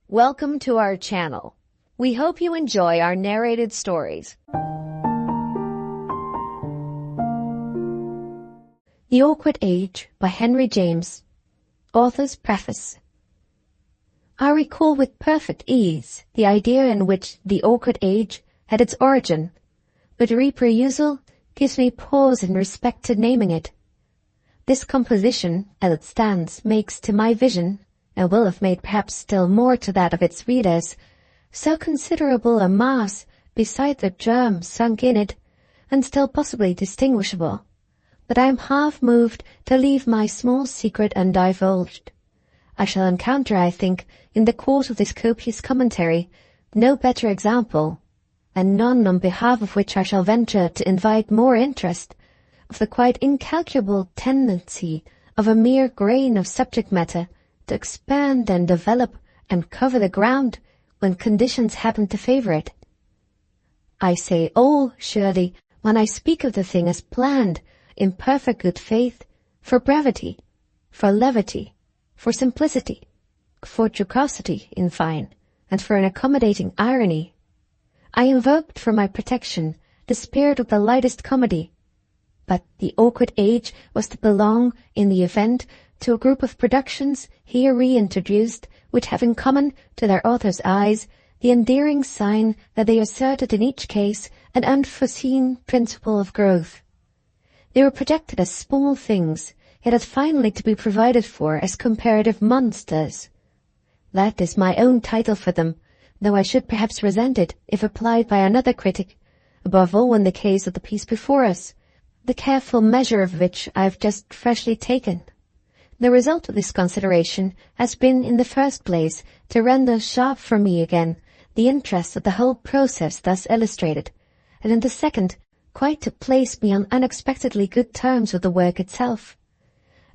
Welcome to our channel. We hope you enjoy our narrated stories. The Awkward Age by Henry James. Author's Preface. I recall with perfect ease the idea in which the awkward age had its origin, but reperusal gives me pause in respect to naming it. This composition, as it stands, makes to my vision, and will have made perhaps still more to that of its readers, so considerable a mass beside the germ sunk in it, and still possibly distinguishable, that I am half moved to leave my small secret undivulged. I shall encounter, I think, in the course of this copious commentary, no better example, and none on behalf of which I shall venture to invite more interest, of the quite incalculable tendency of a mere grain of subject matter to expand and develop and cover the ground when conditions happen to favor it. I say all, surely, when I speak of the thing as planned, in perfect good faith, for brevity, for levity, for simplicity, for jocosity, in fine, and for an accommodating irony. I invoked for my protection the spirit of the lightest comedy, but The Awkward Age was to belong, in the event, to a group of productions here reintroduced, which have in common, to their author's eyes, the endearing sign that they asserted in each case an unforeseen principle of growth. They were projected as small things, yet had finally to be provided for as comparative monsters. That is my own title for them, though I should perhaps resent it if applied by another critic, above all in the case of the piece before us, the careful measure of which I have just freshly taken. The result of this consideration has been, in the first place, to render sharp for me again the interest of the whole process thus illustrated, and in the second, quite to place me on unexpectedly good terms with the work itself.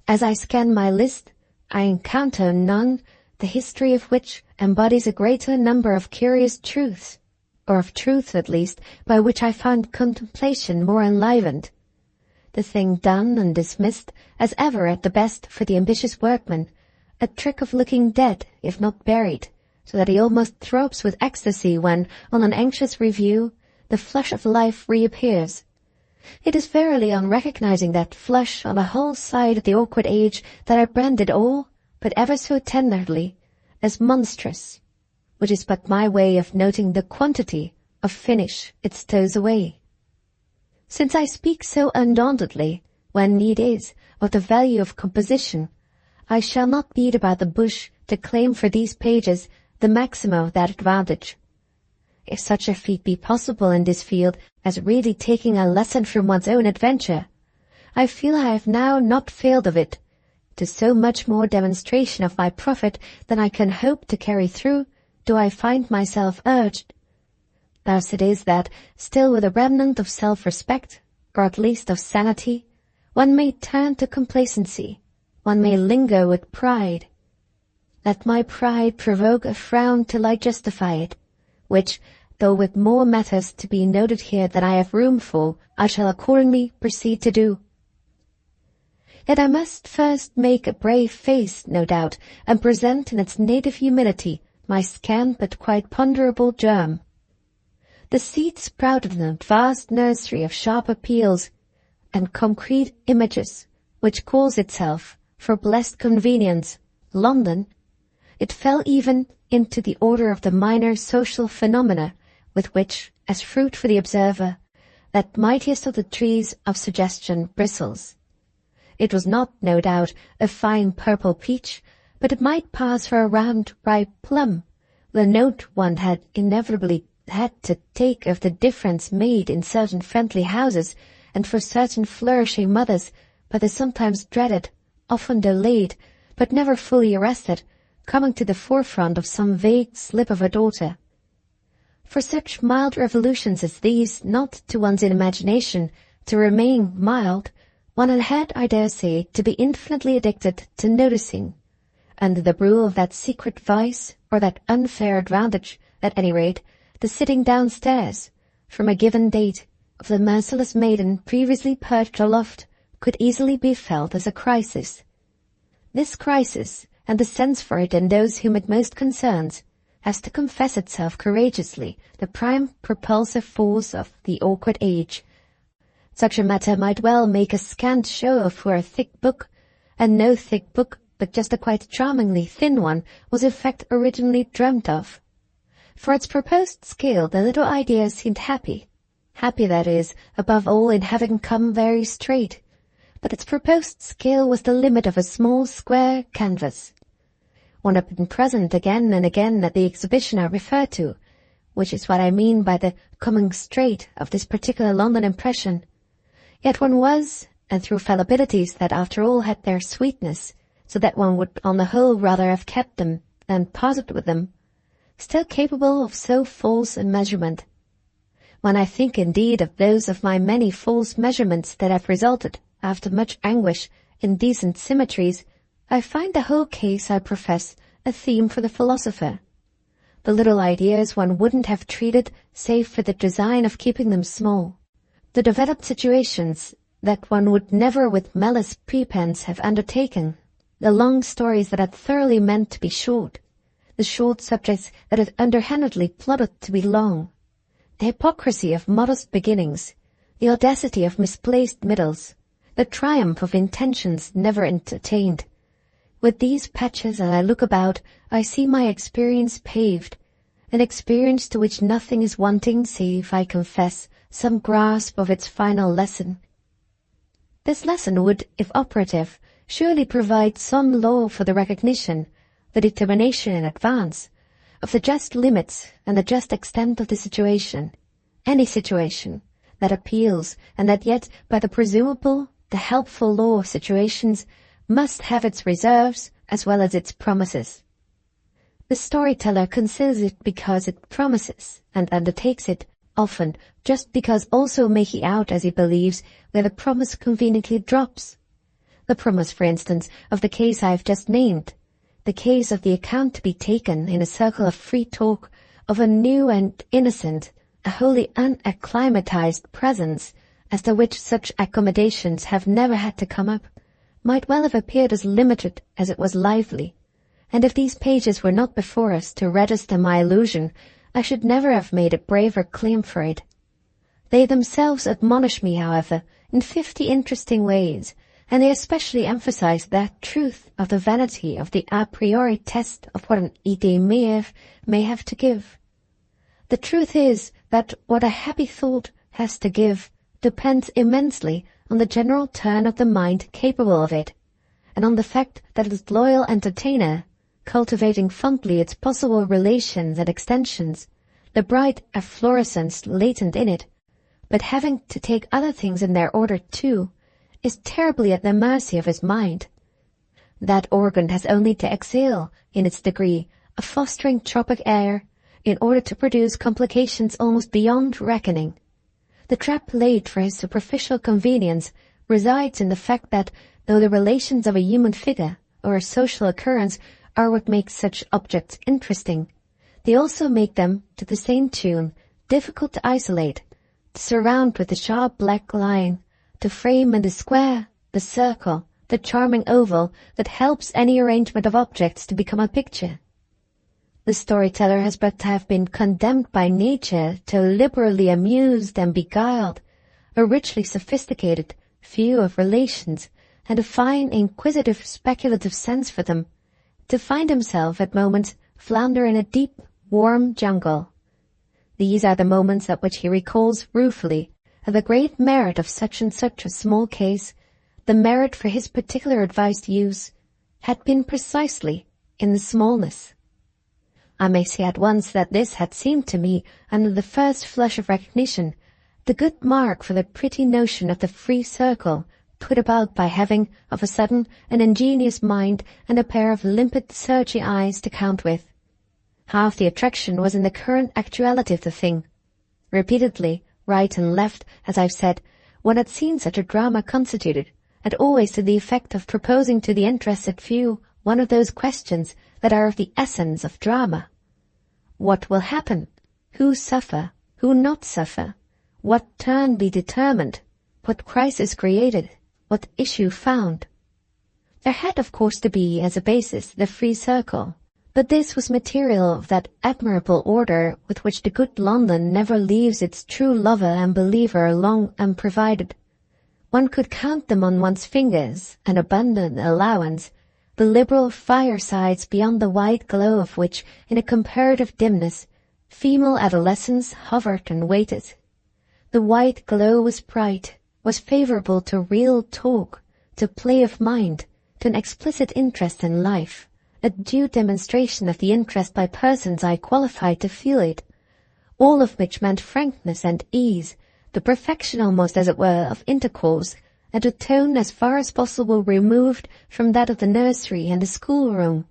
As I scan my list, I encounter none, the history of which embodies a greater number of curious truths, or of truths at least, by which I found contemplation more enlivened. The thing done and dismissed, as ever at the best for the ambitious workman, a trick of looking dead, if not buried, so that he almost throbs with ecstasy when, on an anxious review, the flush of life reappears. It is verily on recognizing that flush on the whole side of The Awkward Age that I brand it all, but ever so tenderly, as monstrous, which is but my way of noting the quantity of finish it stows away. Since I speak so undauntedly, when need is, of the value of composition, I shall not beat about the bush to claim for these pages the maximum of that advantage. If such a feat be possible in this field as really taking a lesson from one's own adventure, I feel I have now not failed of it, to so much more demonstration of my profit than I can hope to carry through, do I find myself urged. Thus it is that, still with a remnant of self-respect, or at least of sanity, one may turn to complacency, one may linger with pride. Let my pride provoke a frown till I justify it, which, though with more matters to be noted here than I have room for, I shall accordingly proceed to do. Yet I must first make a brave face, no doubt, and present in its native humility my scant but quite ponderable germ. The seed sprouted in a vast nursery of sharp appeals and concrete images, which calls itself, for blessed convenience, London. It fell even into the order of the minor social phenomena with which, as fruit for the observer, that mightiest of the trees of suggestion bristles. It was not, no doubt, a fine purple peach, but it might pass for a round, ripe plum, the note one had inevitably had to take of the difference made in certain friendly houses and for certain flourishing mothers by the sometimes dreaded, often delayed, but never fully arrested, coming to the forefront of some vague slip of a daughter. For such mild revolutions as these, not to one's imagination, to remain mild, one had, I dare say, to be infinitely addicted to noticing, under the rule of that secret vice, or that unfair advantage, at any rate, the sitting downstairs, from a given date, of the merciless maiden previously perched aloft, could easily be felt as a crisis. This crisis, and the sense for it in those whom it most concerns, as to confess itself courageously the prime propulsive force of the awkward age. Such a matter might well make a scant show for a thick book, and no thick book, but just a quite charmingly thin one, was in fact originally dreamt of. For its proposed scale the little idea seemed happy, that is, above all in having come very straight, but its proposed scale was the limit of a small square canvas. One had been present again and again at the exhibition I refer to, which is what I mean by the coming straight of this particular London impression. Yet one was, and through fallibilities that after all had their sweetness, so that one would on the whole rather have kept them than parted with them, still capable of so false a measurement. When I think indeed of those of my many false measurements that have resulted, after much anguish, in decent symmetries, I find the whole case, I profess, a theme for the philosopher. The little ideas one wouldn't have treated save for the design of keeping them small. The developed situations that one would never with malice prepense have undertaken. The long stories that had thoroughly meant to be short. The short subjects that had underhandedly plotted to be long. The hypocrisy of modest beginnings. The audacity of misplaced middles. The triumph of intentions never entertained. With these patches as I look about, I see my experience paved, an experience to which nothing is wanting save, I confess, some grasp of its final lesson. This lesson would, if operative, surely provide some law for the recognition, the determination in advance, of the just limits and the just extent of the situation, any situation, that appeals, and that yet, by the presumable, the helpful law of situations, must have its reserves as well as its promises. The storyteller considers it because it promises, and undertakes it, often, just because also making out, as he believes, where the promise conveniently drops. The promise, for instance, of the case I have just named, the case of the account to be taken in a circle of free talk of a new and innocent, a wholly unacclimatized presence, as to which such accommodations have never had to come up, might well have appeared as limited as it was lively, and if these pages were not before us to register my illusion, I should never have made a braver claim for it. They themselves admonish me, however, in 50 interesting ways, and they especially emphasize that truth of the vanity of the a priori test of what an idée mere may have to give. The truth is that what a happy thought has to give depends immensely on the general turn of the mind capable of it, and on the fact that its loyal entertainer, cultivating fondly its possible relations and extensions, the bright efflorescence latent in it, but having to take other things in their order too, is terribly at the mercy of his mind. That organ has only to exhale, in its degree, a fostering tropic air, in order to produce complications almost beyond reckoning. The trap laid for his superficial convenience resides in the fact that, though the relations of a human figure or a social occurrence are what makes such objects interesting, they also make them, to the same tune, difficult to isolate, to surround with the sharp black line, to frame in the square, the circle, the charming oval that helps any arrangement of objects to become a picture. The storyteller has but to have been condemned by nature to liberally amused and beguiled, a richly sophisticated view of relations, and a fine inquisitive speculative sense for them, to find himself at moments flounder in a deep, warm jungle. These are the moments at which he recalls ruefully the great merit of such and such a small case, the merit for his particular advised use, had been precisely in the smallness. I may say at once that this had seemed to me, under the first flush of recognition, the good mark for the pretty notion of the free circle put about by having, of a sudden, an ingenious mind and a pair of limpid, searching eyes to count with. Half the attraction was in the current actuality of the thing. Repeatedly, right and left, as I've said, one had seen such a drama constituted, and always to the effect of proposing to the interested few one of those questions that are of the essence of drama. What will happen? Who suffer? Who not suffer? What turn be determined? What crisis created? What issue found? There had, of course, to be, as a basis, the free circle, But this was material of that admirable order with which the good London never leaves its true lover and believer long unprovided. One could count them on one's fingers, an abundant allowance, the liberal firesides beyond the white glow of which, in a comparative dimness, female adolescence hovered and waited. The white glow was bright, was favourable to real talk, to play of mind, to an explicit interest in life, a due demonstration of the interest by persons I qualified to feel it, all of which meant frankness and ease, the perfection almost, as it were, of intercourse, and a tone as far as possible removed from that of the nursery and the schoolroom.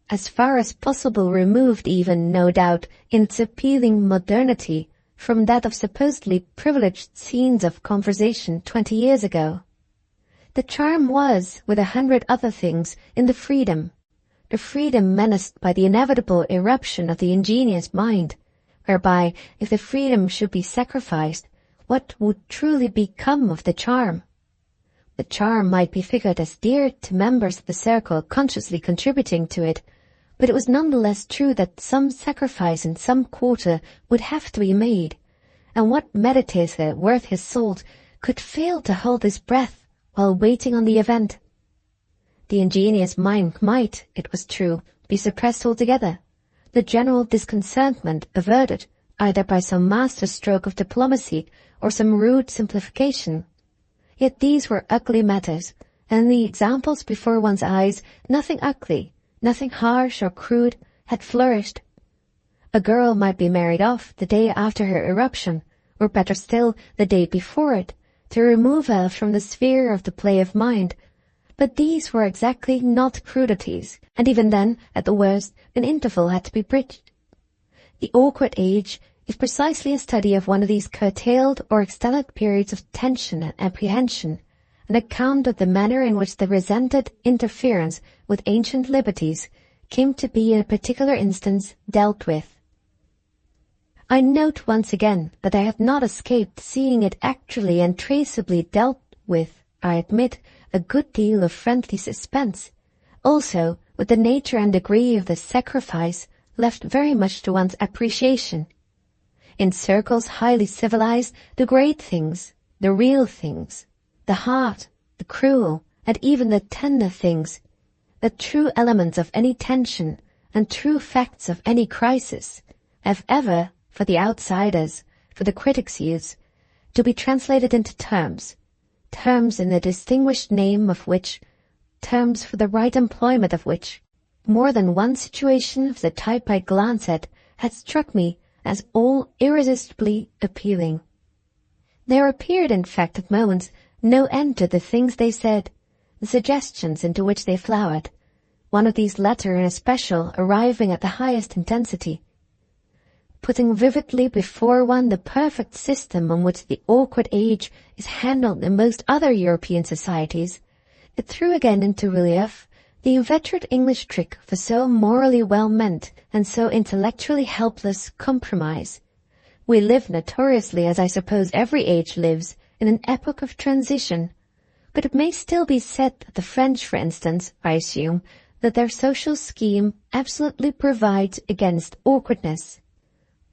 As far as possible removed even, no doubt, in its appealing modernity, from that of supposedly privileged scenes of conversation 20 years ago. The charm was, with 100 other things, in the freedom menaced by the inevitable eruption of the ingenious mind, whereby, if the freedom should be sacrificed, what would truly become of the charm? The charm might be figured as dear to members of the circle consciously contributing to it, but it was none the less true that some sacrifice in some quarter would have to be made, and what meditator worth his salt could fail to hold his breath while waiting on the event? The ingenious mind might, it was true, be suppressed altogether, the general disconcertment averted either by some master stroke of diplomacy or some rude simplification. Yet these were ugly matters, and the examples before one's eyes, nothing ugly, nothing harsh or crude, had flourished. A girl might be married off the day after her eruption, or better still, the day before it, to remove her from the sphere of the play of mind. But these were exactly not crudities, and even then, at the worst, an interval had to be bridged. The awkward age is precisely a study of one of these curtailed or extended periods of tension and apprehension, an account of the manner in which the resented interference with ancient liberties came to be in a particular instance dealt with. I note once again that I have not escaped seeing it actually and traceably dealt with, I admit, a good deal of friendly suspense, also with the nature and degree of the sacrifice left very much to one's appreciation. In circles highly civilized, the great things, the real things, the hard, the cruel, and even the tender things, the true elements of any tension and true facts of any crisis, have ever, for the outsiders, for the critic's use, to be translated into terms in the distinguished name of which, terms for the right employment of which, more than one situation of the type I glance at had struck me as all irresistibly appealing. There appeared, in fact, at moments, no end to the things they said, the suggestions into which they flowered, one of these latter in especial arriving at the highest intensity. Putting vividly before one the perfect system on which the awkward age is handled in most other European societies, it threw again into relief the inveterate English trick for so morally well-meant and so intellectually helpless compromise. We live notoriously, as I suppose every age lives, in an epoch of transition, but it may still be said that the French, for instance, I assume, that their social scheme absolutely provides against awkwardness.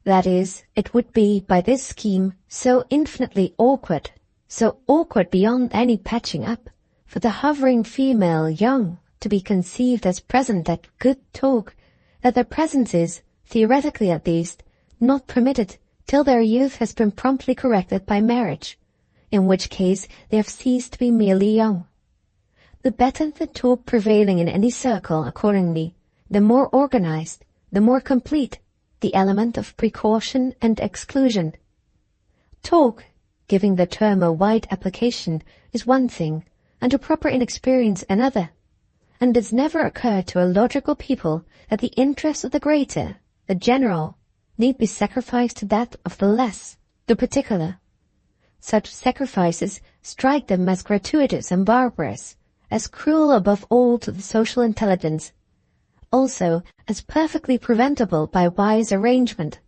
That is, it would be, by this scheme, so infinitely awkward, so awkward beyond any patching up, for the hovering female young to be conceived as present at good talk, that their presence is, theoretically at least, not permitted till their youth has been promptly corrected by marriage, in which case they have ceased to be merely young. The better the talk prevailing in any circle, accordingly, the more organized, the more complete, the element of precaution and exclusion. Talk, giving the term a wide application, is one thing, and a proper inexperience another, and it has never occurred to a logical people that the interest of the greater, the general, need be sacrificed to that of the less, the particular. Such sacrifices strike them as gratuitous and barbarous, as cruel above all to the social intelligence, also as perfectly preventable by wise arrangement.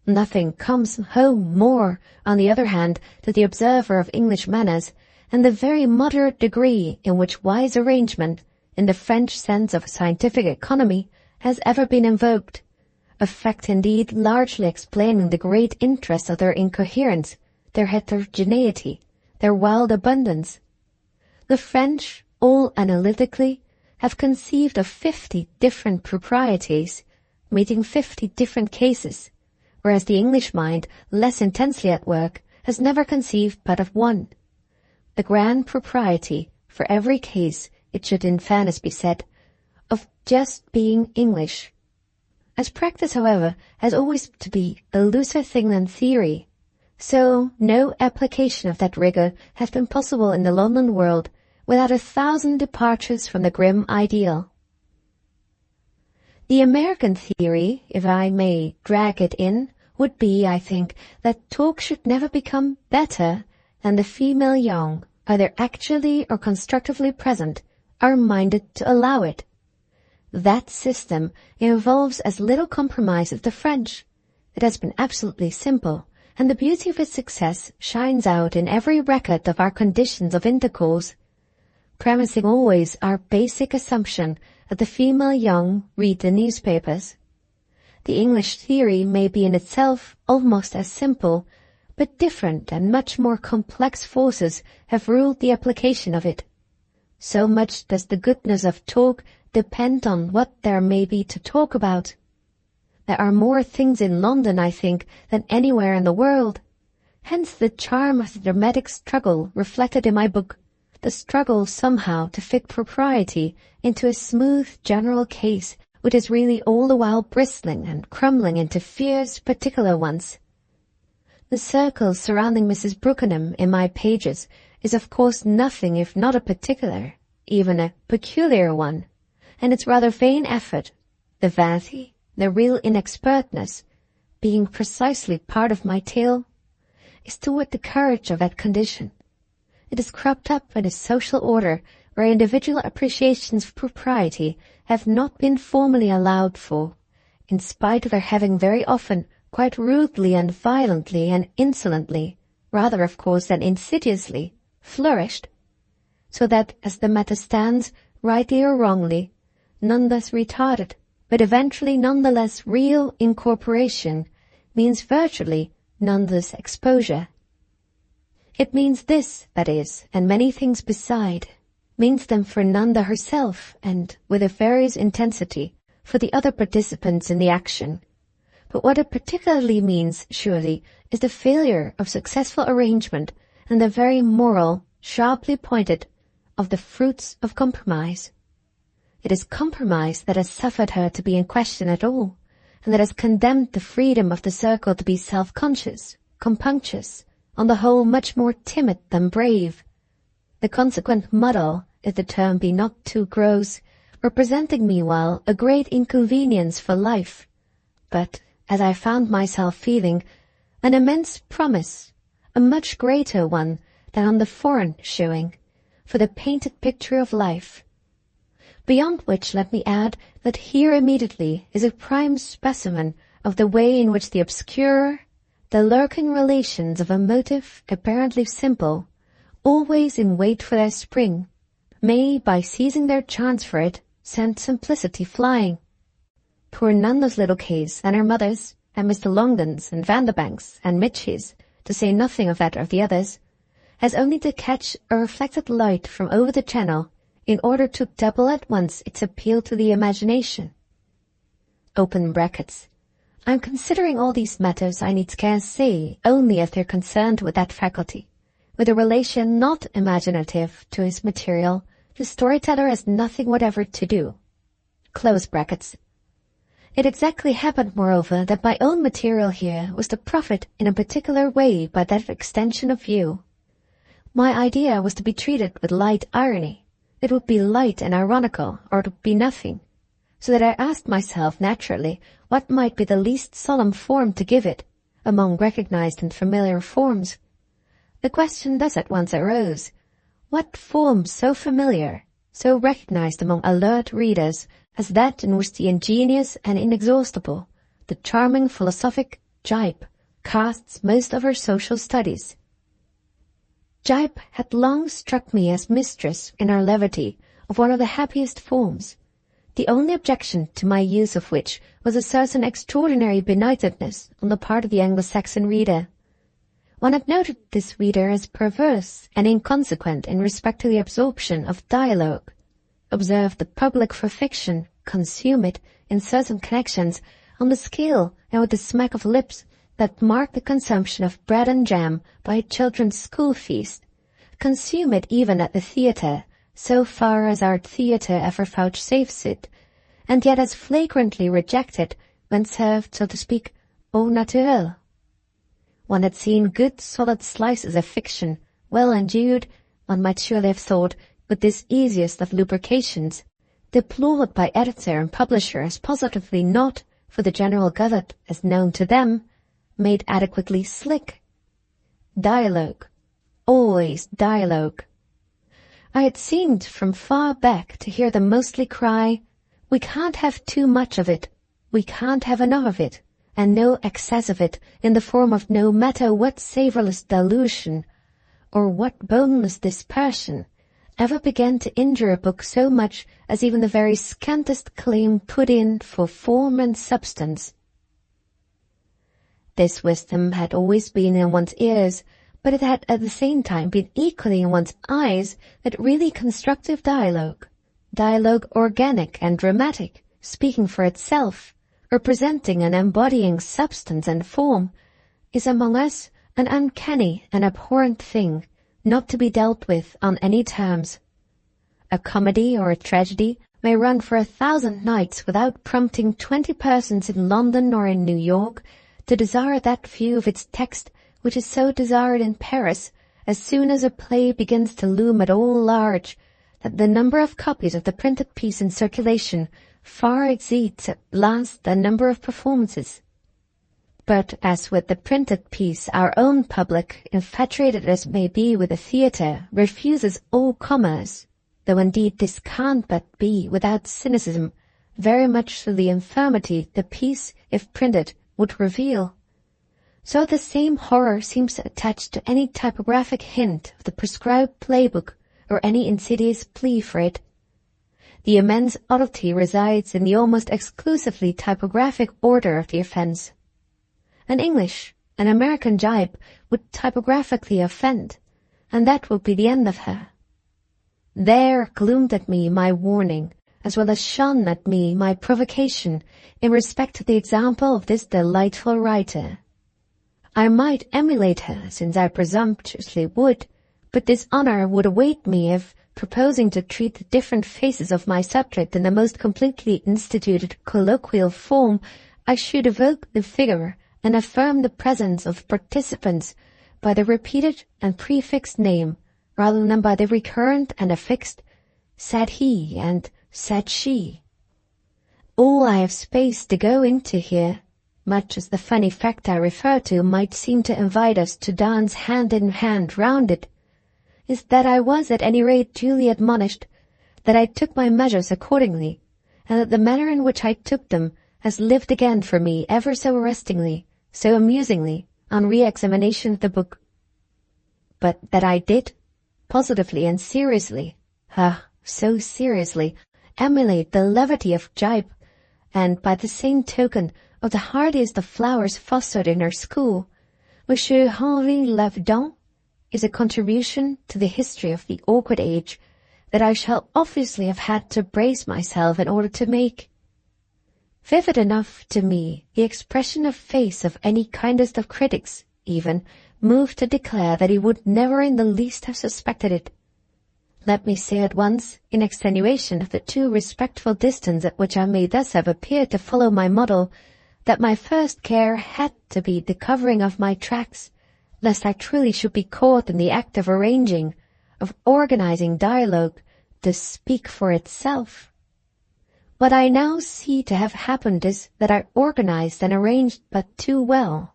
Nothing comes home more, on the other hand, to the observer of English manners, and the very moderate degree in which wise arrangement, in the French sense of scientific economy, has ever been invoked, a fact indeed largely explaining the great interest of their incoherence, their heterogeneity, their wild abundance. The French, all analytically, have conceived of 50 different proprieties, meeting 50 different cases, whereas the English mind, less intensely at work, has never conceived but of one. The grand propriety, for every case, it should in fairness be said, of just being English. As practice, however, has always to be a looser thing than theory, so no application of that rigor has been possible in the London world without 1,000 departures from the grim ideal. The American theory, if I may drag it in, would be, I think, that talk should never become better than the female young, either actually or constructively present, are minded to allow it. That system involves as little compromise as the French. It has been absolutely simple, and the beauty of its success shines out in every record of our conditions of intercourse, premising always our basic assumption that the female young read the newspapers. The English theory may be in itself almost as simple, but different and much more complex forces have ruled the application of it. So much does the goodness of talk depend on what there may be to talk about. There are more things in London, I think, than anywhere in the world. Hence the charm of the dramatic struggle reflected in my book, the struggle somehow to fit propriety into a smooth general case which is really all the while bristling and crumbling into fierce particular ones. The circle surrounding Mrs. Brookenham in my pages is of course nothing if not a particular, even a peculiar one, and its rather vain effort, the vanity, the real inexpertness, being precisely part of my tale, is toward the courage of that condition. It is cropped up in a social order where individual appreciations of propriety have not been formally allowed for, in spite of their having very often, quite rudely and violently and insolently, rather of course than insidiously, flourished, so that, as the matter stands, rightly or wrongly, none less retarded, but eventually none the less real incorporation, means virtually none less exposure. It means this, that is, and many things beside, means them for Nanda herself, and, with a various intensity, for the other participants in the action. But what it particularly means, surely, is the failure of successful arrangement and the very moral, sharply pointed, of the fruits of compromise. It is compromise that has suffered her to be in question at all, and that has condemned the freedom of the circle to be self-conscious, compunctious, on the whole much more timid than brave. The consequent muddle, if the term be not too gross, representing meanwhile a great inconvenience for life, but, as I found myself feeling, an immense promise, a much greater one than on the foreign showing, for the painted picture of life. Beyond which let me add that here immediately is a prime specimen of the way in which the obscure, the lurking relations of a motive apparently simple, always in wait for their spring, may, by seizing their chance for it, send simplicity flying. Poor Nanda's little case, and her mother's, and Mr. Longden's, and Vanderbank's, and Mitch's, to say nothing of that of the others, has only to catch a reflected light from over the channel in order to double at once its appeal to the imagination. Open brackets. I am considering all these matters, I need scarce say, only as they're concerned with that faculty. With a relation not imaginative to his material, the storyteller has nothing whatever to do. Close brackets. It exactly happened, moreover, that my own material here was to profit in a particular way by that extension of view. My idea was to be treated with light irony. It would be light and ironical, or it would be nothing, so that I asked myself naturally what might be the least solemn form to give it, among recognized and familiar forms. The question thus at once arose, what form so familiar, so recognized among alert readers, as that in which the ingenious and inexhaustible, the charming philosophic Gyp casts most of her social studies? Gyp had long struck me as mistress in her levity of one of the happiest forms, the only objection to my use of which was a certain extraordinary benightedness on the part of the Anglo-Saxon reader. One had noted this reader as perverse and inconsequent in respect to the absorption of dialogue, observed the public for fiction, consume it in certain connections on the scale and with the smack of lips that mark the consumption of bread and jam by a children's school feast, consume it even at the theatre, so far as our theatre ever vouchsafes it, and yet as flagrantly reject it when served, so to speak, au naturel. One had seen good solid slices of fiction, well endued, one might surely have thought, with this easiest of lubrications, deplored by editor and publisher as positively not, for the general gutted as known to them, made adequately slick. Dialogue. Always dialogue. I had seemed from far back to hear them mostly cry, "We can't have too much of it, we can't have enough of it, and no excess of it in the form of no matter what savourless dilution, or what boneless dispersion, ever began to injure a book so much as even the very scantest claim put in for form and substance." This wisdom had always been in one's ears, but it had at the same time been equally in one's eyes that really constructive dialogue organic and dramatic, speaking for itself, representing and embodying substance and form, is among us an uncanny and abhorrent thing, not to be dealt with on any terms. A comedy or a tragedy may run for 1,000 nights without prompting 20 persons in London or in New York to desire that view of its text which is so desired in Paris as soon as a play begins to loom at all large, that the number of copies of the printed piece in circulation far exceeds at last the number of performances. But as with the printed piece, our own public, infatuated as may be with the theatre, refuses all commerce, though indeed this can't but be, without cynicism, very much through the infirmity the piece, if printed, would reveal. So the same horror seems to attach to any typographic hint of the prescribed playbook or any insidious plea for it. The immense oddity resides in the almost exclusively typographic order of the offence. An American jibe would typographically offend, and that would be the end of her. There gloomed at me my warning, as well as shone at me my provocation in respect to the example of this delightful writer. I might emulate her, since I presumptuously would, but dishonour would await me if, proposing to treat the different phases of my subject in the most completely instituted colloquial form, I should evoke the figure and affirm the presence of participants by the repeated and prefixed name, rather than by the recurrent and affixed "said he" and "said she." All I have space to go into here, much as the funny fact I refer to might seem to invite us to dance hand in hand round it, is that I was at any rate duly admonished, that I took my measures accordingly, and that the manner in which I took them has lived again for me ever so arrestingly, so amusingly, on re-examination of the book. But that I did, positively and seriously, so seriously, emulate the levity of jibe, and by the same token of the hardiest of flowers fostered in our school, Monsieur Henri Lavedant, is a contribution to the history of the awkward age that I shall obviously have had to brace myself in order to make. Vivid enough to me, the expression of face of any kindest of critics, even, moved to declare that he would never in the least have suspected it. Let me say at once, in extenuation of the too respectful distance at which I may thus have appeared to follow my model, that my first care had to be the covering of my tracks, lest I truly should be caught in the act of arranging, of organizing dialogue, to speak for itself. What I now see to have happened is that I organized and arranged but too well.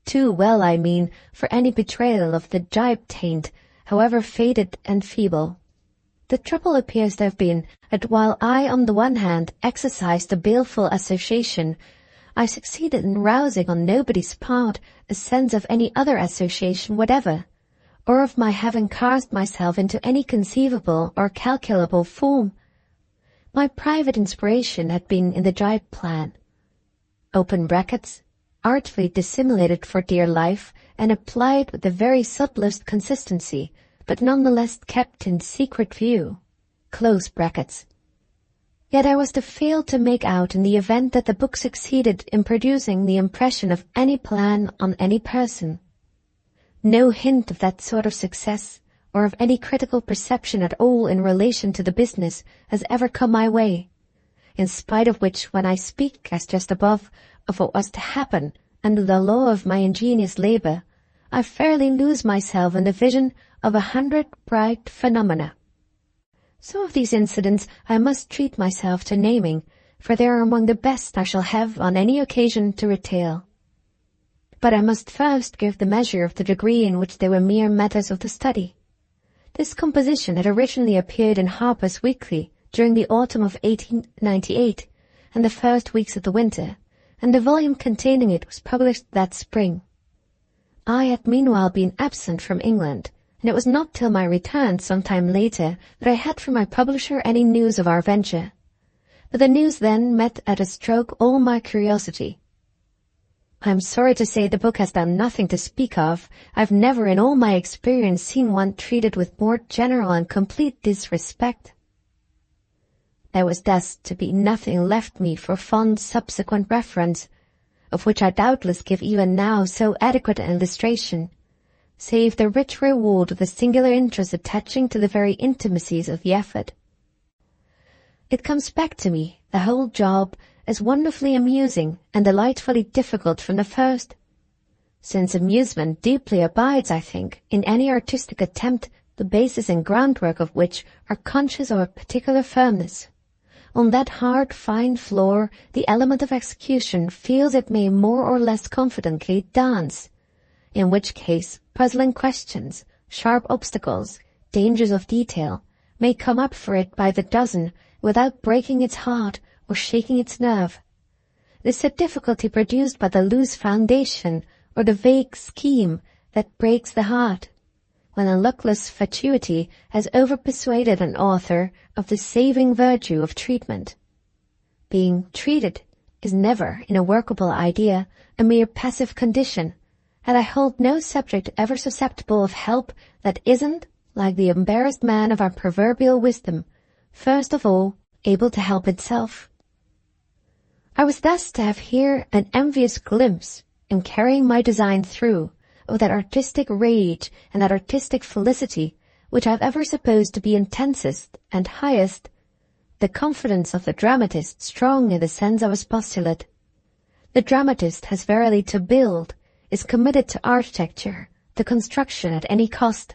Too well, I mean, for any betrayal of the jibe taint, however faded and feeble. The trouble appears to have been that while I on the one hand exercised a baleful association, I succeeded in rousing on nobody's part a sense of any other association whatever, or of my having cast myself into any conceivable or calculable form. My private inspiration had been in the jibe plan. Open brackets, artfully dissimulated for dear life and applied with the very subtlest consistency, but nonetheless kept in secret view. Close brackets. Yet I was to fail to make out in the event that the book succeeded in producing the impression of any plan on any person. No hint of that sort of success, or of any critical perception at all in relation to the business, has ever come my way, in spite of which, when I speak, as just above, of what was to happen under the law of my ingenious labour, I fairly lose myself in the vision of 100 bright phenomena. Some of these incidents I must treat myself to naming, for they are among the best I shall have on any occasion to retail. But I must first give the measure of the degree in which they were mere matters of the study. This composition had originally appeared in Harper's Weekly during the autumn of 1898 and the first weeks of the winter, and the volume containing it was published that spring. I had meanwhile been absent from England, and it was not till my return some time later that I had from my publisher any news of our venture. But the news then met at a stroke all my curiosity. I am sorry to say the book has done nothing to speak of. I've never in all my experience seen one treated with more general and complete disrespect. There was thus to be nothing left me for fond subsequent reference, of which I doubtless give even now so adequate an illustration, save the rich reward of the singular interest attaching to the very intimacies of the effort. It comes back to me, the whole job, as wonderfully amusing and delightfully difficult from the first, since amusement deeply abides, I think, in any artistic attempt, the basis and groundwork of which are conscious of a particular firmness. On that hard, fine floor, the element of execution feels it may more or less confidently dance, in which case puzzling questions, sharp obstacles, dangers of detail, may come up for it by the dozen without breaking its heart or shaking its nerve. This is a difficulty produced by the loose foundation or the vague scheme that breaks the heart, when a luckless fatuity has overpersuaded an author of the saving virtue of treatment. Being treated is never, in a workable idea, a mere passive condition, and I hold no subject ever susceptible of help that isn't, like the embarrassed man of our proverbial wisdom, first of all able to help itself. I was thus to have here an envious glimpse, in carrying my design through, of that artistic rage and that artistic felicity which I have ever supposed to be intensest and highest, the confidence of the dramatist strong in the sense of his postulate. The dramatist has verily to build, is committed to architecture, to construction at any cost,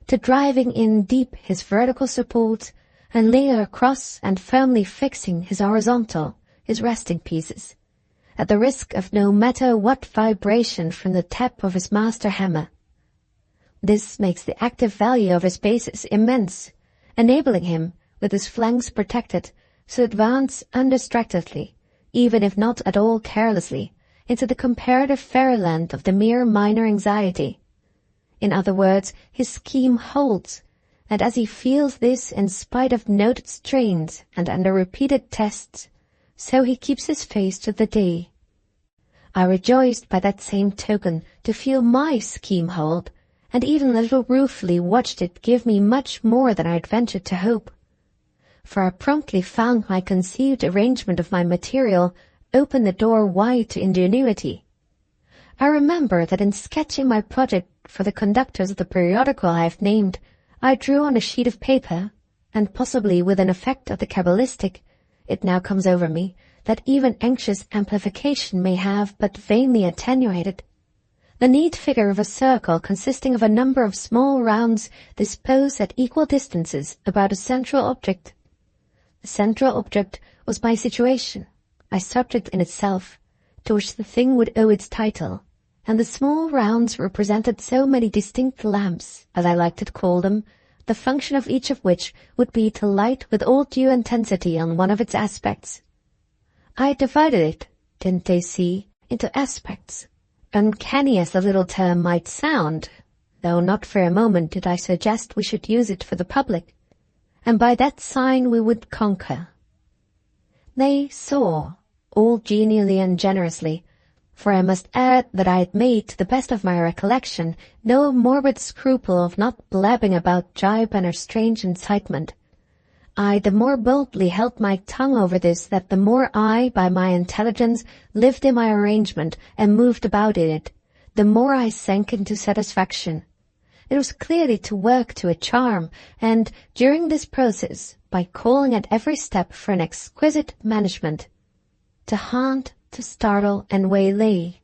to driving in deep his vertical supports, and later across and firmly fixing his horizontal, his resting pieces, at the risk of no matter what vibration from the tap of his master hammer. This makes the active value of his basis immense, enabling him, with his flanks protected, to advance undistractedly, even if not at all carelessly, into the comparative fairyland of the mere minor anxiety. In other words, his scheme holds, and as he feels this in spite of noted strains and under repeated tests, so he keeps his face to the day. I rejoiced by that same token to feel my scheme hold, and even a little ruefully watched it give me much more than I had ventured to hope. For I promptly found my conceived arrangement of my material open the door wide to ingenuity. I remember that in sketching my project for the conductors of the periodical I have named, I drew on a sheet of paper, and possibly with an effect of the cabalistic, it now comes over me, that even anxious amplification may have but vainly attenuated, the neat figure of a circle consisting of a number of small rounds disposed at equal distances about a central object. The central object was my situation, my subject in itself, to which the thing would owe its title, and the small rounds represented so many distinct lamps, as I liked to call them, the function of each of which would be to light with all due intensity on one of its aspects. I divided it, didn't they see, into aspects, uncanny as the little term might sound, though not for a moment did I suggest we should use it for the public, and by that sign we would conquer, They saw, all genially and generously, for I must add that I had made, to the best of my recollection, no morbid scruple of not blabbing about jibe and her strange incitement. I the more boldly held my tongue over this that the more I, by my intelligence, lived in my arrangement and moved about in it, the more I sank into satisfaction. It was clearly to work to a charm, and during this process, by calling at every step for an exquisite management, to haunt, to startle, and waylay.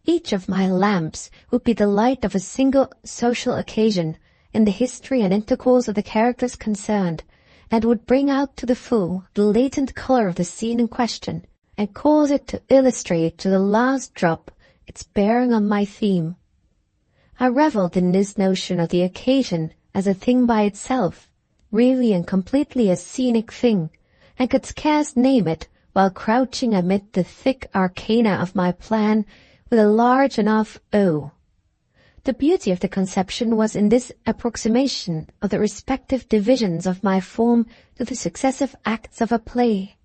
Each of my lamps would be the light of a single social occasion in the history and intercourse of the characters concerned, and would bring out to the full the latent color of the scene in question, and cause it to illustrate to the last drop its bearing on my theme. I revelled in this notion of the occasion as a thing by itself, really and completely a scenic thing, and could scarce name it while crouching amid the thick arcana of my plan with a large enough O. The beauty of the conception was in this approximation of the respective divisions of my form to the successive acts of a play,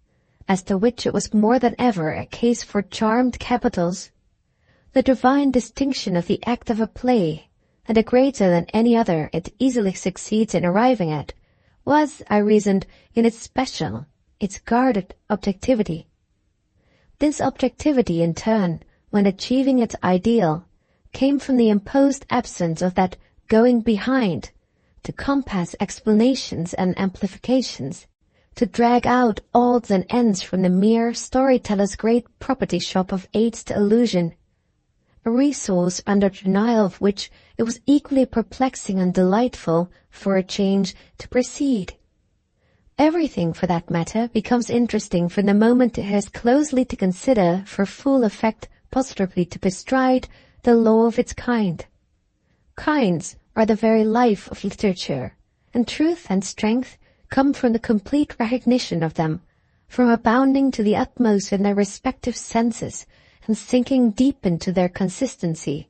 as to which it was more than ever a case for charmed capitals. The divine distinction of the act of a play, and a greater than any other it easily succeeds in arriving at, was, I reasoned, in its special, its guarded objectivity. This objectivity, in turn, when achieving its ideal, came from the imposed absence of that going behind, to compass explanations and amplifications, to drag out odds and ends from the mere storyteller's great property shop of aids to illusion, a resource under denial of which it was equally perplexing and delightful, for a change, to proceed. Everything, for that matter, becomes interesting from the moment it has closely to consider for full effect positively to bestride the law of its kind. Kinds are the very life of literature, and truth and strength come from the complete recognition of them, from abounding to the utmost in their respective senses, and sinking deep into their consistency.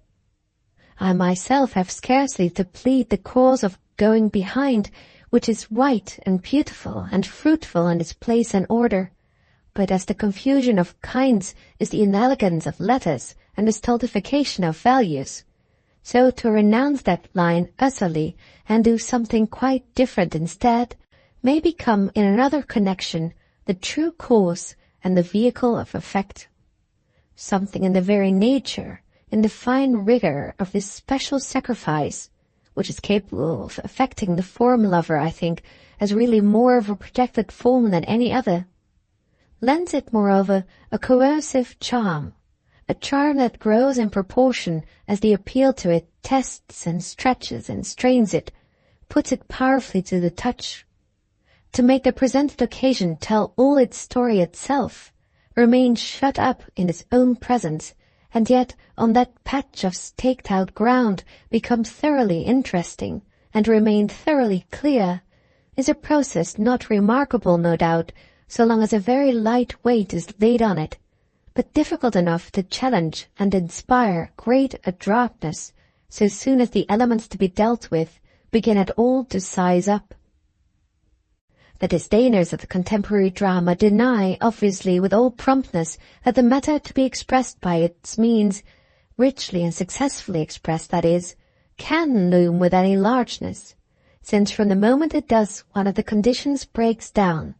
I myself have scarcely to plead the cause of going behind, which is white and beautiful and fruitful in its place and order, but as the confusion of kinds is the inelegance of letters and the stultification of values, so to renounce that line utterly and do something quite different instead may become in another connection the true cause and the vehicle of effect. Something in the very nature, in the fine rigor of this special sacrifice, which is capable of affecting the form lover, I think, as really more of a projected form than any other, lends it, moreover, a coercive charm, a charm that grows in proportion as the appeal to it tests and stretches and strains it, puts it powerfully to the touch. To make the presented occasion tell all its story itself, remain shut up in its own presence, and yet on that patch of staked-out ground become thoroughly interesting, and remain thoroughly clear, is a process not remarkable, no doubt, so long as a very light weight is laid on it, but difficult enough to challenge and inspire great adroitness, so soon as the elements to be dealt with begin at all to size up. The disdainers of the contemporary drama deny, obviously with all promptness, that the matter to be expressed by its means, richly and successfully expressed, that is, can loom with any largeness, since from the moment it does one of the conditions breaks down.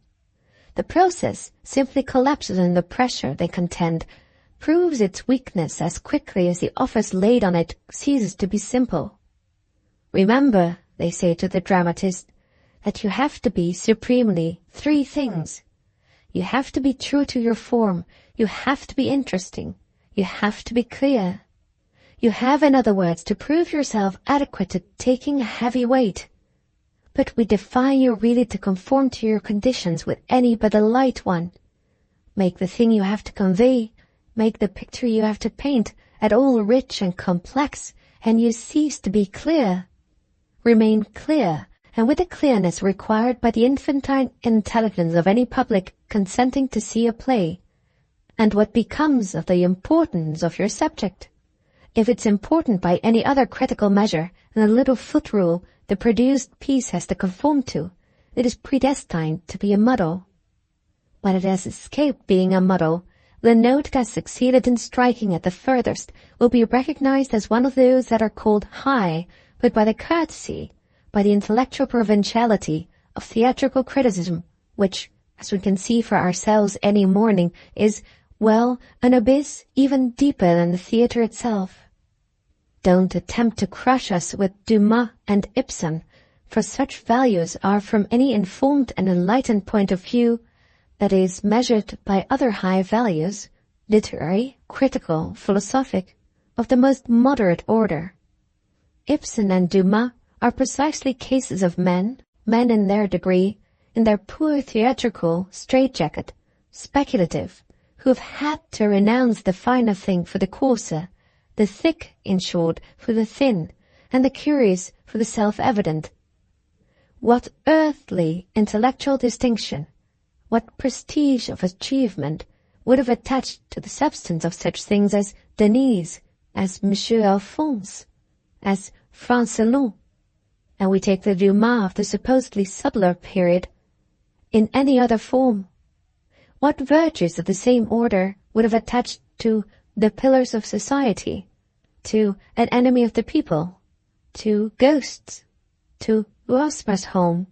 The process simply collapses under pressure, they contend, proves its weakness as quickly as the office laid on it ceases to be simple. Remember, they say to the dramatist, that you have to be supremely three things. You have to be true to your form, you have to be interesting, you have to be clear. You have, in other words, to prove yourself adequate to taking a heavy weight. But we defy you really to conform to your conditions with any but a light one. Make the thing you have to convey, make the picture you have to paint, at all rich and complex, and you cease to be clear. Remain clear, and with the clearness required by the infantine intelligence of any public consenting to see a play. And what becomes of the importance of your subject? If it's important by any other critical measure than a little foot rule the produced piece has to conform to, it is predestined to be a muddle. When it has escaped being a muddle, the note it has succeeded in striking at the furthest will be recognized as one of those that are called high, but by the courtesy, by the intellectual provinciality of theatrical criticism, which, as we can see for ourselves any morning, is, well, an abyss even deeper than the theatre itself. Don't attempt to crush us with Dumas and Ibsen, for such values are from any informed and enlightened point of view, that is, measured by other high values, literary, critical, philosophic, of the most moderate order. Ibsen and Dumas are precisely cases of men in their degree, in their poor theatrical straitjacket, speculative, who have had to renounce the finer thing for the coarser, the thick, in short, for the thin, and the curious for the self-evident. What earthly intellectual distinction, what prestige of achievement would have attached to the substance of such things as Denise, as Monsieur Alphonse, as Francelon, and we take the Dumas of the supposedly subtler period, in any other form? What virtues of the same order would have attached to the Pillars of Society, to An Enemy of the People, to Ghosts, to Rosmersholm,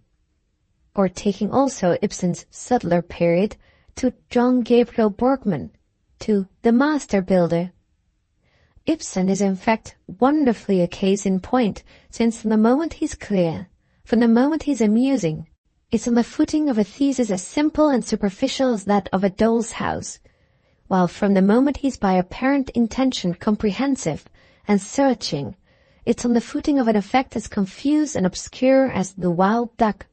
or taking also Ibsen's subtler period, to John Gabriel Borkman, to The Master Builder? Ibsen is in fact wonderfully a case in point, since from the moment he's clear, from the moment he's amusing, it's on the footing of a thesis as simple and superficial as that of a doll's house, while from the moment he's by apparent intention comprehensive and searching, it's on the footing of an effect as confused and obscure as the wild duck,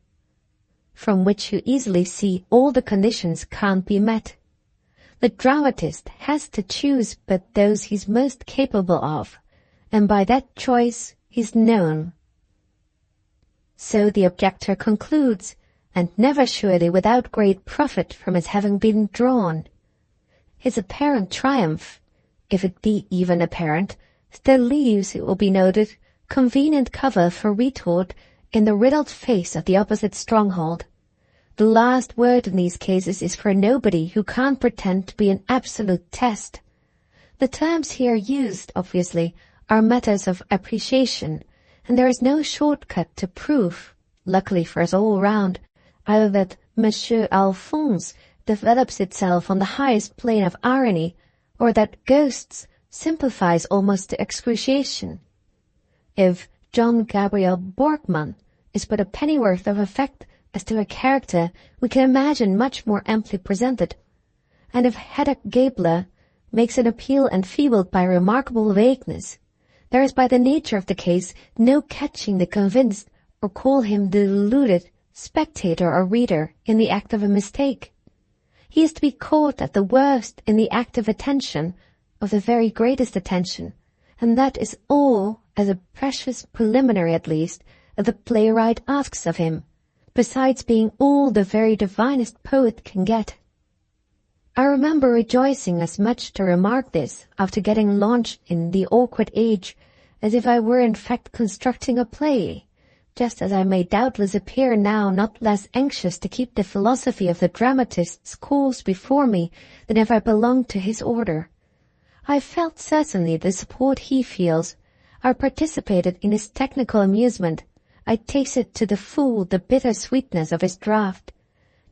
from which you easily see all the conditions can't be met. The dramatist has to choose but those he's most capable of, and by that choice he's known. So the objector concludes, and never surely without great profit from his having been drawn. His apparent triumph, if it be even apparent, still leaves, it will be noted, convenient cover for retort in the riddled face of the opposite stronghold. The last word in these cases is for nobody who can't pretend to be an absolute test. The terms here used, obviously, are matters of appreciation, and there is no shortcut to proof, luckily for us all round, either that Monsieur Alphonse develops itself on the highest plane of irony, or that Ghosts simplifies almost to excruciation. If John Gabriel Borkman is but a pennyworth of effect as to a character we can imagine much more amply presented, and if Hedda Gabler makes an appeal enfeebled by remarkable vagueness, there is by the nature of the case no catching the convinced, or call him the deluded, spectator or reader in the act of a mistake. He is to be caught at the worst in the act of attention, of the very greatest attention, and that is all, as a precious preliminary at least, that the playwright asks of him, besides being all the very divinest poet can get. I remember rejoicing as much to remark this after getting launched in The Awkward Age, as if I were in fact constructing a play, just as I may doubtless appear now not less anxious to keep the philosophy of the dramatist's course before me than if I belonged to his order. I felt certainly the support he feels. I participated in his technical amusement. I tasted to the full the bitter sweetness of his draught,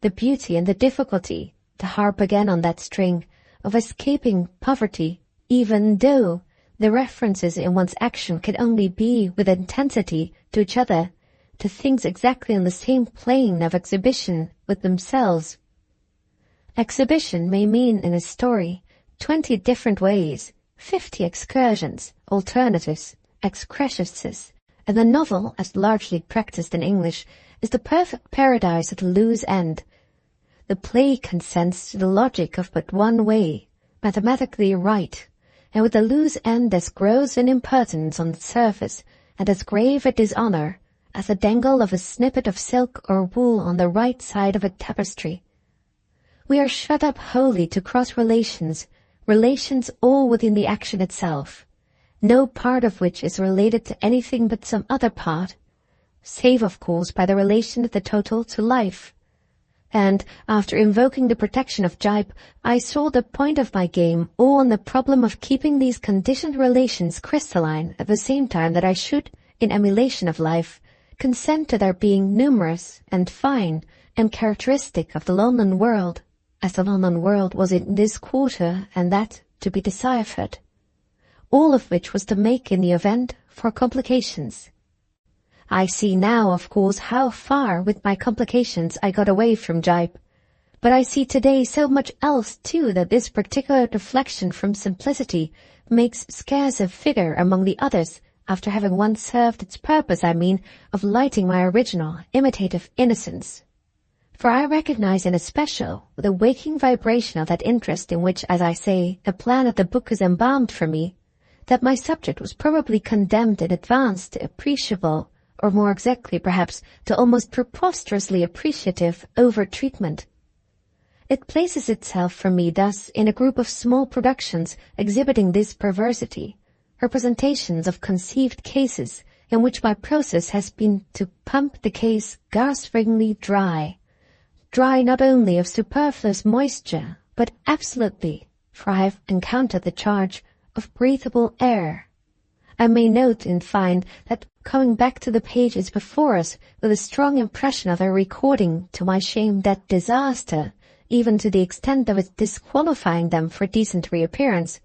the beauty and the difficulty, to harp again on that string, of escaping poverty, even though the references in one's action can only be with intensity to each other, to things exactly on the same plane of exhibition with themselves. Exhibition may mean in a story 20 different ways, 50 excursions, alternatives, excrescences, and the novel, as largely practiced in English, is the perfect paradise at the loose end. The play consents to the logic of but one way, mathematically right, and with the loose end as gross an impertinence on the surface, and as grave a dishonor, as the dangle of a snippet of silk or wool on the right side of a tapestry. We are shut up wholly to cross-relations, relations all within the action itself, no part of which is related to anything but some other part, save of course by the relation of the total to life. and, after invoking the protection of Gype, I saw the point of my game all on the problem of keeping these conditioned relations crystalline at the same time that I should, in emulation of life, consent to their being numerous and fine and characteristic of the London world, as the London world was in this quarter and that to be deciphered, all of which was to make in the event for complications. I see now, of course, how far with my complications I got away from Gype, but I see today so much else too that this particular deflection from simplicity makes scarce a figure among the others after having once served its purpose, I mean, of lighting my original, imitative innocence. For I recognize in especial the waking vibration of that interest in which, as I say, the plan of the book is embalmed for me, that my subject was probably condemned in advance to appreciable, or more exactly perhaps to almost preposterously appreciative, over-treatment. It places itself for me thus in a group of small productions exhibiting this perversity, representations of conceived cases in which my process has been to pump the case gaspingly dry not only of superfluous moisture, but absolutely, for I have encountered the charge of breathable air. I may note, in fine, that coming back to the pages before us with a strong impression of their recording to my shame that disaster, even to the extent of its disqualifying them for decent reappearance,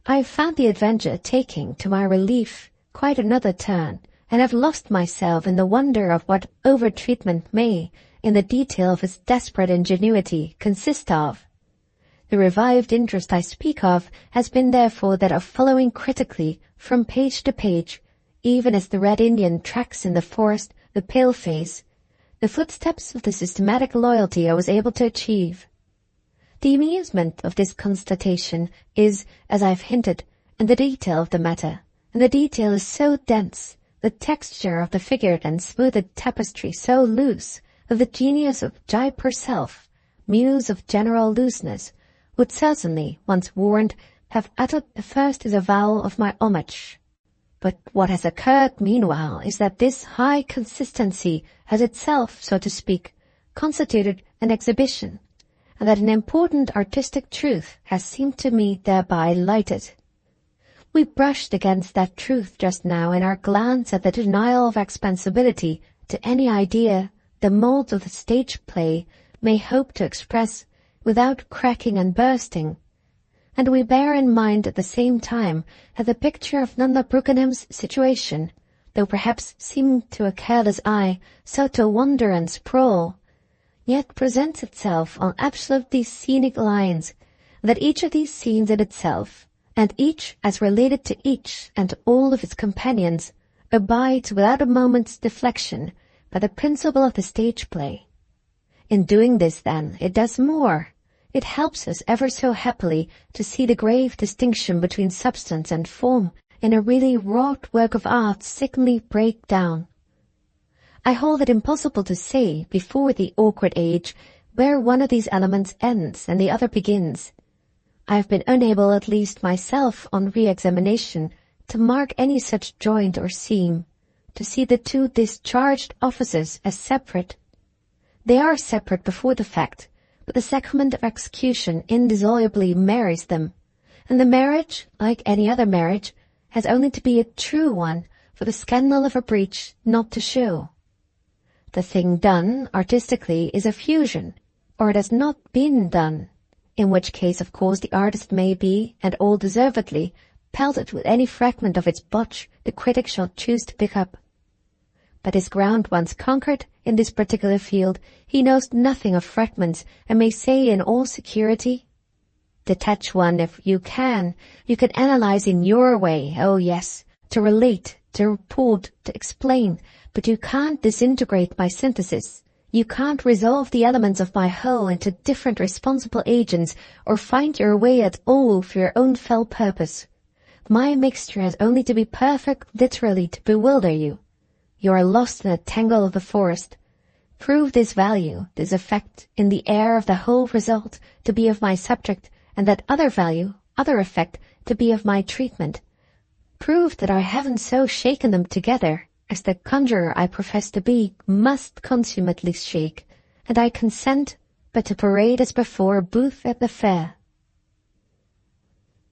I have found the adventure taking, to my relief, quite another turn, and have lost myself in the wonder of what over-treatment may, in the detail of its desperate ingenuity, consist of. The revived interest I speak of has been therefore that of following critically, from page to page, even as the Red Indian tracks in the forest the pale-face, the footsteps of the systematic loyalty I was able to achieve. The amusement of this constatation is, as I have hinted, in the detail of the matter, and the detail is so dense, the texture of the figured and smoothed tapestry so loose, that the genius of Gype herself, muse of general looseness, would certainly, once warned, have uttered the first avowal of my homage. But what has occurred meanwhile is that this high consistency has itself, so to speak, constituted an exhibition, and that an important artistic truth has seemed to me thereby lighted. We brushed against that truth just now in our glance at the denial of expansibility to any idea the moulds of the stage play may hope to express without cracking and bursting, and we bear in mind at the same time that the picture of Nanda Brookenham's situation, though perhaps seeming to a careless eye so to wander and sprawl, yet presents itself on absolutely scenic lines, that each of these scenes in itself, and each as related to each and all of its companions, abides without a moment's deflection by the principle of the stage play. In doing this, then, it does more. It helps us ever so happily to see the grave distinction between substance and form in a really wrought work of art signally break down. I hold it impossible to say, before the awkward age, where one of these elements ends and the other begins. I have been unable, at least myself, on re-examination, to mark any such joint or seam, to see the two discharged offices as separate. They are separate before the fact, but the sacrament of execution indissolubly marries them, and the marriage, like any other marriage, has only to be a true one for the scandal of a breach not to show. The thing done artistically is a fusion, or it has not been done, in which case of course the artist may be, and all deservedly, pelted with any fragment of its botch the critic shall choose to pick up. But his ground once conquered, in this particular field, he knows nothing of fragments, and may say in all security, "Detach one if you can analyze in your way, oh yes, to relate, to report, to explain, but you can't disintegrate my synthesis. You can't resolve the elements of my whole into different responsible agents, or find your way at all for your own fell purpose. My mixture has only to be perfect literally to bewilder you. You are lost in the tangle of the forest. Prove this value, this effect, in the air of the whole result to be of my subject, and that other value, other effect, to be of my treatment. Prove that I haven't so shaken them together, as the conjurer I profess to be must consummately shake, and I consent but to parade as before a booth at the fair.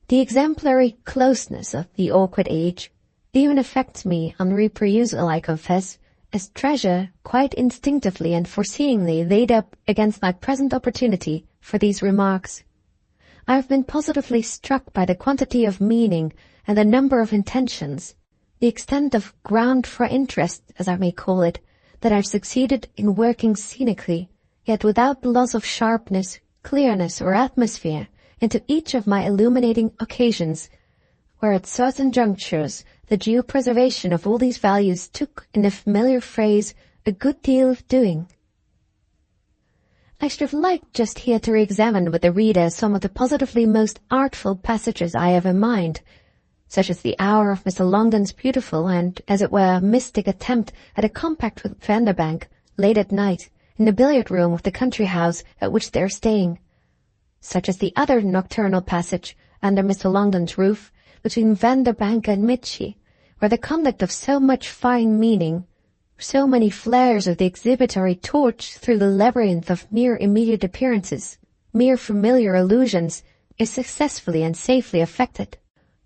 The exemplary closeness of the awkward age even affects me on reperusal, I confess, as treasure quite instinctively and foreseeingly laid up against my present opportunity for these remarks. I have been positively struck by the quantity of meaning and the number of intentions, the extent of ground for interest, as I may call it, that I've succeeded in working scenically, yet without the loss of sharpness, clearness, or atmosphere, into each of my illuminating occasions, where at certain junctures the due preservation of all these values took, in the familiar phrase, a good deal of doing. I should have liked just here to re-examine with the reader some of the positively most artful passages I have in mind, such as the hour of Mr. Longden's beautiful and, as it were, mystic attempt at a compact with Vanderbank, late at night, in the billiard-room of the country house at which they are staying, such as the other nocturnal passage, under Mr. Longden's roof, between Vanderbank and Mitchy, where the conduct of so much fine meaning, so many flares of the exhibitory torch through the labyrinth of mere immediate appearances, mere familiar allusions, is successfully and safely effected,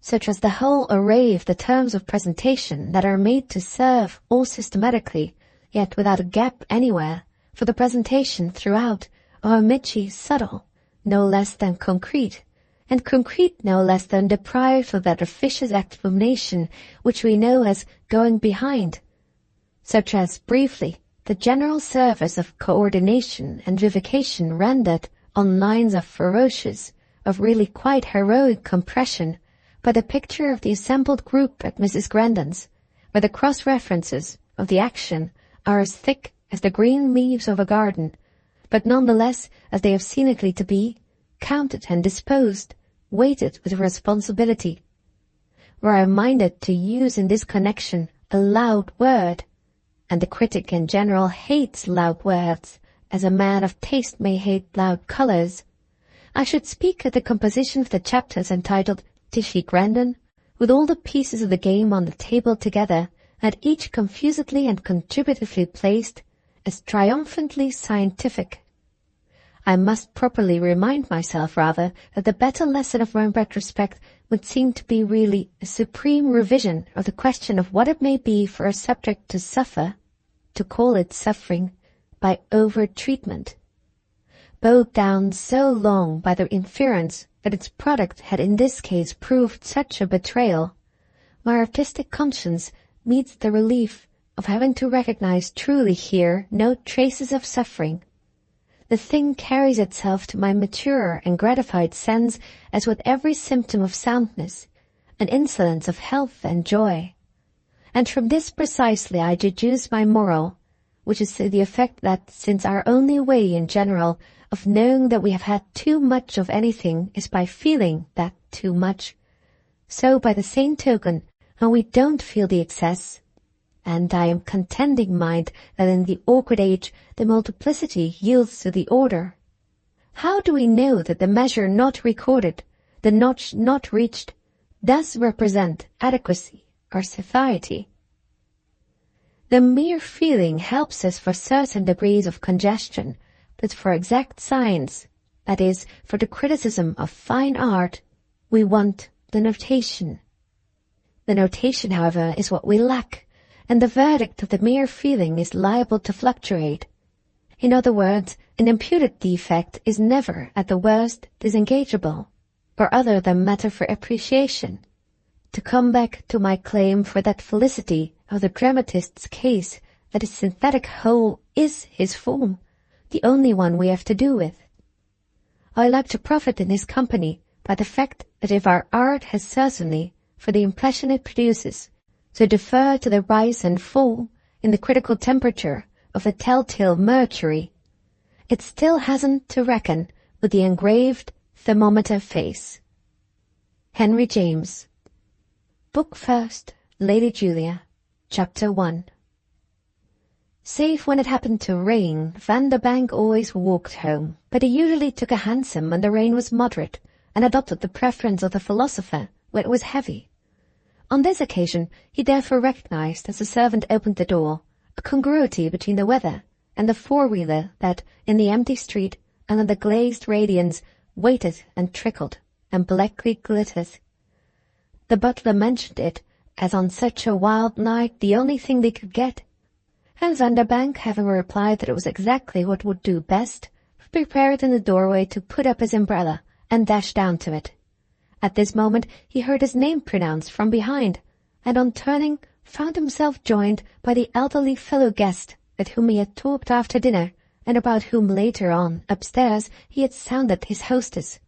such as the whole array of the terms of presentation that are made to serve all systematically, yet without a gap anywhere, for the presentation throughout of a Mitchy subtle, no less than concrete, and concrete no less than deprived of that officious explanation which we know as going behind, such as, briefly, the general service of coordination and vivification rendered on lines of ferocious, of really quite heroic compression, by the picture of the assembled group at Mrs. Grandon's, where the cross-references of the action are as thick as the green leaves of a garden, but none the less as they have scenically to be, counted and disposed, weighted with responsibility. Were I minded to use in this connection a loud word, and the critic in general hates loud words, as a man of taste may hate loud colours, I should speak of the composition of the chapters entitled Tishy Grandon, with all the pieces of the game on the table together, and each confusedly and contributively placed, as triumphantly scientific. I must properly remind myself, rather, that the better lesson of my retrospect would seem to be really a supreme revision of the question of what it may be for a subject to suffer, to call it suffering, by over-treatment, bowed down so long by the inference that its product had in this case proved such a betrayal. My artistic conscience meets the relief of having to recognize truly here no traces of suffering. The thing carries itself to my maturer and gratified sense as with every symptom of soundness, an insolence of health and joy. And from this precisely I deduce my moral, which is to the effect that since our only way in general of knowing that we have had too much of anything is by feeling that too much, so by the same token, when we don't feel the excess, and I am contending, mind, that in the awkward age the multiplicity yields to the order. How do we know that the measure not recorded, the notch not reached, does represent adequacy or satiety? The mere feeling helps us for certain degrees of congestion, but for exact science, that is, for the criticism of fine art, we want the notation. The notation, however, is what we lack, and the verdict of the mere feeling is liable to fluctuate. In other words, an imputed defect is never, at the worst, disengageable, or other than matter for appreciation. To come back to my claim for that felicity of the dramatist's case that his synthetic whole is his form, the only one we have to do with. I like to profit in his company by the fact that if our art has certainly, for the impression it produces, to defer to the rise and fall in the critical temperature of the telltale mercury, it still hasn't to reckon with the engraved thermometer face. Henry James. Book First, Lady Julia, Chapter 1. Save when it happened to rain, Vanderbank always walked home, but he usually took a hansom when the rain was moderate, and adopted the preference of the philosopher when it was heavy. On this occasion he therefore recognized, as the servant opened the door, a congruity between the weather and the four-wheeler that, in the empty street, under the glazed radiance, waited and trickled, and blackly glittered. The butler mentioned it, as on such a wild night the only thing they could get, and Vanderbank, having replied that it was exactly what would do best, prepared in the doorway to put up his umbrella, and dashed down to it. At this moment he heard his name pronounced from behind, and on turning found himself joined by the elderly fellow guest with whom he had talked after dinner, and about whom later on, upstairs, he had sounded his hostess.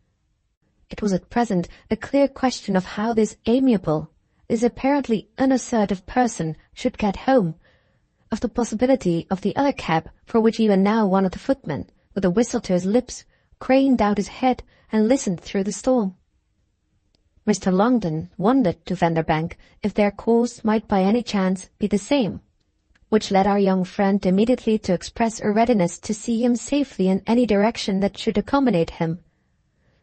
It was at present a clear question of how this amiable, this apparently unassertive person should get home, of the possibility of the other cab, for which even now one of the footmen, with a whistle to his lips, craned out his head and listened through the storm. Mr. Longden wondered to Vanderbank if their course might by any chance be the same, which led our young friend immediately to express a readiness to see him safely in any direction that should accommodate him.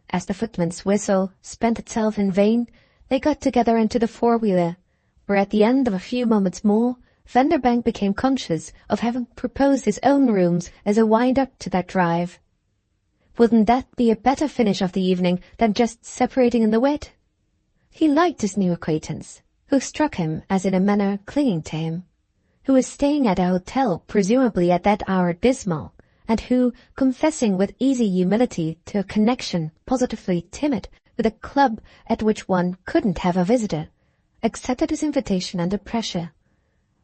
As the footman's whistle spent itself in vain, they got together into the four-wheeler, where at the end of a few moments more, Vanderbank became conscious of having proposed his own rooms as a wind-up to that drive. Wouldn't that be a better finish of the evening than just separating in the wet? He liked his new acquaintance, who struck him as in a manner clinging to him, who was staying at a hotel presumably at that hour dismal, and who, confessing with easy humility to a connection positively timid with a club at which one couldn't have a visitor, accepted his invitation under pressure.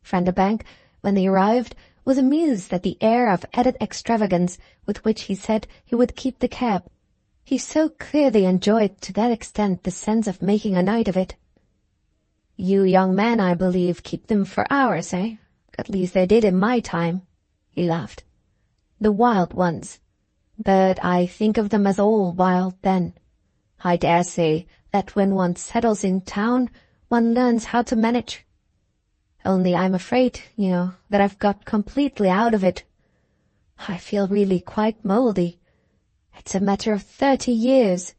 Vanderbank, when they arrived, was amused at the air of added extravagance with which he said he would keep the cab. He so clearly enjoyed to that extent the sense of making a night of it. "You young men, I believe, keep them for hours, eh? At least they did in my time," he laughed. "The wild ones. But I think of them as all wild then. I dare say that when one settles in town, one learns how to manage. Only I'm afraid, that I've got completely out of it. I feel really quite mouldy. It's a matter of 30 years.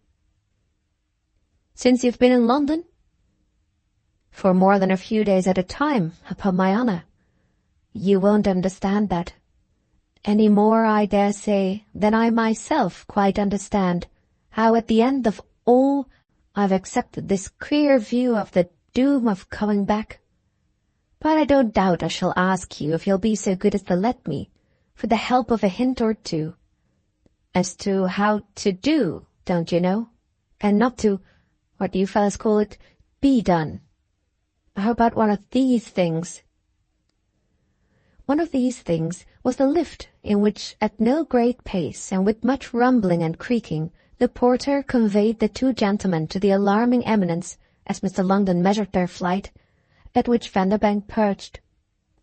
"Since you've been in London?" "For more than a few days at a time, upon my honour. You won't understand that. Any more, I dare say, than I myself quite understand how at the end of all I've accepted this queer view of the doom of coming back. But I don't doubt I shall ask you if you'll be so good as to let me, for the help of a hint or two. As to how to do, don't you know? And not to, what do you fellas call it, be done. How about one of these things?" One of these things was the lift in which, at no great pace and with much rumbling and creaking, the porter conveyed the two gentlemen to the alarming eminence, as Mr. Longden measured their flight, at which Vanderbank perched.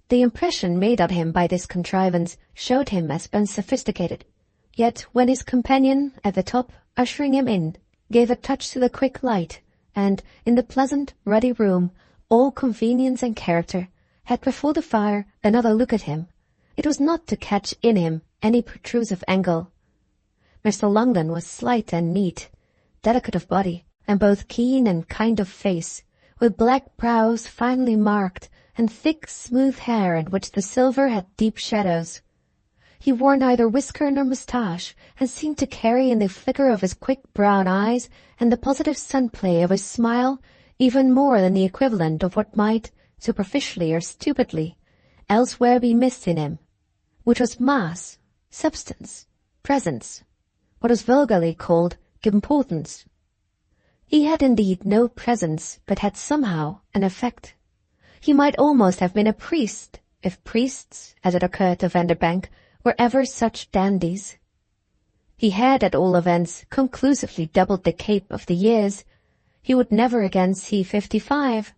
The impression made on him by this contrivance showed him as unsophisticated, yet when his companion, at the top, ushering him in, gave a touch to the quick light, and, in the pleasant, ruddy room, all convenience and character, had before the fire another look at him, it was not to catch in him any protrusive angle. Mr. Longden was slight and neat, delicate of body, and both keen and kind of face, with black brows finely marked, and thick, smooth hair in which the silver had deep shadows. He wore neither whisker nor moustache, and seemed to carry in the flicker of his quick brown eyes and the positive sun-play of his smile even more than the equivalent of what might, superficially or stupidly, elsewhere be missed in him, which was mass, substance, presence, what is vulgarly called importance. He had indeed no presence, but had somehow an effect. He might almost have been a priest, if priests, as it occurred to Vanderbank, were ever such dandies. He had, at all events, conclusively doubled the cape of the years. He would never again see 55.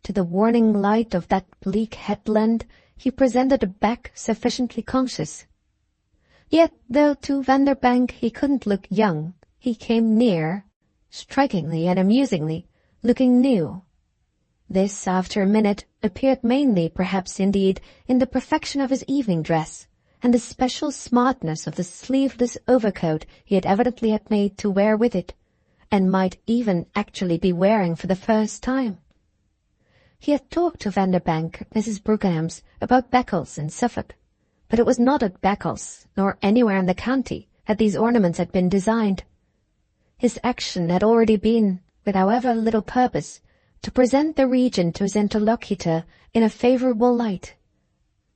To the warning light of that bleak headland he presented a back sufficiently conscious. Yet, though to Vanderbank he couldn't look young, he came near, strikingly and amusingly, looking new. This, after a minute, appeared mainly, perhaps indeed, in the perfection of his evening dress, and the special smartness of the sleeveless overcoat he had evidently had made to wear with it, and might even actually be wearing for the first time. He had talked to Vanderbank at Mrs. Brookenham's about Beccles and Suffolk, But it was not at Beccles, nor anywhere in the county, that these ornaments had been designed. His action had already been, with however little purpose, to present the region to his interlocutor in a favourable light.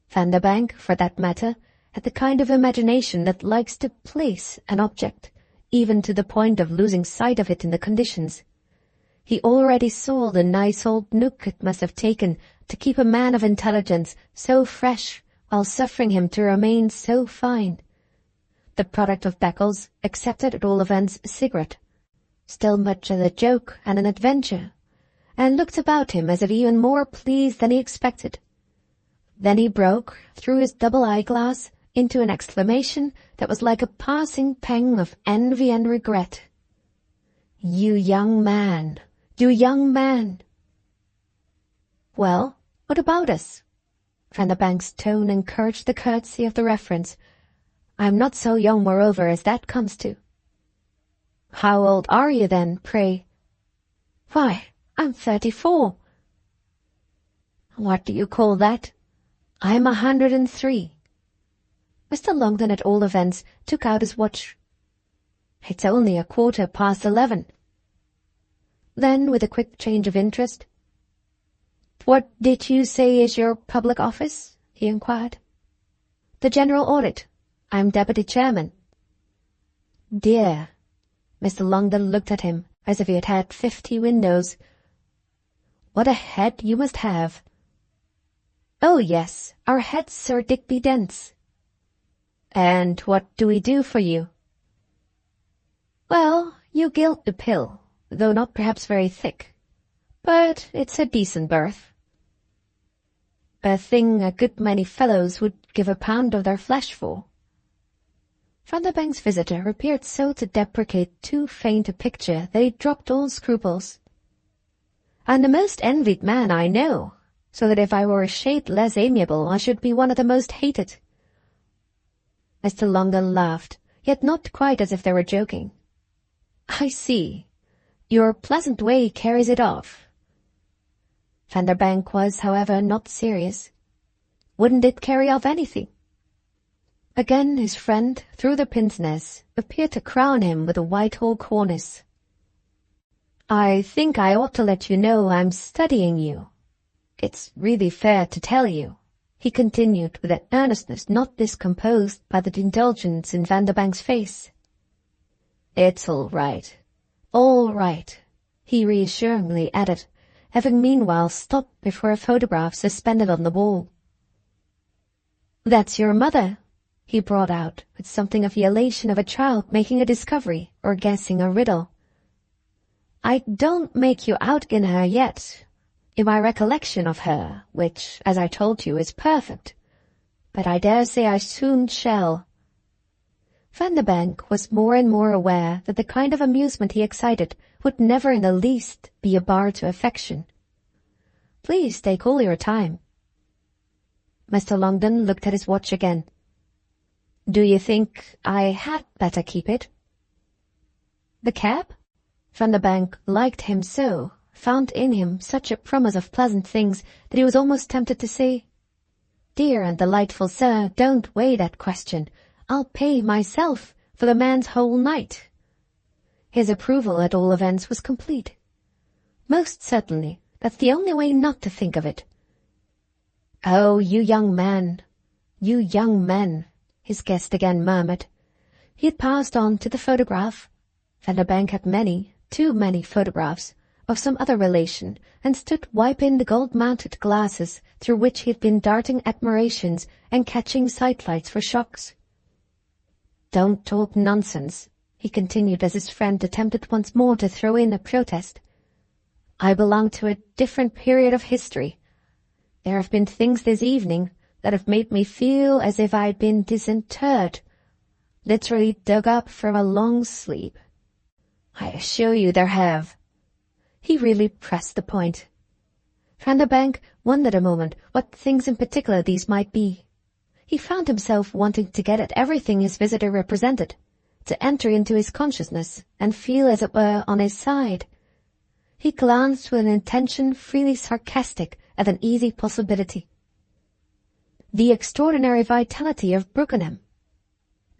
Vanderbank, for that matter, had the kind of imagination that likes to place an object, even to the point of losing sight of it in the conditions. He already saw the nice old nook it must have taken to keep a man of intelligence so fresh while suffering him to remain so fine. The product of Beccles accepted at all events a cigarette, still much as a joke and an adventure, and looked about him as if even more pleased than he expected. Then he broke, through his double eyeglass, into an exclamation that was like a passing pang of envy and regret. "You young man! You young man!" "Well, what about us?" Vanderbank's tone encouraged the courtesy of the reference. "I'm not so young, moreover, as that comes to." "How old are you, then, pray?" "Why, I'm 34. "What do you call that?" "I'm 103. Mr. Longden, at all events, took out his watch. "It's only 11:15. Then, with a quick change of interest, "What did you say is your public office?" he inquired. "The General Audit. I'm Deputy Chairman." "Dear." Mr. Longden looked at him as if he had had 50 windows. "What a head you must have." "Oh, yes, our head's Sir Digby Dent's." "And what do we do for you?" "Well, you gild the pill, though not perhaps very thick. But it's a decent berth. A thing a good many fellows would give a pound of their flesh for." Vanderbank's visitor appeared so to deprecate too faint a picture that he dropped all scruples. "I'm the most envied man I know, so that if I were a shade less amiable I should be one of the most hated." Mr. Longden laughed, yet not quite as if they were joking. "I see. Your pleasant way carries it off." Vanderbank was, however, not serious. Wouldn't it carry off anything? Again his friend, through the pince-nez, appeared to crown him with a Whitehall cornice. "I think I ought to let you know I'm studying you. It's really fair to tell you," he continued with an earnestness not discomposed by the indulgence in Vanderbank's face. "It's all right, he reassuringly added, having meanwhile stopped before a photograph suspended on the wall. "That's your mother," he brought out, with something of the elation of a child making a discovery or guessing a riddle. "I don't make you out in her yet, in my recollection of her, which, as I told you, is perfect. But I dare say I soon shall." Vanderbank was more and more aware that the kind of amusement he excited would never in the least be a bar to affection. "Please take all your time." Mr. Longden looked at his watch again. "Do you think I had better keep it?" "The cab?" Vanderbank liked him so, found in him such a promise of pleasant things, that he was almost tempted to say, "Dear and delightful sir, don't weigh that question. I'll pay myself for the man's whole night." His approval, at all events, was complete. "Most certainly, that's the only way not to think of it." "Oh, you young men, his guest again murmured. He had passed on to the photograph. Vanderbank had many, too many photographs, of some other relation, and stood wiping the gold-mounted glasses through which he had been darting admirations and catching sidelights for shocks. "Don't talk nonsense," he continued as his friend attempted once more to throw in a protest. "I belong to a different period of history. There have been things this evening that have made me feel as if I'd been disinterred, literally dug up from a long sleep. I assure you there have." He really pressed the point. Vanderbank wondered a moment what things in particular these might be. He found himself wanting to get at everything his visitor represented, to enter into his consciousness and feel as it were on his side. He glanced with an intention freely sarcastic at an easy possibility. the extraordinary vitality of Brookenham.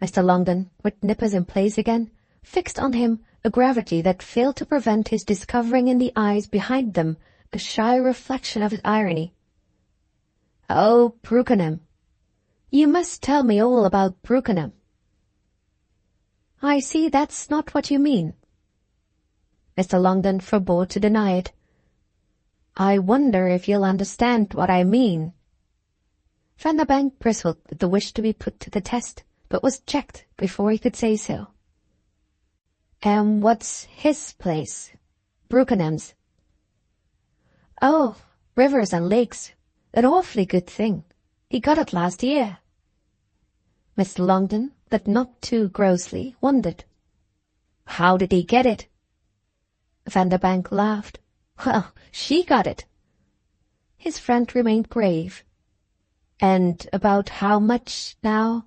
Mr. Longden, with nippers in place again, fixed on him a gravity that failed to prevent his discovering in the eyes behind them a shy reflection of his irony. "Oh, Brookenham. You must tell me all about Brookenham." "I see that's not what you mean." Mr. Longden forbore to deny it. "I wonder if you'll understand what I mean." Vanderbank bristled with the wish to be put to the test, but was checked before he could say so. "And what's his place? Brookenham's?" "Oh, rivers and lakes. An awfully good thing. He got it last year." Mr. Longden, but not too grossly, wondered. "How did he get it?" Vanderbank laughed. "Well, she got it." His friend remained grave. "And about how much, now?"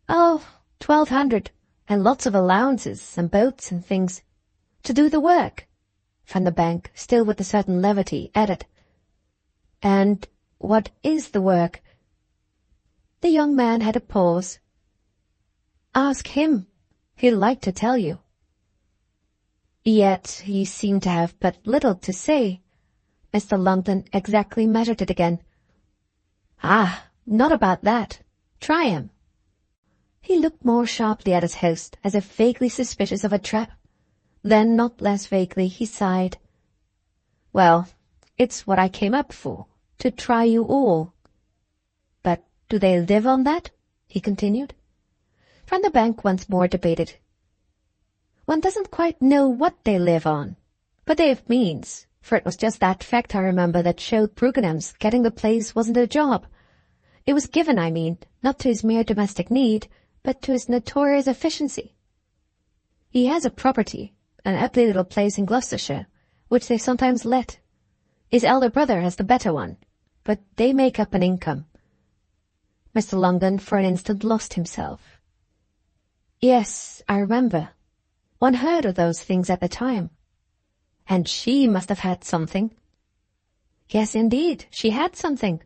"Oh, 1,200, and lots of allowances, and boats and things. To do the work," Vanderbank, still with a certain levity, added. "And what is the work?" The young man had a pause. "Ask him. He'll like to tell you." Yet he seemed to have but little to say. Mr. Longden exactly measured it again. "Ah, not about that. Try him." He looked more sharply at his host, as if vaguely suspicious of a trap. Then, not less vaguely, he sighed. "Well, it's what I came up for, to try you all." "But do they live on that?" he continued. Vanderbank once more debated. "One doesn't quite know what they live on, but they have means, for it was just that fact, I remember, that showed Brookenham's getting the place wasn't a job. It was given, I mean, not to his mere domestic need, but to his notorious efficiency. He has a property, an ugly little place in Gloucestershire, which they sometimes let. His elder brother has the better one, but they make up an income." Mr. Longden for an instant lost himself. "Yes, I remember. One heard of those things at the time. And she must have had something." "Yes, indeed, she had something.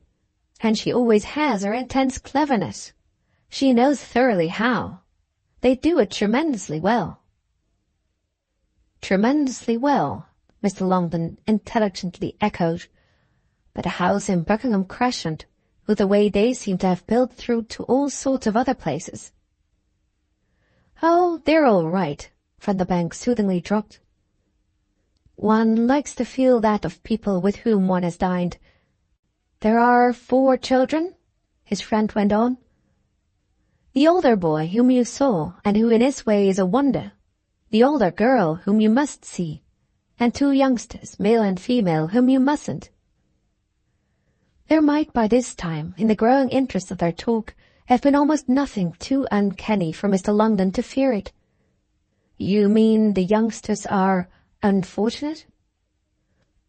And she always has her intense cleverness. She knows thoroughly how. They do it tremendously well." "Tremendously well," Mr. Longden intelligently echoed. "But a house in Buckingham Crescent, with the way they seem to have built through to all sorts of other places." "Oh, they're all right," Vanderbank soothingly dropped. "One likes to feel that of people with whom one has dined." "There are 4 children?" his friend went on. "The older boy whom you saw, and who in his way is a wonder. The older girl whom you must see. And 2 youngsters, male and female, whom you mustn't." There might by this time, in the growing interest of their talk, have been almost nothing too uncanny for Mr. Longden to fear it. "You mean the youngsters are unfortunate?"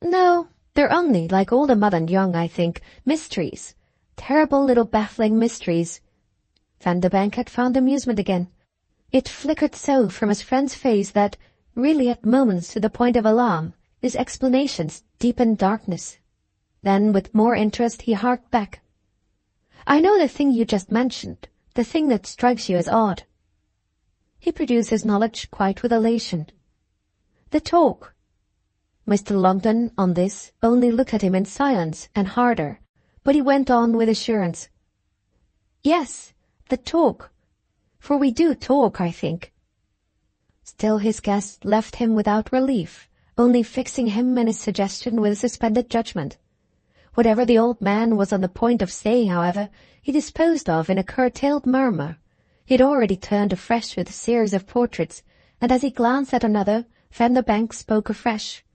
"No, they're only, like all the modern young, I think, mysteries. Terrible little baffling mysteries." Vanderbank had found amusement again. It flickered so from his friend's face that, really at moments to the point of alarm, his explanations deepened darkness. Then, with more interest, he harked back. "I know the thing you just mentioned, the thing that strikes you as odd." He produced his knowledge quite with elation. "The talk." Mr. Longden, on this, only looked at him in silence and harder, but he went on with assurance. "Yes, the talk. For we do talk, I think." Still his guest left him without relief, only fixing him in his suggestion with a suspended judgment. Whatever the old man was on the point of saying, however, he disposed of in a curtailed murmur. He had already turned afresh with a series of portraits, and as he glanced at another, Vanderbank spoke afresh.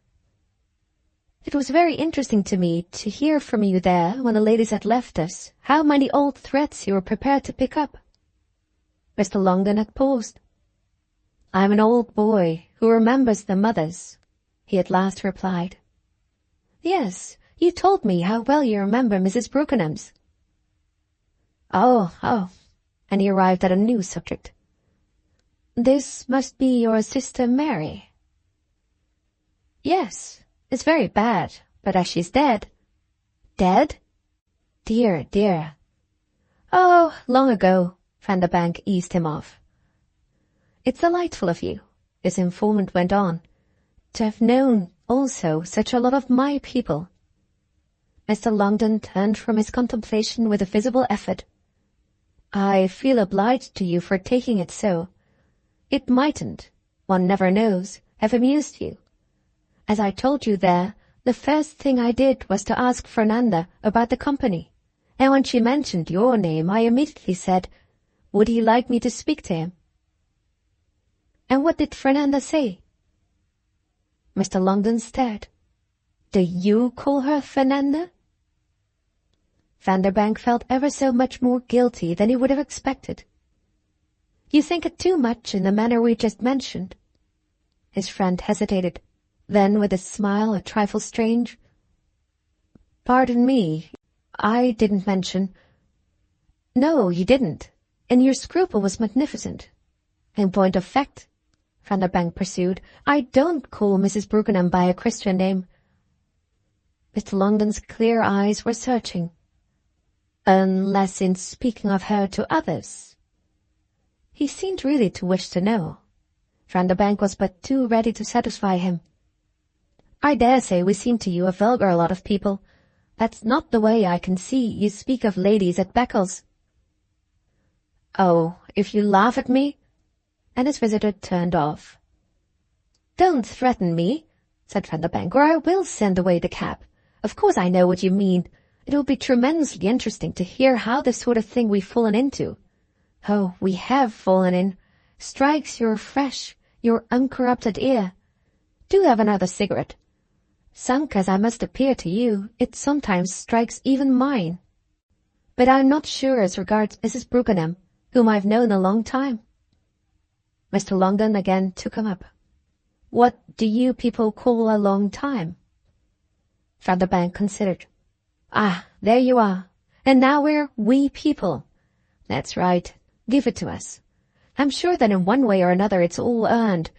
"It was very interesting to me to hear from you there, when the ladies had left us, how many old threads you were prepared to pick up." Mr. Longden had paused. "I'm an old boy who remembers the mothers," he at last replied. "Yes, you told me how well you remember Mrs. Brookenham's." Oh, and he arrived at a new subject. "This must be your sister Mary." "Yes, it's very bad, but as she's dead." "Dead?" Dear, dear. Oh, long ago, Vanderbank eased him off. It's delightful of you, his informant went on, to have known also such a lot of my people. Mr. Longden turned from his contemplation with a visible effort. I feel obliged to you for taking it so. It mightn't, one never knows, have amused you. As I told you there, the first thing I did was to ask Fernanda about the company, and when she mentioned your name, I immediately said, would he like me to speak to him? And what did Fernanda say? Mr. Longden stared. Do you call her Fernanda? Vanderbank felt ever so much more guilty than he would have expected. You think it too much in the manner we just mentioned. His friend hesitated. Then, with a smile a trifle strange, Pardon me, I didn't mention. No, you didn't, and your scruple was magnificent. In point of fact, Vanderbank pursued, I don't call Mrs. Brookenham by a Christian name. Mr. Longden's clear eyes were searching. Unless in speaking of her to others. He seemed really to wish to know. Vanderbank was but too ready to satisfy him. I dare say we seem to you a vulgar lot of people. That's not the way I can see you speak of ladies at Beccles. Oh, if you laugh at me? And his visitor turned off. Don't threaten me, said Vanderbank, or I will send away the cab. Of course I know what you mean. It will be tremendously interesting to hear how the sort of thing we've fallen into. Oh, we have fallen in. Strikes your fresh, your uncorrupted ear. Do have another cigarette. Sunk as I must appear to you, it sometimes strikes even mine. But I'm not sure as regards Mrs. Brookenham, whom I've known a long time. Mr. Longden again took him up. What do you people call a long time? Vanderbank considered. Ah, there you are. And now we're we people. That's right. Give it to us. I'm sure that in one way or another it's all earned.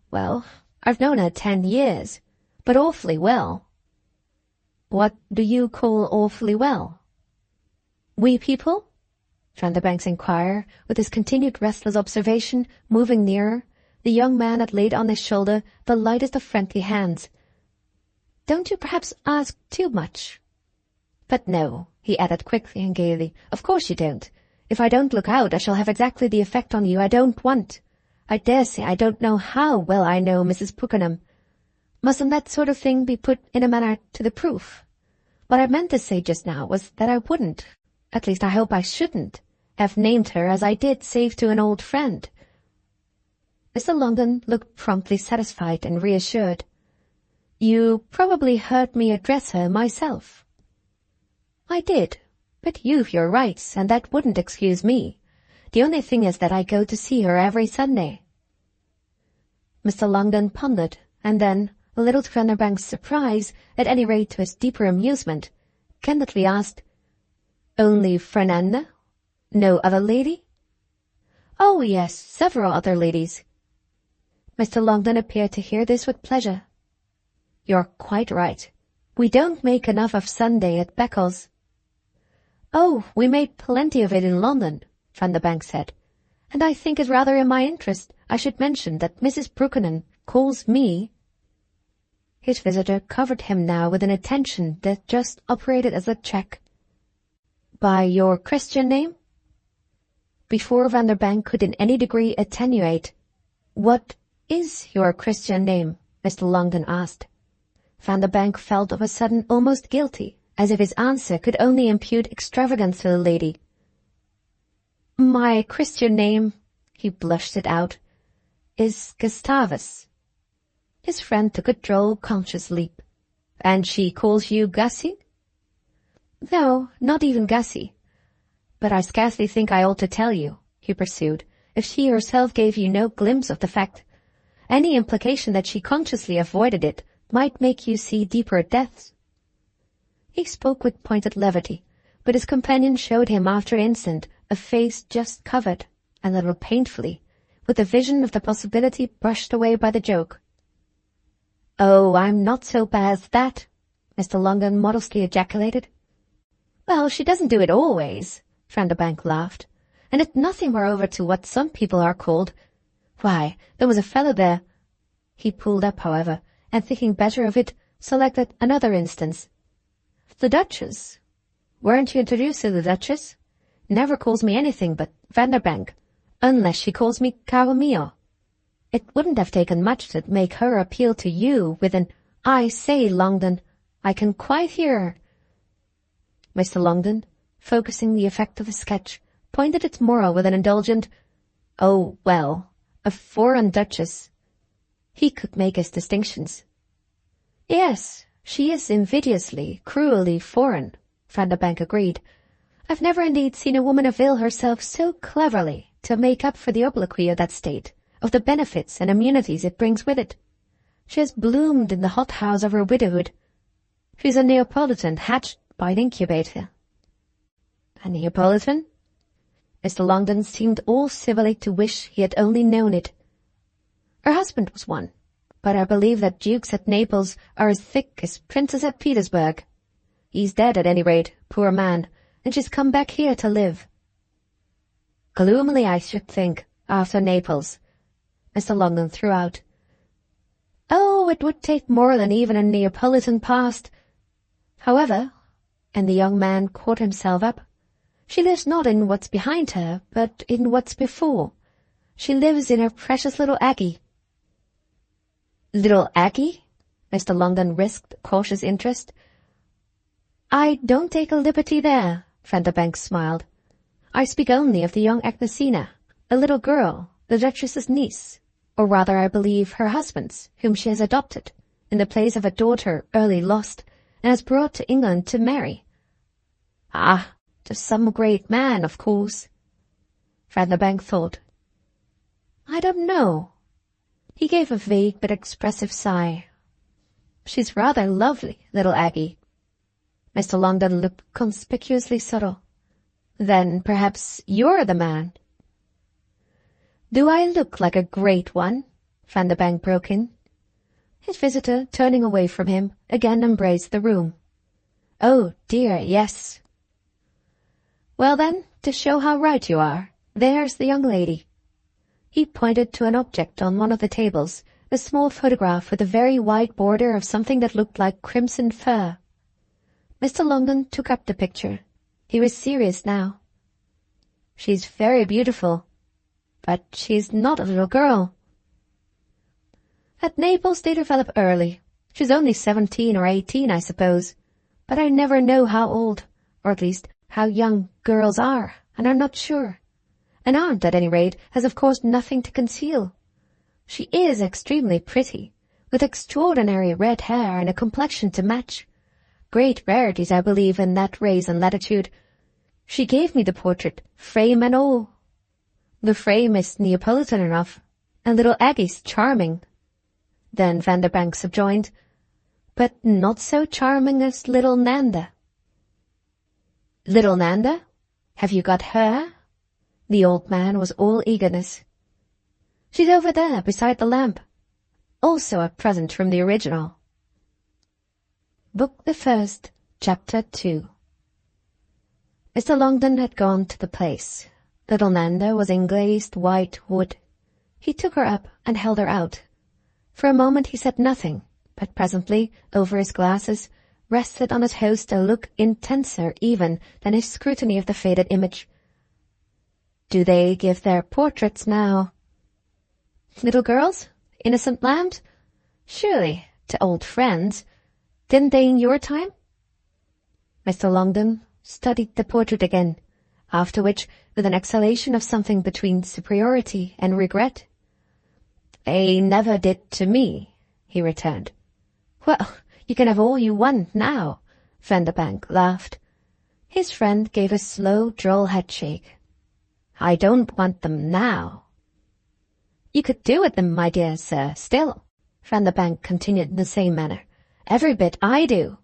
Well, I've known her 10 years, but awfully well. What do you call awfully well? We people? Vanderbank's inquirer, with his continued restless observation, moving nearer, the young man had laid on his shoulder the lightest of friendly hands. Don't you perhaps ask too much? But no, he added quickly and gaily, of course you don't. If I don't look out, I shall have exactly the effect on you I don't want. I dare say I don't know how well I know Mrs. Brookenham. Mustn't that sort of thing be put in a manner to the proof? What I meant to say just now was that I wouldn't, at least I hope I shouldn't, have named her as I did save to an old friend. Mr. Longden looked promptly satisfied and reassured. You probably heard me address her myself. I did, but you've your rights, and that wouldn't excuse me. The only thing is that I go to see her every Sunday. Mr. Longden pondered, and then, a little to Vanderbank's surprise, at any rate to his deeper amusement, candidly asked, Only Fernanda? No other lady? Oh, yes, several other ladies. Mr. Longden appeared to hear this with pleasure. You're quite right. We don't make enough of Sunday at Beccles. Oh, we made plenty of it in London, Vanderbank said, and I think it rather in my interest I should mention that Mrs. Brookenham calls me. His visitor covered him now with an attention that just operated as a check. By your Christian name? Before Vanderbank could in any degree attenuate, What is your Christian name? Mr. Longden asked. Vanderbank felt of a sudden almost guilty, as if his answer could only impute extravagance to the lady. My Christian name, he blushed it out, is Gustavus. His friend took a droll, conscious leap. And she calls you Gussie? No, not even Gussie. But I scarcely think I ought to tell you, he pursued, if she herself gave you no glimpse of the fact. Any implication that she consciously avoided it might make you see deeper depths. He spoke with pointed levity, but his companion showed him after an instant a face just covered, a little painfully, with the vision of the possibility brushed away by the joke. Oh, I'm not so bad as that, Mr. Longden modestly ejaculated. Well, she doesn't do it always, Vanderbank laughed. And it's nothing moreover to what some people are called. Why, there was a fellow there. He pulled up, however, and thinking better of it, selected another instance. The Duchess. Weren't you introduced to the Duchess? Never calls me anything but Vanderbank, unless she calls me caro mio. It wouldn't have taken much to make her appeal to you with an, I say, Longden, I can quite hear her. Mr. Longden, focusing the effect of the sketch, pointed its moral with an indulgent, oh, well, a foreign Duchess. He could make his distinctions. Yes, she is invidiously, cruelly foreign, Vanderbank agreed. I've never indeed seen a woman avail herself so cleverly to make up for the obloquy of that state, of the benefits and immunities it brings with it. She has bloomed in the hothouse of her widowhood. She's a Neapolitan hatched by an incubator. A Neapolitan? Mr. Longden seemed all civilly to wish he had only known it. Her husband was one, but I believe that dukes at Naples are as thick as princes at Petersburg. He's dead at any rate, poor man, and she's come back here to live. Gloomily, I should think, after Naples, Mr. Longden threw out. Oh, it would take more than even a Neapolitan past. However, and the young man caught himself up, she lives not in what's behind her, but in what's before. She lives in her precious little Aggie. Little Aggie? Mr. Longden risked cautious interest. I don't take a liberty there, Vanderbank smiled. I speak only of the young Agnesina, a little girl, the Duchess's niece, or rather I believe her husband's, whom she has adopted, in the place of a daughter early lost, and has brought to England to marry. Ah, to some great man, of course. Vanderbank thought. I don't know. He gave a vague but expressive sigh. She's rather lovely, little Aggie. Mr. Longden looked conspicuously subtle. Then perhaps you're the man. Do I look like a great one? Vanderbank broke in. His visitor, turning away from him, again embraced the room. Oh, dear, yes. Well then, to show how right you are, there's the young lady. He pointed to an object on one of the tables, a small photograph with a very wide border of something that looked like crimson fur. Mr. Longden took up the picture. He was serious now. She's very beautiful, but she's not a little girl. At Naples they develop early. She's only 17 or 18, I suppose, but I never know how old, or at least how young girls are, and I'm not sure. An aunt, at any rate, has of course nothing to conceal. She is extremely pretty, with extraordinary red hair and a complexion to match. Great rarities, I believe, in that race and latitude. She gave me the portrait, frame and all. The frame is Neapolitan enough, and little Aggie's charming. Then Vanderbank subjoined, but not so charming as little Nanda. Little Nanda? Have you got her? The old man was all eagerness. She's over there, beside the lamp. Also a present from the original. Book the First, Chapter 2. Mr. Longden had gone to the place. Little Nanda was in glazed white wood. He took her up and held her out. For a moment he said nothing, but presently, over his glasses, rested on his host a look intenser even than his scrutiny of the faded image. Do they give their portraits now? Little girls? Innocent lambs? Surely, to old friends. Didn't they in your time? Mr. Longden studied the portrait again, after which, with an exhalation of something between superiority and regret, They never did to me, he returned. Well, you can have all you want now, Vanderbank laughed. His friend gave a slow, droll headshake. I don't want them now. You could do with them, my dear sir, still, Vanderbank continued in the same manner. Every bit I do.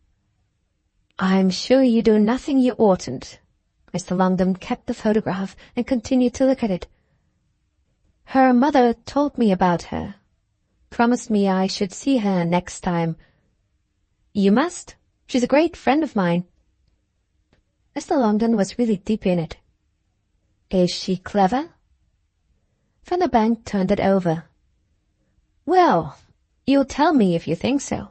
I'm sure you do nothing you oughtn't. Mr. Longden kept the photograph and continued to look at it. Her mother told me about her. Promised me I should see her next time. You must. She's a great friend of mine. Mr. Longden was really deep in it. Is she clever? Van der Bank turned it over. Well, you'll tell me if you think so.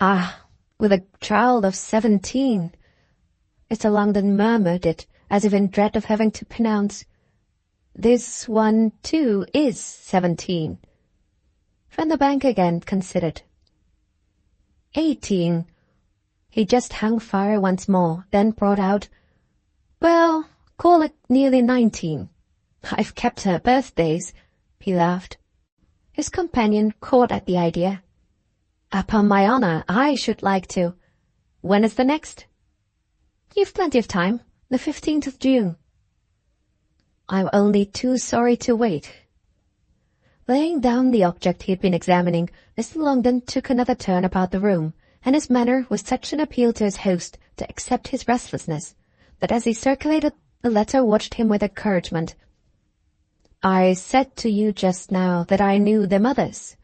Ah, with a child of 17. Mr. Longden murmured it, as if in dread of having to pronounce, this one, too, is 17. Van der Bank again considered. 18. He just hung fire once more, then brought out, well, call it nearly 19. I've kept her birthdays, he laughed. His companion caught at the idea. Upon my honor, I should like to. When is the next? You've plenty of time, the 15th of June. I'm only too sorry to wait. Laying down the object he had been examining, Mr. Longden took another turn about the room, and his manner was such an appeal to his host to accept his restlessness, that as he circulated, the latter watched him with encouragement. I said to you just now that I knew the mothers,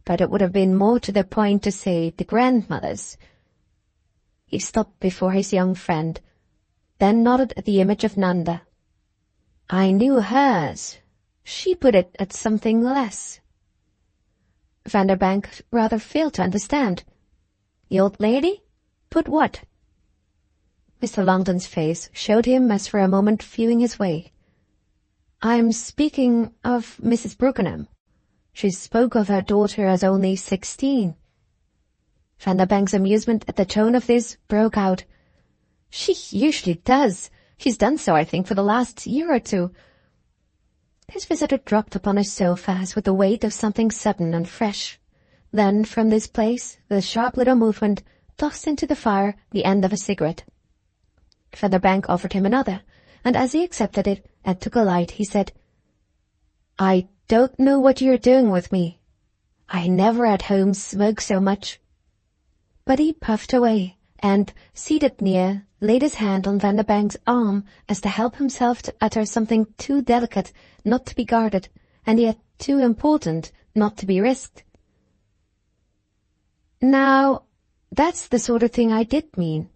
but it would have been more to the point to say the grandmothers. He stopped before his young friend, then nodded at the image of Nanda. I knew hers. She put it at something less. Van der Bank rather failed to understand. The old lady? Put what? Mr. Longden's face showed him as for a moment feeling his way. I'm speaking of Mrs. Brookenham. She spoke of her daughter as only 16. Van der Bank's amusement at the tone of this broke out. She usually does. She's done so, I think, for the last year or two. His visitor dropped upon his sofa as with the weight of something sudden and fresh. Then, from this place, with a sharp little movement, tossed into the fire the end of a cigarette. Van der Bank offered him another, and as he accepted it and took a light, he said, I don't know what you're doing with me. I never at home smoke so much. But he puffed away, and, seated near, laid his hand on Van der Bank's arm as to help himself to utter something too delicate not to be guarded, and yet too important not to be risked. Now, that's the sort of thing I did mean,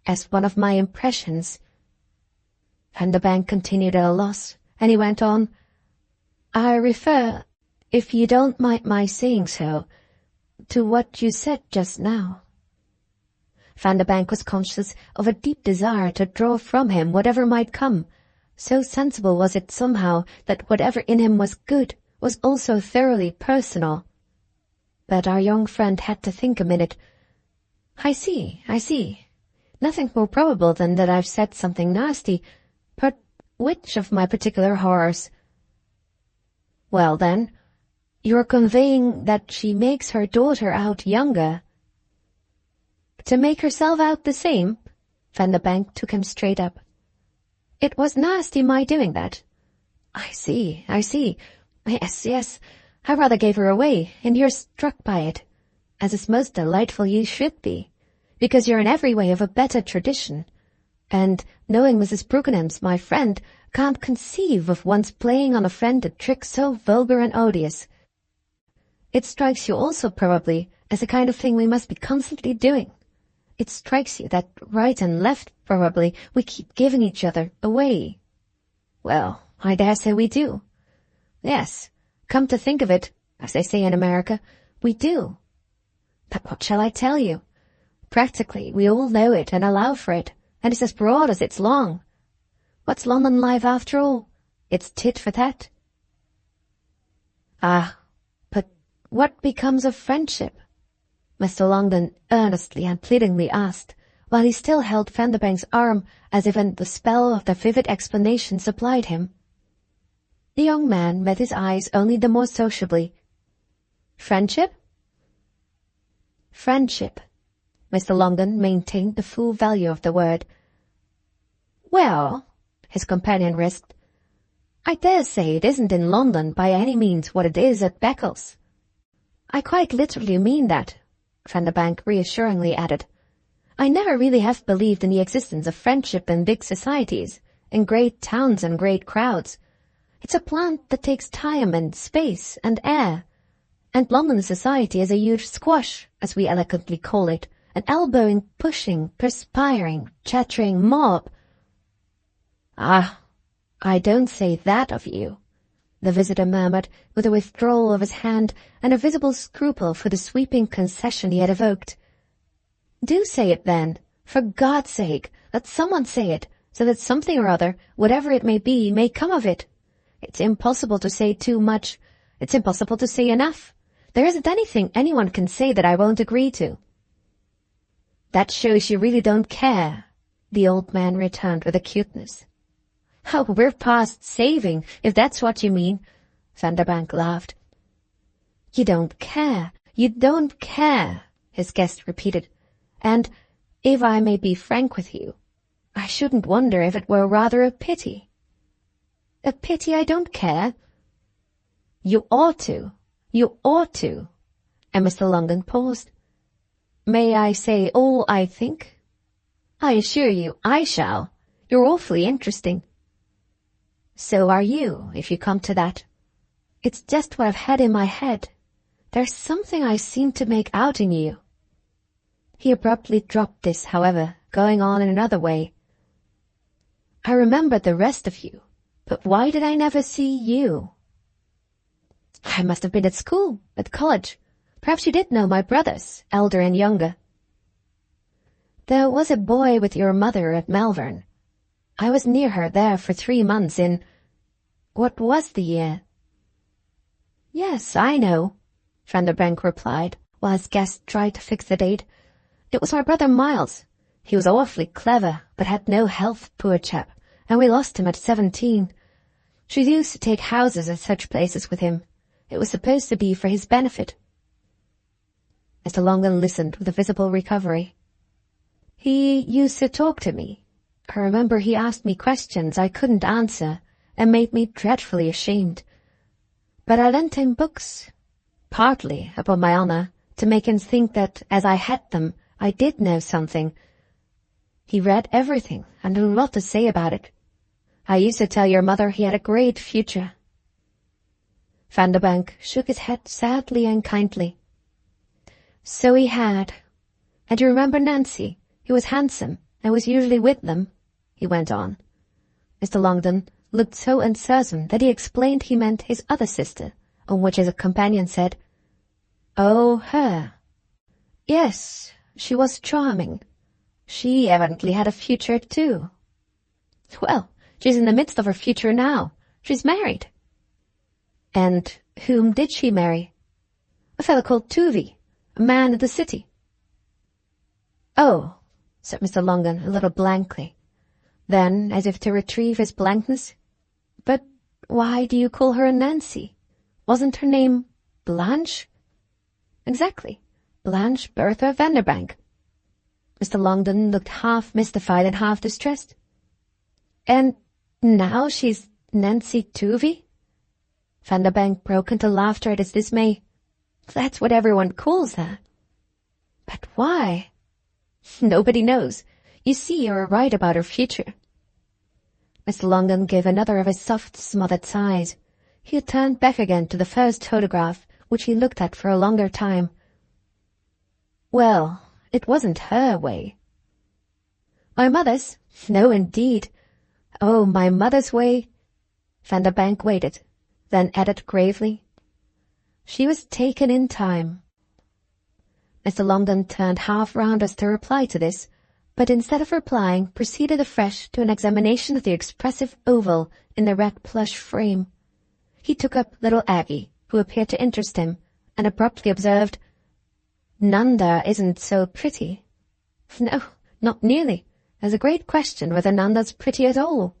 as one of my impressions. Van der Bank continued at a loss, and he went on, I refer, if you don't mind my saying so, to what you said just now. Van der Bank was conscious of a deep desire to draw from him whatever might come. So sensible was it somehow that whatever in him was good was also thoroughly personal. But our young friend had to think a minute. I see. Nothing more probable than that I've said something nasty. But which of my particular horrors? Well then, you're conveying that she makes her daughter out younger. To make herself out the same? Van der Bank took him straight up. It was nasty my doing that. I see. Yes. I rather gave her away, and you're struck by it, as is most delightful you should be, because you're in every way of a better tradition, and, knowing Mrs. Brookenham's my friend, can't conceive of one's playing on a friend a trick so vulgar and odious. It strikes you also, probably, as the kind of thing we must be constantly doing. It strikes you that right and left, probably, we keep giving each other away. Well, I dare say we do. Yes, come to think of it, as they say in America, we do. But what shall I tell you? Practically, we all know it and allow for it, and it's as broad as it's long. What's London life after all? It's tit for tat. Ah, but what becomes of friendship? Mr. Longden earnestly and pleadingly asked, while he still held Van der Bank's arm as if the spell of the vivid explanation supplied him. The young man met his eyes only the more sociably. Friendship? Friendship. Mr. Longden maintained the full value of the word. Well, his companion risked, I dare say it isn't in London by any means what it is at Beccles. I quite literally mean that, Van der Bank reassuringly added. I never really have believed in the existence of friendship in big societies, in great towns and great crowds. It's a plant that takes time and space and air, and London society is a huge squash, as we elegantly call it, an elbowing, pushing, perspiring, chattering mob. "Ah, I don't say that of you," the visitor murmured, with a withdrawal of his hand and a visible scruple for the sweeping concession he had evoked. "Do say it, then. For God's sake, let someone say it, so that something or other, whatever it may be, may come of it. It's impossible to say too much. It's impossible to say enough. There isn't anything anyone can say that I won't agree to." "That shows you really don't care," the old man returned with acuteness. "Oh, we're past saving, if that's what you mean," Vanderbank laughed. "You don't care, you don't care," his guest repeated. "And, if I may be frank with you, I shouldn't wonder if it were rather a pity." "A pity I don't care?" "You ought to. You ought to." And Mr. Longden paused. "May I say all I think?" "I assure you I shall. You're awfully interesting." "So are you, if you come to that. It's just what I've had in my head. There's something I seem to make out in you." He abruptly dropped this, however, going on in another way. "I remembered the rest of you, but why did I never see you?" "I must have been at school, at college. Perhaps you did know my brothers, elder and younger." "There was a boy with your mother at Malvern. I was near her there for 3 months in— What was the year?" "Yes, I know," Vanderbank replied, while his guest tried to fix the date. "It was my brother Miles. He was awfully clever, but had no health, poor chap, and we lost him at 17. She used to take houses at such places with him. It was supposed to be for his benefit." Mr. Longden listened with a visible recovery. "He used to talk to me. I remember he asked me questions I couldn't answer, and made me dreadfully ashamed. But I lent him books, partly, upon my honour, to make him think that, as I had them, I did know something. He read everything, and had a lot to say about it. I used to tell your mother he had a great future." Vanderbank shook his head sadly and kindly. "So he had. And you remember Nancy? He was handsome, and was usually with them," he went on. Mr. Longden looked so uncertain that he explained he meant his other sister, on which his companion said, "Oh, her. Yes, she was charming. She evidently had a future too." "Well, she's in the midst of her future now. She's married." "And whom did she marry?" "A fellow called Tuvey, a man in the city." "Oh," said Mr. Longden a little blankly. Then, as if to retrieve his blankness, "But why do you call her Nancy? Wasn't her name Blanche?" "Exactly. Blanche Bertha Vanderbank." Mr. Longden looked half mystified and half distressed. "And now she's Nancy Tuvey?" Vanderbank broke into laughter at his dismay. "That's what everyone calls her." "But why?" "Nobody knows. You see, you're right about her future." Mr. Longden gave another of his soft, smothered sighs. He had turned back again to the first photograph, which he looked at for a longer time. "Well, it wasn't her way." "My mother's? No, indeed. Oh, my mother's way—" Vanderbank waited, then added gravely, "She was taken in time." Mr. Longden turned half round as to reply to this, but instead of replying, proceeded afresh to an examination of the expressive oval in the red plush frame. He took up little Aggie, who appeared to interest him, and abruptly observed, "Nanda isn't so pretty." "No, not nearly. There's a great question whether Nanda's pretty at all."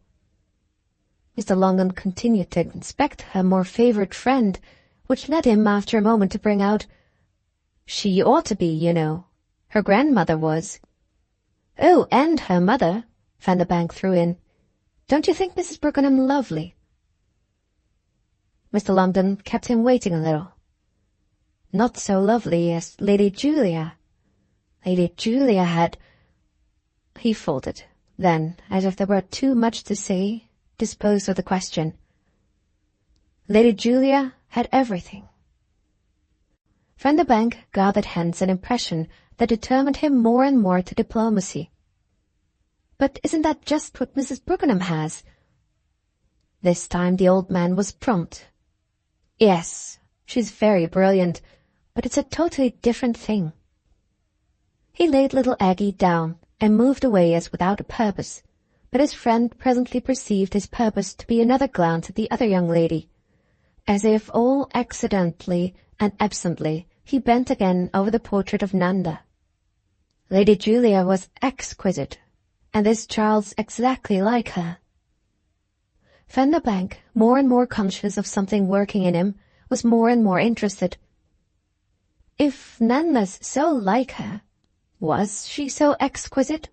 Mr. Longden continued to inspect her more favoured friend, which led him after a moment to bring out, "She ought to be, you know. Her grandmother was." "Oh, and her mother," Vanderbank threw in. "Don't you think Mrs. Brookenham lovely?" Mr. Longden kept him waiting a little. "Not so lovely as Lady Julia. Lady Julia had—" He faltered, then, as if there were too much to say, disposed of the question. "Lady Julia had everything." Vanderbank gathered hence an impression that determined him more and more to diplomacy. "But isn't that just what Mrs. Brookenham has?" This time the old man was prompt. "Yes, she's very brilliant, but it's a totally different thing." He laid little Aggie down and moved away as without a purpose, but his friend presently perceived his purpose to be another glance at the other young lady. As if all accidentally and absently, he bent again over the portrait of Nanda. Lady Julia was exquisite, and this child's exactly like her. Vanderbank, more and more conscious of something working in him, was more and more interested. If Nanda's so like her, was she so exquisite?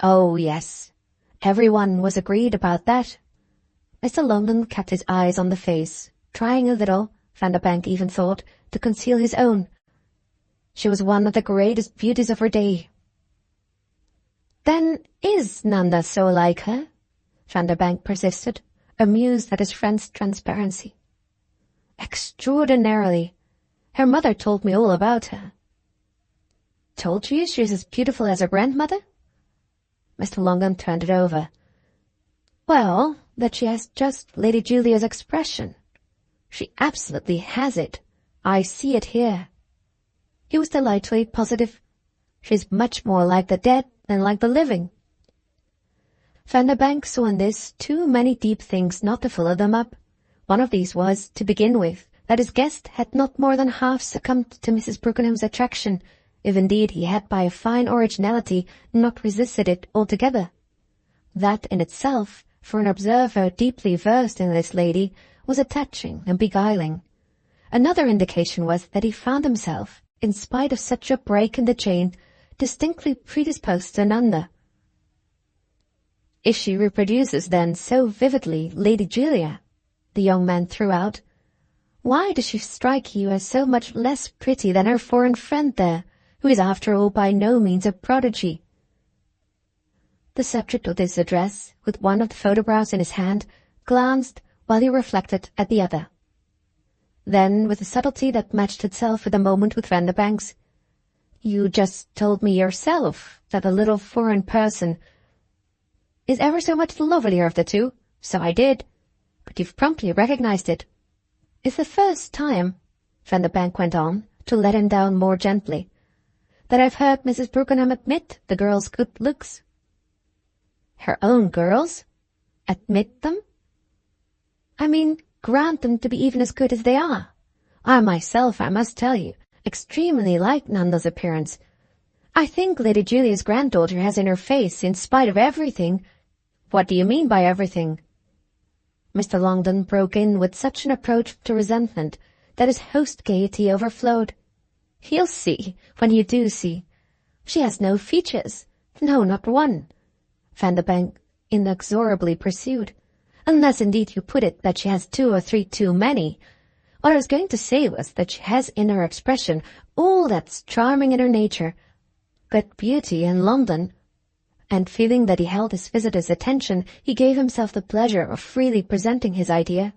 Oh, yes. Everyone was agreed about that. Mr. London kept his eyes on the face, trying a little, Vanderbank even thought, to conceal his own. She was one of the greatest beauties of her day. Then is Nanda so like her? Vanderbank persisted, amused at his friend's transparency. Extraordinarily. Her mother told me all about her. Told you she's as beautiful as her grandmother? Mr. Longdon turned it over. Well, that she has just Lady Julia's expression. She absolutely has it. I see it here. He was delightfully positive. She's much more like the dead than like the living. Vanderbank saw in this too many deep things not to follow them up. One of these was, to begin with, that his guest had not more than half succumbed to Mrs. Brookenham's attraction, if indeed he had by a fine originality not resisted it altogether. That in itself, for an observer deeply versed in this lady, was attaching and beguiling. Another indication was that he found himself, in spite of such a break in the chain, distinctly predisposed to Nanda. If she reproduces then so vividly Lady Julia, the young man threw out, why does she strike you as so much less pretty than her foreign friend there, who is after all by no means a prodigy? The subject of this address, with one of the photographs in his hand, glanced while he reflected at the other. Then, with a subtlety that matched itself for the moment with Vanderbank's, "You just told me yourself that the little foreign person is ever so much the lovelier of the two." "So I did, but you've promptly recognized it." "It's the first time," Vanderbank went on, to let him down more gently, "that I've heard Mrs. Brookenham admit the girl's good looks." "Her own girls? Admit them?" "I mean, grant them to be even as good as they are. I myself, I must tell you, extremely like Nanda's appearance. I think Lady Julia's granddaughter has in her face, in spite of everything—" "What do you mean by everything?" Mr. Longdon broke in with such an approach to resentment that his host's gaiety overflowed. "You'll see, when you do see. She has no features. No, not one," Vanderbank inexorably pursued. "Unless indeed you put it that she has 2 or 3 too many. What I was going to say was that she has in her expression all that's charming in her nature. But beauty in London—" And feeling that he held his visitor's attention, he gave himself the pleasure of freely presenting his idea.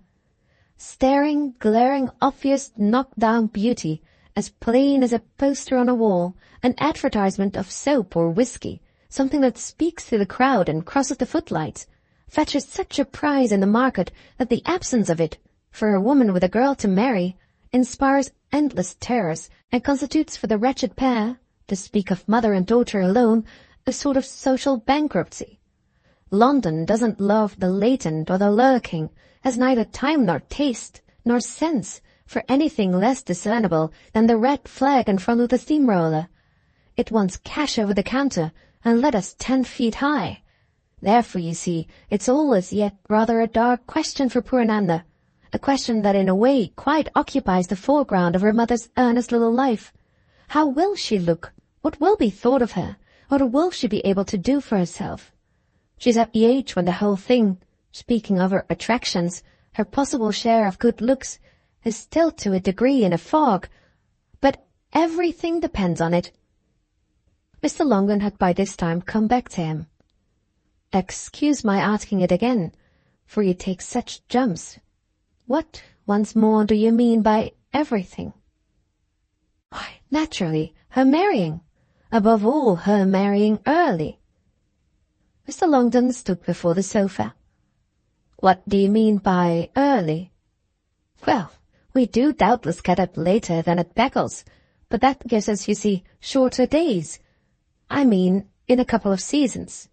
"Staring, glaring, obvious, knocked-down beauty, as plain as a poster on a wall, an advertisement of soap or whiskey, something that speaks through the crowd and crosses the footlights, fetches such a price in the market that the absence of it, for a woman with a girl to marry, inspires endless terrors and constitutes for the wretched pair, to speak of mother and daughter alone, a sort of social bankruptcy. London doesn't love the latent or the lurking, has neither time nor taste nor sense for anything less discernible than the red flag in front of the steamroller. It wants cash over the counter, and let us 10 feet high. Therefore, you see, it's all as yet rather a dark question for poor Nanda, a question that in a way quite occupies the foreground of her mother's earnest little life. How will she look? What will be thought of her? What will she be able to do for herself? She's at the age when the whole thing, speaking of her attractions, her possible share of good looks, is still to a degree in a fog. But everything depends on it." Mr. Longdon had by this time come back to him. "Excuse my asking it again, for you take such jumps. What, once more, do you mean by everything?" "Why, naturally, Her marrying. Above all, her marrying early. Mr. Longdon stood before the sofa. What do you mean by early? Well, we do doubtless get up later than at Beccles, but that gives us, you see, shorter days. I mean, in a couple of seasons.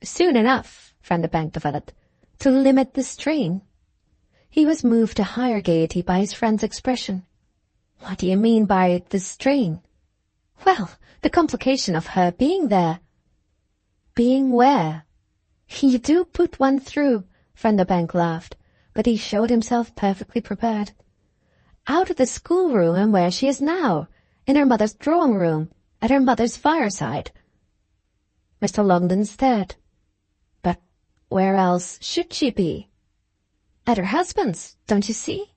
Soon enough, Vanderbank developed, to limit the strain. He was moved to higher gaiety by his friend's expression. What do you mean by the strain? Well, the complication of her being there. Being where? You do put one through, Vanderbank laughed, but he showed himself perfectly prepared. Out of the schoolroom and where she is now, in her mother's drawing-room, at her mother's fireside. Mr. Longdon stared. But where else should she be? At her husband's, don't you see?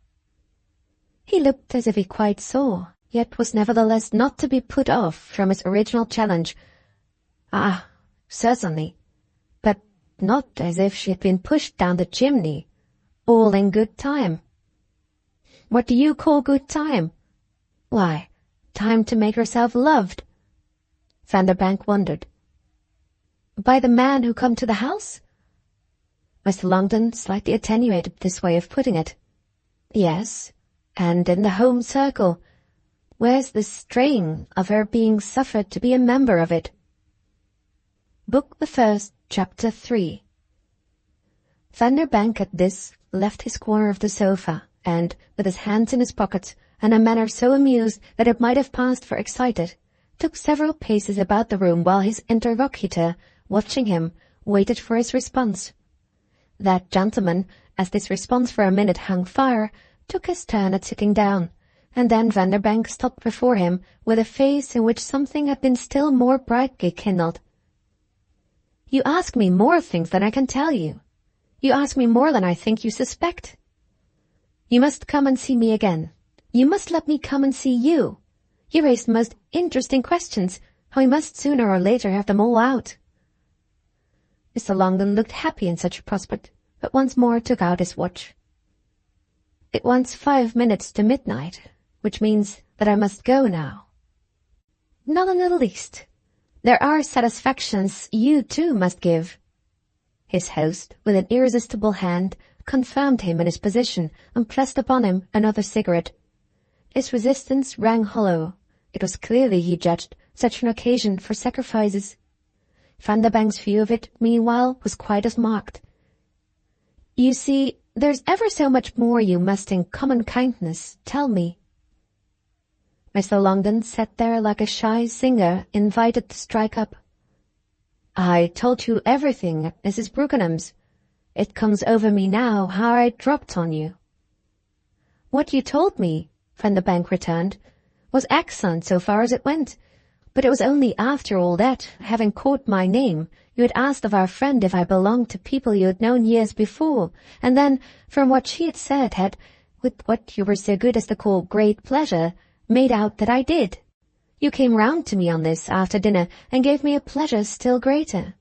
He looked as if he quite saw, yet was nevertheless not to be put off from his original challenge. Ah, certainly, but not as if she had been pushed down the chimney, all in good time. What do you call good time? Why, time to make herself loved. Vanderbank wondered. By the man who come to the house? Mr. Longdon slightly attenuated this way of putting it. Yes, and in the home circle. Where's the strain of her being suffered to be a member of it? Book the First, Chapter 3. Vanderbank at this left his corner of the sofa, and, with his hands in his pockets, and a manner so amused that it might have passed for excited, took several paces about the room while his interlocutor, watching him, waited for his response. That gentleman, as this response for a minute hung fire, took his turn at sitting down, and then Vanderbank stopped before him with a face in which something had been still more brightly kindled. You ask me more things than I can tell you. You ask me more than I think you suspect. You must come and see me again. You must let me come and see you. You raised most interesting questions, and we must sooner or later have them all out. Mr. Longdon looked happy in such a prospect, but once more took out his watch. It wants 5 minutes to midnight, which means that I must go now. Not in the least. There are satisfactions you too must give. His host, with an irresistible hand, confirmed him in his position and pressed upon him another cigarette. His resistance rang hollow. It was clearly, he judged, such an occasion for sacrifices. Vanderbank's view of it, meanwhile, was quite as marked. You see, there's ever so much more you must in common kindness tell me. Mr. Longdon sat there like a shy singer invited to strike up. I told you everything at Mrs. Brookenham's. It comes over me now how I dropped on you. What you told me, Vanderbank returned, was excellent so far as it went, but it was only after all that, having caught my name, you had asked of our friend if I belonged to people you had known years before, and then, from what she had said, had, with what you were so good as to call great pleasure, made out that I did. You came round to me on this after dinner and gave me a pleasure still greater.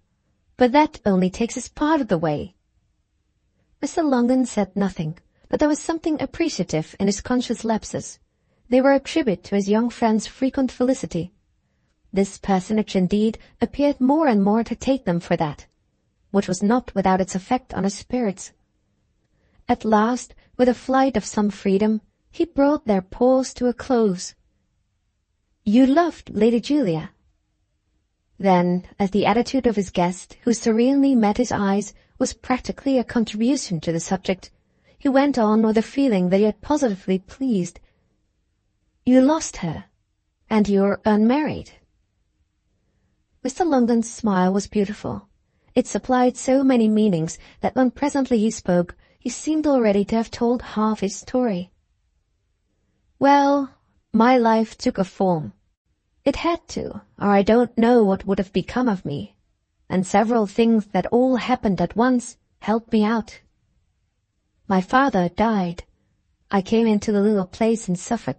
But that only takes us part of the way. Mr. Longdon said nothing, but there was something appreciative in his conscious lapses. They were a tribute to his young friend's frequent felicity. This personage, indeed, appeared more and more to take them for that, which was not without its effect on his spirits. At last, with a flight of some freedom, he brought their pause to a close. You loved Lady Julia? Then, as the attitude of his guest, who serenely met his eyes, was practically a contribution to the subject, he went on with a feeling that he had positively pleased. You lost her, and you're unmarried. Mr. Longdon's smile was beautiful. It supplied so many meanings that when presently he spoke, he seemed already to have told half his story. Well, my life took a form. It had to, or I don't know what would have become of me, and several things that all happened at once helped me out. My father died. I came into the little place in Suffolk.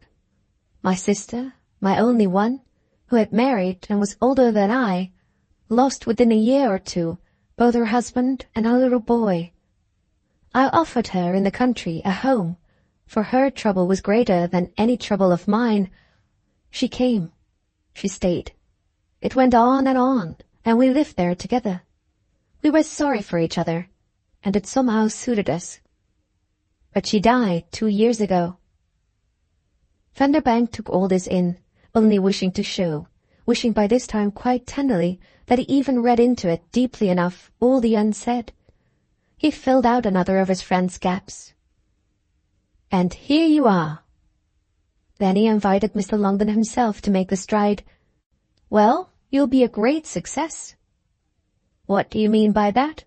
My sister, my only one, who had married and was older than I, lost within a year or two both her husband and our little boy. I offered her in the country a home, for her trouble was greater than any trouble of mine. She came. She stayed. It went on, and we lived there together. We were sorry for each other, and it somehow suited us. But she died 2 years ago. Vanderbank took all this in, only wishing to show, wishing by this time quite tenderly, that he even read into it deeply enough all the unsaid. He filled out another of his friend's gaps. "And here you are." Then he invited Mr. Longden himself to make the stride. "Well, you'll be a great success." "What do you mean by that?"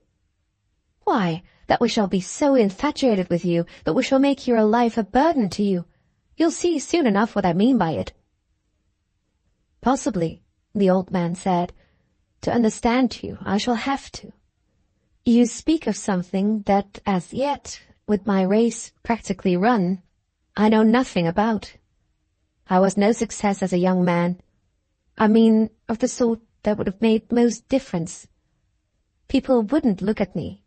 "Why, that we shall be so infatuated with you that we shall make your life a burden to you. You'll see soon enough what I mean by it." "Possibly," the old man said. "To understand you, I shall have to. You speak of something that, as yet, with my race practically run, I know nothing about. I was no success as a young man. I mean, of the sort that would have made most difference. People wouldn't look at me."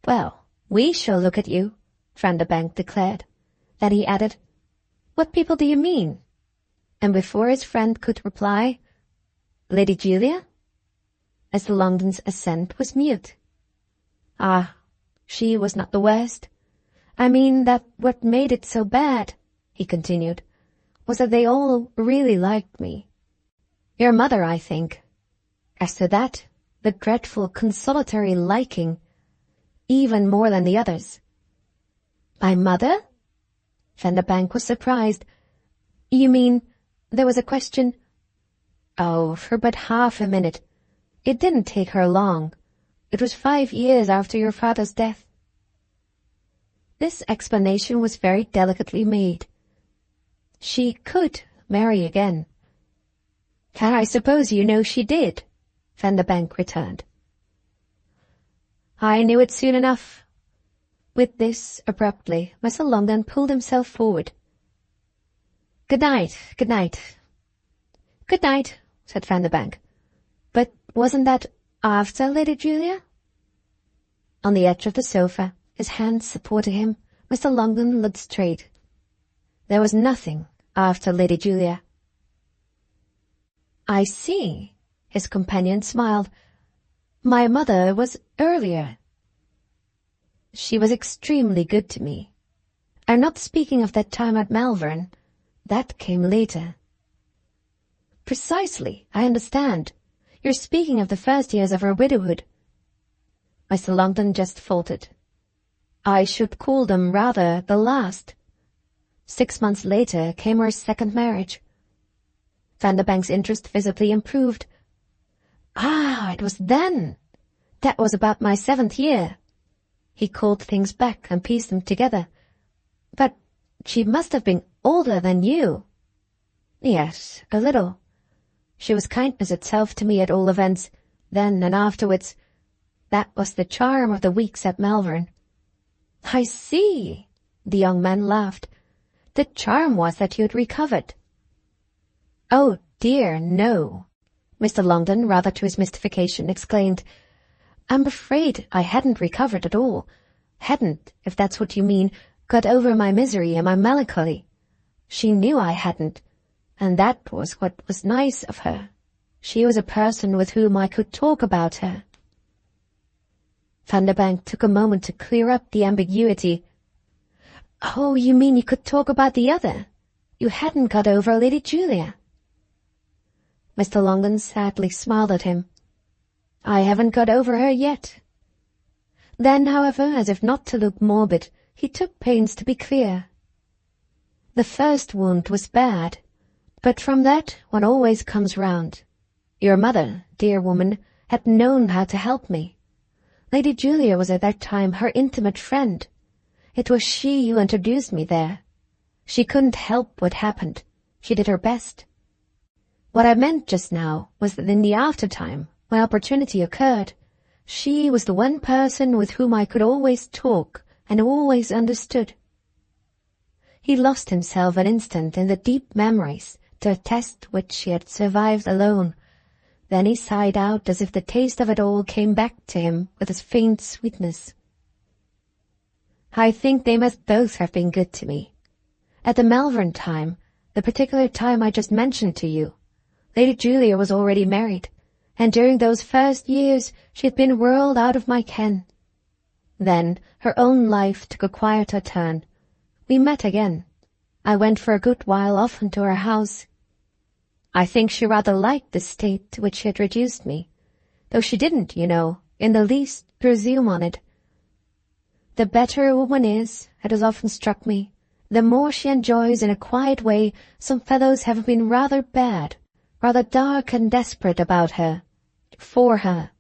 "Well, we shall look at you," Vanderbank declared. Then he added, "What people do you mean?" And before his friend could reply, "Lady Julia?" Mr. Longden's assent was mute. "Ah, she was not the worst. I mean that what made it so bad," he continued, "was that they all really liked me. Your mother, I think. As to that, the dreadful consolatory liking, even more than the others." "My mother?" Vanderbank was surprised. "You mean there was a question—" "Oh, for but half a minute. It didn't take her long. It was 5 years after your father's death." This explanation was very delicately made. She could marry again. "And I suppose you know she did," Vanderbank returned. "I knew it soon enough." With this, abruptly, Mr. Longden pulled himself forward. "Good night, good night." "Good night," said Vanderbank. "But wasn't that after Lady Julia?" On the edge of the sofa, his hands supporting him, Mr. Longden looked straight. There was nothing after Lady Julia. "I see," his companion smiled. "My mother was earlier." "She was extremely good to me. I'm not speaking of that time at Malvern. That came later." "Precisely, I understand. You're speaking of the first years of her widowhood." Mr. Longden just faltered. "I should call them rather the last. 6 months later came her second marriage." Vanderbank's interest visibly improved. "Ah, it was then. That was about my 7th year." He called things back and pieced them together. "But she must have been older than you." "Yes, a little. She was kindness itself to me at all events, then and afterwards. That was the charm of the weeks at Malvern." "I see," the young man laughed. "The charm was that you had recovered." "Oh dear, no," Mr. Longden, rather to his mystification, exclaimed. "I'm afraid I hadn't recovered at all. Hadn't, if that's what you mean, got over my misery and my melancholy. She knew I hadn't, and that was what was nice of her. She was a person with whom I could talk about her." Vanderbank took a moment to clear up the ambiguity. "Oh, you mean you could talk about the other? You hadn't got over Lady Julia?" Mr. Longden sadly smiled at him. "I haven't got over her yet." Then, however, as if not to look morbid, he took pains to be clear. "The first wound was bad, but from that one always comes round. Your mother, dear woman, had known how to help me. Lady Julia was at that time her intimate friend. It was she who introduced me there. She couldn't help what happened. She did her best. What I meant just now was that in the aftertime, when opportunity occurred, she was the one person with whom I could always talk and always understood." He lost himself an instant in the deep memories to attest which he had survived alone. Then he sighed out as if the taste of it all came back to him with a faint sweetness. "I think they must both have been good to me. At the Malvern time, the particular time I just mentioned to you, Lady Julia was already married, and during those first years she had been whirled out of my ken. Then her own life took a quieter turn. We met again. I went for a good while often to her house. I think she rather liked the state to which she had reduced me, though she didn't, you know, in the least presume on it. The better a woman is, it has often struck me, the more she enjoys in a quiet way some fellows have been rather bad, rather dark and desperate about her, for her.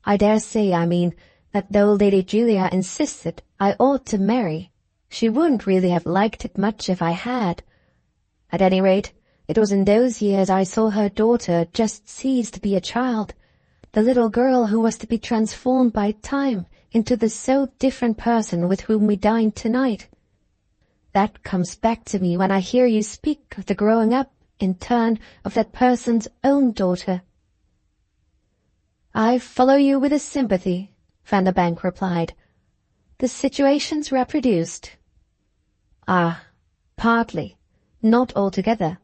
I dare say, I mean, that though Lady Julia insisted I ought to marry, she wouldn't really have liked it much if I had. At any rate, it was in those years I saw her daughter just cease to be a child, the little girl who was to be transformed by time into the so different person with whom we dined tonight. That comes back to me when I hear you speak of the growing up, in turn, of that person's own daughter. I follow you with a sympathy, Vanderbank replied. The situation's reproduced. Ah, partly, not altogether.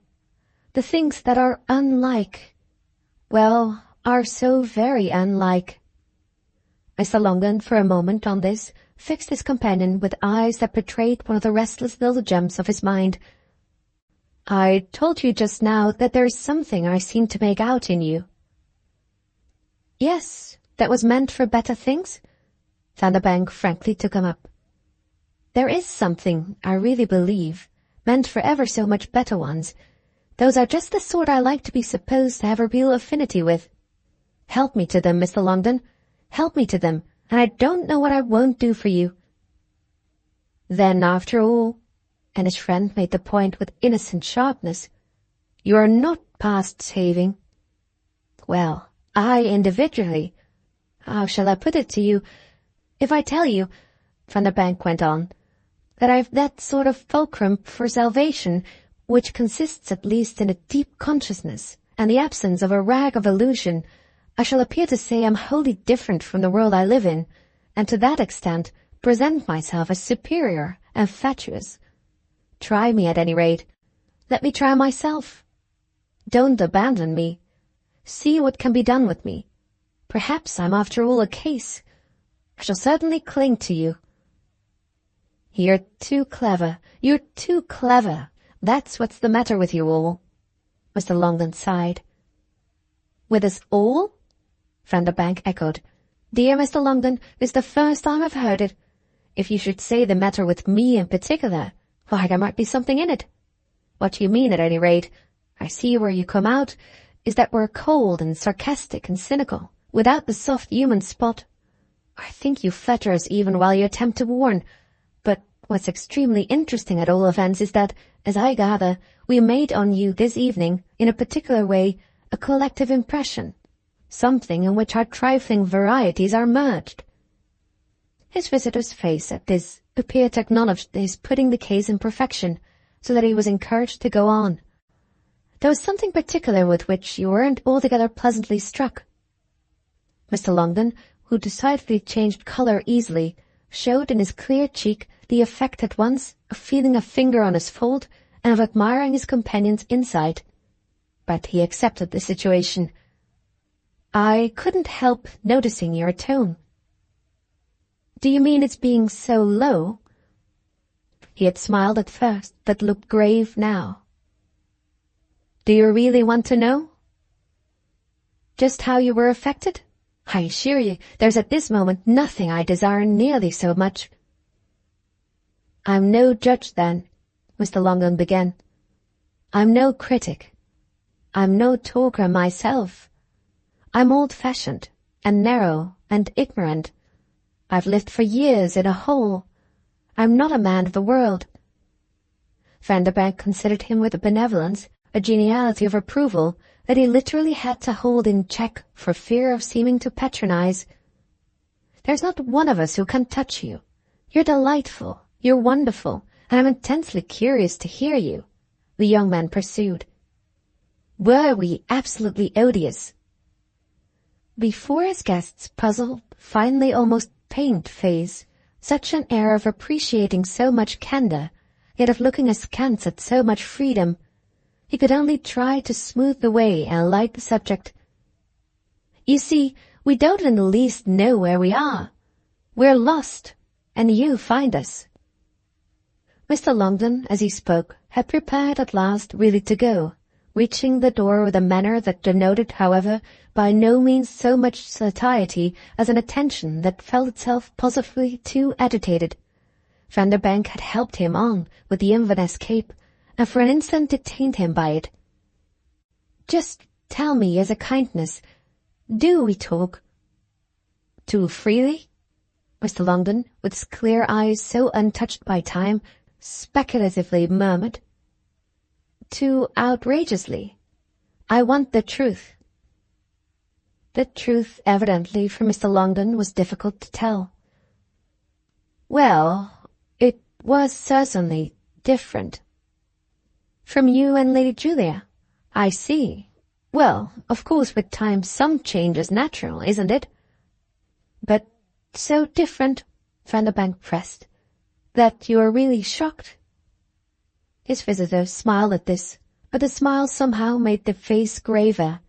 The things that are unlike, well, are so very unlike. Mr. Longden, for a moment on this, fixed his companion with eyes that betrayed one of the restless little jumps of his mind. I told you just now that there is something I seem to make out in you. Yes, that was meant for better things? Vanderbank frankly took him up. There is something, I really believe, meant for ever so much better ones. Those are just the sort I like to be supposed to have a real affinity with. Help me to them, Mr. Longden. Help me to them, and I don't know what I won't do for you. Then, after all, and his friend made the point with innocent sharpness, you are not past saving. Well, I individually, how shall I put it to you? If I tell you, Vanderbank went on, that I've that sort of fulcrum for salvation which consists at least in a deep consciousness and the absence of a rag of illusion, I shall appear to say I'm wholly different from the world I live in, and to that extent present myself as superior and fatuous. Try me at any rate. Let me try myself. Don't abandon me. See what can be done with me. Perhaps I'm after all a case. I shall certainly cling to you. You're too clever. You're too clever. That's what's the matter with you all. Mr. Longden sighed. With us all? Vanderbank echoed. Dear Mr. Longden, this is the first time I've heard it. If you should say the matter with me in particular, why, there might be something in it. What you mean, at any rate, I see where you come out, is that we're cold and sarcastic and cynical, without the soft human spot. I think you flatter us even while you attempt to warn. But what's extremely interesting at all events is that, as I gather, we made on you this evening, in a particular way, a collective impression, something in which our trifling varieties are merged. His visitor's face at this appeared to acknowledge his putting the case in perfection, so that he was encouraged to go on. There was something particular with which you weren't altogether pleasantly struck. Mr. Longden, who decidedly changed colour easily, showed in his clear cheek the effect at once of feeling a finger on his fold and of admiring his companion's insight. But he accepted the situation. I couldn't help noticing your tone. Do you mean its being so low? He had smiled at first, but looked grave now. Do you really want to know? Just how you were affected? I assure you, there's at this moment nothing I desire nearly so much. I'm no judge, then, Mr. Longden began. I'm no critic. I'm no talker myself. I'm old-fashioned, and narrow, and ignorant. I've lived for years in a hole. I'm not a man of the world. Vanderbank considered him with a benevolence, a geniality of approval, that he literally had to hold in check for fear of seeming to patronize. There's not one of us who can touch you. You're delightful, you're wonderful, and I'm intensely curious to hear you, the young man pursued. Were we absolutely odious? Before his guest's puzzled, finally almost pained face, such an air of appreciating so much candour, yet of looking askance at so much freedom. He could only try to smooth the way and light the subject. "You see, we don't in the least know where we are. We're lost, and you find us." Mr. Longden, as he spoke, had prepared at last really to go, reaching the door with a manner that denoted, however, by no means so much satiety as an attention that felt itself positively too agitated. Vanderbank had helped him on with the Inverness cape, and for an instant detained him by it. "Just tell me as a kindness, do we talk?" "Too freely?" Mr. Longden, with his clear eyes so untouched by time, speculatively murmured. "Too outrageously. I want the truth." The truth, evidently, for Mr. Longden was difficult to tell. "Well, it was certainly different." "From you and Lady Julia? I see. Well, of course with time some change is natural, isn't it?" "But so different," Vanderbank pressed, "that you are really shocked?" His visitor smiled at this, but the smile somehow made the face graver.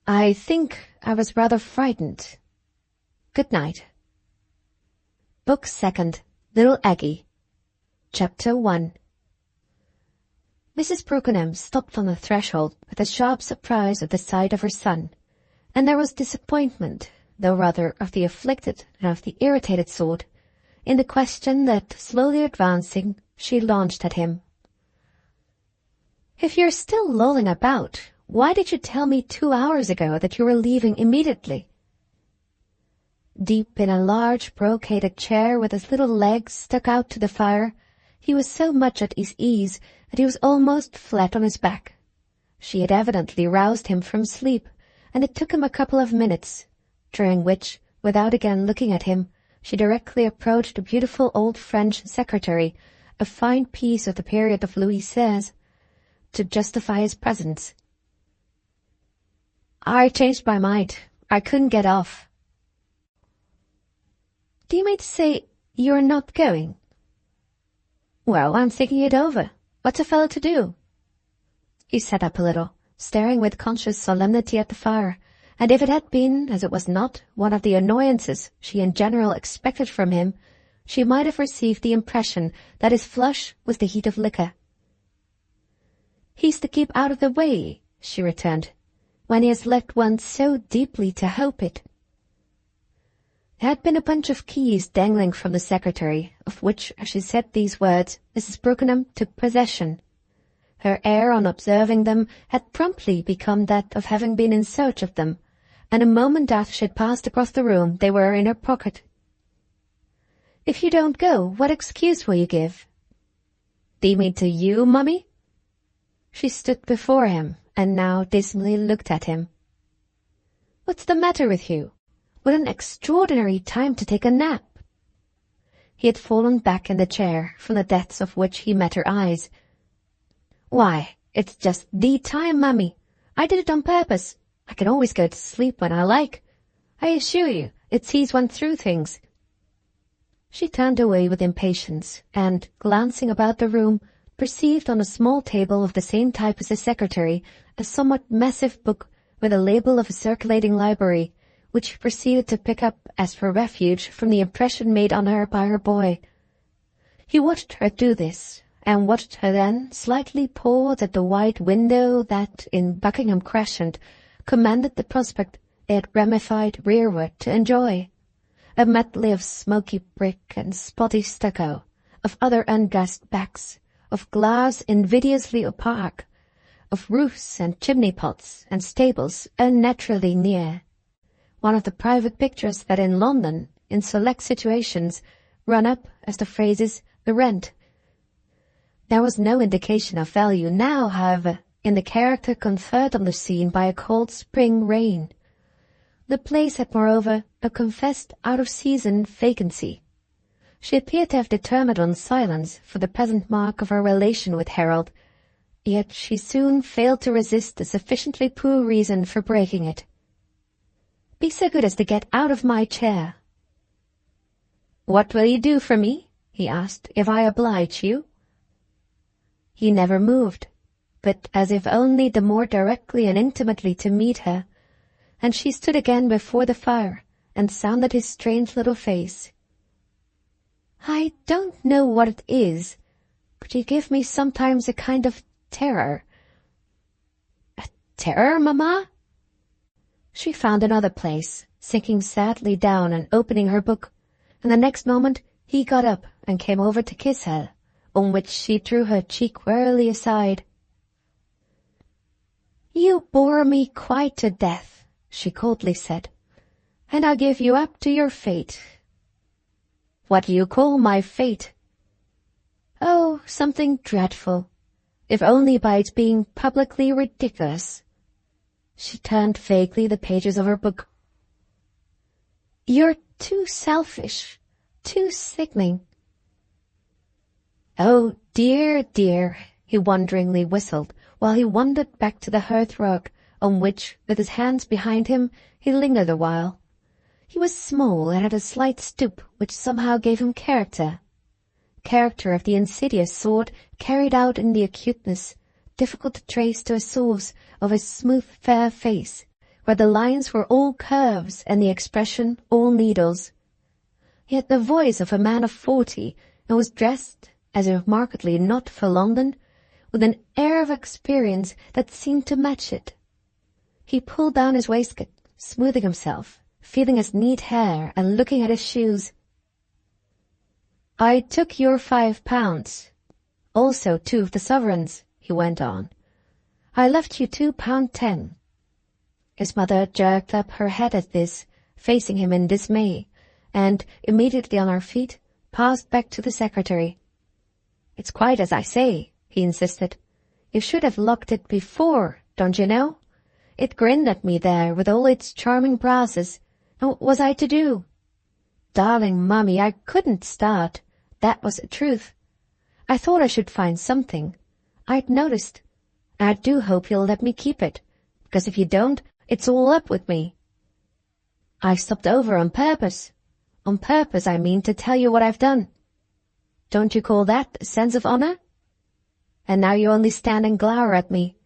"I think I was rather frightened. Good night." Book Second, Little Aggie. Chapter 1. Mrs. Brookenham stopped on the threshold with a sharp surprise at the sight of her son, and there was disappointment, though rather of the afflicted than of the irritated sort, in the question that, slowly advancing, she launched at him. "If you're still lolling about, why did you tell me 2 hours ago that you were leaving immediately?" Deep in a large brocaded chair with his little legs stuck out to the fire, he was so much at his ease that he was almost flat on his back. She had evidently roused him from sleep, and it took him a couple of minutes, during which, without again looking at him, she directly approached a beautiful old French secretary, a fine piece of the period of Louis XVI, to justify his presence. "I changed my mind. I couldn't get off." "Do you mean to say you're not going?" "Well, I'm thinking it over. What's a fellow to do?" He sat up a little, staring with conscious solemnity at the fire, and if it had been, as it was not, one of the annoyances she in general expected from him, she might have received the impression that his flush was the heat of liquor. "He's to keep out of the way," she returned, "when he has left one so deeply to hope it." There had been a bunch of keys dangling from the secretary, of which, as she said these words, Mrs. Brookenham took possession. Her air on observing them had promptly become that of having been in search of them, and a moment after she had passed across the room they were in her pocket. "If you don't go, what excuse will you give?" "Do you mean to you, mummy?" She stood before him, and now dismally looked at him. "What's the matter with you? What an extraordinary time to take a nap!" He had fallen back in the chair, from the depths of which he met her eyes. "Why, it's just the time, mummy. I did it on purpose. I can always go to sleep when I like. I assure you, it sees one through things." She turned away with impatience, and, glancing about the room, perceived on a small table of the same type as the secretary a somewhat massive book with a label of a circulating library, which she proceeded to pick up as for refuge from the impression made on her by her boy. He watched her do this, and watched her then slightly pause at the wide window that, in Buckingham Crescent, commanded the prospect they had ramified rearward to enjoy. A medley of smoky brick and spotty stucco, of other undressed backs, of glass invidiously opaque, of roofs and chimney-pots and stables unnaturally near. One of the private pictures that in London, in select situations, run up, as the phrase is, the rent. There was no indication of value now, however, in the character conferred on the scene by a cold spring rain. The place had, moreover, a confessed out-of-season vacancy. She appeared to have determined on silence for the present mark of her relation with Harold, yet she soon failed to resist a sufficiently poor reason for breaking it. "Be so good as to get out of my chair." "What will you do for me," he asked, "if I oblige you?" He never moved, but as if only the more directly and intimately to meet her, and she stood again before the fire and sounded his strange little face. "I don't know what it is, but you give me sometimes a kind of terror." "A terror, Mamma?" She found another place, sinking sadly down and opening her book, and the next moment he got up and came over to kiss her, on which she drew her cheek wearily aside. "You bore me quite to death," she coldly said, "and I give you up to your fate." "What do you call my fate?" "Oh, something dreadful, if only by its being publicly ridiculous." She turned vaguely the pages of her book. "You're too selfish, too sickening." "Oh, dear, dear," he wonderingly whistled, while he wandered back to the hearth-rug, on which, with his hands behind him, he lingered a while. He was small and had a slight stoop which somehow gave him character. Character of the insidious sort, carried out in the acuteness, difficult to trace to a source, of his smooth fair face, where the lines were all curves and the expression all needles. He had the voice of a man of 40, and was dressed, as if markedly not for London, with an air of experience that seemed to match it. He pulled down his waistcoat, smoothing himself, feeling his neat hair and looking at his shoes. "I took your £5, also 2 of the sovereigns," he went on. "I left you £2.10. His mother jerked up her head at this, facing him in dismay, and, immediately on her feet, passed back to the secretary. "It's quite as I say," he insisted. "You should have locked it before, don't you know? It grinned at me there with all its charming brasses, and what was I to do? Darling Mummy, I couldn't start. That was the truth. I thought I should find something. I'd noticed. And I do hope you'll let me keep it, because if you don't, it's all up with me. I've stopped over on purpose. On purpose, I mean, to tell you what I've done. Don't you call that a sense of honor? And now you only stand and glower at me."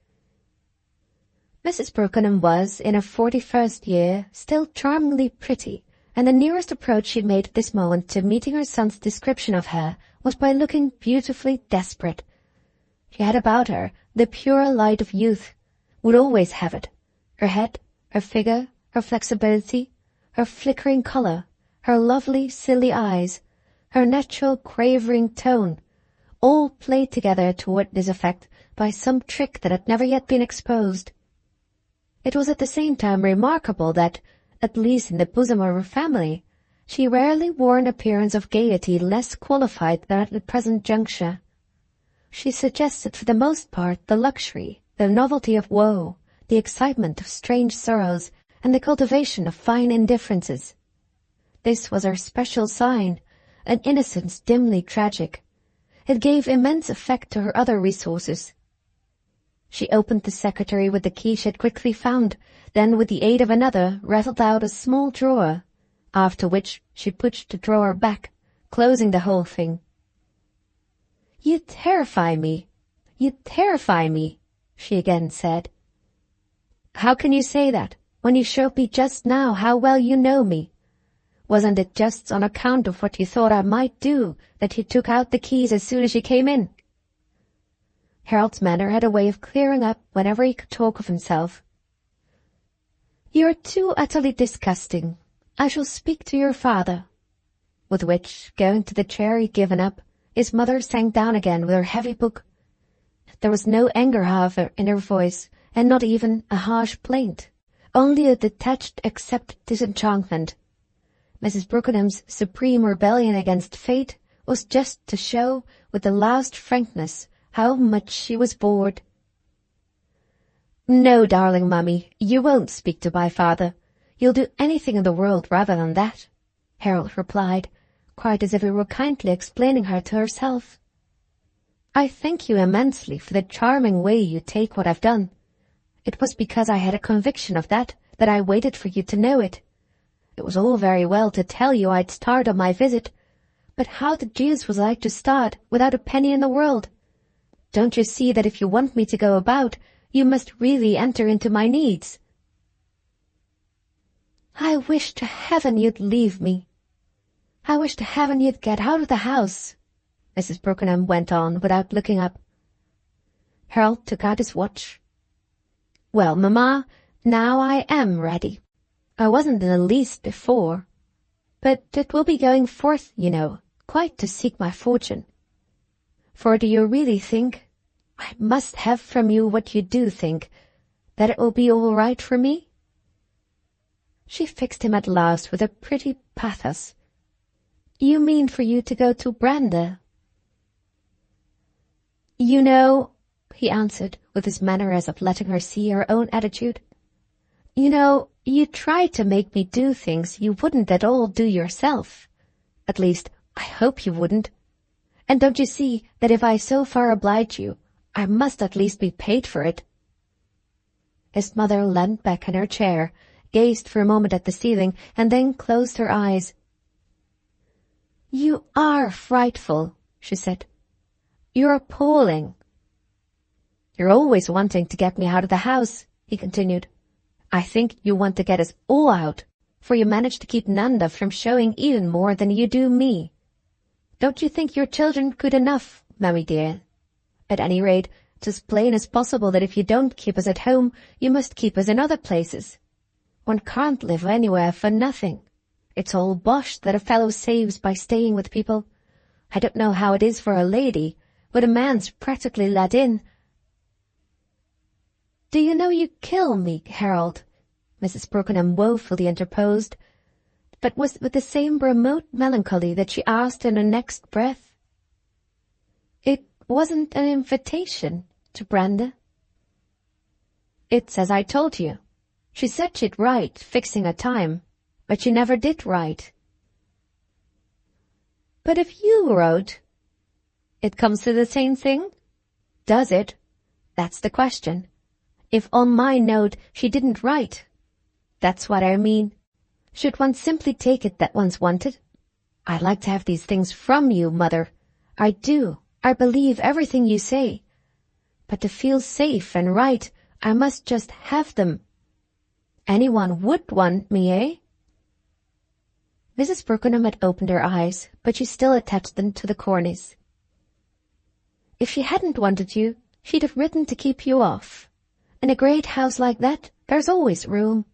Mrs. Brookenham was, in her 41st year, still charmingly pretty, and the nearest approach she made at this moment to meeting her son's description of her was by looking beautifully desperate. She had about her the pure light of youth, would always have it. Her head, her figure, her flexibility, her flickering colour, her lovely, silly eyes, her natural quavering tone, all played together toward this effect by some trick that had never yet been exposed. It was at the same time remarkable that, at least in the bosom of her family, she rarely wore an appearance of gaiety less qualified than at the present juncture. She suggested for the most part the luxury, the novelty of woe, the excitement of strange sorrows, and the cultivation of fine indifferences. This was her special sign, an innocence dimly tragic. It gave immense effect to her other resources. She opened the secretary with the key she had quickly found, then with the aid of another rattled out a small drawer, after which she pushed the drawer back, closing the whole thing. "You terrify me, she again said. "How can you say that, when you showed me just now how well you know me? Wasn't it just on account of what you thought I might do that you took out the keys as soon as you came in?" Harold's manner had a way of clearing up whenever he could talk of himself. "You're too utterly disgusting. I shall speak to your father." With which, going to the chair he'd given up, his mother sank down again with her heavy book. There was no anger, however, in her voice, and not even a harsh plaint, only a detached, accepted disenchantment. Mrs. Brookenham's supreme rebellion against fate was just to show, with the last frankness, how much she was bored. "No, darling Mummy, you won't speak to my father. You'll do anything in the world rather than that," Harold replied, quite as if he were kindly explaining her to herself. "I thank you immensely for the charming way you take what I've done. It was because I had a conviction of that I waited for you to know it. It was all very well to tell you I'd start on my visit, but how the deuce was I to start without a penny in the world? Don't you see that if you want me to go about, you must really enter into my needs? I wish to heaven you'd leave me. I wish to heaven you'd get out of the house, Mrs. Brookenham went on without looking up. Harold took out his watch. Well, Mamma, now I am ready. I wasn't in the least before. But it will be going forth, you know, quite to seek my fortune. For do you really think, I must have from you what you do think, that it will be all right for me? She fixed him at last with a pretty pathos. You mean for you to go to Branda? You know, he answered, with his manner as of letting her see her own attitude. You know, you tried to make me do things you wouldn't at all do yourself. At least, I hope you wouldn't. And don't you see that if I so far oblige you, I must at least be paid for it? His mother leant back in her chair, gazed for a moment at the ceiling, and then closed her eyes. You are frightful, she said. You're appalling. You're always wanting to get me out of the house, he continued. I think you want to get us all out, for you manage to keep Nanda from showing even more than you do me. Don't you think your children good enough, Mammy dear? At any rate, it's as plain as possible that if you don't keep us at home, you must keep us in other places. One can't live anywhere for nothing. It's all bosh that a fellow saves by staying with people. I don't know how it is for a lady, but a man's practically let in. Do you know you kill me, Harold? Mrs. Brookenham woefully interposed, but was with the same remote melancholy that she asked in her next breath. It wasn't an invitation to Branda. It's as I told you. She said she'd write, fixing a time, but she never did write. But if you wrote, it comes to the same thing? Does it? That's the question. If on my note she didn't write, that's what I mean. Should one simply take it that one's wanted? I like to have these things from you, Mother. I do. I believe everything you say. But to feel safe and right, I must just have them. Anyone would want me, eh? Mrs. Brookenham had opened her eyes, but she still attached them to the cornice. If she hadn't wanted you, she'd have written to keep you off. In a great house like that, there's always room.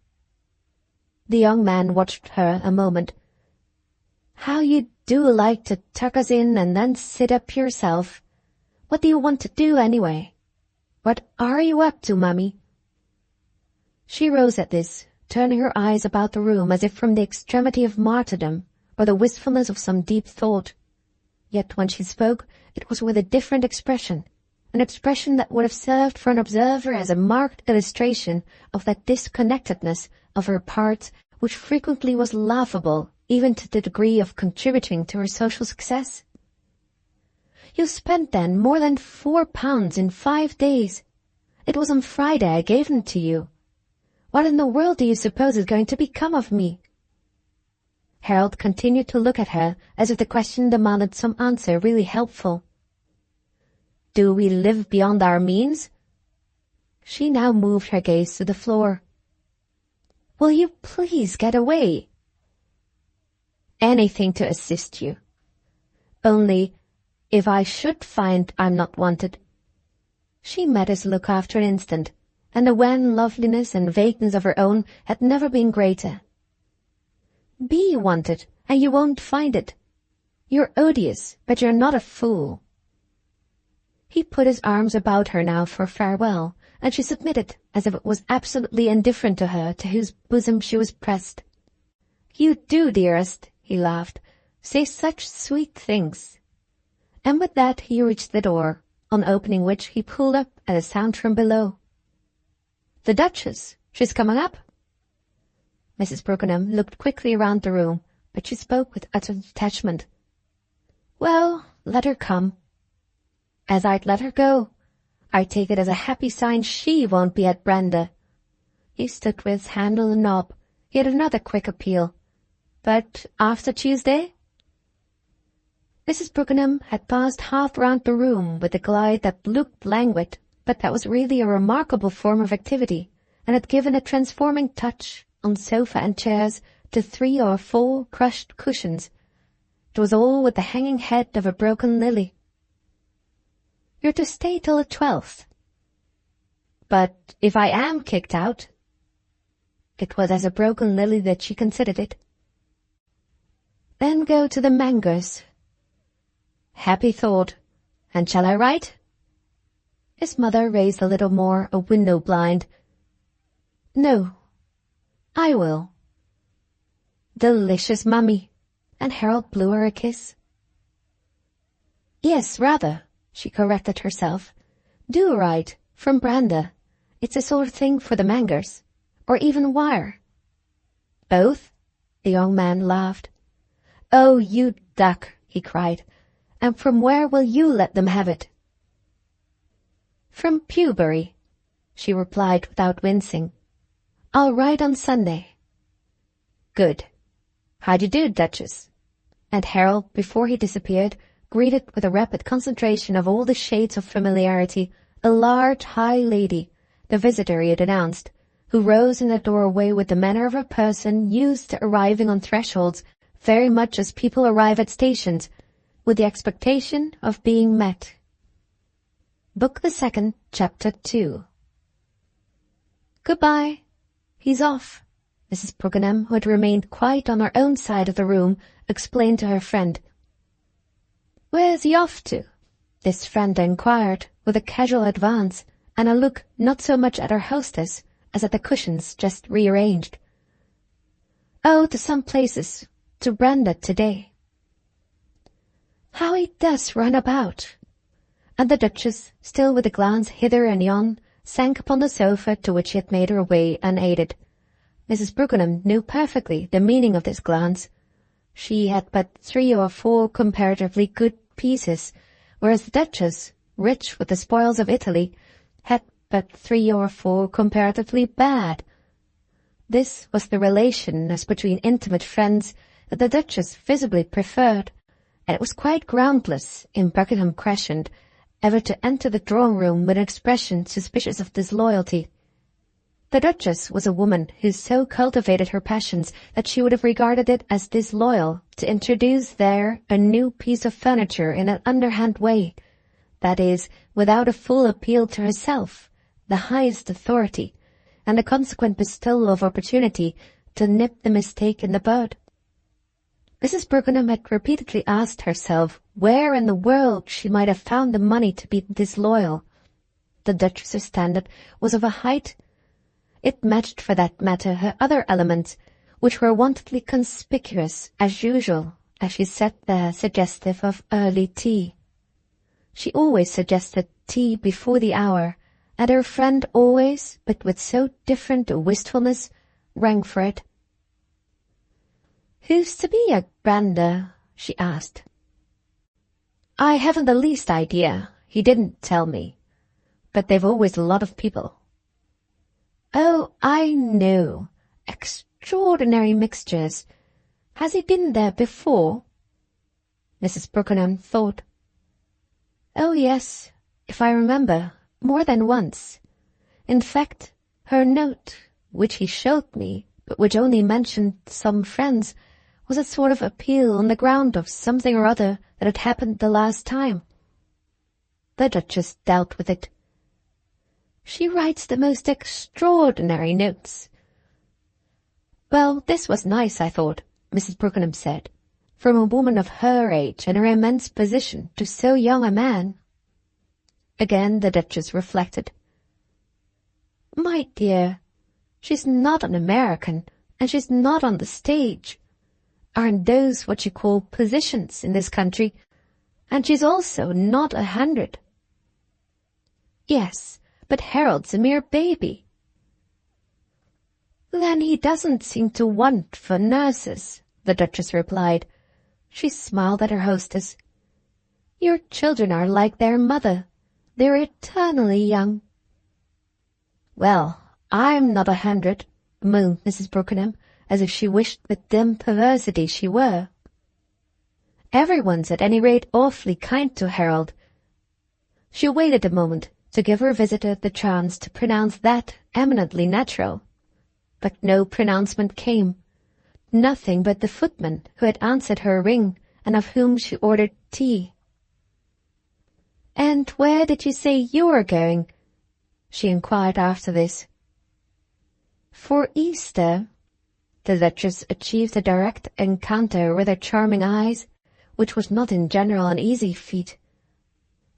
The young man watched her a moment. How you do like to tuck us in and then sit up yourself. What do you want to do, anyway? What are you up to, Mummy? She rose at this, turning her eyes about the room as if from the extremity of martyrdom, or the wistfulness of some deep thought. Yet when she spoke, it was with a different expression, an expression that would have served for an observer as a marked illustration of that disconnectedness of her parts which frequently was laughable, even to the degree of contributing to her social success. You spent then more than £4 in 5 days. It was on Friday I gave them to you. What in the world do you suppose is going to become of me? Harold continued to look at her as if the question demanded some answer really helpful. Do we live beyond our means? She now moved her gaze to the floor. Will you please get away? Anything to assist you. Only, if I should find I'm not wanted. She met his look after an instant, and the wan loveliness and vagueness of her own had never been greater. Be wanted, and you won't find it. You're odious, but you're not a fool. He put his arms about her now for farewell, and she submitted as if it was absolutely indifferent to her to whose bosom she was pressed. You do, dearest, he laughed, say such sweet things. And with that he reached the door, on opening which he pulled up at a sound from below. The Duchess, she's coming up. Mrs. Brookenham looked quickly around the room, but she spoke with utter detachment. Well, let her come. As I'd let her go. I take it as a happy sign she won't be at Branda. He stood with his hand on the knob. He had another quick appeal. But after Tuesday? Mrs. Brookenham had passed half round the room with a glide that looked languid, but that was really a remarkable form of activity, and had given a transforming touch on sofa and chairs to 3 or 4 crushed cushions. It was all with the hanging head of a broken lily. "You're to stay till the 12th. "But if I am kicked out?" It was as a broken lily that she considered it. "Then go to the Mangers." "Happy thought. And shall I write?" His mother raised a little more a window blind. "No, I will." "Delicious, Mummy." And Harold blew her a kiss. "Yes, rather," she corrected herself. "Do write, from Branda. It's a sort of thing for the Mangers. Or even wire." "Both?" The young man laughed. "Oh, you duck," he cried. "And from where will you let them have it?" "From Pewbury," she replied without wincing. "I'll write on Sunday." "Good. How d'ye do, Duchess?" And Harold, before he disappeared, greeted with a rapid concentration of all the shades of familiarity a large, high lady, the visitor he had announced, who rose in the doorway with the manner of a person used to arriving on thresholds very much as people arrive at stations, with the expectation of being met. Book the Second, Chapter 2. "Goodbye. He's off," Mrs. Brookenham, who had remained quite on her own side of the room, explained to her friend. "Where's he off to?" this friend inquired, with a casual advance, and a look not so much at her hostess as at the cushions just rearranged. "Oh, to some places. To Branda today." "How he does run about!" And the Duchess, still with a glance hither and yon, sank upon the sofa to which she had made her way unaided. Mrs. Brookenham knew perfectly the meaning of this glance. She had but 3 or 4 comparatively good pieces, whereas the Duchess, rich with the spoils of Italy, had but 3 or 4 comparatively bad. This was the relation as between intimate friends that the Duchess visibly preferred, and it was quite groundless in Buckingham Crescent ever to enter the drawing-room with an expression suspicious of disloyalty. The Duchess was a woman who so cultivated her passions that she would have regarded it as disloyal to introduce there a new piece of furniture in an underhand way, that is, without a full appeal to herself, the highest authority, and a consequent bestowal of opportunity to nip the mistake in the bud. Mrs. Brookenham had repeatedly asked herself where in the world she might have found the money to be disloyal. The Duchess's standard was of a height. It matched, for that matter, her other elements, which were wontedly conspicuous, as usual, as she sat there suggestive of early tea. She always suggested tea before the hour, and her friend always, but with so different a wistfulness, rang for it. "Who's to be at Branda?" she asked. "I haven't the least idea. He didn't tell me. But they've always a lot of people." "Oh, I know. Extraordinary mixtures. Has he been there before?" Mrs. Brookenham thought. "Oh, yes, if I remember, more than once. In fact, her note, which he showed me, but which only mentioned some friends, was a sort of appeal on the ground of something or other that had happened the last time." The Duchess dealt with it. "She writes the most extraordinary notes." "Well, this was nice, I thought," Mrs. Brookenham said, "from a woman of her age and her immense position to so young a man." Again the Duchess reflected. "My dear, she's not an American, and she's not on the stage. Aren't those what you call positions in this country? And she's also not 100. "Yes, but Harold's a mere baby." "Then he doesn't seem to want for nurses," the Duchess replied. She smiled at her hostess. "Your children are like their mother. They're eternally young." "Well, I'm not 100, moaned Mrs. Brookenham, as if she wished with dim perversity she were. Everyone's at any rate awfully kind to Harold. She waited a moment to give her visitor the chance to pronounce that eminently natural. But no pronouncement came. Nothing but the footman who had answered her ring and of whom she ordered tea. "And where did you say you were going?" she inquired after this. "For Easter." The Duchess achieved a direct encounter with her charming eyes, which was not in general an easy feat.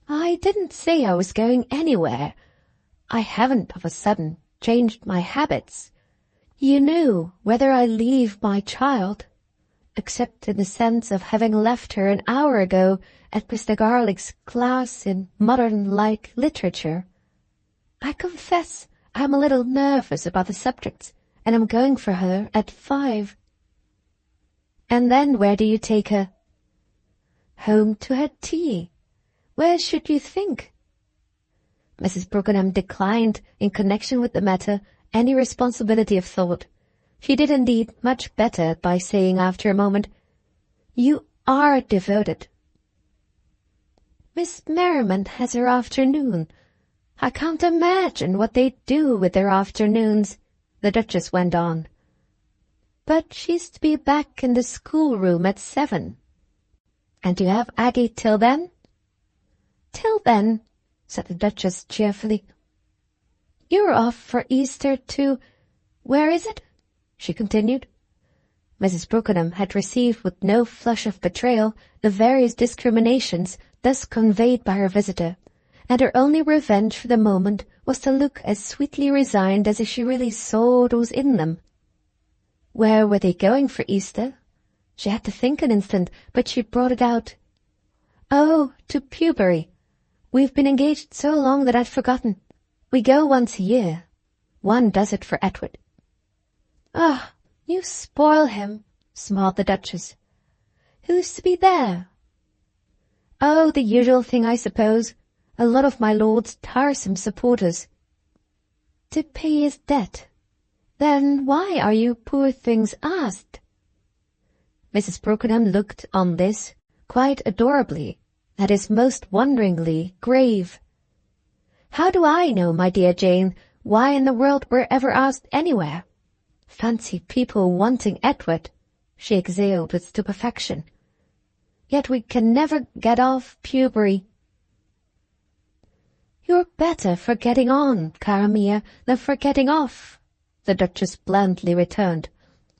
"I didn't say I was going anywhere. I haven't of a sudden changed my habits. You know, whether I leave my child, except in the sense of having left her an hour ago at Mr. Garlick's class in modern-like literature. I confess I'm a little nervous about the subjects, and I'm going for her at 5. "And then where do you take her?" "Home to her tea. Where should you think?" Mrs. Brookenham declined, in connection with the matter, any responsibility of thought. She did indeed much better by saying after a moment, "You are devoted." "Miss Merriman has her afternoon. I can't imagine what they do with their afternoons," the Duchess went on. "But she's to be back in the schoolroom at 7. "And you have Aggie till then?" "Till then," said the Duchess cheerfully. "You're off for Easter to— where is it?" she continued. Mrs. Brookenham had received with no flush of betrayal the various discriminations thus conveyed by her visitor, and her only revenge for the moment was to look as sweetly resigned as if she really saw what was in them. Where were they going for Easter? She had to think an instant, but she brought it out. "Oh, to Pewbury. We've been engaged so long that I'd forgotten. We go once a year. One does it for Edward." "Ah, you spoil him," smiled the Duchess. "Who's to be there?" "Oh, the usual thing, I suppose. A lot of my lord's tiresome supporters." "To pay his debt. Then why are you poor things asked?" Mrs. Brookenham looked on this, quite adorably, that is most wonderingly, grave. "How do I know, my dear Jane, why in the world we're ever asked anywhere? Fancy people wanting Edward," she exhaled with stupefaction. "Yet we can never get off Pewbury." "You're better for getting on, cara mia, than for getting off," the Duchess blandly returned.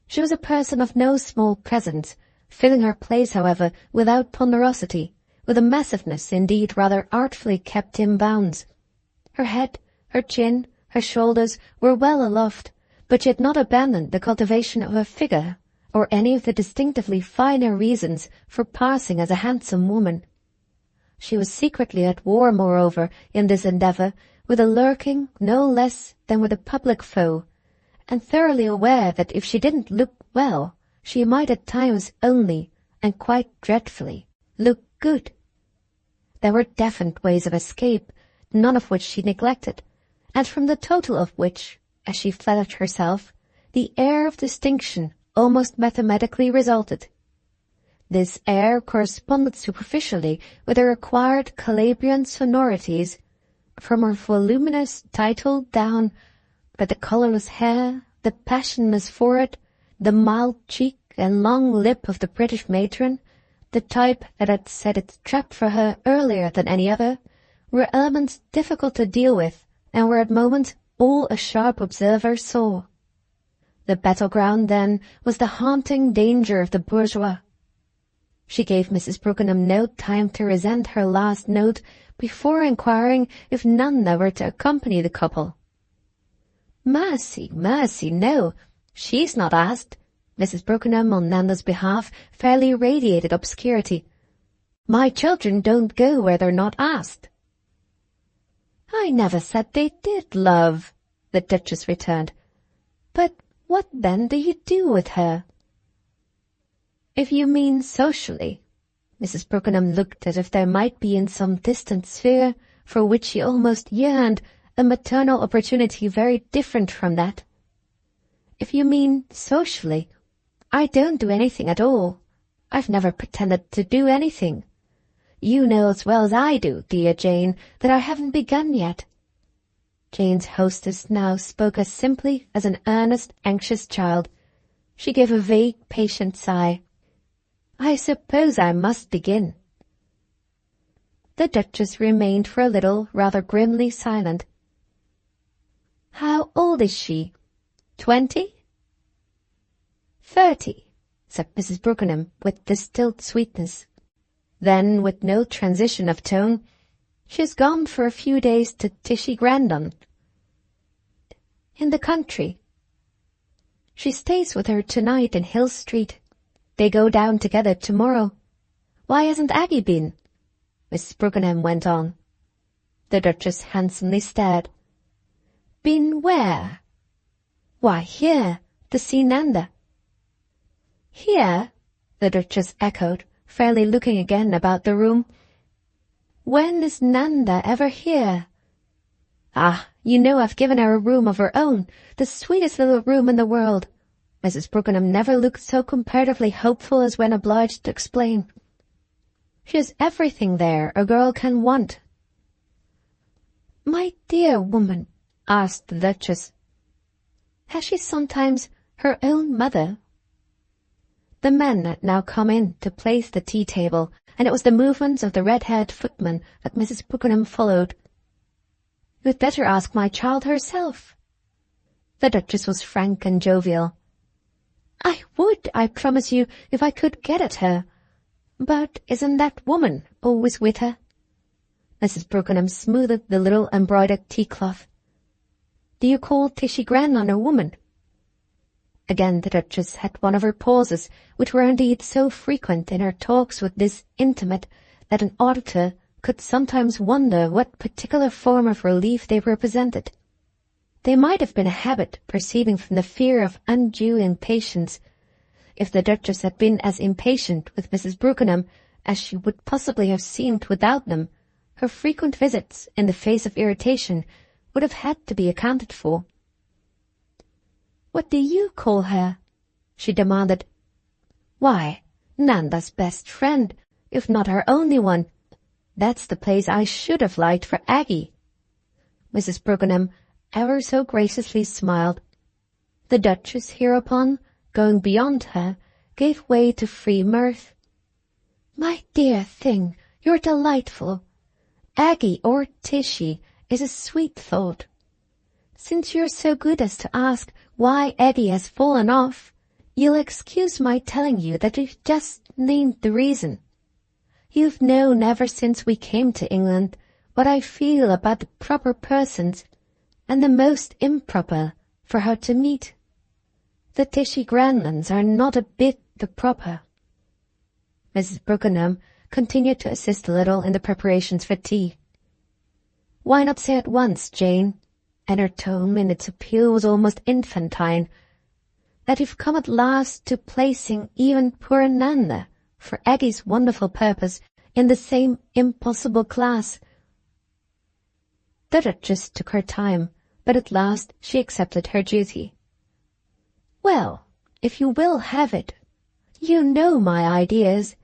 She was a person of no small presence, filling her place, however, without ponderosity, with a massiveness indeed rather artfully kept in bounds. Her head, her chin, her shoulders were well aloft, but she had not abandoned the cultivation of her figure, or any of the distinctively finer reasons for passing as a handsome woman. She was secretly at war, moreover, in this endeavour, with a lurking no less than with a public foe, and thoroughly aware that if she didn't look well, she might at times only, and quite dreadfully, look good. There were definite ways of escape, none of which she neglected, and from the total of which, as she flattered herself, the air of distinction almost mathematically resulted. This air corresponded superficially with her acquired Calabrian sonorities, from her voluminous title down, but the colourless hair, the passionless forehead, the mild cheek and long lip of the British matron, the type that had set its trap for her earlier than any other, were elements difficult to deal with, and were at moments all a sharp observer saw. The battleground, then, was the haunting danger of the bourgeois. She gave Mrs. Brookenham no time to resent her last note before inquiring if Nanda were to accompany the couple. "Mercy, mercy, no, she's not asked." Mrs. Brookenham, on Nanda's behalf, fairly radiated obscurity. "My children don't go where they're not asked." "I never said they did, love," the Duchess returned. "But what then do you do with her?" "If you mean socially," Mrs. Brookenham looked as if there might be in some distant sphere, for which she almost yearned, a maternal opportunity very different from that. "If you mean socially, I don't do anything at all. I've never pretended to do anything. You know as well as I do, dear Jane, that I haven't begun yet." Jane's hostess now spoke as simply as an earnest, anxious child. She gave a vague, patient sigh. "I suppose I must begin." The Duchess remained for a little rather grimly silent. "How old is she? 20? 30, said Mrs. Brookenham with distilled sweetness. Then, with no transition of tone, "She has gone for a few days to Tishy Grandon, in the country. She stays with her tonight in Hill Street. They go down together tomorrow. Why hasn't Aggie been?" Mrs. Brookenham went on. The Duchess handsomely stared. "Been where?" "Why, here, to see Nanda." "Here?" the Duchess echoed, fairly looking again about the room. "When is Nanda ever here?" "Ah, you know I've given her a room of her own, the sweetest little room in the world." Mrs. Brookenham never looked so comparatively hopeful as when obliged to explain. "She has everything there a girl can want." "My dear woman," asked the Duchess, "has she sometimes her own mother?" The men had now come in to place the tea-table, and it was the movements of the red-haired footman that Mrs. Brookenham followed. "You'd better ask my child herself." The Duchess was frank and jovial. "I would, I promise you, if I could get at her. But isn't that woman always with her?" Mrs. Brookenham smoothed the little embroidered tea-cloth. "Do you call Tishy Grandon a woman?" Again the Duchess had one of her pauses, which were indeed so frequent in her talks with this intimate that an auditor could sometimes wonder what particular form of relief they represented. They might have been a habit proceeding from the fear of undue impatience. If the Duchess had been as impatient with Mrs. Brookenham as she would possibly have seemed without them, her frequent visits in the face of irritation would have had to be accounted for. "What do you call her?" she demanded. "Why, Nanda's best friend, if not her only one. That's the place I should have liked for Aggie." Mrs. Brookenham ever so graciously smiled. The Duchess hereupon, going beyond her, gave way to free mirth. "My dear thing, you're delightful. Aggie or Tishy is a sweet thought. Since you're so good as to ask why Aggie has fallen off, you'll excuse my telling you that we've just named the reason. You've known ever since we came to England what I feel about the proper persons and the most improper for her to meet. The Tishy Grandons are not a bit the proper." Mrs. Brookenham continued to assist a little in the preparations for tea. "Why not say at once, Jane," and her tone in its appeal was almost infantine, "that you've come at last to placing even poor Nanda, for Aggie's wonderful purpose, in the same impossible class?" The Duchess took her time, but at last she accepted her duty. "Well, if you will have it, you know my ideas.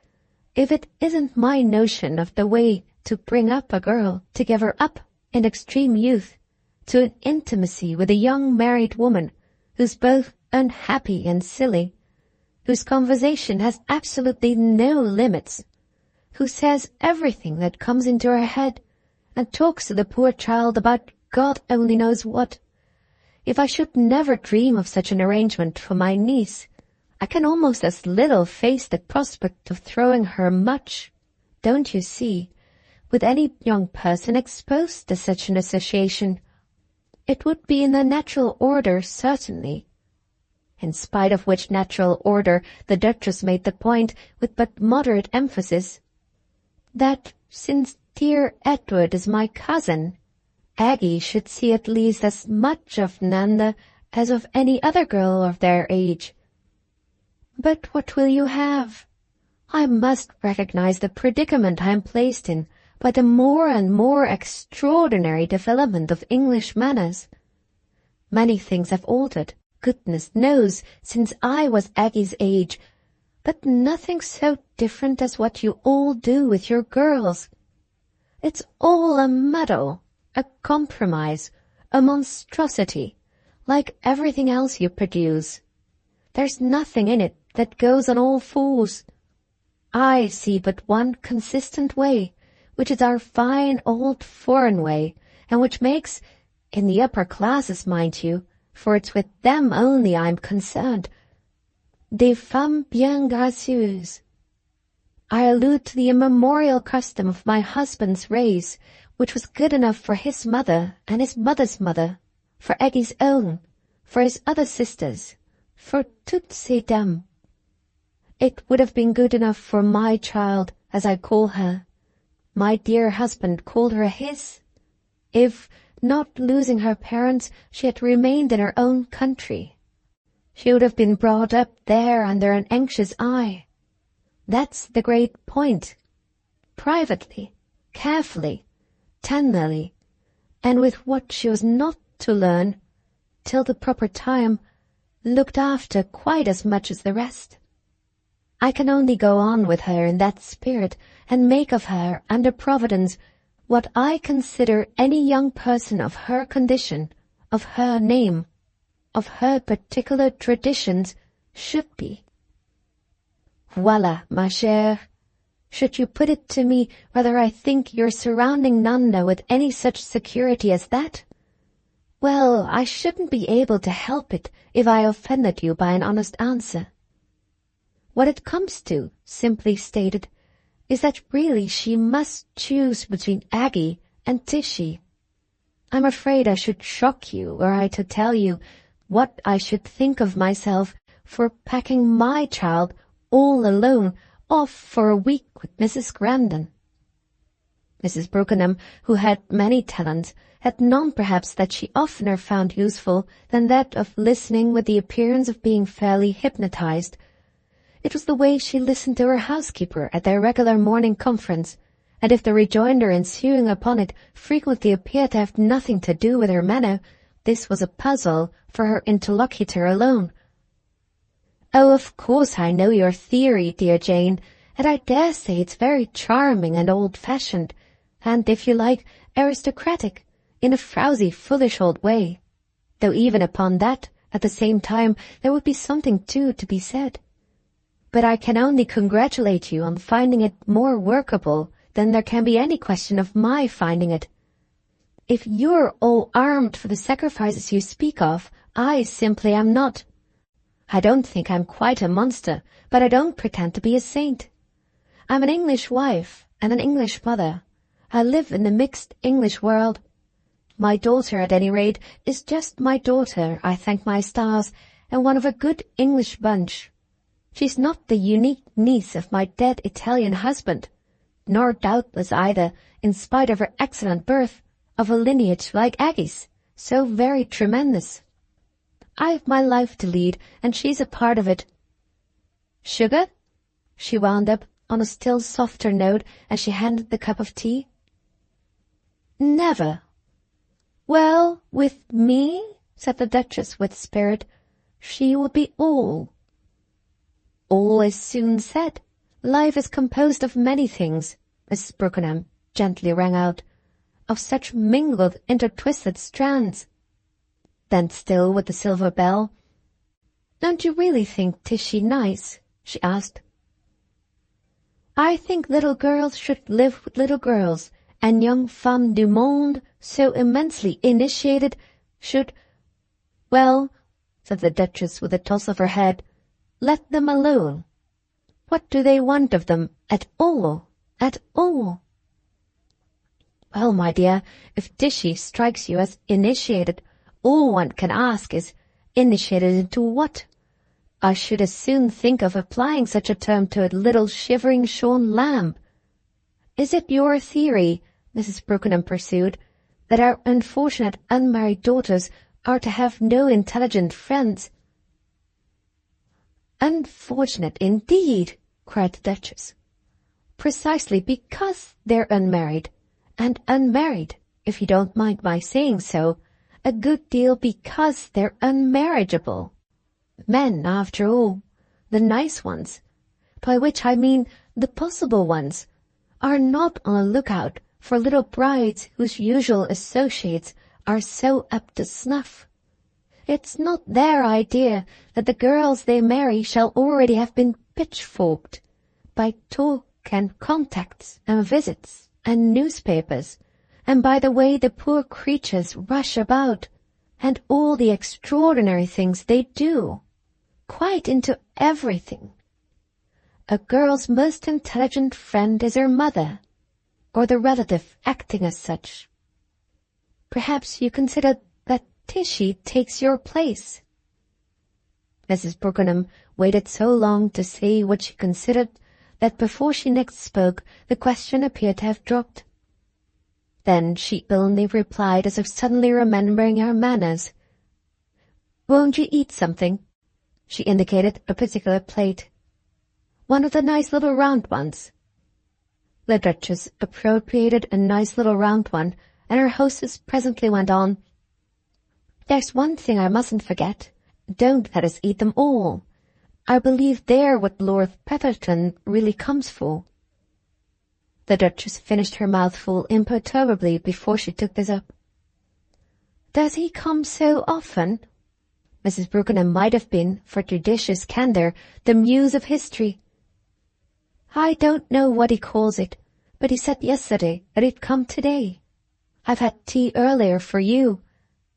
If it isn't my notion of the way to bring up a girl, to give her up in extreme youth to an intimacy with a young married woman who's both unhappy and silly, whose conversation has absolutely no limits, who says everything that comes into her head, and talks to the poor child about God only knows what. If I should never dream of such an arrangement for my niece, I can almost as little face the prospect of throwing her much, don't you see, with any young person exposed to such an association. It would be in the natural order, certainly." In spite of which natural order, the Duchess made the point, with but moderate emphasis, that since dear Edward is my cousin, Aggie should see at least as much of Nanda as of any other girl of their age. "But what will you have? I must recognize the predicament I am placed in by the more and more extraordinary development of English manners. Many things have altered, goodness knows, since I was Aggie's age, but nothing so different as what you all do with your girls. It's all a muddle, a compromise, a monstrosity, like everything else you produce. There's nothing in it that goes on all fours. I see but one consistent way, which is our fine old foreign way, and which makes, in the upper classes, mind you, for it's with them only I'm concerned, des femmes bien gracieuses. I allude to the immemorial custom of my husband's race, which was good enough for his mother and his mother's mother, for Eggy's own, for his other sisters, for toutes ces dames. It would have been good enough for my child, as I call her. My dear husband called her his, if, not losing her parents, she had remained in her own country. She would have been brought up there under an anxious eye. That's the great point. Privately, carefully, tenderly, and with what she was not to learn, till the proper time, looked after quite as much as the rest. I can only go on with her in that spirit, and make of her, under Providence, what I consider any young person of her condition, of her name, of her particular traditions, should be. Voilà, ma chère. Should you put it to me whether I think you're surrounding Nanda with any such security as that? Well, I shouldn't be able to help it if I offended you by an honest answer. What it comes to, simply stated, is that really she must choose between Aggie and Tishy. I'm afraid I should shock you were I to tell you what I should think of myself for packing my child all alone off for a week with Mrs. Grandon. Mrs. Brookenham, who had many talents, had none perhaps that she oftener found useful than that of listening with the appearance of being fairly hypnotized. It was the way she listened to her housekeeper at their regular morning conference, and if the rejoinder ensuing upon it frequently appeared to have nothing to do with her manner, this was a puzzle for her interlocutor alone. Oh, of course I know your theory, dear Jane, and I dare say it's very charming and old-fashioned, and, if you like, aristocratic, in a frowsy, foolish old way, though even upon that, at the same time, there would be something, too, to be said. But I can only congratulate you on finding it more workable than there can be any question of my finding it. If you're all armed for the sacrifices you speak of, I simply am not. I don't think I'm quite a monster, but I don't pretend to be a saint. I'm an English wife and an English mother. I live in the mixed English world. My daughter, at any rate, is just my daughter, I thank my stars, and one of a good English bunch. She's not the unique niece of my dead Italian husband, nor doubtless either, in spite of her excellent birth, of a lineage like Aggie's, so very tremendous. I've my life to lead, and she's a part of it. Sugar? She wound up on a still softer note as she handed the cup of tea. Never. Well, with me, said the Duchess with spirit, she will be all. All is soon said. Life is composed of many things, Mrs. Brookenham gently rang out, of such mingled, intertwisted strands. Then still with the silver bell, Don't you really think Tishy nice? She asked. I think little girls should live with little girls, and young femmes du monde, so immensely initiated, should— Well, said the Duchess with a toss of her head, let them alone. What do they want of them at all? At all? Well, my dear, if Tishy strikes you as initiated, all one can ask is, initiated into what? I should as soon think of applying such a term to a little shivering shorn lamb. Is it your theory, Mrs. Brookenham pursued, that our unfortunate unmarried daughters are to have no intelligent friends? Unfortunate indeed, cried the Duchess. Precisely because they're unmarried, and unmarried, if you don't mind my saying so, a good deal because they're unmarriageable. Men, after all, the nice ones, by which I mean the possible ones, are not on the lookout for little brides whose usual associates are so up to snuff. It's not their idea that the girls they marry shall already have been pitchforked by talk and contacts and visits and newspapers, and by the way the poor creatures rush about, and all the extraordinary things they do, quite into everything. A girl's most intelligent friend is her mother, or the relative acting as such. Perhaps you consider that Tishy takes your place. Mrs. Brookenham waited so long to say what she considered that before she next spoke the question appeared to have dropped. Then she only replied as if suddenly remembering her manners. "Won't you eat something?" She indicated a particular plate. "One of the nice little round ones." The Duchess appropriated a nice little round one, and her hostess presently went on. "There's one thing I mustn't forget. Don't let us eat them all. I believe they're what Lord Petherton really comes for." The Duchess finished her mouthful imperturbably before she took this up. "Does he come so often?" Mrs. Brookenham might have been, for judicious candour, the muse of history. "I don't know what he calls it, but he said yesterday that he'd come today. I've had tea earlier for you,"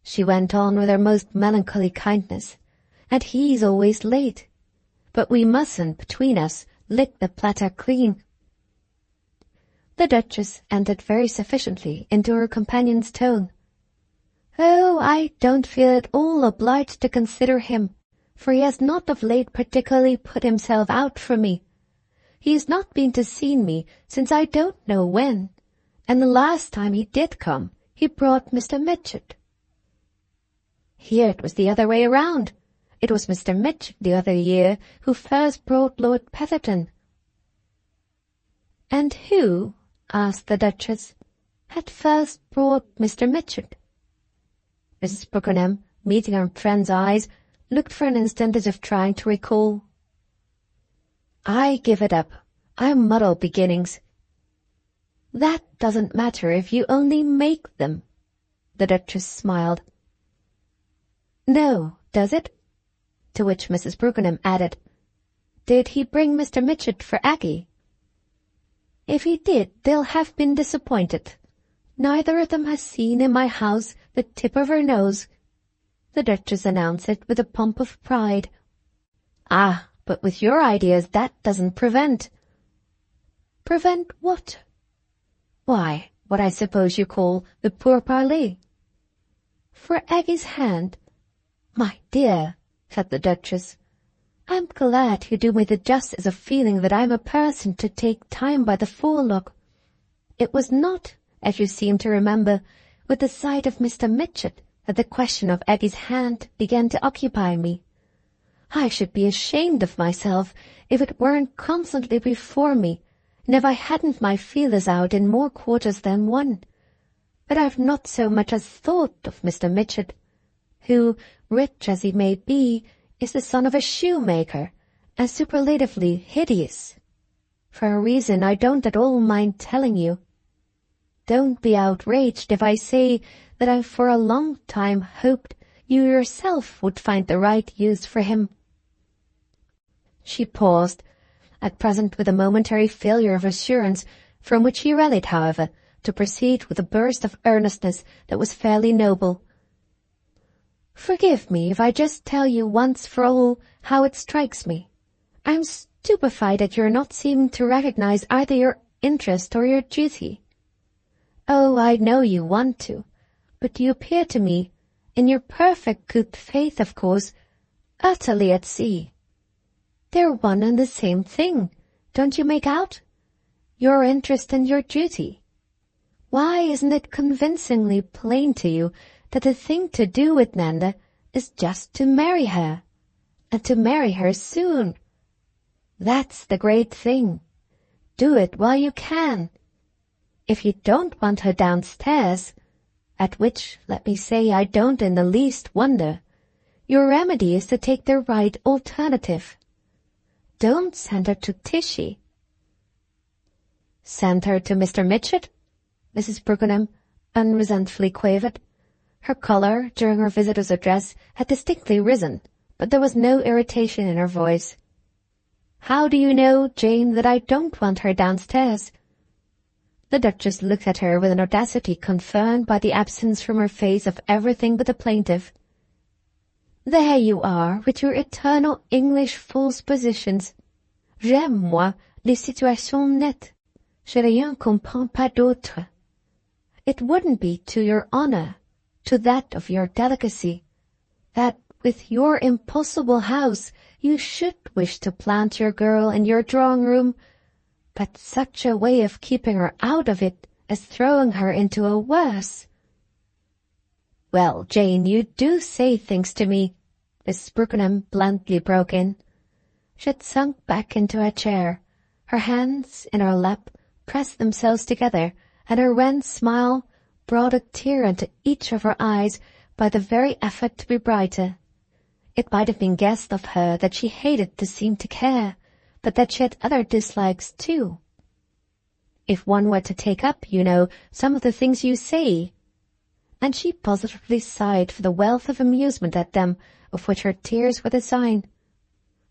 she went on with her most melancholy kindness, "and he's always late. But we mustn't, between us, lick the platter clean." The Duchess entered very sufficiently into her companion's tone. "Oh, I don't feel at all obliged to consider him, for he has not of late particularly put himself out for me. He has not been to see me since I don't know when, and the last time he did come, he brought Mr. Mitchett." Here it was the other way round. It was Mr. Mitchett the other year who first brought Lord Petherton. "And who," asked the Duchess, "had first brought Mr. Mitchett?" Mrs. Brookenham, meeting her friend's eyes, looked for an instant as if trying to recall. "I give it up. I muddle beginnings." "That doesn't matter if you only make them," the Duchess smiled. "No, does it?" To which Mrs. Brookenham added, "Did he bring Mr. Mitchett for Aggie?" "If he did, they'll have been disappointed. Neither of them has seen in my house the tip of her nose." The Duchess announced it with a pomp of pride. "Ah, but with your ideas that doesn't prevent." "Prevent what?" "Why, what I suppose you call the pourparlers." "For Aggie's hand?" "My dear," said the Duchess, "I'm glad you do me the justice of feeling that I'm a person to take time by the forelock. It was not, as you seem to remember, with the sight of Mr. Mitchett that the question of Aggie's hand began to occupy me. I should be ashamed of myself if it weren't constantly before me, and if I hadn't my feelers out in more quarters than one. But I've not so much as thought of Mr. Mitchett, who, rich as he may be, is the son of a shoemaker, and superlatively hideous, for a reason I don't at all mind telling you. Don't be outraged if I say that I've for a long time hoped you yourself would find the right use for him." She paused, at present with a momentary failure of assurance, from which she rallied, however, to proceed with a burst of earnestness that was fairly noble. "Forgive me if I just tell you once for all how it strikes me. I'm stupefied at your not seeming to recognize either your interest or your duty. Oh, I know you want to, but you appear to me, in your perfect good faith, of course, utterly at sea. They're one and the same thing, don't you make out? Your interest and your duty. Why isn't it convincingly plain to you that the thing to do with Nanda is just to marry her, and to marry her soon? That's the great thing. Do it while you can. If you don't want her downstairs, at which, let me say, I don't in the least wonder, your remedy is to take the right alternative. don't send her to Tishy." "Send her to Mr. Mitchett?" Mrs. Brookenham unresentfully quavered. Her colour, during her visitor's address, had distinctly risen, but there was no irritation in her voice. "How do you know, Jane, that I don't want her downstairs?" The Duchess looked at her with an audacity confirmed by the absence from her face of everything but the plaintive. "There you are, with your eternal English false positions. J'aime, moi, les situations nettes. Je rien comprends pas d'autre. It wouldn't be to your honour, to that of your delicacy, that with your impossible house you should wish to plant your girl in your drawing-room, but such a way of keeping her out of it as throwing her into a worse." "Well, Jane, you do say things to me," Mrs. Brookenham bluntly broke in. She had sunk back into a chair. Her hands, in her lap, pressed themselves together, and her wan smile brought a tear into each of her eyes by the very effort to be brighter. It might have been guessed of her that she hated to seem to care, but that she had other dislikes too. "If one were to take up, you know, some of the things you say," and she positively sighed for the wealth of amusement at them, of which her tears were the sign.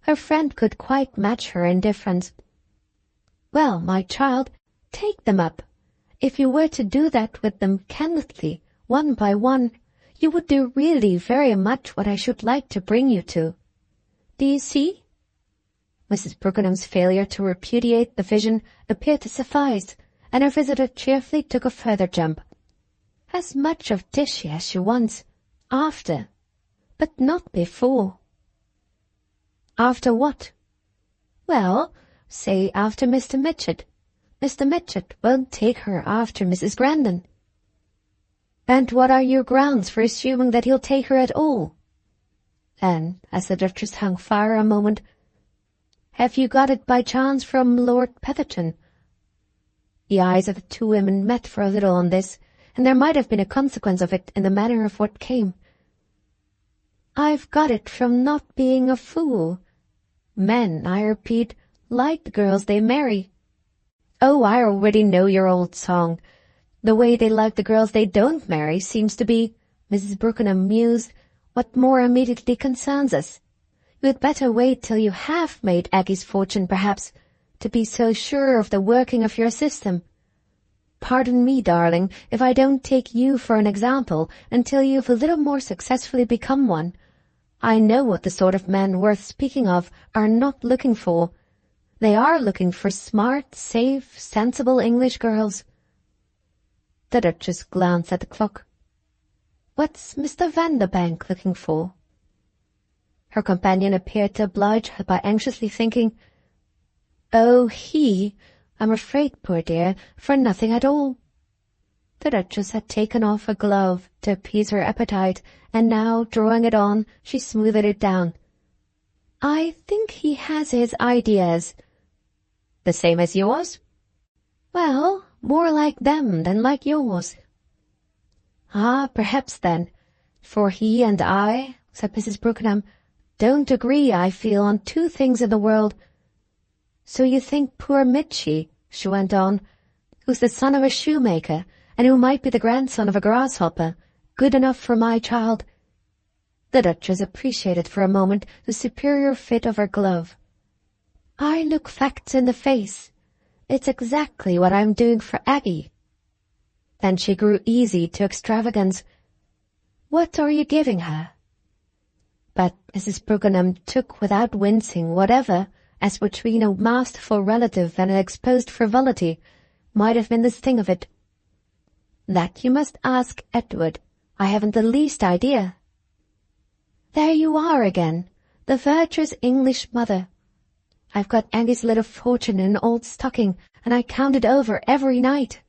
Her friend could quite match her indifference. "Well, my child, take them up. If you were to do that with them candidly, one by one, you would do really very much what I should like to bring you to. Do you see?" Mrs. Brookenham's failure to repudiate the vision appeared to suffice, and her visitor cheerfully took a further jump. "As much of Tishy as she wants, after, but not before." "After what?" "Well, say after Mr. Mitchett. Mr. Mitchett won't take her after Mrs. Grandon." "And what are your grounds for assuming that he'll take her at all?" Then, as the Duchess hung fire a moment, "Have you got it by chance from Lord Petherton?" The eyes of the two women met for a little on this, and there might have been a consequence of it in the manner of what came. "I've got it from not being a fool. Men, I repeat, like the girls they marry." "Oh, I already know your old song. The way they like the girls they don't marry seems to be," Mrs. Brookenham mused, "what more immediately concerns us. You had better wait till you have made Aggie's fortune, perhaps, to be so sure of the working of your system. Pardon me, darling, if I don't take you for an example until you've a little more successfully become one. I know what the sort of men worth speaking of are not looking for. They are looking for smart, safe, sensible English girls." The Duchess glanced at the clock. "What's Mr. Vanderbank looking for?" Her companion appeared to oblige her by anxiously thinking, "Oh, I'm afraid, poor dear, for nothing at all." The Duchess had taken off a glove to appease her appetite, and now, drawing it on, she smoothed it down. "I think he has his ideas." "The same as yours?" "Well, more like them than like yours." "Ah, perhaps then, for he and I," said Mrs. Brookenham, "don't agree, I feel, on two things in the world. So you think poor Mitchy," she went on, "who's the son of a shoemaker, and who might be the grandson of a grasshopper, good enough for my child?" The Duchess appreciated for a moment the superior fit of her glove. "I look facts in the face. It's exactly what I'm doing for Aggie." Then she grew easy to extravagance. "What are you giving her?" But Mrs. Brookenham took without wincing whatever, as between a masterful relative and an exposed frivolity, might have been the sting of it. "That you must ask Edward. I haven't the least idea." "There you are again, the virtuous English mother. I've got Aggie's little fortune in an old stocking, and I count it over every night.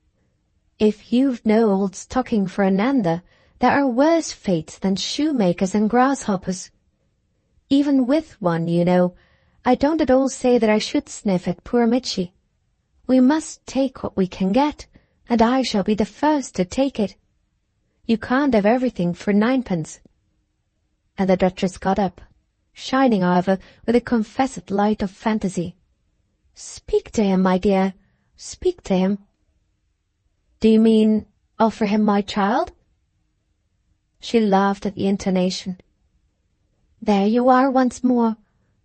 If you've no old stocking for a Nanda, there are worse fates than shoemakers and grasshoppers. Even with one, you know, I don't at all say that I should sniff at poor Mitchy. We must take what we can get, and I shall be the first to take it. You can't have everything for ninepence." And the Duchess got up. shining, however, with a confessed light of fantasy. "Speak to him, my dear. Speak to him." "Do you mean offer him my child?" She laughed at the intonation. "There you are once more,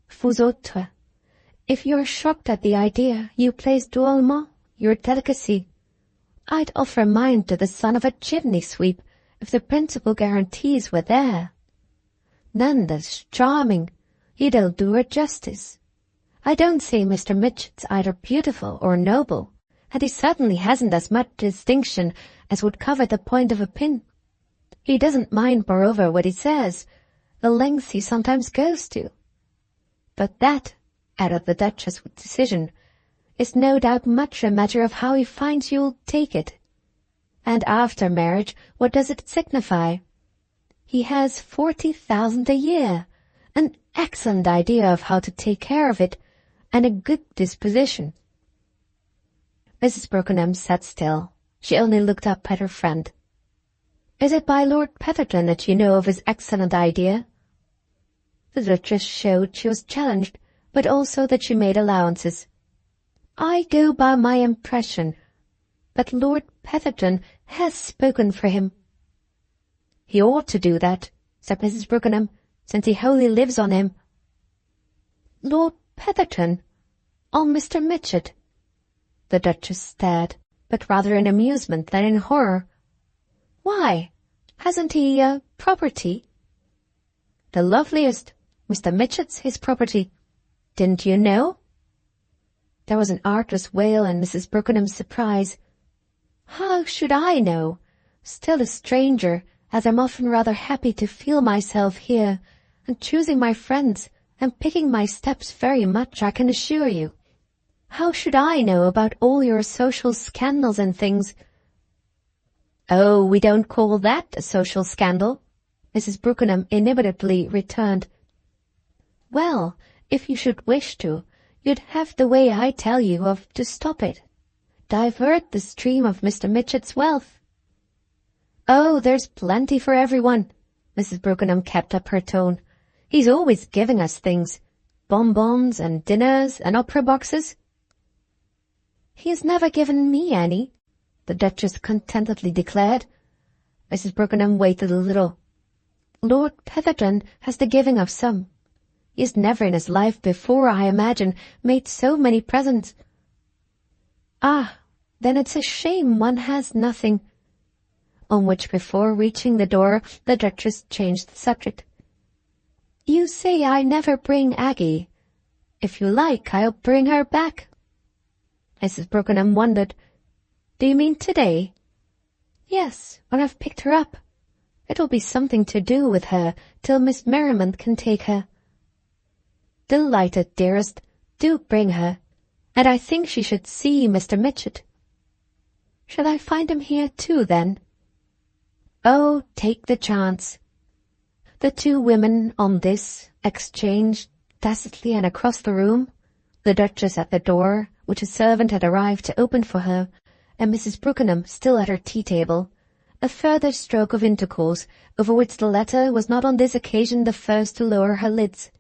vous autres. If you're shocked at the idea, you place drôlement your delicacy. I'd offer mine to the son of a chimney-sweep if the principal guarantees were there. Nanda's charming. He'll do her justice. I don't say Mr. Mitchett's either beautiful or noble, and he certainly hasn't as much distinction as would cover the point of a pin. He doesn't mind, moreover, what he says, the lengths he sometimes goes to. But that," added the Duchess with decision, "is no doubt much a matter of how he finds you'll take it. And after marriage, what does it signify? He has 40,000 a year, an excellent idea of how to take care of it, and a good disposition." Mrs. Brookenham sat still. She only looked up at her friend. "Is it by Lord Petherton that you know of his excellent idea?" The Duchess showed she was challenged, but also that she made allowances. "I go by my impression, but Lord Petherton has spoken for him." "He ought to do that," said Mrs. Brookenham, "since he wholly lives on him." "Lord Petherton? On Mr. Mitchett?" The Duchess stared, but rather in amusement than in horror. "Why, hasn't he property?" "The loveliest. Mr. Mitchett's his property. Didn't you know?" There was an artless wail in Mrs. Brookenham's surprise. "How should I know? Still a stranger, as I'm often rather happy to feel myself here, and choosing my friends, and picking my steps very much, I can assure you. How should I know about all your social scandals and things?" "Oh, we don't call that a social scandal," Mrs. Brookenham inimitably returned. "Well, if you should wish to, you'd have the way I tell you of to stop it. Divert the stream of Mr. Mitchett's wealth." "Oh, there's plenty for everyone." Mrs. Brookenham kept up her tone. "He's always giving us things, bonbons and dinners and opera boxes." "He has never given me any," the Duchess contentedly declared. Mrs. Brookenham waited a little. "Lord Petherton has the giving of some. He has never in his life before, I imagine, made so many presents." "Ah, then it's a shame one has nothing." On which, before reaching the door, the Duchess changed the subject. "You say I never bring Aggie. If you like, I'll bring her back." Mrs. Brookenham wondered. "Do you mean today?" "Yes, when I've picked her up. It'll be something to do with her till Miss Merriman can take her." "Delighted, dearest. Do bring her. And I think she should see Mr. Mitchett." "Shall I find him here too, then?" "Oh, take the chance." The two women, on this, exchanged tacitly and across the room, the Duchess at the door, which a servant had arrived to open for her, and Mrs. Brookenham still at her tea-table, a further stroke of intercourse, over which the latter was not on this occasion the first to lower her lids.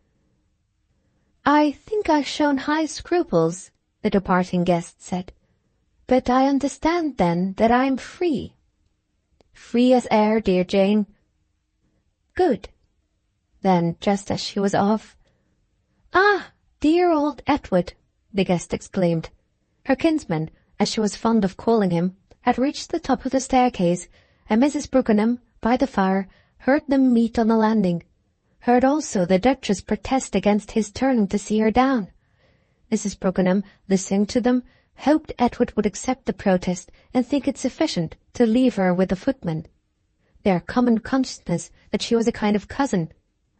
"I think I've shown high scruples," the departing guest said. "But I understand, then, that I'm free." "Free as air, dear Jane." "Good." Then, just as she was off, "Ah, dear old Edward," the guest exclaimed. Her kinsman, as she was fond of calling him, had reached the top of the staircase, and Mrs. Brookenham, by the fire, heard them meet on the landing, heard also the Duchess protest against his turning to see her down. Mrs. Brookenham, listening to them, hoped Edward would accept the protest and think it sufficient to leave her with the footman. Their common consciousness that she was a kind of cousin,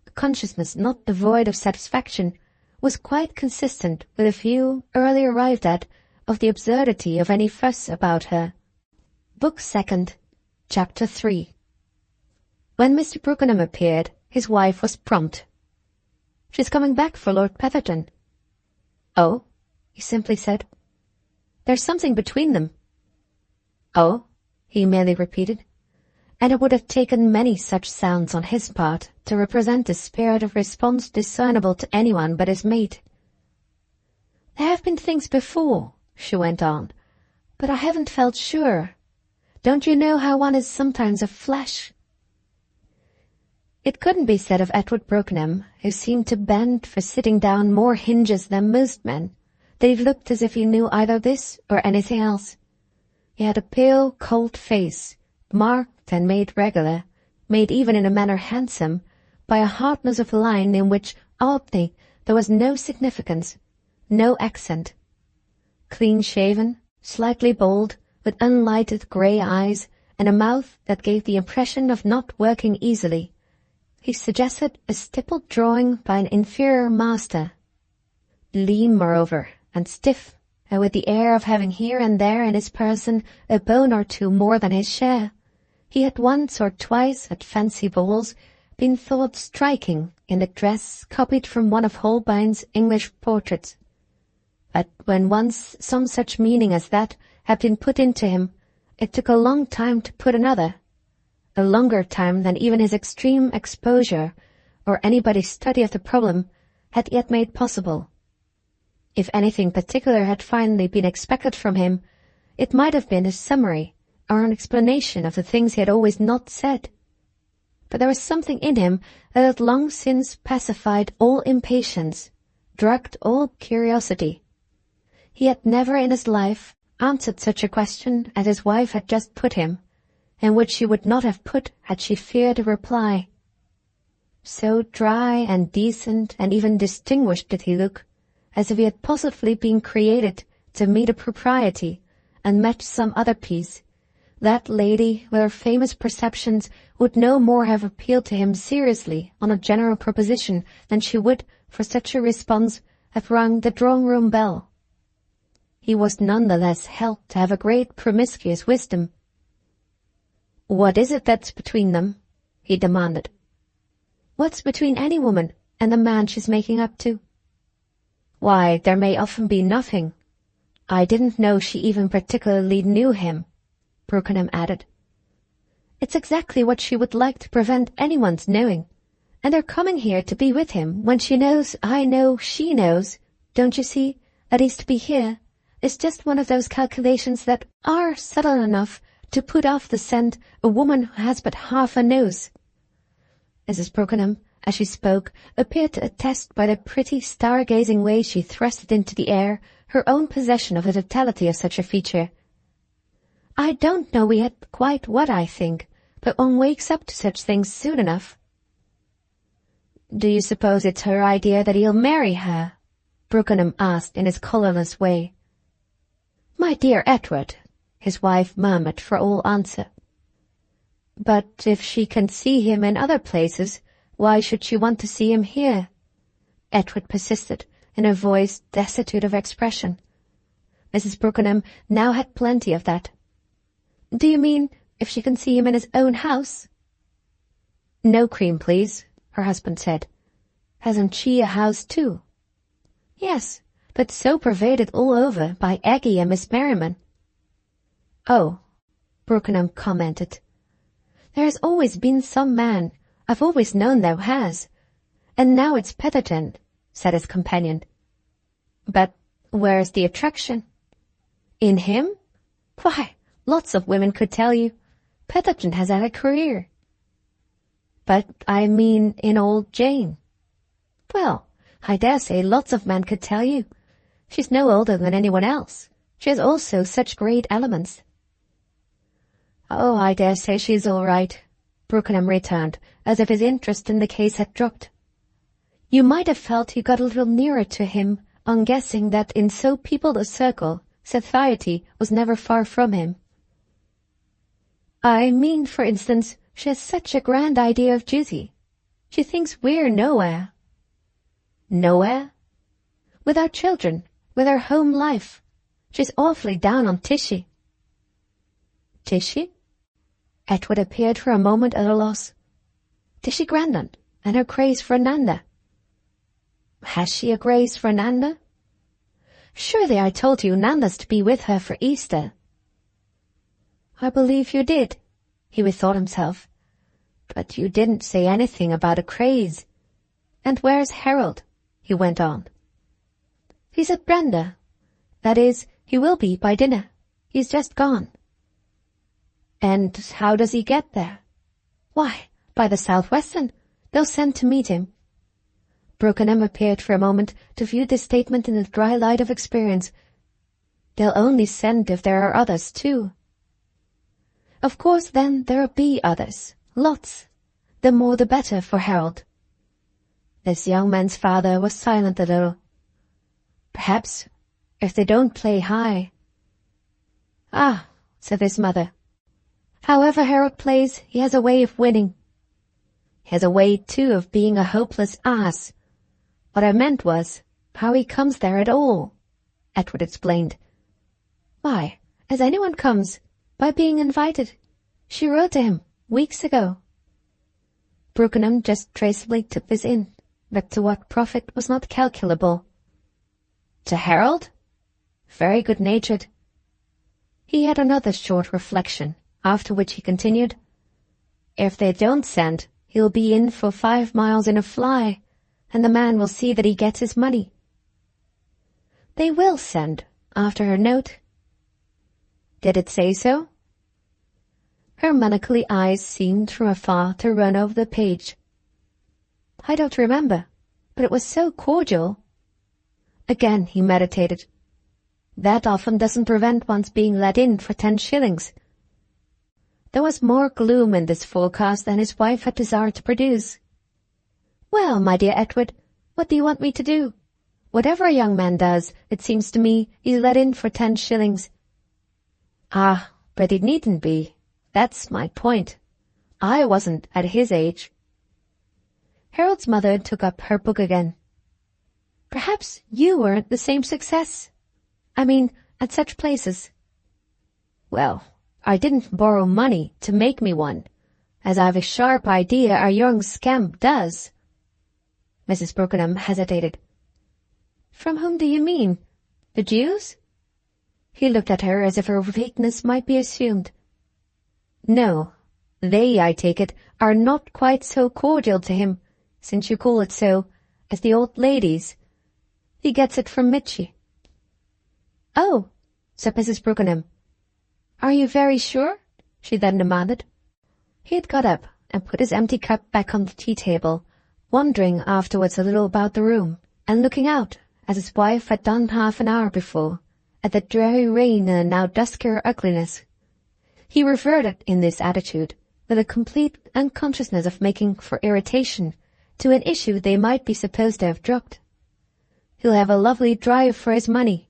a consciousness not devoid of satisfaction, was quite consistent with a view, early arrived at, of the absurdity of any fuss about her. Book Second, Chapter 3. When Mr. Brookenham appeared, his wife was prompt. "She's coming back for Lord Petherton." "Oh," he simply said. "There's something between them." "Oh," he merely repeated. and it would have taken many such sounds on his part to represent a spirit of response discernible to anyone but his mate. "There have been things before," she went on, "but I haven't felt sure. Don't you know how one is sometimes of flesh?" It couldn't be said of Edward Brookenham, who seemed to bend for sitting down more hinges than most men, that he looked as if he knew either this or anything else. He had a pale, cold face, marked and made regular, made even in a manner handsome, by a hardness of line in which, oddly, there was no significance, no accent. Clean-shaven, slightly bald, with unlighted grey eyes, and a mouth that gave the impression of not working easily, he suggested a stippled drawing by an inferior master. Lean, moreover, and stiff, and with the air of having here and there in his person a bone or two more than his share, he had once or twice at fancy balls been thought striking in a dress copied from one of Holbein's English portraits. But when once some such meaning as that had been put into him, it took a long time to put another, a longer time than even his extreme exposure or anybody's study of the problem had yet made possible. If anything particular had finally been expected from him, it might have been a summary or an explanation of the things he had always not said. But there was something in him that had long since pacified all impatience, drugged all curiosity. He had never in his life answered such a question as his wife had just put him, and which she would not have put had she feared a reply. So dry and decent and even distinguished did he look, as if he had possibly been created to meet a propriety and match some other piece. That lady with her famous perceptions would no more have appealed to him seriously on a general proposition than she would, for such a response, have rung the drawing-room bell. He was none the less held to have a great promiscuous wisdom. "What is it that's between them?" he demanded. "What's between any woman and the man she's making up to?" "Why, there may often be nothing. I didn't know she even particularly knew him," Brookenham added. "It's exactly what she would like to prevent anyone's knowing. And they're coming here to be with him when she knows, I know, she knows, don't you see, that he's to be here, is just one of those calculations that are subtle enough to put off the scent a woman who has but half a nose." Mrs. Brookenham, as she spoke, appeared to attest by the pretty star-gazing way she thrust it into the air her own possession of the totality of such a feature. "I don't know yet quite what I think, but one wakes up to such things soon enough." "Do you suppose it's her idea that he'll marry her?" Brookenham asked in his colourless way. "My dear Edward," his wife murmured for all answer. "But if she can see him in other places, why should she want to see him here?" Edward persisted, in a voice destitute of expression. Mrs. Brookenham now had plenty of that. "Do you mean if she can see him in his own house?" "No cream, please," her husband said. "Hasn't she a house too?" "Yes, but so pervaded all over by Aggie and Miss Merriman." "Oh," Brookenham commented. "There has always been some man. I've always known there has. And now it's Petherton," said his companion. "But where's the attraction?" "In him? Why, lots of women could tell you. Petherton has had a career." "But I mean in old Jane." "Well, I dare say lots of men could tell you. She's no older than anyone else. She has also such great elements." "Oh, I dare say she's all right," Brookenham returned, as if his interest in the case had dropped. "You might have felt you got a little nearer to him on guessing that in so peopled a circle, satiety was never far from him." "I mean, for instance, she has such a grand idea of duty. She thinks we're nowhere." "Nowhere?" "With our children, with our home life. She's awfully down on Tishy." "Tishy?" Edward appeared for a moment at a loss. "Tishy Grandon, and her craze for Nanda." "Has she a craze for Nanda?" "Surely I told you Nanda's to be with her for Easter." "I believe you did." he bethought himself. But you didn't say anything about a craze. And where's Harold? He went on. He's at Brenda. That is, he will be by dinner. He's just gone. And how does he get there? Why, by the Southwestern. They'll send to meet him. Brookenham appeared for a moment to view this statement in the dry light of experience. They'll only send if there are others, too. Of course, then, there'll be others. Lots. The more the better for Harold. This young man's father was silent a little. Perhaps, if they don't play high. Ah, said his mother. However Harold plays, he has a way of winning. He has a way, too, of being a hopeless ass. What I meant was, how he comes there at all, Edward explained. Why, as anyone comes, by being invited. She wrote to him, weeks ago. Brookenham just traceably took this in, but to what profit was not calculable. To Harold? Very good-natured. He had another short reflection, after which he continued, If they don't send, he'll be in for 5 miles in a fly, and the man will see that he gets his money. They will send, after her note. Did it say so? Her melancholy eyes seemed from afar to run over the page. I don't remember, but it was so cordial. Again he meditated. That often doesn't prevent one's being let in for 10 shillings. There was more gloom in this forecast than his wife had desired to produce. Well, my dear Edward, what do you want me to do? Whatever a young man does, it seems to me, he's let in for 10 shillings. Ah, but it needn't be. That's my point. I wasn't at his age. Harold's mother took up her book again. Perhaps you weren't the same success. I mean, at such places. Well, I didn't borrow money to make me one, as I've a sharp idea our young scamp does. Mrs. Brookenham hesitated. From whom do you mean? The Jews? He looked at her as if her weakness might be assumed. No, they, I take it, are not quite so cordial to him, since you call it so, as the old ladies. He gets it from Mitchy. Oh, said Mrs. Brookenham. Are you very sure? She then demanded. He had got up and put his empty cup back on the tea-table, wondering afterwards a little about the room, and looking out, as his wife had done half an hour before, at the dreary rain and the now duskier ugliness. He reverted in this attitude, with a complete unconsciousness of making for irritation, to an issue they might be supposed to have dropped. He'll have a lovely drive for his money.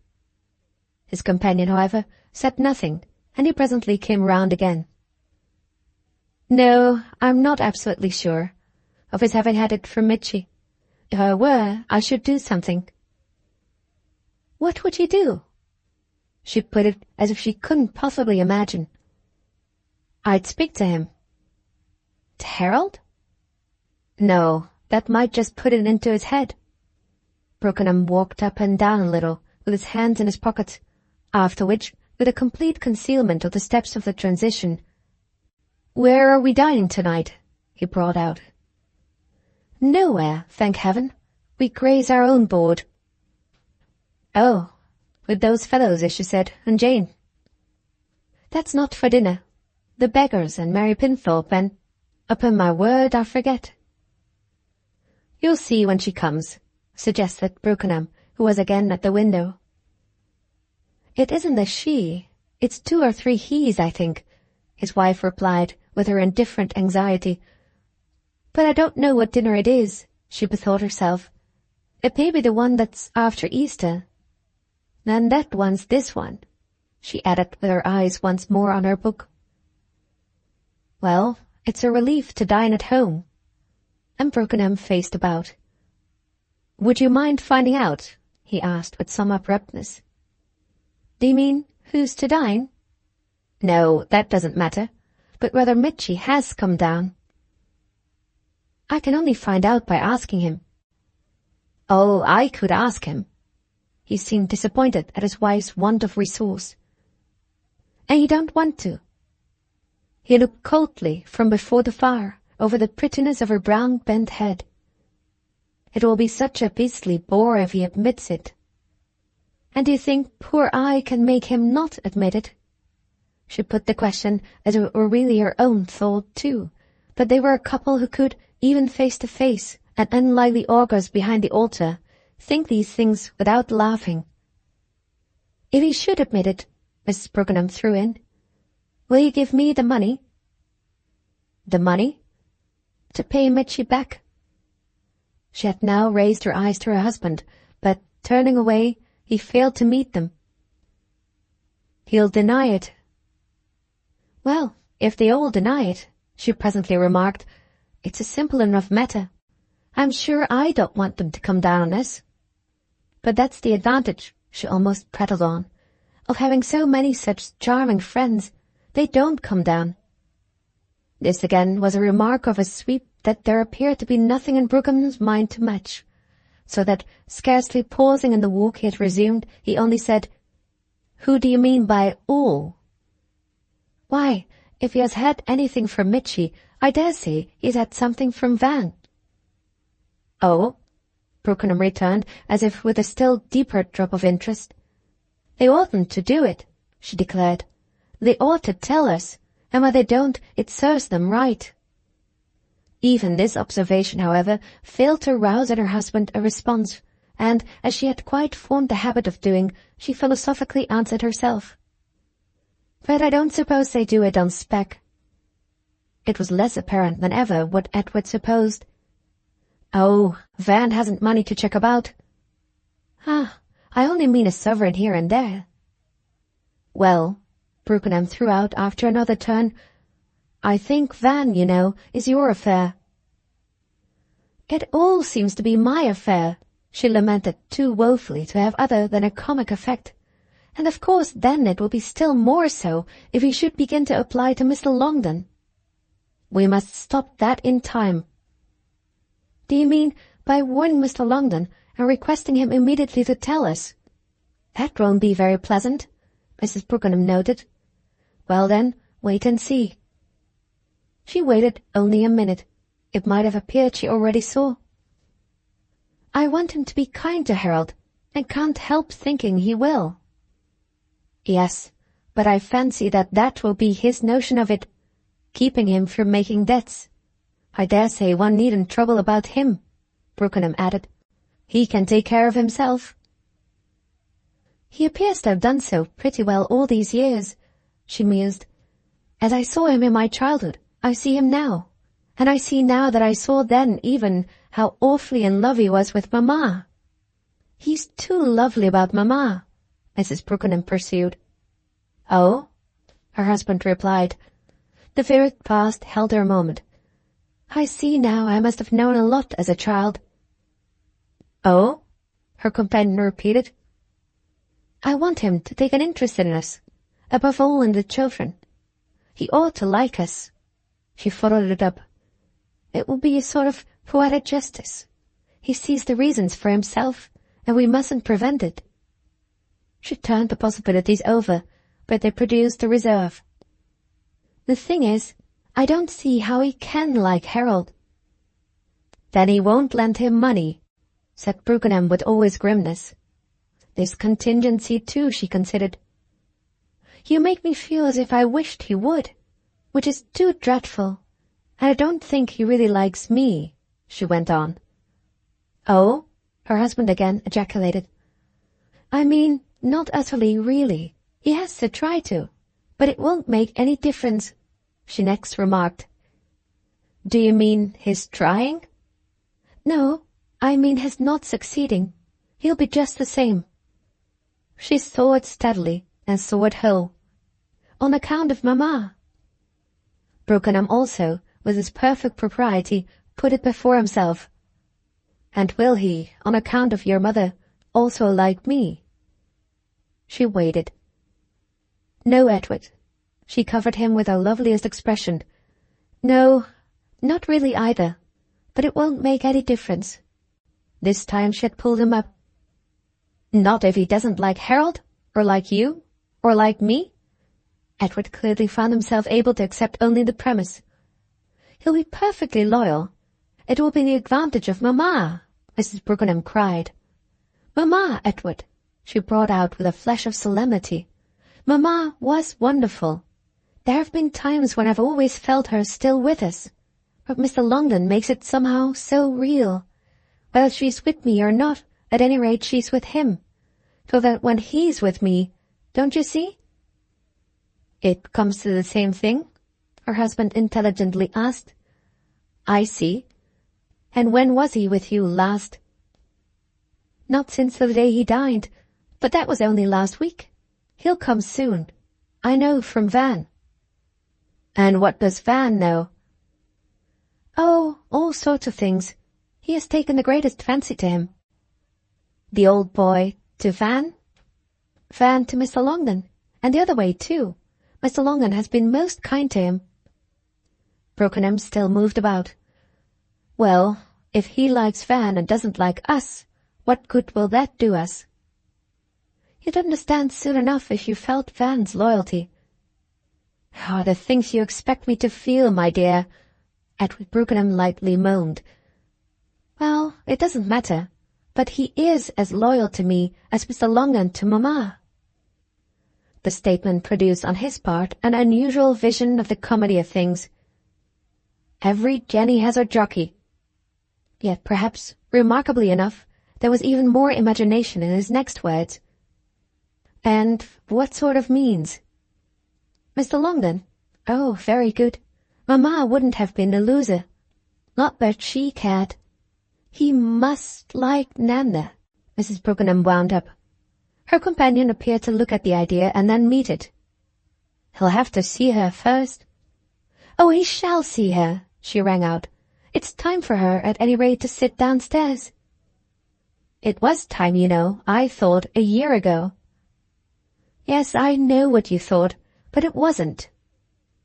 His companion, however, said nothing, and he presently came round again. No, I'm not absolutely sure of his having had it from Mitchy. If I were, I should do something. What would you do? She put it as if she couldn't possibly imagine. I'd speak to him. To Harold? No, that might just put it into his head. Brookenham walked up and down a little, with his hands in his pockets, after which, with a complete concealment of the steps of the transition, Where are we dining tonight? He brought out. Nowhere, thank heaven. We graze our own board. Oh, with those fellows, as you said, and Jane. That's not for dinner. The Beggars and Mary Pinthorpe and, upon my word, I forget. You'll see when she comes, suggested Brookenham, who was again at the window. It isn't a she, it's 2 or 3 he's, I think, his wife replied, with her indifferent anxiety. But I don't know what dinner it is, she bethought herself. It may be the one that's after Easter. Then that one's this one, she added with her eyes once more on her book. Well, it's a relief to dine at home. And Brookenham faced about. Would you mind finding out? He asked with some abruptness. Do you mean who's to dine? No, that doesn't matter, but whether Mitchy has come down. I can only find out by asking him. Oh, I could ask him. He seemed disappointed at his wife's want of resource. And you don't want to? He looked coldly from before the fire over the prettiness of her brown bent head. It will be such a beastly bore if he admits it. And do you think poor I can make him not admit it? She put the question as if it were really her own thought too, but they were a couple who could, even face to face, and unlike the augurs behind the altar, think these things without laughing. If he should admit it, Mrs. Brookenham threw in, will you give me the money? The money? To pay Mitchy back. She had now raised her eyes to her husband, but, turning away, he failed to meet them. He'll deny it. Well, if they all deny it, she presently remarked, it's a simple enough matter. I'm sure I don't want them to come down on us. But that's the advantage, she almost prattled on, of having so many such charming friends. They don't come down. This again was a remark of a sweep that there appeared to be nothing in Brookham's mind to match, so that, scarcely pausing in the walk he had resumed, he only said, Who do you mean by all? Why, if he has had anything from Mitchy, I dare say he's had something from Van. Oh, Brookenham returned, as if with a still deeper drop of interest. They oughtn't to do it, she declared. They ought to tell us, and when they don't, it serves them right. Even this observation, however, failed to rouse in her husband a response, and, as she had quite formed the habit of doing, she philosophically answered herself. But I don't suppose they do it on spec. It was less apparent than ever what Edward supposed. Oh, Van hasn't money to check about. Ah, I only mean a sovereign here and there. Well, Brookenham threw out after another turn, I think Van, you know, is your affair. It all seems to be my affair, she lamented too woefully to have other than a comic effect. And of course then it will be still more so if he should begin to apply to Mr. Longden. We must stop that in time. Do you mean by warning Mr. Longden and requesting him immediately to tell us? That won't be very pleasant, Mrs. Brookenham noted. Well then, wait and see. She waited only a minute. It might have appeared she already saw. I want him to be kind to Harold, and can't help thinking he will. Yes, but I fancy that will be his notion of it, keeping him from making debts. I dare say one needn't trouble about him, Brookenham added. He can take care of himself. He appears to have done so pretty well all these years, she mused. As I saw him in my childhood, I see him now, and I see now that I saw then even how awfully in love he was with Mamma. He's too lovely about Mamma, Mrs. Brookenham pursued. Oh, her husband replied. The vivid past held her a moment. I see now I must have known a lot as a child. Oh, her companion repeated. I want him to take an interest in us, above all in the children. He ought to like us. She followed it up. It will be a sort of poetic justice. He sees the reasons for himself, and we mustn't prevent it. She turned the possibilities over, but they produced a reserve. The thing is, I don't see how he can like Harold. Then he won't lend him money, said Brookenham with always grimness. This contingency, too, she considered. You make me feel as if I wished he would, which is too dreadful, and I don't think he really likes me, she went on. Oh, her husband again ejaculated. I mean, not utterly, really. He has to try to, but it won't make any difference, she next remarked. Do you mean his trying? No, I mean his not succeeding. He'll be just the same. She saw it steadily and saw it whole. On account of Mamma. Brookenham also, with his perfect propriety, put it before himself. And will he, on account of your mother, also like me? She waited. No, Edward. She covered him with her loveliest expression. No, not really either, but it won't make any difference. This time she had pulled him up. Not if he doesn't like Harold, or like you, or like me? Edward clearly found himself able to accept only the premise. "He'll be perfectly loyal. It will be the advantage of Mamma," Mrs. Brookenham cried. "Mamma, Edward," she brought out with a flash of solemnity. "Mamma was wonderful. There have been times when I've always felt her still with us. But Mr. Longden makes it somehow so real. Whether she's with me or not, at any rate she's with him. So that when he's with me, don't you see?" "It comes to the same thing?" her husband intelligently asked. "I see. And when was he with you last?" "Not since the day he died, but that was only last week. He'll come soon. I know from Van." "And what does Van know?" "Oh, all sorts of things. He has taken the greatest fancy to him." "The old boy to Van?" "Van to Mr. Longden, and the other way too. Mr. Longden has been most kind to him." Brookenham still moved about. "Well, if he likes Van and doesn't like us, what good will that do us?" "You'd understand soon enough if you felt Van's loyalty." "Oh, the things you expect me to feel, my dear," Edward Brookenham lightly moaned. "Well, it doesn't matter, but he is as loyal to me as Mr. Longden to Mamma." The statement produced on his part an unusual vision of the comedy of things. Every Jenny has her jockey. Yet perhaps, remarkably enough, there was even more imagination in his next words. "And what sort of means?" "Mr. Longden? Oh, very good. Mamma wouldn't have been a loser. Not that she cared. He must like Nanda," Mrs. Brookenham wound up. Her companion appeared to look at the idea and then meet it. "He'll have to see her first." "Oh, he shall see her," she rang out. "It's time for her, at any rate, to sit downstairs." "It was time, you know, I thought, a year ago." "Yes, I know what you thought, but it wasn't."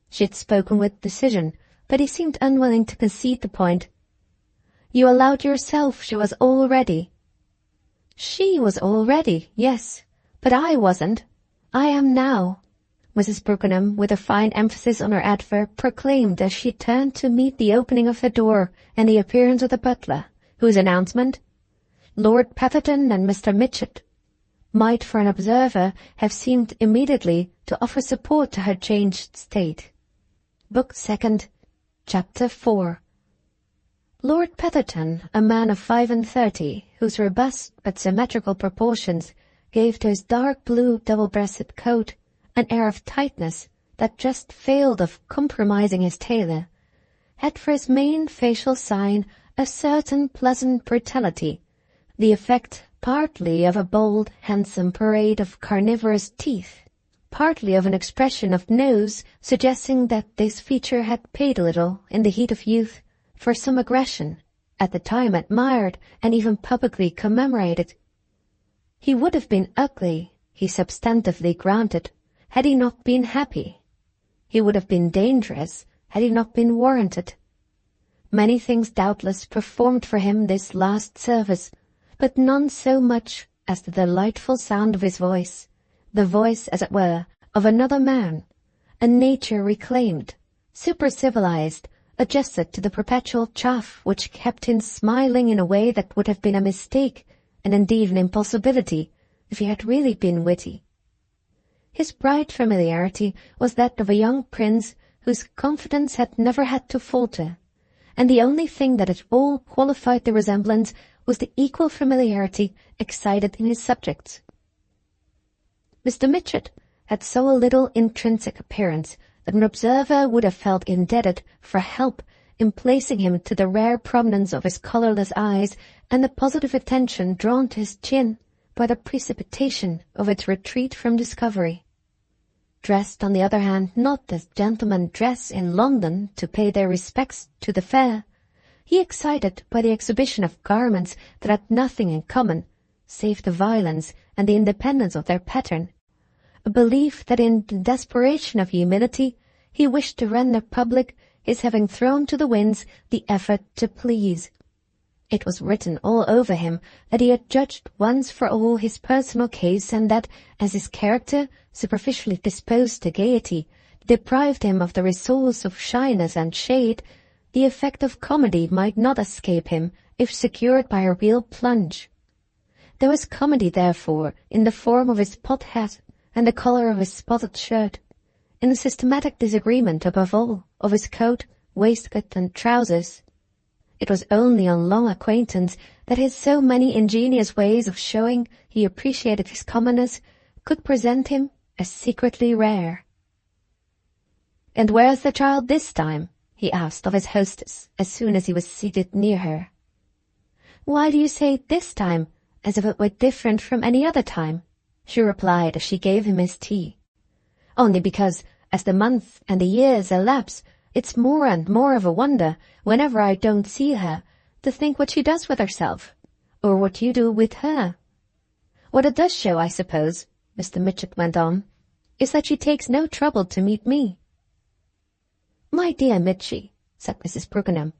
She had spoken with decision, but he seemed unwilling to concede the point. "You allowed yourself she was all ready." "She was all ready, yes, but I wasn't. I am now," Mrs. Brookenham, with a fine emphasis on her adverb, proclaimed as she turned to meet the opening of the door and the appearance of the butler, whose announcement, "Lord Petherton and Mr. Mitchett," might for an observer have seemed immediately to offer support to her changed state. Book 2nd, Chapter 4. Lord Petherton, a man of 35, whose robust but symmetrical proportions gave to his dark blue double-breasted coat an air of tightness that just failed of compromising his tailor, had for his main facial sign a certain pleasant brutality, the effect partly of a bold, handsome parade of carnivorous teeth, partly of an expression of nose suggesting that this feature had paid a little, in the heat of youth, for some aggression, at the time admired and even publicly commemorated. He would have been ugly, he substantively granted, had he not been happy. He would have been dangerous, had he not been warranted. Many things doubtless performed for him this last service, but none so much as the delightful sound of his voice, the voice, as it were, of another man, a nature reclaimed, super-civilized, adjusted to the perpetual chaff which kept him smiling in a way that would have been a mistake, and indeed an impossibility, if he had really been witty. His bright familiarity was that of a young prince whose confidence had never had to falter, and the only thing that at all qualified the resemblance was the equal familiarity excited in his subjects. Mr. Mitchett had so little intrinsic appearance that an observer would have felt indebted for help in placing him to the rare prominence of his colourless eyes and the positive attention drawn to his chin by the precipitation of its retreat from discovery. Dressed, on the other hand, not as gentlemen dress in London to pay their respects to the fair, he excited by the exhibition of garments that had nothing in common, save the violence and the independence of their pattern, a belief that in the desperation of humility he wished to render public his having thrown to the winds the effort to please. It was written all over him that he had judged once for all his personal case, and that, as his character, superficially disposed to gaiety, deprived him of the resource of shyness and shade, the effect of comedy might not escape him if secured by a real plunge. There was comedy, therefore, in the form of his pot hat and the colour of his spotted shirt, in the systematic disagreement, above all, of his coat, waistcoat, and trousers. It was only on long acquaintance that his so many ingenious ways of showing he appreciated his commoners could present him as secretly rare. "And where's the child this time?" he asked of his hostess as soon as he was seated near her. "Why do you say this time, as if it were different from any other time?" she replied as she gave him his tea. "Only because, as the months and the years elapse, it's more and more of a wonder, whenever I don't see her, to think what she does with herself, or what you do with her. What it does show, I suppose," Mr. Mitchett went on, "is that she takes no trouble to meet me." "My dear Mitchy," said Mrs. Brookenham,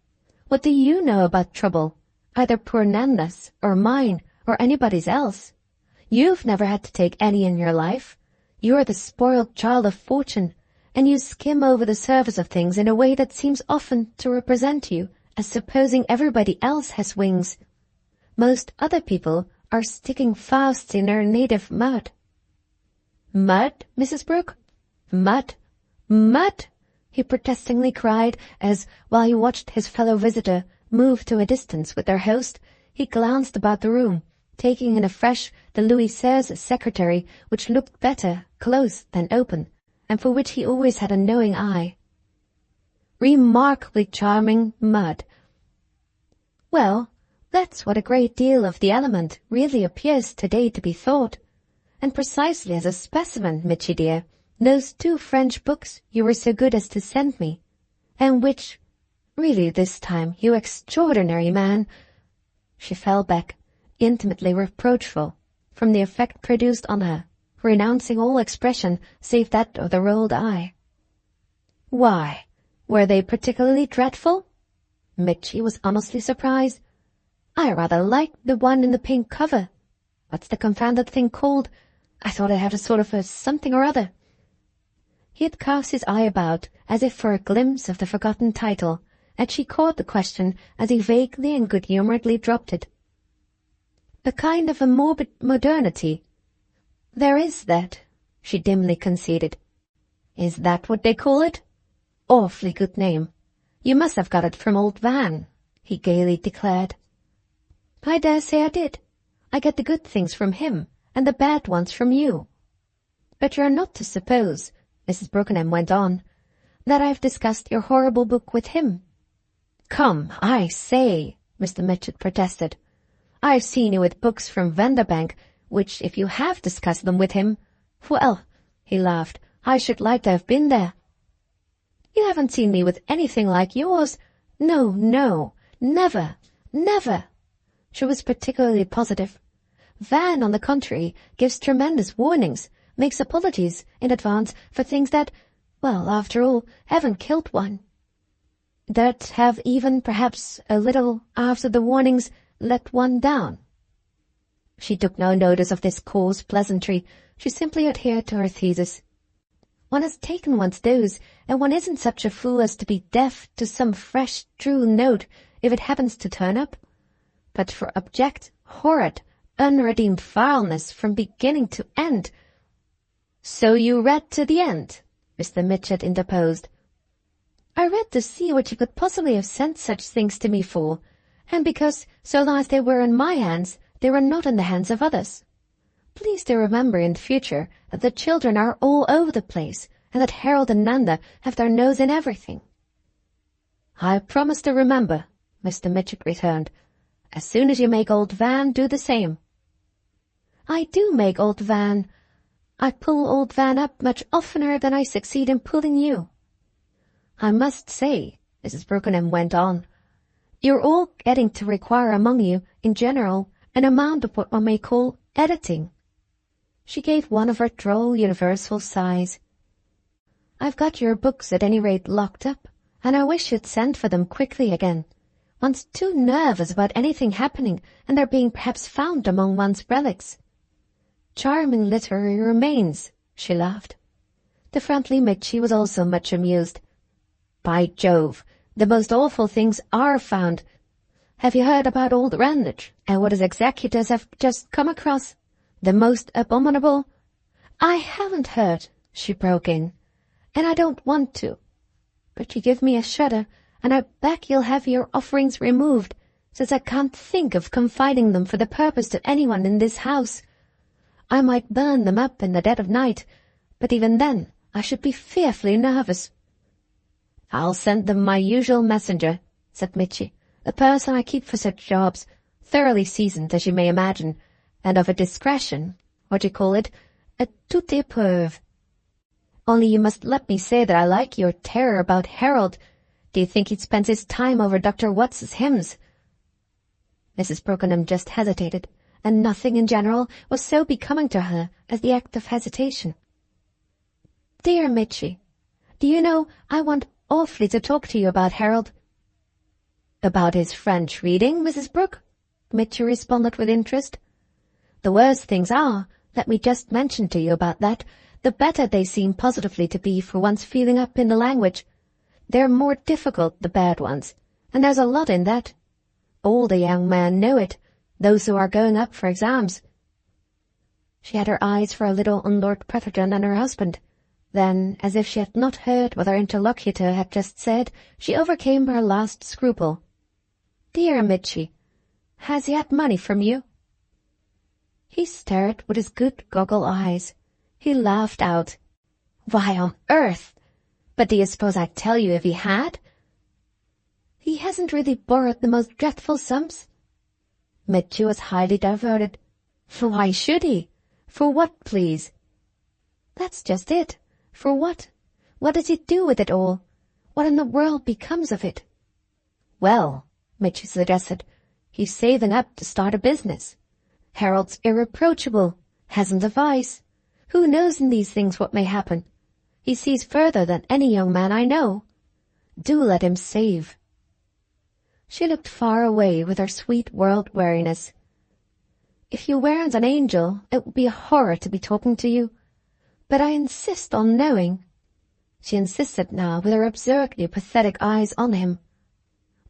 "what do you know about trouble, either poor Nanda's, or mine, or anybody's else? You've never had to take any in your life. You're the spoiled child of fortune, and you skim over the surface of things in a way that seems often to represent you as supposing everybody else has wings. Most other people are sticking fast in their native mud." "Mud, Mrs. Brooke? Mud? Mud?" he protestingly cried, as, while he watched his fellow visitor move to a distance with their host, he glanced about the room, taking in afresh the Louis XVI secretary, which looked better close than open, and for which he always had a knowing eye. "Remarkably charming mud. Well, that's what a great deal of the element really appears today to be thought. And precisely as a specimen, Mitchy dear, those 2 French books you were so good as to send me, and which, really this time, you extraordinary man—" She fell back, intimately reproachful, from the effect produced on her, renouncing all expression save that of the rolled eye. "Why, were they particularly dreadful?" Mitchy was honestly surprised. "I rather liked the one in the pink cover. What's the confounded thing called? I thought it had a sort of a something or other." He had cast his eye about as if for a glimpse of the forgotten title, and she caught the question as he vaguely and good-humouredly dropped it. "A kind of a morbid modernity." "There is that," she dimly conceded. "Is that what they call it? Awfully good name. You must have got it from old Van," he gaily declared. "I dare say I did. I get the good things from him, and the bad ones from you. But you're not to suppose," Mrs. Brookenham went on, "that I've discussed your horrible book with him." "Come, I say," Mr. Mitchett protested. "I've seen you with books from Vanderbank, which, if you have discussed them with him, well," he laughed, "I should like to have been there." "You haven't seen me with anything like yours. No, no, never, never." She was particularly positive. "Van, on the contrary, gives tremendous warnings, makes apologies in advance for things that, well, after all, haven't killed one. That have even, perhaps, a little, after the warnings, let one down." She took no notice of this coarse pleasantry. She simply adhered to her thesis. One has taken one's dose, and one isn't such a fool as to be deaf to some fresh, true note if it happens to turn up. But for abject, horrid, unredeemed vileness from beginning to end— "So you read to the end?" Mr. Mitchett interposed. "I read to see what you could possibly have sent such things to me for, and because, so long as they were in my hands, they were not in the hands of others. Please to remember in future that the children are all over the place, and that Harold and Nanda have their nose in everything." "I promise to remember," Mr. Mitchett returned, "as soon as you make old Van do the same." "I do make old Van. I pull old Van up much oftener than I succeed in pulling you." "I must say," Mrs. Brookenham went on, "you're all getting to require among you, in general, an amount of what one may call editing." She gave one of her droll universal sighs. "I've got your books at any rate locked up, and I wish you'd send for them quickly again. One's too nervous about anything happening and their being perhaps found among one's relics. Charming literary remains, she laughed. The friendly Mitchy was also much amused. By Jove, the most awful things are found. Have you heard about old Randage, and what his executors have just come across? The most abominable— I haven't heard, she broke in, and I don't want to. But you give me a shudder, and I beg you'll have your offerings removed, since I can't think of confiding them for the purpose to anyone in this house. I might burn them up in the dead of night, but even then I should be fearfully nervous. I'll send them my usual messenger, said Mitchy, a person I keep for such jobs, thoroughly seasoned, as you may imagine, and of a discretion, what do you call it, a toute épreuve. Only you must let me say that I like your terror about Harold. Do you think he'd spend his time over Dr. Watts's hymns? Mrs. Brookenham just hesitated, and nothing in general was so becoming to her as the act of hesitation. Dear Mitchy, do you know I want awfully to talk to you about Harold. About his French reading, Mrs. Brooke? Mitchy responded with interest. The worse things are, let me just mention to you about that, the better they seem positively to be for one's feeling up in the language. They're more difficult, the bad ones, and there's a lot in that. All the young men know it, those who are going up for exams. She had her eyes for a little on Lord Petherton and her husband. Then, as if she had not heard what her interlocutor had just said, she overcame her last scruple. Dear Mitchy, has he had money from you? He stared with his good goggle eyes. He laughed out. Why on earth? But do you suppose I'd tell you if he had? He hasn't really borrowed the most dreadful sums? Mitchy was highly diverted. Why should he? For what, please? That's just it. For what? What does he do with it all? What in the world becomes of it? Well, Mitchy suggested, he's saving up to start a business. Harold's irreproachable, hasn't a vice. Who knows in these things what may happen? He sees further than any young man I know. Do let him save. She looked far away with her sweet world-weariness. If you weren't an angel, it would be a horror to be talking to you. But I insist on knowing. She insisted now with her absurdly pathetic eyes on him.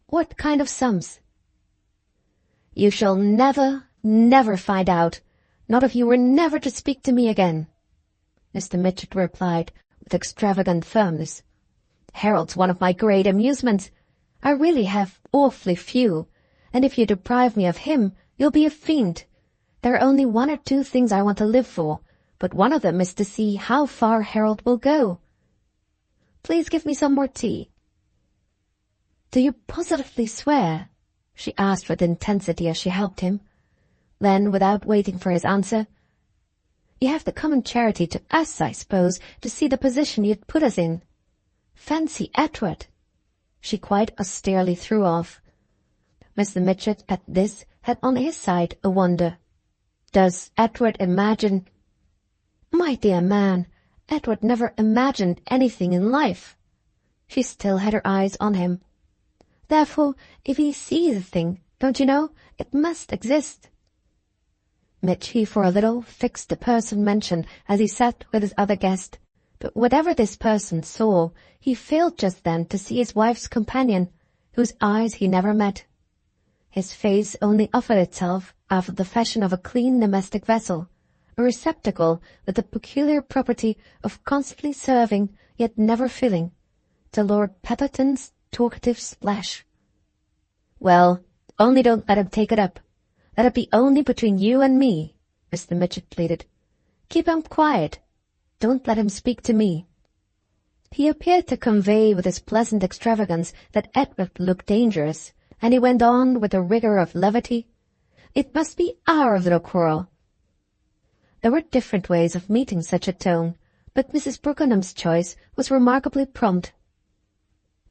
What kind of sums? You shall never, never find out, not if you were never to speak to me again, Mr. Mitchett replied with extravagant firmness. Harold's one of my great amusements. I really have awfully few, and if you deprive me of him, you'll be a fiend. There are only one or two things I want to live for, but one of them is to see how far Harold will go. Please give me some more tea. Do you positively swear? She asked with intensity as she helped him. Then, without waiting for his answer, you have the common charity to us, I suppose, to see the position you'd put us in. Fancy Edward! She quite austerely threw off. Mr. Mitchett at this had on his side a wonder. Does Edward imagine— My dear man, Edward never imagined anything in life. She still had her eyes on him. Therefore, if he sees a thing, don't you know, it must exist. Mitchy for a little fixed the person mentioned as he sat with his other guest, but whatever this person saw, he failed just then to see his wife's companion, whose eyes he never met. His face only offered itself after the fashion of a clean domestic vessel, a receptacle with the peculiar property of constantly serving, yet never filling, to Lord Petherton's talkative splash. Well, only don't let him take it up. Let it be only between you and me, Mr. Mitchett pleaded. Keep him quiet. Don't let him speak to me. He appeared to convey with his pleasant extravagance that Edward looked dangerous, and he went on with a rigour of levity. It must be our little quarrel. There were different ways of meeting such a tone, but Mrs. Brookenham's choice was remarkably prompt.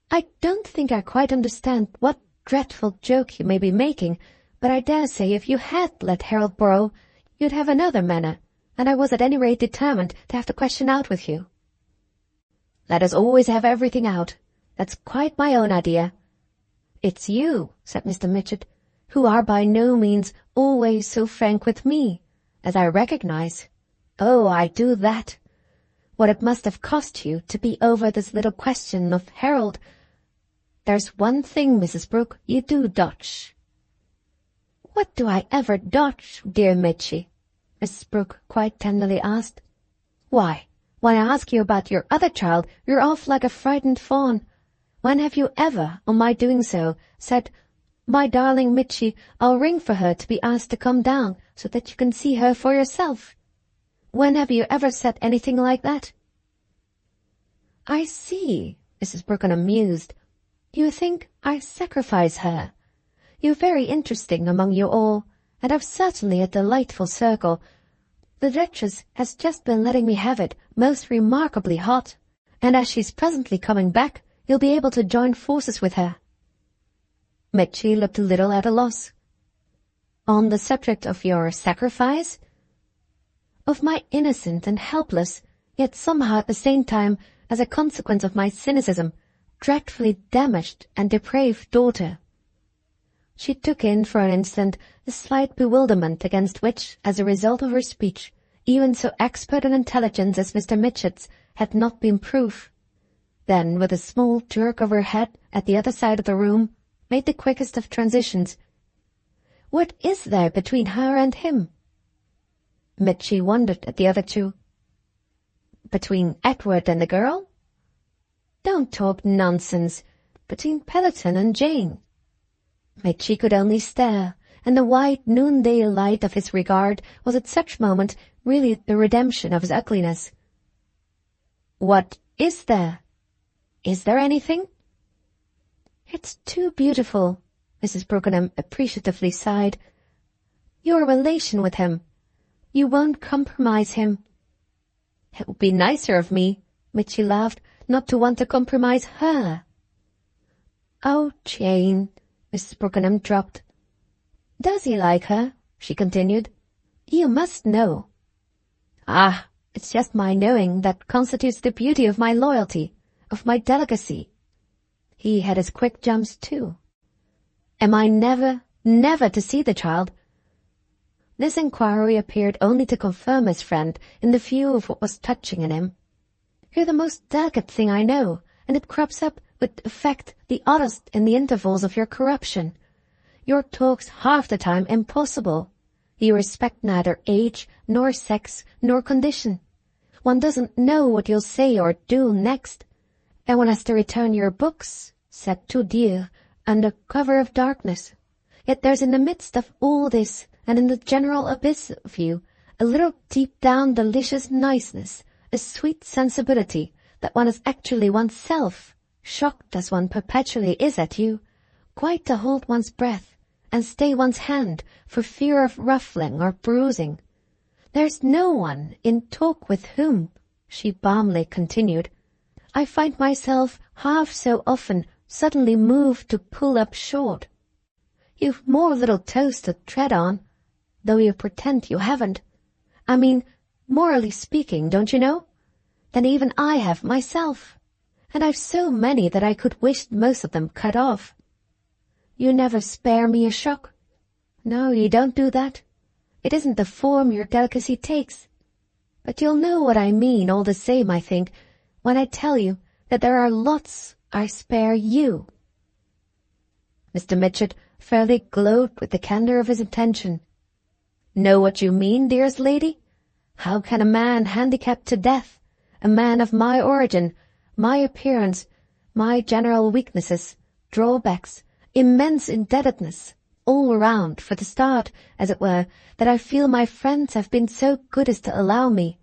I don't think I quite understand what dreadful joke you may be making, but I dare say if you had let Harold borrow, you'd have another manner, and I was at any rate determined to have the question out with you. Let us always have everything out. That's quite my own idea. "It's you," said Mr. Mitchett, "who are by no means always so frank with me, as I recognize. Oh, I do that. What it must have cost you to be over this little question of Harold. There's one thing, Mrs. Brooke, you do dodge." "What do I ever dodge, dear Mitchy?" Mrs. Brooke quite tenderly asked. "Why, when I ask you about your other child, you're off like a frightened fawn. When have you ever, on my doing so, said, 'My darling Mitchy, I'll ring for her to be asked to come down, so that you can see her for yourself'? When have you ever said anything like that?" "I see," Mrs. Brookenham mused. "You think I sacrifice her. You're very interesting among you all, and I've certainly a delightful circle. The Duchess has just been letting me have it most remarkably hot, and as she's presently coming back, you'll be able to join forces with her." Mitchy looked a little at a loss. "On the subject of your sacrifice?" "Of my innocent and helpless, yet somehow at the same time, as a consequence of my cynicism, dreadfully damaged and depraved daughter." She took in for an instant the slight bewilderment against which, as a result of her speech, even so expert an intelligence as Mr. Mitchett's had not been proof. Then, with a small jerk of her head at the other side of the room, made the quickest of transitions. "What is there between her and him?" Mitchy wondered at the other two. "Between Edward and the girl?" "Don't talk nonsense. Between Pelleton and Jane." Mitchy could only stare, and the white noonday light of his regard was at such moment really the redemption of his ugliness. "What is there? Is there anything?" "It's too beautiful," Mrs. Brookenham appreciatively sighed. "Your relation with him. You won't compromise him." "It would be nicer of me," Mitchy laughed, "not to want to compromise her." "Oh, Jane," Mrs. Brookenham dropped. "Does he like her?" she continued. "You must know." "Ah, it's just my knowing that constitutes the beauty of my loyalty, of my delicacy." He had his quick jumps too. "Am I never, never to see the child?" This inquiry appeared only to confirm his friend in the view of what was touching in him. "You're the most delicate thing I know, and it crops up with effect the oddest in the intervals of your corruption. Your talk's half the time impossible. You respect neither age, nor sex, nor condition. One doesn't know what you'll say or do next. And one has to return your books, c'est tout dire, under cover of darkness. Yet there's in the midst of all this, and in the general abyss of you, a little deep-down delicious niceness, a sweet sensibility that one is actually oneself, shocked as one perpetually is at you, quite to hold one's breath and stay one's hand for fear of ruffling or bruising. There's no one in talk with whom," she balmily continued, "I find myself half so often suddenly moved to pull up short. You've more little toes to tread on, though you pretend you haven't. I mean, morally speaking, don't you know? Than even I have myself. And I've so many that I could wish most of them cut off. You never spare me a shock. No, you don't do that. It isn't the form your delicacy takes. But you'll know what I mean all the same, I think, when I tell you that there are lots I spare you." Mr. Mitchett fairly glowed with the candour of his intention. "Know what you mean, dearest lady? How can a man handicapped to death, a man of my origin, my appearance, my general weaknesses, drawbacks, immense indebtedness, all round, for the start, as it were, that I feel my friends have been so good as to allow me,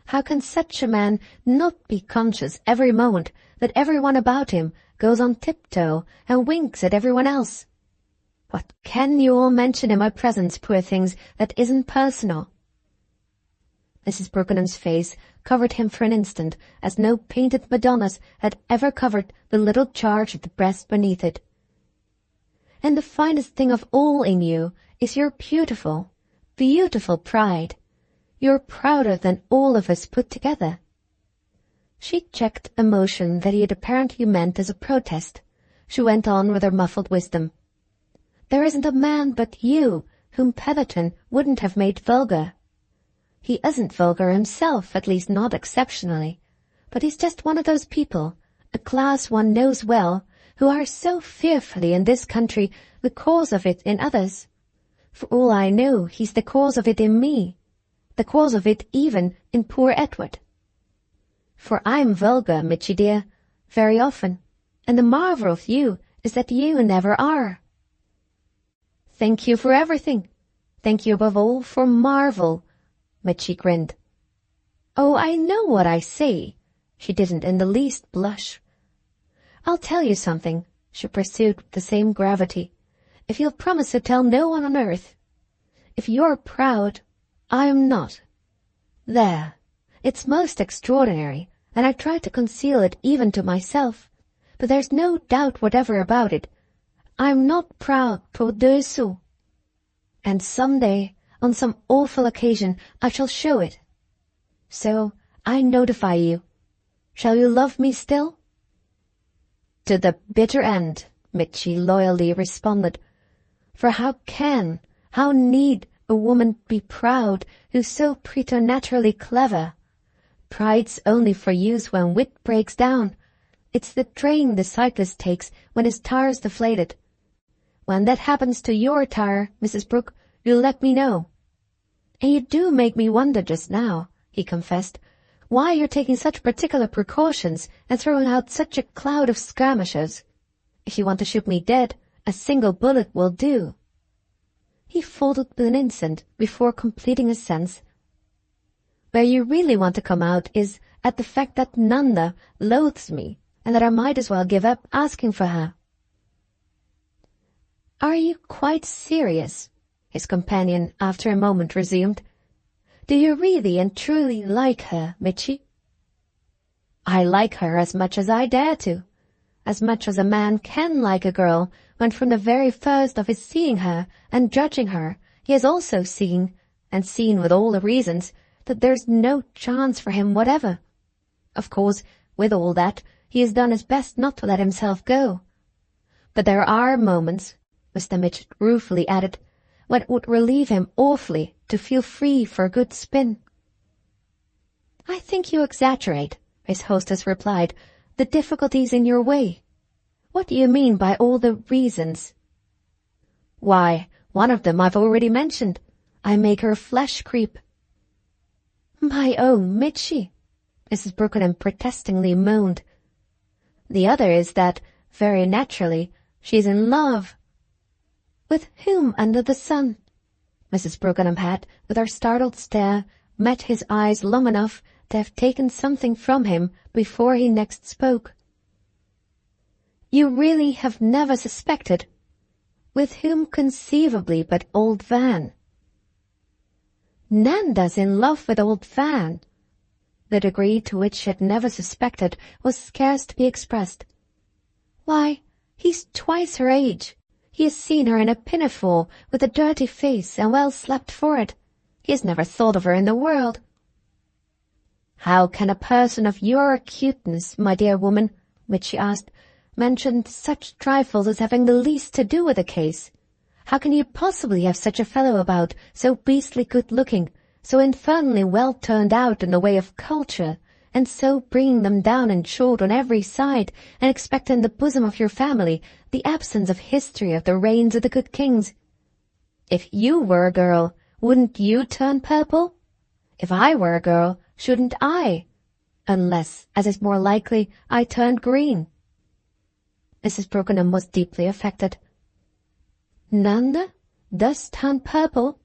how can such a man not be conscious every moment that everyone about him goes on tiptoe and winks at everyone else? What can you all mention in my presence, poor things, that isn't personal?" Mrs. Brookenham's face covered him for an instant as no painted Madonnas had ever covered the little charge at the breast beneath it. "And the finest thing of all in you is your beautiful, beautiful pride. You're prouder than all of us put together." She checked a motion that he had apparently meant as a protest, she went on with her muffled wisdom. There isn't a man but you whom Petherton wouldn't have made vulgar. He isn't vulgar himself, at least not exceptionally, but he's just one of those people, a class one knows well, who are so fearfully in this country the cause of it in others. For all I know, he's the cause of it in me, the cause of it even in poor Edward. For I'm vulgar, Mitchy dear, very often, and the marvel of you is that you never are. Thank you for everything. Thank you above all for marvel, Mitchy grinned. Oh, I know what I say. She didn't in the least blush. I'll tell you something, she pursued with the same gravity, if you'll promise to tell no one on earth. If you're proud, I am not. There, it's most extraordinary, and I try to conceal it even to myself, but there's no doubt whatever about it. I'm not proud pour deux sous. And some day, on some awful occasion, I shall show it. So, I notify you. Shall you love me still? To the bitter end, Mitchy loyally responded. For how need a woman be proud who's so preternaturally clever? Pride's only for use when wit breaks down. It's the train the cyclist takes when his tire's deflated. When that happens to your tire, Mrs. Brooke, you'll let me know. And you do make me wonder just now, he confessed, why you're taking such particular precautions and throwing out such a cloud of skirmishers. If you want to shoot me dead, a single bullet will do. He faltered an instant before completing his sentence. Where you really want to come out is at the fact that Nanda loathes me, and that I might as well give up asking for her. Are you quite serious? His companion, after a moment, resumed. Do you really and truly like her, Mitchy? I like her as much as I dare to, as much as a man can like a girl when from the very first of his seeing her and judging her, he has also seen, and seen with all the reasons, that there's no chance for him whatever. Of course, with all that, he has done his best not to let himself go. But there are moments, Mr. Mitchett ruefully added, when it would relieve him awfully to feel free for a good spin. I think you exaggerate, his hostess replied, the difficulties in your way. What do you mean by all the reasons? Why, one of them I've already mentioned. I make her flesh creep. My own Mitchy, Mrs. Brookenham protestingly moaned. The other is that, very naturally, she's in love. With whom under the sun? Mrs. Brookenham had, with her startled stare, met his eyes long enough to have taken something from him before he next spoke. You really have never suspected? With whom conceivably but old Van? Nanda's in love with old Van. The degree to which she had never suspected was scarce to be expressed. Why, he's twice her age. He has seen her in a pinafore, with a dirty face and well slapped for it. He has never thought of her in the world. How can a person of your acuteness, my dear woman, Mitchy asked, mention such trifles as having the least to do with the case? How can you possibly have such a fellow about, so beastly good-looking, so infernally well turned out in the way of culture, and so bringing them down in short on every side, and expect in the bosom of your family the absence of history of the reigns of the good kings? If you were a girl, wouldn't you turn purple? If I were a girl, shouldn't I? Unless, as is more likely, I turned green. Mrs. Brookenham was deeply affected. Nanda does turn purple?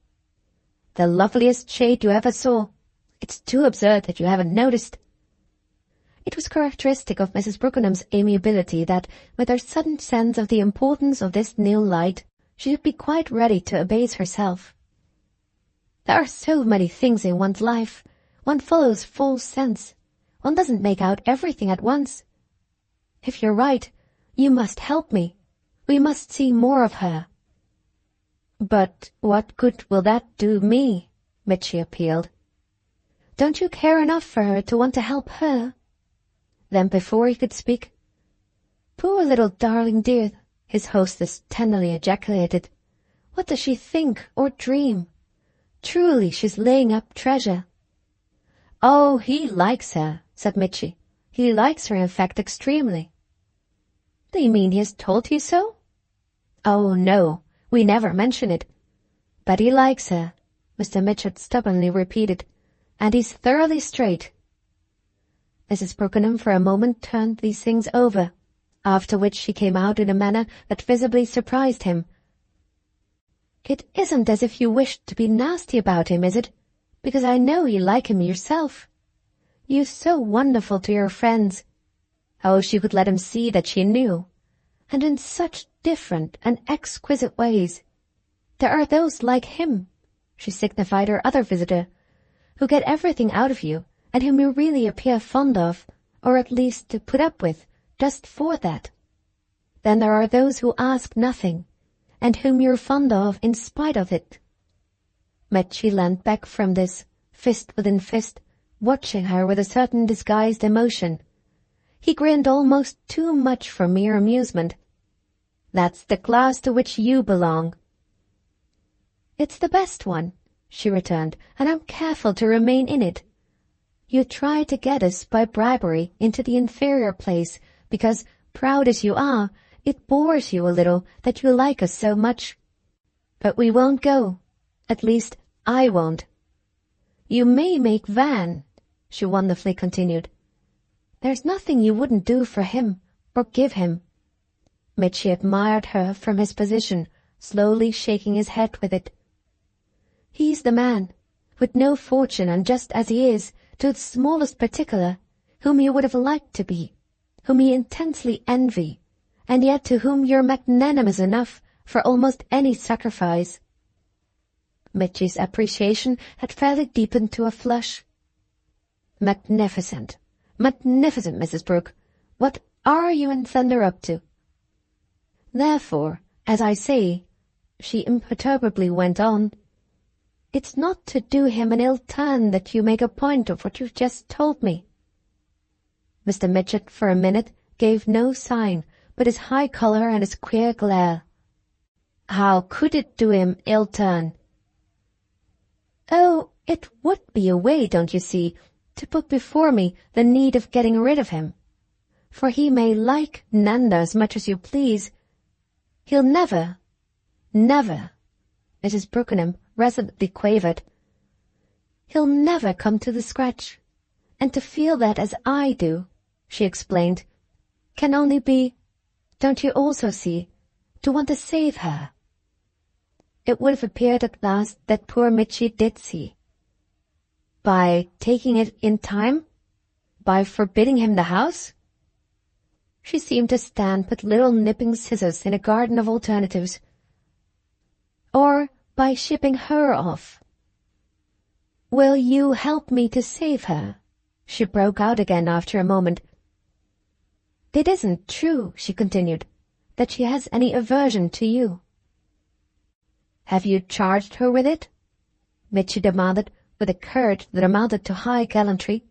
The loveliest shade you ever saw. It's too absurd that you haven't noticed. It was characteristic of Mrs. Brookenham's amiability that, with her sudden sense of the importance of this new light, she should be quite ready to abase herself. There are so many things in one's life. One follows false sense. One doesn't make out everything at once. If you're right, you must help me. We must see more of her. But what good will that do me? Mitchy appealed. Don't you care enough for her to want to help her? Then before he could speak, Poor little darling dear, his hostess tenderly ejaculated. What does she think or dream? Truly, she's laying up treasure. Oh, he likes her, said Mitchy. He likes her, in fact, extremely. Do you mean he has told you so? Oh, no, we never mention it. But he likes her, Mr. Mitchett stubbornly repeated, and he's thoroughly straight. Mrs. Brookenham for a moment turned these things over, after which she came out in a manner that visibly surprised him. It isn't as if you wished to be nasty about him, is it? Because I know you like him yourself. You're so wonderful to your friends. Oh, she could let him see that she knew. And in such different and exquisite ways. There are those like him, she signified her other visitor, who get everything out of you, and whom you really appear fond of, or at least to put up with, just for that. Then there are those who ask nothing, and whom you're fond of in spite of it. Mitchy leant back from this, fist within fist, watching her with a certain disguised emotion. He grinned almost too much for mere amusement. That's the class to which you belong. It's the best one, she returned, and I'm careful to remain in it. You try to get us by bribery into the inferior place, because, proud as you are, it bores you a little that you like us so much. But we won't go. At least, I won't. You may make Van, she wonderfully continued. There's nothing you wouldn't do for him, or give him. Mitchy admired her from his position, slowly shaking his head with it. He's the man, with no fortune and just as he is, to the smallest particular, whom you would have liked to be, whom you intensely envy, and yet to whom you're magnanimous enough for almost any sacrifice. Mitchy's appreciation had fairly deepened to a flush. Magnificent, magnificent, Mrs. Brooke. What are you and thunder up to? Therefore, as I say, she imperturbably went on, it's not to do him an ill turn that you make a point of what you've just told me. Mr. Mitchett for a minute gave no sign but his high colour and his queer glare. How could it do him ill turn? Oh, it would be a way, don't you see, to put before me the need of getting rid of him. For he may like Nanda as much as you please. He'll never, Mrs. Brookenham resolutely quavered. He'll never come to the scratch. And to feel that as I do, she explained, can only be, don't you also see, to want to save her. It would have appeared at last that poor Mitchy did see. By taking it in time? By forbidding him the house? She seemed to stand with little nipping scissors in a garden of alternatives. Or by shipping her off. Will you help me to save her? She broke out again after a moment. It isn't true, she continued, that she has any aversion to you. Have you charged her with it? Mitchy demanded, with a courage that amounted to high gallantry.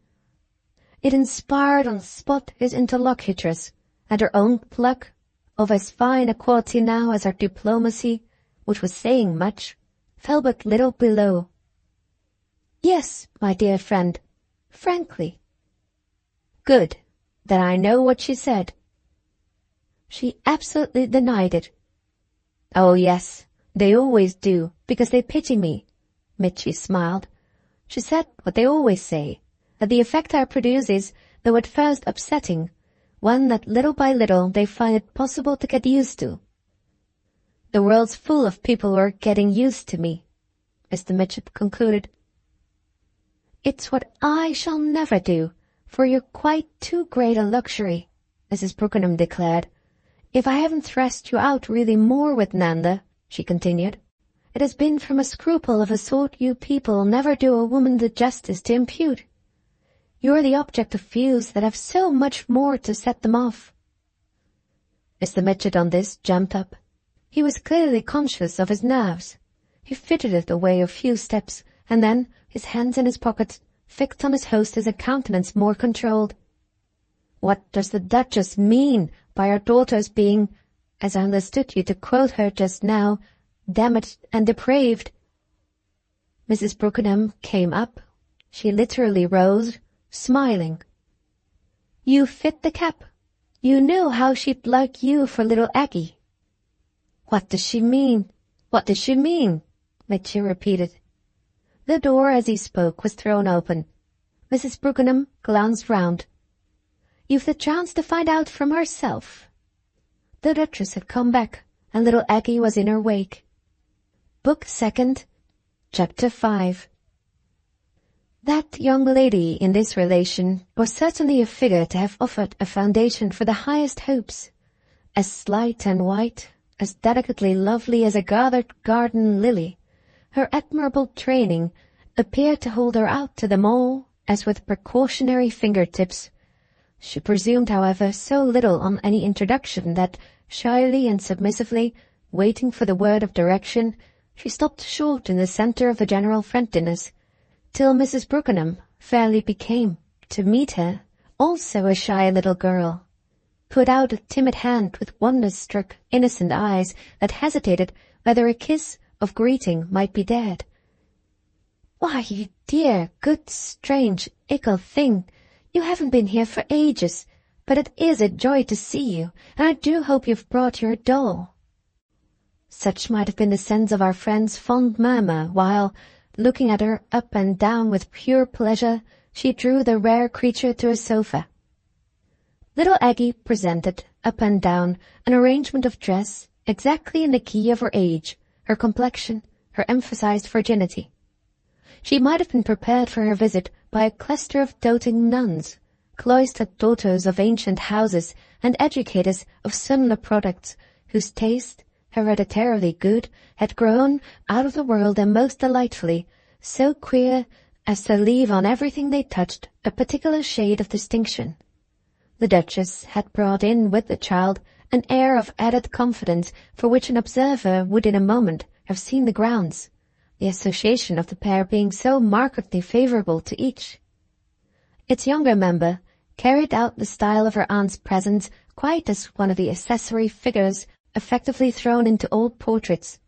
It inspired on the spot his interlocutress, and her own pluck, of as fine a quality now as her diplomacy, which was saying much, fell but little below. Yes, my dear friend, frankly. Good, that I know what she said. She absolutely denied it. Oh, yes, they always do, because they pity me. Mitchy smiled. She said what they always say, that the effect I produce is, though at first upsetting, one that little by little they find it possible to get used to. The world's full of people who are getting used to me, Mr. Mitchett concluded. It's what I shall never do, for you're quite too great a luxury, Mrs. Brookenham declared. If I haven't thrashed you out really more with Nanda, she continued, it has been from a scruple of a sort you people never do a woman the justice to impute. You're the object of views that have so much more to set them off. Mr. Mitchett on this jumped up. He was clearly conscious of his nerves. He fidgeted away a few steps, and then, his hands in his pockets, fixed on his hostess a countenance more controlled. What does the Duchess mean by our daughter's being, as I understood you to quote her just now, damaged and depraved." Mrs. Brookenham came up. She literally rose, smiling. "You fit the cap. You know how she'd like you for little Aggie." "What does she mean? What does she mean?" Mitchie repeated. The door, as he spoke, was thrown open. Mrs. Brookenham glanced round. "You've the chance to find out from herself." The Duchess had come back, and little Aggie was in her wake. Book Second, Chapter 5. That young lady in this relation was certainly a figure to have offered a foundation for the highest hopes. As slight and white, as delicately lovely as a gathered garden lily, her admirable training appeared to hold her out to them all as with precautionary fingertips. She presumed, however, so little on any introduction that, shyly and submissively, waiting for the word of direction, she stopped short in the centre of the general friendliness, till Mrs. Brookenham fairly became, to meet her, also a shy little girl, put out a timid hand with wonder-struck, innocent eyes that hesitated whether a kiss of greeting might be dared. "Why, you dear, good, strange, ickle thing, you haven't been here for ages, but it is a joy to see you, and I do hope you've brought your doll." Such might have been the sense of our friend's fond murmur, while, looking at her up and down with pure pleasure, she drew the rare creature to a sofa. Little Aggie presented, up and down, an arrangement of dress exactly in the key of her age, her complexion, her emphasized virginity. She might have been prepared for her visit by a cluster of doting nuns, cloistered daughters of ancient houses and educators of similar products, whose taste, hereditarily good, had grown out of the world and most delightfully, so queer as to leave on everything they touched a particular shade of distinction. The Duchess had brought in with the child an air of added confidence for which an observer would in a moment have seen the grounds, the association of the pair being so markedly favourable to each. Its younger member carried out the style of her aunt's presence quite as one of the accessory figures effectively thrown into old portraits.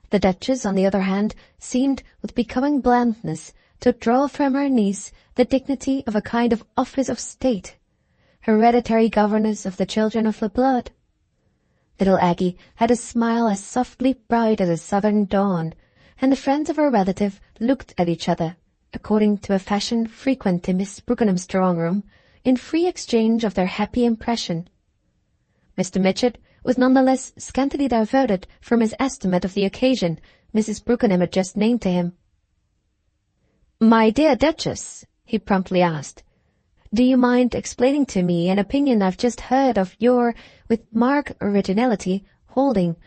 The Duchess, on the other hand, seemed, with becoming blandness, to draw from her niece the dignity of a kind of office of state, hereditary governess of the children of the blood. Little Aggie had a smile as softly bright as a southern dawn, and the friends of her relative looked at each other, according to a fashion frequent in Miss Brookenham's drawing-room, in free exchange of their happy impression. Mr. Mitchett was none the less scantily diverted from his estimate of the occasion Mrs. Brookenham had just named to him. "My dear Duchess," he promptly asked, "do you mind explaining to me an opinion I've just heard of your, with marked originality, holding?"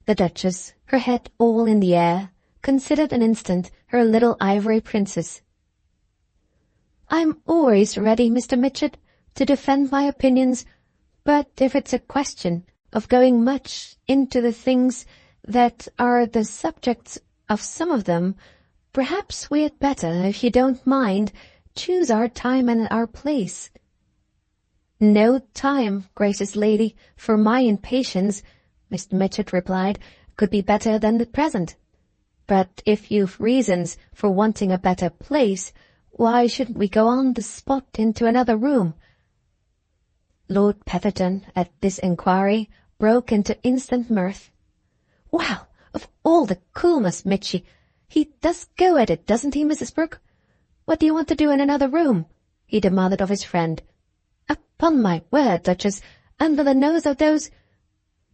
The Duchess, her head all in the air, considered an instant her little ivory princess. "I'm always ready, Mr. Mitchett, to defend my opinions, but if it's a question of going much into the things that are the subjects of some of them, perhaps we had better, if you don't mind, choose our time and our place." "No time, gracious lady, for my impatience," Mr. Mitchett replied, "could be better than the present. But if you've reasons for wanting a better place, why shouldn't we go on the spot into another room?" Lord Petherton, at this inquiry, broke into instant mirth. "Well, of all the coolness, Mitchy! He does go at it, doesn't he, Mrs. Brooke? What do you want to do in another room?" he demanded of his friend. "Upon my word, Duchess, under the nose of those—"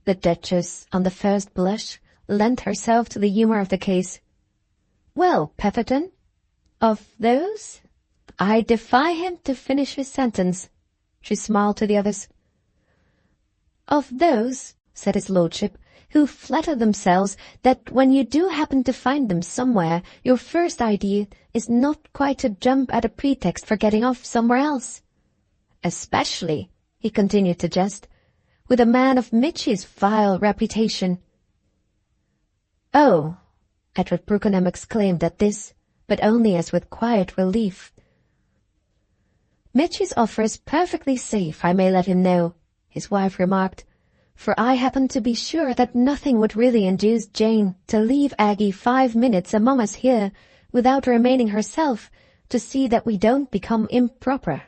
The Duchess, on the first blush, lent herself to the humour of the case. "Well, Petherton, of those?" I defy him to finish his sentence. She smiled to the others. "Of those," said his lordship, "who flatter themselves that when you do happen to find them somewhere, your first idea is not quite to jump at a pretext for getting off somewhere else. Especially," he continued to jest, "with a man of Mitchy's vile reputation." "Oh!" Edward Brookenham exclaimed at this, but only as with quiet relief. "Mitchy's offer is perfectly safe, I may let him know," his wife remarked, for I happen to be sure that nothing would really induce Jane to leave Aggie 5 minutes among us here without remaining herself to see that we don't become improper.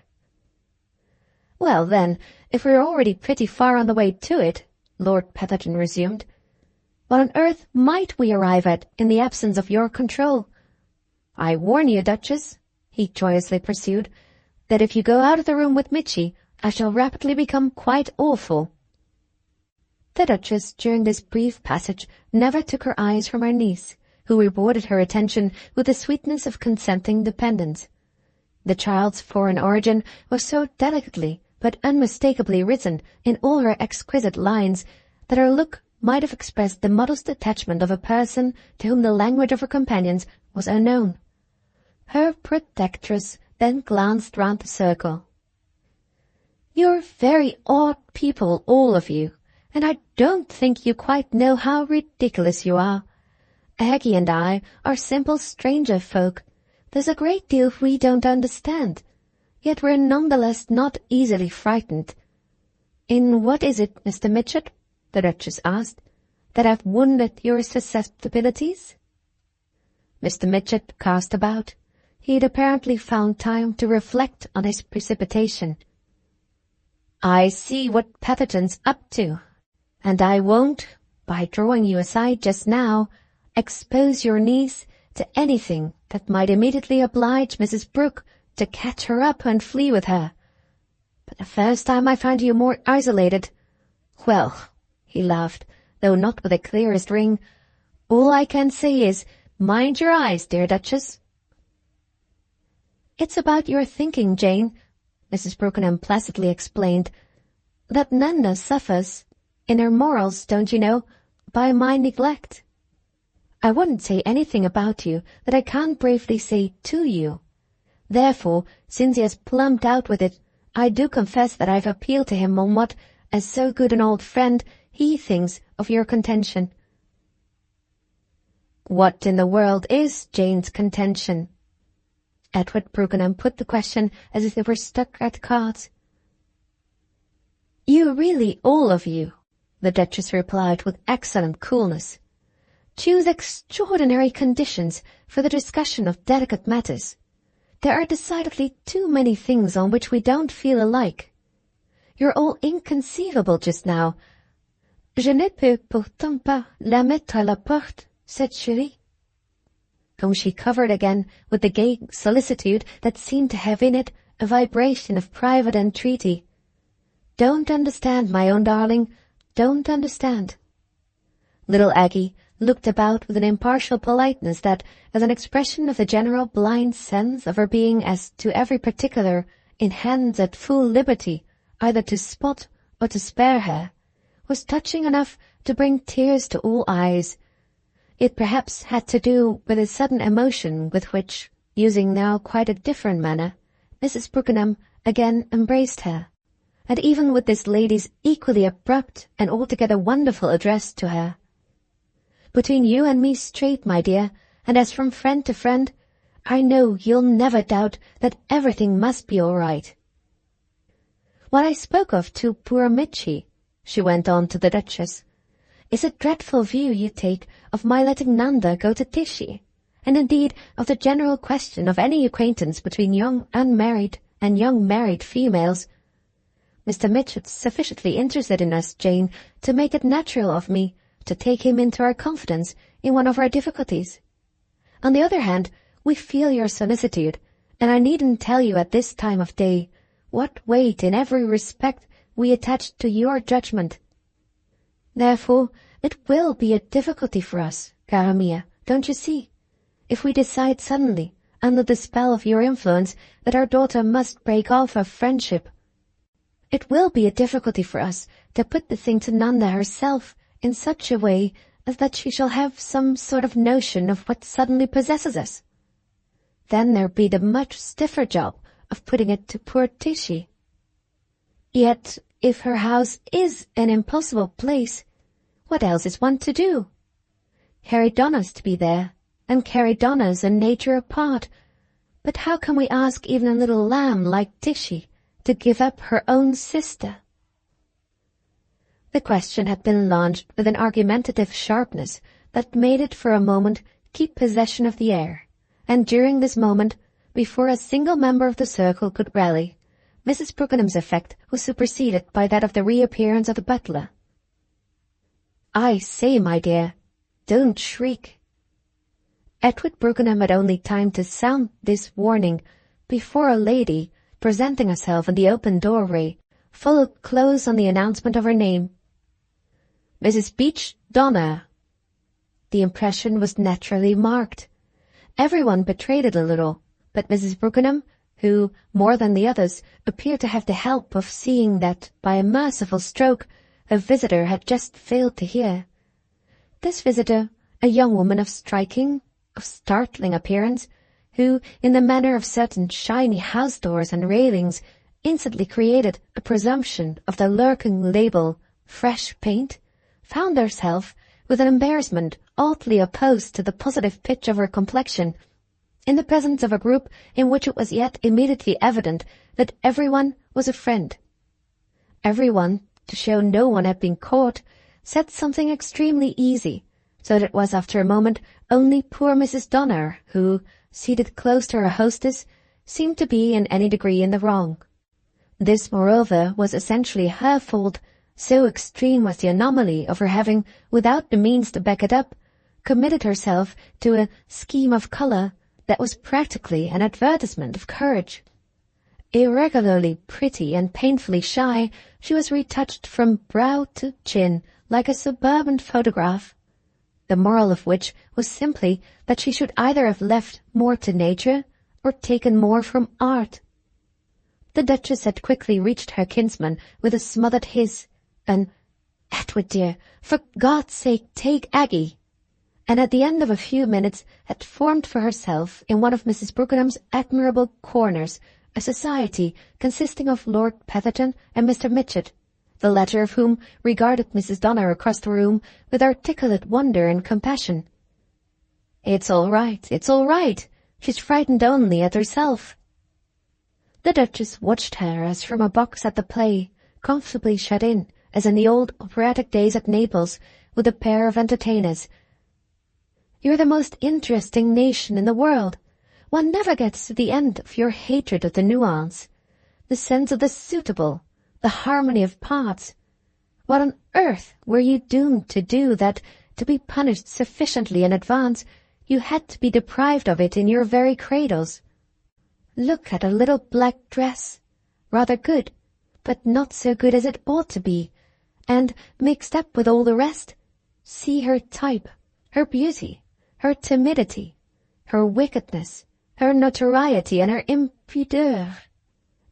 Well then, if we're already pretty far on the way to it, Lord Petherton resumed, what on earth might we arrive at in the absence of your control? I warn you, Duchess, he joyously pursued, that if you go out of the room with Mitchy, I shall rapidly become quite awful. The Duchess, during this brief passage, never took her eyes from her niece, who rewarded her attention with the sweetness of consenting dependence. The child's foreign origin was so delicately but unmistakably written in all her exquisite lines that her look might have expressed the modest attachment of a person to whom the language of her companions was unknown. Her protectress then glanced round the circle. "You're very odd people, all of you, and I don't think you quite know how ridiculous you are. Aggie and I are simple stranger folk. There's a great deal we don't understand, yet we're nonetheless not easily frightened. In what is it, Mr. Mitchett," the Duchess asked, "that I've wounded your susceptibilities?" Mr. Mitchett cast about. He had apparently found time to reflect on his precipitation. "I see what Petherton's up to, and I won't, by drawing you aside just now, expose your niece to anything that might immediately oblige Mrs. Brooke to catch her up and flee with her. But the first time I find you more isolated, well," he laughed, though not with the clearest ring, "all I can say is, mind your eyes, dear Duchess." "It's about your thinking, Jane," Mrs. Brookenham placidly explained, "that Nanda suffers, in her morals, don't you know, by my neglect. I wouldn't say anything about you that I can't bravely say to you. Therefore, since he has plumped out with it, I do confess that I've appealed to him on what, as so good an old friend, he thinks of your contention." "What in the world is Jane's contention?" Edward Brookenham put the question as if they were stuck at cards. "You really, all of you," the Duchess replied with excellent coolness, "choose extraordinary conditions for the discussion of delicate matters. There are decidedly too many things on which we don't feel alike. You're all inconceivable just now. Je ne peux pourtant pas la mettre à la porte, cette chérie," whom she covered again with the gay solicitude that seemed to have in it a vibration of private entreaty. "Don't understand, my own darling, don't understand." Little Aggie looked about with an impartial politeness that, as an expression of the general blind sense of her being as to every particular in hands at full liberty either to spot or to spare her, was touching enough to bring tears to all eyes. It perhaps had to do with a sudden emotion with which, using now quite a different manner, Mrs. Brookenham again embraced her, and even with this lady's equally abrupt and altogether wonderful address to her. "Between you and me straight, my dear, and as from friend to friend, I know you'll never doubt that everything must be all right. What I spoke of to poor Mitchy," she went on to the Duchess, "is a dreadful view you take of my letting Nanda go to Tishy, and indeed of the general question of any acquaintance between young unmarried and young married females. Mr. Mitchett's sufficiently interested in us, Jane, to make it natural of me to take him into our confidence in one of our difficulties. On the other hand, we feel your solicitude, and I needn't tell you at this time of day what weight in every respect we attach to your judgment. Therefore, it will be a difficulty for us, cara mia, don't you see, if we decide suddenly, under the spell of your influence, that our daughter must break off our friendship. It will be a difficulty for us to put the thing to Nanda herself in such a way as that she shall have some sort of notion of what suddenly possesses us. Then there'll be the much stiffer job of putting it to poor Tishy. Yet, if her house is an impossible place, what else is one to do? Harry Donner's to be there, and Carrie Donner's a nature apart, but how can we ask even a little lamb like Tishy to give up her own sister? The question had been launched with an argumentative sharpness that made it for a moment keep possession of the air, and during this moment, before a single member of the circle could rally, Mrs. Brookenham's effect was superseded by that of the reappearance of the butler. "I say, my dear, don't shriek." Edward Brookenham had only time to sound this warning before a lady, presenting herself in the open doorway, followed close on the announcement of her name. "Mrs. Beach Donner." The impression was naturally marked. Everyone betrayed it a little, but Mrs. Brookenham, who, more than the others, appeared to have the help of seeing that, by a merciful stroke, her visitor had just failed to hear. This visitor, a young woman of startling appearance, who, in the manner of certain shiny house doors and railings, instantly created a presumption of the lurking label, "fresh paint," found herself, with an embarrassment oddly opposed to the positive pitch of her complexion, in the presence of a group in which it was yet immediately evident that everyone was a friend. Everyone, to show no one had been caught, said something extremely easy, so that it was after a moment only poor Mrs. Donner who, seated close to her hostess, seemed to be in any degree in the wrong. This, moreover, was essentially her fault, so extreme was the anomaly of her having, without the means to back it up, committed herself to a scheme of colour that was practically an advertisement of courage. Irregularly pretty and painfully shy, she was retouched from brow to chin like a suburban photograph, the moral of which was simply that she should either have left more to nature or taken more from art. The Duchess had quickly reached her kinsman with a smothered hiss, an "Edward dear, for God's sake take Aggie," and at the end of a few minutes had formed for herself in one of Mrs. Brookenham's admirable corners a society consisting of Lord Petherton and Mr. Mitchett, the latter of whom regarded Mrs. Donner across the room with articulate wonder and compassion. It's all right. She's frightened only at herself." The Duchess watched her as from a box at the play, comfortably shut in, as in the old operatic days at Naples, with a pair of entertainers. "You're the most interesting nation in the world. One never gets to the end of your hatred of the nuance, the sense of the suitable, the harmony of parts. What on earth were you doomed to do that, to be punished sufficiently in advance, you had to be deprived of it in your very cradles? Look at her little black dress, rather good, but not so good as it ought to be, and mixed up with all the rest. See her type, her beauty, her timidity, her wickedness, her notoriety, and her impudeur.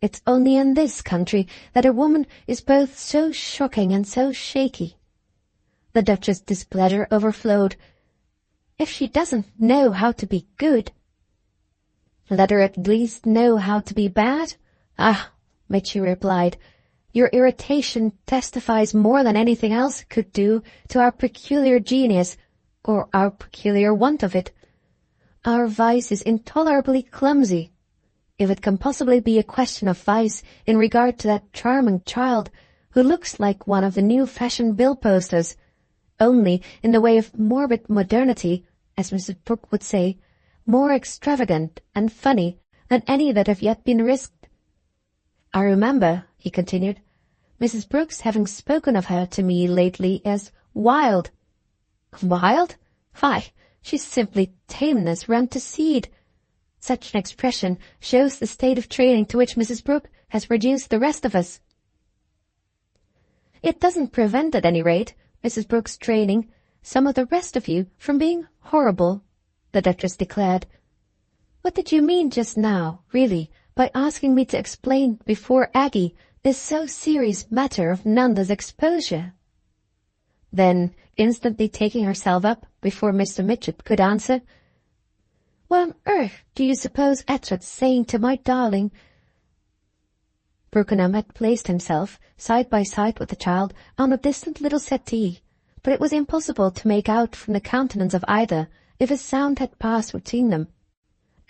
It's only in this country that a woman is both so shocking and so shaky." The Duchess' displeasure overflowed. "If she doesn't know how to be good, let her at least know how to be bad." "Ah," Mitchy replied, "your irritation testifies more than anything else could do to our peculiar genius, or our peculiar want of it. Our vice is intolerably clumsy. If it can possibly be a question of vice in regard to that charming child who looks like one of the new-fashioned bill-posters, only in the way of morbid modernity, as Mrs. Brooke would say, more extravagant and funny than any that have yet been risked. I remember," he continued, "Mrs. Brooke's having spoken of her to me lately as wild." "Wild? Why, she's simply tameness run to seed. Such an expression shows the state of training to which Mrs. Brooke has reduced the rest of us." "It doesn't prevent, at any rate, Mrs. Brooke's training some of the rest of you from being horrible," the Duchess declared. "What did you mean just now, really, by asking me to explain before Aggie this so serious matter of Nanda's exposure?" Then, instantly taking herself up before Mr. Mitchett could answer, "What on earth do you suppose Edward's saying to my darling?" Brookenham had placed himself, side by side with the child, on a distant little settee, but it was impossible to make out from the countenance of either if a sound had passed between them.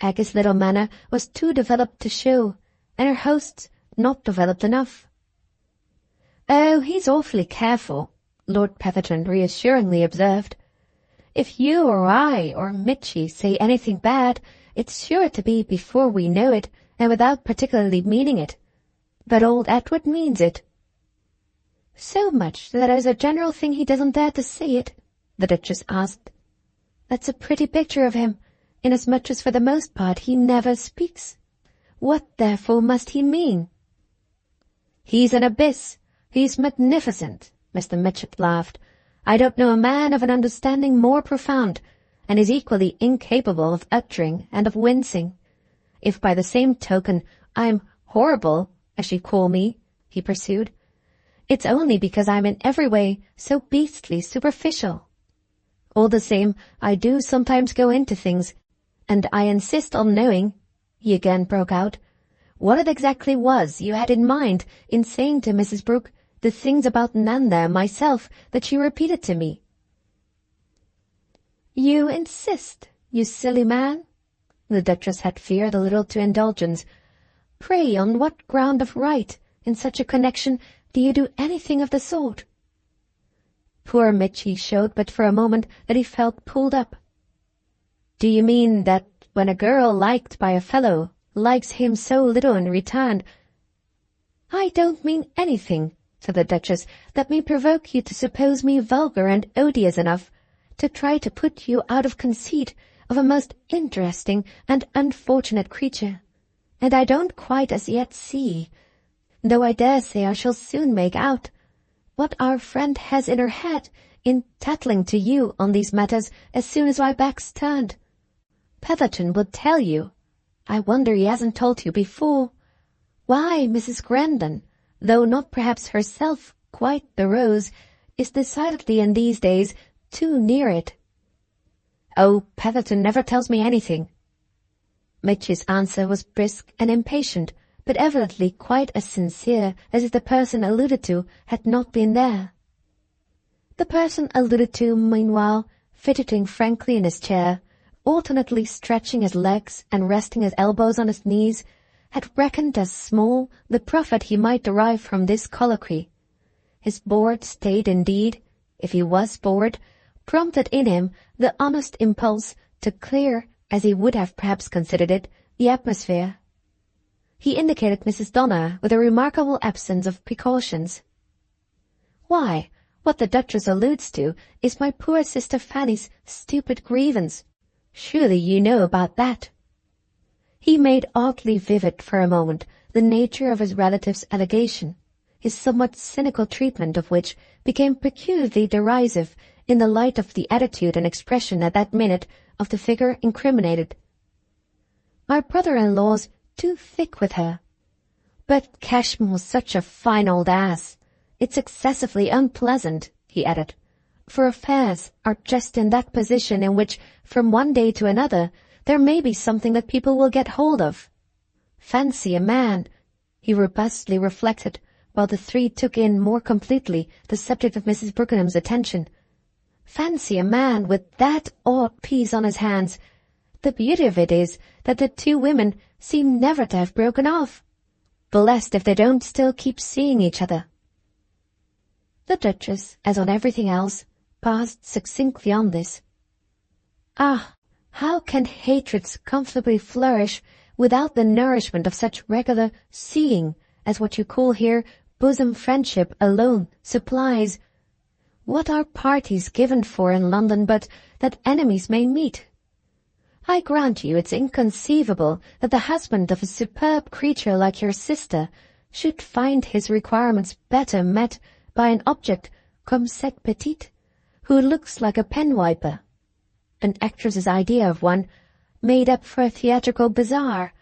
Aggie's little manner was too developed to show, and her host's not developed enough. "Oh, he's awfully careful," Lord Petherton reassuringly observed. "If you or I or Mitchy say anything bad, it's sure to be before we know it, and without particularly meaning it. But old Edward means it." "So much that as a general thing he doesn't dare to say it?" the Duchess asked. "That's a pretty picture of him, inasmuch as for the most part he never speaks. What, therefore, must he mean?" "He's an abyss. He's magnificent," Mr. Mitchett laughed. "I don't know a man of an understanding more profound, and is equally incapable of uttering and of wincing. If by the same token I'm horrible, as you call me," he pursued, "it's only because I'm in every way so beastly superficial. All the same, I do sometimes go into things, and I insist on knowing," he again broke out, "what it exactly was you had in mind in saying to Mrs. Brooke the things about Nanda and myself that she repeated to me." "You insist, you silly man?" The Duchess had feared a little to indulgence. "Pray, on what ground of right, in such a connection, do you do anything of the sort?" Poor Mitchy showed but for a moment that he felt pulled up. "Do you mean that when a girl liked by a fellow likes him so little in return—" "I don't mean anything," said the Duchess, "that may provoke you to suppose me vulgar and odious enough to try to put you out of conceit of a most interesting and unfortunate creature, and I don't quite as yet see, though I dare say I shall soon make out, what our friend has in her head in tattling to you on these matters as soon as my back's turned. Petherton will tell you, I wonder he hasn't told you before, why Mrs. Grandon, though not perhaps herself quite the rose, is decidedly in these days too near it." "Oh, Petherton never tells me anything." Mitchy's answer was brisk and impatient, but evidently quite as sincere as if the person alluded to had not been there. The person alluded to, meanwhile, fidgeting frankly in his chair, alternately stretching his legs and resting his elbows on his knees, had reckoned as small the profit he might derive from this colloquy. His bored state, indeed, if he was bored, prompted in him the honest impulse to clear, as he would have perhaps considered it, the atmosphere. He indicated Mrs. Donner with a remarkable absence of precautions. "Why, what the Duchess alludes to is my poor sister Fanny's stupid grievance. Surely you know about that." He made oddly vivid for a moment the nature of his relative's allegation, his somewhat cynical treatment of which became peculiarly derisive in the light of the attitude and expression at that minute of the figure incriminated. "My brother-in-law's too thick with her. But Cashmore's such a fine old ass. It's excessively unpleasant," he added, "for affairs are just in that position in which, from one day to another, there may be something that people will get hold of. Fancy a man," he robustly reflected, while the three took in more completely the subject of Mrs. Brookenham's attention. "Fancy a man with that odd piece on his hands. The beauty of it is that the two women seem never to have broken off. Blessed if they don't still keep seeing each other." The Duchess, as on everything else, passed succinctly on this. "Ah, how can hatreds comfortably flourish without the nourishment of such regular seeing as what you call here bosom friendship alone supplies? What are parties given for in London but that enemies may meet? I grant you it's inconceivable that the husband of a superb creature like your sister should find his requirements better met by an object comme cette petite, who looks like a pen-wiper, an actress's idea of one, made up for a theatrical bazaar.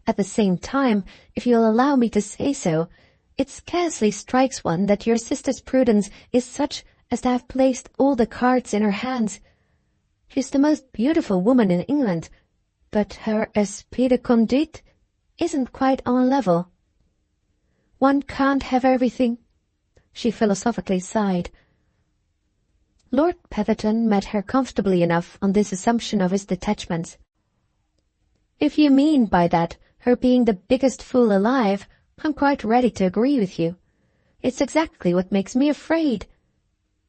At the same time, if you'll allow me to say so, it scarcely strikes one that your sister's prudence is such as to have placed all the cards in her hands. She's the most beautiful woman in England, but her esprit de conduite isn't quite on a level. One can't have everything," she philosophically sighed. Lord Petherton met her comfortably enough on this assumption of his detachments. "If you mean by that her being the biggest fool alive, I'm quite ready to agree with you. It's exactly what makes me afraid.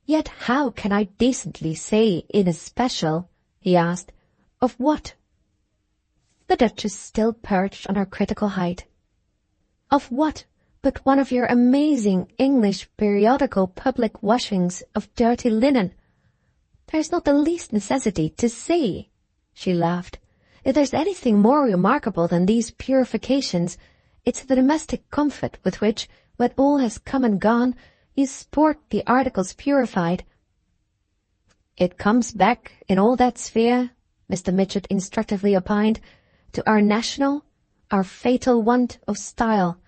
Yet how can I decently say in especial, he asked, of what? The Duchess still perched on her critical height. Of what but one of your amazing English periodical public washings of dirty linen? There's not the least necessity to say, she laughed. If there's anything more remarkable than these purifications, it's the domestic comfort with which, when all has come and gone, you sport the articles purified. It comes back, in all that sphere, Mr. Midgett instructively opined, to our national, our fatal want of style.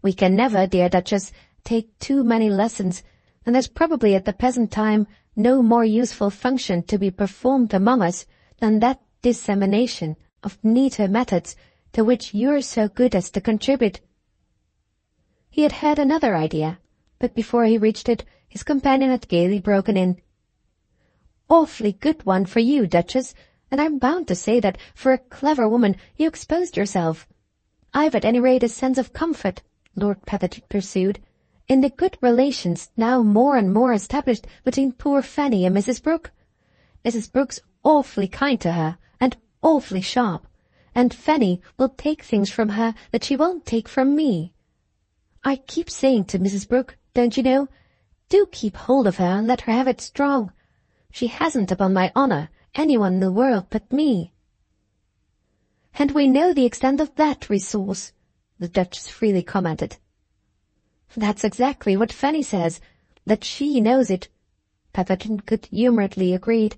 We can never, dear Duchess, take too many lessons, and there's probably at the present time no more useful function to be performed among us than that dissemination of neater methods to which you're so good as to contribute. He had had another idea, but before he reached it, his companion had gaily broken in. Awfully good one for you, Duchess, and I'm bound to say that for a clever woman you exposed yourself. I've at any rate a sense of comfort, Lord Petherton pursued, in the good relations now more and more established between poor Fanny and Mrs. Brooke. Mrs. Brooke's awfully kind to her, and awfully sharp, and Fanny will take things from her that she won't take from me. I keep saying to Mrs. Brooke, don't you know, do keep hold of her and let her have it strong. She hasn't, upon my honour, anyone in the world but me. And we know the extent of that resource, the Duchess freely commented. That's exactly what Fanny says, that she knows it, Petherton good-humouredly agreed.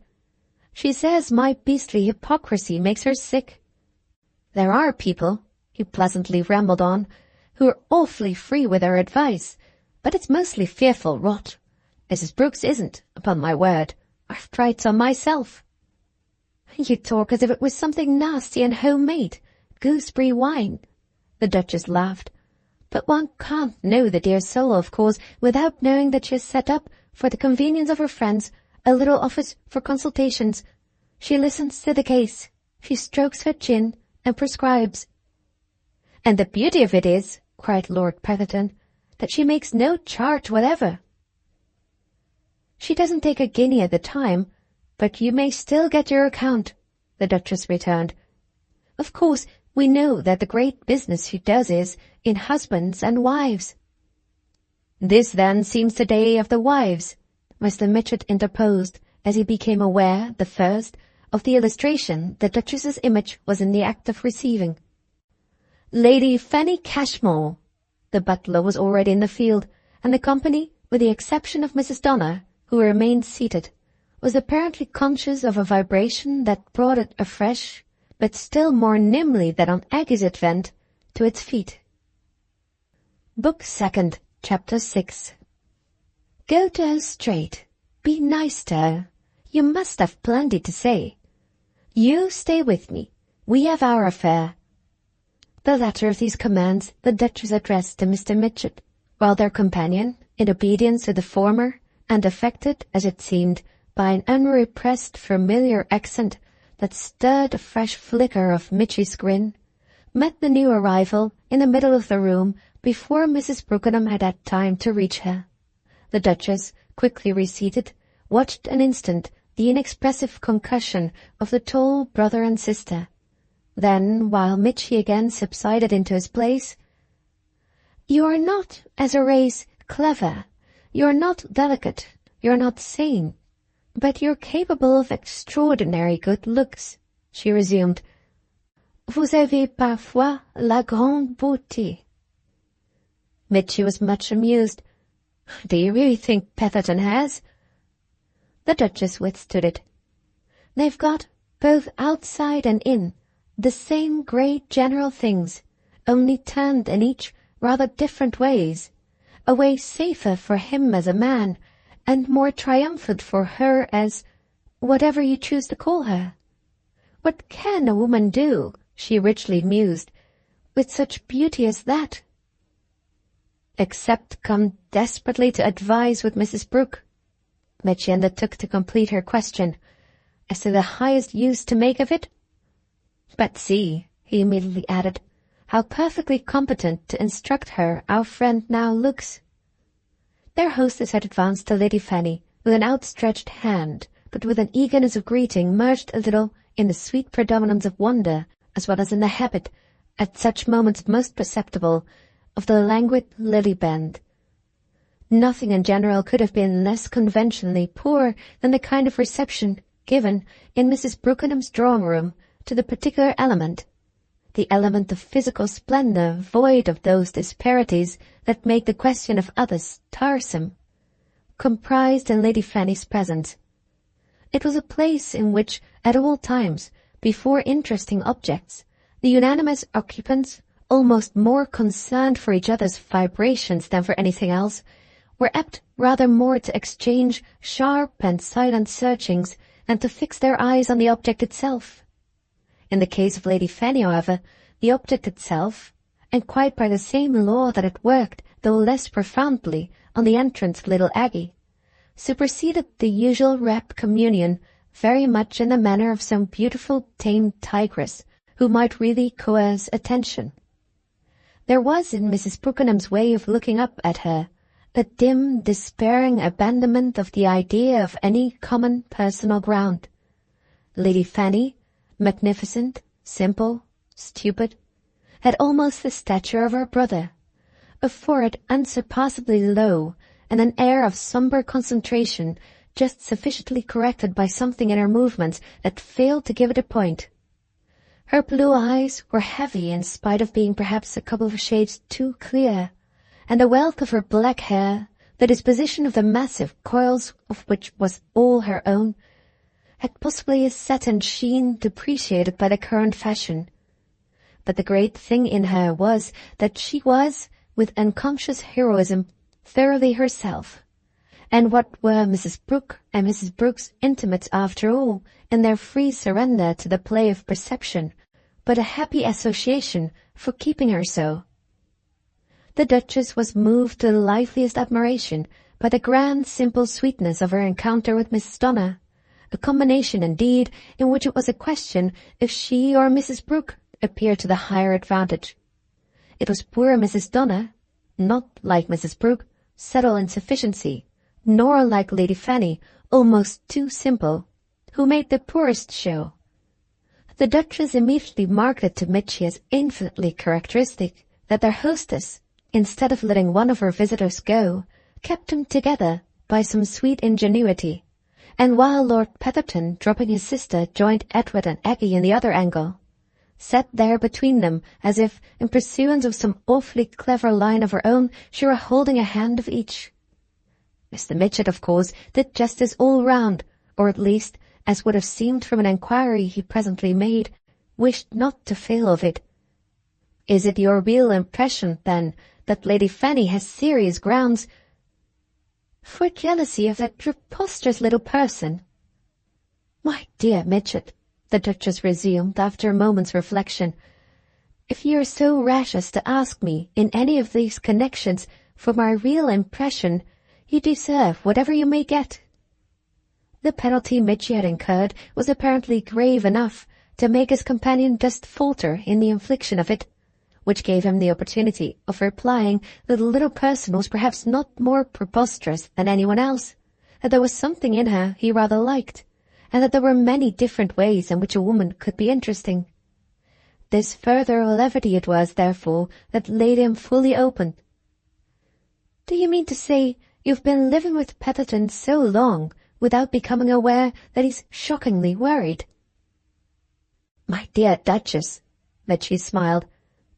She says my beastly hypocrisy makes her sick. There are people, he pleasantly rambled on, who are awfully free with their advice, but it's mostly fearful rot. Mrs. Brooks isn't, upon my word. I've tried some myself. You talk as if it was something nasty and homemade, gooseberry wine, the Duchess laughed. But one can't know the dear soul, of course, without knowing that she has set up, for the convenience of her friends, a little office for consultations. She listens to the case, she strokes her chin, and prescribes. And the beauty of it is, cried Lord Petherton, that she makes no charge whatever. She doesn't take a guinea at the time, but you may still get your account, the Duchess returned. Of course, we know that the great business she does is in husbands and wives. This, then, seems the day of the wives, Mr. Midgett interposed, as he became aware, the first, of the illustration the Duchess's image was in the act of receiving. Lady Fanny Cashmore. The butler was already in the field, and the company, with the exception of Mrs. Donner, who remained seated, was apparently conscious of a vibration that brought it afresh, but still more nimbly than on Aggie's advent, to its feet. Book Second, Chapter 6. Go to her straight. Be nice to her. You must have plenty to say. You stay with me. We have our affair. The latter of these commands the Duchess addressed to Mr. Midgett, while their companion, in obedience to the former, and affected, as it seemed, by an unrepressed familiar accent that stirred a fresh flicker of Mitchy's grin, met the new arrival in the middle of the room before Mrs. Brookenham had had time to reach her. The Duchess, quickly reseated, watched an instant the inexpressive concussion of the tall brother and sister. Then, while Mitchy again subsided into his place, "You are not, as a race, clever. You are not delicate. You are not sane. But you're capable of extraordinary good looks," she resumed. "Vous avez parfois la grande beauté." Mitchy was much amused. "Do you really think Petherton has?" The Duchess withstood it. "They've got, both outside and in, the same great general things, only turned in each rather different ways. A way safer for him as a man, and more triumphant for her as whatever you choose to call her. What can a woman do," she richly mused, "with such beauty as that?" "Except come desperately to advise with Mrs. Brooke," Mitchy undertook to complete her question, "as to the highest use to make of it. But see," he immediately added, "how perfectly competent to instruct her our friend now looks." Their hostess had advanced to Lady Fanny with an outstretched hand, but with an eagerness of greeting merged a little in the sweet predominance of wonder, as well as in the habit, at such moments most perceptible, of the languid lily bend. Nothing in general could have been less conventionally poor than the kind of reception given in Mrs. Brookenham's drawing-room to the particular element, the element of physical splendor void of those disparities that make the question of others tiresome, comprised in Lady Fanny's presence. It was a place in which, at all times, before interesting objects, the unanimous occupants, almost more concerned for each other's vibrations than for anything else, were apt rather more to exchange sharp and silent searchings than to fix their eyes on the object itself. In the case of Lady Fanny, however, the object itself, and quite by the same law that it worked, though less profoundly, on the entrance of little Aggie, superseded the usual rapt communion very much in the manner of some beautiful tamed tigress who might really coerce attention. There was in Mrs. Brookenham's way of looking up at her a dim, despairing abandonment of the idea of any common personal ground. Lady Fanny, magnificent, simple, stupid, had almost the stature of her brother, a forehead unsurpassably low, and an air of sombre concentration just sufficiently corrected by something in her movements that failed to give it a point. Her blue eyes were heavy in spite of being perhaps a couple of shades too clear, and the wealth of her black hair, the disposition of the massive coils of which was all her own, had possibly a satin sheen depreciated by the current fashion. But the great thing in her was that she was, with unconscious heroism, thoroughly herself. And what were Mrs. Brooke and Mrs. Brooke's intimates after all, in their free surrender to the play of perception, but a happy association for keeping her so? The Duchess was moved to the liveliest admiration by the grand simple sweetness of her encounter with Miss Donner, a combination indeed in which it was a question if she or Mrs. Brooke appeared to the higher advantage. It was poor Mrs. Donner, not, like Mrs. Brooke, subtle in sufficiency, nor, like Lady Fanny, almost too simple, who made the poorest show. The Duchess immediately marked it to Mitchy as infinitely characteristic that their hostess, instead of letting one of her visitors go, kept them together by some sweet ingenuity, and while Lord Petherton, dropping his sister, joined Edward and Aggie in the other angle, sat there between them as if, in pursuance of some awfully clever line of her own, she were holding a hand of each. Mr. Mitchett, of course, did justice all round, or at least, as would have seemed from an inquiry he presently made, wished not to fail of it. "Is it your real impression, then, that Lady Fanny has serious grounds for jealousy of that preposterous little person?" "My dear Mitchett," the Duchess resumed after a moment's reflection, "if you are so rash as to ask me, in any of these connections, for my real impression, you deserve whatever you may get." The penalty Mitchy had incurred was apparently grave enough to make his companion just falter in the infliction of it, which gave him the opportunity of replying that the little person was perhaps not more preposterous than anyone else, that there was something in her he rather liked, and that there were many different ways in which a woman could be interesting. This further levity it was, therefore, that laid him fully open. "Do you mean to say you've been living with Petherton so long without becoming aware that he's shockingly worried?" "My dear Duchess," Mitchy smiled,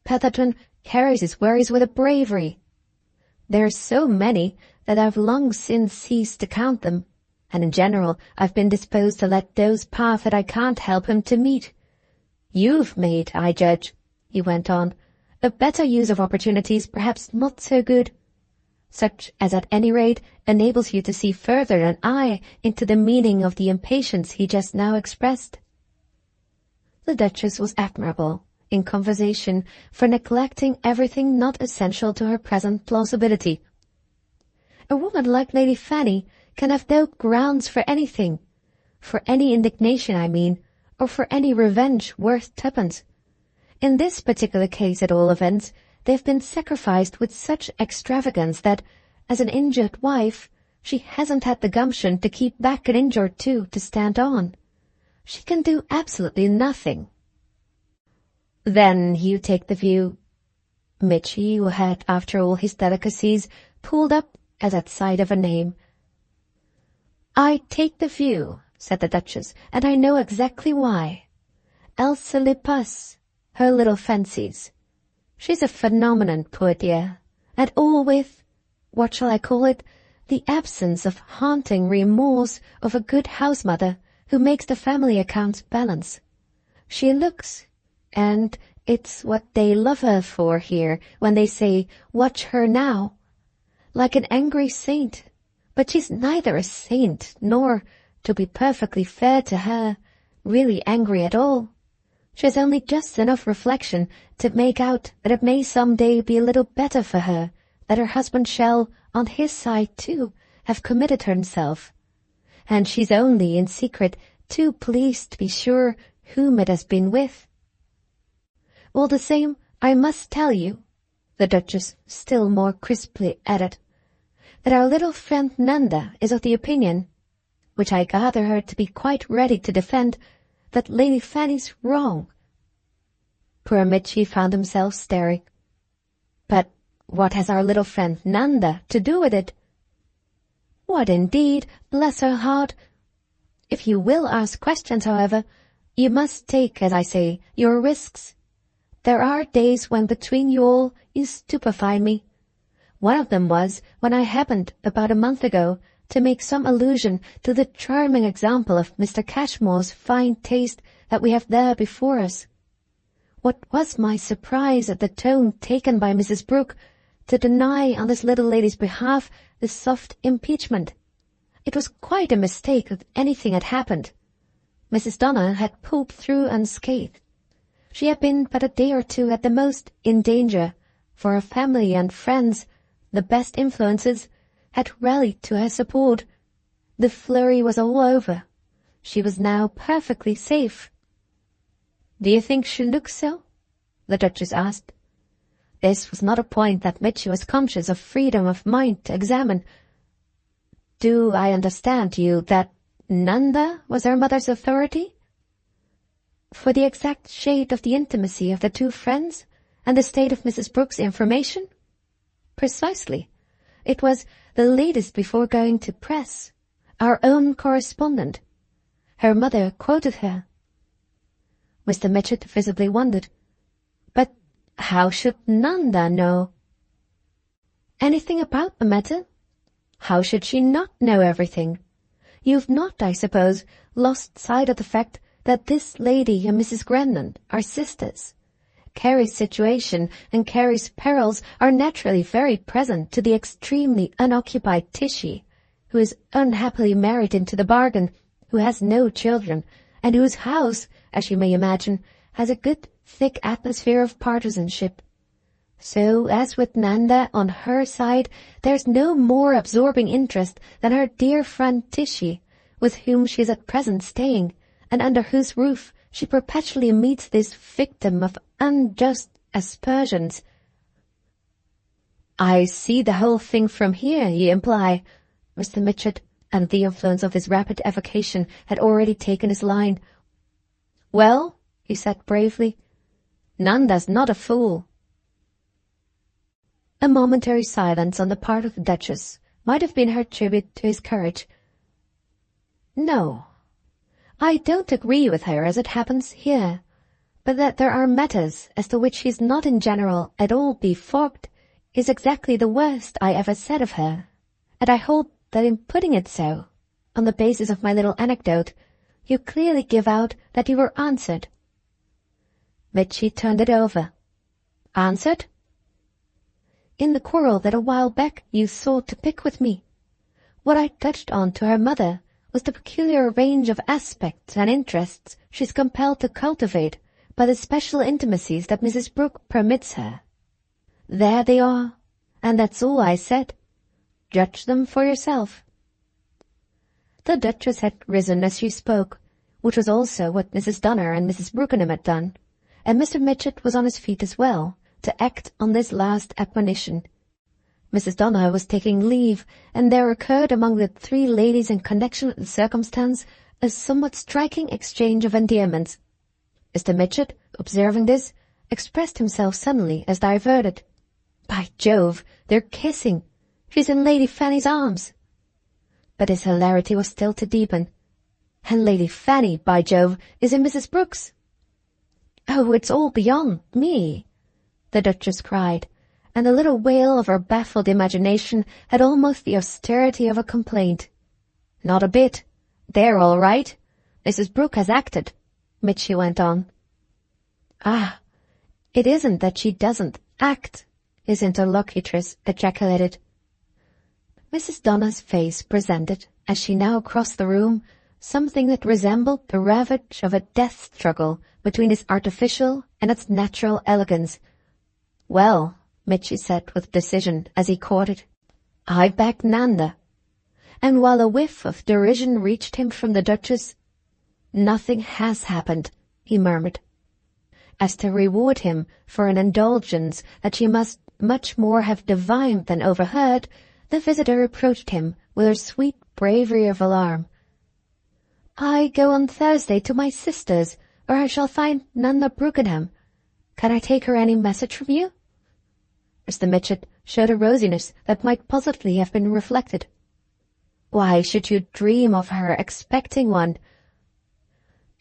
"Petherton carries his worries with a bravery. There are so many that I've long since ceased to count them, and in general I've been disposed to let those pass that I can't help him to meet. You've made, I judge," he went on, "a better use of opportunities perhaps not so good, such as at any rate enables you to see further than I into the meaning of the impatience he just now expressed." The Duchess was admirable in conversation for neglecting everything not essential to her present plausibility. A woman like Lady Fanny can have no grounds for anything, for any indignation, I mean, or for any revenge worth twopence. In this particular case, at all events, they have been sacrificed with such extravagance that, as an injured wife, she hasn't had the gumption to keep back an inch or two to stand on. She can do absolutely nothing. Then you take the view. Mitchy, who had, after all his delicacies, pulled up as at sight of a name. I take the view, said the Duchess, and I know exactly why. Elle se les passe, her little fancies. She's a phenomenon, poor dear, and all with, what shall I call it, the absence of haunting remorse of a good house-mother who makes the family accounts balance. She looks, and it's what they love her for here when they say, watch her now, like an angry saint. But she's neither a saint nor, to be perfectly fair to her, really angry at all. She has only just enough reflection to make out that it may some day be a little better for her that her husband shall, on his side too, have committed himself. And she's only, in secret, too pleased to be sure whom it has been with. All the same, I must tell you, the Duchess still more crisply added, that our little friend Nanda is of the opinion, which I gather her to be quite ready to defend, that Lady Fanny's wrong. Poor Mitchy found himself staring. But what has our little friend Nanda to do with it? What indeed, bless her heart! If you will ask questions, however, you must take, as I say, your risks. There are days when between you all you stupefy me. One of them was when I happened, about a month ago, to make some allusion to the charming example of Mr. Cashmore's fine taste that we have there before us. What was my surprise at the tone taken by Mrs. Brooke to deny on this little lady's behalf the soft impeachment. It was quite a mistake that anything had happened. Mrs. Donner had pulled through unscathed. She had been but a day or two at the most in danger, for her family and friends, the best influences, had rallied to her support. The flurry was all over. She was now perfectly safe. Do you think she looks so? The Duchess asked. This was not a point that Mitchy was conscious of freedom of mind to examine. Do I understand you that Nanda was her mother's authority? For the exact shade of the intimacy of the two friends, and the state of Mrs. Brooke's information? Precisely. It was the latest before going to press, our own correspondent. Her mother quoted her. Mr. Mitchett visibly wondered. But how should Nanda know? Anything about the matter? How should she not know everything? You've not, I suppose, lost sight of the fact that this lady and Mrs. Grandon are sisters. Carrie's situation and Carrie's perils are naturally very present to the extremely unoccupied Tishy, who is unhappily married into the bargain, who has no children, and whose house, as you may imagine, has a good thick atmosphere of partisanship. So, as with Nanda, on her side, there's no more absorbing interest than her dear friend Tishy, with whom she is at present staying, and under whose roof she perpetually meets this victim of unjust aspersions. I see the whole thing from here, you imply, Mr. Mitchett, and the influence of his rapid evocation had already taken his line. Well, he said bravely, Nanda's not a fool. A momentary silence on the part of the Duchess might have been her tribute to his courage. No, I don't agree with her as it happens here, but that there are matters as to which she is not in general at all befogged is exactly the worst I ever said of her, and I hold that in putting it so, on the basis of my little anecdote, you clearly give out that you were answered. Mitchy turned it over. Answered? In the quarrel that a while back you sought to pick with me. What I touched on to her mother was the peculiar range of aspects and interests she is compelled to cultivate by the special intimacies that Mrs. Brooke permits her. There they are, and that's all I said. Judge them for yourself. The Duchess had risen as she spoke, which was also what Mrs. Donner and Mrs. Brookenham had done, and Mr. Mitchett was on his feet as well, to act on this last admonition. Mrs. Donna was taking leave, and there occurred among the three ladies in connection with the circumstance a somewhat striking exchange of endearments. Mr. Mitchett, observing this, expressed himself suddenly as diverted. "By Jove, they're kissing! She's in Lady Fanny's arms!" But his hilarity was still to deepen. "And Lady Fanny, by Jove, is in Mrs. Brooks!" "Oh, it's all beyond me!" the Duchess cried, and the little wail of her baffled imagination had almost the austerity of a complaint. "Not a bit. They're all right. Mrs. Brooke has acted," Mitchy went on. "Ah, it isn't that she doesn't act," his interlocutress ejaculated. Mrs. Donna's face presented, as she now crossed the room, something that resembled the ravage of a death struggle between its artificial and its natural elegance. "Well," Mitchy said with decision as he caught it, "I back Nanda." And while a whiff of derision reached him from the Duchess, "Nothing has happened," he murmured. As to reward him for an indulgence that she must much more have divined than overheard, the visitor approached him with her sweet bravery of alarm. "I go on Thursday to my sister's, where I shall find Nanda Brookenham. Can I take her any message from you?" Mr. Mitchett showed a rosiness that might positively have been reflected. "Why should you dream of her expecting one?"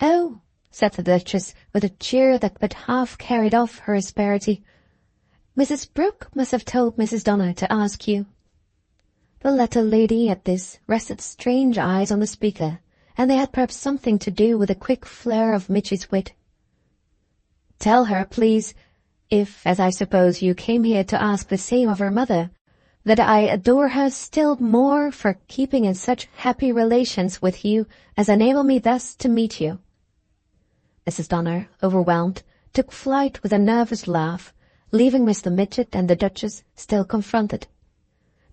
"Oh," said the Duchess with a cheer that but half carried off her asperity, "Mrs. Brooke must have told Mrs. Donna to ask you." The latter lady at this rested strange eyes on the speaker, and they had perhaps something to do with a quick flare of Mitchy's wit. "Tell her, please, if, as I suppose, you came here to ask the same of her mother, that I adore her still more for keeping in such happy relations with you as enable me thus to meet you." Mrs. Donna, overwhelmed, took flight with a nervous laugh, leaving Mr. Mitchett and the Duchess still confronted.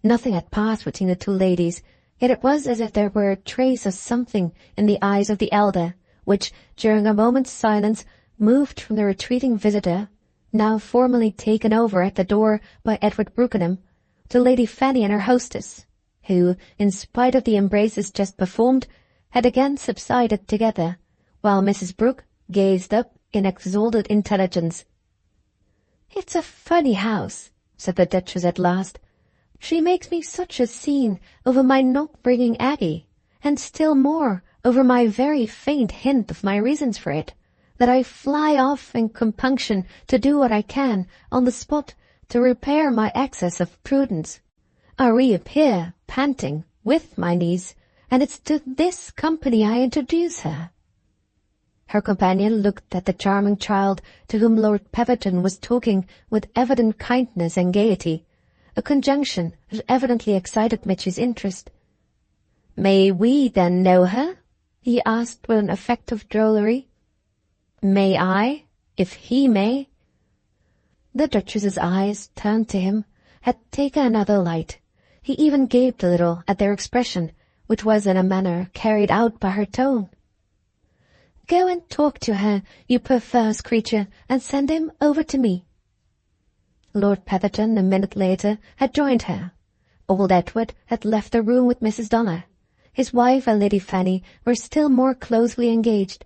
Nothing had passed between the two ladies, yet it was as if there were a trace of something in the eyes of the elder, which, during a moment's silence, moved from the retreating visitor, now formally taken over at the door by Edward Brookenham, to Lady Fanny and her hostess, who, in spite of the embraces just performed, had again subsided together, while Mrs. Brooke gazed up in exalted intelligence. "It's a funny house," said the Duchess at last. "She makes me such a scene over my not bringing Aggie, and still more over my very faint hint of my reasons for it, that I fly off in compunction to do what I can on the spot to repair my excess of prudence. I reappear, panting, with my niece, and it's to this company I introduce her." Her companion looked at the charming child to whom Lord Petherton was talking with evident kindness and gaiety, a conjunction that evidently excited Mitchy's interest. "May we then know her?" he asked with an effect of drollery. "May I, if he may?" The Duchess's eyes, turned to him, had taken another light. He even gaped a little at their expression, which was in a manner carried out by her tone. "Go and talk to her, you perverse creature, and send him over to me." Lord Petherton, a minute later, had joined her. Old Edward had left the room with Mrs. Donna. His wife and Lady Fanny were still more closely engaged,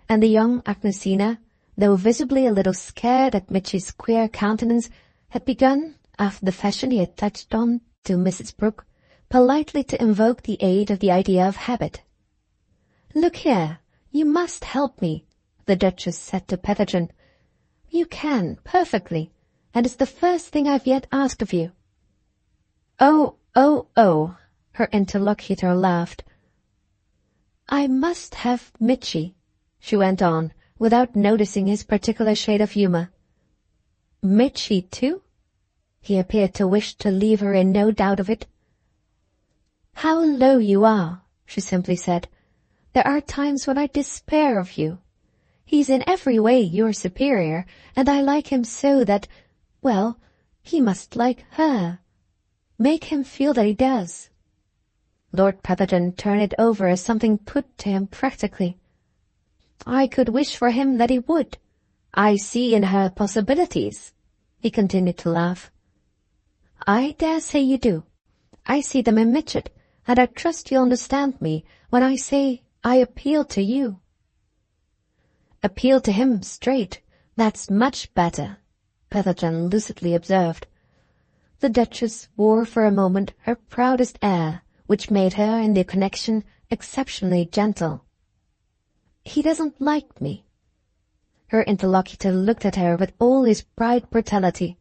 and the young Agnesina, though visibly a little scared at Mitchy's queer countenance, had begun, after the fashion he had touched on to Mrs. Brooke, politely to invoke the aid of the idea of habit. "Look here, you must help me," the Duchess said to Petherton. "You can, perfectly, and it's the first thing I've yet asked of you." Oh, her interlocutor laughed. "I must have Mitchy," she went on, without noticing his particular shade of humour. "Mitchy, too?" He appeared to wish to leave her in no doubt of it. "How low you are," she simply said. "There are times when I despair of you. He's in every way your superior, and I like him so that, well, he must like her. Make him feel that he does." Lord Petherton turned it over as something put to him practically. "I could wish for him that he would. I see in her possibilities," he continued to laugh. I dare say you do. I see them in Mitchett, and I trust you'll understand me when I say I appeal to you. Appeal to him straight. That's much better, Petherton lucidly observed. The Duchess wore for a moment her proudest air, which made her, in the connection, exceptionally gentle. He doesn't like me. Her interlocutor looked at her with all his bright brutality.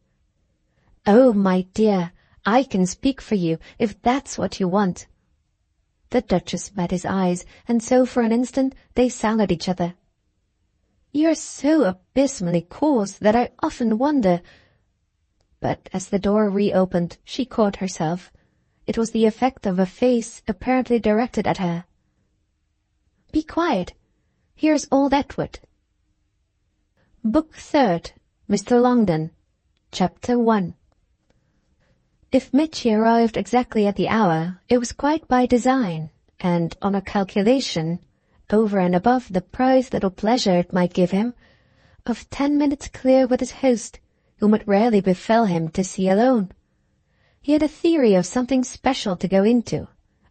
Oh, my dear, I can speak for you, if that's what you want. The Duchess met his eyes, and so for an instant they soured each other. You're so abysmally coarse that I often wonder— But as the door reopened, she caught herself. It was the effect of a face apparently directed at her. Be quiet. Here's old Edward. Book 3rd, Mr. Longden, Chapter 1. If Mitchy arrived exactly at the hour, it was quite by design, and on a calculation, over and above the prize little pleasure it might give him, of 10 minutes clear with his host, whom it rarely befell him to see alone. He had a theory of something special to go into,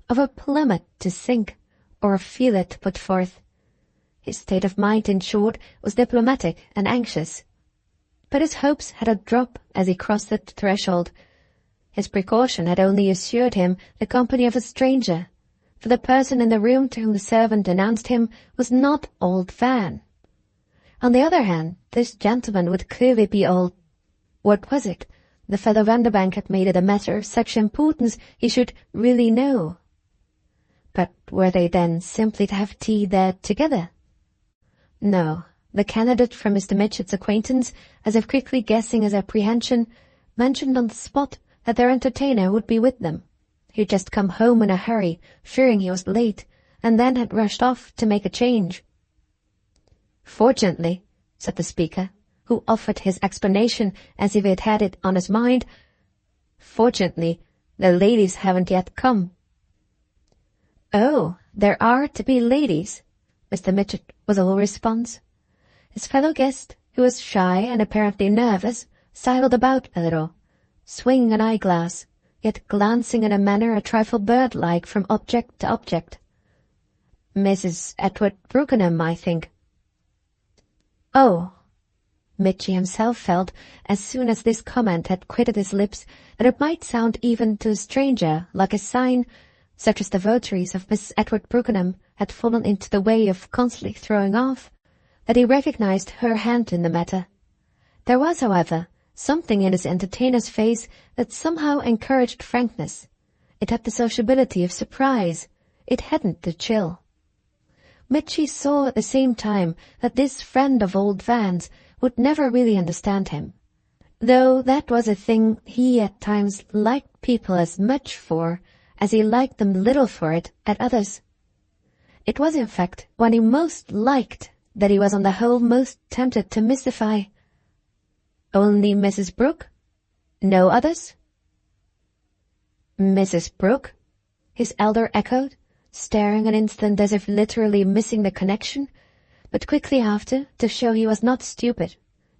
of a plummet to sink, or a feeler to put forth. His state of mind, in short, was diplomatic and anxious. But his hopes had a drop as he crossed the threshold. His precaution had only assured him the company of a stranger, for the person in the room to whom the servant announced him was not old Van. On the other hand, this gentleman would clearly be old— What was it? The fellow Vanderbank had made it a matter of such importance he should really know. But were they then simply to have tea there together? No, the candidate from Mr. Mitchett's acquaintance, as if quickly guessing his apprehension, mentioned on the spot that their entertainer would be with them. He had just come home in a hurry, fearing he was late, and then had rushed off to make a change. Fortunately, said the speaker, who offered his explanation as if he had had it on his mind, fortunately, the ladies haven't yet come. Oh, there are to be ladies, Mr. Mitchett was all response. His fellow guest, who was shy and apparently nervous, sidled about a little, swinging an eyeglass, yet glancing in a manner a trifle bird-like from object to object. Mrs. Edward Brookenham, I think. Oh. Mitchy himself felt, as soon as this comment had quitted his lips, that it might sound even to a stranger like a sign, such as the votaries of Mrs. Edward Brookenham had fallen into the way of constantly throwing off, that he recognized her hand in the matter. There was, however, something in his entertainer's face that somehow encouraged frankness. It had the sociability of surprise. It hadn't the chill. Mitchy saw at the same time that this friend of old Van's would never really understand him, though that was a thing he at times liked people as much for as he liked them little for it at others. It was, in fact, when he most liked that he was on the whole most tempted to mystify. Only Mrs. Brooke? No others? Mrs. Brooke? His elder echoed, staring an instant as if literally missing the connection, but quickly after, to show he was not stupid,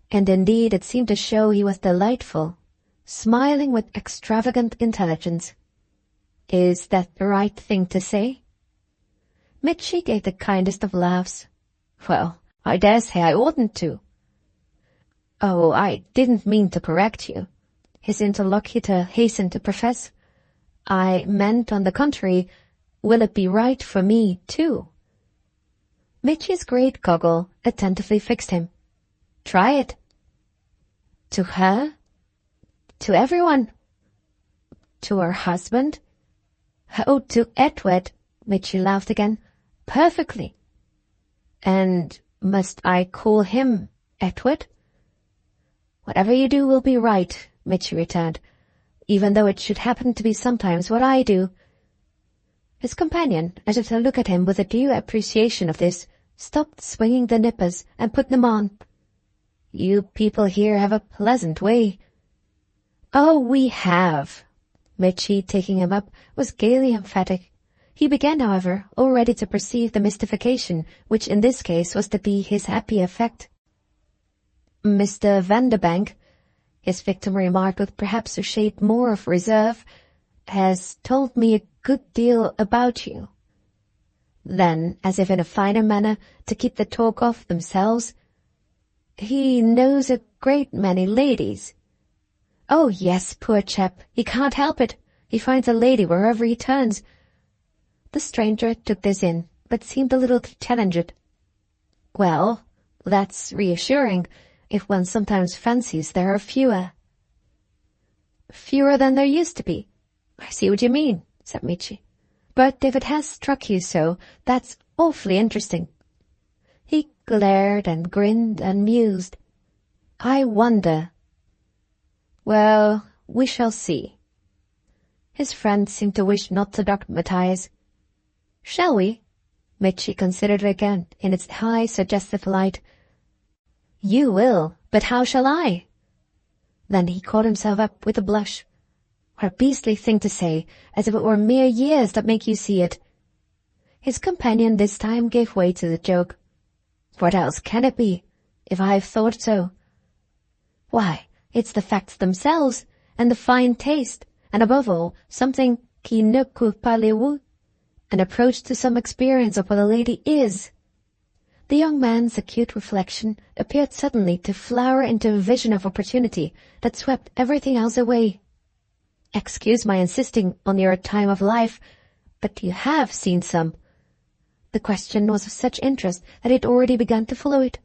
and indeed it seemed to show he was delightful, smiling with extravagant intelligence. Is that the right thing to say? Mitchy gave the kindest of laughs. Well, I dare say I oughtn't to. Oh, I didn't mean to correct you, his interlocutor hastened to profess. I meant, on the contrary, will it be right for me, too? Mitchy's great goggle attentively fixed him. Try it. To her? To everyone? To her husband? Oh, to Edward, Mitchy laughed again. Perfectly. And must I call him Edward? Whatever you do will be right, Mitchy returned, even though it should happen to be sometimes what I do. His companion, as if to look at him with a due appreciation of this, stopped swinging the nippers and put them on. You people here have a pleasant way. Oh, we have. Mitchy, taking him up, was gaily emphatic. He began, however, already to perceive the mystification, which in this case was to be his happy effect. Mr. Vanderbank, his victim remarked with perhaps a shade more of reserve, has told me a good deal about you. Then, as if in a finer manner, to keep the talk off themselves, he knows a great many ladies. Oh yes, poor chap, he can't help it. He finds a lady wherever he turns. The stranger took this in, but seemed a little challenged. Well, that's reassuring, if one sometimes fancies there are fewer. Fewer than there used to be. I see what you mean, said Michi. But if it has struck you so, that's awfully interesting. He glared and grinned and mused. I wonder. Well, we shall see. His friend seemed to wish not to dogmatize. Shall we? Michi considered it again in its high, suggestive light. You will, but how shall I? Then he caught himself up with a blush. What a beastly thing to say, as if it were mere years that make you see it. His companion this time gave way to the joke. What else can it be, if I've thought so? Why, it's the facts themselves, and the fine taste, and above all, something qui ne coûte pas les voeux, an approach to some experience of what a lady is. The young man's acute reflection appeared suddenly to flower into a vision of opportunity that swept everything else away. Excuse my insisting on your time of life, but you have seen some. The question was of such interest that it already began to follow it.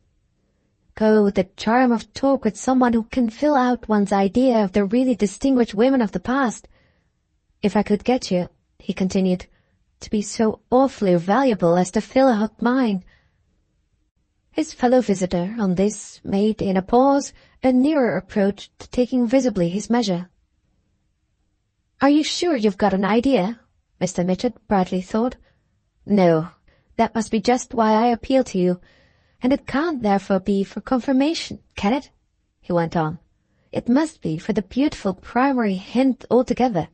Oh, the charm of talk with someone who can fill out one's idea of the really distinguished women of the past. If I could get you, he continued, to be so awfully valuable as to fill out mine. His fellow visitor, on this, made, in a pause, a nearer approach to taking visibly his measure. Are you sure you've got an idea? Mr. Mitchett brightly thought. No, that must be just why I appeal to you, and it can't therefore be for confirmation, can it? He went on. It must be for the beautiful primary hint altogether.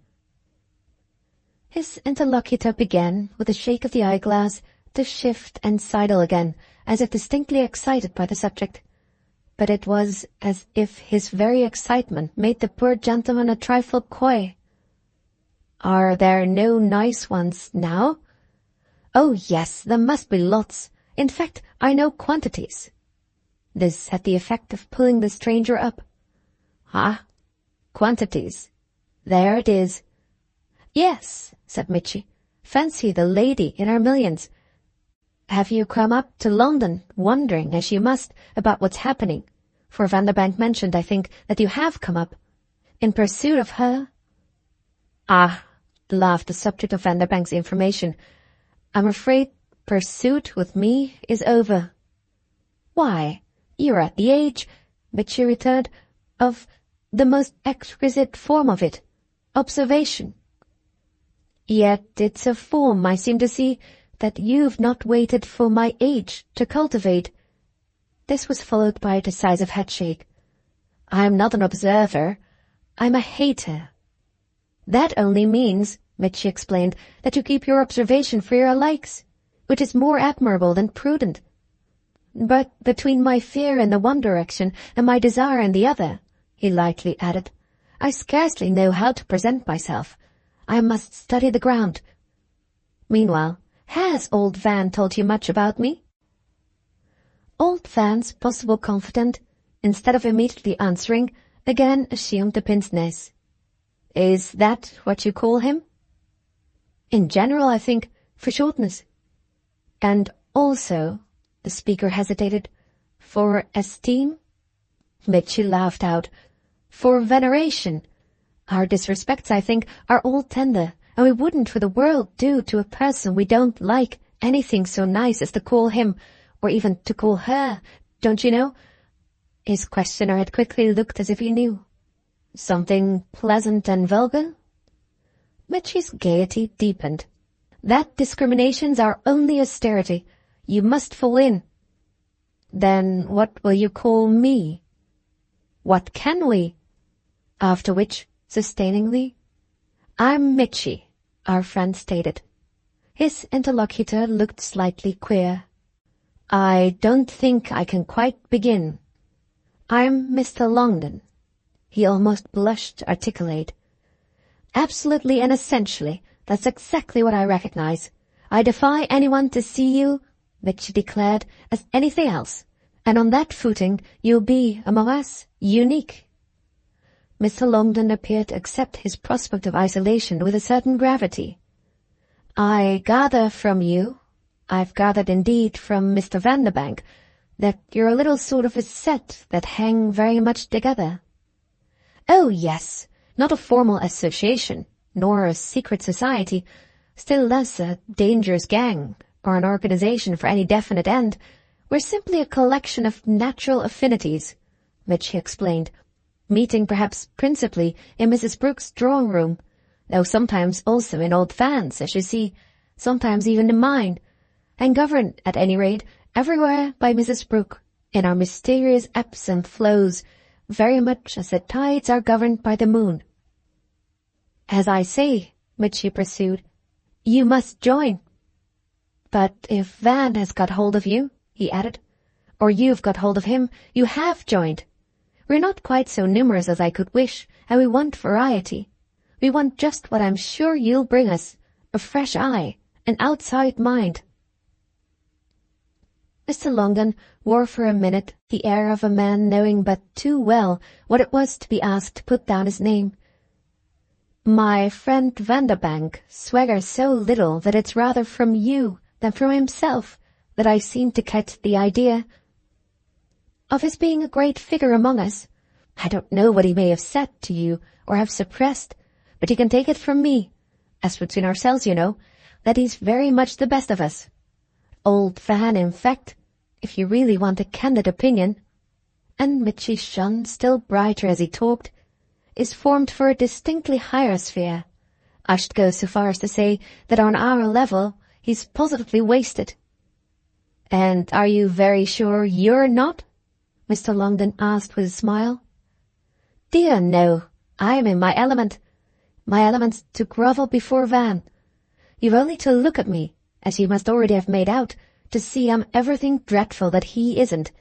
His interlocutor began, with a shake of the eyeglass, to shift and sidle again, as if distinctly excited by the subject. But it was as if his very excitement made the poor gentleman a trifle coy. Are there no nice ones now? Oh yes, there must be lots. In fact, I know quantities. This had the effect of pulling the stranger up. Ah, quantities. There it is. Yes, said Michi. Fancy the lady in her millions. Have you come up to London, wondering, as you must, about what's happening? For Vanderbank mentioned, I think, that you have come up. In pursuit of her? Ah, laughed the subject of Vanderbank's information. I'm afraid pursuit with me is over. Why, you're at the age, Michi returned, of the most exquisite form of it, observation. Yet it's a form, I seem to see, that you've not waited for my age to cultivate. This was followed by a decisive headshake. I'm not an observer, I'm a hater. That only means, Michi explained, that you keep your observation for your likes, which is more admirable than prudent. But between my fear in the one direction and my desire in the other, he lightly added, I scarcely know how to present myself. I must study the ground. Meanwhile, has old Van told you much about me? Old Van's possible confidant, instead of immediately answering, again assumed the pince nez. Is that what you call him? In general, I think, for shortness. And also, the speaker hesitated, for esteem? Michi laughed out. For veneration. Our disrespects, I think, are all tender, and we wouldn't for the world do to a person we don't like anything so nice as to call him, or even to call her, don't you know? His questioner had quickly looked as if he knew. Something pleasant and vulgar? Michi's gaiety deepened. That discriminations are only austerity. You must fall in. Then what will you call me? What can we? After which, sustainingly, I'm Michi, our friend stated. His interlocutor looked slightly queer. I don't think I can quite begin. I'm Mr. Longden. He almost blushed to articulate. Absolutely and essentially, that's exactly what I recognize. I defy anyone to see you, Mitchie declared, as anything else, and on that footing you'll be, among us, unique. Mr. Longden appeared to accept his prospect of isolation with a certain gravity. I gather from you, I've gathered indeed from Mr. Vanderbank, that you're a little sort of a set that hang very much together. Oh, yes, not a formal association, nor a secret society, still less a dangerous gang, or an organization for any definite end. We're simply a collection of natural affinities, Mitchie explained, meeting perhaps principally in Mrs. Brooke's drawing room, though sometimes also in old Van's, as you see, sometimes even in mine, and governed, at any rate, everywhere by Mrs. Brooke, in our mysterious ebbs and flows, very much as the tides are governed by the moon. As I say, Mitchie pursued, you must join. But if Van has got hold of you, he added, or you've got hold of him, you have joined. We're not quite so numerous as I could wish, and we want variety. We want just what I'm sure you'll bring us, a fresh eye, an outside mind. Mr. Longden wore for a minute the air of a man knowing but too well what it was to be asked to put down his name. My friend Vanderbank swaggers so little that it's rather from you than from himself that I seem to catch the idea of his being a great figure among us. I don't know what he may have said to you or have suppressed, but you can take it from me, as between ourselves, you know, that he's very much the best of us. Old Van, in fact, if you really want a candid opinion, and Mitchie shone still brighter as he talked, is formed for a distinctly higher sphere. I should go so far as to say that on our level he's positively wasted. And are you very sure you're not? Mr. Longden asked with a smile. Dear no, I'm in my element. My element's to grovel before Van. You've only to look at me, as you must already have made out, to see I'm everything dreadful that he isn't.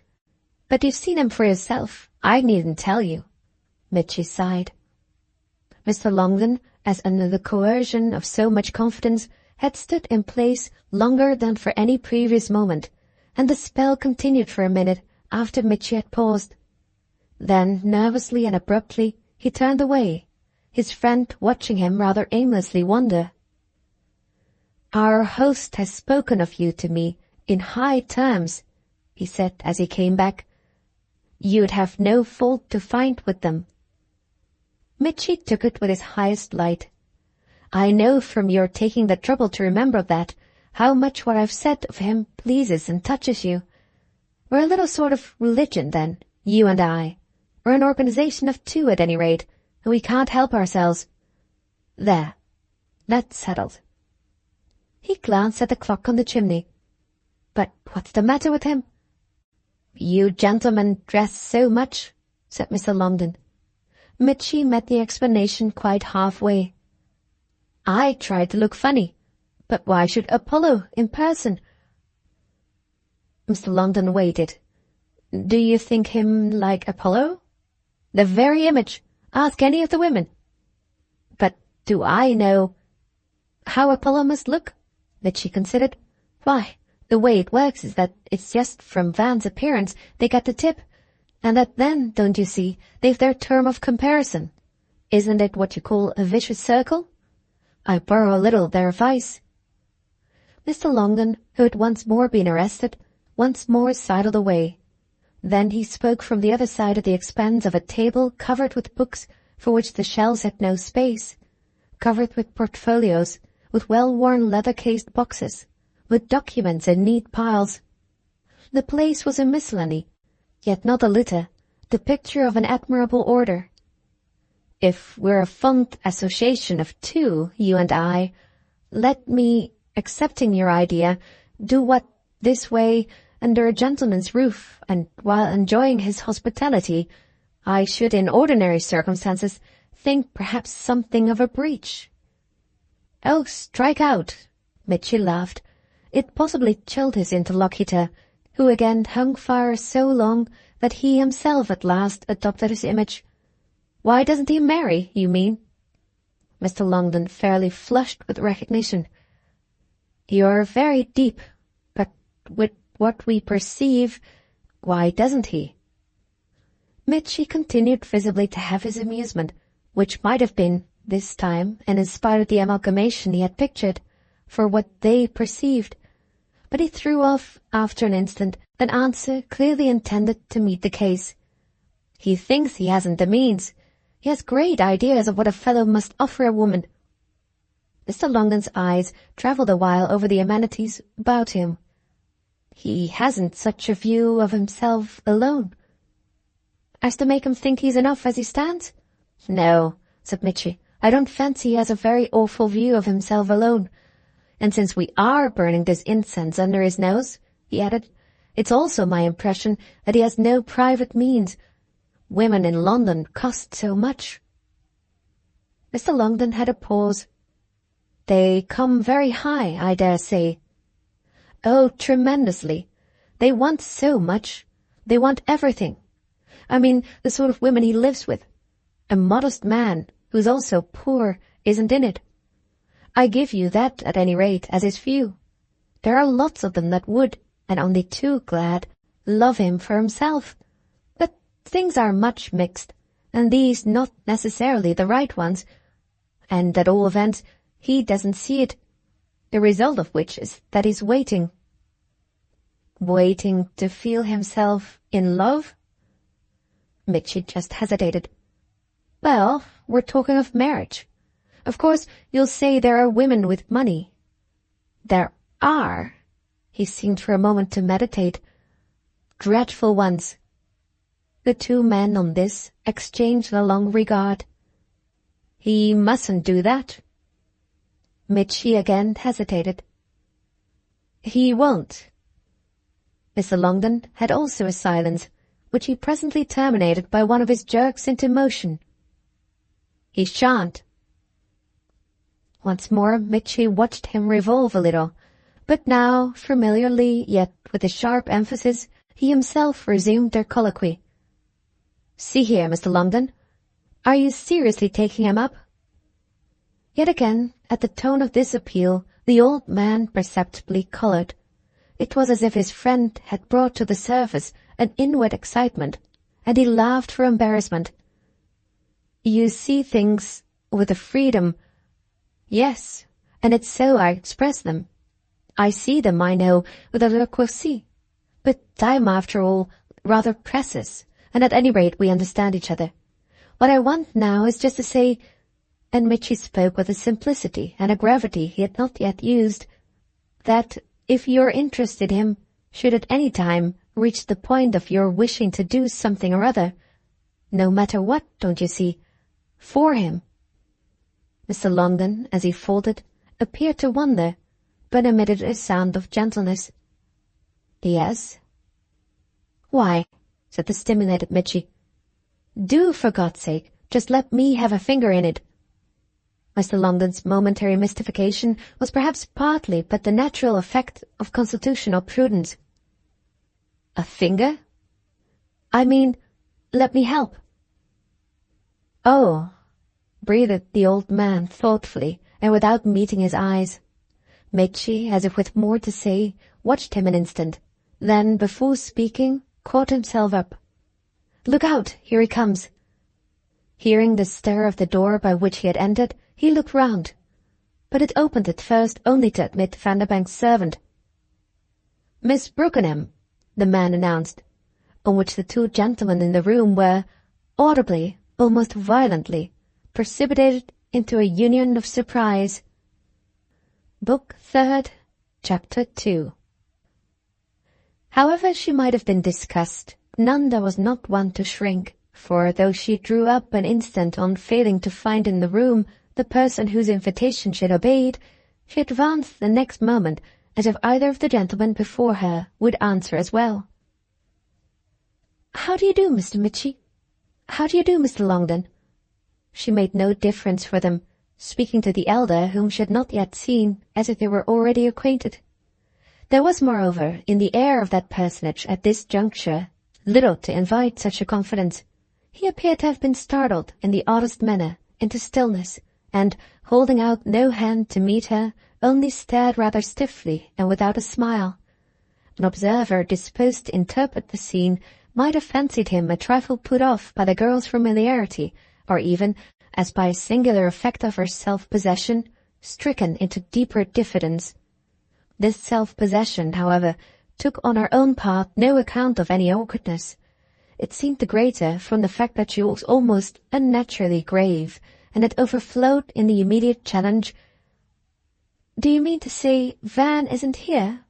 But you've seen him for yourself, I needn't tell you. Mitchie sighed. Mr. Longden, as under the coercion of so much confidence, had stood in place longer than for any previous moment, and the spell continued for a minute after Mitchie had paused. Then, nervously and abruptly, he turned away, his friend watching him rather aimlessly wonder. Our host has spoken of you to me in high terms, he said as he came back. You'd have no fault to find with them. Mitchie took it with his highest light. I know from your taking the trouble to remember that, how much what I've said of him pleases and touches you. We're a little sort of religion, then, you and I. We're an organization of two, at any rate, and we can't help ourselves. There. That's settled. He glanced at the clock on the chimney. But what's the matter with him? You gentlemen dress so much, said Mr. Longden. Mitchie met the explanation quite halfway. I tried to look funny, but why should Apollo in person? Mr. Longden waited. Do you think him like Apollo? The very image. Ask any of the women. But do I know how Apollo must look? Mitchie considered. Why, the way it works is that it's just from Van's appearance they get the tip, and that then, don't you see, they've their term of comparison. Isn't it what you call a vicious circle? I borrow a little their advice. Mr. Longden, who had once more been arrested, once more sidled away. Then he spoke from the other side of the expanse of a table covered with books for which the shelves had no space, covered with portfolios, with well-worn leather-cased boxes, with documents in neat piles. The place was a miscellany, yet not a litter, the picture of an admirable order. If we're a fond association of two, you and I, let me, accepting your idea, do what, this way, under a gentleman's roof, and while enjoying his hospitality, I should in ordinary circumstances think perhaps something of a breach. Oh, strike out, Mitchie laughed. It possibly chilled his interlocutor, who again hung fire so long that he himself at last adopted his image. Why doesn't he marry, you mean? Mr. Longden fairly flushed with recognition. You're very deep, but with what we perceive, why doesn't he? Mitchy continued visibly to have his amusement, which might have been, this time, and in spite of the amalgamation he had pictured, for what they perceived. But he threw off, after an instant, an answer clearly intended to meet the case. He thinks he hasn't the means. He has great ideas of what a fellow must offer a woman. Mr. Longden's eyes travelled a while over the amenities about him. He hasn't such a view of himself alone as to make him think he's enough as he stands? No, said Mitchy. I don't fancy he has a very awful view of himself alone. And since we are burning this incense under his nose, he added, it's also my impression that he has no private means. Women in London cost so much. Mr. Longden had a pause. They come very high, I dare say. Oh, tremendously. They want so much. They want everything. I mean, the sort of women he lives with. A modest man, who's also poor, isn't in it. I give you that, at any rate, as his view. There are lots of them that would, and only too glad, love him for himself. But things are much mixed, and these not necessarily the right ones, and at all events he doesn't see it, the result of which is that he's waiting. Waiting to feel himself in love? Mitchy just hesitated. Well, we're talking of marriage. Of course, you'll say there are women with money. There are. He seemed for a moment to meditate. Dreadful ones. The two men on this exchanged a long regard. He mustn't do that. Mitchy again hesitated. He won't. Mr. Longden had also a silence, which he presently terminated by one of his jerks into motion. He shan't. Once more Mitchy watched him revolve a little, but now, familiarly, yet with a sharp emphasis, he himself resumed their colloquy. See here, Mr. Longden, are you seriously taking him up? Yet again, at the tone of this appeal, the old man perceptibly coloured. It was as if his friend had brought to the surface an inward excitement, and he laughed for embarrassment. You see things with a freedom. Yes, and it's so I express them. I see them, I know, with a loquacity. But time, after all, rather presses, and at any rate we understand each other. What I want now is just to say, and Mitchy spoke with a simplicity and a gravity he had not yet used, that if your interest in him should at any time reach the point of your wishing to do something or other, no matter what, don't you see, for him. Mr. Longden, as he folded, appeared to wonder, but emitted a sound of gentleness. Yes. Why, said the stimulated Mitchy. Do, for God's sake, just let me have a finger in it. Mr. Longden's momentary mystification was perhaps partly but the natural effect of constitutional prudence. A finger? I mean, let me help. Oh, breathed the old man thoughtfully and without meeting his eyes. Mitchy, as if with more to say, watched him an instant, then, before speaking, caught himself up. Look out, here he comes. Hearing the stir of the door by which he had entered, he looked round, but it opened at first only to admit Vanderbank's servant. Miss Brookenham, the man announced, on which the two gentlemen in the room were, audibly, almost violently, precipitated into a union of surprise. Book 3rd, Chapter 2. However she might have been discussed, Nanda was not one to shrink, for though she drew up an instant on failing to find in the room the person whose invitation she had obeyed, she advanced the next moment as if either of the gentlemen before her would answer as well. How do you do, Mr. Mitchy? How do you do, Mr. Longden? She made no difference for them, speaking to the elder whom she had not yet seen, as if they were already acquainted. There was, moreover, in the air of that personage at this juncture little to invite such a confidence. He appeared to have been startled in the oddest manner into stillness, and, holding out no hand to meet her, only stared rather stiffly and without a smile. An observer disposed to interpret the scene might have fancied him a trifle put off by the girl's familiarity, or even, as by a singular effect of her self-possession, stricken into deeper diffidence. This self-possession, however, took on her own part no account of any awkwardness. It seemed the greater from the fact that she was almost unnaturally grave, and it overflowed in the immediate challenge. "Do you mean to say Van isn't here?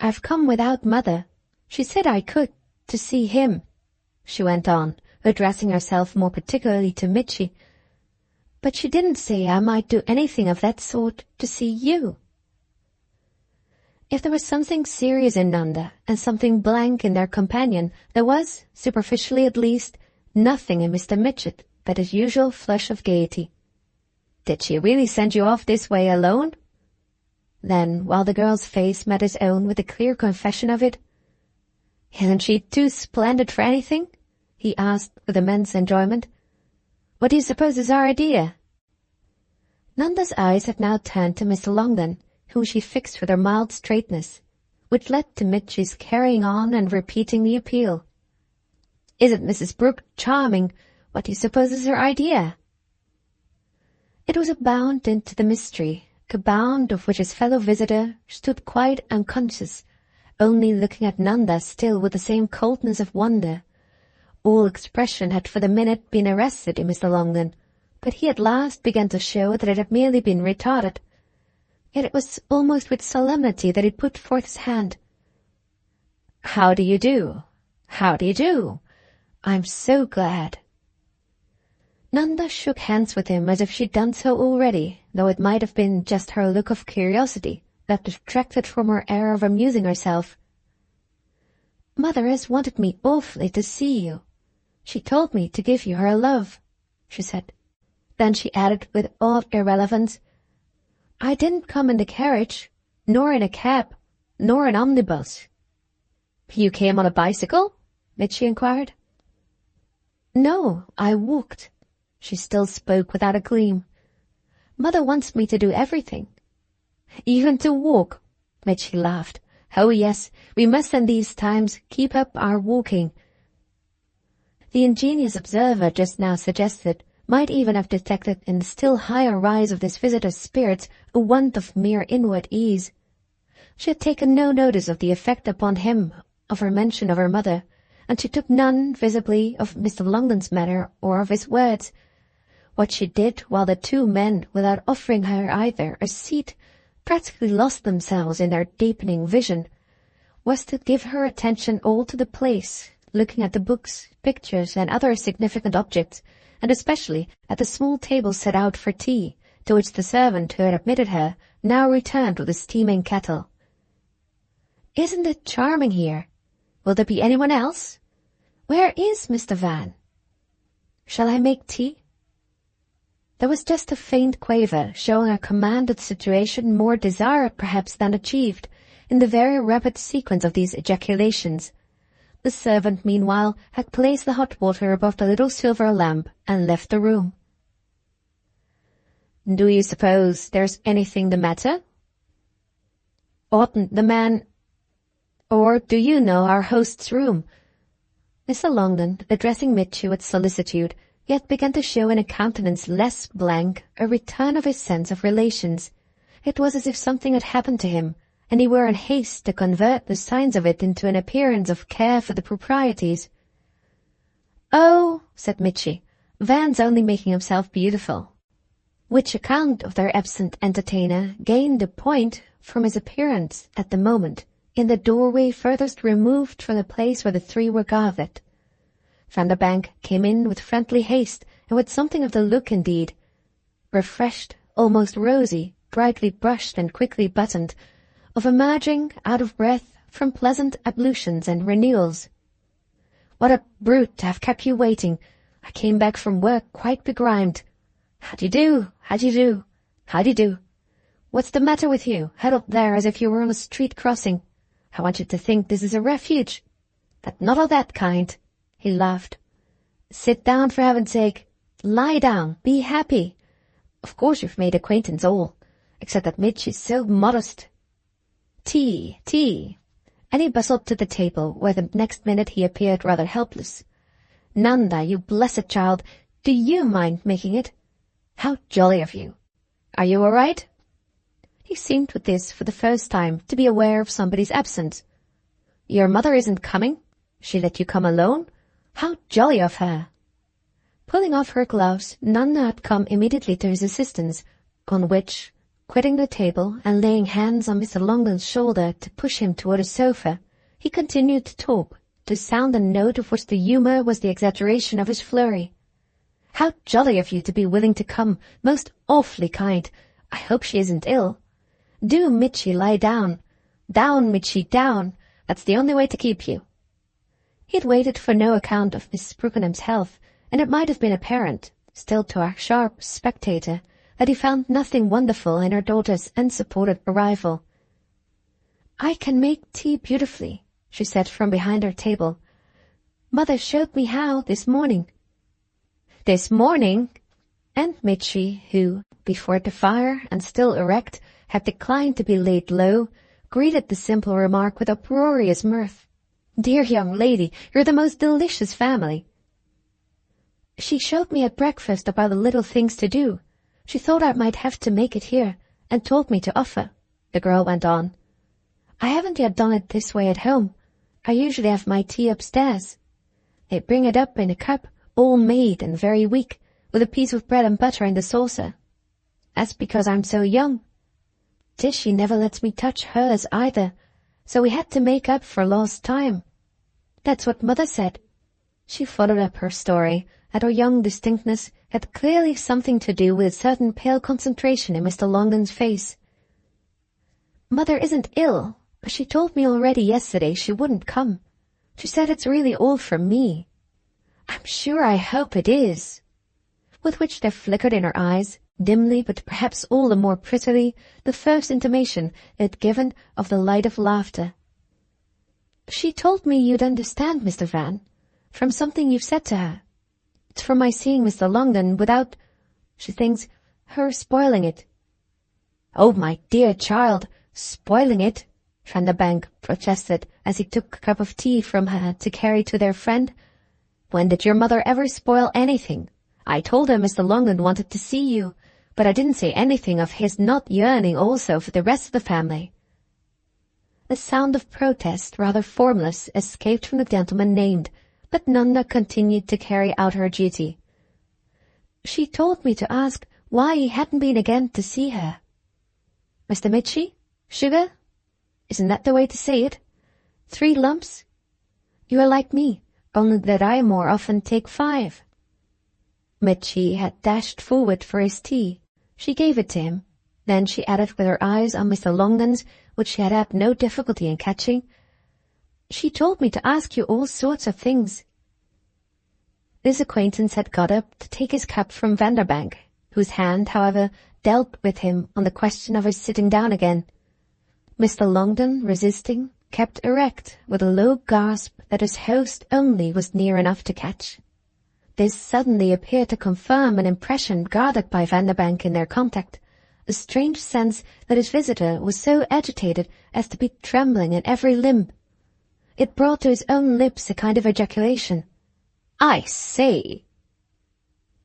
I've come without Mother. She said I could, to see him," she went on, addressing herself more particularly to Mitchy. "But she didn't say I might do anything of that sort to see you." If there was something serious in Nanda and something blank in their companion, there was, superficially at least, nothing in Mr. Mitchett but his usual flush of gaiety. "Did she really send you off this way alone?" Then, while the girl's face met his own with a clear confession of it, "Isn't she too splendid for anything?" he asked with immense enjoyment. "What do you suppose is our idea?" Nanda's eyes had now turned to Mr. Longden, whom she fixed with her mild straightness, which led to Mitchy's carrying on and repeating the appeal. "Isn't Mrs. Brooke charming? What do you suppose is her idea?" It was a bound into the mystery, a bound of which his fellow visitor stood quite unconscious, only looking at Nanda still with the same coldness of wonder. All expression had for the minute been arrested in Mr. Longden, but he at last began to show that it had merely been retarded. Yet it was almost with solemnity that he put forth his hand. "How do you do? How do you do? I'm so glad." Nanda shook hands with him as if she'd done so already, though it might have been just her look of curiosity that detracted from her air of amusing herself. "Mother has wanted me awfully to see you. She told me to give you her love," she said. Then she added with odd irrelevance, "I didn't come in the carriage, nor in a cab, nor an omnibus." "You came on a bicycle?" Mitchy inquired. "No, I walked." She still spoke without a gleam. "Mother wants me to do everything." "Even to walk?" Mitchy laughed. "Oh yes, we must in these times keep up our walking." The ingenious observer just now suggested might even have detected in the still higher rise of this visitor's spirits a want of mere inward ease. She had taken no notice of the effect upon him of her mention of her mother, and she took none, visibly, of Mr. Longden's manner or of his words. What she did while the two men, without offering her either a seat, practically lost themselves in their deepening vision, was to give her attention all to the place, looking at the books, pictures, and other significant objects, and especially at the small table set out for tea, to which the servant who had admitted her now returned with a steaming kettle. "Isn't it charming here? Will there be anyone else? Where is Mr. Van? Shall I make tea?" There was just a faint quaver, showing a commanded situation more desired perhaps than achieved, in the very rapid sequence of these ejaculations. The servant, meanwhile, had placed the hot water above the little silver lamp and left the room. "Do you suppose there's anything the matter? Oughtn't the man— Or do you know our host's room?" Mr. Longden, addressing Mitchy with solicitude, yet began to show in a countenance less blank a return of his sense of relations. It was as if something had happened to him, and he were in haste to convert the signs of it into an appearance of care for the proprieties. "Oh," said Mitchy, "Van's only making himself beautiful." Which account of their absent entertainer gained a point from his appearance at the moment in the doorway furthest removed from the place where the three were gathered. Vanderbank came in with friendly haste, and with something of the look indeed, refreshed, almost rosy, brightly brushed and quickly buttoned, of emerging, out of breath, from pleasant ablutions and renewals. "What a brute to have kept you waiting. I came back from work quite begrimed. How d'ye do? How d'ye do? How d'ye do? What's the matter with you, huddled there as if you were on a street crossing? I want you to think this is a refuge. But not of that kind." He laughed. Sit down for heaven's sake. Lie down. Be happy. Of course you've made acquaintance all, except that Mitch is so modest. Tea, tea. And he bustled to the table, where the next minute he appeared rather helpless. Nanda, you blessed child, do you mind making it? How jolly of you. Are you all right? He seemed with this for the first time to be aware of somebody's absence. Your mother isn't coming? She let you come alone? How jolly of her. Pulling off her gloves, Nanda had come immediately to his assistance, on which, quitting the table and laying hands on Mr. Longden's shoulder to push him toward a sofa, he continued to talk, to sound a note of which the humour was the exaggeration of his flurry. How jolly of you to be willing to come, most awfully kind. I hope she isn't ill. Do, Mitchy, lie down. Down, Mitchy, down. That's the only way to keep you. He had waited for no account of Miss Brookenham's health, and it might have been apparent, still to our sharp spectator, that he found nothing wonderful in her daughter's unsupported arrival. I can make tea beautifully, she said from behind her table. Mother showed me how this morning. This morning? And Mitchy, who, before the fire and still erect, had declined to be laid low, greeted the simple remark with uproarious mirth. Dear young lady, you're the most delicious family. She showed me at breakfast about the little things to do. She thought I might have to make it here, and told me to offer, the girl went on. I haven't yet done it this way at home. I usually have my tea upstairs. They bring it up in a cup, all made and very weak, with a piece of bread and butter in the saucer. That's because I'm so young. Tishy never lets me touch hers either, so we had to make up for lost time. That's what Mother said. She followed up her story, and her young distinctness had clearly something to do with a certain pale concentration in Mr. Longden's face. Mother isn't ill, but she told me already yesterday she wouldn't come. She said it's really all for me. I'm sure I hope it is. With which there flickered in her eyes, dimly but perhaps all the more prettily, the first intimation it had given of the light of laughter. She told me you'd understand, Mr. Van, from something you've said to her. It's from my seeing Mr. Longden without, she thinks, her spoiling it. Oh, my dear child, spoiling it, Vanderbank protested as he took a cup of tea from her to carry to their friend. When did your mother ever spoil anything? I told her Mr. Longden wanted to see you, but I didn't say anything of his not yearning also for the rest of the family. A sound of protest, rather formless, escaped from the gentleman named, but Nanda continued to carry out her duty. She told me to ask why he hadn't been again to see her. Mr. Mitchy? Sugar? Isn't that the way to say it? 3 lumps? You are like me, only that I more often take 5. Mitchy had dashed forward for his tea. She gave it to him. Then she added with her eyes on Mr. Longden's, which she had had no difficulty in catching, She told me to ask you all sorts of things. This acquaintance had got up to take his cup from Vanderbank, whose hand, however, dealt with him on the question of his sitting down again. Mr. Longden, resisting, kept erect with a low gasp that his host only was near enough to catch. This suddenly appeared to confirm an impression gathered by Vanderbank in their contact, a strange sense that his visitor was so agitated as to be trembling in every limb. It brought to his own lips a kind of ejaculation. "I say!"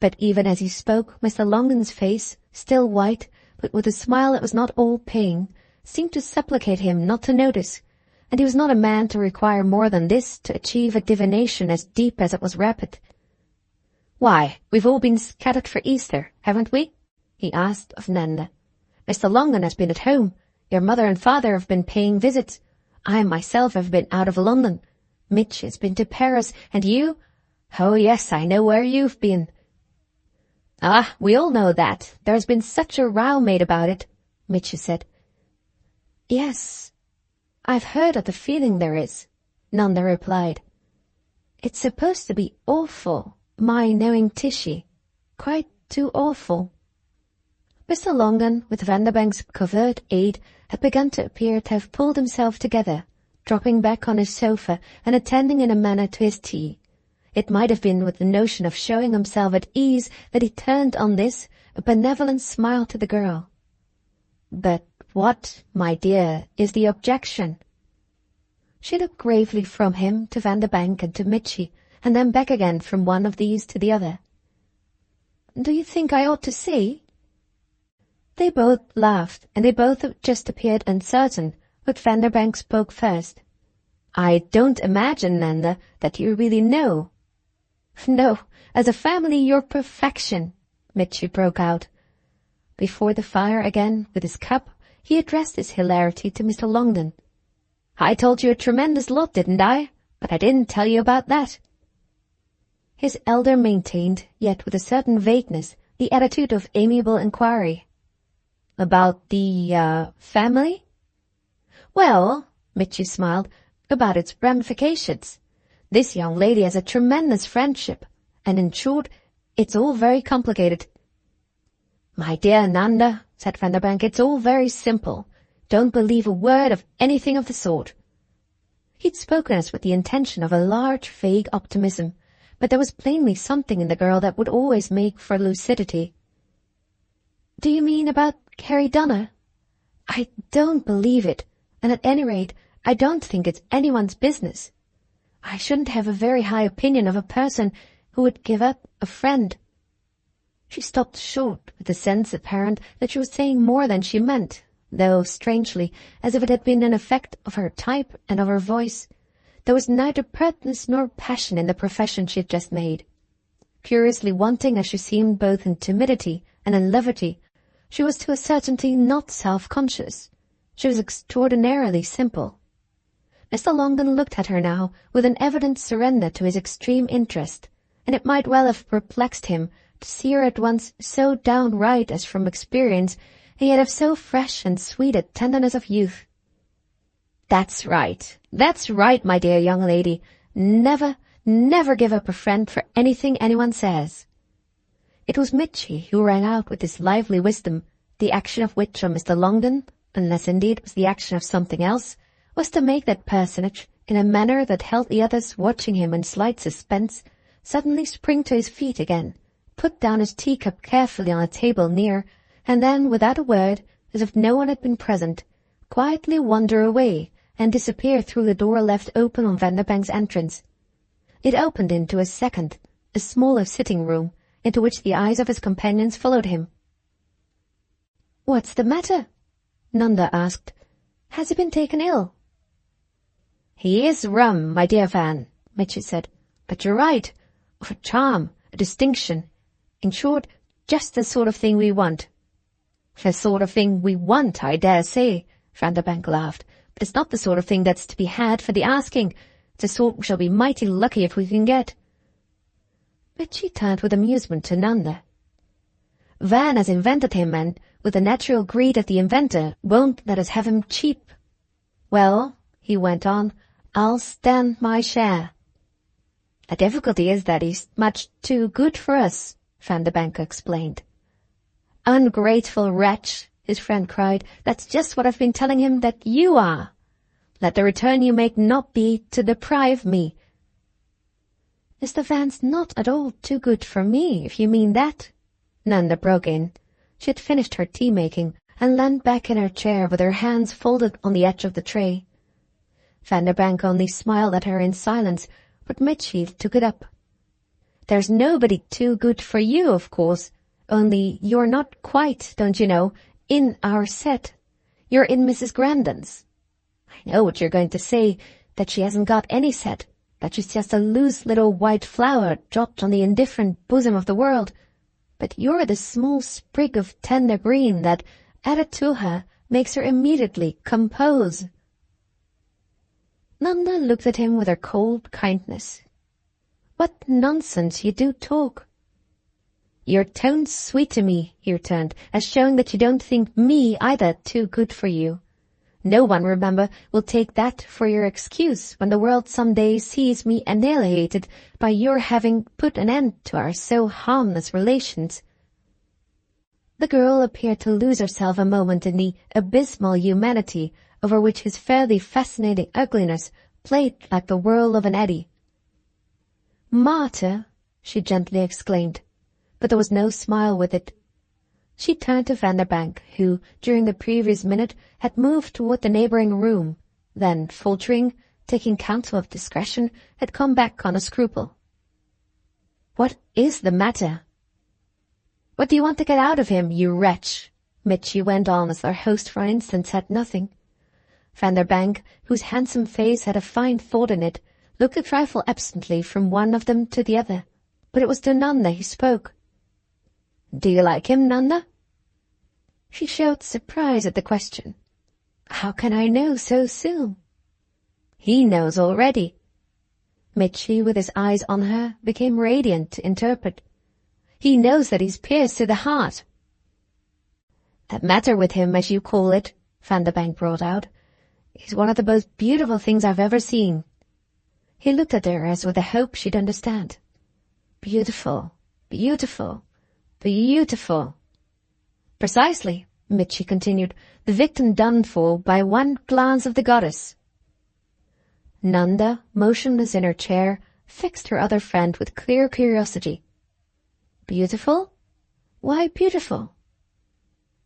But even as he spoke, Mr. Longden's face, still white, but with a smile that was not all pain, seemed to supplicate him not to notice, and he was not a man to require more than this to achieve a divination as deep as it was rapid. "Why, we've all been scattered for Easter, haven't we?" he asked of Nanda. "Mr. Longden has been at home. Your mother and father have been paying visits. I myself have been out of London. Mitch has been to Paris, and you? Oh, yes, I know where you've been." "Ah, we all know that. There's been such a row made about it," Mitch said. "Yes, I've heard of the feeling there is," Nanda replied. "It's supposed to be awful, my knowing Tishy. Quite too awful." Mr. Longden, with Vanderbank's covert aid, had begun to appear to have pulled himself together, dropping back on his sofa and attending in a manner to his tea. It might have been with the notion of showing himself at ease that he turned on this a benevolent smile to the girl. "But what, my dear, is the objection?" She looked gravely from him to Vanderbank and to Mitchy, and then back again from one of these to the other. "Do you think I ought to say?" They both laughed, and they both just appeared uncertain, but Vanderbank spoke first. "I don't imagine, Nanda, that you really know." "No, as a family you're perfection," Mitchy broke out. Before the fire again, with his cup, he addressed his hilarity to Mr. Longden. "I told you a tremendous lot, didn't I? But I didn't tell you about that." His elder maintained, yet with a certain vagueness, the attitude of amiable inquiry. "About the, family?" "Well," Mitchy smiled, "about its ramifications. This young lady has a tremendous friendship, and in short, it's all very complicated." "My dear Nanda," said Vanderbank, "it's all very simple. Don't believe a word of anything of the sort." He'd spoken as with the intention of a large, vague optimism, but there was plainly something in the girl that would always make for lucidity. "Do you mean about Carrie Donner?" "I don't believe it, and at any rate, I don't think it's anyone's business. I shouldn't have a very high opinion of a person who would give up a friend." She stopped short, with the sense apparent that she was saying more than she meant, though, strangely, as if it had been an effect of her type and of her voice, there was neither pertness nor passion in the profession she had just made. Curiously wanting as she seemed both in timidity and in levity, she was to a certainty not self-conscious. She was extraordinarily simple. Mr. Longden looked at her now with an evident surrender to his extreme interest, and it might well have perplexed him to see her at once so downright as from experience, and yet of so fresh and sweet a tenderness of youth. That's right, my dear young lady. Never, never give up a friend for anything anyone says." It was Mitchy who rang out with this lively wisdom, the action of which on Mr. Longden, unless indeed it was the action of something else, was to make that personage, in a manner that held the others watching him in slight suspense, suddenly spring to his feet again, put down his teacup carefully on a table near, and then, without a word, as if no one had been present, quietly wander away and disappear through the door left open on Vanderbank's entrance. It opened into a second, a smaller sitting-room, into which the eyes of his companions followed him. "What's the matter?" Nanda asked. "Has he been taken ill?" "He is rum, my dear Van," Mitchy said. "But you're right. Of a charm, a distinction. In short, just the sort of thing we want." "The sort of thing we want, I dare say," Vanderbank laughed. "But it's not the sort of thing that's to be had for the asking. It's the sort we shall be mighty lucky if we can get." Mitchy turned with amusement to Nanda. "Van has invented him, and, with the natural greed of the inventor, won't let us have him cheap. Well," he went on, "I'll stand my share." "The difficulty is that he's much too good for us," Vanderbank explained. "Ungrateful wretch," his friend cried. "That's just what I've been telling him that you are. Let the return you make not be to deprive me." "Mr. Van's not at all too good for me, if you mean that," Nanda broke in. She had finished her tea-making and leaned back in her chair with her hands folded on the edge of the tray. Vanderbank only smiled at her in silence, but Mitchy took it up. "There's nobody too good for you, of course, only you're not quite, don't you know, in our set. You're in Mrs. Grandon's. I know what you're going to say, that she hasn't got any set, that she's just a loose little white flower dropped on the indifferent bosom of the world. But you're the small sprig of tender green that, added to her, makes her immediately compose." Nanda looked at him with her cold kindness. "What nonsense you do talk." "Your tone's sweet to me," he returned, "as showing that you don't think me either too good for you. No one, remember, will take that for your excuse when the world some day sees me annihilated by your having put an end to our so harmless relations." The girl appeared to lose herself a moment in the abysmal humanity over which his fairly fascinating ugliness played like the whirl of an eddy. "Martyr," she gently exclaimed, but there was no smile with it. She turned to Vanderbank, who, during the previous minute, had moved toward the neighbouring room, then, faltering, taking counsel of discretion, had come back on a scruple. "What is the matter?" "What do you want to get out of him, you wretch?" Mitchy went on as their host for an instant said nothing. Vanderbank, whose handsome face had a fine thought in it, looked a trifle absently from one of them to the other, but it was to Nanda he spoke. "Do you like him, Nanda?" She showed surprise at the question. "How can I know so soon?" "He knows already." Mitchy, with his eyes on her, became radiant to interpret. "He knows that he's pierced to the heart." "That matter with him, as you call it," Vanderbank brought out, "is one of the most beautiful things I've ever seen." He looked at her as with a hope she'd understand. "Beautiful, beautiful, beautiful." "Precisely," Mitchy continued, "the victim done for by one glance of the goddess." Nanda, motionless in her chair, fixed her other friend with clear curiosity. "Beautiful? Why beautiful?"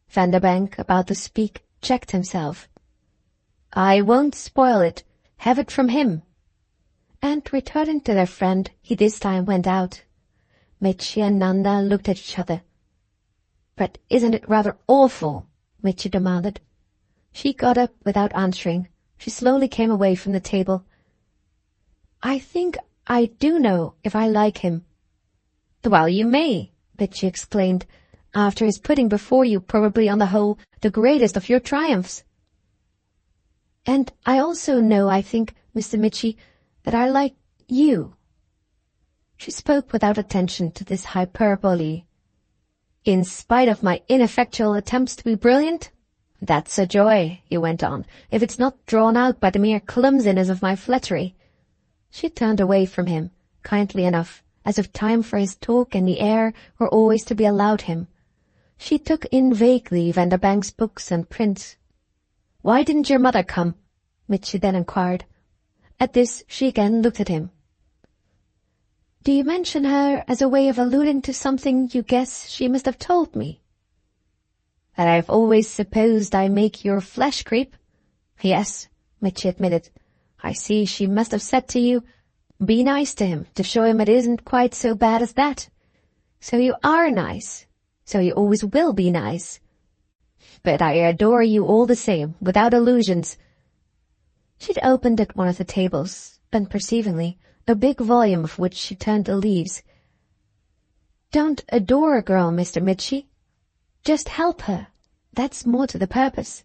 Vanderbank, about to speak, checked himself. "I won't spoil it. Have it from him." And returning to their friend, he this time went out. Mitchy and Nanda looked at each other. "But isn't it rather awful?" Mitchy demanded. She got up without answering. She slowly came away from the table. "I think I do know if I like him." "Well, you may," Mitchy exclaimed, "after his putting before you, probably on the whole, the greatest of your triumphs." "And I also know, I think, Mr. Mitchy, that I like you." She spoke without attention to this hyperbole. "In spite of my ineffectual attempts to be brilliant? That's a joy," he went on, "if it's not drawn out by the mere clumsiness of my flattery." She turned away from him, kindly enough, as if time for his talk and the air were always to be allowed him. She took in vaguely Vanderbank's books and prints. "Why didn't your mother come?" Mitchy then inquired. At this she again looked at him. "Do you mention her as a way of alluding to something you guess she must have told me?" "That I've always supposed I make your flesh creep?" "Yes," Mitchy admitted. "I see she must have said to you, 'Be nice to him, to show him it isn't quite so bad as that.' So you are nice. So you always will be nice. But I adore you all the same, without illusions." She'd opened at one of the tables, unperceivingly, a big volume of which she turned the leaves. "Don't adore a girl, Mr. Mitchy. Just help her. That's more to the purpose."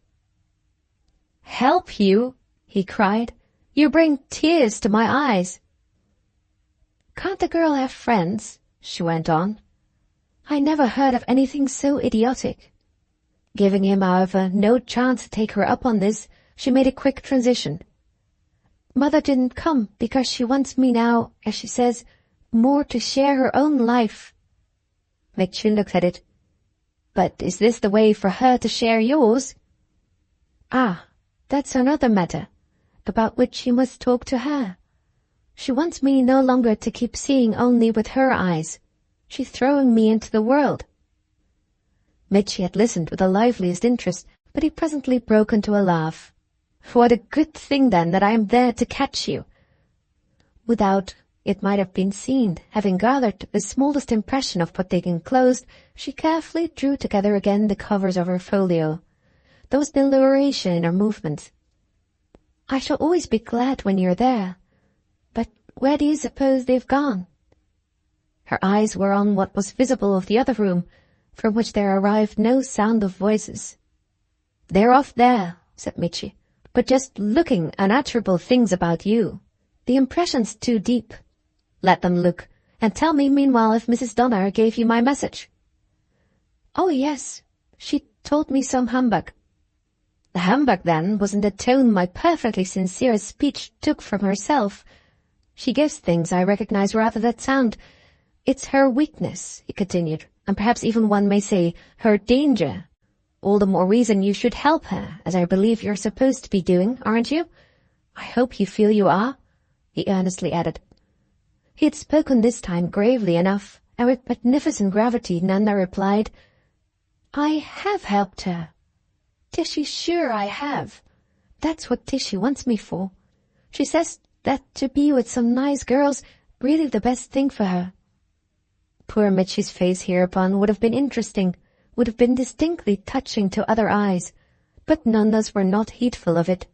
"Help you?" he cried. "You bring tears to my eyes." "Can't a girl have friends?" she went on. "I never heard of anything so idiotic." Giving him, however, no chance to take her up on this, she made a quick transition. "Mother didn't come because she wants me now, as she says, more to share her own life." Mitchy looked at it. "But is this the way for her to share yours?" "Ah, that's another matter, about which you must talk to her. She wants me no longer to keep seeing only with her eyes. She's throwing me into the world." Mitchy had listened with the liveliest interest, but he presently broke into a laugh. "What a good thing, then, that I am there to catch you." Without, it might have been seen, having gathered the smallest impression of what they enclosed, she carefully drew together again the covers of her folio. There was deliberation in her movements. "I shall always be glad when you're there. But where do you suppose they've gone?" Her eyes were on what was visible of the other room, from which there arrived no sound of voices. "They're off there," said Mitchy, "but just looking unutterable things about you. The impression's too deep. Let them look, and tell me meanwhile if Mrs. Donner gave you my message." "Oh, yes. She told me some humbug." "The humbug, then, was in the tone my perfectly sincere speech took from herself. She gives things, I recognize, rather that sound. It's her weakness," he continued, "and perhaps even one may say her danger. All the more reason you should help her, as I believe you're supposed to be doing, aren't you? I hope you feel you are," he earnestly added. He had spoken this time gravely enough, and with magnificent gravity Nanda replied, "I have helped her. Tishy, sure I have. That's what Tishy wants me for. She says that to be with some nice girl's really the best thing for her." Poor Mitchy's face hereupon would have been interesting, would have been distinctly touching to other eyes, but Nanda's were not heedful of it.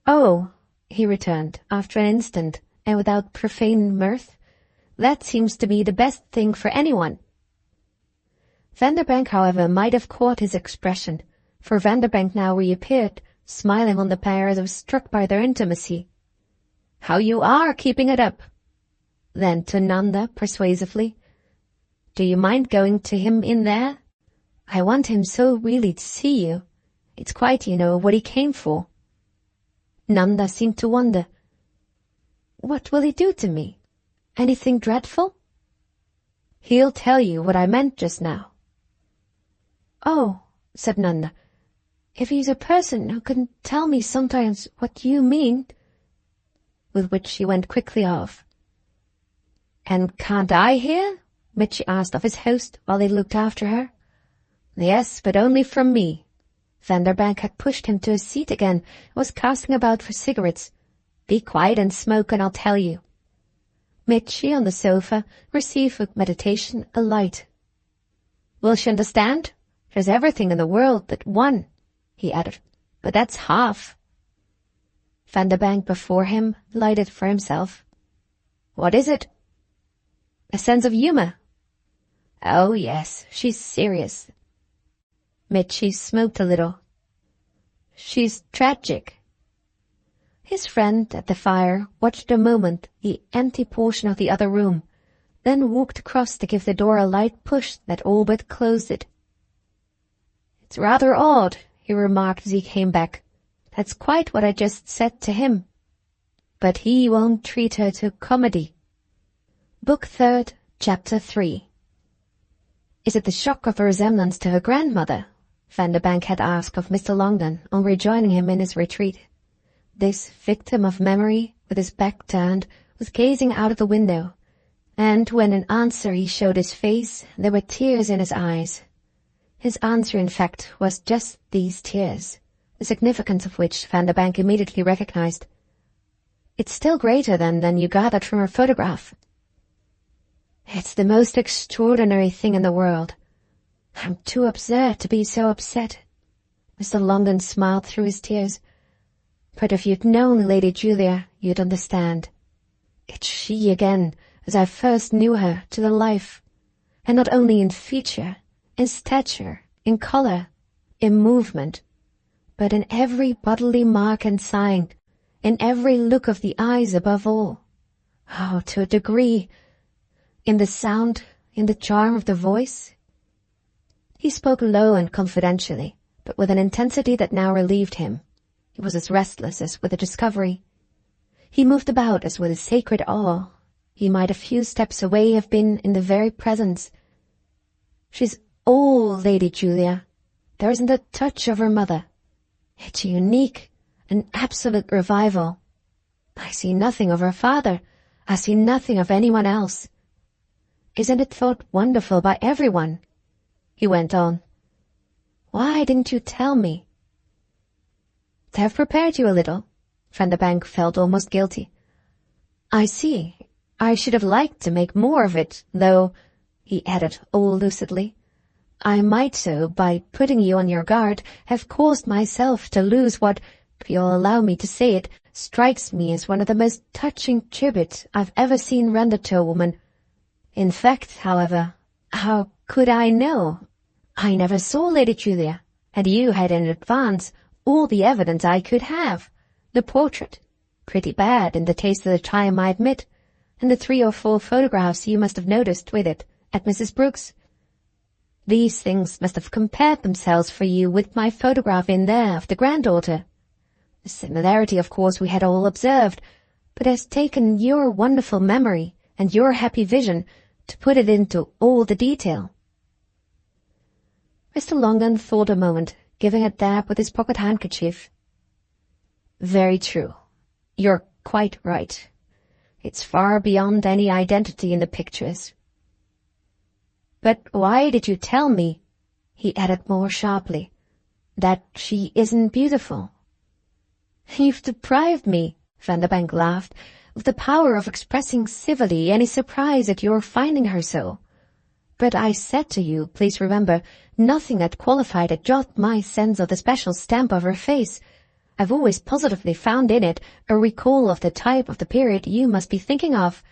"Oh," he returned, after an instant, and without profane mirth, "that seems to me the best thing for anyone." Vanderbank, however, might have caught his expression, for Vanderbank now reappeared, smiling on the pair as if struck by their intimacy. "How you are keeping it up!" Then to Nanda, persuasively, "Do you mind going to him in there? I want him so really to see you. It's quite, what he came for." Nanda seemed to wonder. "What will he do to me? Anything dreadful?" "He'll tell you what I meant just now." "Oh," said Nanda, "if he's a person who can tell me sometimes what you mean," with which she went quickly off. "And can't I hear?" Mitchy asked of his host while they looked after her. "Yes, but only from me." Vanderbank had pushed him to a seat again and was casting about for cigarettes. "Be quiet and smoke, and I'll tell you." Mitchy, on the sofa, received with meditation a light. "Will she understand? There's everything in the world but one," he added, "but that's half." Vanderbank before him lighted for himself. "What is it?" "A sense of humour." "Oh, yes, she's serious." Mitchy smoked a little. "She's tragic." His friend at the fire watched a moment the empty portion of the other room, then walked across to give the door a light push that all but closed it. "It's rather odd," he remarked as he came back. "That's quite what I just said to him. But he won't treat her to comedy." Book 3rd, Chapter 3. "Is it the shock of a resemblance to her grandmother?" Vanderbank had asked of Mr. Longden on rejoining him in his retreat. This victim of memory, with his back turned, was gazing out of the window, and when in answer he showed his face, there were tears in his eyes. His answer, in fact, was just these tears, the significance of which Vanderbank immediately recognized. "It's still greater, then, than you gathered from her photograph." "It's the most extraordinary thing in the world. I'm too absurd to be so upset." Mr. Longden smiled through his tears. "But if you'd known Lady Julia, you'd understand. It's she again, as I first knew her, to the life, and not only in feature, in stature, in colour, in movement, but in every bodily mark and sign, in every look of the eyes above all. Oh, to a degree, in the sound, in the charm of the voice." He spoke low and confidentially, but with an intensity that now relieved him. He was as restless as with a discovery. He moved about as with a sacred awe. He might a few steps away have been in the very presence. "She's all Lady Julia. There isn't a touch of her mother. It's unique, an absolute revival. I see nothing of her father. I see nothing of anyone else. Isn't it thought wonderful by everyone?" he went on. "Why didn't you tell me?" "To have prepared you a little." Vanderbank felt almost guilty. "I see. I should have liked to make more of it, though," he added all lucidly, "I might so, by putting you on your guard, have caused myself to lose what, if you'll allow me to say it, strikes me as one of the most touching tributes I've ever seen rendered to a woman. In fact, however, how could I know? I never saw Lady Julia, and you had in advance all the evidence I could have. The portrait, pretty bad in the taste of the time, I admit, and the 3 or 4 photographs you must have noticed with it at Mrs. Brooks. These things must have compared themselves for you with my photograph in there of the granddaughter. The similarity, of course, we had all observed, but has taken your wonderful memory and your happy vision to put it into all the detail." Mr. Longden thought a moment, giving a dab with his pocket-handkerchief. "Very true. You're quite right. It's far beyond any identity in the pictures. But why did you tell me, he added more sharply, that she isn't beautiful? You've deprived me, Vanderbank laughed, of the power of expressing civilly any surprise at your finding her so. But I said to you, please remember, nothing that qualified a jot my sense of the special stamp of her face. I've always positively found in it a recall of the type of the period you must be thinking of.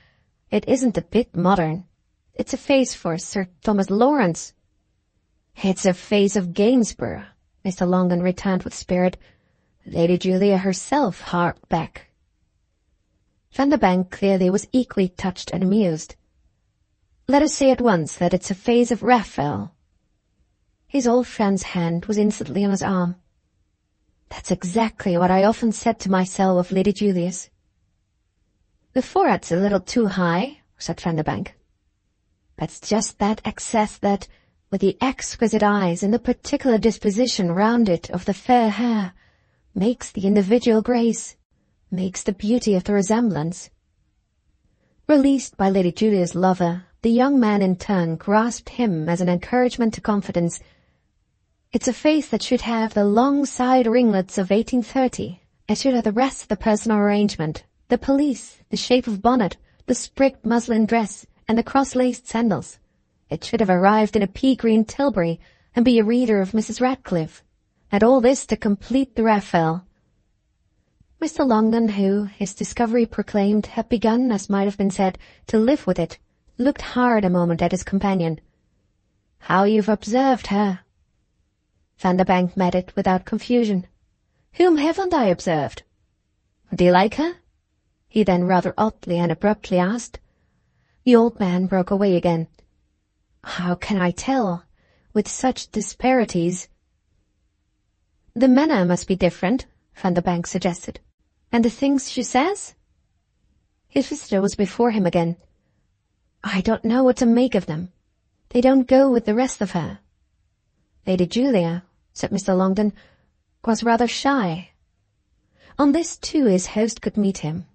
It isn't a bit modern. It's a face for Sir Thomas Lawrence. It's a face of Gainsborough, Mr. Longden returned with spirit. Lady Julia herself harked back. Vanderbank clearly was equally touched and amused. Let us say at once that it's a face of Raphael. His old friend's hand was instantly on his arm. That's exactly what I often said to myself of Lady Julia's. The forehead's a little too high, said Vanderbank. That's just that excess that, with the exquisite eyes and the particular disposition round it of the fair hair, makes the individual grace, makes the beauty of the resemblance. Released by Lady Julia's lover, the young man in turn grasped him as an encouragement to confidence. It's a face that should have the long side ringlets of 1830, as should have the rest of the personal arrangement, the pelisse, the shape of bonnet, the sprigged muslin dress, and the cross-laced sandals. It should have arrived in a pea-green tilbury, and be a reader of Mrs. Radcliffe, and all this to complete the Raphael. Mr. Longden, who, his discovery proclaimed, had begun, as might have been said, to live with it, looked hard a moment at his companion. How you've observed her! Vanderbank met it without confusion. Whom haven't I observed? Do you like her? He then rather oddly and abruptly asked. The old man broke away again. How can I tell, with such disparities? The manner must be different, Vanderbank suggested. And the things she says? His visitor was before him again. I don't know what to make of them. They don't go with the rest of her. Lady Julia, said Mr. Longden, was rather shy. On this, too, his host could meet him.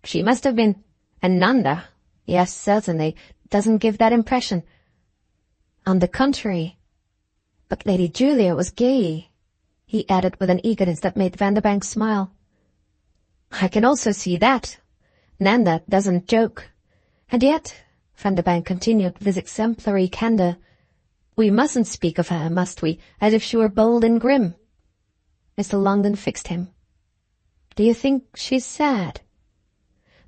She must have been. And Nanda, yes, certainly, doesn't give that impression. On the contrary. But Lady Julia was gay, he added with an eagerness that made Vanderbank smile. I can also see that. Nanda doesn't joke. And yet, Vanderbank continued with his exemplary candour, we mustn't speak of her, must we, as if she were bold and grim? Mr. Longden fixed him. Do you think she's sad?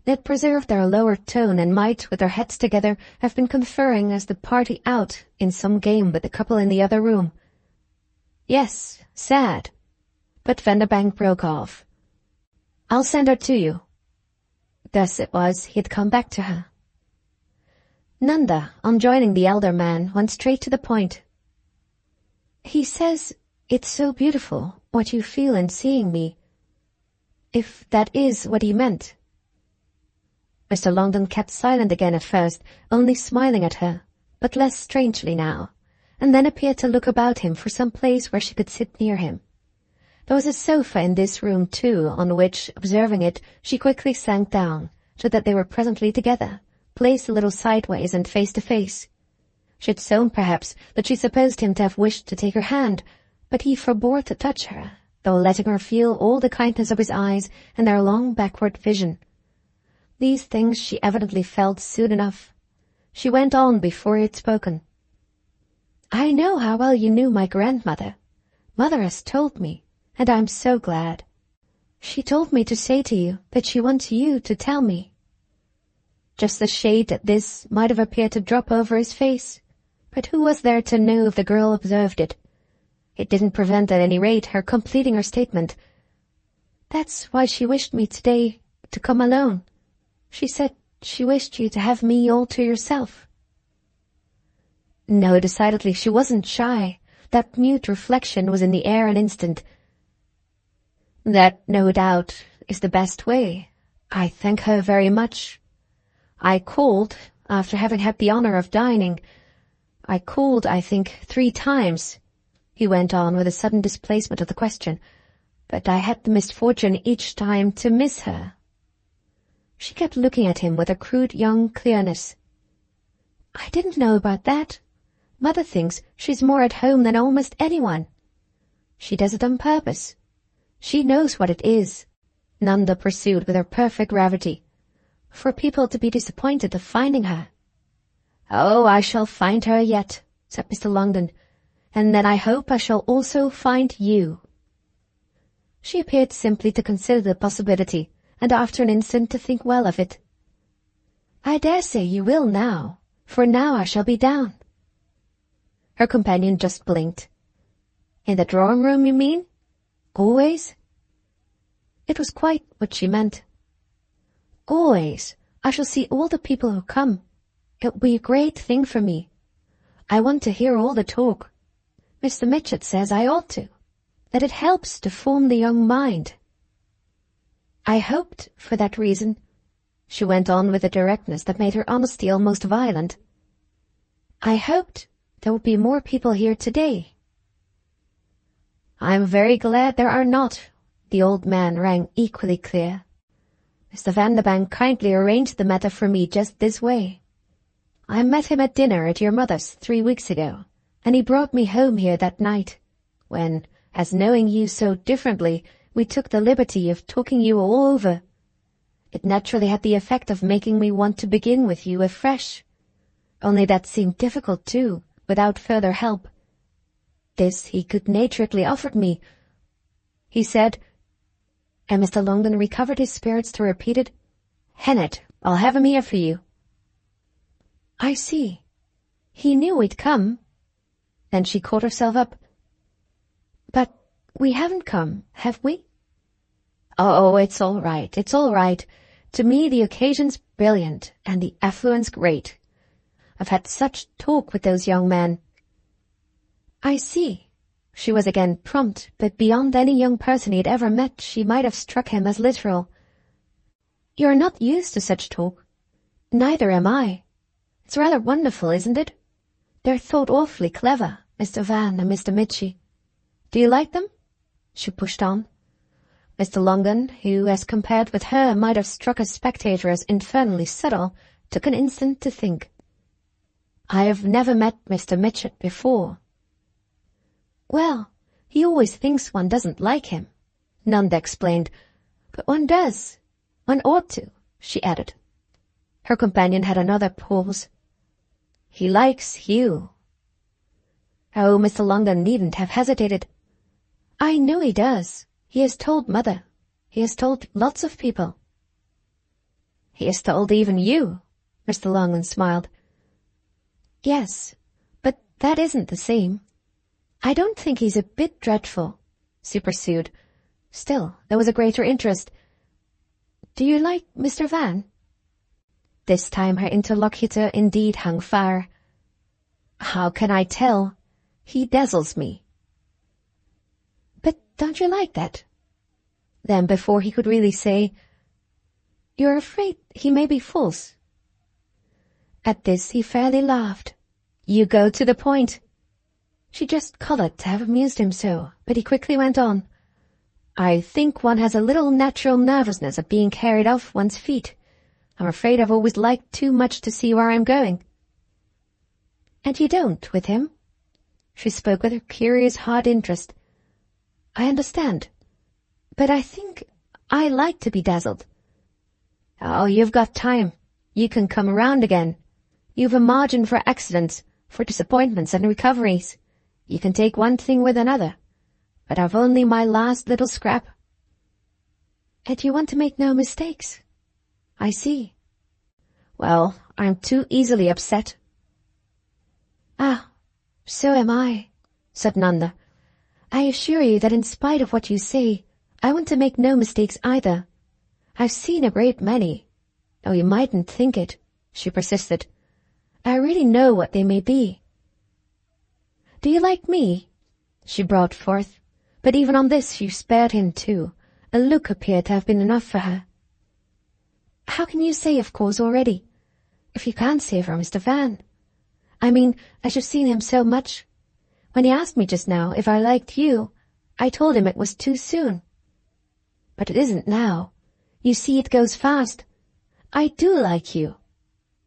They had preserved their lower tone and might, with their heads together, have been conferring as the party out in some game with the couple in the other room. Yes, sad. But Vanderbank broke off. I'll send her to you. Thus it was he had come back to her. Nanda, on joining the elder man, went straight to the point. He says it's so beautiful, what you feel in seeing me. If that is what he meant. Mr. Longden kept silent again at first, only smiling at her, but less strangely now, and then appeared to look about him for some place where she could sit near him. There was a sofa in this room, too, on which, observing it, she quickly sank down, so that they were presently together, placed a little sideways and face to face. She had shown, perhaps, that she supposed him to have wished to take her hand, but he forbore to touch her, though letting her feel all the kindness of his eyes and their long backward vision. These things she evidently felt soon enough. She went on before he had spoken. I know how well you knew my grandmother. Mother has told me, and I'm so glad. She told me to say to you that she wants you to tell me. Just a shade at this might have appeared to drop over his face, but who was there to know if the girl observed it? It didn't prevent at any rate her completing her statement. That's why she wished me today to come alone. She said she wished you to have me all to yourself. No, decidedly she wasn't shy. That mute reflection was in the air an instant. That, no doubt, is the best way. I thank her very much. I called, after having had the honour of dining. I called, I think, 3 times, he went on with a sudden displacement of the question, but I had the misfortune each time to miss her. She kept looking at him with a crude young clearness. "I didn't know about that. Mother thinks she's more at home than almost anyone. She does it on purpose. She knows what it is," Nanda pursued with her perfect gravity, "for people to be disappointed of finding her." "Oh, I shall find her yet," said Mr. Longden, "and then I hope I shall also find you." She appeared simply to consider the possibility, and after an instant to think well of it. "I dare say you will now, for now I shall be down." Her companion just blinked. "In the drawing-room, you mean? Always?" It was quite what she meant. "Always. I shall see all the people who come. It will be a great thing for me. I want to hear all the talk. Mr. Mitchett says I ought to, that it helps to form the young mind. I hoped, for that reason," she went on with a directness that made her honesty almost violent, "I hoped there would be more people here today." "I am very glad there are not," the old man rang equally clear. "Mr. Vanderbank kindly arranged the matter for me just this way. I met him at dinner at your mother's 3 weeks ago, and he brought me home here that night, when, as knowing you so differently, we took the liberty of talking you all over. It naturally had the effect of making me want to begin with you afresh. Only that seemed difficult too, without further help. This he good-naturedly offered me. He said," and Mr. Longden recovered his spirits to repeat it, "Hennet, I'll have him here for you." "I see. He knew we'd come." Then she caught herself up. "But we haven't come, have we?" "Oh, it's all right, it's all right. To me the occasion's brilliant, and the affluence great. I've had such talk with those young men." "I see." She was again prompt, but beyond any young person he had ever met she might have struck him as literal. "You're not used to such talk." "Neither am I. It's rather wonderful, isn't it? They're thought awfully clever, Mr. Van and Mr. Mitchie. Do you like them?" she pushed on. Mr. Longden, who, as compared with her, might have struck a spectator as infernally subtle, took an instant to think. "I have never met Mr. Mitchett before." "Well, he always thinks one doesn't like him," Nanda explained. "But one does. One ought to," she added. Her companion had another pause. "He likes you." Oh, Mr. Longden needn't have hesitated. "I know he does. He has told Mother. He has told lots of people." "He has told even you," Mr. Longden smiled. "Yes, but that isn't the same. I don't think he's a bit dreadful," she pursued. Still, there was a greater interest. "Do you like Mr. Van?" This time her interlocutor indeed hung fire. "How can I tell? He dazzles me." "But don't you like that?" Then, before he could really say, "You're afraid he may be false?" At this he fairly laughed. "You go to the point." She just coloured to have amused him so, but he quickly went on. "I think one has a little natural nervousness at being carried off one's feet. I'm afraid I've always liked too much to see where I'm going." "And you don't, with him?" She spoke with her curious hard interest. "I understand. But I think I like to be dazzled." "Oh, you've got time. You can come around again. You've a margin for accidents, for disappointments and recoveries. You can take one thing with another. But I've only my last little scrap." "And you want to make no mistakes?" "I see." "Well, I'm too easily upset." "Ah, so am I," said Nanda. "I assure you that in spite of what you say, I want to make no mistakes either. I've seen a great many. Oh, you mightn't think it," she persisted. "I really know what they may be." "Do you like me?" she brought forth, but even on this she spared him too. A look appeared to have been enough for her. "How can you say of course already? If you can't say for Mr. Van. I mean, as you've seen him so much. When he asked me just now if I liked you, I told him it was too soon. But it isn't now. You see, it goes fast. I do like you."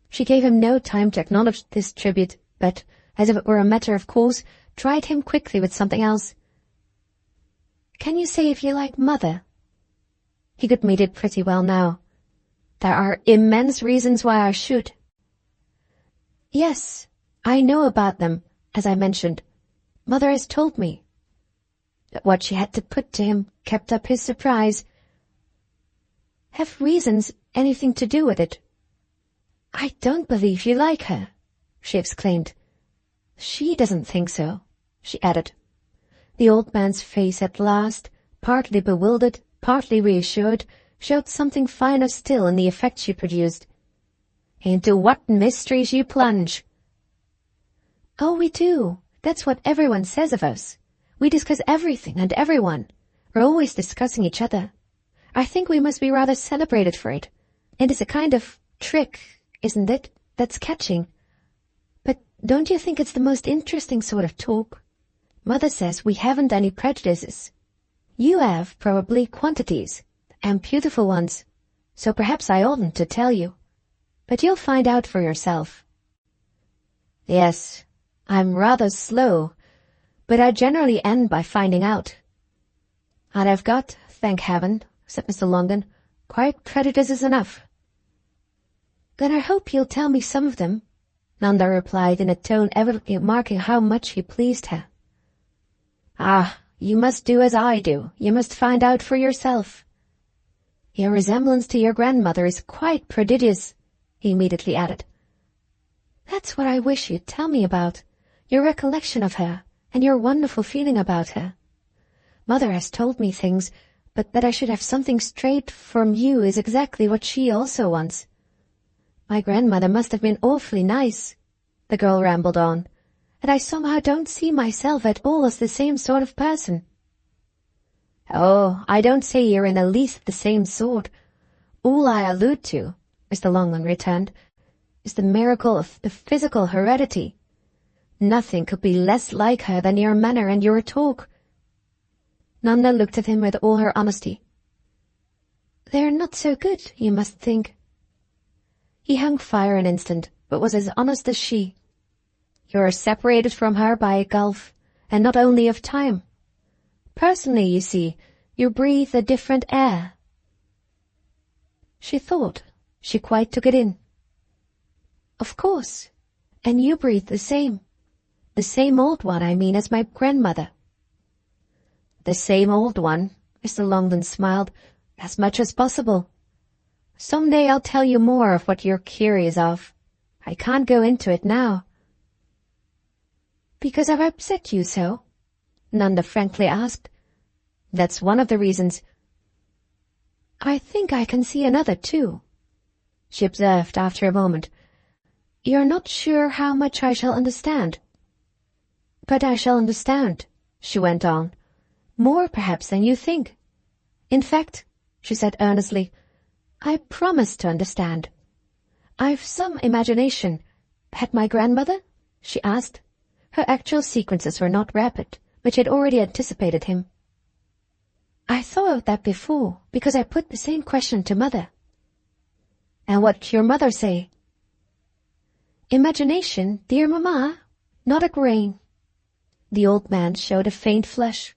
She gave him no time to acknowledge this tribute, but, as if it were a matter of course, tried him quickly with something else. "Can you say if you like Mother?" He could meet it pretty well now. "There are immense reasons why I should." "Yes, I know about them, as I mentioned. Mother has told me." But what she had to put to him kept up his surprise. "Have reasons anything to do with it?" "I don't believe you like her," she exclaimed. "She doesn't think so," she added. The old man's face at last, partly bewildered, partly reassured, showed something finer still in the effect she produced. "Into what mysteries you plunge!" "Oh, we do. That's what everyone says of us. We discuss everything and everyone. We're always discussing each other. I think we must be rather celebrated for it. It is a kind of trick, isn't it, that's catching. But don't you think it's the most interesting sort of talk? Mother says we haven't any prejudices. You have, probably, quantities, and beautiful ones, so perhaps I oughtn't to tell you. But you'll find out for yourself." "Yes, I'm rather slow, but I generally end by finding out. And I've got, thank heaven," said Mr. Longden, "quite prejudices enough." "Then I hope you'll tell me some of them," Nanda replied in a tone evidently marking how much he pleased her. "Ah, you must do as I do. You must find out for yourself." "Your resemblance to your grandmother is quite prodigious," he immediately added. "That's what I wish you'd tell me about, your recollection of her, and your wonderful feeling about her. Mother has told me things, but that I should have something straight from you is exactly what she also wants. My grandmother must have been awfully nice," the girl rambled on, "and I somehow don't see myself at all as the same sort of person." "Oh, I don't say you're in the least the same sort. All I allude to," Mr. Longden returned, "is the miracle of the physical heredity. Nothing could be less like her than your manner and your talk." Nanda looked at him with all her honesty. "They're not so good, you must think." He hung fire an instant, but was as honest as she. "You're separated from her by a gulf, and not only of time. Personally, you see, you breathe a different air." She thought. She quite took it in. "Of course. And you breathe the same. The same old one, I mean, as my grandmother." "The same old one," Mr. Longden smiled, "as much as possible. Some day I'll tell you more of what you're curious of. I can't go into it now." "Because I've upset you so?" Nanda frankly asked. "That's one of the reasons." "I think I can see another, too," she observed after a moment. "You're not sure how much I shall understand." "But I shall understand," she went on. "More, perhaps, than you think. In fact," she said earnestly, "I promise to understand. I've some imagination. Had my grandmother?" she asked. Her actual sequences were not rapid, but she had already anticipated him. "I thought of that before, because I put the same question to Mother." "And what'd your mother say?" "Imagination, dear Mamma? Not a grain." The old man showed a faint flush.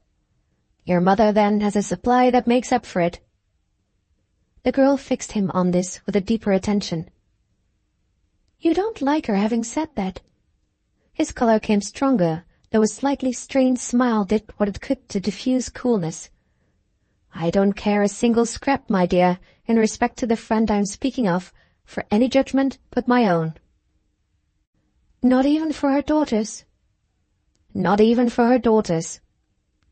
"Your mother, then, has a supply that makes up for it." The girl fixed him on this with a deeper attention. "You don't like her having said that?" His color came stronger, though a slightly strained smile did what it could to diffuse coolness. "I don't care a single scrap, my dear, in respect to the friend I'm speaking of, for any judgment but my own." "Not even for her daughters?" "Not even for her daughters."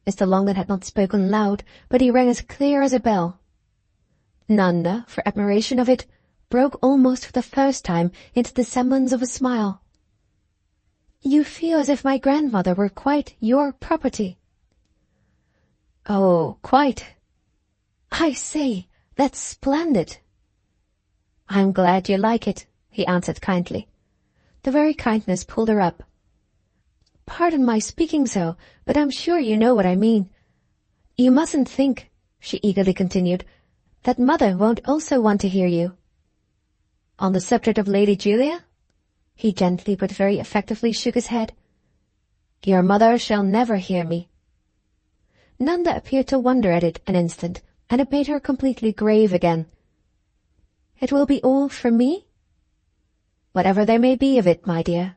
Mr. Longden had not spoken loud, but he rang as clear as a bell. Nanda, for admiration of it, broke almost for the first time into the semblance of a smile. "You feel as if my grandmother were quite your property." "Oh, quite." "I say, that's splendid." "I'm glad you like it," he answered kindly. The very kindness pulled her up. "Pardon my speaking so, but I'm sure you know what I mean. You mustn't think," she eagerly continued, "that Mother won't also want to hear you." On the subject of Lady Julia? He gently but very effectively shook his head. Your mother shall never hear me. Nanda appeared to wonder at it an instant, and it made her completely grave again. It will be all for me? Whatever there may be of it, my dear.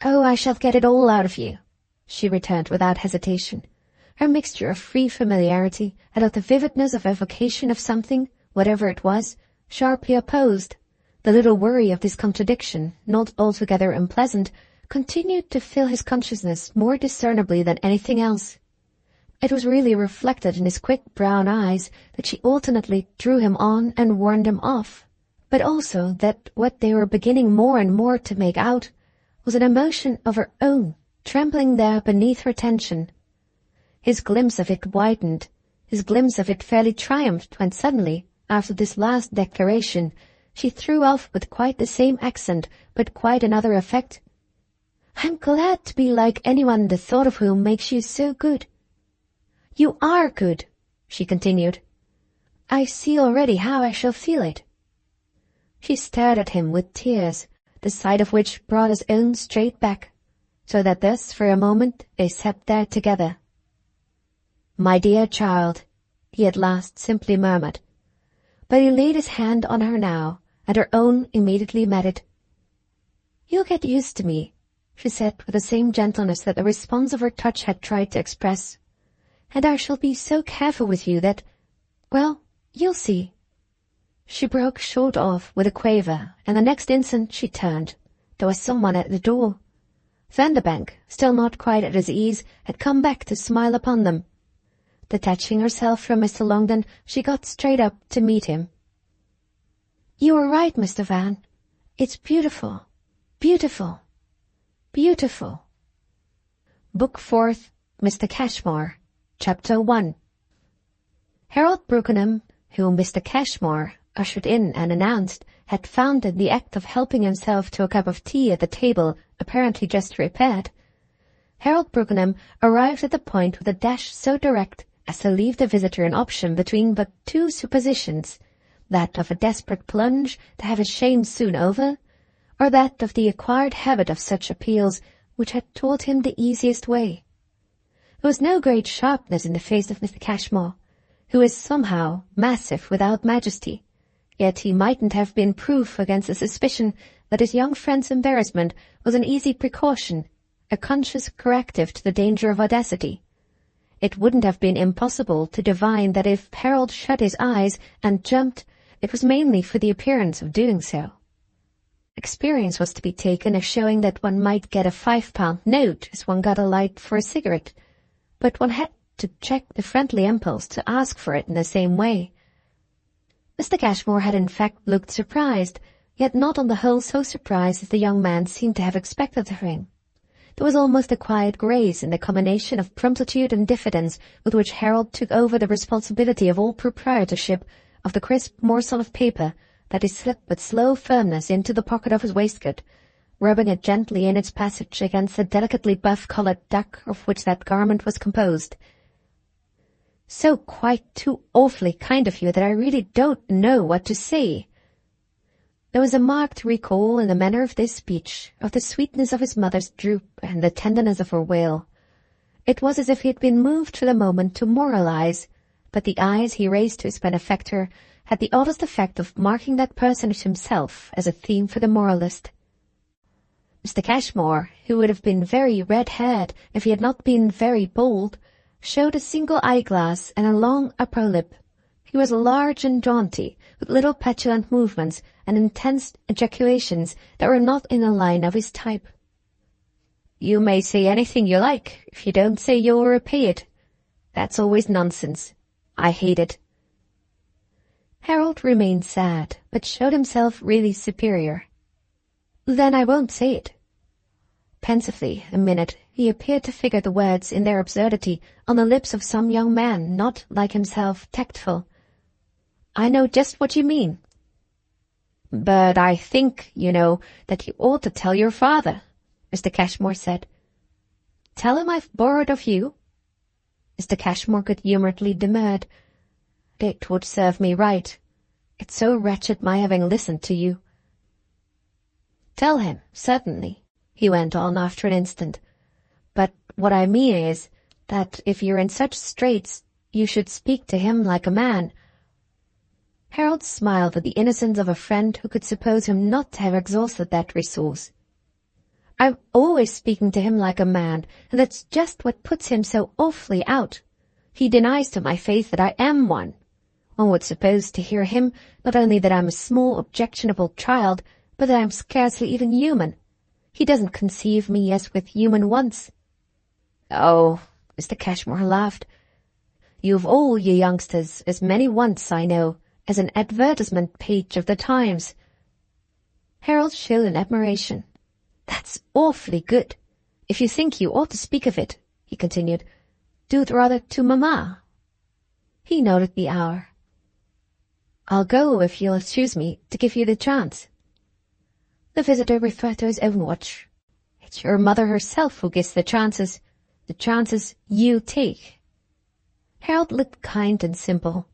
Oh, I shall get it all out of you, she returned without hesitation. Her mixture of free familiarity and of the vividness of evocation of something, whatever it was, sharply opposed. The little worry of this contradiction, not altogether unpleasant, continued to fill his consciousness more discernibly than anything else. It was really reflected in his quick brown eyes that she alternately drew him on and warned him off, but also that what they were beginning more and more to make out was an emotion of her own, trembling there beneath her tension. His glimpse of it widened, his glimpse of it fairly triumphed when suddenly, after this last declaration, she threw off with quite the same accent, but quite another effect. I'm glad to be like anyone the thought of whom makes you so good. You are good, she continued. I see already how I shall feel it. She stared at him with tears, the sight of which brought his own straight back, so that thus for a moment they sat there together. My dear child, he at last simply murmured, but he laid his hand on her now, and her own immediately met it. You'll get used to me, she said with the same gentleness that the response of her touch had tried to express. And I shall be so careful with you that, well, you'll see. She broke short off with a quaver, and the next instant she turned. There was someone at the door. Vanderbank, still not quite at his ease, had come back to smile upon them. Detaching herself from Mr. Longden, she got straight up to meet him. You were right, Mr. Van. It's beautiful, beautiful, beautiful. Book 4th, Mr. Cashmore, Chapter 1. Harold Brookenham, whom Mr. Cashmore ushered in and announced, had found in the act of helping himself to a cup of tea at the table apparently just repaired. Harold Brookenham arrived at the point with a dash so direct as to leave the visitor an option between but two suppositions, that of a desperate plunge to have his shame soon over, or that of the acquired habit of such appeals which had taught him the easiest way. There was no great sharpness in the face of Mr. Cashmore, who is somehow massive without majesty, yet he mightn't have been proof against a suspicion that his young friend's embarrassment was an easy precaution, a conscious corrective to the danger of audacity. It wouldn't have been impossible to divine that if Harold shut his eyes and jumped, it was mainly for the appearance of doing so. Experience was to be taken as showing that one might get a £5 note as one got a light for a cigarette, but one had to check the friendly impulse to ask for it in the same way. Mr. Cashmore had in fact looked surprised, yet not on the whole so surprised as the young man seemed to have expected of him. There was almost a quiet grace in the combination of promptitude and diffidence with which Harold took over the responsibility of all proprietorship of the crisp morsel of paper that he slipped with slow firmness into the pocket of his waistcoat, rubbing it gently in its passage against the delicately buff-coloured duck of which that garment was composed. So quite too awfully kind of you that I really don't know what to say. There was a marked recall in the manner of this speech of the sweetness of his mother's droop and the tenderness of her wail. It was as if he had been moved for the moment to moralize, but the eyes he raised to his benefactor had the oddest effect of marking that personage himself as a theme for the moralist. Mr. Cashmore, who would have been very red-haired if he had not been very bold, showed a single eyeglass and a long upper lip. He was large and jaunty, with little petulant movements and intense ejaculations that were not in the line of his type. You may say anything you like. If you don't say you'll repay it. That's always nonsense. I hate it. Harold remained sad, but showed himself really superior. Then I won't say it. Pensively, a minute, he appeared to figure the words in their absurdity on the lips of some young man not, like himself, tactful. I know just what you mean. But I think, you know, that you ought to tell your father, Mr. Cashmore said. Tell him I've borrowed of you? Mr. Cashmore good-humouredly demurred. It would serve me right. It's so wretched my having listened to you." "Tell him, certainly," he went on after an instant. "But what I mean is that if you're in such straits, you should speak to him like a man." Harold smiled with the innocence of a friend who could suppose him not to have exhausted that resource. "I'm always speaking to him like a man, and that's just what puts him so awfully out. He denies to my face that I am one. One would suppose to hear him not only that I'm a small, objectionable child, but that I'm scarcely even human. He doesn't conceive me as with human wants." "Oh," Mr. Cashmore laughed, "you've all you youngsters as many wants, I know, as an advertisement page of the Times." Harold showed in admiration. "That's awfully good. If you think you ought to speak of it," he continued, "do it rather to Mamma." He noted the hour. "I'll go if you'll excuse me to give you the chance." The visitor referred to his own watch. "It's your mother herself who gives the chances you take." Harold looked kind and simple.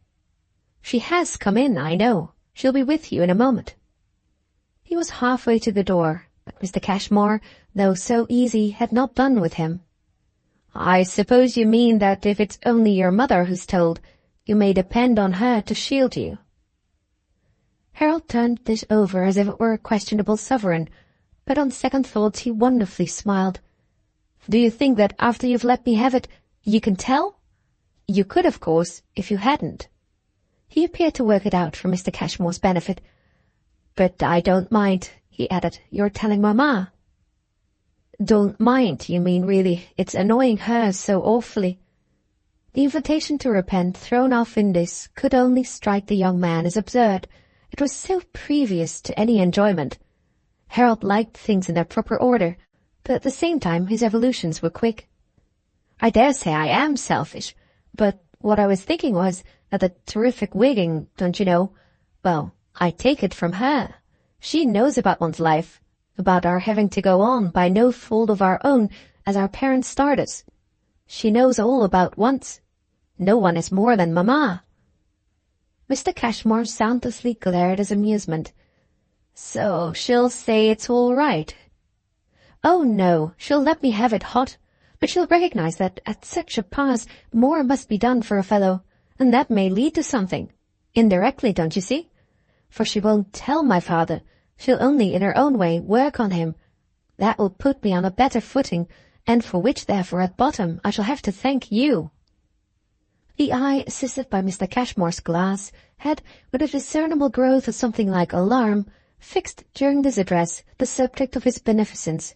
"She has come in, I know. She'll be with you in a moment." He was halfway to the door, but Mr. Cashmore, though so easy, had not done with him. "I suppose you mean that if it's only your mother who's told, you may depend on her to shield you." Harold turned this over as if it were a questionable sovereign, but on second thoughts he wonderfully smiled. "Do you think that after you've let me have it, you can tell? You could, of course, if you hadn't." He appeared to work it out for Mr. Cashmore's benefit. "But I don't mind," he added, "your telling Mamma." "Don't mind, you mean, really. It's annoying her so awfully." The invitation to repent thrown off in this could only strike the young man as absurd. It was so previous to any enjoyment. Harold liked things in their proper order, but at the same time his evolutions were quick. "I dare say I am selfish, but what I was thinking was that the terrific wigging, don't you know, well, I take it from her. She knows about one's life, about our having to go on by no fault of our own as our parents start us. She knows all about wants. No one is more than Mamma." Mr. Cashmore soundlessly glared his amusement. "So she'll say it's all right?" "Oh, no, she'll let me have it hot, but she'll recognize that at such a pass more must be done for a fellow, and that may lead to something. Indirectly, don't you see? For she won't tell my father. She'll only in her own way work on him. That will put me on a better footing, and for which, therefore, at bottom, I shall have to thank you." The eye, assisted by Mr. Cashmore's glass, had, with a discernible growth of something like alarm, fixed during this address the subject of his beneficence.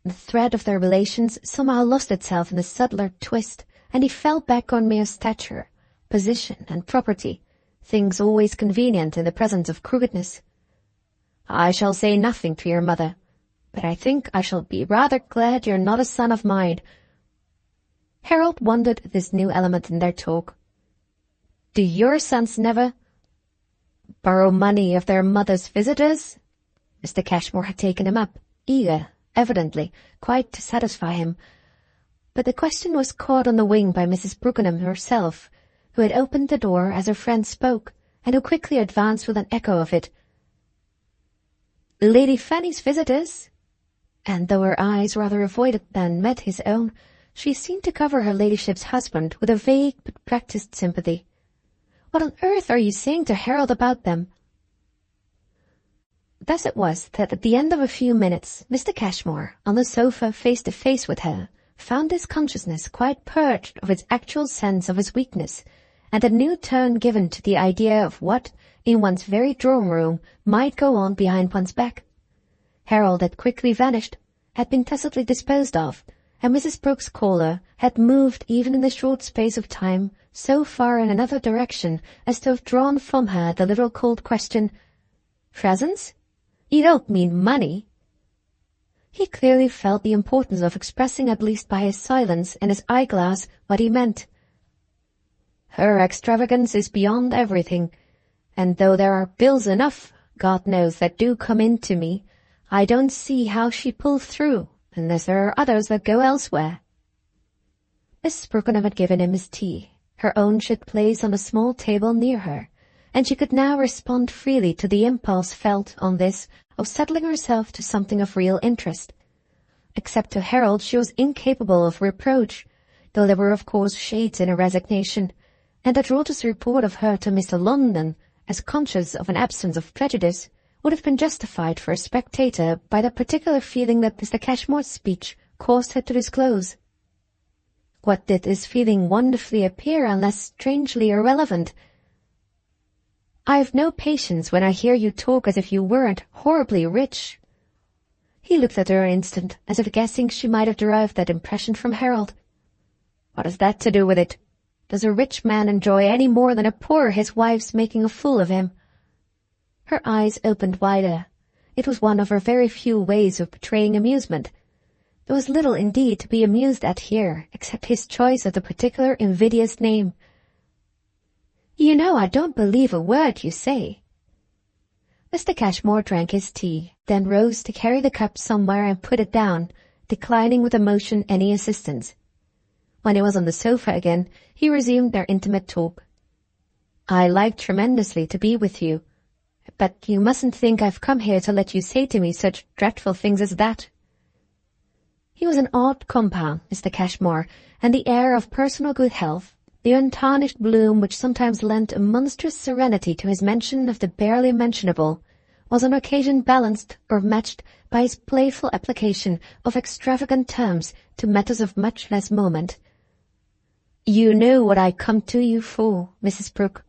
The thread of their relations somehow lost itself in a subtler twist, and he fell back on mere stature, position, and property, things always convenient in the presence of crookedness. "I shall say nothing to your mother, but I think I shall be rather glad you're not a son of mine." Harold wondered at this new element in their talk. "Do your sons never borrow money of their mother's visitors?" Mr. Cashmore had taken him up, eager, evidently, quite to satisfy him. But the question was caught on the wing by Mrs. Brookenham herself, who had opened the door as her friend spoke, and who quickly advanced with an echo of it. "Lady Fanny's visitors?" And though her eyes rather avoided than met his own, she seemed to cover her ladyship's husband with a vague but practised sympathy. "What on earth are you saying to Harold about them?" Thus it was that at the end of a few minutes Mr. Cashmore, on the sofa face to face with her, found his consciousness quite purged of its actual sense of his weakness, and a new turn given to the idea of what, in one's very drawing-room, might go on behind one's back. Harold had quickly vanished, had been tacitly disposed of, and Mrs. Brooke's caller had moved even in the short space of time so far in another direction as to have drawn from her the little cold question, "Presents? You don't mean money?" He clearly felt the importance of expressing at least by his silence and his eyeglass what he meant. "Her extravagance is beyond everything, and though there are bills enough, God knows, that do come in to me, I don't see how she pulls through, unless there are others that go elsewhere." Mrs. Brookenham had given him his tea. Her own she had placed on a small table near her, and she could now respond freely to the impulse felt on this of settling herself to something of real interest. Except to Harold she was incapable of reproach, though there were of course shades in her resignation, and that Rhoda's report of her to Mr. London, as conscious of an absence of prejudice, would have been justified for a spectator by the particular feeling that Mr. Cashmore's speech caused her to disclose. What did this feeling wonderfully appear unless strangely irrelevant? "I've no patience when I hear you talk as if you weren't horribly rich." He looked at her an instant, as if guessing she might have derived that impression from Harold. "What has that to do with it? Does a rich man enjoy any more than a poor his wife's making a fool of him?" Her eyes opened wider. It was one of her very few ways of betraying amusement. There was little indeed to be amused at here, except his choice of the particular invidious name. "You know I don't believe a word you say." Mr. Cashmore drank his tea, then rose to carry the cup somewhere and put it down, declining with emotion any assistance. When he was on the sofa again, he resumed their intimate talk. "I like tremendously to be with you, but you mustn't think I've come here to let you say to me such dreadful things as that." He was an odd compound, Mr. Cashmore, and the air of personal good health, the untarnished bloom which sometimes lent a monstrous serenity to his mention of the barely mentionable, was on occasion balanced or matched by his playful application of extravagant terms to matters of much less moment. "You know what I come to you for, Mrs. Brooke.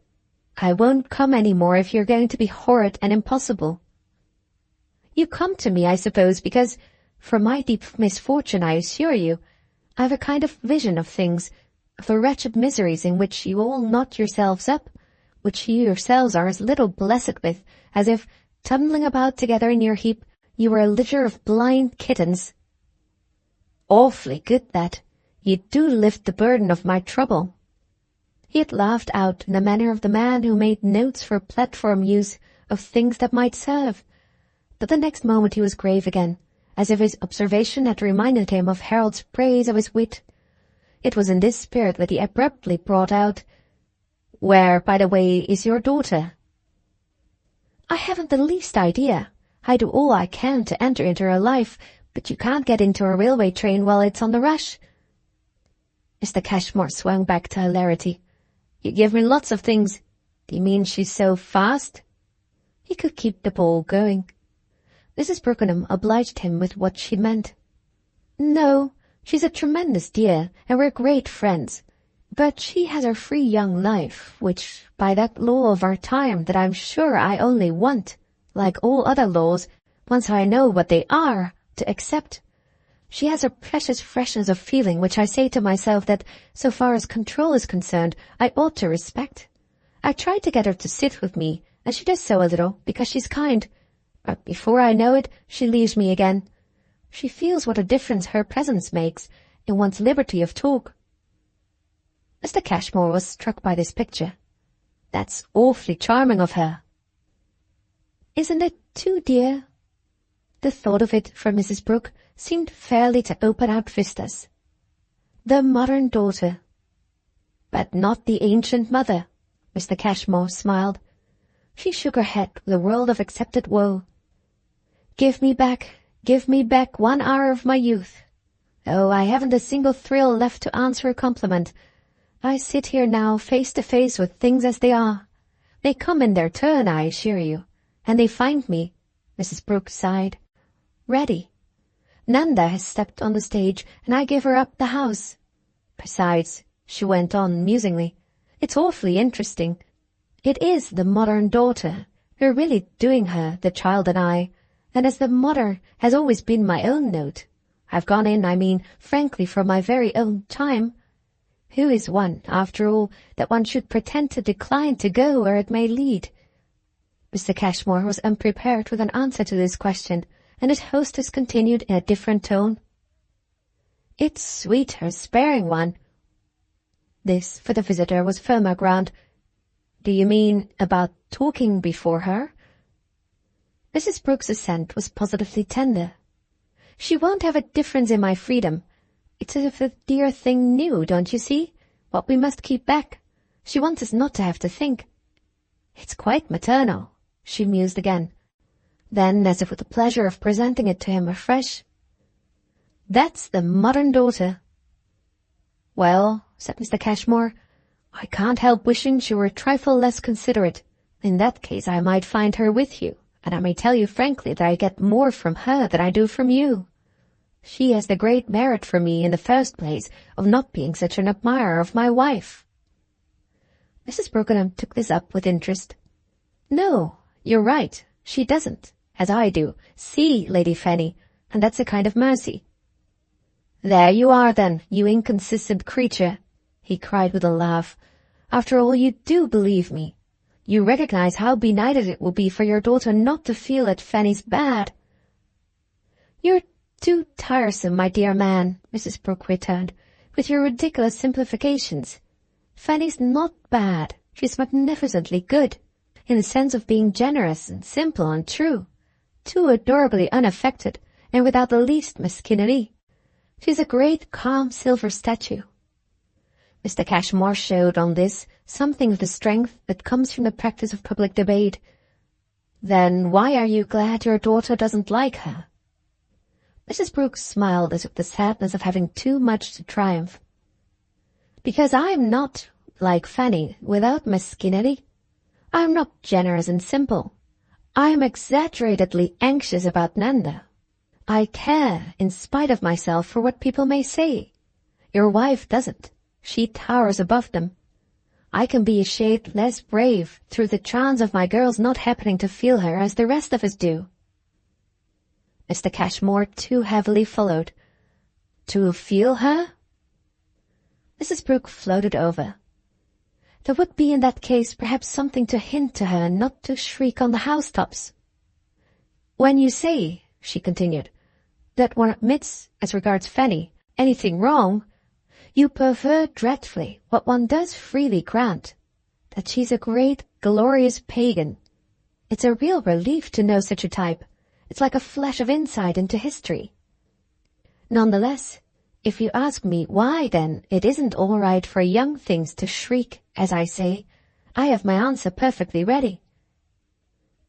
I won't come any more if you're going to be horrid and impossible. You come to me, I suppose, because, from my deep misfortune, I assure you, I've a kind of vision of things, of the wretched miseries in which you all knot yourselves up, which you yourselves are as little blessed with, as if, tumbling about together in your heap, you were a litter of blind kittens." "Awfully good, that. You do lift the burden of my trouble." He had laughed out in the manner of the man who made notes for platform use of things that might serve, but the next moment he was grave again, as if his observation had reminded him of Harold's praise of his wit. It was in this spirit that he abruptly brought out, "Where, by the way, is your daughter?" "I haven't the least idea. I do all I can to enter into her life, but you can't get into a railway train while it's on the rush." Mr. Cashmore swung back to hilarity. "You give me lots of things. Do you mean she's so fast?" He could keep the ball going. Mrs. Brookenham obliged him with what she meant. "No, she's a tremendous dear, and we're great friends. But she has her free young life, which, by that law of our time that I'm sure I only want, like all other laws, once I know what they are, to accept. She has a precious freshness of feeling which I say to myself that, so far as control is concerned, I ought to respect. I try to get her to sit with me, and she does so a little, because she's kind. But before I know it, she leaves me again. She feels what a difference her presence makes in one's liberty of talk." Mr. Cashmore was struck by this picture. "That's awfully charming of her." "Isn't it too dear?" The thought of it for Mrs. Brooke seemed fairly to open out vistas. The modern daughter. But not the ancient mother, Mr. Cashmore smiled. She shook her head with a world of accepted woe. Give me back 1 hour of my youth. Oh, I haven't a single thrill left to answer a compliment. I sit here now face to face with things as they are. They come in their turn, I assure you, and they find me," Mrs. Brooke sighed, "ready. Nanda has stepped on the stage, and I give her up the house. Besides," she went on musingly, "it's awfully interesting. It is the modern daughter. We're really doing her, the child and I, and as the mother has always been my own note. I've gone in, I mean, frankly, for my very own time. Who is one, after all, that one should pretend to decline to go where it may lead?" Mr. Cashmore was unprepared with an answer to this question, and his hostess continued in a different tone. "It's sweet, her sparing one." This, for the visitor, was firmer ground. "Do you mean about talking before her?" Mrs. Brooke's assent was positively tender. "She won't have a difference in my freedom. It's as if the dear thing knew, don't you see, what we must keep back. She wants us not to have to think." It's quite maternal, she mused again. Then, as if with the pleasure of presenting it to him afresh, "That's the modern daughter." "Well," said Mr. Cashmore, "I can't help wishing she were a trifle less considerate. In that case I might find her with you, and I may tell you frankly that I get more from her than I do from you. She has the great merit for me, in the first place, of not being such an admirer of my wife." Mrs. Brookenham took this up with interest. "No, you're right, she doesn't, as I do, see Lady Fanny, and that's a kind of mercy." "There you are, then, you inconsistent creature," he cried with a laugh. "After all, you do believe me. You recognize how benighted it will be for your daughter not to feel that Fanny's bad." "You're too tiresome, my dear man," Mrs. Brooke returned, "with your ridiculous simplifications. Fanny's not bad. She's magnificently good, in the sense of being generous and simple and true, too adorably unaffected, and without the least mesquinerie. She's a great calm silver statue." Mr. Cashmore showed on this something of the strength that comes from the practice of public debate. "Then why are you glad your daughter doesn't like her?" Mrs. Brooke smiled as with the sadness of having too much to triumph. "Because I am not, like Fanny, without mesquinerie. I am not generous and simple. I am exaggeratedly anxious about Nanda. I care, in spite of myself, for what people may say. Your wife doesn't. She towers above them. I can be a shade less brave through the chance of my girls not happening to feel her as the rest of us do." Mr. Cashmore too heavily followed. "To feel her?" Mrs. Brooke floated over. "There would be in that case perhaps something to hint to her not to shriek on the housetops. When you say," she continued, "that one admits, as regards Fanny, anything wrong, you pervert dreadfully what one does freely grant, that she's a great, glorious pagan. It's a real relief to know such a type. It's like a flash of insight into history. Nonetheless, if you ask me why, then, it isn't all right for young things to shriek, as I say, I have my answer perfectly ready."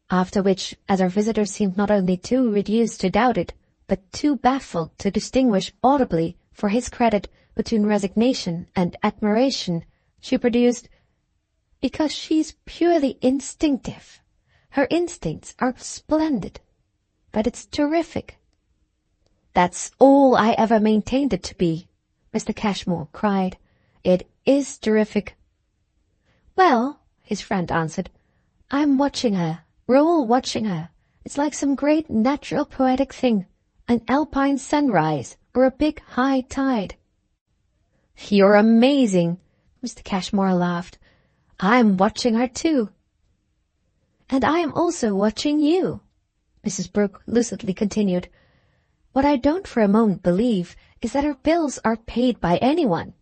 After which, as our visitor seemed not only too reduced to doubt it, but too baffled to distinguish audibly, for his credit, between resignation and admiration, she produced, "Because she's purely instinctive. Her instincts are splendid. But it's terrific." "That's all I ever maintained it to be," Mr. Cashmore cried. "It is terrific." "Well," his friend answered, "I'm watching her. We're all watching her. It's like some great natural poetic thing, an alpine sunrise or a big high tide." "You're amazing," Mr. Cashmore laughed. "I'm watching her too." "And I am also watching you," Mrs. Brooke lucidly continued. "What I don't for a moment believe is that her bills are paid by anyone.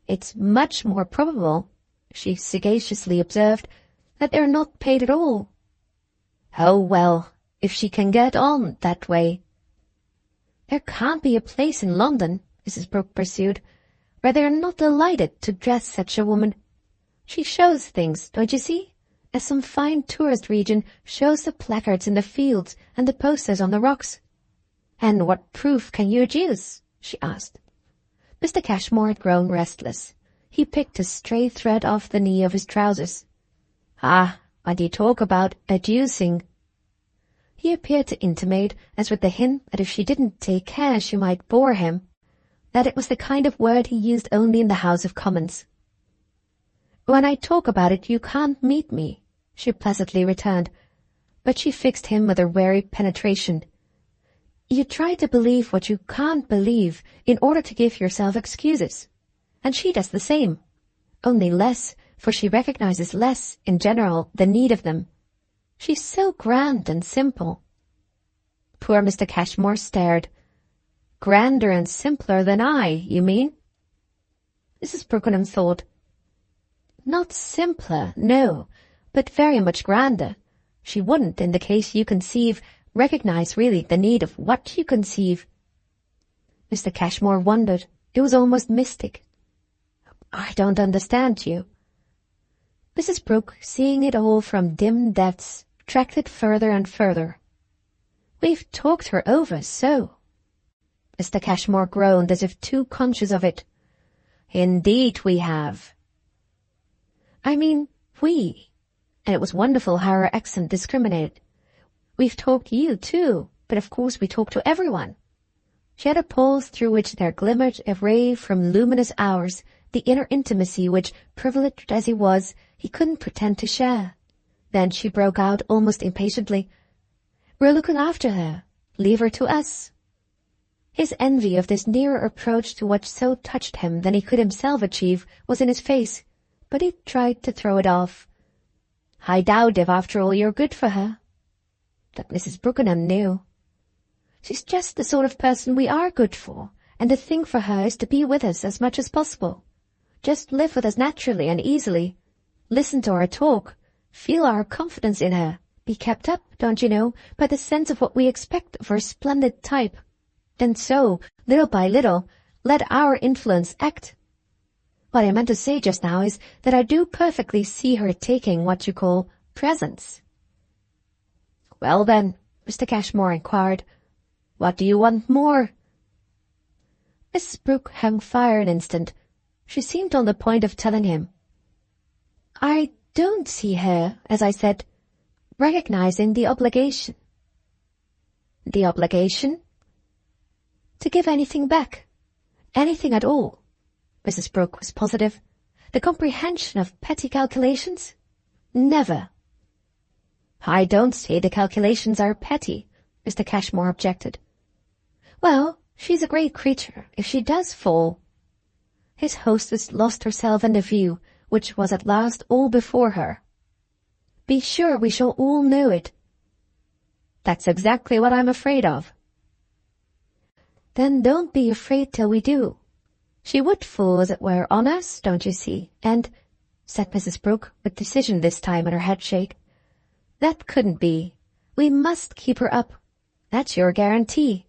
It's much more probable," she sagaciously observed, "that they're not paid at all." "Oh, well, if she can get on that way." "There can't be a place in London," Mrs. Brooke pursued, "where they're not delighted to dress such a woman. She shows things, don't you see, as some fine tourist region shows the placards in the fields and the posters on the rocks." "And what proof can you adduce?" she asked. Mr. Cashmore had grown restless. He picked a stray thread off the knee of his trousers. "Ah, when you talk about adducing—" He appeared to intimate, as with the hint that if she didn't take care she might bore him, that it was the kind of word he used only in the House of Commons. "When I talk about it you can't meet me," she placidly returned, but she fixed him with her wary penetration. "You try to believe what you can't believe in order to give yourself excuses, and she does the same, only less, for she recognizes less, in general, the need of them. She's so grand and simple." Poor Mr. Cashmore stared. "Grander and simpler than I, you mean?" Mrs. Brookenham thought. "Not simpler, no, but very much grander. She wouldn't, in the case you conceive, recognize really the need of what you conceive." Mr. Cashmore wondered. It was almost mystic. "I don't understand you." Mrs. Brooke, seeing it all from dim depths, tracked it further and further. "We've talked her over so." Mr. Cashmore groaned as if too conscious of it. "Indeed we have." "I mean we," and it was wonderful how her accent discriminated. "We've talked you too, but of course we talk to everyone." She had a pause through which there glimmered a ray from luminous hours, the inner intimacy which, privileged as he was, he couldn't pretend to share. Then she broke out almost impatiently, "We're looking after her. Leave her to us." His envy of this nearer approach to what so touched him than he could himself achieve was in his face, but he tried to throw it off. "I doubt if after all you're good for her." That Mrs. Brookenham knew. "She's just the sort of person we are good for, and the thing for her is to be with us as much as possible. Just live with us naturally and easily. Listen to our talk. Feel our confidence in her. Be kept up, don't you know, by the sense of what we expect of her splendid type. And so, little by little, let our influence act. What I meant to say just now is that I do perfectly see her taking what you call presents." "Well then," Mr. Cashmore inquired, "what do you want more?" Mrs. Brooke hung fire an instant. She seemed on the point of telling him. "I don't see her, as I said, recognizing the obligation." "The obligation?" "To give anything back. Anything at all." Mrs. Brooke was positive. "The comprehension of petty calculations? Never." "I don't say the calculations are petty," Mr. Cashmore objected. "Well, she's a great creature if she does fall." His hostess lost herself in the view, which was at last all before her. "Be sure we shall all know it." "That's exactly what I'm afraid of." "Then don't be afraid till we do. She would fall, as it were, on us, don't you see, and," said Mrs. Brooke, with decision this time in her headshake, "that couldn't be. We must keep her up. That's your guarantee.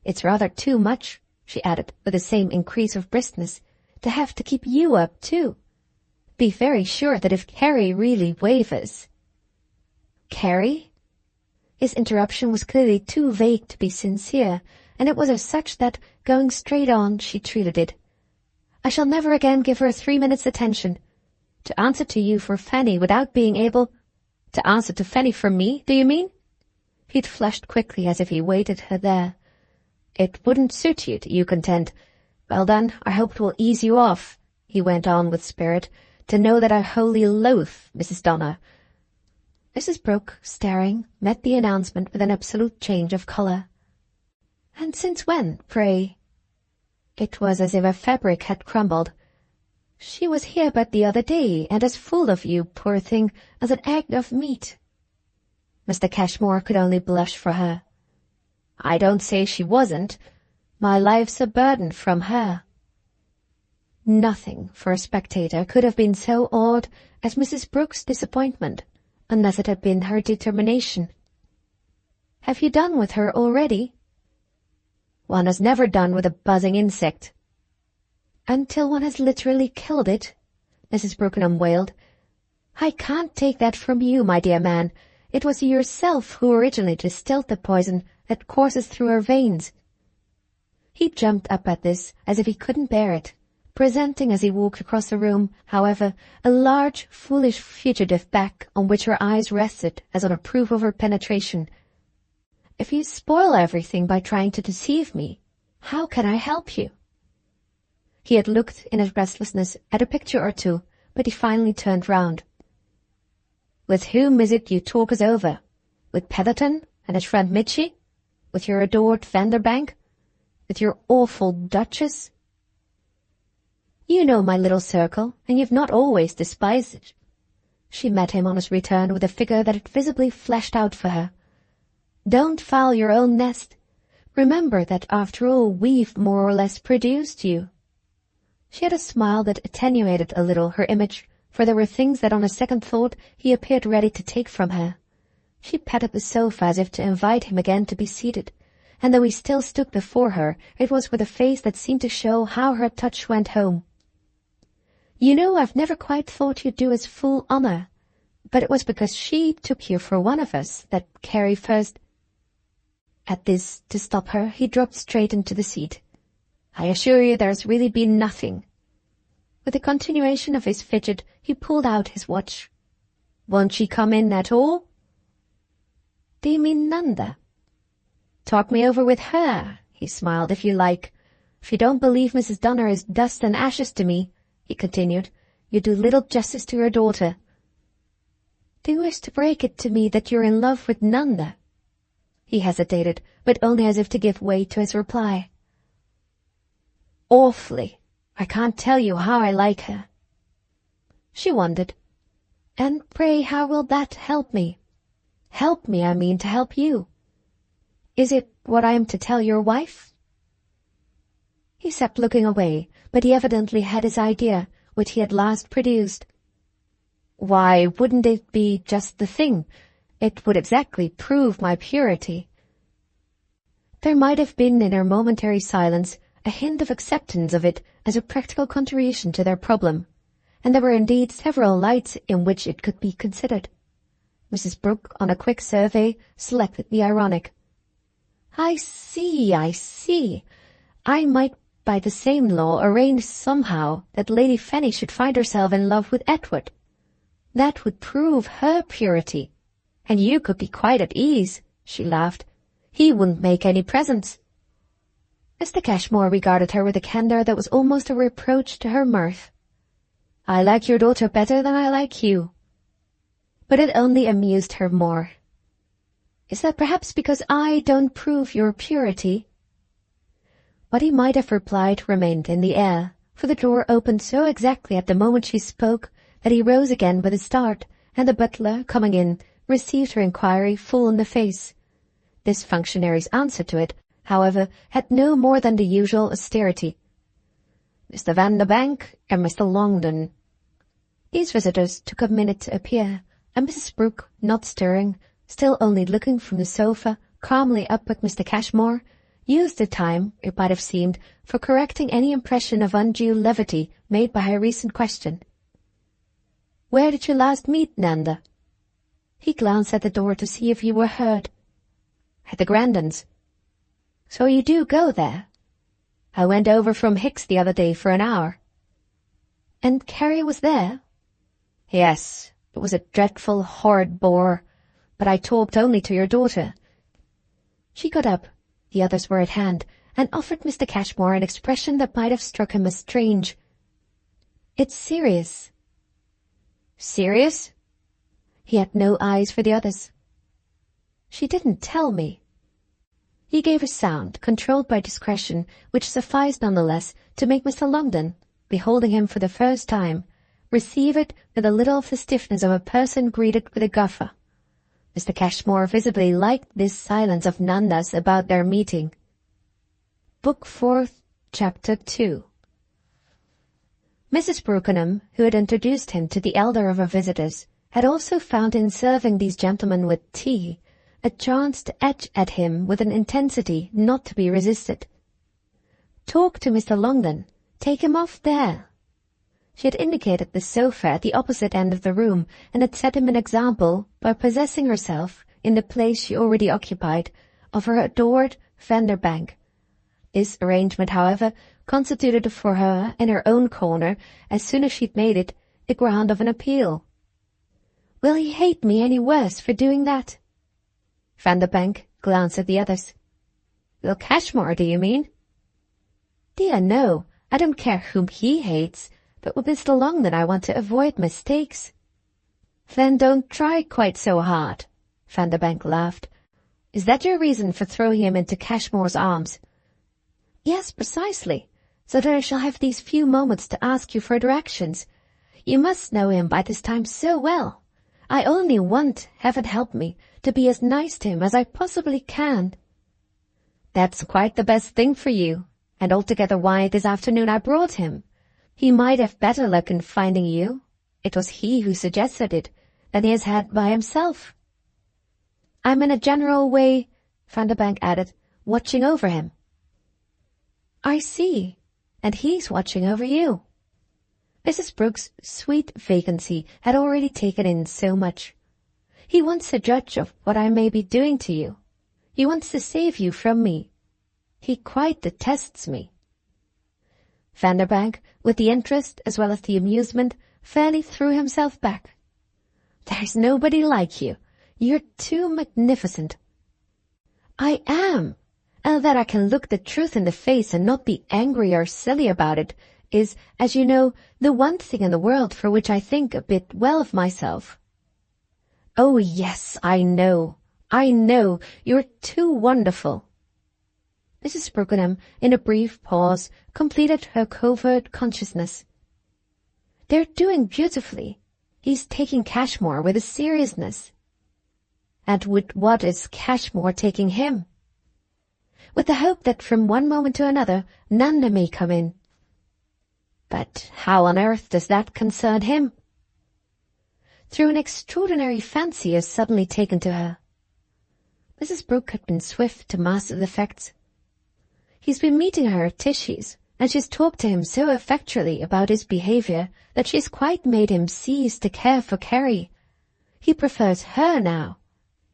It's rather too much," she added, with the same increase of briskness, "to have to keep you up, too. Be very sure that if Carrie really wavers—" "Carrie?" His interruption was clearly too vague to be sincere, and it was as such that, going straight on, she treated it. "I shall never again give her 3 minutes' attention. To answer to you for Fanny without being able—" "To answer to Fanny for me, do you mean?" He'd flushed quickly as if he waited her there. "It wouldn't suit you, do you contend? Well then, I hope it will ease you off," he went on with spirit, "to know that I wholly loathe Mrs. Donner." Mrs. Brooke, staring, met the announcement with an absolute change of colour. "And since when, pray?" It was as if a fabric had crumbled. "She was here but the other day, and as full of you, poor thing, as an egg of meat." Mr. Cashmore could only blush for her. "I don't say she wasn't. My life's a burden from her." Nothing, for a spectator, could have been so odd as Mrs. Brooke's disappointment, unless it had been her determination. "Have you done with her already?" "One has never done with a buzzing insect." "Until one has literally killed it?" Mrs. Brookenham wailed. "I can't take that from you, my dear man. It was yourself who originally distilled the poison that courses through her veins." He jumped up at this, as if he couldn't bear it, presenting as he walked across the room, however, a large, foolish, fugitive back on which her eyes rested as on a proof of her penetration. "If you spoil everything by trying to deceive me, how can I help you?" He had looked, in his restlessness, at a picture or two, but he finally turned round. "With whom is it you talk us over? With Petherton and his friend Mitchy? With your adored Vanderbank? With your awful Duchess?" "You know my little circle, and you've not always despised it." She met him on his return with a figure that had visibly flashed out for her. "Don't foul your own nest. Remember that after all we've more or less produced you." She had a smile that attenuated a little her image, for there were things that on a second thought he appeared ready to take from her. She patted the sofa as if to invite him again to be seated, and though he still stood before her, it was with a face that seemed to show how her touch went home. You know, I've never quite thought you'd do us full honor, but it was because she took you for one of us that Carrie first—" At this, to stop her, he dropped straight into the seat. "I assure you there's really been nothing." With a continuation of his fidget, he pulled out his watch. "Won't she come in at all?" "Do you mean Nanda?" "Talk me over with her," he smiled, "if you like. If you don't believe Mrs. Donner is dust and ashes to me," he continued, "you do little justice to your daughter." "Do you wish to break it to me that you're in love with Nanda?" He hesitated, but only as if to give way to his reply. "Awfully. I can't tell you how I like her." She wondered. "And pray how will that help me? Help me, I mean, to help you. Is it what I am to tell your wife?" He sat looking away, but he evidently had his idea, which he had last produced. "Why, wouldn't it be just the thing? It would exactly prove my purity." There might have been in her momentary silence a hint of acceptance of it as a practical contribution to their problem, and there were indeed several lights in which it could be considered. Mrs. Brooke, on a quick survey, selected the ironic. I see. I might by the same law arrange somehow that Lady Fanny should find herself in love with Edward. That would prove her purity. And you could be quite at ease," she laughed. "He wouldn't make any presents." Mr. Cashmore regarded her with a candour that was almost a reproach to her mirth. "I like your daughter better than I like you." But it only amused her more. "Is that perhaps because I don't prove your purity?" What he might have replied remained in the air, for the door opened so exactly at the moment she spoke that he rose again with a start, and the butler, coming in, received her inquiry full in the face. This functionary's answer to it, however, had no more than the usual austerity. "Mr. Vanderbank and Mr. Longden." These visitors took a minute to appear, and Mrs. Brooke, not stirring, still only looking from the sofa calmly up at Mr. Cashmore, used the time, it might have seemed, for correcting any impression of undue levity made by her recent question. "Where did you last meet Nanda?" He glanced at the door to see if you were heard. "At the Grandons." "So you do go there?" "I went over from Hicks the other day for an hour." "And Carrie was there?" "Yes, it was a dreadful, horrid bore, but I talked only to your daughter." She got up, the others were at hand, and offered Mr. Cashmore an expression that might have struck him as strange. "It's serious." "Serious?" He had no eyes for the others. "She didn't tell me." He gave a sound, controlled by discretion, which sufficed nonetheless to make Mr. Longden, beholding him for the first time, receive it with a little of the stiffness of a person greeted with a guffaw. Mr. Cashmore visibly liked this silence of Nanda's about their meeting. Book 4th, Chapter 2. Mrs. Brookenham, who had introduced him to the elder of her visitors, had also found in serving these gentlemen with tea a chance to etch at him with an intensity not to be resisted. "Talk to Mr. Longden. Take him off there." She had indicated the sofa at the opposite end of the room, and had set him an example by possessing herself, in the place she already occupied, of her adored Vanderbank. This arrangement, however, constituted for her, in her own corner, as soon as she'd made it, the ground of an appeal. "Will he hate me any worse for doing that?" Vanderbank glanced at the others. "Will Cashmore, do you mean?" "Dear no, I don't care whom he hates, but with Mr. Longden I want to avoid mistakes." "Then don't try quite so hard," Vanderbank laughed. "Is that your reason for throwing him into Cashmore's arms?" "Yes, precisely, so that I shall have these few moments to ask you for directions. You must know him by this time so well. I only want, heaven help me, to be as nice to him as I possibly can." "That's quite the best thing for you, and altogether why this afternoon I brought him. He might have better luck in finding you. It was he who suggested it, than he has had by himself." "I'm in a general way," Vanderbank added, "watching over him." "I see, and he's watching over you." Mrs. Brooke's sweet vacancy had already taken in so much. He wants to judge of what I may be doing to you. He wants to save you from me. He quite detests me. Vanderbank, with the interest as well as the amusement, fairly threw himself back. There's nobody like you. You're too magnificent. I am. And that I can look the truth in the face and not be angry or silly about it is, as you know, the one thing in the world for which I think a bit well of myself. Oh, yes, I know. You're too wonderful. Mrs. Brookenham, in a brief pause, completed her covert consciousness. They're doing beautifully. He's taking Cashmore with a seriousness. And with what is Cashmore taking him? With the hope that from one moment to another, Nanda may come in. But how on earth does that concern him? Through an extraordinary fancy has suddenly taken to her. Mrs. Brooke had been swift to master the facts. He's been meeting her at Tishy's, and she's talked to him so effectually about his behaviour that she's quite made him cease to care for Carrie. He prefers her now,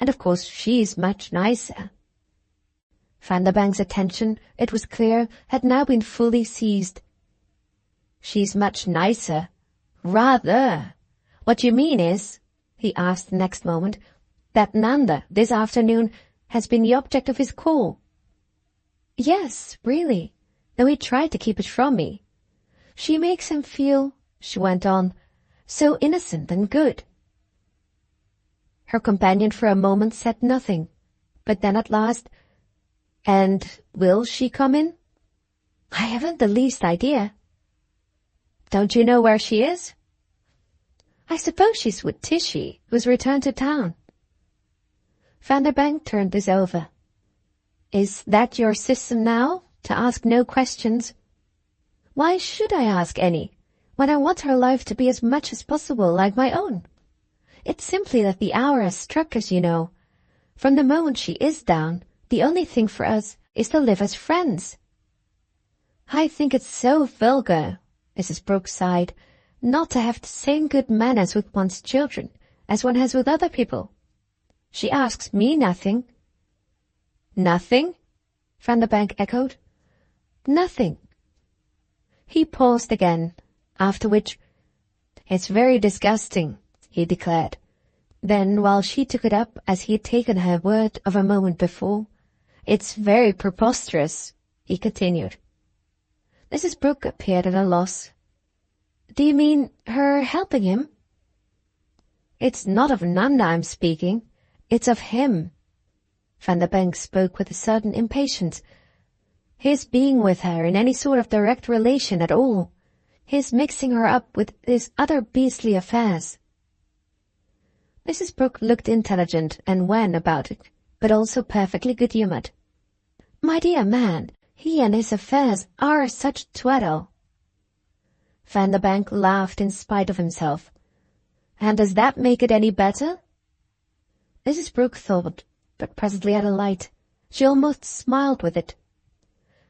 and of course she's much nicer. Vanderbank's attention, it was clear, had now been fully seized. She's much nicer. Rather. What you mean is, he asked the next moment, that Nanda, this afternoon, has been the object of his call. Yes, really, though he tried to keep it from me. She makes him feel, she went on, so innocent and good. Her companion for a moment said nothing, but then at last, and will she come in? I haven't the least idea. Don't you know where she is? I suppose she's with Tishy, who's returned to town. Vanderbank turned this over. Is that your system now, to ask no questions? Why should I ask any, when I want her life to be as much as possible like my own? It's simply that the hour has struck, as you know. From the moment she is down, the only thing for us is to live as friends. I think it's so vulgar, Mrs. Brooke sighed, not to have the same good manners with one's children as one has with other people. She asks me nothing. Nothing? Vanderbank echoed. Nothing. He paused again, after which, It's very disgusting, he declared. Then, while she took it up as he had taken her word of a moment before, It's very preposterous, he continued. Mrs. Brooke appeared at a loss. Do you mean her helping him? It's not of Nanda I'm speaking. It's of him. Vanderbank spoke with a certain impatience. His being with her in any sort of direct relation at all. His mixing her up with his other beastly affairs. Mrs. Brooke looked intelligent and wan about it, but also perfectly good-humoured. My dear man, he and his affairs are such twaddle. Vanderbank laughed in spite of himself. And does that make it any better? Mrs. Brooke thought, but presently had a light. She almost smiled with it.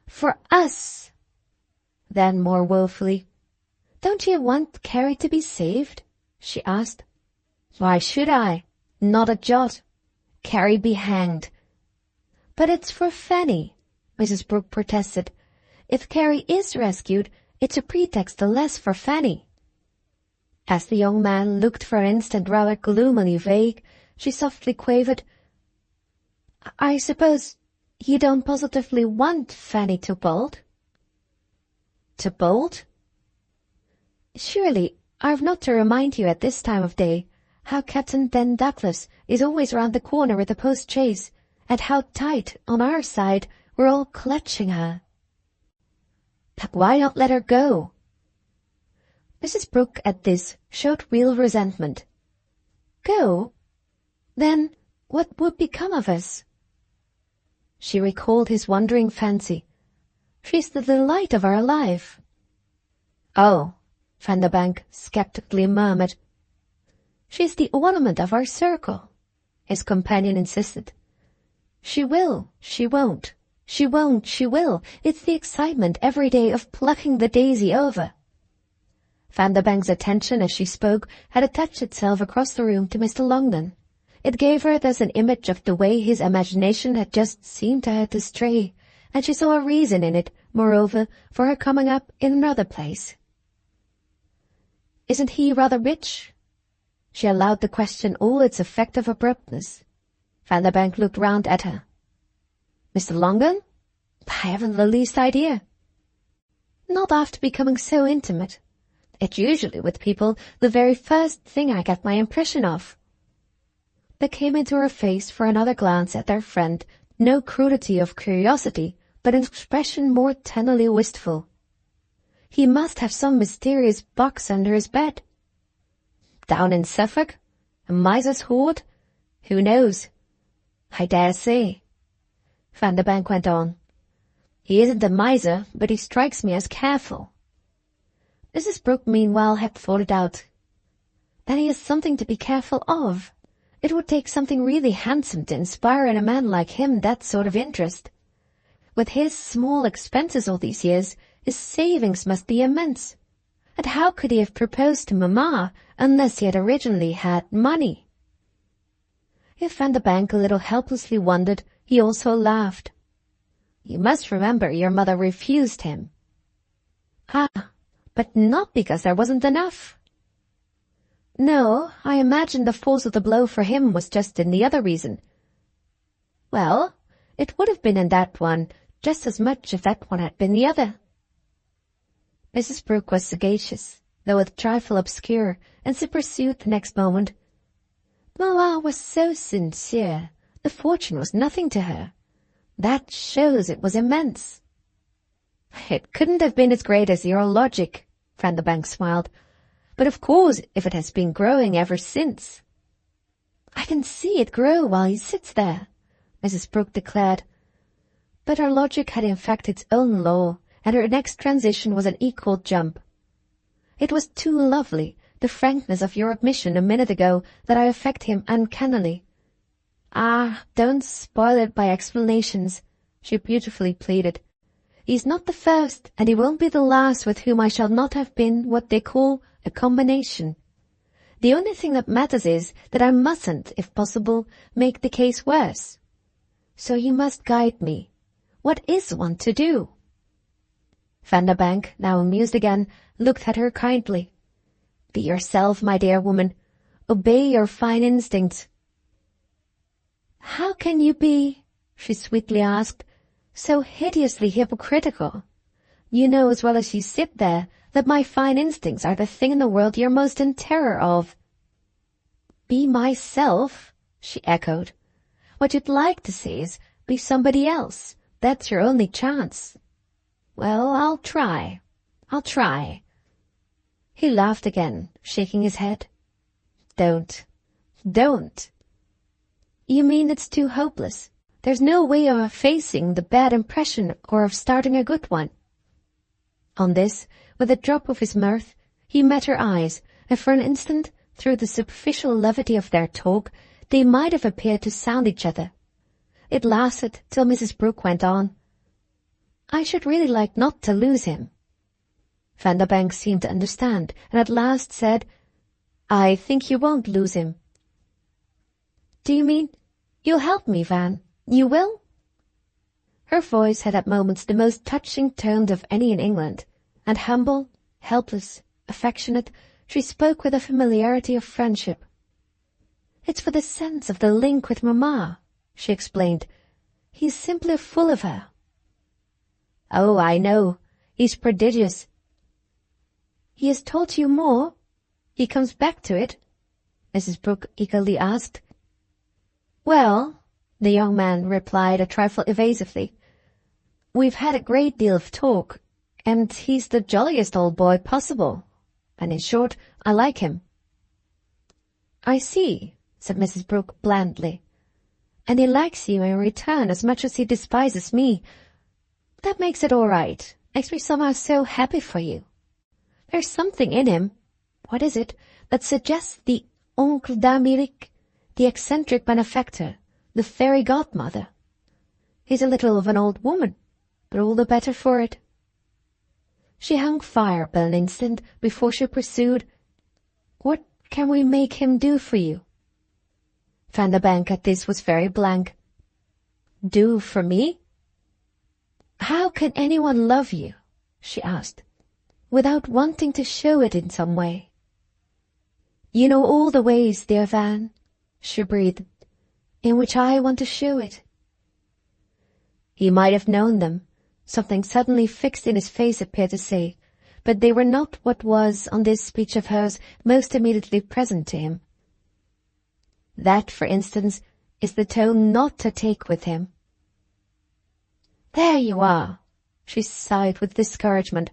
For us! Then more woefully, Don't you want Carrie to be saved? She asked. Why should I? Not a jot. Carrie be hanged. But it's for Fanny, Mrs. Brooke protested. If Carrie is rescued, it's a pretext the less for Fanny. As the young man looked for an instant rather gloomily vague, she softly quavered, I suppose you don't positively want Fanny to bolt? To bolt? Surely I've not to remind you at this time of day how Captain Ben Douglas is always round the corner with the post-chaise, and how tight, on our side, we're all clutching her. But why not let her go? Mrs. Brooke at this showed real resentment. Go? Then what would become of us? She recalled his wandering fancy. She's the delight of our life. Oh, Vanderbank sceptically murmured. She's the ornament of our circle, his companion insisted. She will, she won't. She won't, she will. It's the excitement every day of plucking the daisy over. Vanderbank's attention as she spoke had attached itself across the room to Mr. Longden. It gave her thus an image of the way his imagination had just seemed to her to stray, and she saw a reason in it, moreover, for her coming up in another place. "Isn't he rather rich?" She allowed the question all its effect of abruptness. Vanderbank looked round at her. "Mr. Longden? I haven't the least idea." "Not after becoming so intimate. It's usually with people the very first thing I get my impression of." There came into her face for another glance at their friend no crudity of curiosity, but an expression more tenderly wistful. "He must have some mysterious box under his bed." "Down in Suffolk? A miser's hoard? Who knows? I dare say." Vanderbank went on. "He isn't a miser, but he strikes me as careful." Mrs. Brooke meanwhile had thought it out. "Then he has something to be careful of. It would take something really handsome to inspire in a man like him that sort of interest. With his small expenses all these years, his savings must be immense. And how could he have proposed to Mamma unless he had originally had money?" If Vanderbank a little helplessly wondered, he also laughed. "You must remember your mother refused him." "Ah, but not because there wasn't enough." "No, I imagine the force of the blow for him was just in the other reason." "Well, it would have been in that one just as much if that one had been the other." Mrs. Brooke was sagacious, though a trifle obscure, and she pursued the next moment. "Mamma was so sincere. The fortune was nothing to her. That shows it was immense." "It couldn't have been as great as your logic," Vanderbank smiled. "But of course, if it has been growing ever since—" "I can see it grow while he sits there," Mrs. Brooke declared. But her logic had in fact its own law, and her next transition was an equal jump. "It was too lovely, the frankness of your admission a minute ago, that I affect him uncannily." "Ah, don't spoil it by explanations," she beautifully pleaded. "He's not the first, and he won't be the last with whom I shall not have been what they call a combination. The only thing that matters is that I mustn't, if possible, make the case worse. So you must guide me. What is one to do?" Vanderbank, now amused again, looked at her kindly. "Be yourself, my dear woman. Obey your fine instincts." "How can you be," she sweetly asked, "so hideously hypocritical? You know as well as you sit there that my fine instincts are the thing in the world you're most in terror of." "Be myself," she echoed. "What you'd like to say is, be somebody else. That's your only chance." "Well, I'll try. He laughed again, shaking his head. Don't. "You mean it's too hopeless? There's no way of effacing the bad impression or of starting a good one?" On this, with a drop of his mirth, he met her eyes, and for an instant, through the superficial levity of their talk, they might have appeared to sound each other. It lasted till Mrs. Brooke went on. "I should really like not to lose him." Vanderbank seemed to understand, and at last said, "I think you won't lose him." "Do you mean you'll help me, Van? You will?" Her voice had at moments the most touching tone of any in England, and humble, helpless, affectionate, she spoke with a familiarity of friendship. "It's for the sense of the link with Mamma," she explained. "He's simply full of her." "Oh, I know. He's prodigious." "He has told you more? He comes back to it?" Mrs. Brooke eagerly asked. "Well," the young man replied a trifle evasively, "we've had a great deal of talk, and he's the jolliest old boy possible. And in short, I like him." "I see," said Mrs. Brooke blandly. "And he likes you in return as much as he despises me. That makes it all right. Makes me somehow so happy for you. There's something in him, what is it, that suggests the oncle d'Amérique, the eccentric benefactor, the fairy godmother. He's a little of an old woman, but all the better for it." She hung fire but an instant before she pursued, "What can we make him do for you?" Vanderbank at this was very blank. "Do for me? How can anyone love you," she asked, "without wanting to show it in some way?" "You know all the ways, dear Van," she breathed, "in which I want to show it." He might have known them. Something suddenly fixed in his face appeared to say, but they were not what was, on this speech of hers, most immediately present to him. That, for instance, is the tone not to take with him. "There you are," she sighed with discouragement.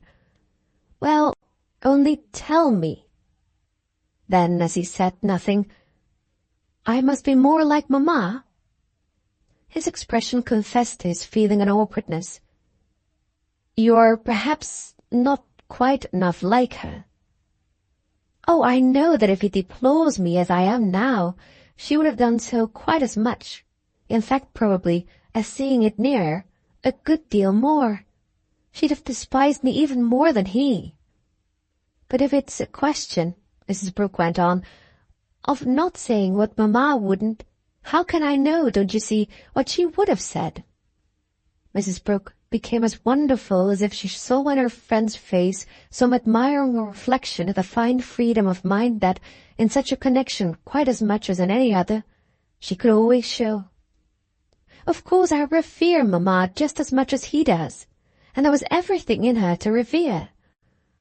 "Well, only tell me." Then, as he said nothing, "I must be more like Mamma?" His expression confessed his feeling an awkwardness. "You're perhaps not quite enough like her." "Oh, I know that if he deplores me as I am now, she would have done so quite as much, in fact probably, as seeing it nearer, a good deal more. She'd have despised me even more than he. But if it's a question," Mrs. Brooke went on, "of not saying what Mamma wouldn't, how can I know, don't you see, what she would have said?" Mrs. Brooke became as wonderful as if she saw in her friend's face some admiring reflection of the fine freedom of mind that, in such a connection quite as much as in any other, she could always show. "Of course I revere Mamma just as much as he does, and there was everything in her to revere.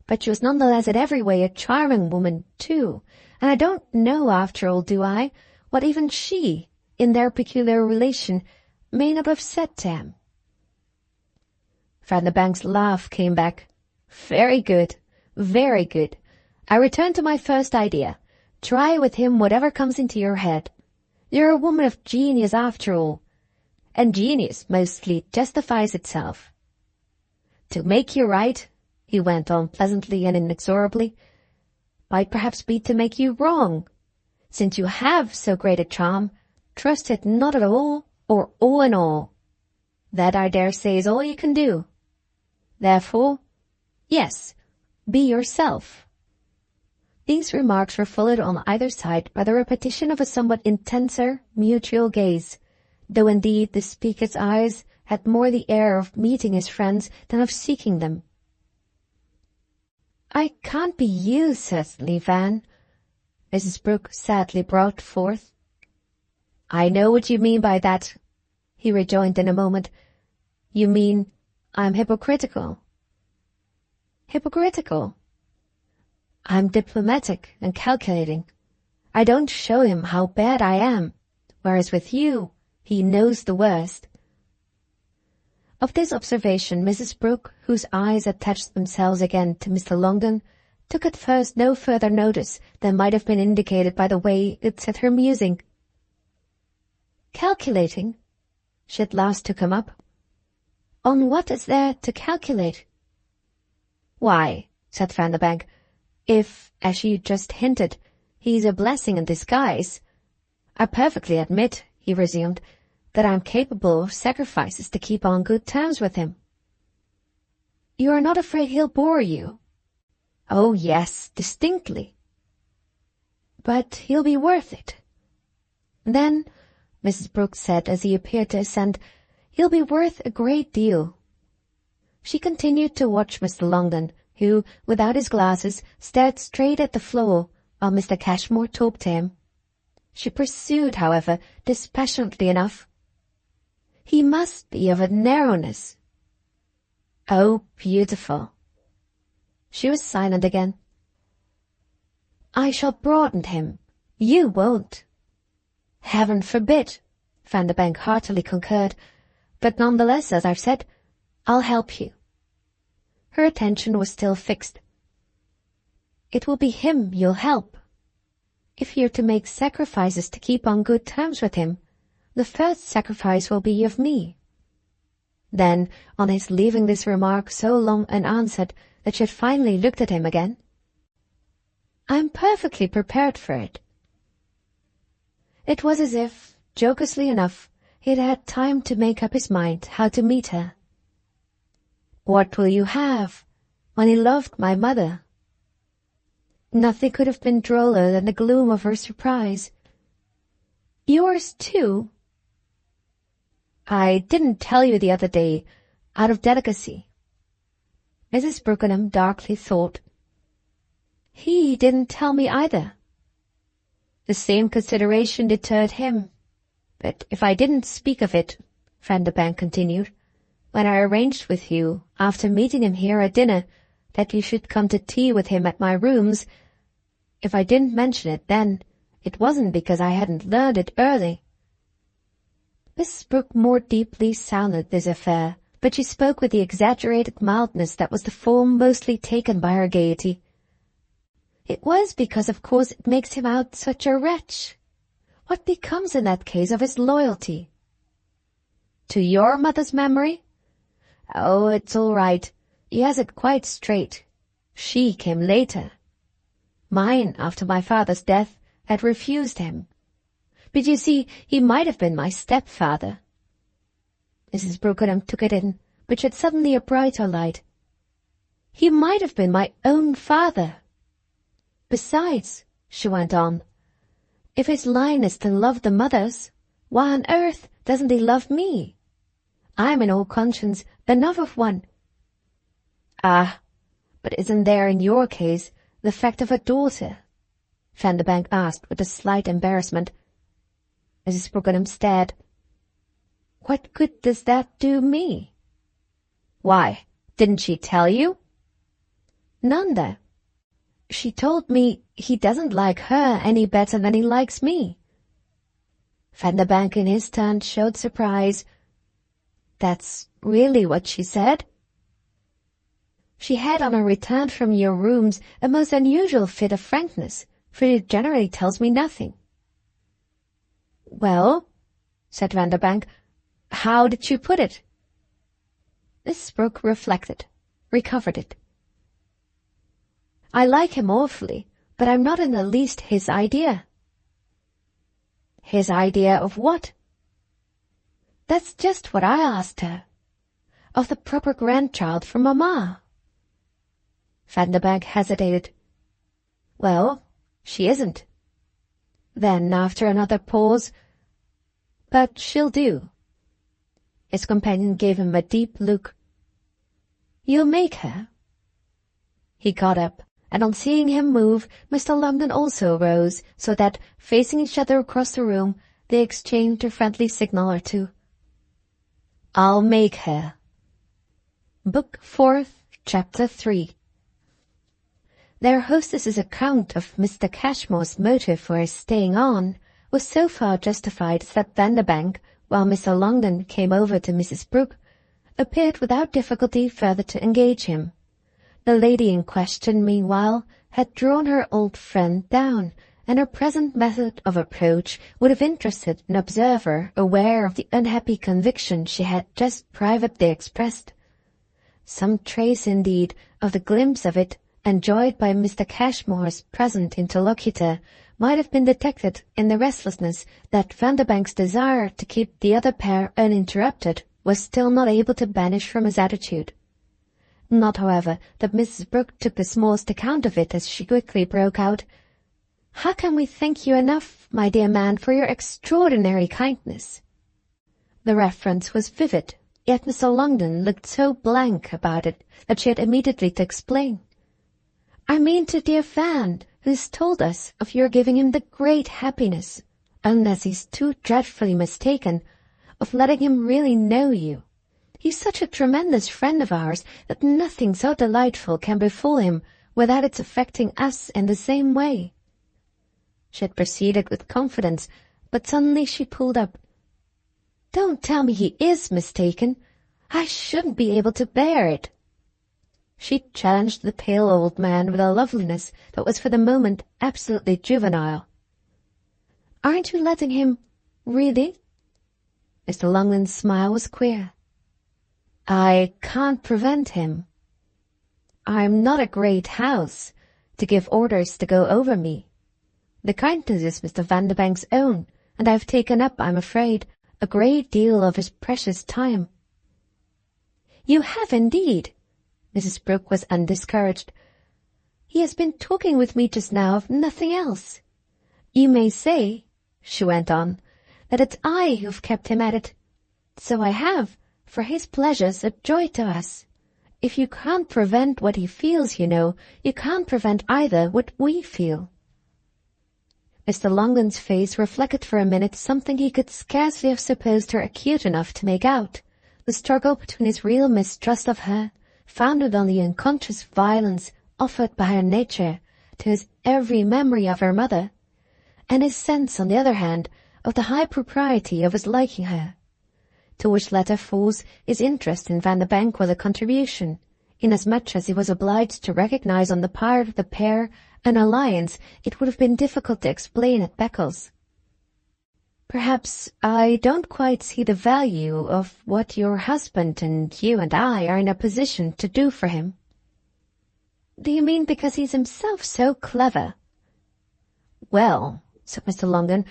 But she was none the less in every way a charming woman, too, and I don't know, after all, do I, what even she, in their peculiar relation, may not have said to him." Vanderbank's laugh came back. "Very good, very good. I return to my first idea. Try with him whatever comes into your head. You're a woman of genius after all, and genius mostly justifies itself. To make you right," he went on pleasantly and inexorably, "might perhaps be to make you wrong. Since you have so great a charm, trust it not at all, or all in all. That, I dare say, is all you can do. Therefore, yes, be yourself." These remarks were followed on either side by the repetition of a somewhat intenser mutual gaze, though indeed the speaker's eyes had more the air of meeting his friends than of seeking them. "I can't be you, certainly, Van," Mrs. Brooke sadly brought forth. "I know what you mean by that," he rejoined in a moment. "You mean I'm hypocritical." "Hypocritical?" "I'm diplomatic and calculating. I don't show him how bad I am, whereas with you he knows the worst." Of this observation Mrs. Brooke, whose eyes attached themselves again to Mr. Longden, took at first no further notice than might have been indicated by the way it set her musing. "Calculating?" she at last took him up. "On what is there to calculate?" "Why," said Vanderbank, "if, as you just hinted, he's a blessing in disguise, I perfectly admit," he resumed, "that I'm capable of sacrifices to keep on good terms with him." "You are not afraid he'll bore you?" "Oh, yes, distinctly." "But he'll be worth it." "Then," Mrs. Brooke said as he appeared to assent, "he'll be worth a great deal." She continued to watch Mr. Longden, who, without his glasses, stared straight at the floor while Mr. Cashmore talked to him. She pursued, however, dispassionately enough, "He must be of a narrowness." "Oh, beautiful." She was silent again. "I shall broaden him. You won't." "Heaven forbid," Vanderbank heartily concurred, "but none the less, as I've said, I'll help you." Her attention was still fixed. "It will be him you'll help. If you're to make sacrifices to keep on good terms with him, the first sacrifice will be of me." Then, on his leaving this remark so long unanswered that she had finally looked at him again, "I'm perfectly prepared for it." It was as if, jocosely enough, he had had time to make up his mind how to meet her. "What will you have?" when he loved my mother. Nothing could have been droller than the gloom of her surprise. Yours too? I didn't tell you the other day, out of delicacy. Mrs. Brookenham darkly thought. He didn't tell me either. The same consideration deterred him. But if I didn't speak of it, Vanderbank continued, when I arranged with you, after meeting him here at dinner, that you should come to tea with him at my rooms, if I didn't mention it then, it wasn't because I hadn't learned it early. Mrs. Brooke more deeply sounded this affair, but she spoke with the exaggerated mildness that was the form mostly taken by her gaiety. It was because, of course, it makes him out such a wretch. What becomes in that case of his loyalty? To your mother's memory? Oh, it's all right. He has it quite straight. She came later. Mine, after my father's death, had refused him. But you see, he might have been my stepfather. Mrs. Brookenham took it in, but shed suddenly a brighter light. He might have been my own father. Besides, she went on, if his line is to love the mothers, why on earth doesn't he love me? I'm in all conscience enough of one. Ah, but isn't there in your case the fact of a daughter? Vanderbank asked with a slight embarrassment. Mrs. Brookenham stared. What good does that do me? Why, didn't she tell you? Nanda. She told me he doesn't like her any better than he likes me. Vanderbank in his turn showed surprise. That's really what she said? She had on her return from your rooms a most unusual fit of frankness, for it generally tells me nothing. Well, said Vanderbank, how did she put it? Mrs. Brooke reflected, recovered it. I like him awfully, but I'm not in the least his idea. His idea of what? That's just what I asked her. Of the proper grandchild for Mamma. Vanderbank hesitated. Well, she isn't. Then, after another pause, but she'll do. His companion gave him a deep look. You'll make her? He got up, and on seeing him move, Mr. Longden also rose, so that, facing each other across the room, they exchanged a friendly signal or two. I'll make her. Book 4th, Chapter 3. Their hostess's account of Mr. Cashmore's motive for his staying on was so far justified that Vanderbank, while Mr. Longden came over to Mrs. Brooke, appeared without difficulty further to engage him. The lady in question, meanwhile, had drawn her old friend down, and her present method of approach would have interested an observer aware of the unhappy conviction she had just privately expressed. Some trace, indeed, of the glimpse of it enjoyed by Mr. Cashmore's present interlocutor might have been detected in the restlessness that Vanderbank's desire to keep the other pair uninterrupted was still not able to banish from his attitude. Not, however, that Mrs. Brooke took the smallest account of it as she quickly broke out, How can we thank you enough, my dear man, for your extraordinary kindness? The reference was vivid, yet Mr. Longden looked so blank about it that she had immediately to explain. I mean to dear Van, who's told us of your giving him the great happiness, unless he's too dreadfully mistaken, of letting him really know you. He's such a tremendous friend of ours that nothing so delightful can befall him without its affecting us in the same way. She had proceeded with confidence, but suddenly she pulled up. Don't tell me he is mistaken. I shouldn't be able to bear it. She challenged the pale old man with a loveliness that was for the moment absolutely juvenile. Aren't you letting him, really? Mr. Longden's smile was queer. I can't prevent him. I'm not a great house to give orders to go over me. The kindness is Mr. Vanderbank's own, and I've taken up, I'm afraid, a great deal of his precious time. You have indeed, Mrs. Brooke was undiscouraged. "He has been talking with me just now of nothing else. You may say," she went on, "that it's I who've kept him at it. So I have, for his pleasure's a joy to us. If you can't prevent what he feels, you know, you can't prevent either what we feel." Mr. Longden's face reflected for a minute something he could scarcely have supposed her acute enough to make out, the struggle between his real mistrust of her, founded on the unconscious violence offered by her nature to his every memory of her mother, and his sense, on the other hand, of the high propriety of his liking her, to which latter falls his interest in Vanderbank was a contribution, inasmuch as he was obliged to recognize on the part of the pair an alliance it would have been difficult to explain at Beccles. "Perhaps I don't quite see the value of what your husband and you and I are in a position to do for him." "Do you mean because he's himself so clever?" "Well," said Mr. Longden,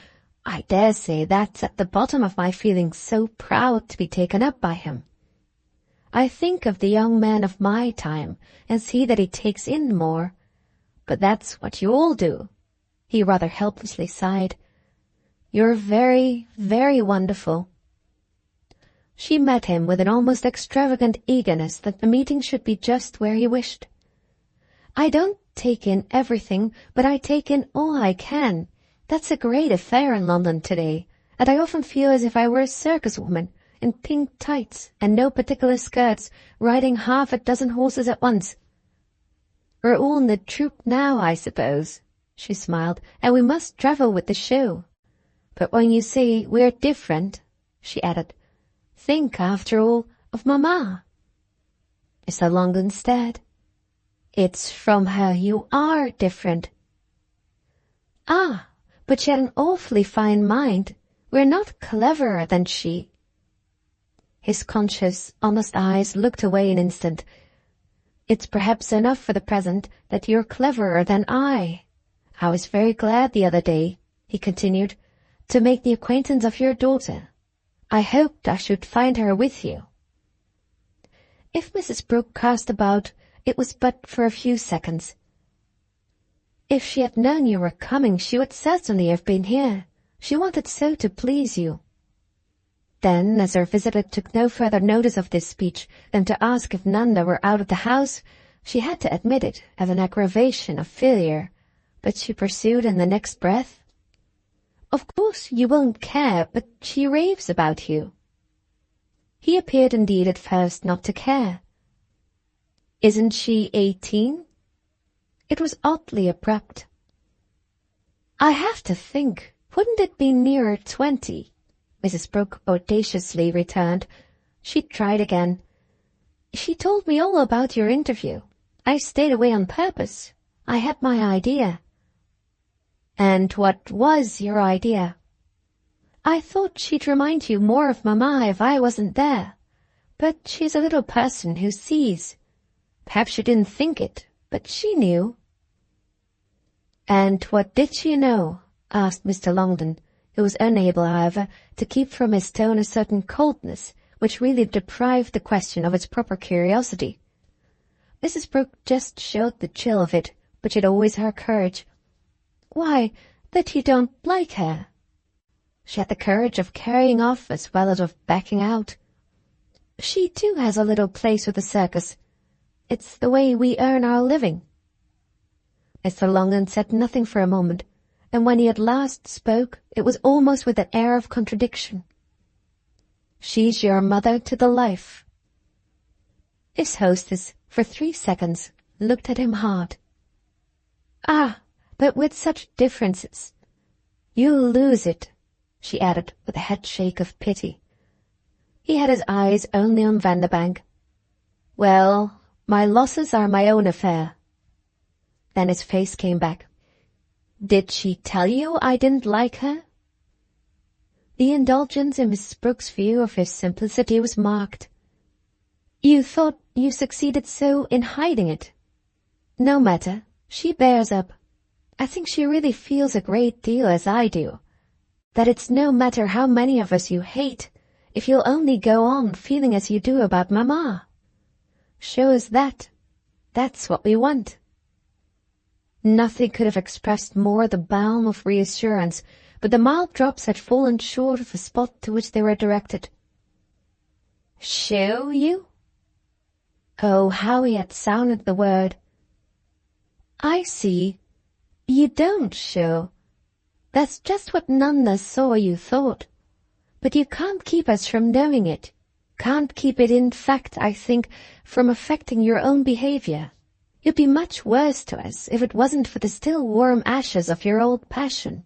"I dare say that's at the bottom of my feeling so proud to be taken up by him. I think of the young men of my time and see that he takes in more. But that's what you all do." He rather helplessly sighed. "You're very, very wonderful." She met him with an almost extravagant eagerness that the meeting should be just where he wished. "I don't take in everything, but I take in all I can. That's a great affair in London today, and I often feel as if I were a circus woman, in pink tights and no particular skirts, riding half a dozen horses at once. We're all in the troupe now, I suppose," she smiled, "and we must travel with the show. But when you say we're different," she added, "think, after all, of Mamma." Mr. Longden stared. "It's from her you are different." "Ah, but she had an awfully fine mind. We're not cleverer than she." His conscious, honest eyes looked away an instant. "It's perhaps enough for the present that you're cleverer than I. I was very glad the other day," he continued, "to make the acquaintance of your daughter. I hoped I should find her with you." If Mrs. Brooke cast about, it was but for a few seconds. "If she had known you were coming, she would certainly have been here. She wanted so to please you." Then, as her visitor took no further notice of this speech than to ask if Nanda were out of the house, she had to admit it as an aggravation of failure, but she pursued in the next breath, "Of course you won't care, but she raves about you." He appeared indeed at first not to care. "Isn't she 18? It was oddly abrupt. "I have to think. Wouldn't it be nearer 20? Mrs. Brooke audaciously returned. She tried again. "She told me all about your interview. I stayed away on purpose. I had my idea." "And what was your idea?" "I thought she'd remind you more of Mamma if I wasn't there. But she's a little person who sees. Perhaps she didn't think it, but she knew." "And what did she know?" asked Mr. Longden, who was unable, however, to keep from his tone a certain coldness which really deprived the question of its proper curiosity. Mrs. Brooke just showed the chill of it, but she'd always her courage. "Why, that you don't like her." She had the courage of carrying off as well as of backing out. "She too has a little place with the circus. It's the way we earn our living." Mr. Longden said nothing for a moment, and when he at last spoke, it was almost with an air of contradiction. "She's your mother to the life." His hostess, for 3 seconds, looked at him hard. "Ah, but with such differences. You'll lose it," she added with a head shake of pity. He had his eyes only on Vanderbank. "Well, my losses are my own affair." Then his face came back. "Did she tell you I didn't like her?" The indulgence in Mrs. Brooke's view of his simplicity was marked. "You thought you succeeded so in hiding it?" "No matter. She bears up. I think she really feels a great deal as I do. That it's no matter how many of us you hate, if you'll only go on feeling as you do about Mamma. Show us that, That's what we want." Nothing could have expressed more the balm of reassurance, but the mild drops had fallen short of the spot to which they were directed. "Show you?" Oh, how he had sounded the word. "I see. You don't show. That's just what Nanda saw you thought. But you can't keep us from knowing it. Can't keep it, in fact, I think, from affecting your own behavior. You'd be much worse to us if it wasn't for the still warm ashes of your old passion."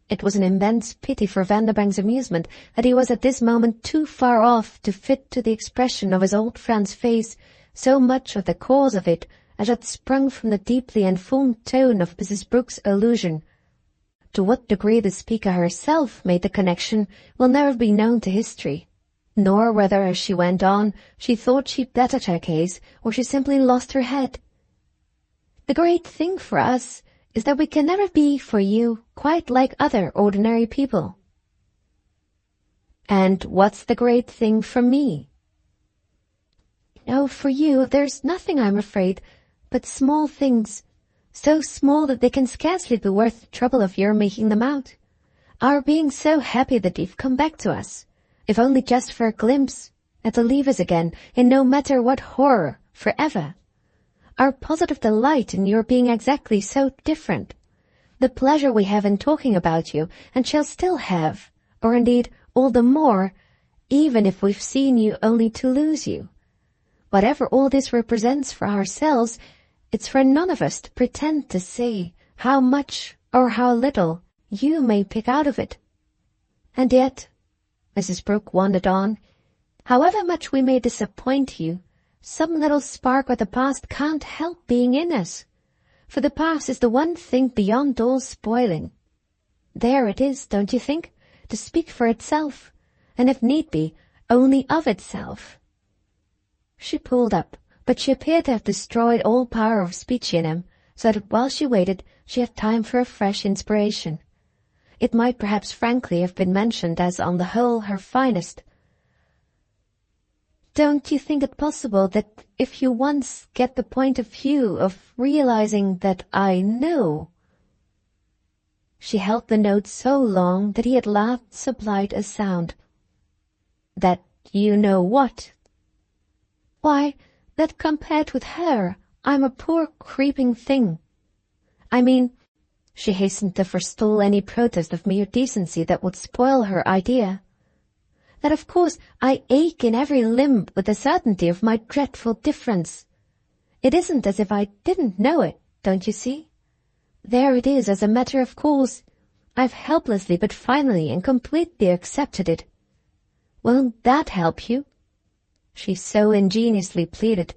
It was an immense pity for Vanderbank's amusement that he was at this moment too far off to fit to the expression of his old friend's face so much of the cause of it as had sprung from the deeply informed tone of Mrs. Brooke's allusion. To what degree the speaker herself made the connection will never be known to history, nor whether, as she went on, she thought she bettered her case, or she simply lost her head. "The great thing for us is that we can never be for you quite like other ordinary people." "And what's the great thing for me?" "Oh, for you there's nothing, I'm afraid, but small things, so small that they can scarcely be worth the trouble of your making them out. Our being so happy that you've come back to us, if only just for a glimpse, and to leave us again, in no matter what horror, forever. Our positive delight in your being exactly so different. The pleasure we have in talking about you, and shall still have, or indeed all the more, even if we've seen you only to lose you. Whatever all this represents for ourselves, it's for none of us to pretend to say how much or how little you may pick out of it. And yet," Mrs. Brooke wandered on, "however much we may disappoint you, some little spark of the past can't help being in us, for the past is the one thing beyond all spoiling. There it is, don't you think, to speak for itself, and if need be, only of itself." She pulled up, but she appeared to have destroyed all power of speech in him, so that while she waited she had time for a fresh inspiration. It might perhaps frankly have been mentioned as on the whole her finest. "Don't you think it possible that if you once get the point of view of realizing that I know—" She held the note so long that he at last supplied a sound. "That you know what?" "Why, that compared with her, I'm a poor creeping thing. I mean," she hastened to forestall any protest of mere decency that would spoil her idea, "that of course I ache in every limb with the certainty of my dreadful difference. It isn't as if I didn't know it, don't you see? There it is as a matter of course. I've helplessly but finally and completely accepted it. Won't that help you?" She so ingeniously pleaded.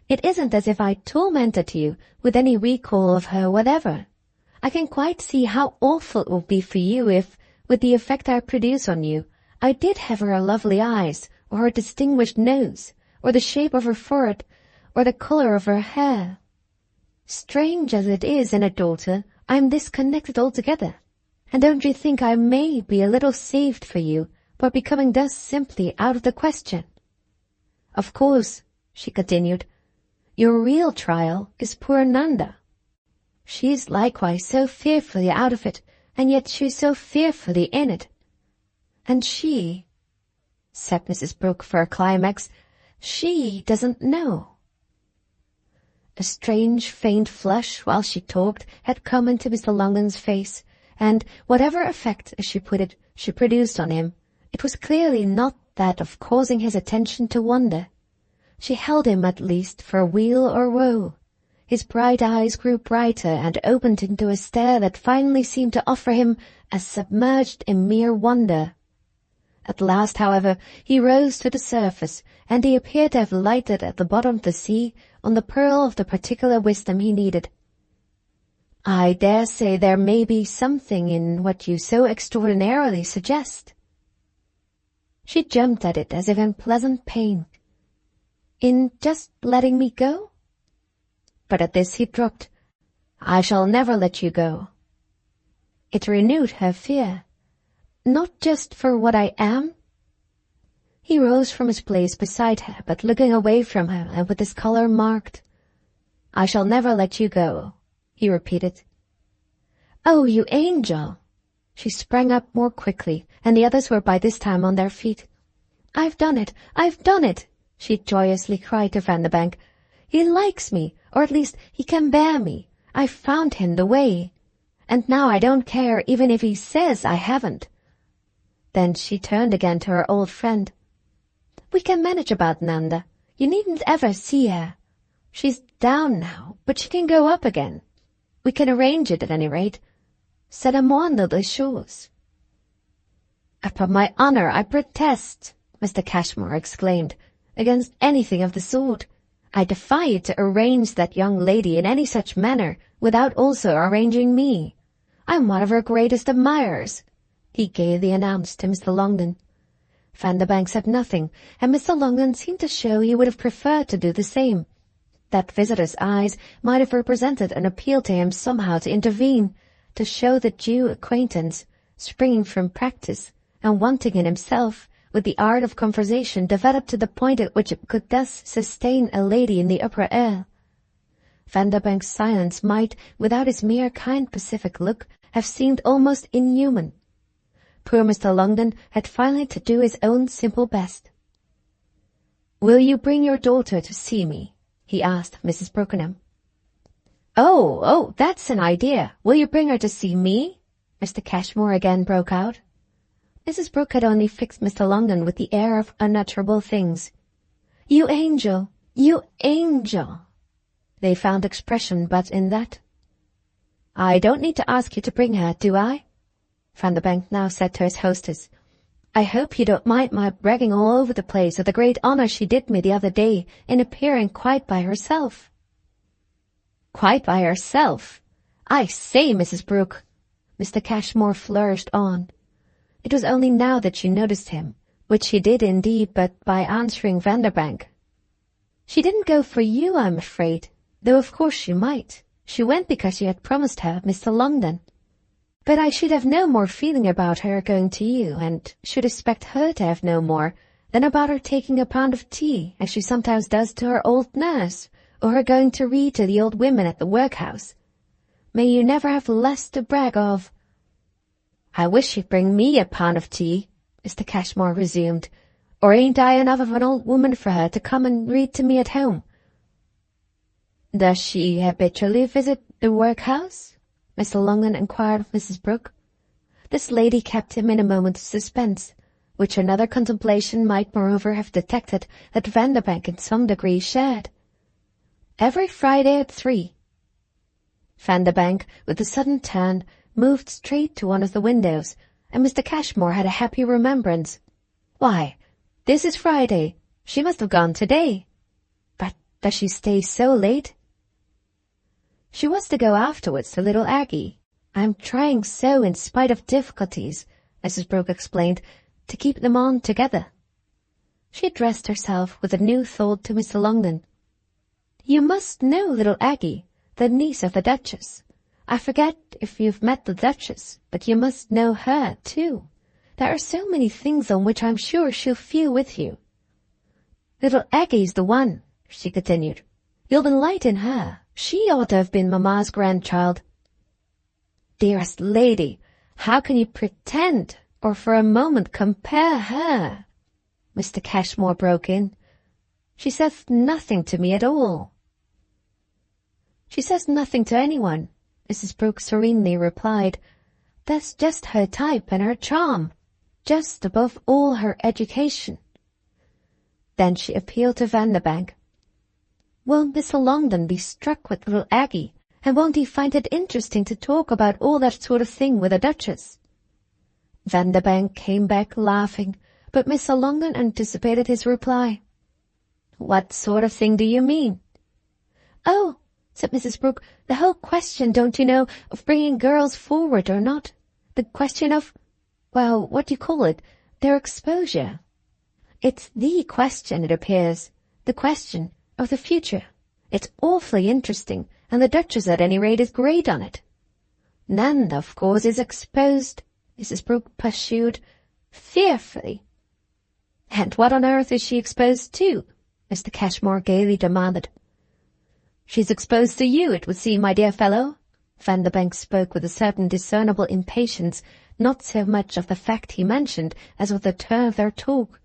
"It isn't as if I tormented you with any recall of her whatever. I can quite see how awful it would be for you if, with the effect I produce on you, I did have her lovely eyes, or her distinguished nose, or the shape of her forehead, or the color of her hair. Strange as it is in a daughter, I am disconnected altogether, and don't you think I may be a little saved for you by becoming thus simply out of the question? Of course," she continued, "your real trial is poor Nanda. She is likewise so fearfully out of it, and yet she's so fearfully in it. And she," said Mrs. Brooke for a climax, "she doesn't know." A strange faint flush while she talked had come into Mr. Longden's face, and whatever effect, as she put it, she produced on him, it was clearly not that of causing his attention to wander. She held him at least for weal or woe. His bright eyes grew brighter and opened into a stare that finally seemed to offer him as submerged in mere wonder. At last, however, he rose to the surface, and he appeared to have lighted at the bottom of the sea on the pearl of the particular wisdom he needed. "I dare say there may be something in what you so extraordinarily suggest." She jumped at it as if in pleasant pain. "In just letting me go?" But at this he dropped. "I shall never let you go." It renewed her fear. "Not just for what I am?" He rose from his place beside her, but looking away from her and with his colour marked. "I shall never let you go," he repeated. "Oh, you angel!" She sprang up more quickly, and the others were by this time on their feet. "I've done it! I've done it!" she joyously cried to Vanderbank. "He likes me, or at least he can bear me. I've found him the way. And now I don't care even if he says I haven't." Then she turned again to her old friend. "We can manage about Nanda. You needn't ever see her. She's down now, but she can go up again. We can arrange it at any rate. C'est à moi des choses." "Upon my honour, I protest," Mr. Cashmore exclaimed, "against anything of the sort. I defy you to arrange that young lady in any such manner without also arranging me. I'm one of her greatest admirers," he gaily announced to Mr. Longden. Vanderbank said nothing, and Mr. Longden seemed to show he would have preferred to do the same. That visitor's eyes might have represented an appeal to him somehow to intervene, to show the due acquaintance, springing from practice, and wanting in himself, with the art of conversation developed to the point at which it could thus sustain a lady in the upper air. Vanderbank's silence might, without his mere kind pacific look, have seemed almost inhuman. Poor Mr. Longden had finally to do his own simple best. "Will you bring your daughter to see me?" he asked Mrs. Brookenham. Oh, that's an idea. Will you bring her to see me?" Mr. Cashmore again broke out. Mrs. Brooke had only fixed Mr. Longden with the air of unutterable things. "You angel! You angel!" They found expression but in that. "I don't need to ask you to bring her, do I?" Vanderbank now said to his hostess. "I hope you don't mind my bragging all over the place of the great honour she did me the other day in appearing quite by herself." "Quite by herself? I say, Mrs. Brooke," Mr. Cashmore flourished on. It was only now that she noticed him, which she did indeed but by answering Vanderbank. "She didn't go for you, I'm afraid, though of course she might. She went because she had promised her Mr. Longden. But I should have no more feeling about her going to you, and should expect her to have no more, than about her taking a pound of tea, as she sometimes does to her old nurse, or her going to read to the old women at the workhouse. May you never have less to brag of." "I wish she'd bring me a pound of tea," Mr. Cashmore resumed, "or ain't I enough of an old woman for her to come and read to me at home?" "Does she habitually visit the workhouse?" Mr. Longden inquired of Mrs. Brooke. This lady kept him in a moment of suspense, which another contemplation might moreover have detected that Vanderbank in some degree shared. "Every Friday at 3. Vanderbank, with a sudden turn, moved straight to one of the windows, and Mr. Cashmore had a happy remembrance. "Why, this is Friday. She must have gone today. But does she stay so late?" "She was to go afterwards to little Aggie. I'm trying so, in spite of difficulties," Mrs. Brooke explained, "to keep them on together." She addressed herself with a new thought to Mr. Longden. "You must know little Aggie, the niece of the Duchess. I forget if you've met the Duchess, but you must know her, too. There are so many things on which I'm sure she'll feel with you. Little Aggie's the one," she continued. "You'll delight in her. She ought to have been Mamma's grandchild." "Dearest lady, how can you pretend, or for a moment compare her?" Mr. Cashmore broke in. "She says nothing to me at all." "She says nothing to anyone," Mrs. Brooke serenely replied. "That's just her type and her charm, just above all her education." Then she appealed to Vanderbank. "Won't Mr. Longden be struck with little Aggie, and won't he find it interesting to talk about all that sort of thing with the Duchess?" Vanderbank came back laughing, but Mr. Longden anticipated his reply. "What sort of thing do you mean?" "Oh," said Mrs. Brooke, "the whole question, don't you know, of bringing girls forward or not. The question of, well, what do you call it, their exposure. It's the question, it appears, the question of the future. It's awfully interesting, and the Duchess at any rate is great on it. Nanda, of course, is exposed," Mrs. Brooke pursued, "fearfully." "And what on earth is she exposed to?" Mr. Cashmore gaily demanded. "She's exposed to you, it would seem, my dear fellow." Vanderbank spoke with a certain discernible impatience, not so much of the fact he mentioned as of the turn of their talk.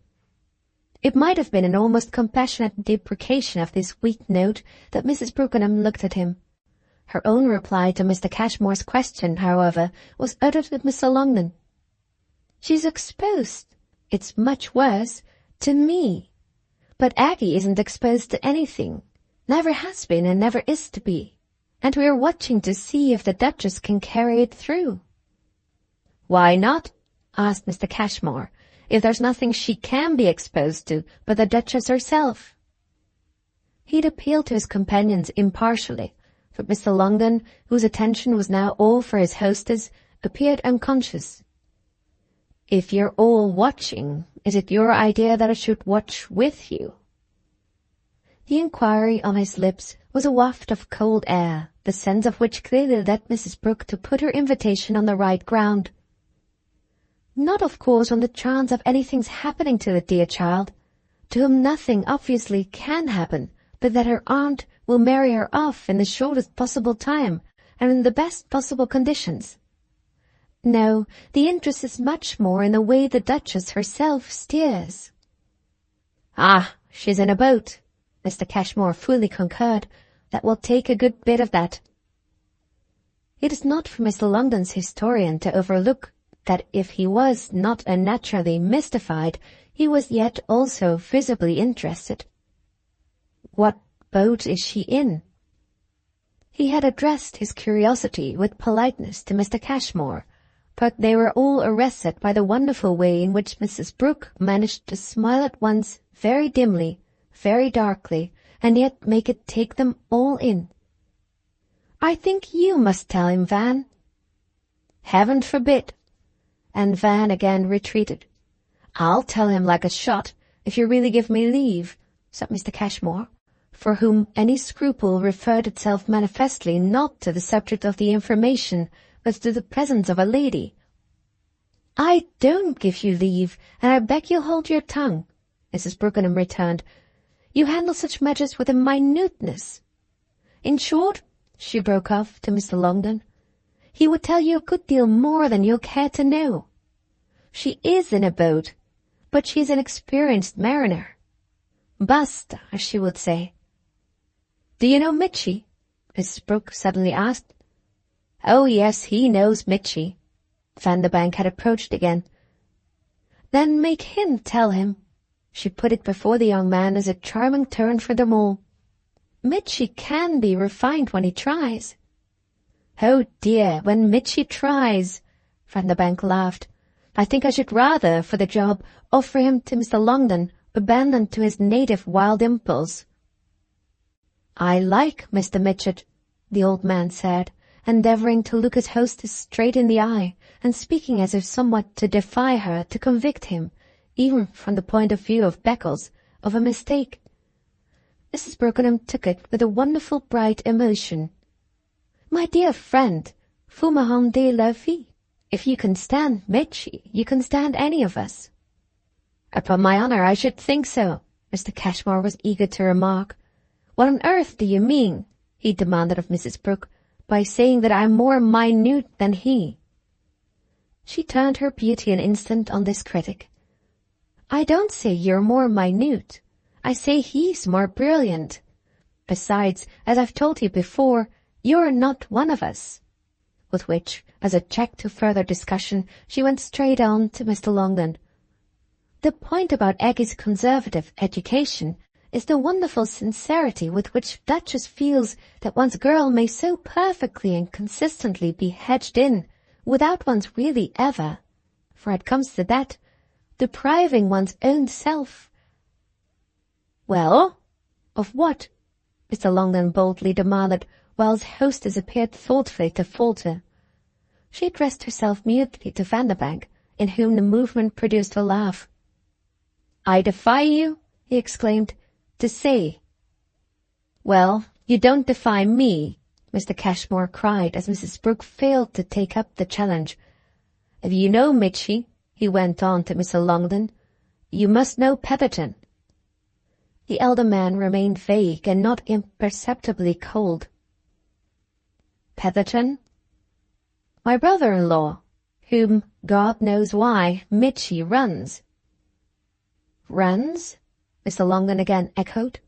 It might have been an almost compassionate deprecation of this weak note that Mrs. Brookenham looked at him. Her own reply to Mr. Cashmore's question, however, was uttered with Mr. Longden. "She's exposed. It's much worse. To me. But Aggie isn't exposed to anything. Never has been and never is to be. And we're watching to see if the Duchess can carry it through." "Why not?" asked Mr. Cashmore, "if there's nothing she can be exposed to but the Duchess herself?" He'd appealed to his companions impartially, but Mr. Longden, whose attention was now all for his hostess, appeared unconscious. "If you're all watching, is it your idea that I should watch with you?" The inquiry on his lips was a waft of cold air, the sense of which clearly led Mrs. Brooke to put her invitation on the right ground. "Not, of course, on the chance of anything's happening to the dear child, to whom nothing obviously can happen, but that her aunt will marry her off in the shortest possible time and in the best possible conditions. No, the interest is much more in the way the Duchess herself steers." "Ah, she's in a boat," Mr. Cashmore fully concurred. "That will take a good bit of that." It is not for Mr. Longden's historian to overlook that if he was not unnaturally mystified, he was yet also visibly interested. "What boat is she in?" He had addressed his curiosity with politeness to Mr. Cashmore, but they were all arrested by the wonderful way in which Mrs. Brooke managed to smile at once very dimly, very darkly, and yet make it take them all in. "I think you must tell him, Van." "Heaven forbid!" And Van again retreated. "I'll tell him like a shot, if you really give me leave," said Mr. Cashmore, for whom any scruple referred itself manifestly not to the subject of the information, but to the presence of a lady. "I don't give you leave, and I beg you'll hold your tongue," Mrs. Brookenham returned. "You handle such matters with a minuteness. In short," she broke off to Mr. Longden, "he would tell you a good deal more than you'll care to know. She is in a boat, but she's an experienced mariner. Basta, as she would say." "Do you know Mitchy?" Mrs. Brooke suddenly asked. "Oh, yes, he knows Mitchy." Vanderbank had approached again. "Then make him tell him." She put it before the young man as a charming turn for them all. "Mitchy can be refined when he tries." "Oh dear, when Mitchy tries!" Vanderbank laughed. "I think I should rather, for the job, offer him to Mr. Longden, abandoned to his native wild impulse." "I like Mr. Mitchett," the old man said, endeavouring to look his hostess straight in the eye, and speaking as if somewhat to defy her to convict him, even from the point of view of Beccles, of a mistake. Mrs. Brookenham took it with a wonderful bright emotion. "My dear friend, vous me rendez la vie. If you can stand Mitchy, you can stand any of us." "Upon my honour, I should think so," Mr. Cashmore was eager to remark. "What on earth do you mean," he demanded of Mrs. Brooke, "by saying that I'm more minute than he?" She turned her beauty an instant on this critic. "I don't say you're more minute. I say he's more brilliant. Besides, as I've told you before, you're not one of us." With which, as a check to further discussion, she went straight on to Mr. Longden. "The point about Aggie's conservative education is the wonderful sincerity with which Duchess feels that one's girl may so perfectly and consistently be hedged in, without one's really ever, for it comes to that, depriving one's own self." "Well, of what?" Mr. Longden boldly demanded, while his hostess appeared thoughtfully to falter. She addressed herself mutely to Vanderbank, in whom the movement produced a laugh. "I defy you," he exclaimed, "to say." "Well, you don't defy me," Mr. Cashmore cried as Mrs. Brooke failed to take up the challenge. "If you know Mitchy," he went on to Mr. Longden, You must know Petherton." The elder man remained vague and not imperceptibly cold. "Petherton?" "My brother-in-law, whom, God knows why, Mitchy runs." "Runs?" Mr. Longden again echoed.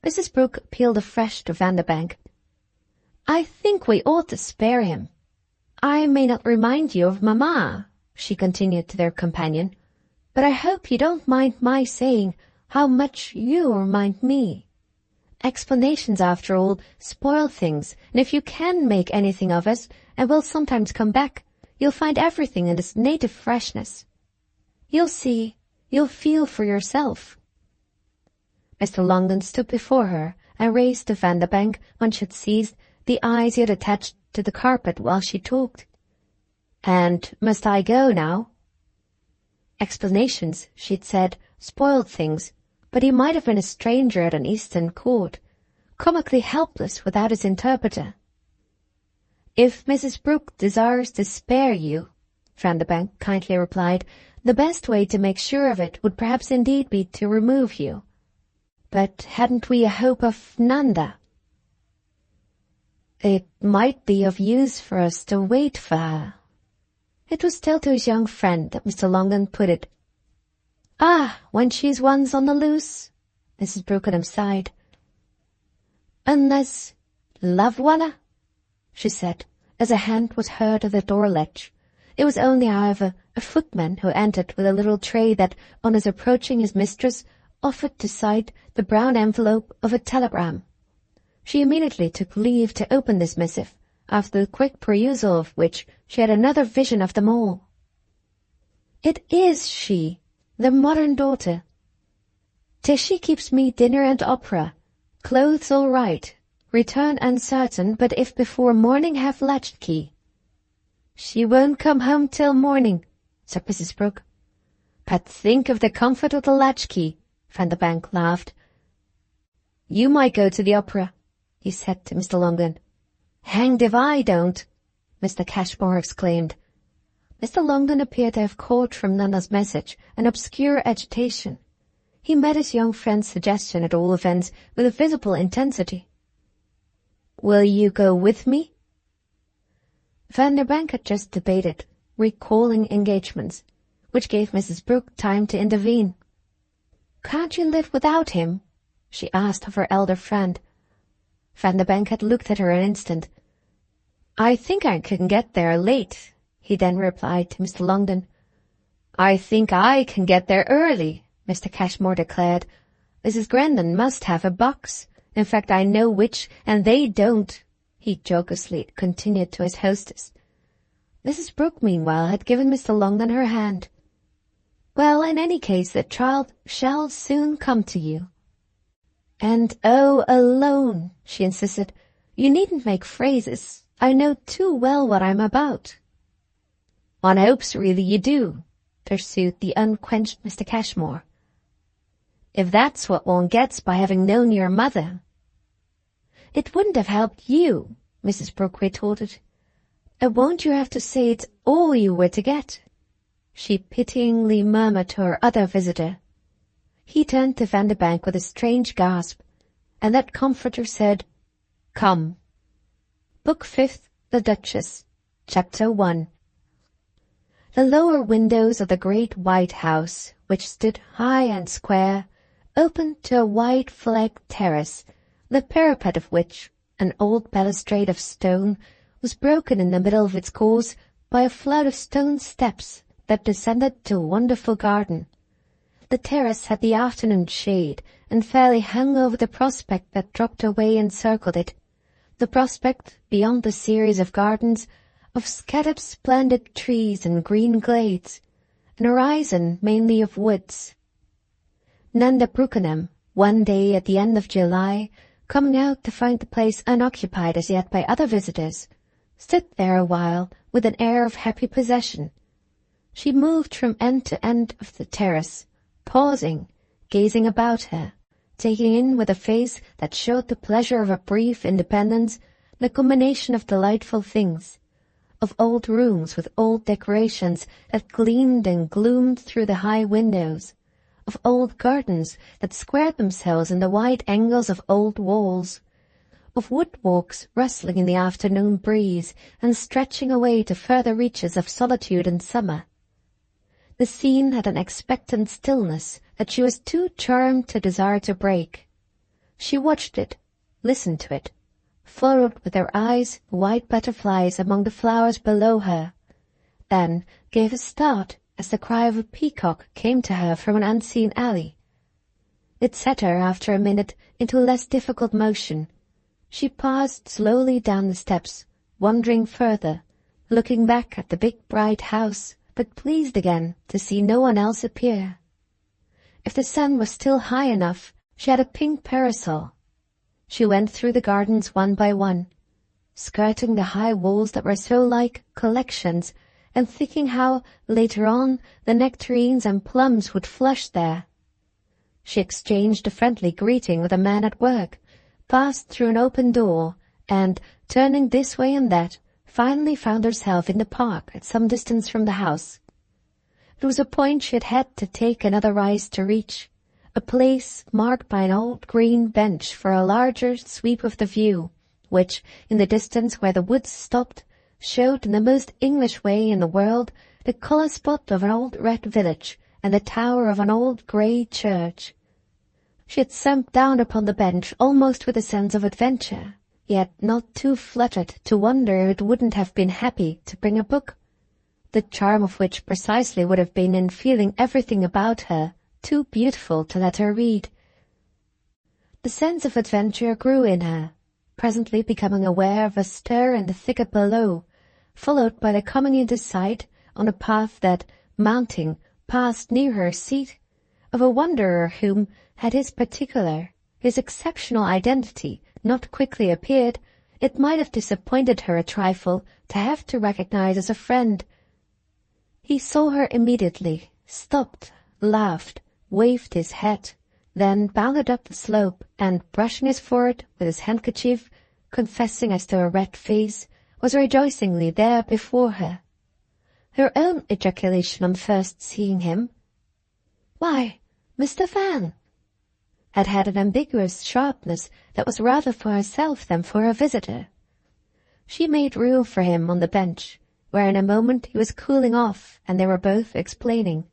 Mrs. Brooke appealed afresh to Vanderbank. "I think we ought to spare him. I may not remind you of Mamma," she continued to their companion, "but I hope you don't mind my saying how much you remind me. Explanations, after all, spoil things, and if you can make anything of us, and will sometimes come back, you'll find everything in its native freshness. You'll see, you'll feel for yourself." Mr. Longden stood before her and raised to Vanderbank, when she had ceased, the eyes he had attached to the carpet while she talked. "And must I go now?" Explanations, she had said, spoiled things, but he might have been a stranger at an Eastern court, comically helpless without his interpreter. "If Mrs. Brooke desires to spare you," Vanderbank kindly replied, "the best way to make sure of it would perhaps indeed be to remove you. But hadn't we a hope of Nanda?" "It might be of use for us to wait for her." It was still to his young friend that Mr. Longden put it. "Ah, when she's once on the loose," Mrs. Brookenham sighed. "Unless la voilà," she said, as a hand was heard at the door latch. It was only, however, a footman who entered with a little tray that, on his approaching his mistress, offered to sight the brown envelope of a telegram. She immediately took leave to open this missive, after the quick perusal of which she had another vision of them all. "It is she, the modern daughter. Tishy keeps me dinner and opera, clothes all right, return uncertain, but if before morning have latchkey." "She won't come home till morning," said Mrs. Brooke. "But think of the comfort of the latchkey," Vanderbank laughed. "You might go to the opera," he said to Mr. Longden. "Hanged if I don't," Mr. Cashmore exclaimed. Mr. Longden appeared to have caught from Nanda's message an obscure agitation. He met his young friend's suggestion, at all events, with a visible intensity. "Will you go with me?" Vanderbank had just debated, recalling engagements, which gave Mrs. Brooke time to intervene. "Can't you live without him?" she asked of her elder friend. Vanderbank had looked at her an instant. "I think I can get there late," he then replied to Mr. Longden. "I think I can get there early," Mr. Cashmore declared. "Mrs. Grendon must have a box. In fact, I know which, and they don't," he jocosely continued to his hostess. Mrs. Brooke, meanwhile, had given Mr. Longden her hand. "Well, in any case, the child shall soon come to you." "And oh, alone," she insisted. "You needn't make phrases. I know too well what I'm about." "One hopes really you do," pursued the unquenched Mr. Cashmore. "If that's what one gets by having known your mother." "It wouldn't have helped you," Mrs. Brooke retorted. "Won't you have to say it's all you were to get?" she pityingly murmured to her other visitor. He turned to Vanderbank with a strange gasp, and that comforter said, "Come." Book 5th, The Duchess, Chapter 1. The lower windows of the great white house, which stood high and square, opened to a wide flagged terrace, the parapet of which, an old balustrade of stone, was broken in the middle of its course by a flight of stone steps that descended to a wonderful garden. The terrace had the afternoon shade, and fairly hung over the prospect that dropped away and circled it, the prospect, beyond the series of gardens, of scattered splendid trees and green glades, an horizon mainly of woods. Nanda Brookenham, one day at the end of July, coming out to find the place unoccupied as yet by other visitors, stood there a while with an air of happy possession. She moved from end to end of the terrace, pausing, gazing about her, taking in with a face that showed the pleasure of a brief independence the combination of delightful things, of old rooms with old decorations that gleamed and gloomed through the high windows, of old gardens that squared themselves in the wide angles of old walls, of wood-walks rustling in the afternoon breeze and stretching away to further reaches of solitude and summer. The scene had an expectant stillness that she was too charmed to desire to break. She watched it, listened to it, followed with her eyes white butterflies among the flowers below her, then gave a start as the cry of a peacock came to her from an unseen alley. It set her after a minute into less difficult motion. She passed slowly down the steps, wandering further, looking back at the big bright house, but pleased again to see no one else appear. If the sun was still high enough, she had a pink parasol. She went through the gardens one by one, skirting the high walls that were so like collections, and thinking how, later on, the nectarines and plums would flush there. She exchanged a friendly greeting with a man at work, passed through an open door, and, turning this way and that, finally found herself in the park at some distance from the house. It was a point she had to take another rise to reach, a place marked by an old green bench for a larger sweep of the view, which, in the distance where the woods stopped, showed in the most English way in the world the colour spot of an old red village and the tower of an old grey church. She had sunk down upon the bench almost with a sense of adventure, yet not too fluttered to wonder if it wouldn't have been happy to bring a book, the charm of which precisely would have been in feeling everything about her too beautiful to let her read. The sense of adventure grew in her, presently becoming aware of a stir in the thicket below, followed by the coming into sight, on a path that, mounting, passed near her seat, of a wanderer whom, had his particular, his exceptional identity not quickly appeared, it might have disappointed her a trifle to have to recognize as a friend. He saw her immediately, stopped, laughed, waved his hat, then bounded up the slope, and, brushing his forehead with his handkerchief, confessing as to a red face, was rejoicingly there before her. Her own ejaculation on first seeing him, "Why, Mr. Van!" had had an ambiguous sharpness that was rather for herself than for her visitor. She made room for him on the bench, where in a moment he was cooling off, and they were both explaining.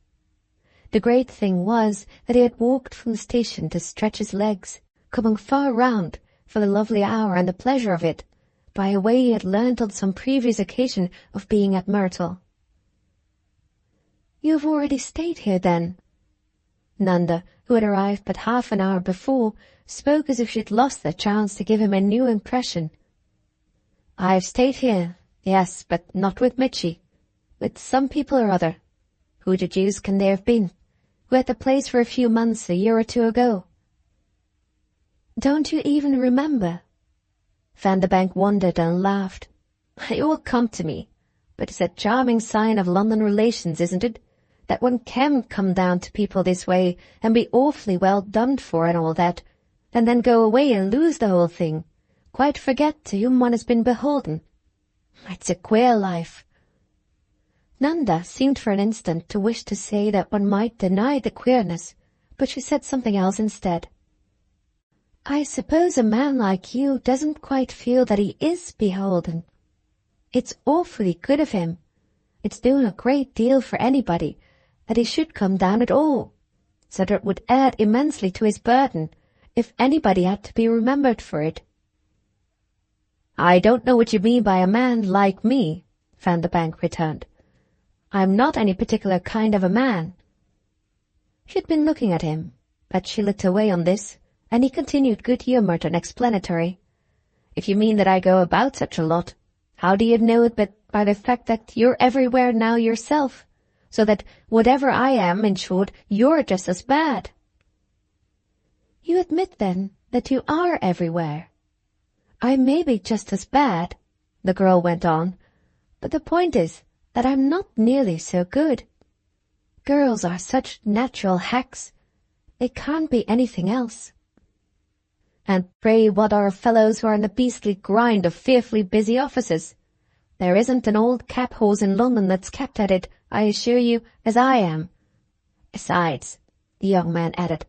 The great thing was that he had walked from the station to stretch his legs, coming far round, for the lovely hour and the pleasure of it, by a way he had learnt on some previous occasion of being at Myrtle. "You have already stayed here, then?" Nanda, who had arrived but half an hour before, spoke as if she had lost the chance to give him a new impression. "I have stayed here, yes, but not with Mitchy. With some people or other. Who the deuce can they have been? Who had the place for a few months a year or two ago?" "Don't you even remember?" Vanderbank wondered and laughed. "It will come to me, but it's a charming sign of London relations, isn't it, that one can come down to people this way and be awfully well done for and all that, and then go away and lose the whole thing, quite forget to whom one has been beholden. It's a queer life." Nanda seemed for an instant to wish to say that one might deny the queerness, but she said something else instead. "I suppose a man like you doesn't quite feel that he is beholden. It's awfully good of him. It's doing a great deal for anybody that he should come down at all, so that it would add immensely to his burden if anybody had to be remembered for it." "I don't know what you mean by a man like me," Vanderbank returned. "I'm not any particular kind of a man." She had been looking at him, but she looked away on this, and he continued good-humoured and explanatory. "If you mean that I go about such a lot, how do you know it but by the fact that you're everywhere now yourself, so that whatever I am, in short, you're just as bad." "You admit, then, that you are everywhere?" "I may be just as bad," the girl went on, "but the point is that I'm not nearly so good. Girls are such natural hacks. They can't be anything else." "And pray what are fellows who are in the beastly grind of fearfully busy offices? There isn't an old cab-horse in London that's kept at it, I assure you, as I am. Besides, the young man added.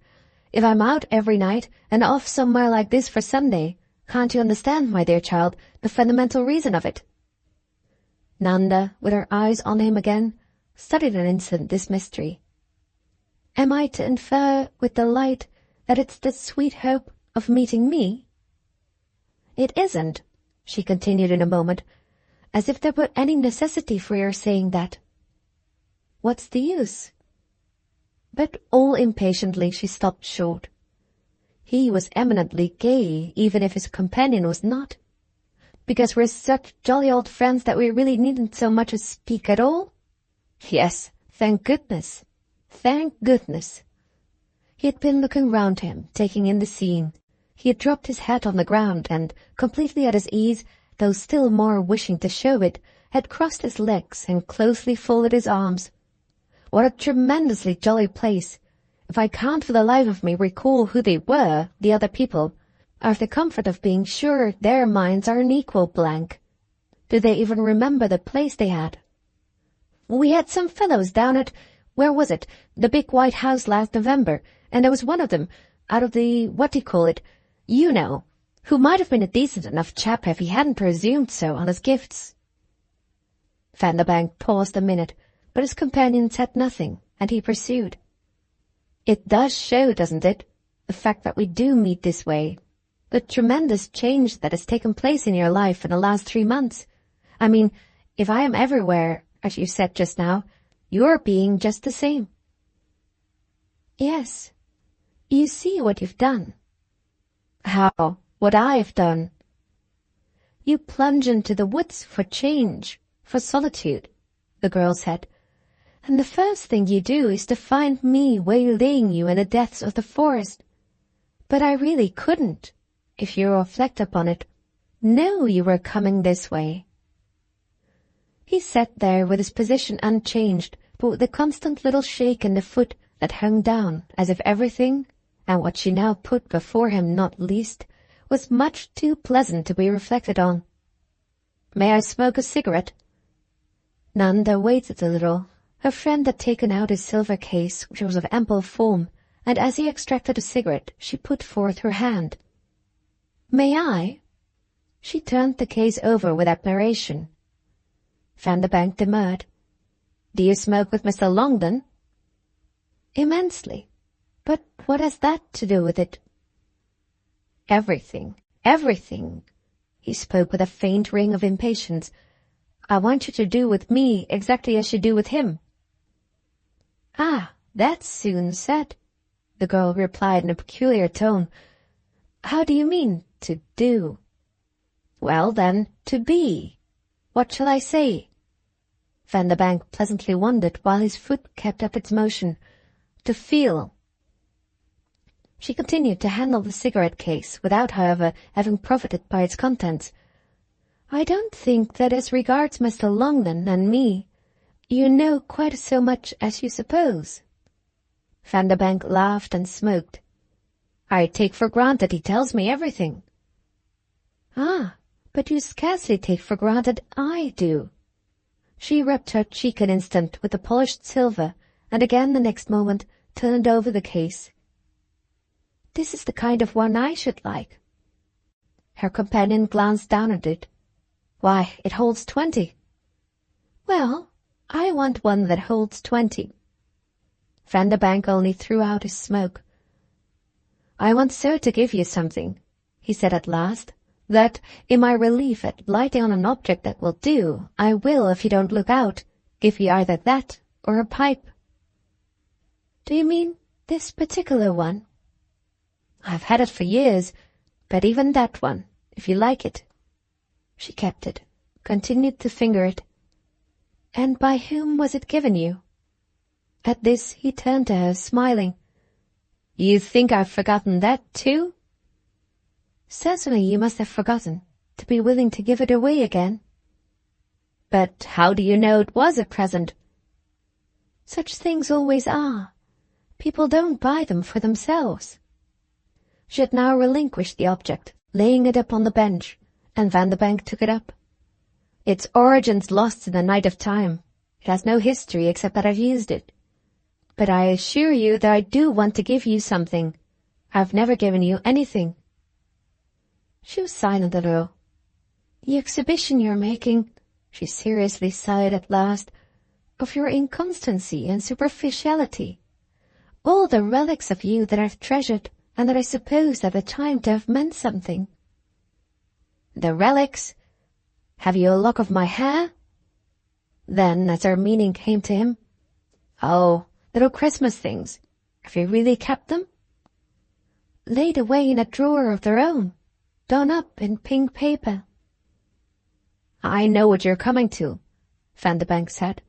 "If I'm out every night and off somewhere like this for Sunday, can't you understand, my dear child, the fundamental reason of it?" Nanda, with her eyes on him again, studied an instant this mystery. "Am I to infer with delight that it's the sweet hope of meeting me?" "It isn't," she continued in a moment, "as if there were any necessity for your saying that." "What's the use?" But all impatiently she stopped short. He was eminently gay, even if his companion was not. "Because we're such jolly old friends that we really needn't so much as speak at all?" "Yes, thank goodness. Thank goodness." He had been looking round him, taking in the scene. He had dropped his hat on the ground and, completely at his ease, though still more wishing to show it, had crossed his legs and closely folded his arms. "What a tremendously jolly place! If I can't for the life of me recall who they were, the other people, I've the comfort of being sure their minds are an equal blank. Do they even remember the place they had?" "We had some fellows down at, where was it, the big white house last November, and there was one of them, out of the, what-do-you-call-it, you know, who might have been a decent enough chap if he hadn't presumed so on his gifts." Vanderbank paused a minute, but his companion said nothing, and he pursued. "It does show, doesn't it, the fact that we do meet this way, the tremendous change that has taken place in your life in the last 3 months. I mean, if I am everywhere, as you said just now, you're being just the same." "Yes. You see what you've done." "How? What I've done?" "You plunge into the woods for change, for solitude," the girl said. "And the first thing you do is to find me waylaying you in the depths of the forest. But I really couldn't, if you reflect upon it, know you were coming this way." He sat there with his position unchanged, but with a constant little shake in the foot that hung down, as if everything, and what she now put before him not least, was much too pleasant to be reflected on. "May I smoke a cigarette?" Nanda waited a little. Her friend had taken out his silver case, which was of ample form, and as he extracted a cigarette, she put forth her hand. "May I?" She turned the case over with admiration. Vanderbank demurred. "Do you smoke with Mr. Longden?" "Immensely. But what has that to do with it?" "Everything, everything." He spoke with a faint ring of impatience. "I want you to do with me exactly as you do with him." "Ah, that's soon said," the girl replied in a peculiar tone. "How do you mean, to do?" "Well, then, to be. What shall I say?" Vanderbank pleasantly wondered while his foot kept up its motion. "To feel." She continued to handle the cigarette case, without, however, having profited by its contents. "I don't think that as regards Mr. Longden and me, you know quite so much as you suppose." Vanderbank laughed and smoked. "I take for granted he tells me everything." "Ah, but you scarcely take for granted I do." She rubbed her cheek an instant with the polished silver, and again the next moment turned over the case. "This is the kind of one I should like." Her companion glanced down at it. "Why, it holds 20. "Well, I want one that holds 20. Vanderbank only threw out his smoke. "I want so to give you something," he said at last, "that, in my relief at lighting on an object that will do, I will, if you don't look out, give you either that or a pipe." "Do you mean this particular one?" "I've had it for years, but even that one, if you like it." She kept it, continued to finger it. "And by whom was it given you?" At this he turned to her, smiling. "You think I've forgotten that too?" "Certainly you must have forgotten, to be willing to give it away again." "But how do you know it was a present?" "Such things always are. People don't buy them for themselves." She had now relinquished the object, laying it up on the bench, and Vanderbank took it up. "Its origin's lost in the night of time. It has no history except that I've used it." But I assure you that I do want to give you something. I've never given you anything." She was silent a little. "The exhibition you're making," she seriously sighed at last, "of your inconstancy and superficiality. All the relics of you that I've treasured and that I supposed at the time to have meant something." "The relics? Have you a lock of my hair?" Then, as her meaning came to him, "Oh, little Christmas things. Have you really kept them?" "Laid away in a drawer of their own, done up in pink paper." "I know what you're coming to," Vanderbank said.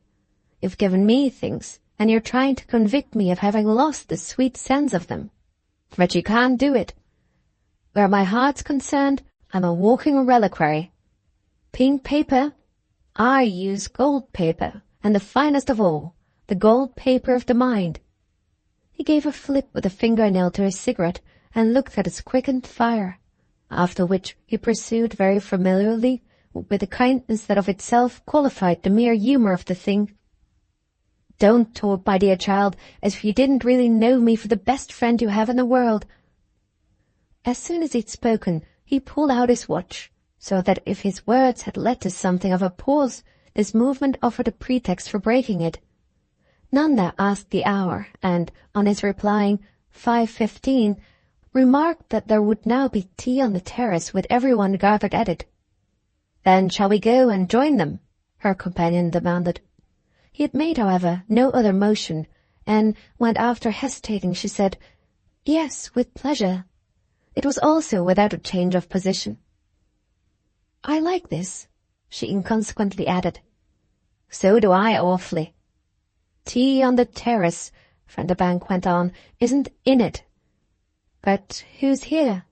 "You've given me things, and you're trying to convict me of having lost the sweet sense of them. But you can't do it. Where my heart's concerned, I'm a walking reliquary. Pink paper? I use gold paper, and the finest of all, the gold paper of the mind." He gave a flip with a fingernail to his cigarette and looked at its quickened fire, after which he pursued very familiarly, with a kindness that of itself qualified the mere humour of the thing. "Don't talk, my dear child, as if you didn't really know me for the best friend you have in the world." As soon as he'd spoken, he pulled out his watch, so that if his words had led to something of a pause, this movement offered a pretext for breaking it. Nanda asked the hour, and, on his replying 5:15, remarked that there would now be tea on the terrace with everyone gathered at it. "Then shall we go and join them?" her companion demanded. He had made, however, no other motion, and when after hesitating she said, "Yes, with pleasure," it was also without a change of position. "I like this," she inconsequently added. "So do I awfully." "Tea on the terrace," Vanderbank went on, "isn't in it. But who's here?"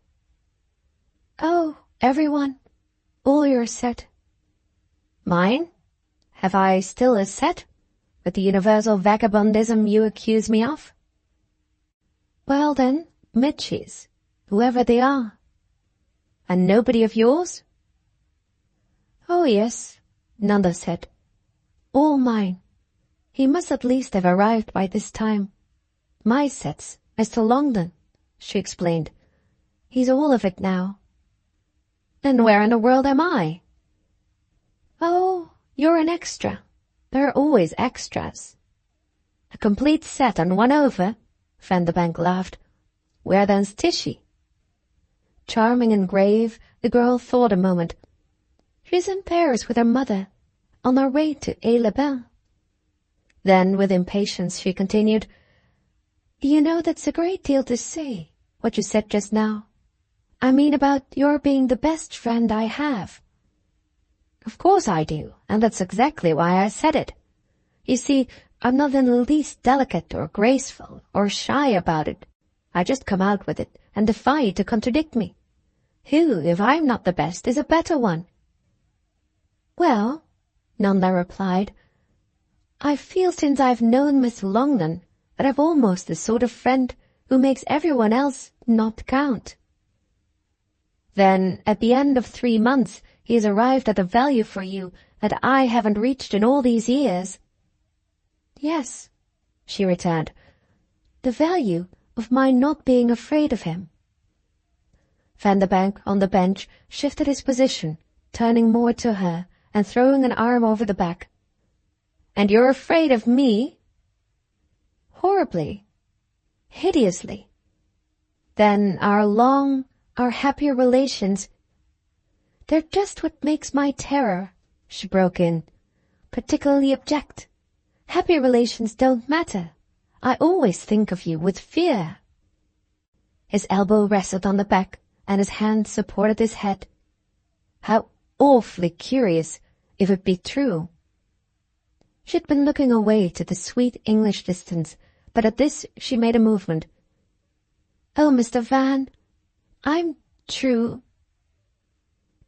"Oh, everyone. All your set." "Mine? Have I still a set, with the universal vagabondism you accuse me of?" "Well then, Mitchie's, whoever they are." "And nobody of yours?" "Oh yes," Nanda said. "All mine. He must at least have arrived by this time. My set's Mr. Longden," she explained. "He's all of it now." "And where in the world am I?" "Oh, you're an extra. There are always extras." "A complete set and one over?" Vanderbank laughed. "Where then's Tishy?" Charming and grave, the girl thought a moment. "She's in Paris with her mother, on her way to Aix-les-Bains." Then, with impatience, she continued, "You know that's a great deal to say, what you said just now. I mean about your being the best friend I have." "Of course I do, and that's exactly why I said it. You see, I'm not in the least delicate or graceful or shy about it. I just come out with it and defy you to contradict me. Who, if I'm not the best, is a better one?" "Well," Nanda replied, "I feel since I've known Miss Longden that I've almost the sort of friend who makes everyone else not count." "Then, at the end of 3 months, he has arrived at a value for you that I haven't reached in all these years." "Yes," she returned, "the value of my not being afraid of him." Vanderbank, on the bench, shifted his position, turning more to her and throwing an arm over the back. "And you're afraid of me?" "Horribly. Hideously." "Then our happier relations—" "They're just what makes my terror," she broke in. "Particularly abject. Happy relations don't matter. I always think of you with fear." His elbow rested on the back, and his hand supported his head. How awfully curious, if it be true. She had been looking away to the sweet English distance, but at this she made a movement. "Oh, Mr. Van, I'm true."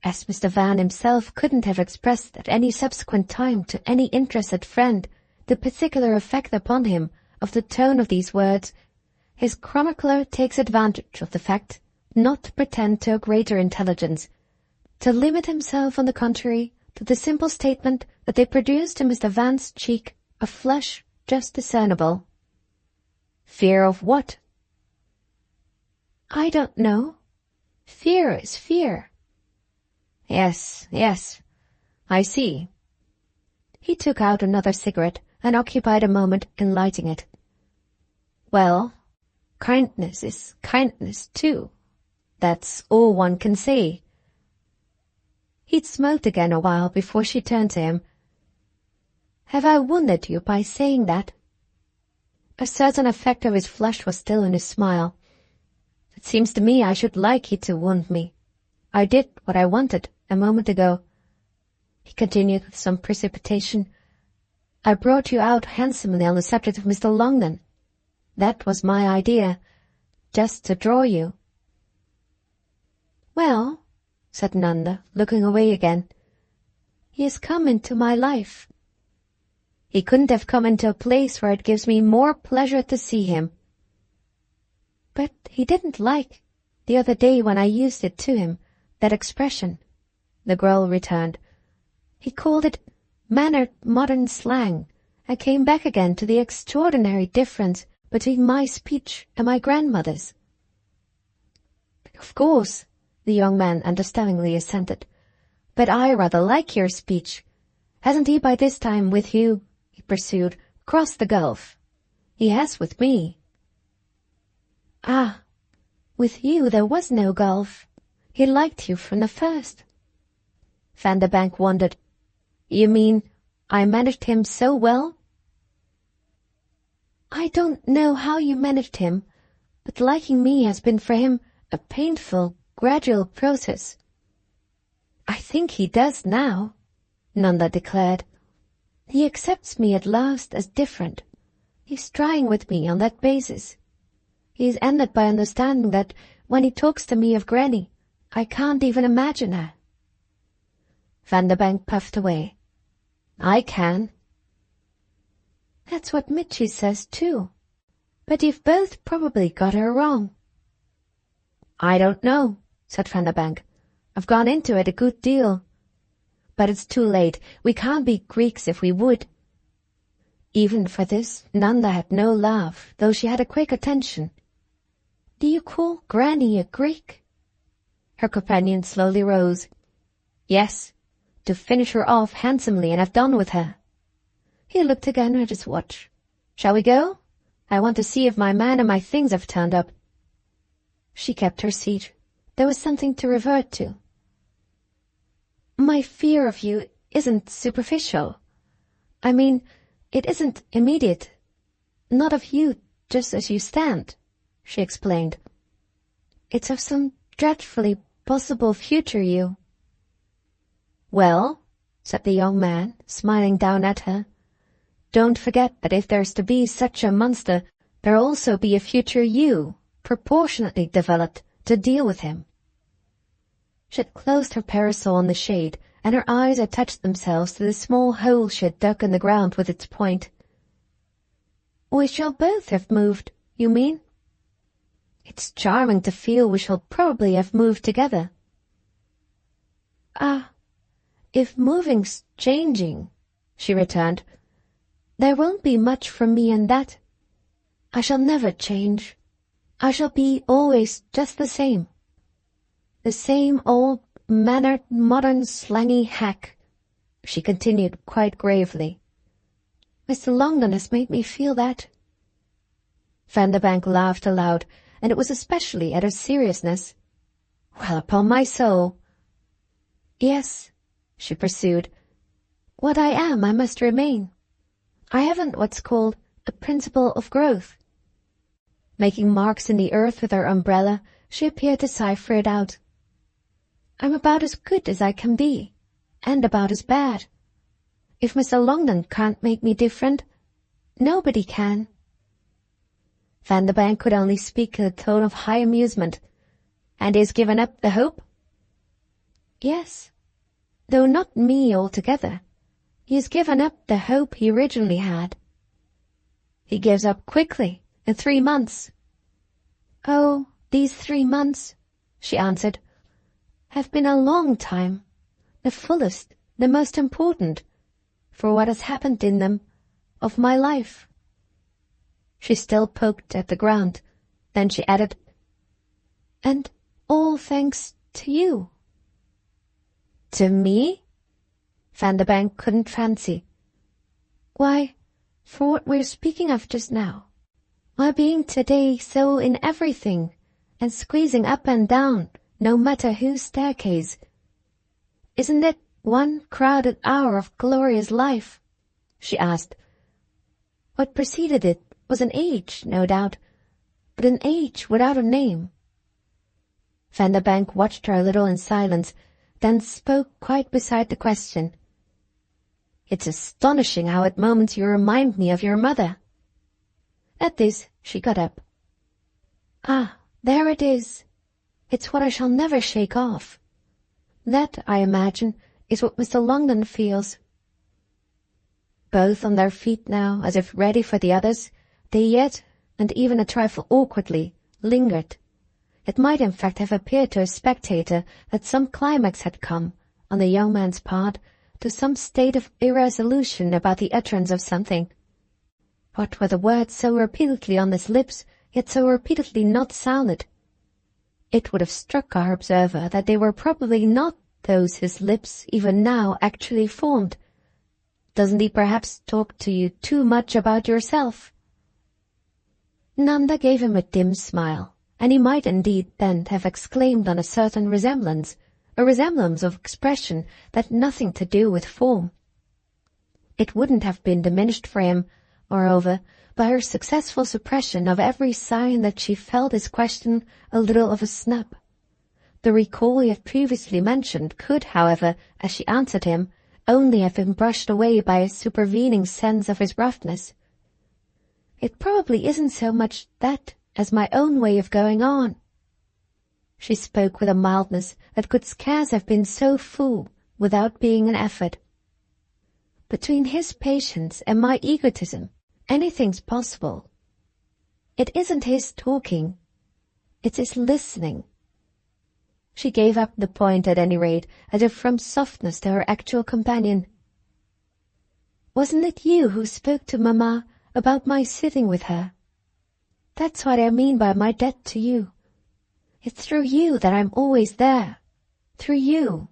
As Mr. Van himself couldn't have expressed at any subsequent time to any interested friend the particular effect upon him of the tone of these words, his chronicler takes advantage of the fact not to pretend to a greater intelligence, to limit himself, on the contrary, to the simple statement that they produced in Mr. Van's cheek a flush just discernible. Fear of what? I don't know. Fear is fear. Yes, I see. He took out another cigarette and occupied a moment in lighting it. Well, kindness is kindness too. That's all one can say. He'd smoked again a while before she turned to him. Have I wounded you by saying that? A certain effect of his flush was still in his smile. It seems to me I should like you to wound me. I did what I wanted a moment ago. He continued with some precipitation. I brought you out handsomely on the subject of Mr. Longden. That was my idea, just to draw you. Well, said Nanda, looking away again, he has come into my life. He couldn't have come into a place where it gives me more pleasure to see him. But he didn't like, the other day when I used it to him, that expression, the girl returned. He called it mannered modern slang, and came back again to the extraordinary difference between my speech and my grandmother's. Of course, the young man understandingly assented. But I rather like your speech. Hasn't he by this time with you, he pursued, crossed the gulf? He has with me. Ah, with you there was no gulf. He liked you from the first. Vanderbank wondered. You mean I managed him so well? I don't know how you managed him, but liking me has been for him a painful, gradual process. I think he does now, Nanda declared. He accepts me at last as different. He's trying with me on that basis. He's ended by understanding that when he talks to me of Granny, I can't even imagine her. Vanderbank puffed away. I can. That's what Mitchie says too. But you've both probably got her wrong. I don't know, said Vanderbank. I've gone into it a good deal. But it's too late. We can't be Greeks if we would. Even for this, Nanda had no laugh, though she had a quick attention. Do you call Granny a Greek? Her companion slowly rose. Yes, to finish her off handsomely and have done with her. He looked again at his watch. Shall we go? I want to see if my man and my things have turned up. She kept her seat. There was something to revert to. My fear of you isn't superficial. I mean, it isn't immediate. Not of you just as you stand, she explained. It's of some dreadfully possible future you. Well, said the young man, smiling down at her, don't forget that if there's to be such a monster, there'll also be a future you, proportionately developed, to deal with him. She had closed her parasol on the shade, and her eyes attached themselves to the small hole she had dug in the ground with its point. We shall both have moved, you mean? It's charming to feel we shall probably have moved together. Ah, if moving's changing, she returned, there won't be much from me in that. I shall never change. I shall be always just the same. The same old mannered, modern, slangy hack, she continued quite gravely. Mr. Longden has made me feel that. Vanderbank laughed aloud, and it was especially at her seriousness. Well, upon my soul. Yes, she pursued. What I am, I must remain. I haven't what's called a principle of growth. Making marks in the earth with her umbrella, she appeared to cipher it out. I'm about as good as I can be, and about as bad. If Mr. Longden can't make me different, nobody can. Vanderbank could only speak in a tone of high amusement. And he has given up the hope? Yes, though not me altogether. He has given up the hope he originally had. He gives up quickly, in 3 months. Oh, these 3 months, she answered, have been a long time, the fullest, the most important, for what has happened in them, of my life. She still poked at the ground. Then she added, "And all thanks to you." "To me?" Vanderbank couldn't fancy. "Why, for what we were speaking of just now. My being today so in everything, and squeezing up and down, no matter whose staircase. Isn't it one crowded hour of glorious life?" she asked. What preceded it was an age, no doubt, but an age without a name. Vanderbank watched her a little in silence, then spoke quite beside the question. "It's astonishing how at moments you remind me of your mother." At this she got up. "Ah, there it is. It's what I shall never shake off. That, I imagine, is what Mr. Longden feels." Both on their feet now, as if ready for the others, they yet, and even a trifle awkwardly, lingered. It might in fact have appeared to a spectator that some climax had come, on the young man's part, to some state of irresolution about the utterance of something. What were the words so repeatedly on his lips, yet so repeatedly not sounded? It would have struck our observer that they were probably not those his lips even now actually formed. "Doesn't he perhaps talk to you too much about yourself?" Nanda gave him a dim smile, and he might indeed then have exclaimed on a certain resemblance, a resemblance of expression that had nothing to do with form. It wouldn't have been diminished for him, moreover, by her successful suppression of every sign that she felt his question a little of a snub. The recall he had previously mentioned could, however, as she answered him, only have been brushed away by a supervening sense of his roughness. "It probably isn't so much that as my own way of going on." She spoke with a mildness that could scarce have been so full without being an effort. "Between his patience and my egotism, anything's possible. It isn't his talking, it's his listening." She gave up the point at any rate, as if from softness to her actual companion. "Wasn't it you who spoke to Mamma about my sitting with her? That's what I mean by my debt to you. It's through you that I'm always there. Through you.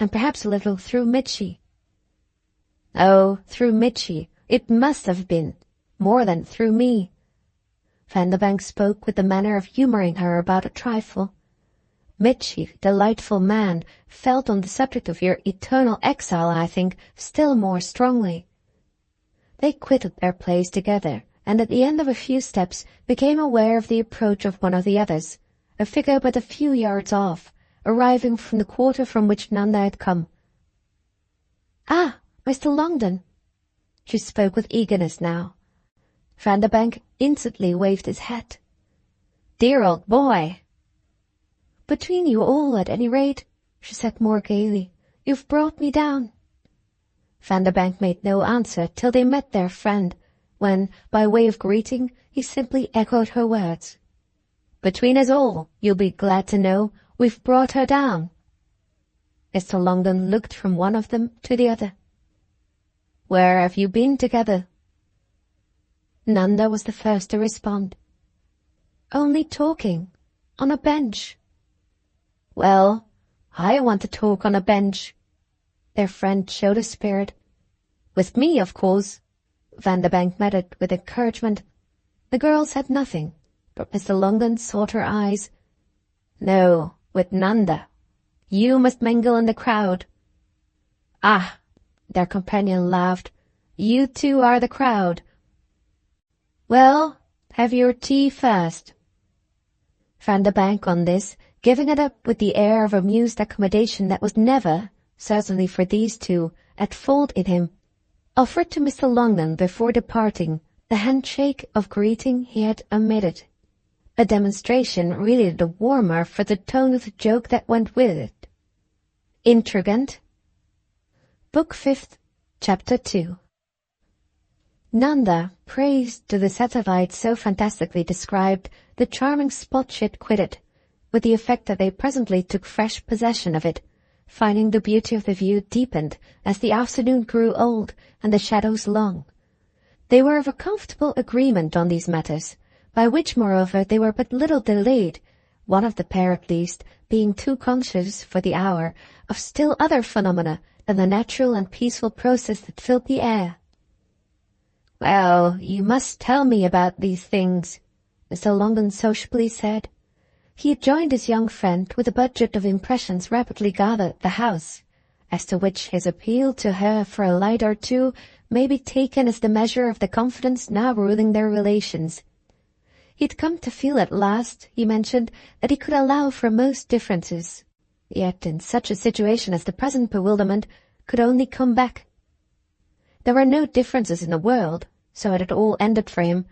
And perhaps a little through Mitchy." "Oh, through Mitchy. It must have been. More than through me." Vanderbank spoke with the manner of humouring her about a trifle. "Mitchy, delightful man, felt on the subject of your eternal exile, I think, still more strongly." They quitted their place together, and at the end of a few steps became aware of the approach of one of the others, a figure but a few yards off, arriving from the quarter from which Nanda had come. "Ah, Mr. Longden." She spoke with eagerness now. Vanderbank instantly waved his hat. "Dear old boy." "Between you all, at any rate," she said more gaily, "you've brought me down." Vanderbank made no answer till they met their friend, when, by way of greeting, he simply echoed her words. "Between us all, you'll be glad to know, we've brought her down." Mr. Longden looked from one of them to the other. "Where have you been together?" Nanda was the first to respond. "Only talking, on a bench." "Well, I want to talk on a bench." Their friend showed a spirit. "With me, of course." Vanderbank met it with encouragement. The girl said nothing, but Mr. Longden sought her eyes. "No, with Nanda. You must mingle in the crowd." "Ah," their companion laughed, "you two are the crowd." "Well, have your tea first." Vanderbank, on this, giving it up with the air of amused accommodation that was never, certainly for these two, at fault in him, offered to Mr. Longden before departing the handshake of greeting he had omitted, a demonstration really the warmer for the tone of the joke that went with it. Intrigant. Book 5th, Chapter 2. Nanda praised to the satellite so fantastically described the charming spot she had quitted, with the effect that they presently took fresh possession of it, finding the beauty of the view deepened as the afternoon grew old and the shadows long. They were of a comfortable agreement on these matters, by which, moreover, they were but little delayed, one of the pair at least being too conscious for the hour of still other phenomena than the natural and peaceful process that filled the air. "Well, you must tell me about these things," Mr. Longden sociably said. He had joined his young friend with a budget of impressions rapidly gathered at the house, as to which his appeal to her for a light or two may be taken as the measure of the confidence now ruling their relations. He had come to feel at last, he mentioned, that he could allow for most differences, yet in such a situation as the present bewilderment could only come back. There were no differences in the world, so it had all ended for him,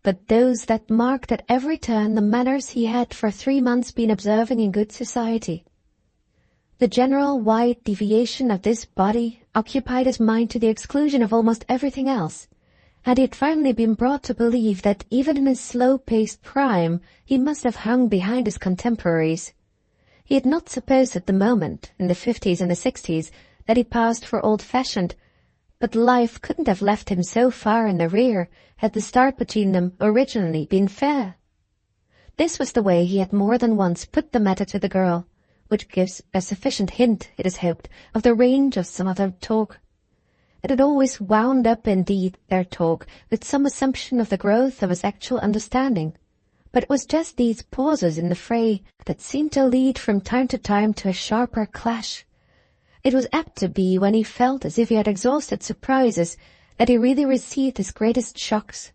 but those that marked at every turn the manners he had for 3 months been observing in good society. The general wide deviation of this body occupied his mind to the exclusion of almost everything else, and he had finally been brought to believe that even in his slow-paced prime he must have hung behind his contemporaries. He had not supposed at the moment, in the 50s and the 60s, that he passed for old-fashioned, but life couldn't have left him so far in the rear had the start between them originally been fair. This was the way he had more than once put the matter to the girl, which gives a sufficient hint, it is hoped, of the range of some of their talk. It had always wound up, indeed, their talk, with some assumption of the growth of his actual understanding, but it was just these pauses in the fray that seemed to lead from time to time to a sharper clash. It was apt to be when he felt as if he had exhausted surprises that he really received his greatest shocks.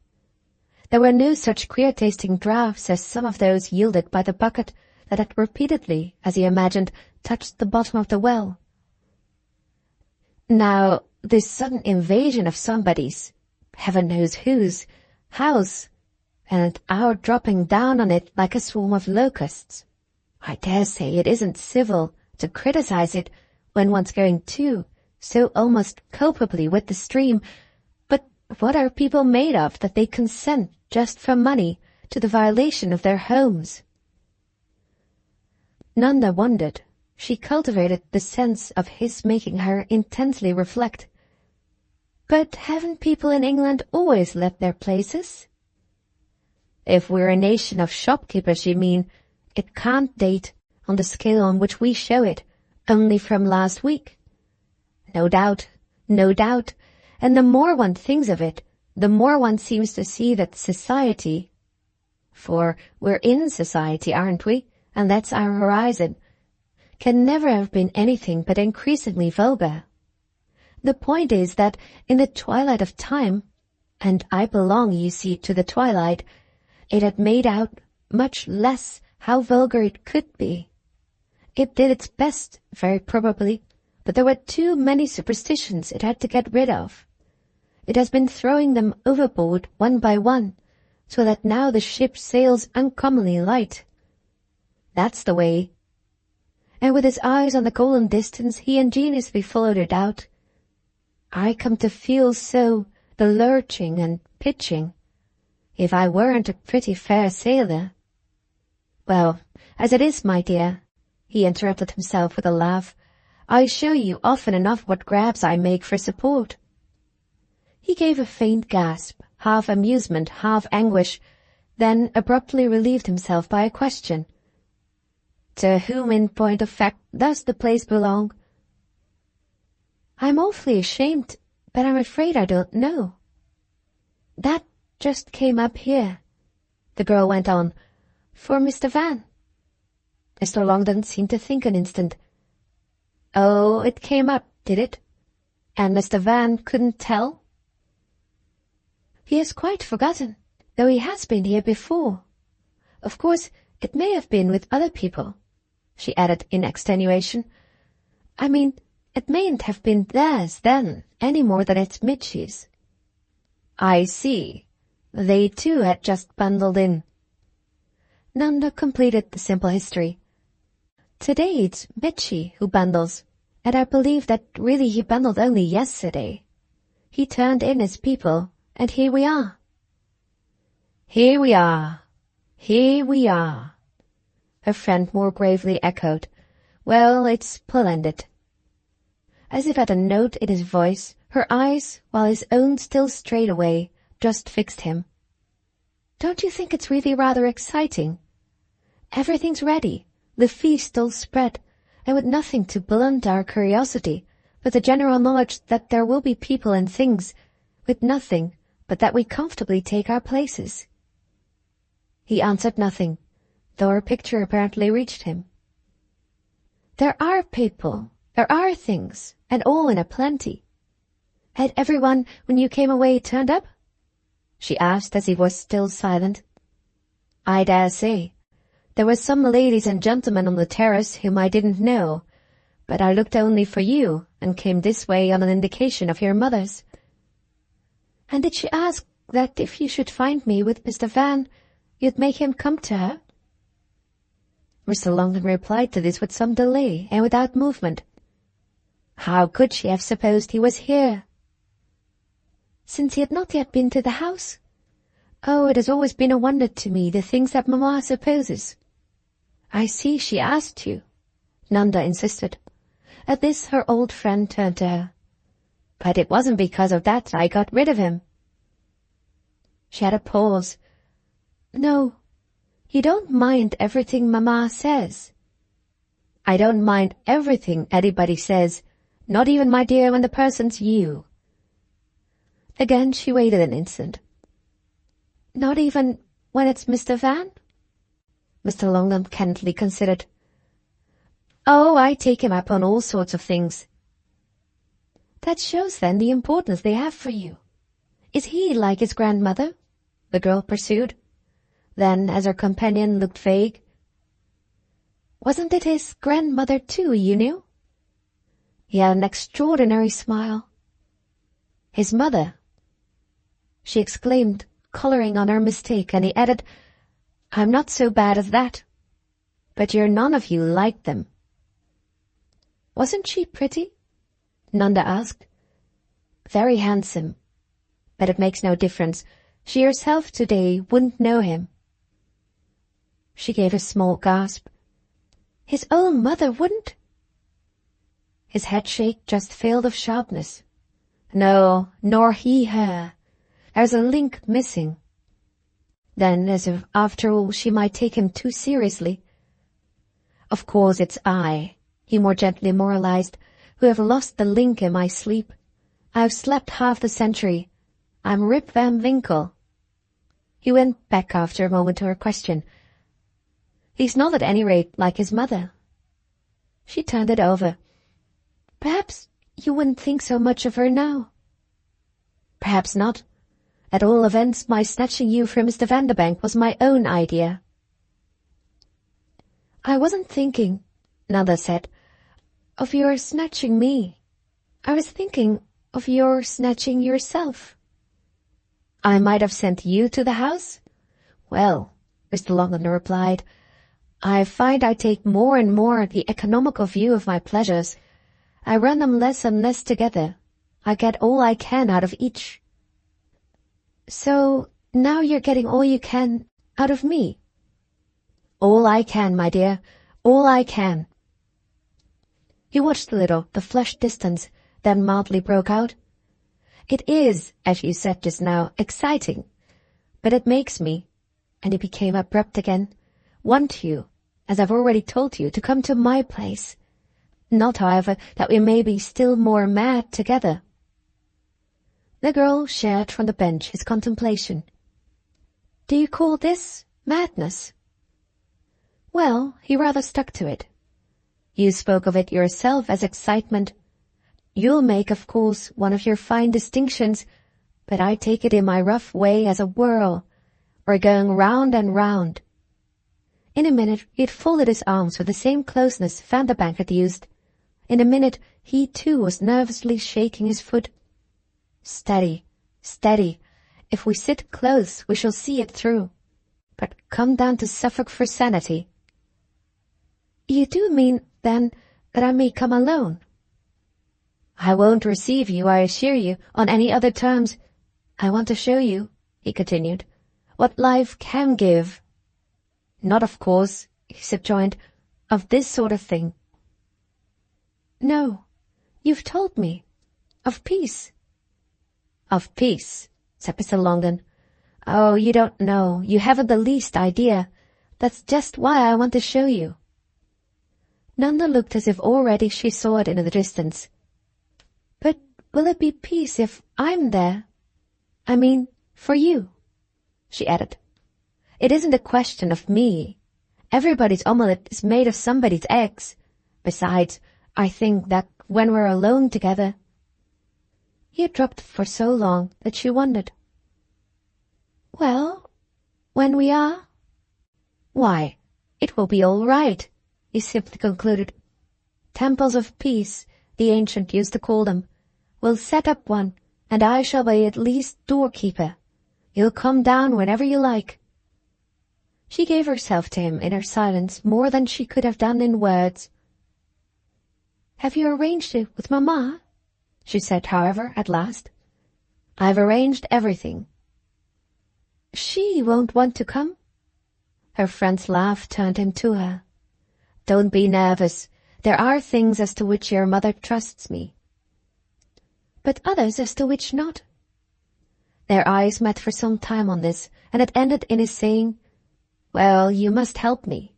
There were no such queer-tasting draughts as some of those yielded by the bucket that had repeatedly, as he imagined, touched the bottom of the well. Now, this sudden invasion of somebody's, heaven knows whose, house, and our dropping down on it like a swarm of locusts. I dare say it isn't civil to criticize it when one's going too, so almost culpably with the stream, but what are people made of that they consent, just for money, to the violation of their homes? Nanda wondered. She cultivated the sense of his making her intensely reflect. But haven't people in England always left their places? If we're a nation of shopkeepers, you mean, it can't date, on the scale on which we show it, only from last week. No doubt, and the more one thinks of it, the more one seems to see that society, for we're in society, aren't we, and that's our horizon, can never have been anything but increasingly vulgar. The point is that in the twilight of time, and I belong, you see, to the twilight, it had made out much less how vulgar it could be. It did its best, very probably, but there were too many superstitions it had to get rid of. It has been throwing them overboard one by one, so that now the ship sails uncommonly light. That's the way. And with his eyes on the golden distance, he ingeniously followed it out. I come to feel so the lurching and pitching. If I weren't a pretty fair sailor. Well, as it is, my dear, he interrupted himself with a laugh, I show you often enough what grabs I make for support. He gave a faint gasp, half amusement, half anguish, then abruptly relieved himself by a question. To whom, in point of fact, does the place belong? I'm awfully ashamed, but I'm afraid I don't know. That just came up here, the girl went on, for Mr. Van. Mr. Longden seemed to think an instant. Oh, it came up, did it? And Mr. Van couldn't tell? He has quite forgotten, though he has been here before. Of course, it may have been with other people, she added in extenuation. I mean, it mayn't have been theirs then, any more than it's Mitchy's. I see. They too had just bundled in. Nanda completed the simple history. Today it's Mitchy who bundles, and I believe that really he bundled only yesterday. He turned in his people, and here we are. Here we are. Here we are. Her friend more gravely echoed. Well, it's splendid. As if at a note in his voice, her eyes, while his own still strayed away, just fixed him. "Don't you think it's really rather exciting? Everything's ready, the feast all spread, and with nothing to blunt our curiosity but the general knowledge that there will be people and things, with nothing but that we comfortably take our places." He answered nothing, though her picture apparently reached him. "There are people, there are things, and all in a plenty. Had everyone, when you came away, turned up?" she asked as he was still silent. "I dare say. There were some ladies and gentlemen on the terrace whom I didn't know, but I looked only for you and came this way on an indication of your mother's." "And did she ask that if you should find me with Mr. Van, you'd make him come to her?" Mr. Longdon replied to this with some delay and without movement. How could she have supposed he was here? Since he had not yet been to the house? Oh, it has always been a wonder to me, the things that Mamma supposes. "I see she asked you," Nanda insisted. At this her old friend turned to her. "But it wasn't because of that I got rid of him." She had a pause. "No, you don't mind everything Mamma says." "I don't mind everything anybody says, not even, my dear, when the person's you." Again she waited an instant. "Not even when it's Mr. Van?" Mr. Longdon candidly considered. "Oh, I take him up on all sorts of things." "That shows, then, the importance they have for you. Is he like his grandmother?" the girl pursued. Then, as her companion looked vague, "Wasn't it his grandmother, too, you knew?" He had an extraordinary smile. "His mother?" she exclaimed, colouring on her mistake, and he added, "I'm not so bad as that. But you're none of you like them." "Wasn't she pretty?" Nanda asked. "Very handsome. But it makes no difference. She herself today wouldn't know him." She gave a small gasp. "His own mother wouldn't?" His headshake just failed of sharpness. "No, nor he her. There's a link missing." Then, as if after all she might take him too seriously, "Of course it's I," he more gently moralized, "who have lost the link in my sleep. I've slept half the century. I'm Rip Van Winkle." He went back after a moment to her question. "He's not at any rate like his mother." She turned it over. "Perhaps you wouldn't think so much of her now." "Perhaps not. At all events, my snatching you from Mr. Vanderbank was my own idea." "I wasn't thinking," Nanda said, "of your snatching me. I was thinking of your snatching yourself." "I might have sent you to the house? Well," Mr. Longdon replied, "I find I take more and more the economical view of my pleasures. I run them less and less together. I get all I can out of each." "So now you're getting all you can out of me?" "All I can, my dear, all I can." He watched a little the flushed distance, then mildly broke out, "It is, as you said just now, exciting, but it makes me," and he became abrupt again, "want you, as I've already told you, to come to my place. Not, however, that we may be still more mad together." The girl shared from the bench his contemplation. "Do you call this madness?" Well, he rather stuck to it. "You spoke of it yourself as excitement. You'll make, of course, one of your fine distinctions, but I take it in my rough way as a whirl. We're going round and round." In a minute he had folded his arms with the same closeness Vanderbank had used. In a minute he too was nervously shaking his foot. "Steady, steady. If we sit close we shall see it through. But come down to Suffolk for sanity." "You do mean, then, that I may come alone?" "I won't receive you, I assure you, on any other terms. I want to show you," he continued, "what life can give." "Not, of course," he subjoined, "of this sort of thing." "No, you've told me. Of peace." "Of peace," said Mr. Longden. "Oh, you don't know. You haven't the least idea. That's just why I want to show you." Nanda looked as if already she saw it in the distance. "But will it be peace if I'm there? I mean, for you," she added. "It isn't a question of me. Everybody's omelette is made of somebody's eggs. Besides, I think that when we're alone together—" He had dropped for so long that she wondered. "Well, when we are? Why, it will be all right," he simply concluded. "Temples of peace, the ancient used to call them. We'll set up one, and I shall be at least doorkeeper. You'll come down whenever you like." She gave herself to him in her silence more than she could have done in words. "Have you arranged it with Mamma?" she said, however, at last. "I've arranged everything." "She won't want to come?" Her friend's laugh turned him to her. "Don't be nervous. There are things as to which your mother trusts me." "But others as to which not?" Their eyes met for some time on this, and it ended in his saying, "Well, you must help me."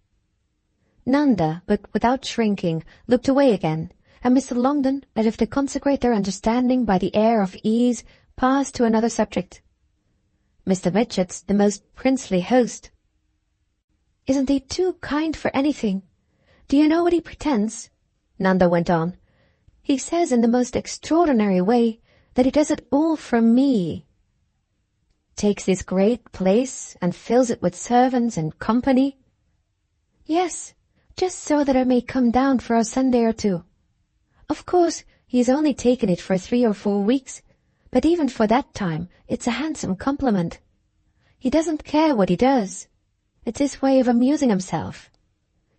Nanda, but without shrinking, looked away again, and Mr. Longden, as if to consecrate their understanding by the air of ease, passed to another subject. "Mr. Mitchett's the most princely host." "Isn't he too kind for anything? Do you know what he pretends?" Nanda went on. "He says in the most extraordinary way that he does it all for me. Takes this great place and fills it with servants and company." "Yes, just so that I may come down for a Sunday or two. Of course, he has only taken it for 3 or 4 weeks, but even for that time it's a handsome compliment. He doesn't care what he does. It's his way of amusing himself.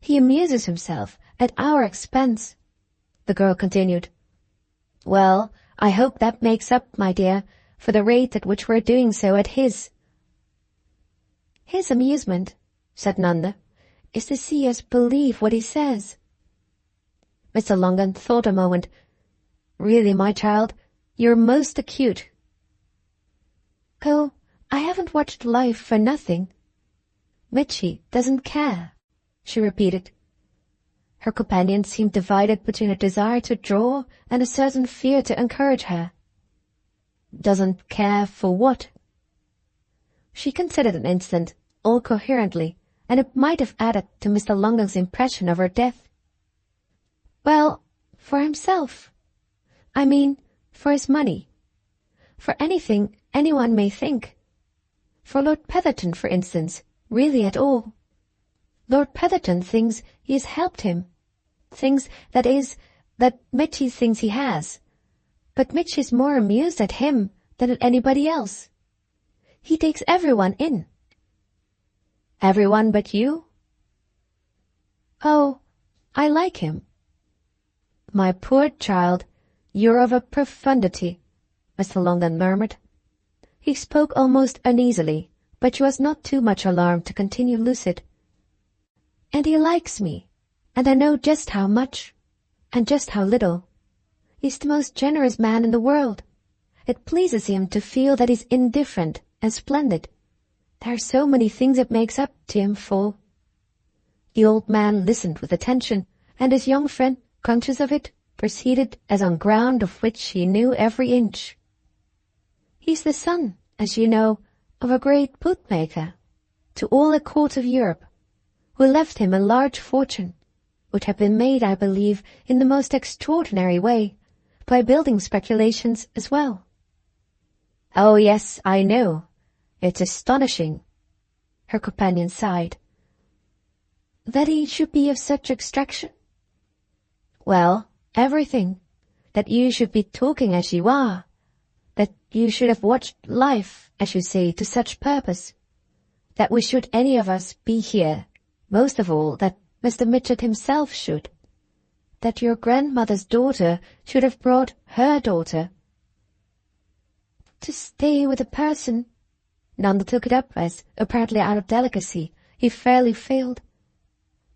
He amuses himself at our expense," the girl continued. "Well, I hope that makes up, my dear, for the rate at which we're doing so at his." "His amusement," said Nanda, "is to see us believe what he says." Mr. Longden thought a moment. "Really, my child, you're most acute." "Oh, I haven't watched life for nothing. Mitchy doesn't care," she repeated. Her companion seemed divided between a desire to draw and a certain fear to encourage her. "Doesn't care for what?" She considered an instant, all coherently, and it might have added to Mr. Longden's impression of her death. "Well, for himself. I mean, for his money. For anything anyone may think. For Lord Petherton, for instance, really at all. Lord Petherton thinks he has helped him. Thinks, that is, that Mitchy thinks he has. But Mitchy's more amused at him than at anybody else. He takes everyone in." "Everyone but you?" "Oh, I like him." "My poor child, you're of a profundity," Mr. Longden murmured. He spoke almost uneasily, but she was not too much alarmed to continue lucid. "And he likes me, and I know just how much, and just how little. He's the most generous man in the world. It pleases him to feel that he's indifferent and splendid. There are so many things it makes up to him for." The old man listened with attention, and his young friend, conscious of it, proceeded as on ground of which he knew every inch. "He's the son, as you know, of a great bootmaker, to all the court of Europe, who left him a large fortune, which had been made, I believe, in the most extraordinary way, by building speculations as well." "Oh, yes, I know. It's astonishing," her companion sighed. "That he should be of such extraction?" "Well, everything. That you should be talking as you are. That you should have watched life, as you say, to such purpose. That we should any of us be here. Most of all, that Mr. Mitchett himself should. That your grandmother's daughter should have brought her daughter." "To stay with a person," Nanda took it up as, apparently out of delicacy, he fairly failed,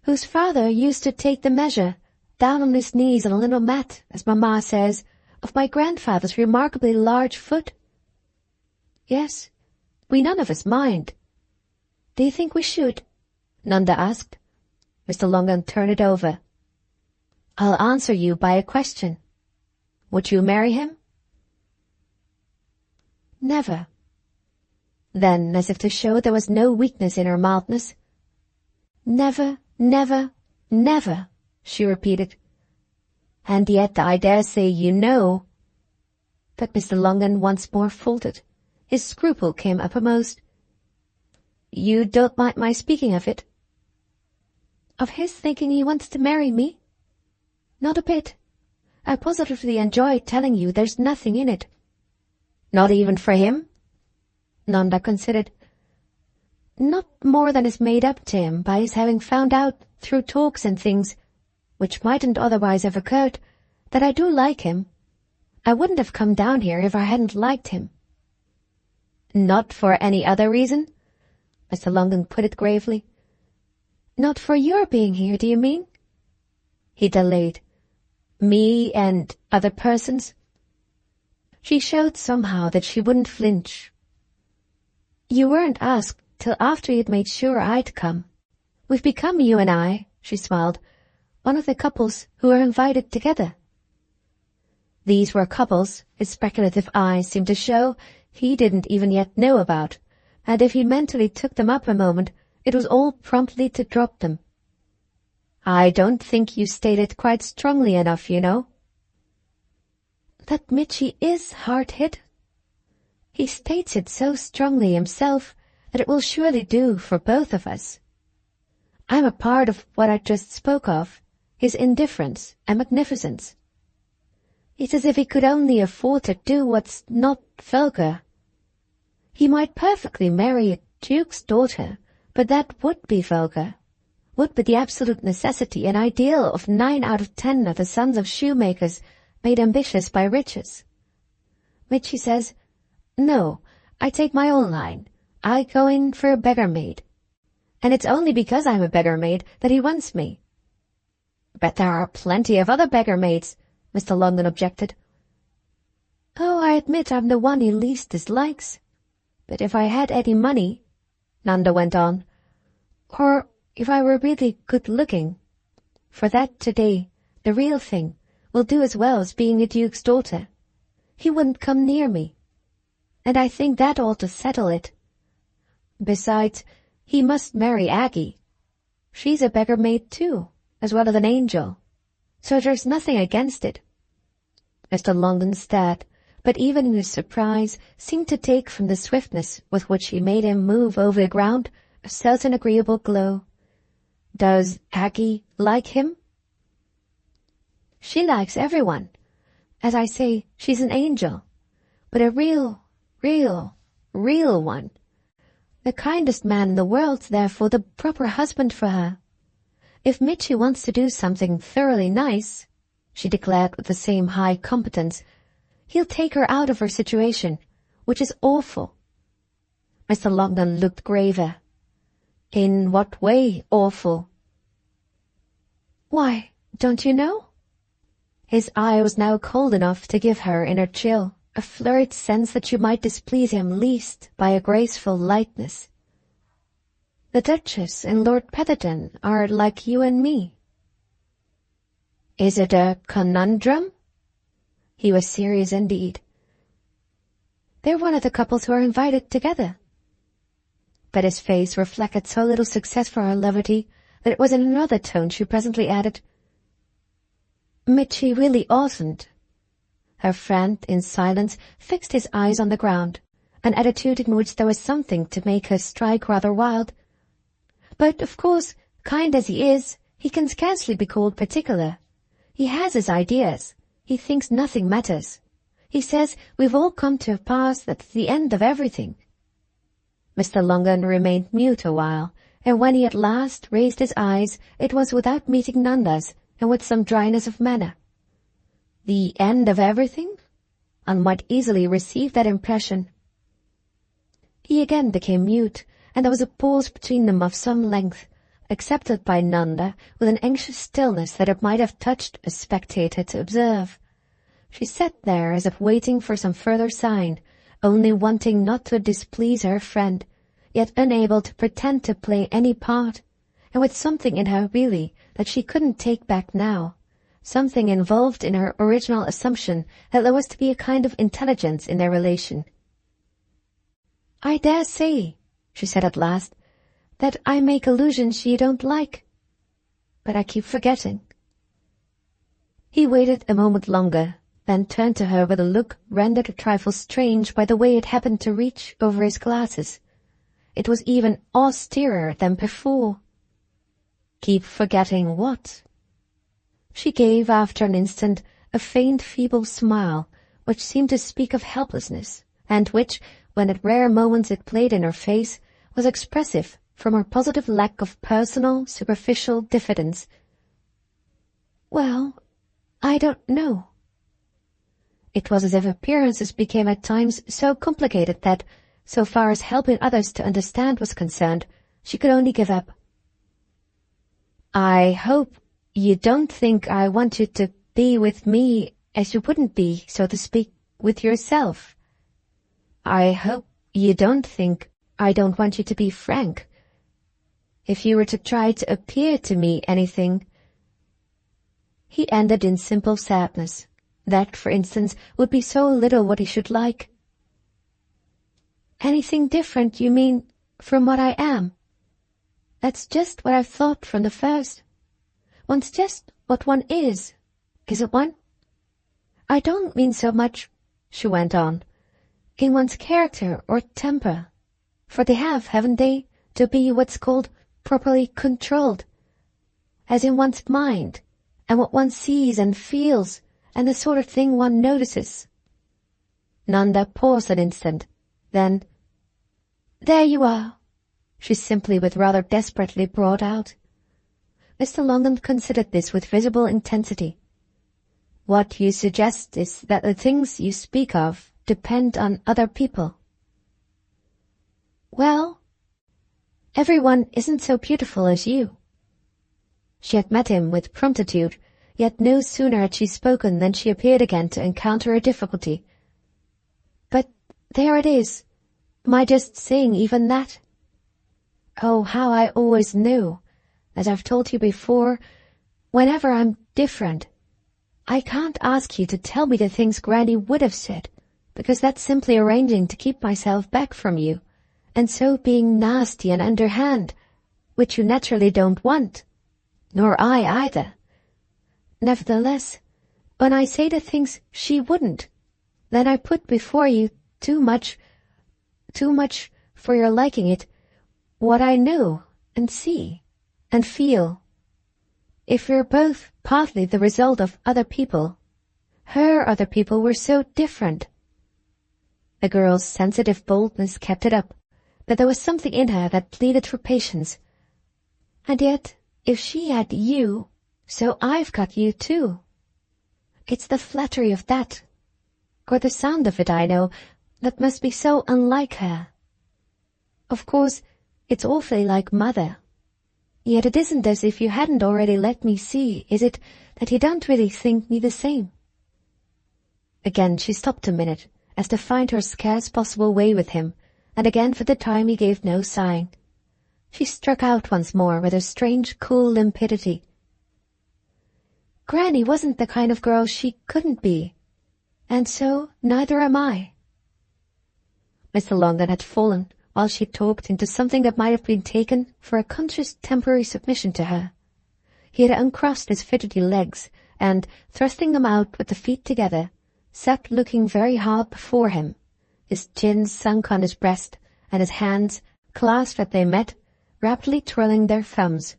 "whose father used to take the measure, down on his knees on a little mat, as Mamma says, of my grandfather's remarkably large foot." Yes, we none of us mind. Do you think we should? Nanda asked. Mr. Longan turned it over. I'll answer you by a question. Would you marry him? Never. Then, as if to show there was no weakness in her mildness, never, never, never, she repeated. And yet I dare say you know. But Mr. Longan once more faltered. His scruple came uppermost. You don't mind my speaking of it? Of his thinking he wants to marry me? Not a bit. I positively enjoy telling you there's nothing in it. Not even for him? Nanda considered. Not more than is made up to him by his having found out through talks and things, which mightn't otherwise have occurred, that I do like him. I wouldn't have come down here if I hadn't liked him. Not for any other reason? Mr. Longan put it gravely. Not for your being here, do you mean? He delayed. Me and other persons? She showed somehow that she wouldn't flinch. You weren't asked till after you'd made sure I'd come. We've become, you and I, she smiled, one of the couples who were invited together. These were couples his speculative eyes seemed to show he didn't even yet know about, and if he mentally took them up a moment, it was all promptly to drop them. I don't think you stated quite strongly enough, you know. That Mitchie is hard hit. He states it so strongly himself that it will surely do for both of us. I'm a part of what I just spoke of, his indifference and magnificence. It's as if he could only afford to do what's not vulgar. He might perfectly marry a duke's daughter, but that would be vulgar, would be the absolute necessity and ideal of 9 out of 10 of the sons of shoemakers made ambitious by riches. Mitchie says, no, I take my own line. I go in for a beggar maid. And it's only because I'm a beggar maid that he wants me. But there are plenty of other beggar maids, Mr. Longan objected. Oh, I admit I'm the one he least dislikes. But if I had any money, Nanda went on, or if I were really good-looking, for that today, the real thing, will do as well as being a duke's daughter, he wouldn't come near me. And I think that ought to settle it. Besides, he must marry Aggie. She's a beggar maid too, as well as an angel, so there's nothing against it. Mr. Longan stared, but even in his surprise seemed to take from the swiftness with which he made him move over the ground a certain agreeable glow. Does Aggie like him? She likes everyone. As I say, she's an angel, but a real one. The kindest man in the world, therefore the proper husband for her. If Mitchie wants to do something thoroughly nice, she declared with the same high competence, he'll take her out of her situation, which is awful. Mr. Longan looked graver. In what way awful? Why, don't you know? His eye was now cold enough to give her in her chill a flurried sense that she might displease him least by a graceful lightness. The Duchess and Lord Petherton are like you and me. Is it a conundrum? He was serious indeed. They're one of the couples who are invited together. But his face reflected so little success for her levity that it was in another tone she presently added, Mitchie really oughtn't. Her friend, in silence, fixed his eyes on the ground, an attitude in which there was something to make her strike rather wild. But, of course, kind as he is, he can scarcely be called particular. He has his ideas. He thinks nothing matters. He says we've all come to a pass that's the end of everything. Mr. Longan remained mute a while, and when he at last raised his eyes, it was without meeting Nanda's, and with some dryness of manner. The end of everything? One might easily receive that impression. He again became mute, and there was a pause between them of some length, accepted by Nanda with an anxious stillness that it might have touched a spectator to observe. She sat there as if waiting for some further sign, only wanting not to displease her friend, yet unable to pretend to play any part, and with something in her really that she couldn't take back now, something involved in her original assumption that there was to be a kind of intelligence in their relation. "I dare say," she said at last, "that I make allusions you don't like, but I keep forgetting." He waited a moment longer, then turned to her with a look rendered a trifle strange by the way it happened to reach over his glasses. It was even austerer than before. "Keep forgetting what?" She gave, after an instant, a faint, feeble smile, which seemed to speak of helplessness, and which, when at rare moments it played in her face, was expressive from her positive lack of personal, superficial diffidence. "Well, I don't know." It was as if appearances became at times so complicated that, so far as helping others to understand was concerned, she could only give up. "I hope you don't think I want you to be with me as you wouldn't be, so to speak, with yourself. I hope you don't think I don't want you to be frank. If you were to try to appear to me anything—" He ended in simple sadness. That, for instance, would be so little what he should like. "Anything different, you mean, from what I am? That's just what I've thought from the first. One's just what one is, isn't one? I don't mean so much," she went on, "in one's character or temper, for they have, haven't they, to be what's called properly controlled, as in one's mind, and what one sees and feels, and the sort of thing one notices." Nanda paused an instant, then, "There you are," she simply but rather desperately brought out. Mr. Longdon considered this with visible intensity. "What you suggest is that the things you speak of depend on other people." "Well, everyone isn't so beautiful as you." She had met him with promptitude, yet no sooner had she spoken than she appeared again to encounter a difficulty. "But there it is. Am I just saying even that? Oh, how I always knew, as I've told you before, whenever I'm different. I can't ask you to tell me the things Granny would have said, because that's simply arranging to keep myself back from you, and so being nasty and underhand, which you naturally don't want, nor I either. Nevertheless, when I say the things she wouldn't, then I put before you too much for your liking it, what I know and see and feel. If we're both partly the result of other people, her other people were so different." The girl's sensitive boldness kept it up, but there was something in her that pleaded for patience. "And yet, if she had you, so I've got you too. It's the flattery of that, or the sound of it, I know, that must be so unlike her. Of course, it's awfully like Mother. Yet it isn't as if you hadn't already let me see, is it, that you don't really think me the same?" Again she stopped a minute, as to find her scarce possible way with him, and again for the time he gave no sign. She struck out once more with her strange cool limpidity. "Granny wasn't the kind of girl she couldn't be, and so neither am I." Mr. Longdon had fallen, while she talked, into something that might have been taken for a conscious temporary submission to her. He had uncrossed his fidgety legs, and, thrusting them out with the feet together, sat looking very hard before him, his chin sunk on his breast, and his hands, clasped as they met, rapidly twirling their thumbs.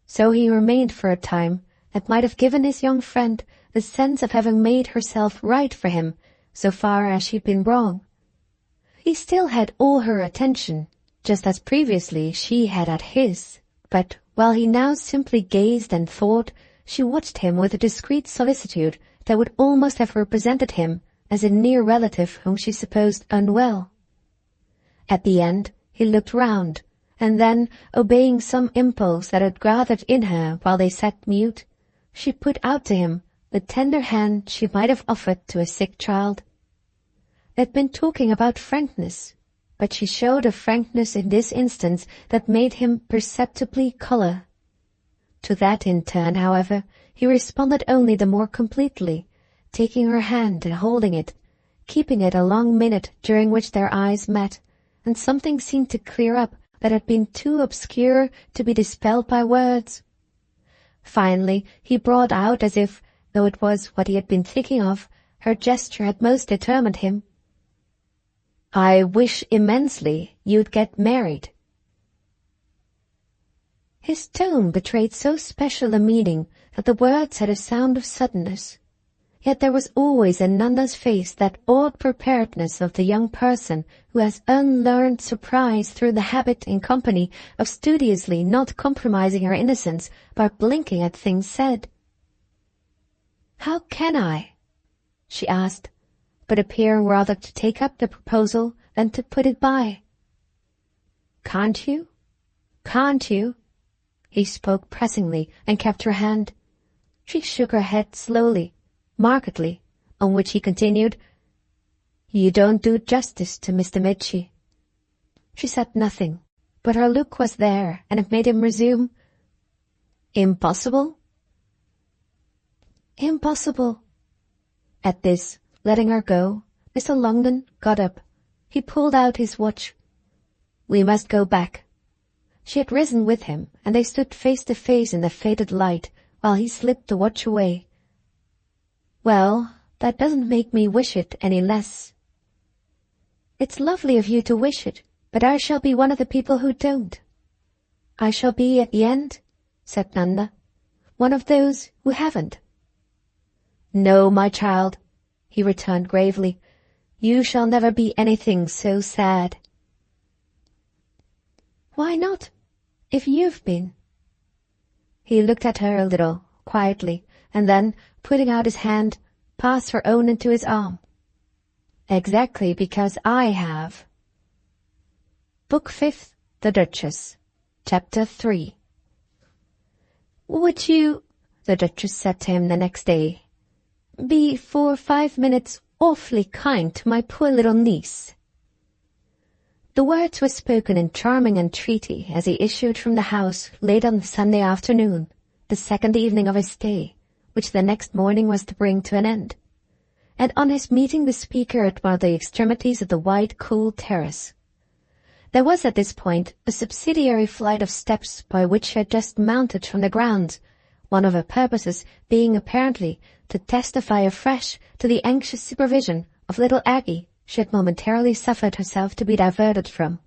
So he remained for a time that might have given his young friend the sense of having made herself right for him, so far as she'd been wrong. He still had all her attention, just as previously she had had his, but while he now simply gazed and thought, she watched him with a discreet solicitude that would almost have represented him as a near relative whom she supposed unwell. At the end he looked round, and then, obeying some impulse that had gathered in her while they sat mute, she put out to him the tender hand she might have offered to a sick child. They'd been talking about frankness, but she showed a frankness in this instance that made him perceptibly colour. To that in turn, however, he responded only the more completely, taking her hand and holding it, keeping it a long minute during which their eyes met, and something seemed to clear up that had been too obscure to be dispelled by words. Finally, he brought out, as if, though it was what he had been thinking of, her gesture had most determined him, "I wish immensely you'd get married." His tone betrayed so special a meaning that the words had a sound of suddenness. Yet there was always in Nanda's face that odd preparedness of the young person who has unlearned surprise through the habit in company of studiously not compromising her innocence by blinking at things said. "How can I?" she asked, but appearing rather to take up the proposal than to put it by. "Can't you? Can't you?" He spoke pressingly and kept her hand. She shook her head slowly, markedly, on which he continued, "You don't do justice to Mr. Mitchie." She said nothing, but her look was there, and it made him resume, "Impossible?" "Impossible." At this, letting her go, Mr. Longden got up. He pulled out his watch. "We must go back." She had risen with him, and they stood face to face in the faded light, while he slipped the watch away. "Well, that doesn't make me wish it any less." "It's lovely of you to wish it, but I shall be one of the people who don't." "I shall be at the end," said Nanda, "one of those who haven't." "No, my child," he returned gravely, "you shall never be anything so sad." "Why not, if you've been?" He looked at her a little, quietly, and then, putting out his hand, passed her own into his arm. "Exactly because I have." Book 5th, The Duchess, Chapter 3. "Would you," the Duchess said to him the next day, "be for 5 minutes awfully kind to my poor little niece?" The words were spoken in charming entreaty as he issued from the house late on the Sunday afternoon, the second evening of his stay, which the next morning was to bring to an end, and on his meeting the speaker at one of the extremities of the wide, cool terrace. There was at this point a subsidiary flight of steps by which she had just mounted from the ground, one of her purposes being apparently to testify afresh to the anxious supervision of little Aggie she had momentarily suffered herself to be diverted from.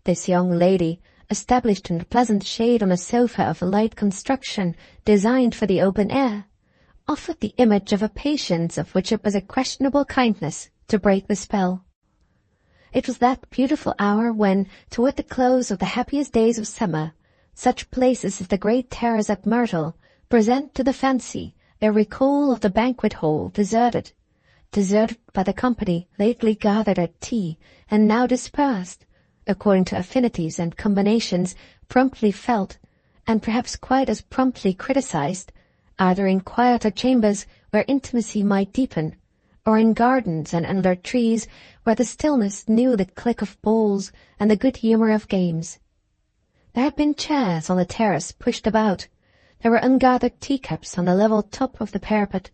This young lady, established in a pleasant shade on a sofa of a light construction designed for the open air, offered the image of a patience of which it was a questionable kindness to break the spell. It was that beautiful hour when, toward the close of the happiest days of summer, such places as the great terrace at Myrtle present to the fancy a recall of the banquet hall deserted by the company lately gathered at tea and now dispersed, according to affinities and combinations promptly felt, and perhaps quite as promptly criticized, either in quieter chambers where intimacy might deepen, or in gardens and under trees where the stillness knew the click of balls and the good humor of games. There had been chairs on the terrace pushed about. There were ungathered teacups on the level top of the parapet.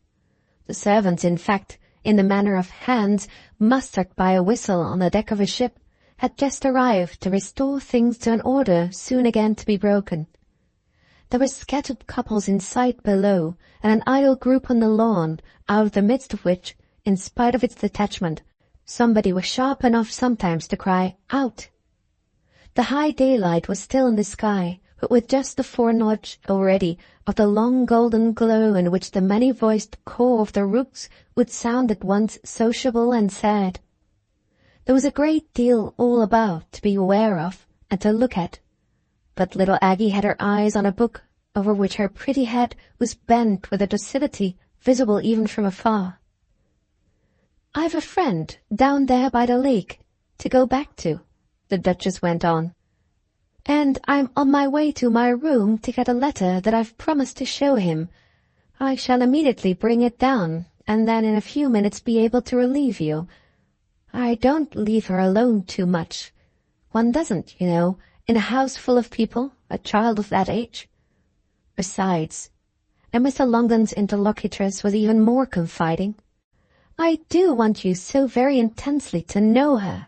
The servants, in fact, in the manner of hands mustered by a whistle on the deck of a ship, had just arrived to restore things to an order soon again to be broken. There were scattered couples in sight below, and an idle group on the lawn, out of the midst of which, in spite of its detachment, somebody was sharp enough sometimes to cry, "Out!" The high daylight was still in the sky, but with just the foreknowledge already of the long golden glow in which the many-voiced caw of the rooks would sound at once sociable and sad. There was a great deal all about to be aware of and to look at, but little Aggie had her eyes on a book over which her pretty head was bent with a docility visible even from afar. "I've a friend down there by the lake to go back to," the Duchess went on, "and I'm on my way to my room to get a letter that I've promised to show him. I shall immediately bring it down, and then in a few minutes be able to relieve you. I don't leave her alone too much. One doesn't, you know, in a house full of people, a child of that age. Besides, and Mr. Longden's interlocutress was even more confiding, I do want you so very intensely to know her.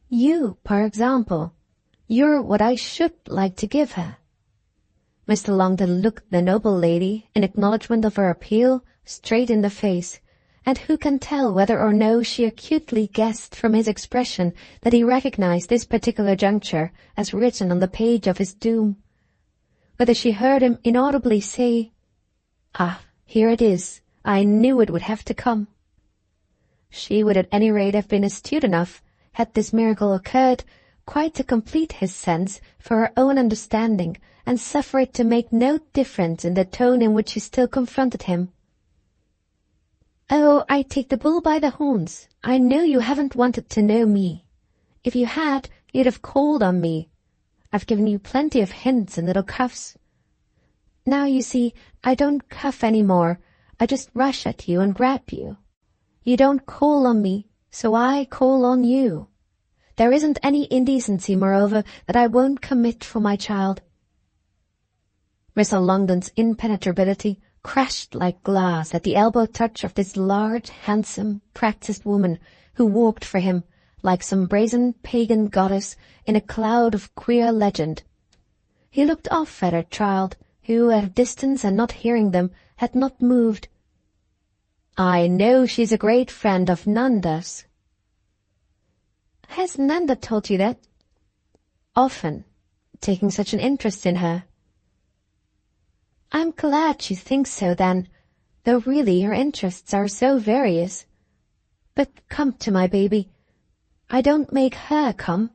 You, for example, you're what I should like to give her. Mr. Longden looked the noble lady, in acknowledgment of her appeal, straight in the face, and who can tell whether or no she acutely guessed from his expression that he recognized this particular juncture as written on the page of his doom. Whether she heard him inaudibly say, "Ah, here it is, I knew it would have to come." She would at any rate have been astute enough, had this miracle occurred, quite to complete his sense for her own understanding and suffer it to make no difference in the tone in which she still confronted him. "Oh, I take the bull by the horns. I know you haven't wanted to know me. If you had, you'd have called on me. I've given you plenty of hints and little cuffs. Now, you see, I don't cuff any more. I just rush at you and grab you. You don't call on me, so I call on you. There isn't any indecency, moreover, that I won't commit for my child." Mr. Longden's impenetrability crashed like glass at the elbow touch of this large, handsome, practised woman who walked for him like some brazen pagan goddess in a cloud of queer legend. He looked off at her child, who, at a distance and not hearing them, had not moved. "I know she's a great friend of Nanda's." "Has Nanda told you that?" "Often, taking such an interest in her." "I'm glad she thinks so, then, though really her interests are so various. But come to my baby. I don't make her come,"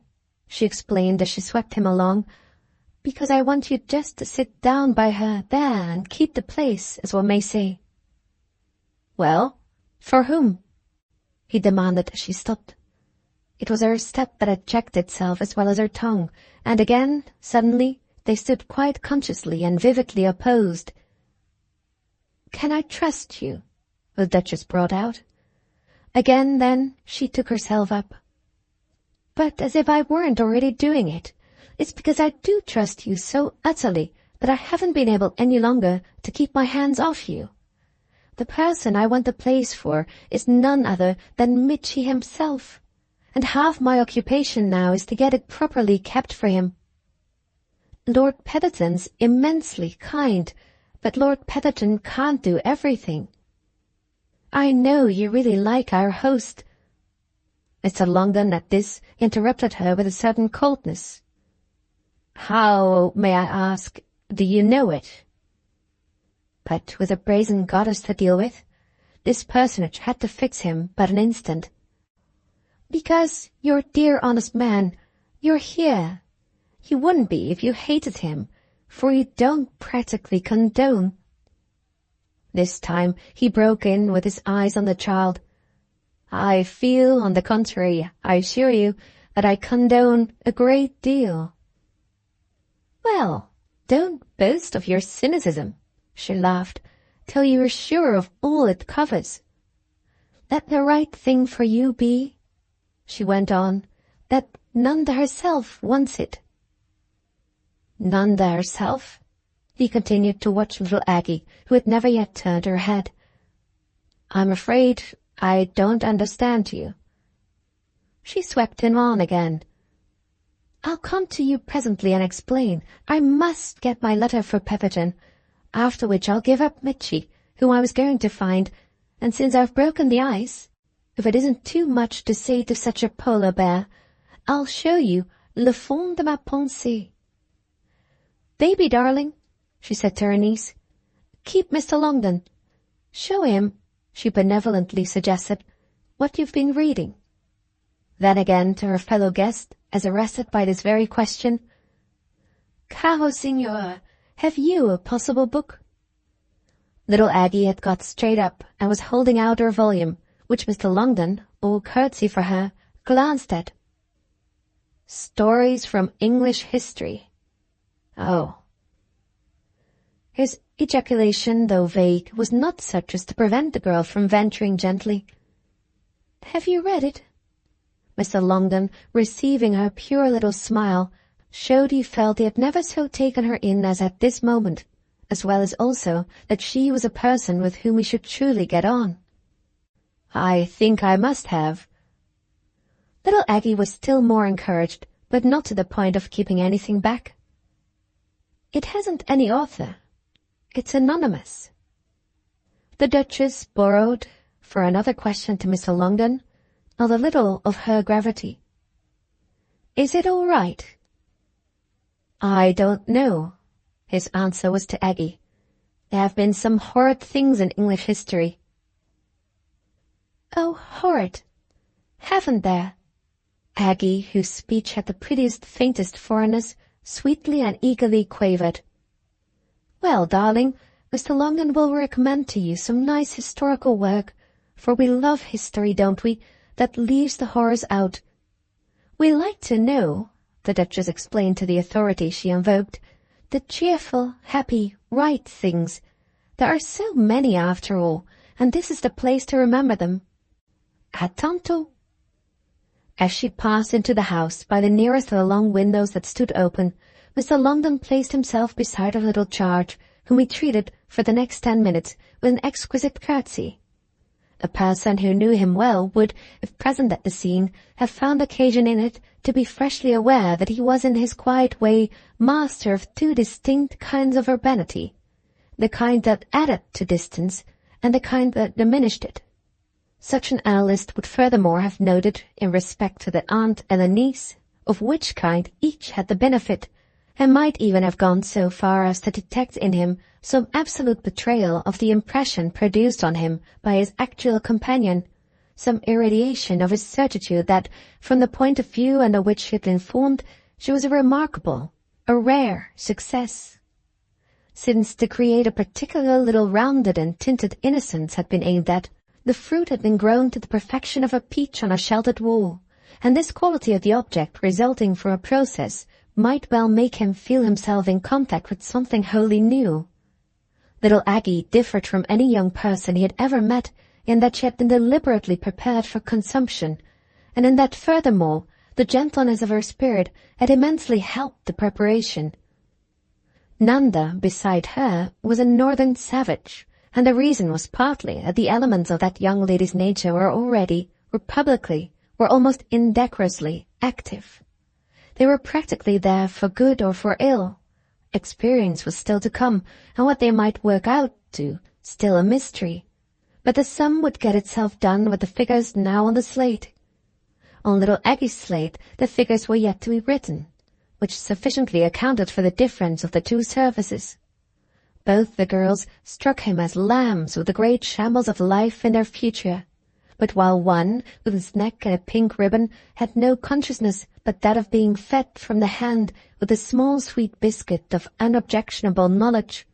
she explained as she swept him along, "because I want you just to sit down by her there and keep the place, as one may say." "Well, for whom?" he demanded as she stopped. It was her step that had checked itself as well as her tongue, and again, suddenly, they stood quite consciously and vividly opposed. "Can I trust you?" the Duchess brought out. Again, then, she took herself up. "But as if I weren't already doing it. It's because I do trust you so utterly that I haven't been able any longer to keep my hands off you. The person I want the place for is none other than Mitchy himself, and half my occupation now is to get it properly kept for him. Lord Petherton's immensely kind, but Lord Petherton can't do everything. I know you really like our host." Mr. Longden at this interrupted her with a sudden coldness. "How, may I ask, do you know it?" But with a brazen goddess to deal with, this personage had to fix him but an instant. "Because, you dear honest man, you're here. You wouldn't be if you hated him, for you don't practically condone." This time he broke in with his eyes on the child. "I feel, on the contrary, I assure you, that I condone a great deal." "Well, don't boast of your cynicism," she laughed, "till you are sure of all it covers. Let the right thing for you be," she went on, "that Nanda herself wants it." "Nanda herself?" He continued to watch little Aggie, who had never yet turned her head. "I'm afraid I don't understand you." She swept him on again. "I'll come to you presently and explain. I must get my letter for Petherton, after which I'll give up Mitchy, whom I was going to find, and since I've broken the ice, if it isn't too much to say to such a polar bear, I'll show you le fond de ma pensée. Baby, darling," she said to her niece, "keep Mr. Longden. Show him," she benevolently suggested, "what you've been reading." Then again to her fellow guest, as arrested by this very question, "Caro signora, have you a possible book?" Little Aggie had got straight up and was holding out her volume, which Mr. Longden, all curtsy for her, glanced at. "Stories from English history. Oh." His ejaculation, though vague, was not such as to prevent the girl from venturing gently, "Have you read it?" Mr. Longden, receiving her pure little smile, showed he felt he had never so taken her in as at this moment, as well as also that she was a person with whom he should truly get on. "I think I must have." Little Aggie was still more encouraged, but not to the point of keeping anything back. "It hasn't any author. It's anonymous." The Duchess borrowed, for another question to Mr. Longden, not a little of her gravity. "Is it all right?" "I don't know." His answer was to Aggie. "There have been some horrid things in English history." "Oh, horrid. Haven't there?" Aggie, whose speech had the prettiest, faintest foreignness, sweetly and eagerly quavered. "Well, darling, Mr. Longden will recommend to you some nice historical work, for we love history, don't we, that leaves the horrors out. We like to know," the Duchess explained to the authority she invoked, "the cheerful, happy, right things. There are so many after all, and this is the place to remember them. À tantôt." As she passed into the house by the nearest of the long windows that stood open, Mr. Longden placed himself beside her little charge, whom he treated for the next 10 minutes with an exquisite curtsy. A person who knew him well would, if present at the scene, have found occasion in it to be freshly aware that he was in his quiet way master of two distinct kinds of urbanity, the kind that added to distance and the kind that diminished it. Such an analyst would furthermore have noted, in respect to the aunt and the niece, of which kind each had the benefit, and might even have gone so far as to detect in him some absolute betrayal of the impression produced on him by his actual companion, some irradiation of his certitude that, from the point of view under which he had been formed, she was a remarkable, a rare success. Since to create a particular little rounded and tinted innocence had been aimed at, the fruit had been grown to the perfection of a peach on a sheltered wall, and this quality of the object resulting from a process might well make him feel himself in contact with something wholly new. Little Aggie differed from any young person he had ever met in that she had been deliberately prepared for consumption, and in that, furthermore, the gentleness of her spirit had immensely helped the preparation. Nanda, beside her, was a northern savage, and the reason was partly that the elements of that young lady's nature were already, were almost indecorously active. They were practically there for good or for ill. Experience was still to come, and what they might work out to, still a mystery. But the sum would get itself done with the figures now on the slate. On little Aggie's slate the figures were yet to be written, which sufficiently accounted for the difference of the two services. Both the girls struck him as lambs with the great shambles of life in their future, but while one, with its neck and a pink ribbon, had no consciousness but that of being fed from the hand with a small sweet biscuit of unobjectionable knowledge,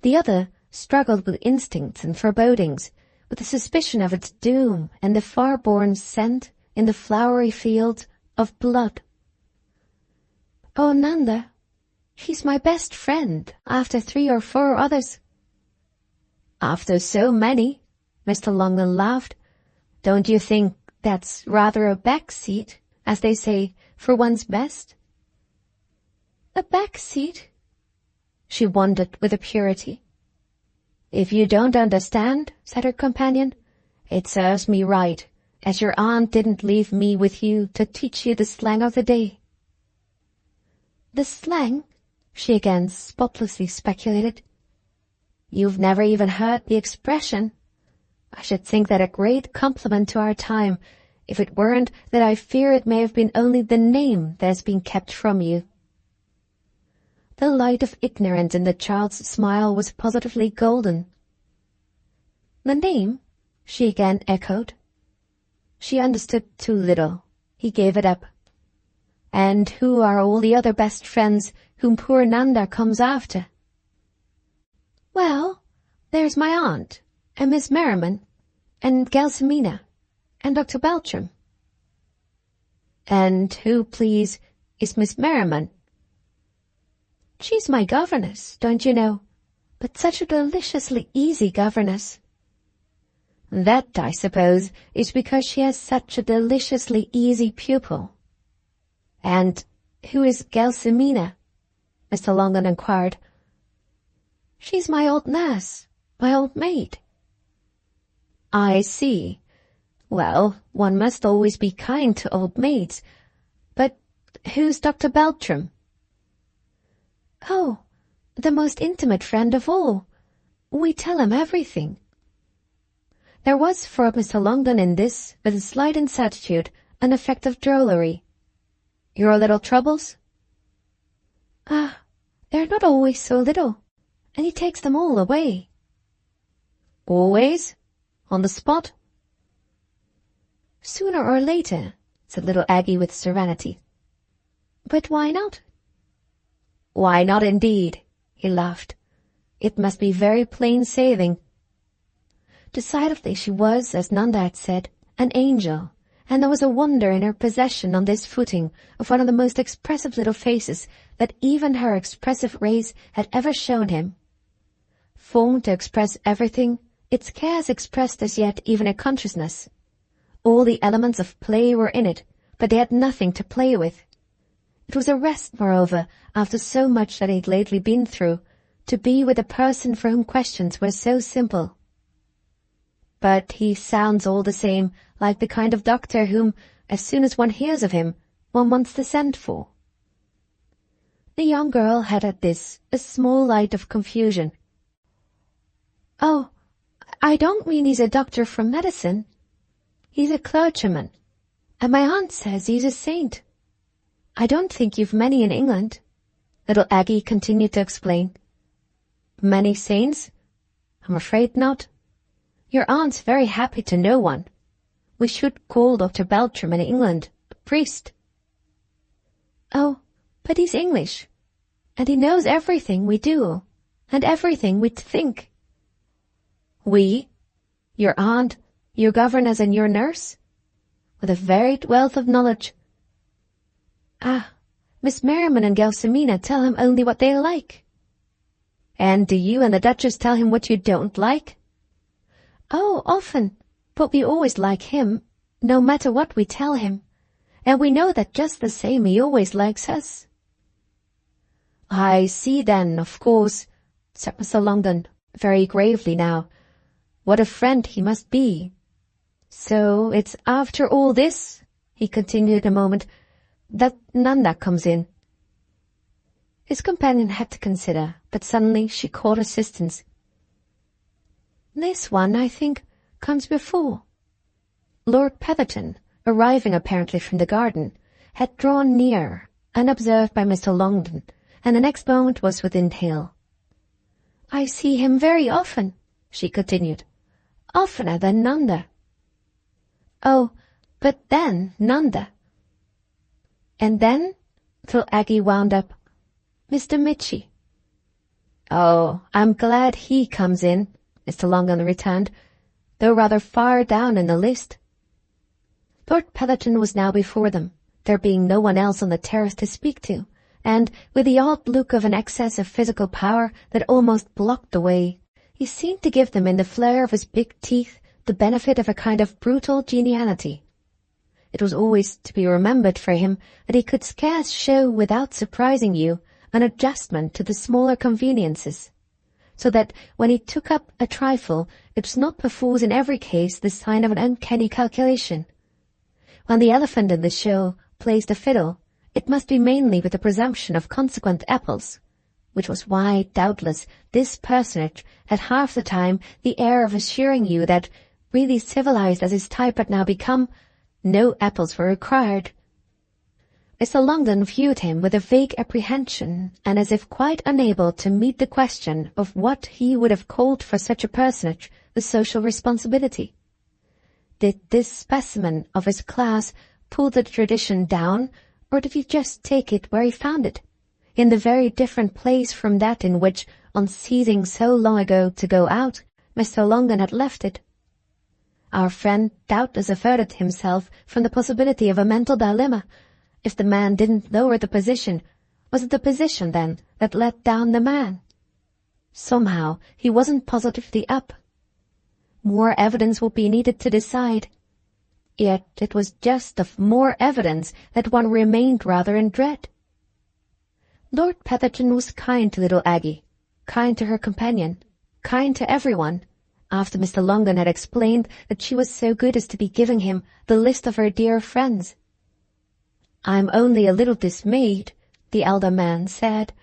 the other struggled with instincts and forebodings, with the suspicion of its doom and the far-born scent in the flowery field of blood. "Oh, Nanda, she's my best friend, after 3 or 4 others." "After so many," Mr. Longden laughed. "Don't you think that's rather a back seat, as they say, for one's best?" "A back seat?" she wondered with a purity. "If you don't understand," said her companion, "it serves me right, as your aunt didn't leave me with you to teach you the slang of the day." "The slang?" she again spotlessly speculated. "You've never even heard the expression? I should think that a great compliment to our time, if it weren't that I fear it may have been only the name that has been kept from you." The light of ignorance in the child's smile was positively golden. "The name?" she again echoed. She understood too little. He gave it up. "And who are all the other best friends whom poor Nanda comes after?" "Well, there's my aunt, and Miss Merriman, and Gelsomina, and Dr. Beltram." "And who, please, is Miss Merriman?" "She's my governess, don't you know, but such a deliciously easy governess." That, I suppose, is because she has such a deliciously easy pupil. And who is Gelsomina? Mr. Longden inquired. She's my old nurse, my old maid. I see. Well, one must always be kind to old maids. But who's Dr. Beltram? Oh, the most intimate friend of all. We tell him everything. There was for Mr. Longden in this, with a slight incertitude, an effect of drollery. Your little troubles? Ah, they're not always so little, and he takes them all away. Always? On the spot? Sooner or later, said little Aggie with serenity. But why not? Why not indeed? He laughed. It must be very plain sailing. Decidedly she was, as Nanda had said, an angel, and there was a wonder in her possession on this footing of one of the most expressive little faces that even her expressive race had ever shown him. Formed to express everything, it scarce expressed as yet even a consciousness. All the elements of play were in it, but they had nothing to play with. It was a rest, moreover, after so much that he had lately been through, to be with a person for whom questions were so simple. But he sounds all the same like the kind of doctor whom, as soon as one hears of him, one wants to send for. The young girl had at this a small light of confusion. Oh, I don't mean he's a doctor from medicine. He's a clergyman, and my aunt says he's a saint. I don't think you've many in England, little Aggie continued to explain. Many saints? I'm afraid not. Your aunt's very happy to know one. We should call Dr. Beltram in England a priest. Oh, but he's English, and he knows everything we do, and everything we think. We? Your aunt, your governess and your nurse? With a varied wealth of knowledge. Ah, Miss Merriman and Gelsomina tell him only what they like. And do you and the Duchess tell him what you don't like? Oh, often, but we always like him, no matter what we tell him, and we know that just the same he always likes us. I see then, of course, said Mr. Longden, very gravely now, what a friend he must be. So it's after all this, he continued a moment, that Nanda comes in. His companion had to consider, but suddenly she caught assistance. This one, I think, comes before. Lord Petherton, arriving apparently from the garden, had drawn near, unobserved by Mr. Longden, and the next moment was within hail. I see him very often, she continued, oftener than Nanda. Oh, but then Nanda. And then, till Aggie wound up, Mr. Mitchie. Oh, I'm glad he comes in, Mr. Longden returned, though rather far down in the list. Lord Petherton was now before them, there being no one else on the terrace to speak to, and, with the odd look of an excess of physical power that almost blocked the way, he seemed to give them in the flare of his big teeth the benefit of a kind of brutal geniality. It was always to be remembered for him that he could scarce show without surprising you an adjustment to the smaller conveniences, so that when he took up a trifle, it was not perforce in every case the sign of an uncanny calculation. When the elephant in the show plays the fiddle, it must be mainly with the presumption of consequent apples, which was why, doubtless, this personage had half the time the air of assuring you that, really civilized as his type had now become, no apples were required. Mr. Longden viewed him with a vague apprehension, and as if quite unable to meet the question of what he would have called for such a personage the social responsibility. Did this specimen of his class pull the tradition down, or did he just take it where he found it, in the very different place from that in which, on ceasing so long ago to go out, Mr. Longden had left it? Our friend doubtless averted himself from the possibility of a mental dilemma. If the man didn't lower the position, was it the position, then, that let down the man? Somehow he wasn't positively up. more evidence would be needed to decide. Yet it was just of more evidence that one remained rather in dread. Lord Petherton was kind to little Aggie, kind to her companion, kind to everyone, after Mr. Longden had explained that she was so good as to be giving him the list of her dear friends. "I'm only a little dismayed," the elder man said,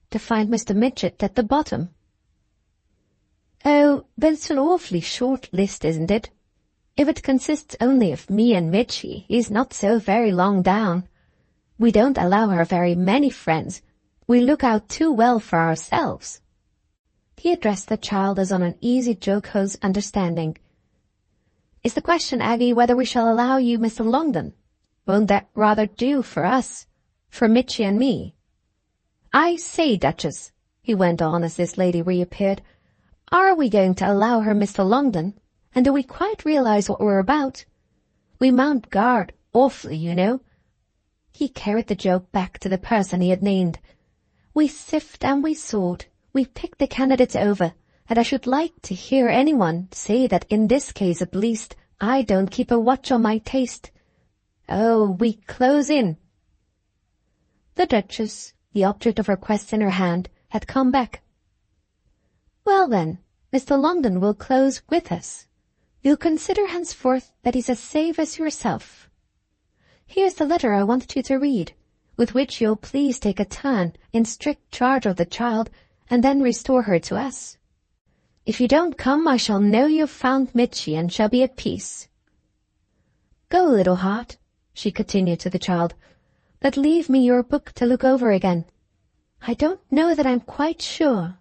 "to find Mr. Midgett at the bottom." "Oh, but it's an awfully short list, isn't it? If it consists only of me and Mitchie, he's not so very long down. We don't allow her very many friends. We look out too well for ourselves." He addressed the child as on an easy jocose understanding. "Is the question, Aggie, whether we shall allow you Mr. Longden? Won't that rather do for us, for Mitchie and me? I say, Duchess," he went on as this lady reappeared, "are we going to allow her Mr. Longden, and do we quite realize what we're about? We mount guard awfully, you know." He carried the joke back to the person he had named. "We sift and we sort, we pick the candidates over, and I should like to hear anyone say that in this case at least I don't keep a watch on my taste. Oh, we close in." The Duchess, the object of her quest in her hand, had come back. "Well then, Mr. Longden will close with us. You'll consider henceforth that he's as safe as yourself. Here's the letter I wanted you to read, with which you'll please take a turn in strict charge of the child, and then restore her to us. If you don't come, I shall know you've found Mitchie and shall be at peace. Go, little heart," she continued to the child, "but leave me your book to look over again. I don't know that I'm quite sure."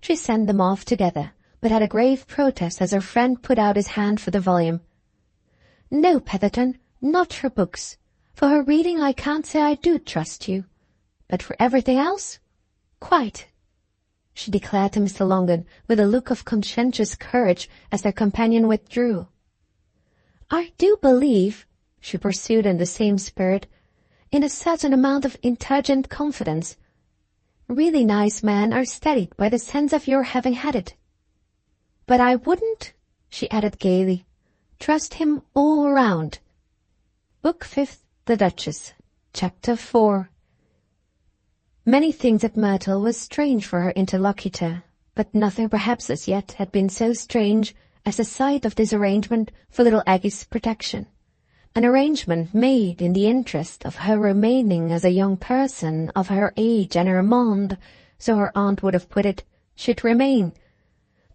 She sent them off together, but had a grave protest as her friend put out his hand for the volume. "No, Petherton, not for books. For her reading I can't say I do trust you. But for everything else, quite," she declared to Mr. Longden with a look of conscientious courage as their companion withdrew. "I do believe," she pursued in the same spirit, "in a certain amount of intelligent confidence. Really nice men are steadied by the sense of your having had it. But I wouldn't," she added gaily, "trust him all round." Book 5th, The Duchess, Chapter 4. Many things at Myrtle were strange for her interlocutor, but nothing perhaps as yet had been so strange as the sight of this arrangement for little Aggie's protection, an arrangement made in the interest of her remaining as a young person of her age and her monde, so her aunt would have put it, should remain.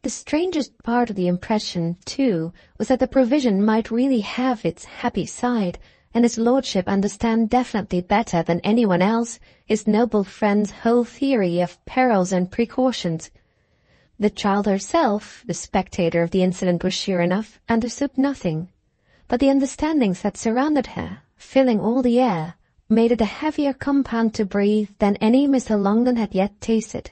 The strangest part of the impression, too, was that the provision might really have its happy side, and his lordship understand definitely better than anyone else his noble friend's whole theory of perils and precautions. The child herself, the spectator of the incident was sure enough, understood nothing, but the understandings that surrounded her, filling all the air, made it a heavier compound to breathe than any Mr. Longden had yet tasted.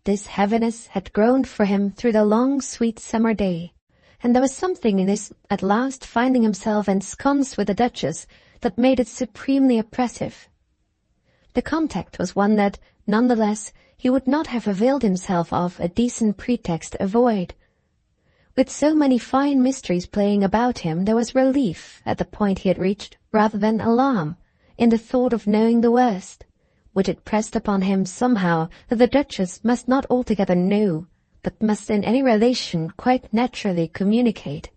This heaviness had grown for him through the long, sweet summer day, and there was something in his at last finding himself ensconced with the Duchess that made it supremely oppressive. The contact was one that, none the less, he would not have availed himself of a decent pretext to avoid. With so many fine mysteries playing about him, there was relief at the point he had reached, rather than alarm, in the thought of knowing the worst, which it pressed upon him somehow that the Duchess must not altogether know, but must in any relation quite naturally communicate.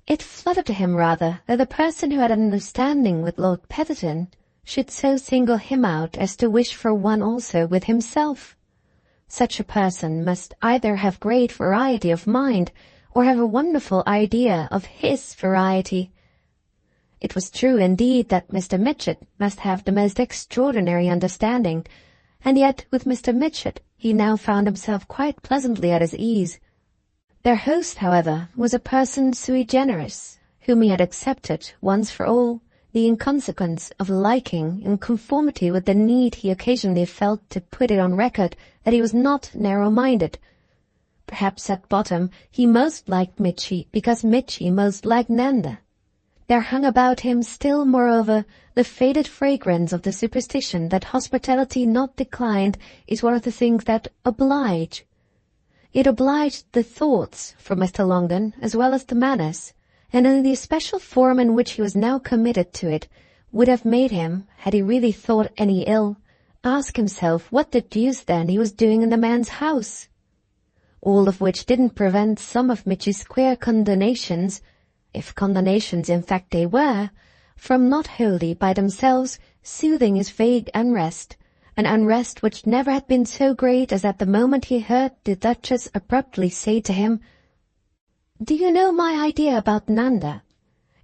It fluttered to him rather that the person who had an understanding with Lord Petherton should so single him out as to wish for one also with himself. Such a person must either have great variety of mind, or have a wonderful idea of his variety. It was true indeed that Mr. Midgett must have the most extraordinary understanding, and yet with Mr. Midgett he now found himself quite pleasantly at his ease. Their host, however, was a person sui generis, whom he had accepted once for all, the inconsequence of liking in conformity with the need he occasionally felt to put it on record that he was not narrow-minded. Perhaps at bottom he most liked Mitchie because Mitchie most liked Nanda. There hung about him still, moreover, the faded fragrance of the superstition that hospitality not declined is one of the things that oblige. It obliged the thoughts for Mr. Longden as well as the manners, and in the especial form in which he was now committed to it, would have made him, had he really thought any ill, ask himself what the deuce then he was doing in the man's house. All of which didn't prevent some of Mitchy's queer condemnations, if condemnations in fact they were, from not wholly by themselves soothing his vague unrest, an unrest which never had been so great as at the moment he heard the Duchess abruptly say to him, "Do you know my idea about Nanda?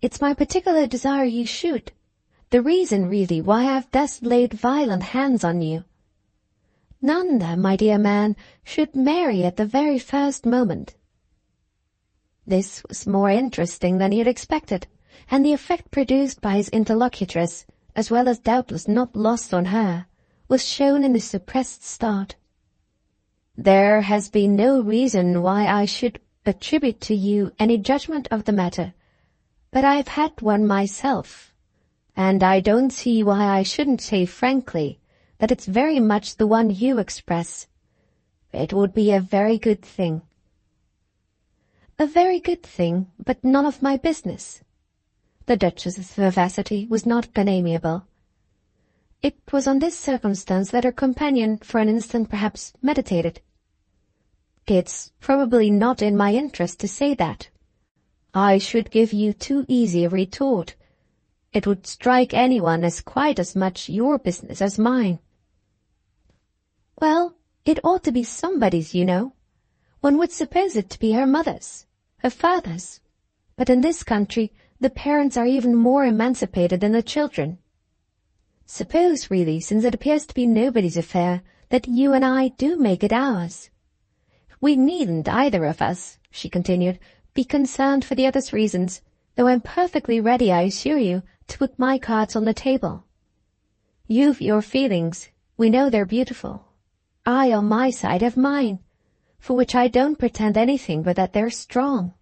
It's my particular desire you should. The reason, really, why I have thus laid violent hands on you. Nanda, my dear man, should marry at the very first moment." This was more interesting than he had expected, and the effect produced by his interlocutress, as well as doubtless not lost on her, was shown in a suppressed start. "There has been no reason why I should attribute to you any judgment of the matter, but I've had one myself, and I don't see why I shouldn't say frankly that it's very much the one you express. It would be a very good thing." "A very good thing, but none of my business." The Duchess's vivacity was not unamiable. It was on this circumstance that her companion for an instant perhaps meditated. "It's probably not in my interest to say that. I should give you too easy a retort. It would strike anyone as quite as much your business as mine." "Well, it ought to be somebody's, you know. One would suppose it to be her mother's, her father's. But in this country the parents are even more emancipated than the children. Suppose, really, since it appears to be nobody's affair, that you and I do make it ours. We needn't, either of us," she continued, "be concerned for the other's reasons, though I'm perfectly ready, I assure you, to put my cards on the table. You've your feelings, we know they're beautiful. I, on my side, have mine, for which I don't pretend anything but that they're strong.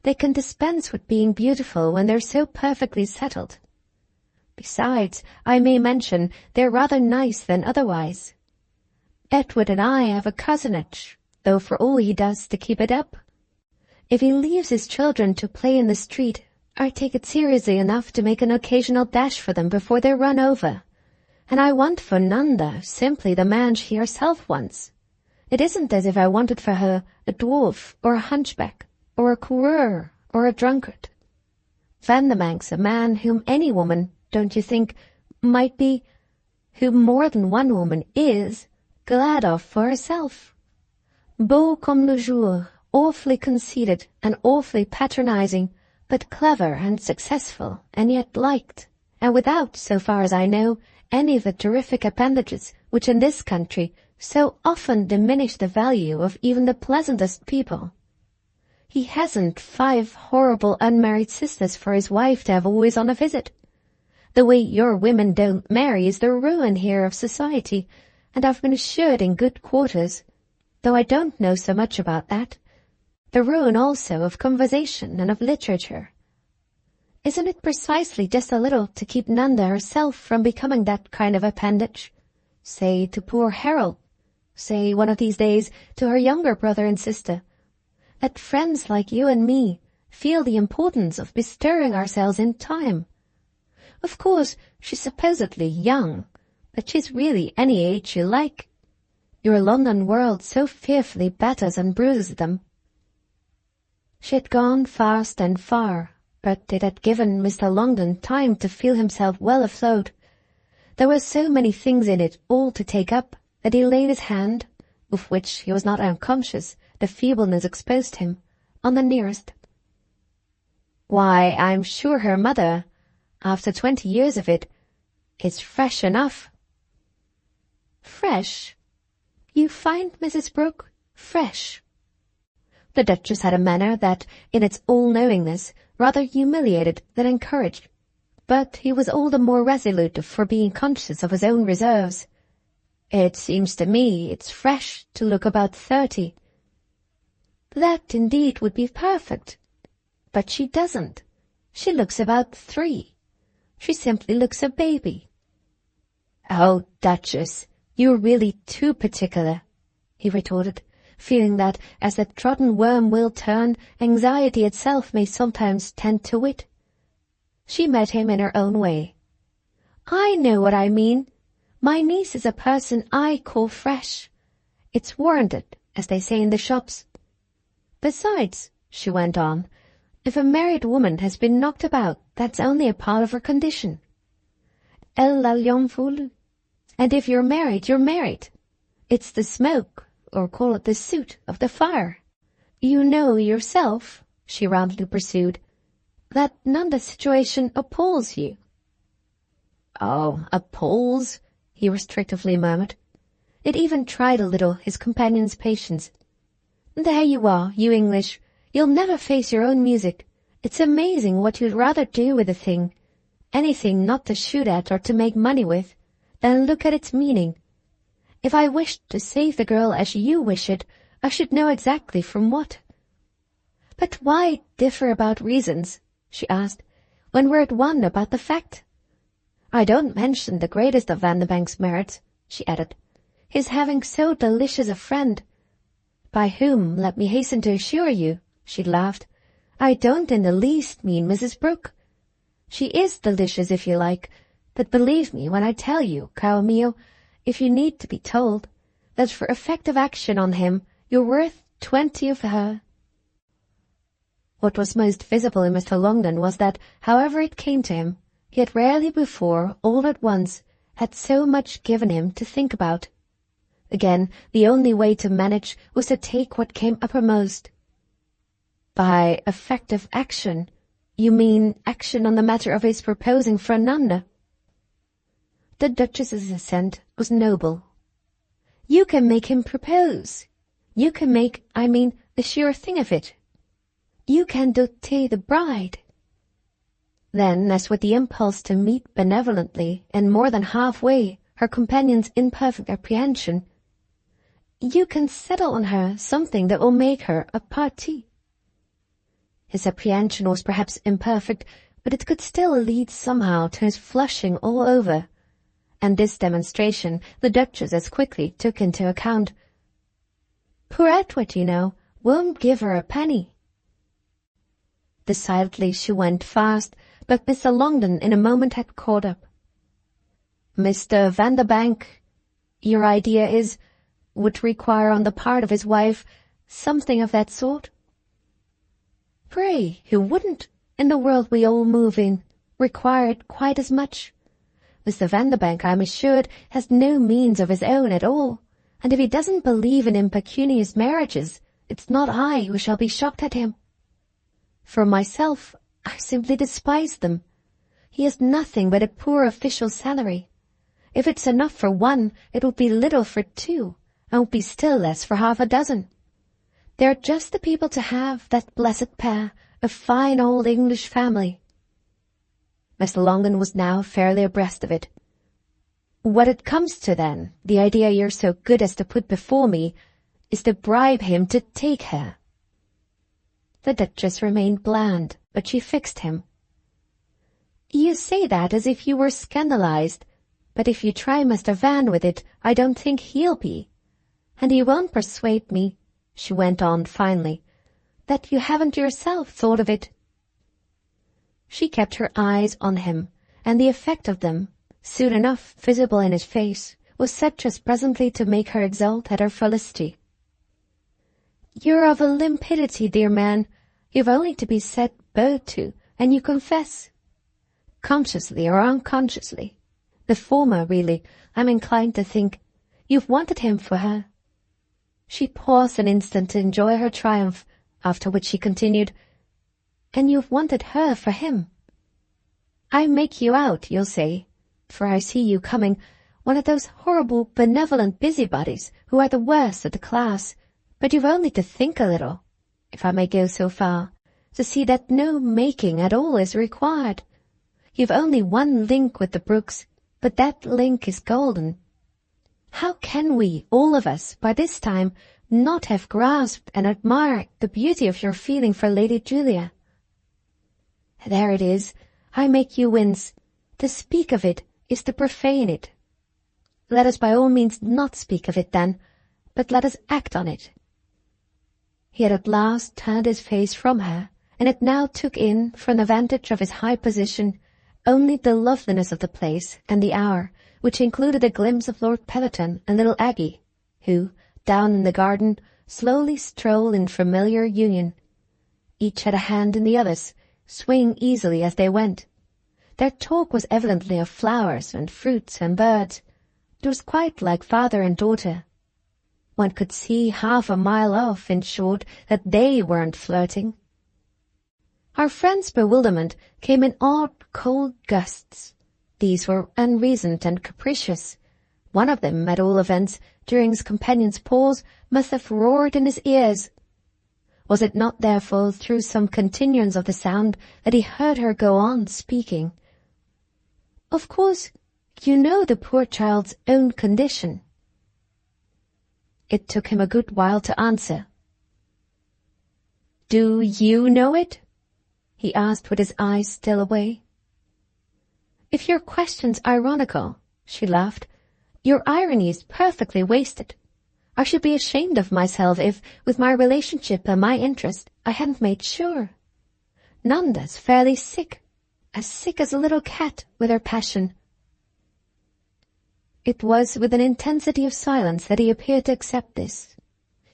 They can dispense with being beautiful when they're so perfectly settled. Besides, I may mention, they're rather nice than otherwise. Edward and I have a cousinage, though for all he does to keep it up. If he leaves his children to play in the street, I take it seriously enough to make an occasional dash for them before they're run over. And I want for Nanda simply the man she herself wants. It isn't as if I wanted for her a dwarf or a hunchback or a coureur or a drunkard. Vandemank's a man whom any woman, don't you think, might be, whom more than one woman is, glad of for herself. Beau comme le jour, awfully conceited and awfully patronizing, but clever and successful, and yet liked, and without, so far as I know, any of the terrific appendages which in this country so often diminish the value of even the pleasantest people. He hasn't 5 horrible unmarried sisters for his wife to have always on a visit. The way your women don't marry is the ruin here of society, and I've been assured in good quarters, though I don't know so much about that, the ruin also of conversation and of literature. Isn't it precisely just a little to keep Nanda herself from becoming that kind of appendage? Say to poor Harold, say one of these days to her younger brother and sister. Let friends like you and me feel the importance of bestirring ourselves in time. Of course, she's supposedly young, but she's really any age you like. Your London world so fearfully batters and bruises them. She had gone fast and far, but it had given Mr. Longden time to feel himself well afloat. There were so many things in it all to take up that he laid his hand, of which he was not unconscious, the feebleness exposed him, on the nearest. "Why, I'm sure her mother, after 20 years of it, is fresh enough." "Fresh? You find Mrs. Brooke fresh?" The Duchess had a manner that, in its all-knowingness, rather humiliated than encouraged, but he was all the more resolute for being conscious of his own reserves. "It seems to me it's fresh to look about 30. "That indeed would be perfect. But she doesn't. She looks about 3. She simply looks a baby." "Oh, Duchess, you're really too particular," he retorted, feeling that, as the trodden worm will turn, anxiety itself may sometimes tend to it. She met him in her own way. "I know what I mean. My niece is a person I call fresh. It's warranted, as they say in the shops. Besides," she went on, "if a married woman has been knocked about, that's only a part of her condition. Elle l'ayant voulu. And if you're married, you're married. It's the smoke, or call it the soot, of the fire. You know yourself," she roundly pursued, "that Nanda's situation appalls you." "Oh, appalls," he restrictively murmured. It even tried a little his companion's patience. "There you are, you English. You'll never face your own music. It's amazing what you'd rather do with a thing. Anything not to shoot at or to make money with, than look at its meaning. If I wished to save the girl as you wish it, I should know exactly from what." "But why differ about reasons," she asked, "when we're at one about the fact? I don't mention the greatest of Vanderbank's merits," she added, "his having so delicious a friend. By whom, let me hasten to assure you," she laughed, "I don't in the least mean Mrs. Brooke. She is delicious if you like, but believe me when I tell you, caro mio, if you need to be told, that for effective action on him you're worth 20 of her." What was most visible in Mr. Longden was that, however it came to him, he had rarely before, all at once, had so much given him to think about. Again, the only way to manage was to take what came uppermost. "By effective action, you mean action on the matter of his proposing for Nanda?" The Duchess's assent was noble. "You can make him propose. You can make, the sure thing of it. You can doter the bride." Then, as with the impulse to meet benevolently and more than halfway her companion's imperfect apprehension, "You can settle on her something that will make her a partie." His apprehension was perhaps imperfect, but it could still lead somehow to his flushing all over, and this demonstration the Duchess as quickly took into account. "Poor Edward, you know, won't give her a penny." Decidedly she went fast, but Mr. Longden in a moment had caught up. "Mr. Vanderbank, your idea would require on the part of his wife something of that sort?" "Pray, who wouldn't, in the world we all move in, require it quite as much? Mr. Vanderbank, I'm assured, has no means of his own at all, and if he doesn't believe in impecunious marriages, it's not I who shall be shocked at him. For myself, I simply despise them. He has nothing but a poor official salary. If it's enough for one, it would be little for two, and would be still less for half a dozen. They're just the people to have, that blessed pair, a fine old English family." Mr. Longden was now fairly abreast of it. "What it comes to, then, the idea you're so good as to put before me, is to bribe him to take her." The Duchess remained bland, but she fixed him. "You say that as if you were scandalized, but if you try Mr. Van with it, I don't think he'll be. And he won't persuade me," she went on finally, "that you haven't yourself thought of it." She kept her eyes on him, and the effect of them, soon enough visible in his face, was such as presently to make her exult at her felicity. "You're of a limpidity, dear man. You've only to be said bow to, and you confess. Consciously or unconsciously. The former, really, I'm inclined to think. You've wanted him for her." She paused an instant to enjoy her triumph, after which she continued, "And you've wanted her for him. I make you out, you'll say, for I see you coming, one of those horrible benevolent busybodies who are the worst of the class, but you've only to think a little, if I may go so far, to see that no making at all is required. You've only one link with the Brookes, but that link is golden. How can we, all of us, by this time, not have grasped and admired the beauty of your feeling for Lady Julia? There it is. I make you wince. To speak of it is to profane it. Let us by all means not speak of it then, but let us act on it. He had at last turned his face from her, and it now took in, from the vantage of his high position, only the loveliness of the place and the hour, which included a glimpse of Lord Peloton and little Aggie, who, down in the garden, slowly strolled in familiar union. Each had a hand in the other's, swinging easily as they went. Their talk was evidently of flowers and fruits and birds. It was quite like father and daughter. One could see half a mile off, in short, that they weren't flirting. Our friend's bewilderment came in odd, cold gusts. These were unreasoned and capricious. One of them, at all events, during his companion's pause, must have roared in his ears. Was it not therefore through some continuance of the sound that he heard her go on speaking? "Of course, you know the poor child's own condition." It took him a good while to answer. "Do you know it?" he asked with his eyes still away. "If your question's ironical," she laughed, "your irony is perfectly wasted. I should be ashamed of myself if, with my relationship and my interest, I hadn't made sure. Nanda's fairly sick as a little cat with her passion." It was with an intensity of silence that he appeared to accept this.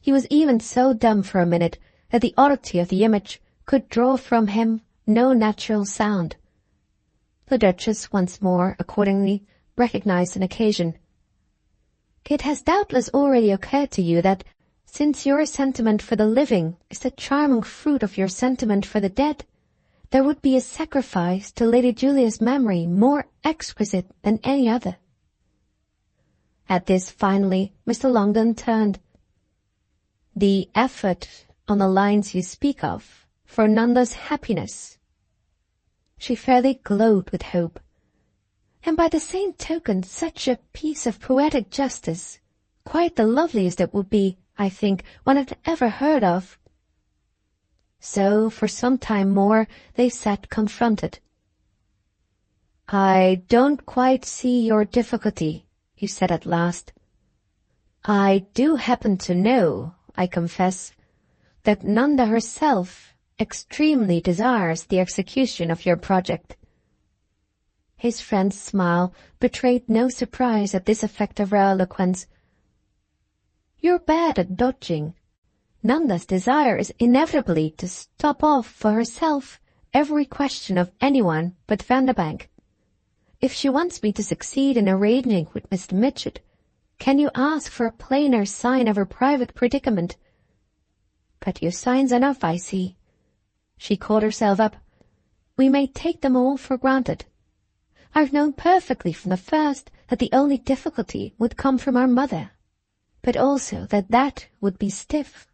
He was even so dumb for a minute that the oddity of the image could draw from him no natural sound. The Duchess once more, accordingly, recognized an occasion. "It has doubtless already occurred to you that, since your sentiment for the living is the charming fruit of your sentiment for the dead, there would be a sacrifice to Lady Julia's memory more exquisite than any other." At this, finally, Mr. Longden turned. "The effort, on the lines you speak of, for Nanda's happiness." She fairly glowed with hope. "And by the same token such a piece of poetic justice, quite the loveliest it would be, I think, one had ever heard of." So, for some time more, they sat confronted. "I don't quite see your difficulty," he said at last. "I do happen to know, I confess, that Nanda herself extremely desires the execution of your project." His friend's smile betrayed no surprise at this effect of her eloquence. "You're bad at dodging. Nanda's desire is inevitably to stop off for herself every question of anyone but Vanderbank. If she wants me to succeed in arranging with Mr. Mitchett, can you ask for a plainer sign of her private predicament? But your signs enough, I see." She caught herself up. "We may take them all for granted. I've known perfectly from the first that the only difficulty would come from our mother, but also that would be stiff."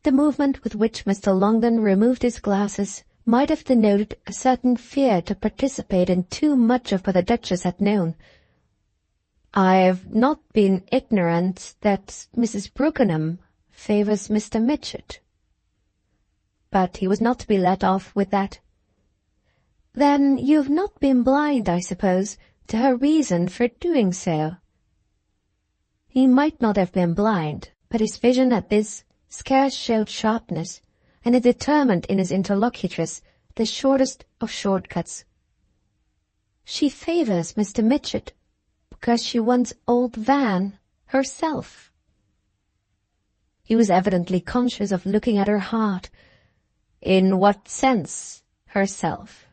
The movement with which Mr. Longden removed his glasses might have denoted a certain fear to participate in too much of what the Duchess had known. "I've not been ignorant that Mrs. Brookenham favours Mr. Mitchett." But he was not to be let off with that. "Then you've not been blind, I suppose, to her reason for doing so." He might not have been blind, but his vision at this scarce showed sharpness, and it determined in his interlocutress the shortest of shortcuts. "She favours Mr. Mitchett because she wants old Van herself." He was evidently conscious of looking at her hard. "In what sense, herself?"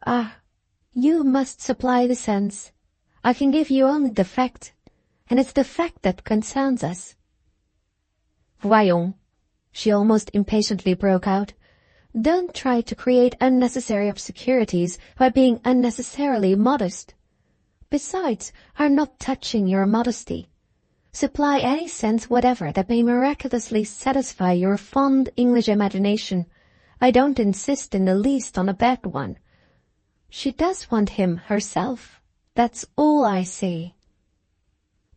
"Ah, you must supply the sense. I can give you only the fact, and it's the fact that concerns us." "Voyons," she almost impatiently broke out, "don't try to create unnecessary obscurities by being unnecessarily modest. Besides, I'm not touching your modesty. Supply any sense whatever that may miraculously satisfy your fond English imagination. I don't insist in the least on a bad one. She does want him herself. That's all I say."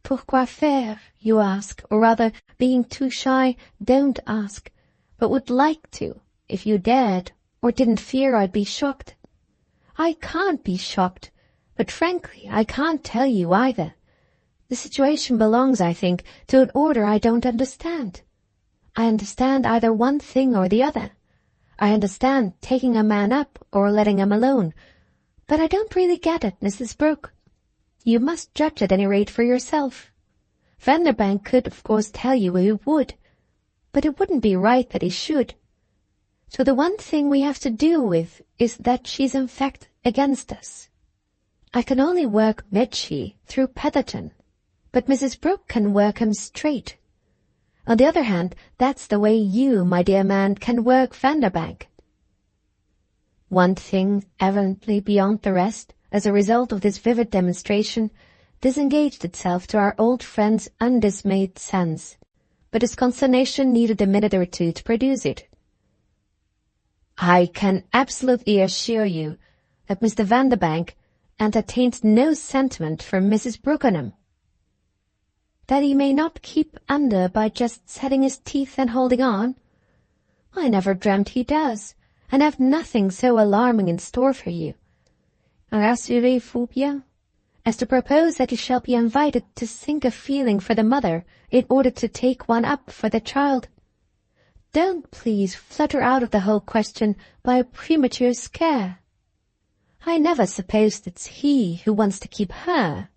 "Pourquoi faire, you ask, or rather, being too shy, don't ask, but would like to, if you dared, or didn't fear I'd be shocked. I can't be shocked, but frankly I can't tell you either. The situation belongs, I think, to an order I don't understand. I understand either one thing or the other. I understand taking a man up or letting him alone. But I don't really get it, Mrs. Brooke. You must judge at any rate for yourself. Vanderbank could, of course, tell you he would, but it wouldn't be right that he should. So the one thing we have to deal with is that she's in fact against us. I can only work Mitchie through Petherton, but Mrs. Brooke can work him straight. On the other hand, that's the way you, my dear man, can work Vanderbank. One thing, evidently beyond the rest, as a result of this vivid demonstration, disengaged itself to our old friend's undismayed sense, but his consternation needed a minute or two to produce it. I can absolutely assure you that Mr. Vanderbank entertains no sentiment for Mrs. Brookenham. That he may not keep under by just setting his teeth and holding on? I never dreamt he does, and have nothing so alarming in store for you. Rassurez-vous bien, as to propose that you shall be invited to sink a feeling for the mother in order to take one up for the child. Don't please flutter out of the whole question by a premature scare. I never supposed it's he who wants to keep her.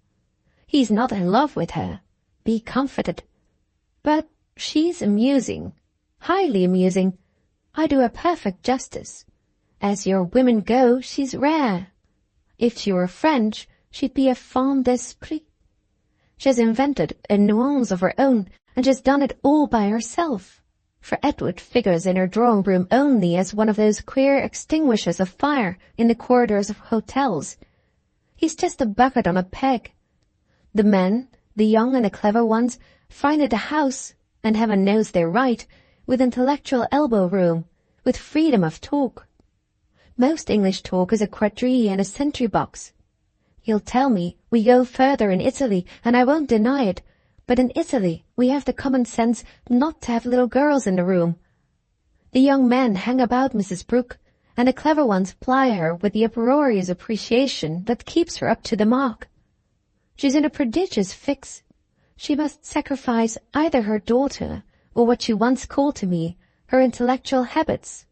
He's not in love with her. Be comforted. But she's amusing, highly amusing. I do her perfect justice. As your women go, she's rare. If she were French, she'd be a femme d'esprit. She has invented a nuance of her own, and she's done it all by herself. For Edward figures in her drawing-room only as one of those queer extinguishers of fire in the corridors of hotels. He's just a bucket on a peg. The men, the young and the clever ones, find it a house, and heaven knows they're right, with intellectual elbow-room, with freedom of talk. Most English talk is a quadrille and a sentry-box. You'll tell me we go further in Italy, and I won't deny it, but in Italy we have the common sense not to have little girls in the room. The young men hang about Mrs. Brooke, and the clever ones ply her with the uproarious appreciation that keeps her up to the mark. She's in a prodigious fix. She must sacrifice either her daughter, or what she once called to me, her intellectual habits.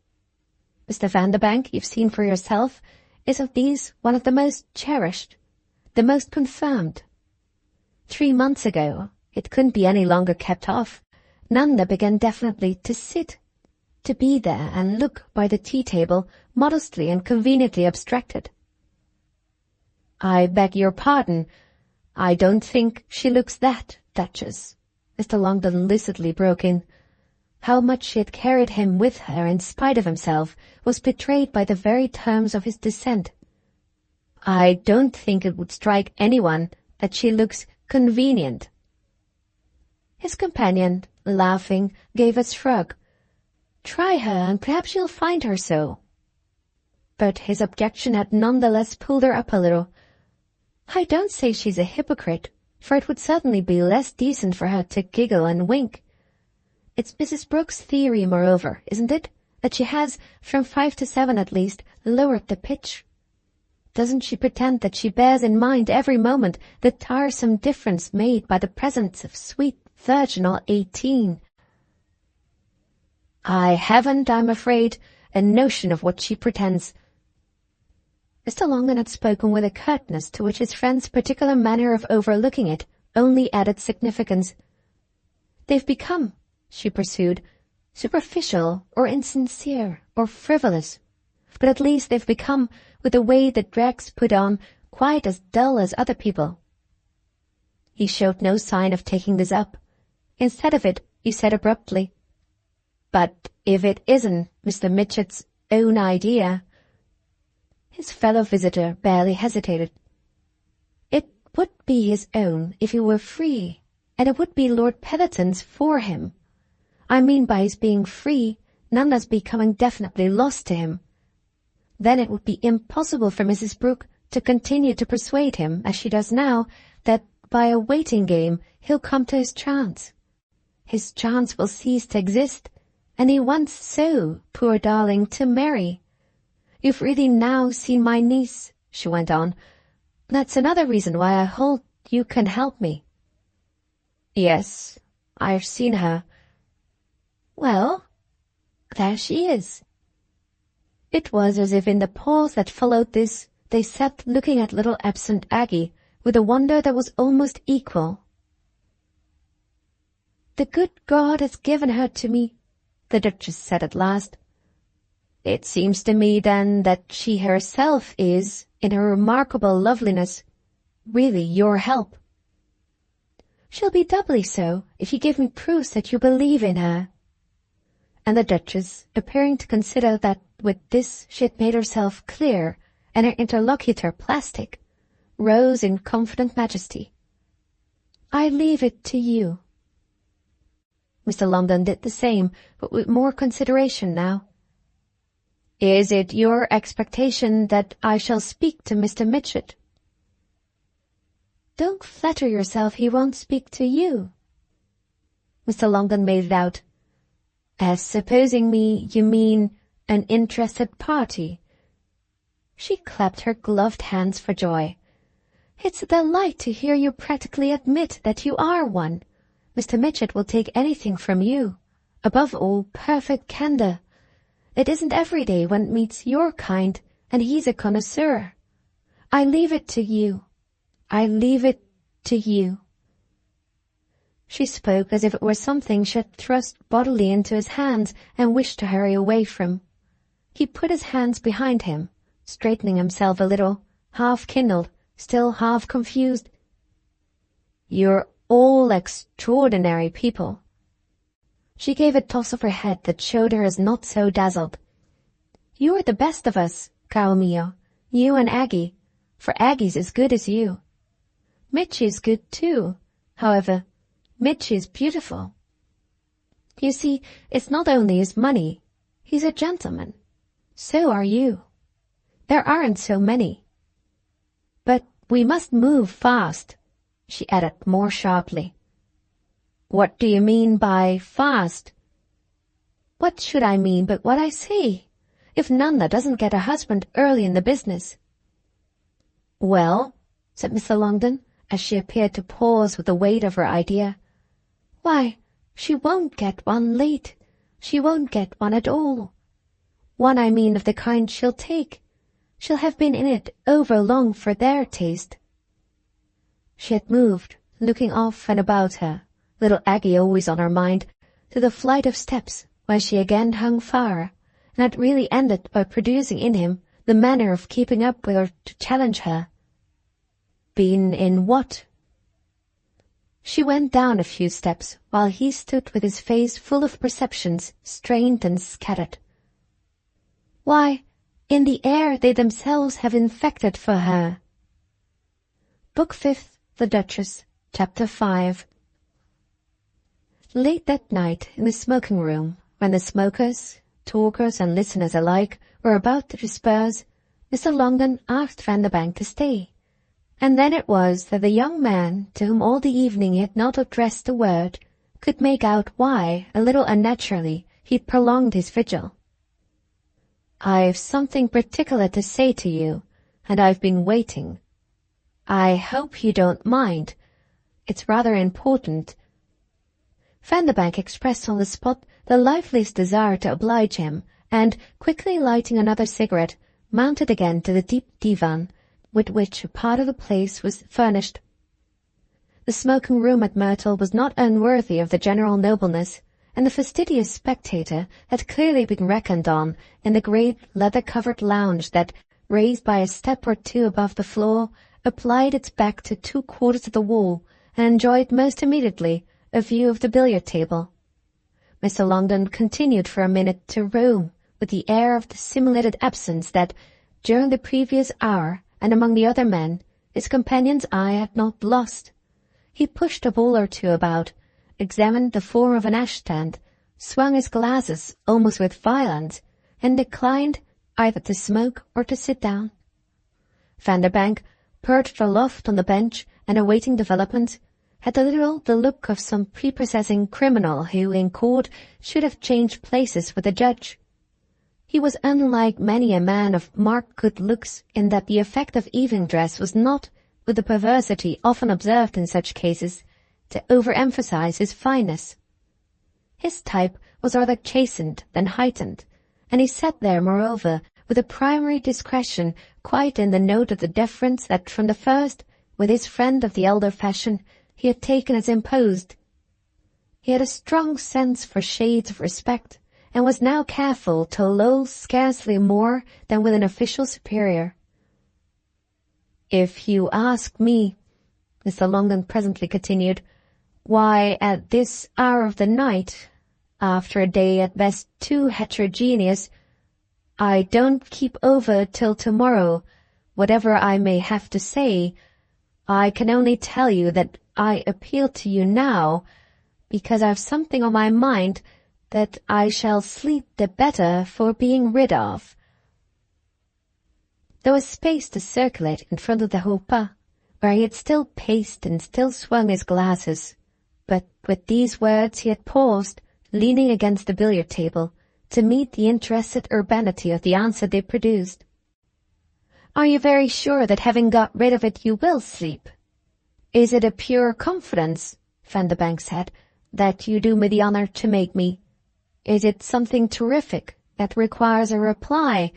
Mr. Vanderbank, you've seen for yourself, is of these one of the most cherished, the most confirmed. 3 months ago, it couldn't be any longer kept off, Nanda began definitely to sit, to be there and look by the tea-table, modestly and conveniently abstracted. I beg your pardon, I don't think she looks that, Duchess, Mr. Longdon lucidly broke in. How much she had carried him with her in spite of himself was betrayed by the very terms of his dissent. I don't think it would strike anyone that she looks convenient. His companion, laughing, gave a shrug. Try her, and perhaps you'll find her so. But his objection had nonetheless pulled her up a little. I don't say she's a hypocrite, for it would certainly be less decent for her to giggle and wink. It's Mrs. Brooke's theory, moreover, isn't it, that she has, from 5 to 7 at least, lowered the pitch? Doesn't she pretend that she bears in mind every moment the tiresome difference made by the presence of sweet virginal 18? I haven't, I'm afraid, a notion of what she pretends. Mr. Longdon had spoken with a curtness to which his friend's particular manner of overlooking it only added significance. They've become, she pursued, superficial or insincere or frivolous, but at least they've become, with the way the dregs put on, quite as dull as other people. He showed no sign of taking this up. Instead of it, he said abruptly, But if it isn't Mr. Mitchett's own idea— His fellow visitor barely hesitated. It would be his own if he were free, and it would be Lord Petherton's for him. I mean by his being free, Nanda's becoming definitely lost to him. Then it would be impossible for Mrs. Brooke to continue to persuade him, as she does now, that by a waiting game he'll come to his chance. His chance will cease to exist, and he wants so, poor darling, to marry. You've really now seen my niece, she went on. That's another reason why I hope you can help me. Yes, I've seen her. Well, there she is. It was as if in the pause that followed this, they sat looking at little absent Aggie with a wonder that was almost equal. "The good God has given her to me," the Duchess said at last. "It seems to me, then, that she herself is, in her remarkable loveliness, really your help." "She'll be doubly so, if you give me proofs that you believe in her." And the Duchess, appearing to consider that with this she had made herself clear and her interlocutor plastic, rose in confident majesty. "I leave it to you." Mr. London did the same, but with more consideration now. "Is it your expectation that I shall speak to Mr. Mitchett?" "Don't flatter yourself he won't speak to you." Mr. Longdon made it out. "As supposing me, you mean, an interested party?" She clapped her gloved hands for joy. "It's a delight to hear you practically admit that you are one. Mr. Mitchett will take anything from you. Above all, perfect candor. It isn't every day one meets your kind, and he's a connoisseur. I leave it to you. I leave it to you." She spoke as if it were something she had thrust bodily into his hands and wished to hurry away from. He put his hands behind him, straightening himself a little, half kindled, still half confused. "You're all extraordinary people." She gave a toss of her head that showed her as not so dazzled. "You're the best of us, caro mio, you and Aggie, for Aggie's as good as you. Mitchy's good too, however, Mitchy's beautiful. You see, it's not only his money, he's a gentleman. So are you. There aren't so many. But we must move fast," she added more sharply. "What do you mean by fast?" "What should I mean but what I say? If Nanda doesn't get a husband early in the business." "Well," said Mr. Longdon, as she appeared to pause with the weight of her idea, "why, she won't get one late. She won't get one at all. One, I mean, of the kind she'll take. She'll have been in it over long for their taste." She had moved, looking off and about her, little Aggie always on her mind, to the flight of steps where she again hung fire, and had really ended by producing in him the manner of keeping up with her to challenge her. "Been in what?" She went down a few steps, while he stood with his face full of perceptions, strained and scattered. "Why, in the air they themselves have infected for her." Book 5th, The Duchess, Chapter 5. Late that night, in the smoking-room, when the smokers, talkers and listeners alike were about to disperse, Mr. Longdon asked Vanderbank to stay. And then it was that the young man, to whom all the evening he had not addressed a word, could make out why, a little unnaturally, he had prolonged his vigil. "I've something particular to say to you, and I've been waiting. I hope you don't mind. It's rather important." Vanderbank expressed on the spot the liveliest desire to oblige him, and, quickly lighting another cigarette, mounted again to the deep divan, with which a part of the place was furnished. The smoking-room at Myrtle was not unworthy of the general nobleness, and the fastidious spectator had clearly been reckoned on in the great leather-covered lounge that, raised by a step or two above the floor, applied its back to 2/4 of the wall, and enjoyed most immediately a view of the billiard-table. Mr. Longdon continued for a minute to roam with the air of dissimulated absence that, during the previous hour, and among the other men, his companion's eye had not lost. He pushed a ball or two about, examined the form of an ashstand, swung his glasses almost with violence, and declined either to smoke or to sit down. Vanderbank, perched aloft on the bench and awaiting developments, had a little the look of some prepossessing criminal who, in court, should have changed places with the judge. He was unlike many a man of marked good looks in that the effect of evening dress was not, with the perversity often observed in such cases, to overemphasize his fineness. His type was rather chastened than heightened, and he sat there, moreover, with a primary discretion quite in the note of the deference that from the first, with his friend of the elder fashion, he had taken as imposed. He had a strong sense for shades of respect, and was now careful to loll scarcely more than with an official superior. "If you ask me," Mr. Longden presently continued, "why at this hour of the night, after a day at best too heterogeneous, I don't keep over till tomorrow, whatever I may have to say, I can only tell you that I appeal to you now, because I've something on my mind that I shall sleep the better for being rid of." There was space to circulate in front of the repas, where he had still paced and still swung his glasses, but with these words he had paused, leaning against the billiard table, to meet the interested urbanity of the answer they produced. "Are you very sure that having got rid of it you will sleep? Is it a pure confidence," Vanderbank said, "that you do me the honour to make me? Is it something terrific that requires a reply,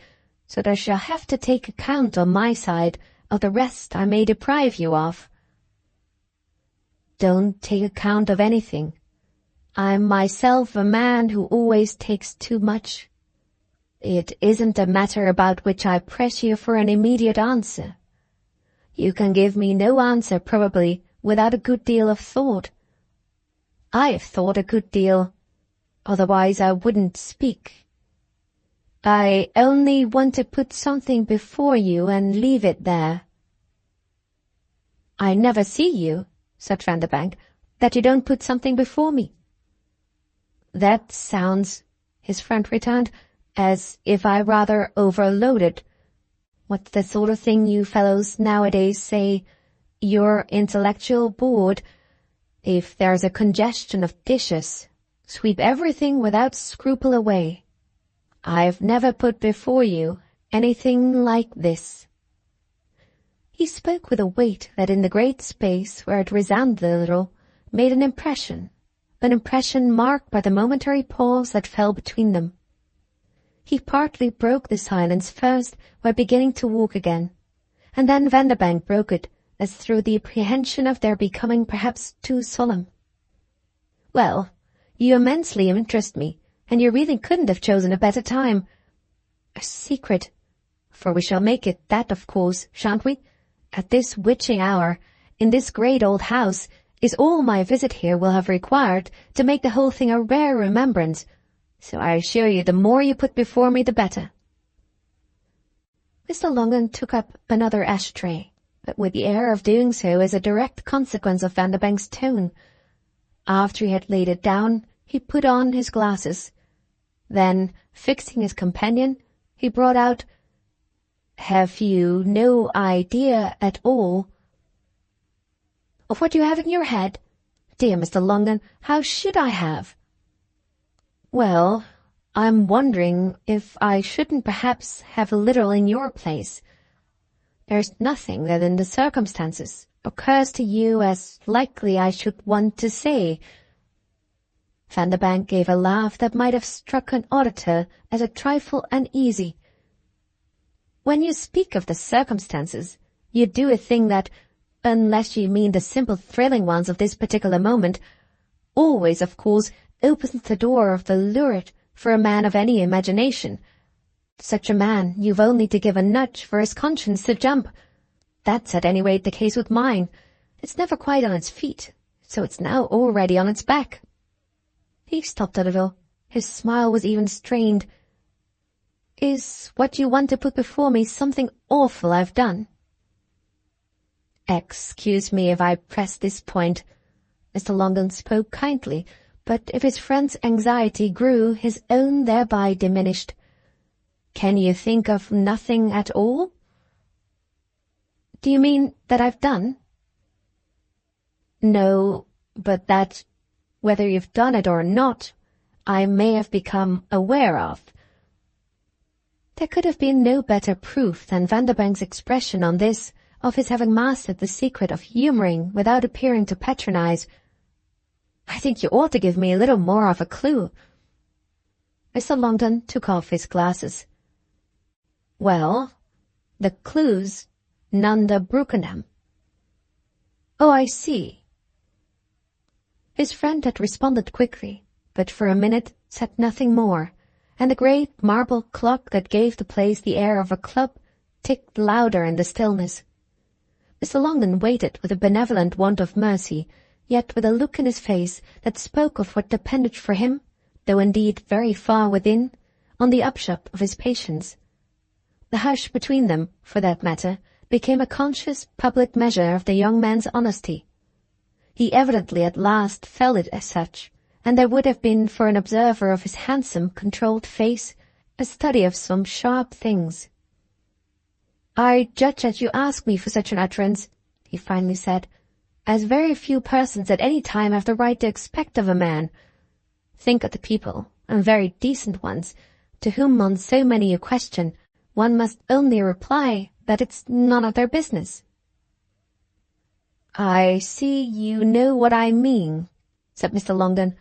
so that I shall have to take account on my side of the rest I may deprive you of?" "Don't take account of anything. I'm myself a man who always takes too much. It isn't a matter about which I press you for an immediate answer. You can give me no answer, probably, without a good deal of thought. I've thought a good deal, otherwise I wouldn't speak. I only want to put something before you and leave it there." "I never see you," said Vanderbank, "that you don't put something before me." "That sounds," his friend returned, "as if I rather overloaded. What's the sort of thing you fellows nowadays say? You're intellectual bored. If there's a congestion of dishes, sweep everything without scruple away. I've never put before you anything like this." He spoke with a weight that in the great space where it resounded a little made an impression marked by the momentary pause that fell between them. He partly broke the silence first by beginning to walk again, and then Vanderbank broke it as through the apprehension of their becoming perhaps too solemn. "Well, you immensely interest me, and you really couldn't have chosen a better time. A secret, for we shall make it that, of course, shan't we? At this witching hour, in this great old house, is all my visit here will have required to make the whole thing a rare remembrance, so I assure you the more you put before me the better." Mr. Longden took up another ashtray, but with the air of doing so as a direct consequence of Vanderbank's tone. After he had laid it down, he put on his glasses. Then, fixing his companion, he brought out, "Have you no idea at all—" "Of what you have in your head? Dear Mr. Longden, how should I have?" "Well, I'm wondering if I shouldn't perhaps have a little in your place. There's nothing that in the circumstances occurs to you as likely I should want to say." Vanderbank gave a laugh that might have struck an auditor as a trifle uneasy. "When you speak of the circumstances, you do a thing that, unless you mean the simple thrilling ones of this particular moment, always, of course, opens the door of the lurid for a man of any imagination. Such a man you've only to give a nudge for his conscience to jump. That's at any rate the case with mine. It's never quite on its feet, so it's now already on its back." He stopped a little. His smile was even strained. "Is what you want to put before me something awful I've done?" "Excuse me if I press this point." Mr. Longden spoke kindly, but if his friend's anxiety grew, his own thereby diminished. "Can you think of nothing at all?" "Do you mean that I've done?" "No, but that, whether you've done it or not, I may have become aware of." There could have been no better proof than Vanderbank's expression on this, of his having mastered the secret of humouring without appearing to patronize, I think you ought to give me a little more of a clue. Mr. Longden took off his glasses. Well, the clue's Nanda Brookenham. Oh, I see. His friend had responded quickly, but for a minute said nothing more, and the great marble clock that gave the place the air of a club ticked louder in the stillness. Mr. Longden waited with a benevolent want of mercy, yet with a look in his face that spoke of what depended for him, though indeed very far within, on the upshot of his patience. The hush between them, for that matter, became a conscious public measure of the young man's honesty. He evidently at last felt it as such, and there would have been for an observer of his handsome, controlled face a study of some sharp things. "I judge that you ask me for such an utterance," he finally said, "as very few persons at any time have the right to expect of a man. Think of the people, and very decent ones, to whom on so many a question one must only reply that it's none of their business." "I see you know what I mean," said Mr. Longden.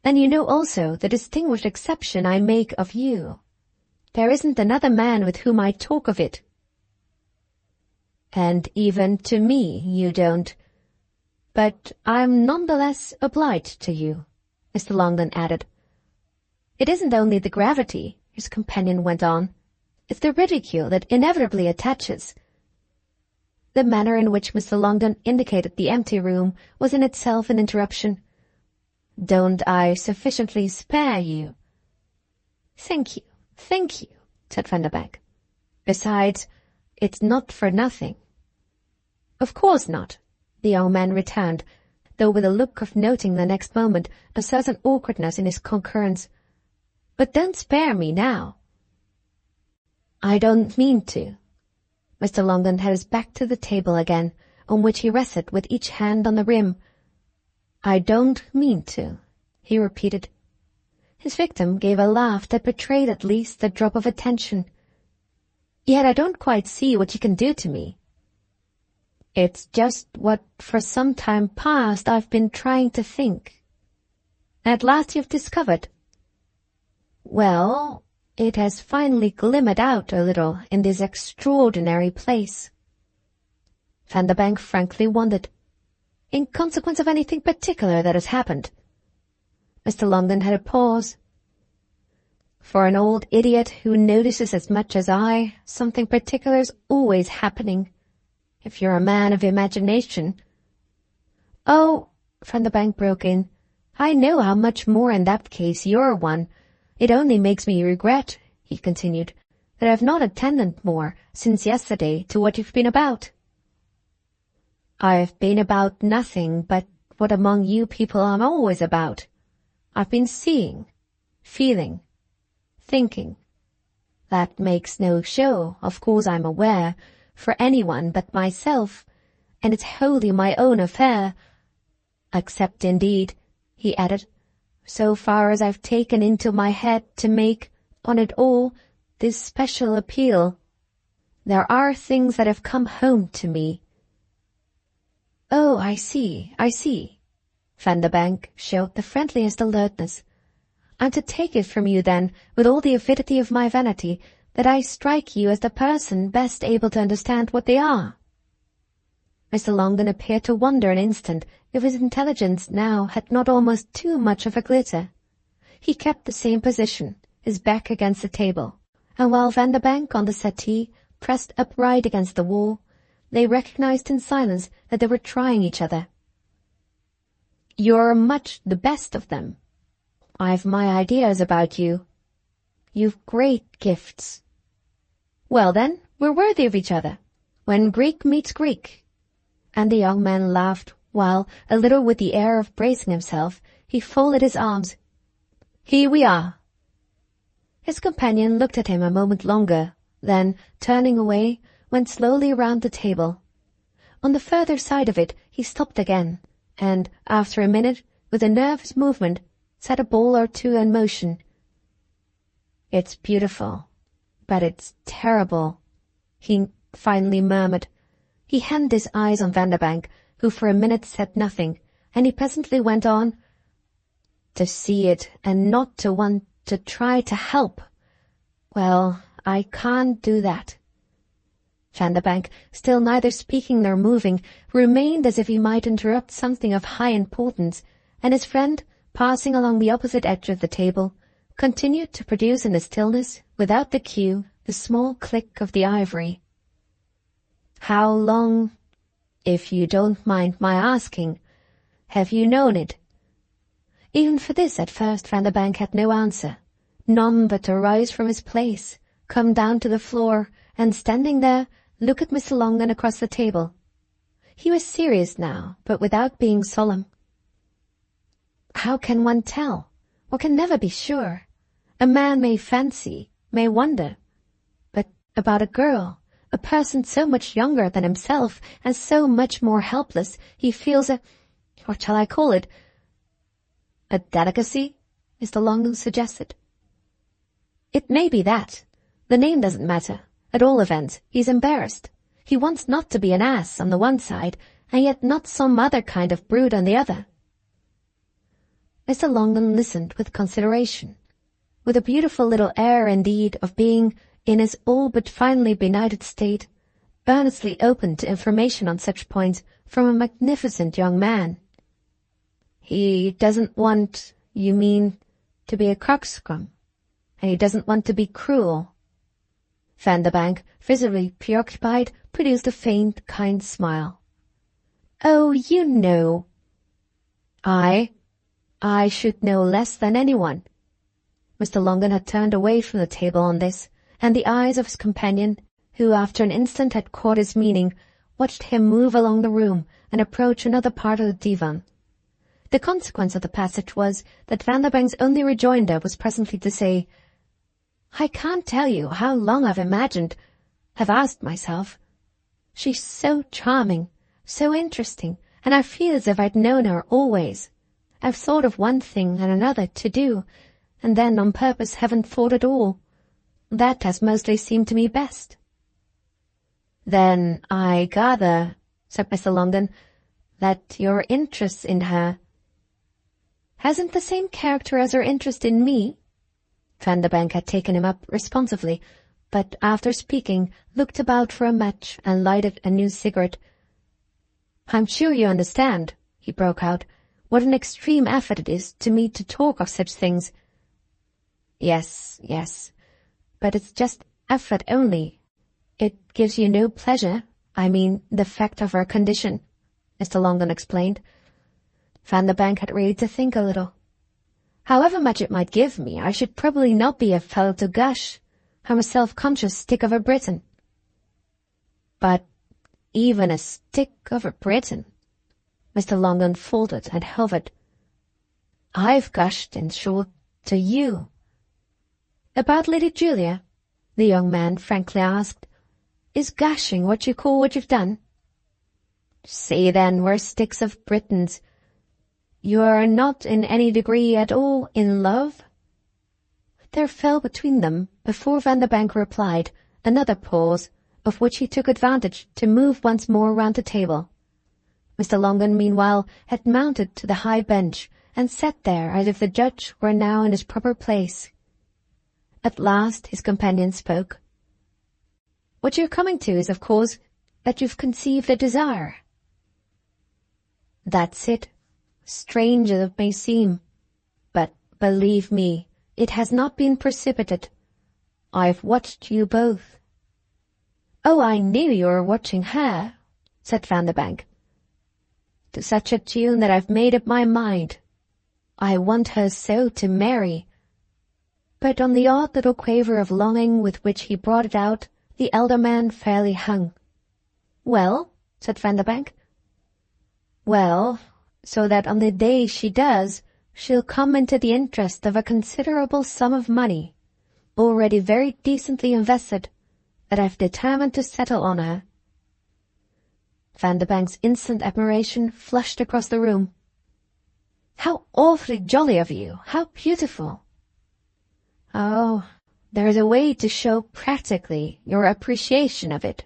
"Then you know also the distinguished exception I make of you. There isn't another man with whom I talk of it." "And even to me you don't. But I'm none the less obliged to you," Mr. Longden added. "It isn't only the gravity," his companion went on. "It's the ridicule that inevitably attaches." The manner in which Mr. Longden indicated the empty room was in itself an interruption. "Don't I sufficiently spare you?" Thank you, said Vanderbank. "Besides, it's not for nothing." "Of course not," the young man returned, though with a look of noting the next moment a certain awkwardness in his concurrence. "But don't spare me now." "I don't mean to." Mr. Longden had his back to the table again, on which he rested with each hand on the rim. "I don't mean to," he repeated. His victim gave a laugh that betrayed at least a drop of attention. "Yet I don't quite see what you can do to me." "It's just what for some time past I've been trying to think." "At last you've discovered?" "Well, it has finally glimmered out a little in this extraordinary place." Vanderbank frankly wondered. "In consequence of anything particular that has happened?" Mr. Longden had a pause. "For an old idiot who notices as much as I, something particular is always happening. If you're a man of imagination—" "Oh," Vanderbank broke in, "I know how much more in that case you're one. It only makes me regret," he continued, "that I've not attended more since yesterday to what you've been about." "I've been about nothing but what among you people I'm always about. I've been seeing, feeling, thinking. That makes no show, of course I'm aware, for anyone but myself, and it's wholly my own affair. Except indeed," he added, "so far as I've taken into my head to make, on it all, this special appeal. There are things that have come home to me." "Oh, I see. Vanderbank showed the friendliest alertness. "I'm to take it from you then, with all the avidity of my vanity, that I strike you as the person best able to understand what they are." Mr. Longden appeared to wonder an instant if his intelligence now had not almost too much of a glitter. He kept the same position, his back against the table, and while Vanderbank on the settee pressed upright against the wall, they recognized in silence that they were trying each other. "You're much the best of them. I've my ideas about you. You've great gifts. Well then, we're worthy of each other. When Greek meets Greek." And the young man laughed, while, a little with the air of bracing himself, he folded his arms. "Here we are." His companion looked at him a moment longer, then, turning away, went slowly round the table. On the further side of it he stopped again, and, after a minute, with a nervous movement, set a ball or two in motion. "It's beautiful, but it's terrible," he finally murmured. He handed his eyes on Vanderbank, who for a minute said nothing, and he presently went on, "To see it and not to want to try to help. Well, I can't do that." Vanderbank, still neither speaking nor moving, remained as if he might interrupt something of high importance, and his friend, passing along the opposite edge of the table, continued to produce in the stillness, without the cue, the small click of the ivory. "How long, if you don't mind my asking, have you known it?" Even for this at first Vanderbank had no answer, none but to rise from his place, come down to the floor, and standing there, look at Mr. Longden across the table. He was serious now, but without being solemn. "How can one tell? One can never be sure. A man may fancy, may wonder. But about a girl, a person so much younger than himself, and so much more helpless, he feels what shall I call it?" "A delicacy?" Mr. Longden suggested. "It may be that. The name doesn't matter. At all events, he's embarrassed. He wants not to be an ass on the one side, and yet not some other kind of brute on the other." Mr. Longden listened with consideration, with a beautiful little air indeed of being, in his all but finally benighted state, earnestly open to information on such points from a magnificent young man. "He doesn't want, you mean, to be a coxcomb, and he doesn't want to be cruel." Vanderbank, visibly preoccupied, produced a faint, kind smile. "Oh, you know." I should know less than anyone." Mr. Longden had turned away from the table on this, and the eyes of his companion, who after an instant had caught his meaning, watched him move along the room and approach another part of the divan. The consequence of the passage was that Vanderbank's only rejoinder was presently to say, "I can't tell you how long I've asked myself. She's so charming, so interesting, and I feel as if I'd known her always. I've thought of one thing and another to do, and then on purpose haven't thought at all. That has mostly seemed to me best." "Then I gather," said Mr. Longden, "that your interest in her—" "Hasn't the same character as her interest in me?" Vanderbank had taken him up responsively, but after speaking, looked about for a match and lighted a new cigarette. "I'm sure you understand," he broke out, "what an extreme effort it is to me to talk of such things." Yes, but it's just effort only. It gives you no pleasure, I mean the fact of her condition," Mr. Longden explained. Vanderbank had really to think a little. "However much it might give me, I should probably not be a fellow to gush. I'm a self-conscious stick of a Briton." "But even a stick of a Briton," Mr. Longden faltered and hovered. "I've gushed, in short, to you." "About Lady Julia?" the young man frankly asked. "Is gushing what you call what you've done?" "Say then we're sticks of Britons. You are not in any degree at all in love?" There fell between them, before Vanderbank replied, another pause, of which he took advantage to move once more round the table. Mr. Longden, meanwhile, had mounted to the high bench, and sat there as if the judge were now in his proper place. At last his companion spoke. "What you're coming to is, of course, that you've conceived a desire." "That's it. Strange as it may seem. But, believe me, it has not been precipitate. I've watched you both." "Oh, I knew you were watching her," said Vanderbank. "To such a tune that I've made up my mind. I want her so to marry." But on the odd little quaver of longing with which he brought it out, the elder man fairly hung. "Well?" said Vanderbank. "Well, so that on the day she does, she'll come into the interest of a considerable sum of money, already very decently invested, that I've determined to settle on her." Vanderbank's instant admiration flushed across the room. "How awfully jolly of you! How beautiful!" "Oh, there is a way to show practically your appreciation of it."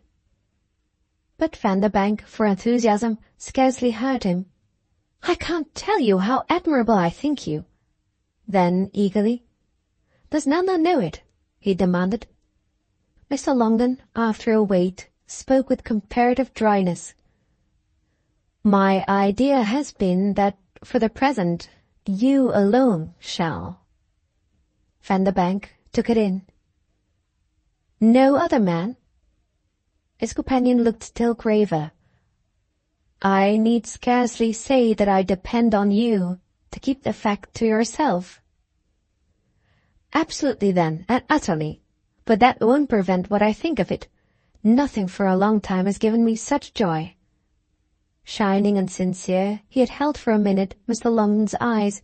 But Vanderbank, for enthusiasm, scarcely heard him. I can't tell you how admirable I think you. Then, eagerly, does Nanda know it? He demanded. Mr. Longden, after a wait, spoke with comparative dryness. My idea has been that, for the present, you alone shall. Vanderbank took it in. No other man? His companion looked still graver. I need scarcely say that I depend on you to keep the fact to yourself. Absolutely, then, and utterly. But that won't prevent what I think of it. Nothing for a long time has given me such joy. Shining and sincere, he had held for a minute Mr. Longden's eyes.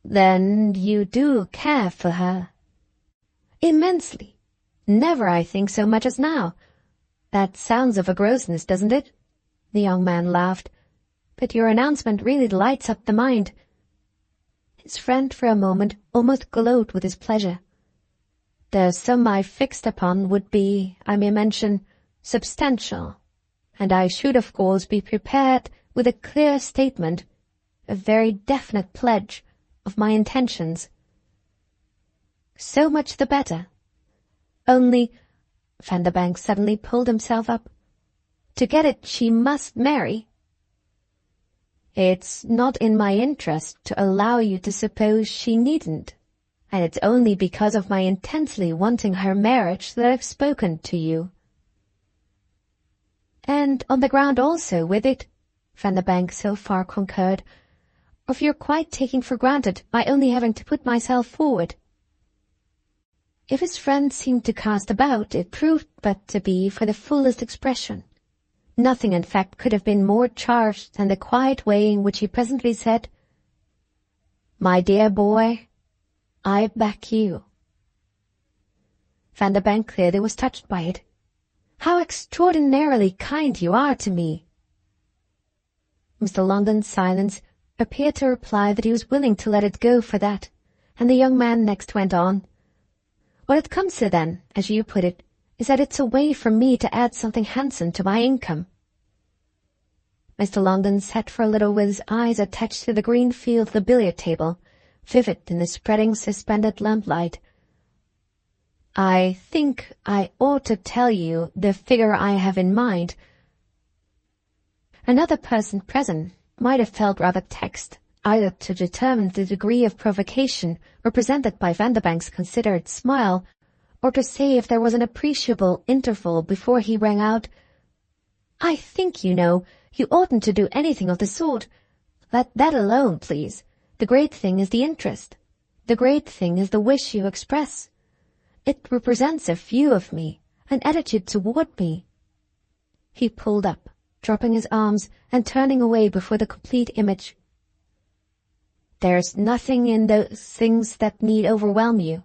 Then you do care for her? Immensely. Never, I think, so much as now. That sounds of a grossness, doesn't it? The young man laughed. But your announcement really lights up the mind. His friend for a moment almost glowed with his pleasure. The sum I fixed upon would be, I may mention, substantial, and I should of course be prepared with a clear statement, a very definite pledge of my intentions. So much the better. Only, Vanderbank suddenly pulled himself up. To get it she must marry. It's not in my interest to allow you to suppose she needn't, and it's only because of my intensely wanting her marriage that I've spoken to you. And on the ground also, with it, Vanderbank so far concurred, of your quite taking for granted my only having to put myself forward. If his friend seemed to cast about, it proved but to be for the fullest expression. Nothing, in fact, could have been more charged than the quiet way in which he presently said, My dear boy, I back you. Vanderbank clearly was touched by it. How extraordinarily kind you are to me. Mr. Longden's silence appeared to reply that he was willing to let it go for that, and the young man next went on. What it comes to, then, as you put it, is that it's a way for me to add something handsome to my income. Mr. Longden sat for a little with his eyes attached to the green field of the billiard table, vivid in the spreading suspended lamplight. I think I ought to tell you the figure I have in mind. Another person present might have felt rather taxed, either to determine the degree of provocation represented by Vanderbank's considerate smile, or to say if there was an appreciable interval before he rang out, I think, you know, you oughtn't to do anything of the sort. Let that alone, please. The great thing is the interest. The great thing is the wish you express. It represents a view of me, an attitude toward me. He pulled up, dropping his arms and turning away before the complete image. There's nothing in those things that need overwhelm you.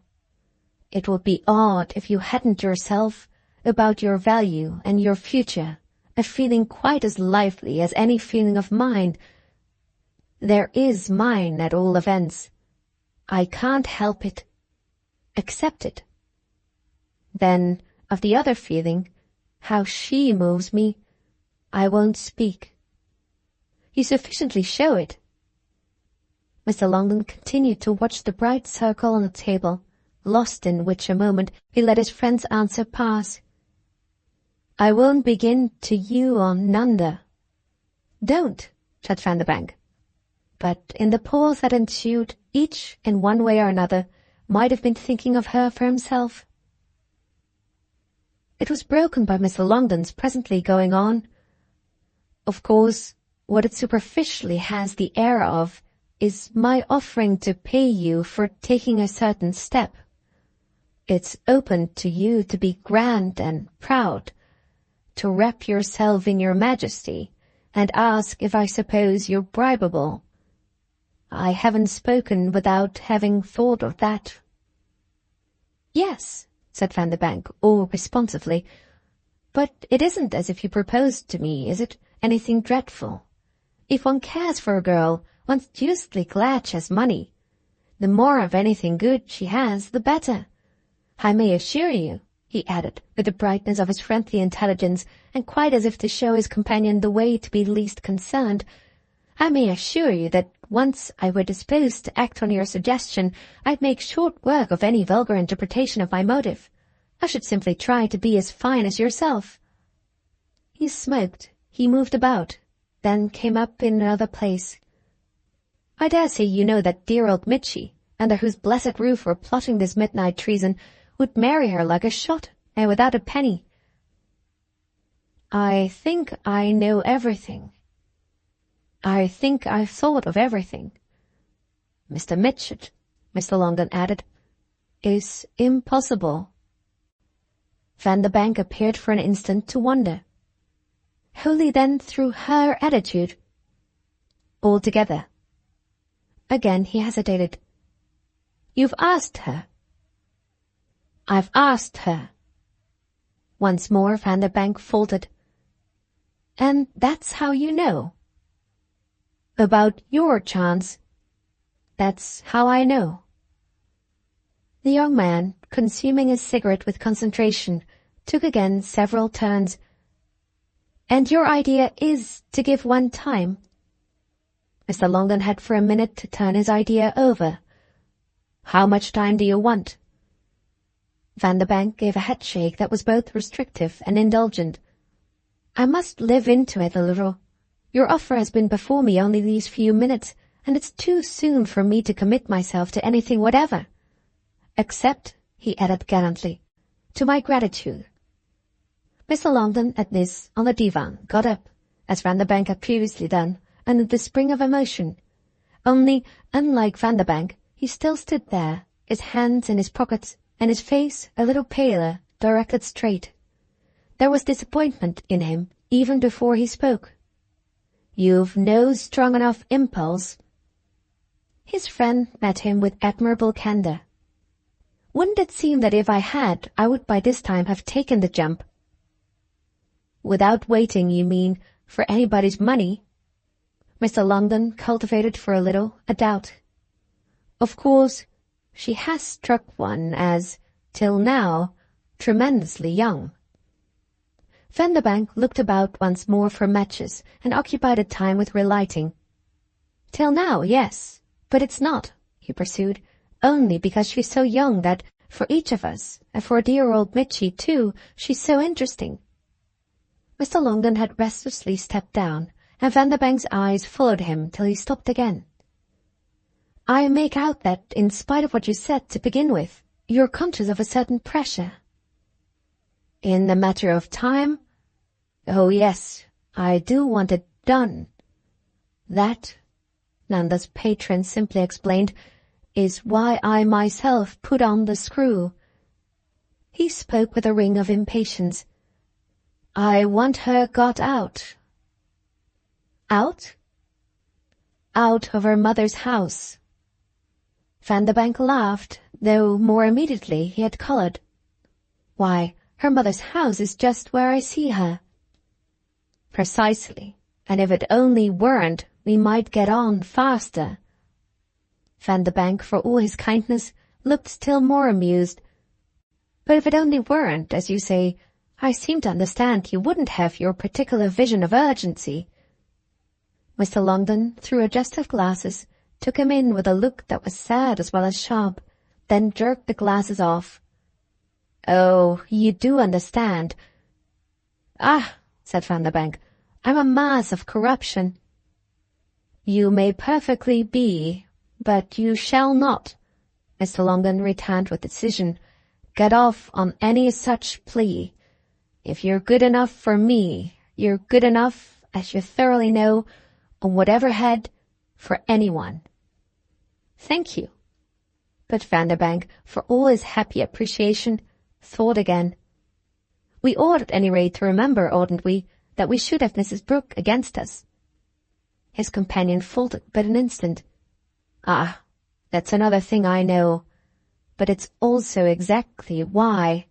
It would be odd if you hadn't yourself, about your value and your future, a feeling quite as lively as any feeling of mine. There is mine, at all events. I can't help it. Accept it. Then, of the other feeling, how she moves me, I won't speak. You sufficiently show it. Mr. Longden continued to watch the bright circle on the table, lost in which a moment he let his friend's answer pass. I won't begin to you on Nanda. Don't, said Vanderbank. But in the pause that ensued, each, in one way or another, might have been thinking of her for himself. It was broken by Mr. Longden's presently going on. Of course, what it superficially has the air of is my offering to pay you for taking a certain step. It's open to you to be grand and proud, to wrap yourself in your majesty, and ask if I suppose you're bribable. I haven't spoken without having thought of that. Yes, said Vanderbank, all responsively, but it isn't as if you proposed to me, is it, anything dreadful? If one cares for a girl, one's deucedly glad she has money. The more of anything good she has, the better. I may assure you, he added, with the brightness of his friendly intelligence, and quite as if to show his companion the way to be least concerned, I may assure you that once I were disposed to act on your suggestion, I'd make short work of any vulgar interpretation of my motive. I should simply try to be as fine as yourself." He smoked, he moved about, then came up in another place. "I dare say you know that dear old Mitchy, under whose blessed roof we're plotting this midnight treason, would marry her like a shot, and without a penny." "I think I know everything. I think I've thought of everything. Mr. Mitchett," Mr. Longden added, "is impossible." Vanderbank appeared for an instant to wonder. Wholly then through her attitude? Altogether. Again he hesitated. "You've asked her?" "I've asked her." Once more Vanderbank faltered. "And that's how you know?" "About your chance. That's how I know." The young man, consuming his cigarette with concentration, took again several turns. "And your idea is to give one time?" Mr. Longden had for a minute to turn his idea over. "How much time do you want?" Vanderbank gave a headshake that was both restrictive and indulgent. "I must live into it a little. Your offer has been before me only these few minutes, and it's too soon for me to commit myself to anything whatever. Except," he added gallantly, "to my gratitude." Mr. Longden, at this, on the divan, got up, as Vanderbank had previously done, under the spring of emotion. Only, unlike Vanderbank, he still stood there, his hands in his pockets, and his face a little paler, directed straight. There was disappointment in him, even before he spoke. "You've no strong enough impulse?" His friend met him with admirable candour. "Wouldn't it seem that if I had, I would by this time have taken the jump?" "Without waiting, you mean, for anybody's money?" Mr. Longden cultivated for a little a doubt. "Of course, she has struck one as, till now, tremendously young." Vanderbank looked about once more for matches and occupied a time with relighting. "Till now, yes, but it's not," he pursued, "only because she's so young that, for each of us, and for dear old Mitchy too, she's so interesting." Mr. Longden had restlessly stepped down, and Vanderbank's eyes followed him till he stopped again. "I make out that, in spite of what you said to begin with, you're conscious of a certain pressure." "In the matter of time? Oh, yes, I do want it done. That," Nanda's patron simply explained, "is why I myself put on the screw." He spoke with a ring of impatience. "I want her got out." "Out?" "Out of her mother's house." Vanderbank laughed, though more immediately he had coloured. "Why, her mother's house is just where I see her." "Precisely, and if it only weren't, we might get on faster." Vanderbank, for all his kindness, looked still more amused. "But if it only weren't, as you say, I seem to understand you wouldn't have your particular vision of urgency." Mr. Longden, through adjustive glasses, took him in with a look that was sad as well as sharp, then jerked the glasses off. "Oh, you do understand." "Ah," said Vanderbank, "I'm a mass of corruption." "You may perfectly be, but you shall not," Mr. Longden returned with decision, "get off on any such plea. If you're good enough for me, you're good enough, as you thoroughly know, on whatever head, for anyone." "Thank you." But Vanderbank, for all his happy appreciation, thought again. "We ought at any rate to remember, oughtn't we, that we should have Mrs. Brooke against us." His companion faltered but an instant. "Ah, that's another thing I know. But it's also exactly why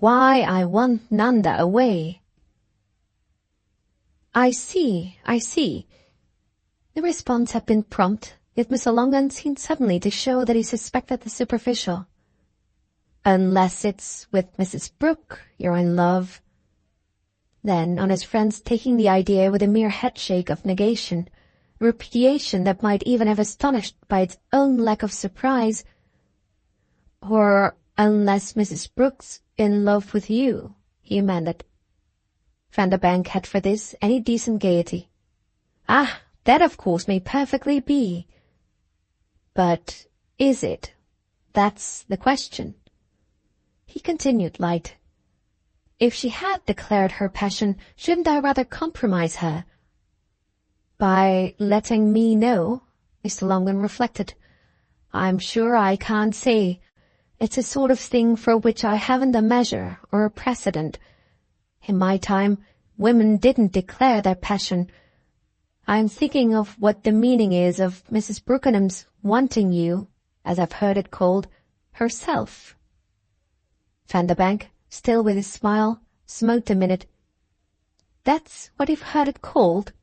I want Nanda away." I see. The response had been prompt, yet Mr. Longden seemed suddenly to show that he suspected the superficial. "Unless it's with Mrs. Brooke you're in love." Then, on his friend's taking the idea with a mere headshake of negation, repudiation that might even have astonished by its own lack of surprise. Or unless Mrs. Brooke's in love with you, he amended. Vanderbank had for this any decent gaiety. Ah, that of course may perfectly be. But is it? That's the question. He continued light. If she had declared her passion, shouldn't I rather compromise her? By letting me know, Mr. Longman reflected. I'm sure I can't say. It's a sort of thing for which I haven't a measure or a precedent. In my time, women didn't declare their passion. I'm thinking of what the meaning is of Mrs. Brookenham's wanting you, as I've heard it called, herself. Vanderbank, still with his smile, smoked a minute. That's what you've heard it called?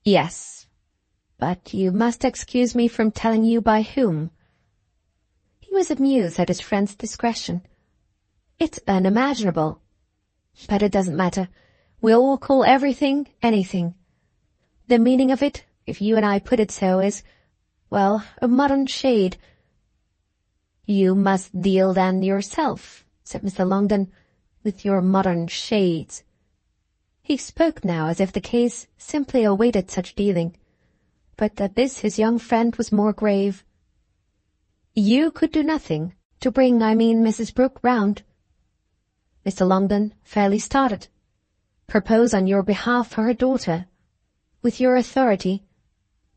Yes, but you must excuse me from telling you by whom. He was amused at his friend's discretion. It's unimaginable. But it doesn't matter. We all call everything anything. The meaning of it, if you and I put it so, is, well, a modern shade. You must deal then yourself, said Mr. Longden, with your modern shades. He spoke now as if the case simply awaited such dealing, but at this his young friend was more grave. You could do nothing, to bring, I mean, Mrs. Brooke round. Mr. Longden fairly started. Propose on your behalf for her daughter, with your authority.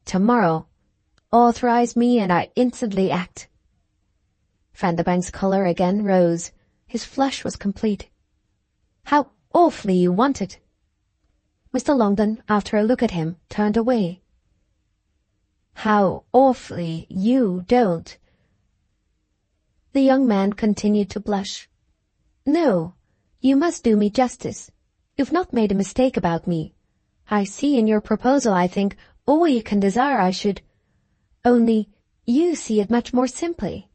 Tomorrow, authorize me and I instantly act. Vanderbank's colour again rose. His flush was complete. How awfully you want it. Mr. Longden, after a look at him, turned away. How awfully you don't. The young man continued to blush. No, you must do me justice. You've not made a mistake about me. I see in your proposal, I think, all you can desire I should. Only, you see it much more simply.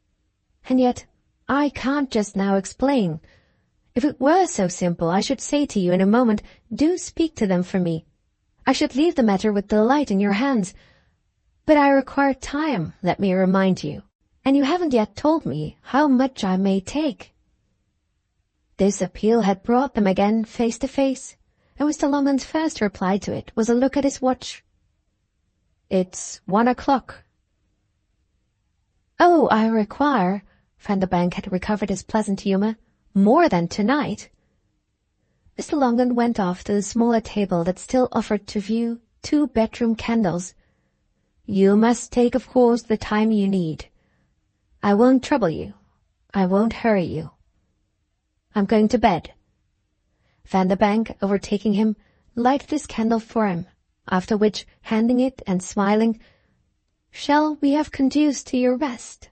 And yet, I can't just now explain. If it were so simple, I should say to you in a moment, do speak to them for me. I should leave the matter with delight in your hands. But I require time, let me remind you, and you haven't yet told me how much I may take. This appeal had brought them again face to face, and Mr. Longman's first reply to it was a look at his watch. It's 1 o'clock. Oh, I require, Vanderbank had recovered his pleasant humour, more than tonight. Mr. Longden went off to the smaller table that still offered to view 2 bedroom candles. You must take, of course, the time you need. I won't trouble you. I won't hurry you. I'm going to bed. Vanderbank, overtaking him, lighted his candle for him, after which, handing it and smiling, Shall we have conduced to your rest?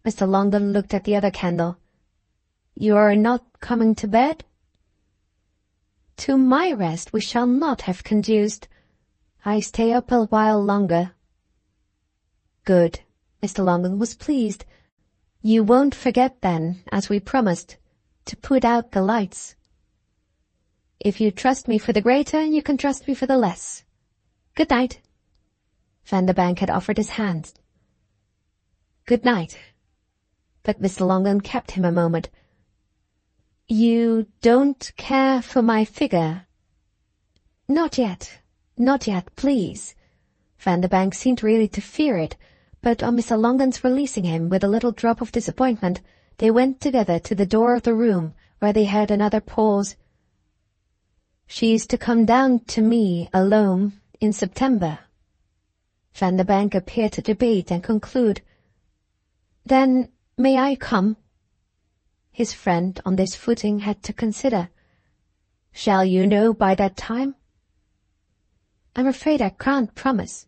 Mr. Longden looked at the other candle. You are not coming to bed? To my rest we shall not have conduced. I stay up a while longer. Good. Mr. Longden was pleased. You won't forget then, as we promised, to put out the lights. If you trust me for the greater, you can trust me for the less. Good night. Vanderbank had offered his hand. Good night. But Mr. Longden kept him a moment. You don't care for my figure? Not yet. Not yet, please. Vanderbank seemed really to fear it, but on Mr. Longden's releasing him with a little drop of disappointment, they went together to the door of the room, where they heard another pause. She's to come down to me alone in September. Vanderbank appeared to debate and conclude. Then may I come? His friend on this footing had to consider. Shall you know by that time? I'm afraid I can't promise,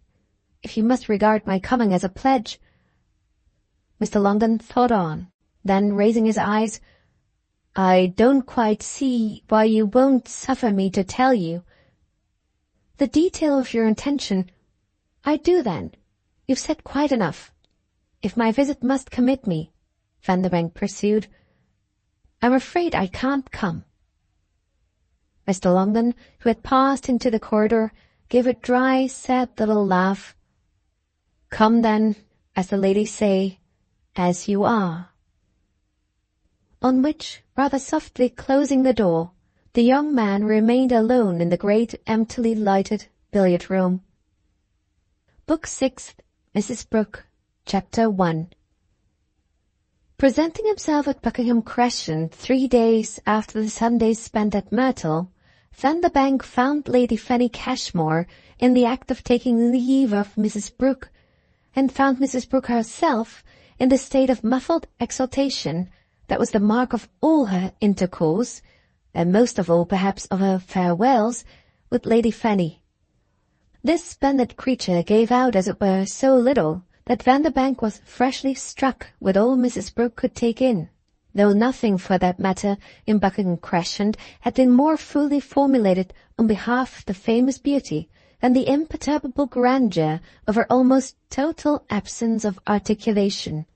if you must regard my coming as a pledge. Mr. Longden thought on, then raising his eyes, I don't quite see why you won't suffer me to tell you. The detail of your intention. I do then. You've said quite enough. If my visit must commit me, Vanderbank pursued, I'm afraid I can't come. Mr. Longden, who had passed into the corridor, gave a dry, sad little laugh. "Come then, as the ladies say, as you are." On which, rather softly closing the door, the young man remained alone in the great emptily lighted billiard-room. Book Sixth, Mrs. Brooke, Chapter 1. Presenting himself at Buckingham Crescent 3 days after the Sundays spent at Myrtle, Vanderbank found Lady Fanny Cashmore in the act of taking leave of Mrs. Brooke, and found Mrs. Brooke herself in the state of muffled exultation that was the mark of all her intercourse, and most of all perhaps of her farewells, with Lady Fanny. This splendid creature gave out, as it were, so little that Vanderbank was freshly struck with all Mrs. Brooke could take in, though nothing, for that matter, in Buckingham Crescent had been more fully formulated on behalf of the famous beauty than the imperturbable grandeur of her almost total absence of articulation.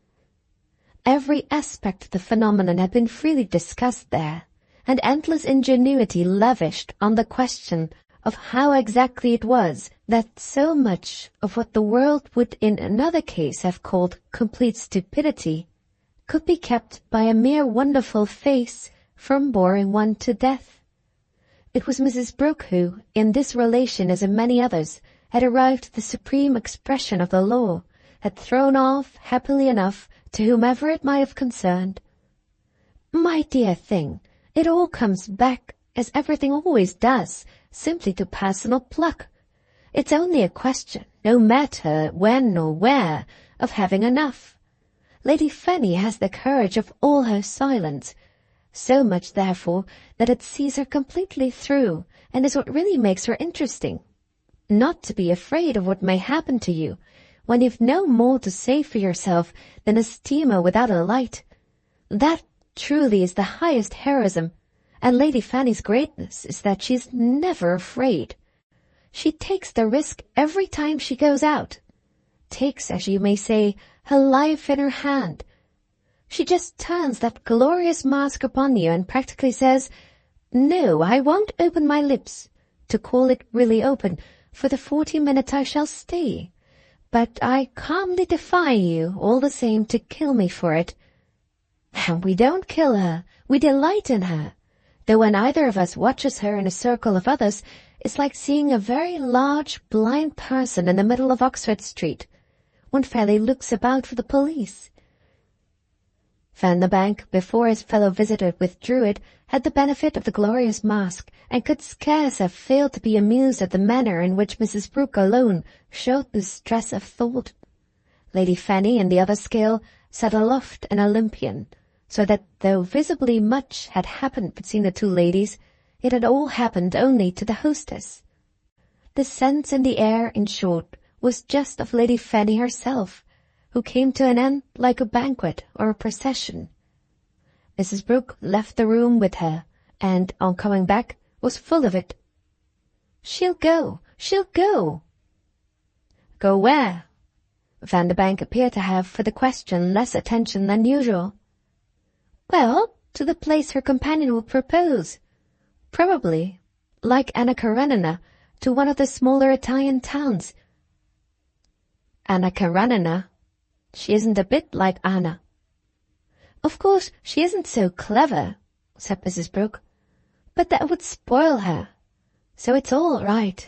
Every aspect of the phenomenon had been freely discussed there, and endless ingenuity lavished on the question of how exactly it was that so much of what the world would in another case have called complete stupidity could be kept by a mere wonderful face from boring one to death. It was Mrs. Brooke who, in this relation as in many others, had arrived at the supreme expression of the law, had thrown off, happily enough, to whomever it might have concerned. "My dear thing, it all comes back, as everything always does, simply to personal pluck. It's only a question, no matter when or where, of having enough. Lady Fanny has the courage of all her silence, so much, therefore, that it sees her completely through, and is what really makes her interesting. Not to be afraid of what may happen to you, when you've no more to say for yourself than a steamer without a light. That truly is the highest heroism, and Lady Fanny's greatness is that she is never afraid. She takes the risk every time she goes out, takes, as you may say, her life in her hand. She just turns that glorious mask upon you and practically says, 'No, I won't open my lips, to call it really open, for the 40 minutes I shall stay, but I calmly defy you, all the same, to kill me for it.' And we don't kill her, we delight in her, though when either of us watches her in a circle of others, it's like seeing a very large, blind person in the middle of Oxford Street. One fairly looks about for the police." Vanderbank, before his fellow visitor withdrew it, had the benefit of the glorious mask, and could scarce have failed to be amused at the manner in which Mrs. Brooke alone showed the stress of thought. Lady Fanny, in the other scale, sat aloft and Olympian, so that though visibly much had happened between the two ladies, it had all happened only to the hostess. The sense in the air, in short, was just of Lady Fanny herself, who came to an end like a banquet or a procession. Mrs. Brooke left the room with her, and, on coming back, was full of it. "She'll go, she'll go." "Go where?" Vanderbank appeared to have for the question less attention than usual. "Well, to the place her companion will propose. Probably, like Anna Karenina, to one of the smaller Italian towns." "Anna Karenina? She isn't a bit like Anna." "Of course, she isn't so clever," said Mrs. Brooke, "but that would spoil her. So it's all right."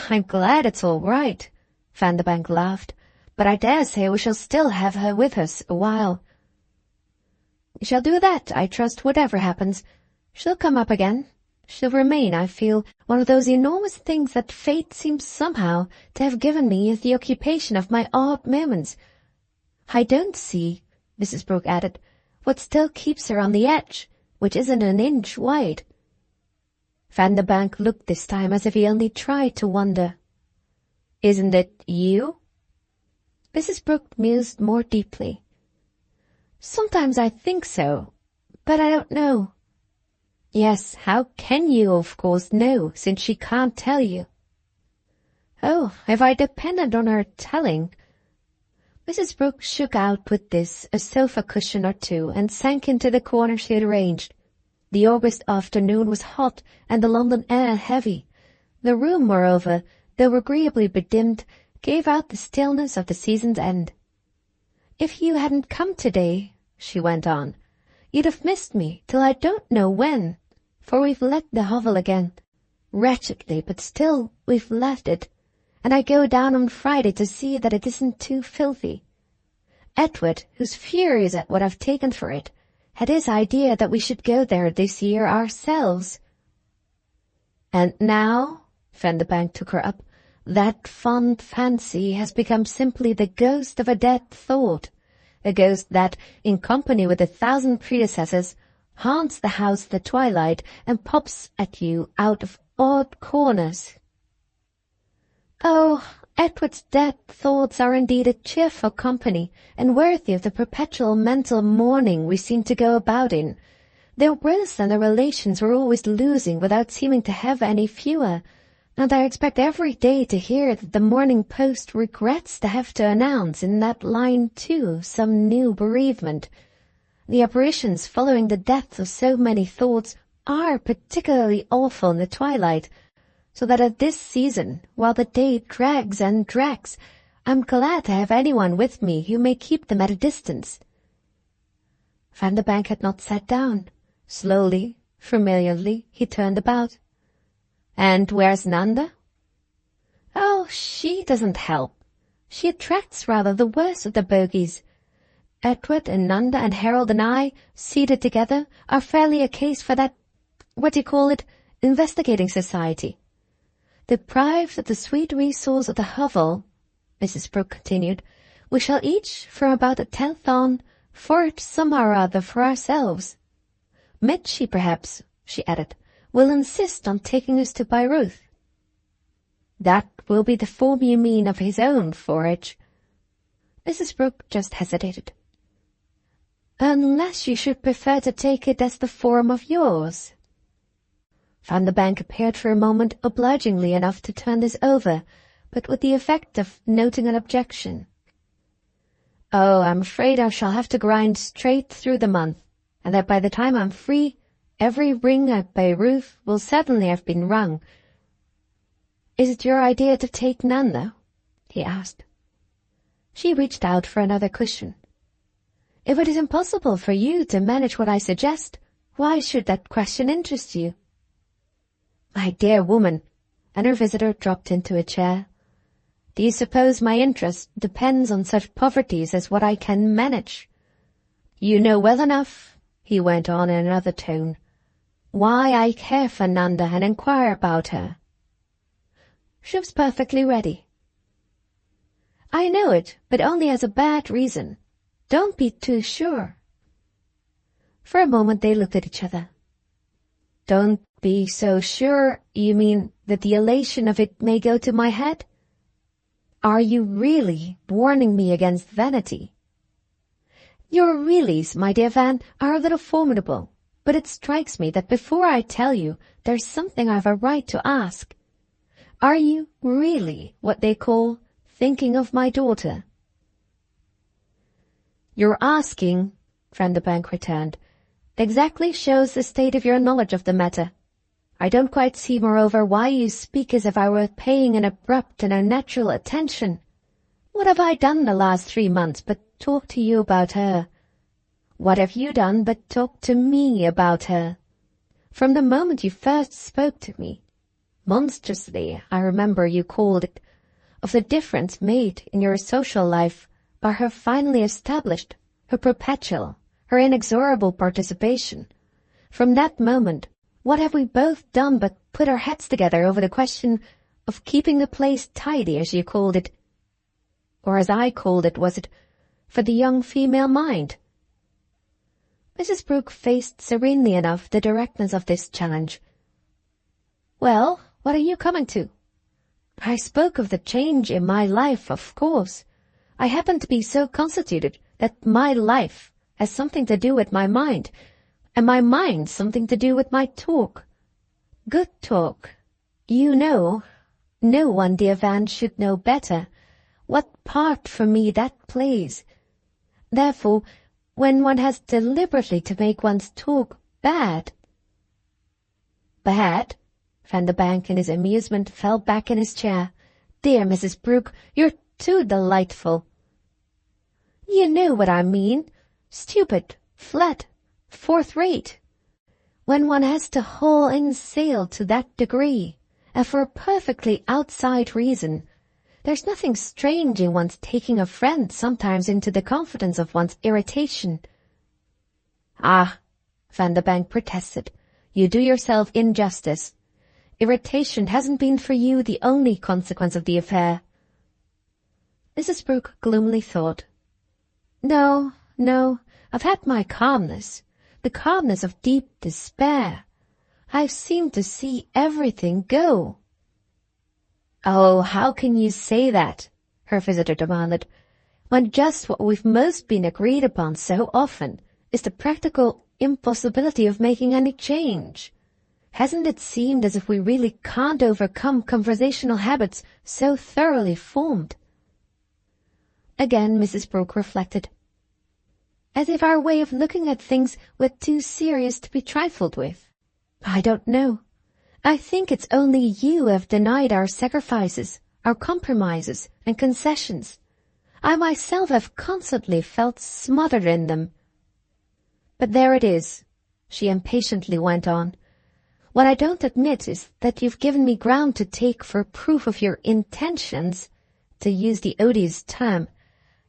"I'm glad it's all right," Vanderbank laughed, "but I dare say we shall still have her with us a while." "We shall do that, I trust, whatever happens. She'll come up again. She'll remain, I feel, one of those enormous things that fate seems somehow to have given me as the occupation of my odd moments. I don't see," Mrs. Brooke added, "what still keeps her on the edge, which isn't an inch wide." Vanderbank looked this time as if he only tried to wonder. "Isn't it you?" Mrs. Brooke mused more deeply. "Sometimes I think so, but I don't know." "Yes, how can you, of course, know, since she can't tell you?" "Oh, if I depended on her telling—" Mrs. Brooke shook out with this a sofa cushion or two and sank into the corner she had arranged. The August afternoon was hot and the London air heavy. The room, moreover, though agreeably bedimmed, gave out the stillness of the season's end. "If you hadn't come today," she went on, "you'd have missed me till I don't know when, for we've let the hovel again. Wretchedly, but still we've left it, and I go down on Friday to see that it isn't too filthy. Edward, who's furious at what I've taken for it, had his idea that we should go there this year ourselves." "And now," Vanderbank took her up, "that fond fancy has become simply the ghost of a dead thought, a ghost that, in company with 1,000 predecessors, haunts the house at the twilight and pops at you out of odd corners." "Oh, Edward's dead thoughts are indeed a cheerful company, and worthy of the perpetual mental mourning we seem to go about in. Their wills and their relations were always losing without seeming to have any fewer, and I expect every day to hear that the Morning Post regrets to have to announce in that line, too, some new bereavement. The apparitions following the death of so many thoughts are particularly awful in the twilight, so that at this season, while the day drags and drags, I'm glad to have anyone with me who may keep them at a distance." Vanderbank had not sat down. Slowly, familiarly, he turned about. "And where's Nanda?" "Oh, she doesn't help. She attracts rather the worst of the bogies. Edward and Nanda and Harold and I, seated together, are fairly a case for that, investigating society. Deprived of the sweet resource of the hovel," Mrs. Brooke continued, "we shall each, from about the 10th on, forage somehow or other for ourselves. Mitchy, perhaps," she added, "will insist on taking us to Bayreuth." "That will be the form, you mean, of his own forage?" Mrs. Brooke just hesitated. "Unless you should prefer to take it as the form of yours." Vanderbank appeared for a moment obligingly enough to turn this over, but with the effect of noting an objection. "Oh, I'm afraid I shall have to grind straight through the month, and that by the time I'm free, every ring at Bayreuth will certainly have been rung." "Is it your idea to take Nanda?" he asked. She reached out for another cushion. "If it is impossible for you to manage what I suggest, why should that question interest you?" "My dear woman," and her visitor dropped into a chair, "do you suppose my interest depends on such poverties as what I can manage? You know well enough," he went on in another tone, "why I care for Nanda and inquire about her." She was perfectly ready. "I know it, but only as a bad reason. Don't be too sure." For a moment they looked at each other. "Don't be so sure, you mean that the elation of it may go to my head? Are you really warning me against vanity?" "Your reallys, my dear Van, are a little formidable, but it strikes me that before I tell you, there's something I've a right to ask. Are you really what they call thinking of my daughter?" "You're asking," Vanderbank returned, "exactly shows the state of your knowledge of the matter. I don't quite see, moreover, why you speak as if I were paying an abrupt and unnatural attention. What have I done the last 3 months but talk to you about her? What have you done but talk to me about her? From the moment you first spoke to me, monstrously, I remember you called it, of the difference made in your social life by her finally established, her perpetual, her inexorable participation. From that moment, what have we both done but put our heads together over the question of keeping the place tidy, as you called it, or as I called it, was it, for the young female mind?" Mrs. Brooke faced serenely enough the directness of this challenge. "Well, what are you coming to?" "I spoke of the change in my life, of course. I happen to be so constituted that my life has something to do with my mind, and my mind something to do with my talk. Good talk. You know, no one, dear Van, should know better, what part for me that plays. Therefore, when one has deliberately to make one's talk bad—" "Bad?" Vanderbank, in his amusement, fell back in his chair. "Dear Mrs. Brooke, you're too delightful." "You know what I mean. Stupid, flat, fourth-rate. When one has to haul in sail to that degree, and for a perfectly outside reason, there's nothing strange in one's taking a friend sometimes into the confidence of one's irritation." "Ah," Vanderbank protested, "you do yourself injustice. Irritation hasn't been for you the only consequence of the affair." Mrs. Brooke gloomily thought. No, I've had my calmness, the calmness of deep despair. I've seemed to see everything go." "Oh, how can you say that?" her visitor demanded, "when just what we've most been agreed upon so often is the practical impossibility of making any change. Hasn't it seemed as if we really can't overcome conversational habits so thoroughly formed?" Again Mrs. Brooke reflected. "As if our way of looking at things were too serious to be trifled with. I don't know. I think it's only you who have denied our sacrifices, our compromises and concessions. I myself have constantly felt smothered in them. But there it is," she impatiently went on. "What I don't admit is that you've given me ground to take for proof of your intentions, to use the odious term,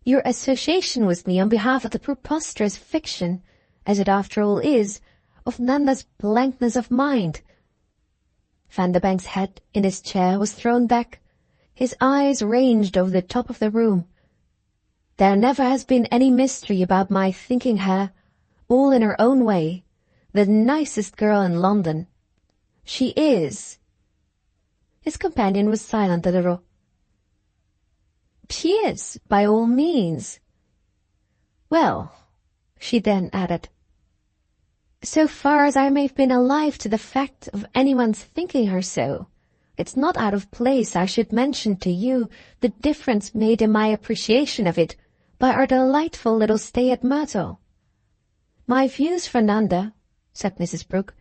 your association with me on behalf of the preposterous fiction, as it after all is, of Nanda's blankness of mind." Vanderbank's head in his chair was thrown back. His eyes ranged over the top of the room. "There never has been any mystery about my thinking her, all in her own way, the nicest girl in London. She is." His companion was silent a little. "She is, by all means." "Well," she then added, "so far as I may have been alive to the fact of anyone's thinking her so, it's not out of place I should mention to you the difference made in my appreciation of it by our delightful little stay at Myrtle. My views for Nanda," said Mrs. Brooke,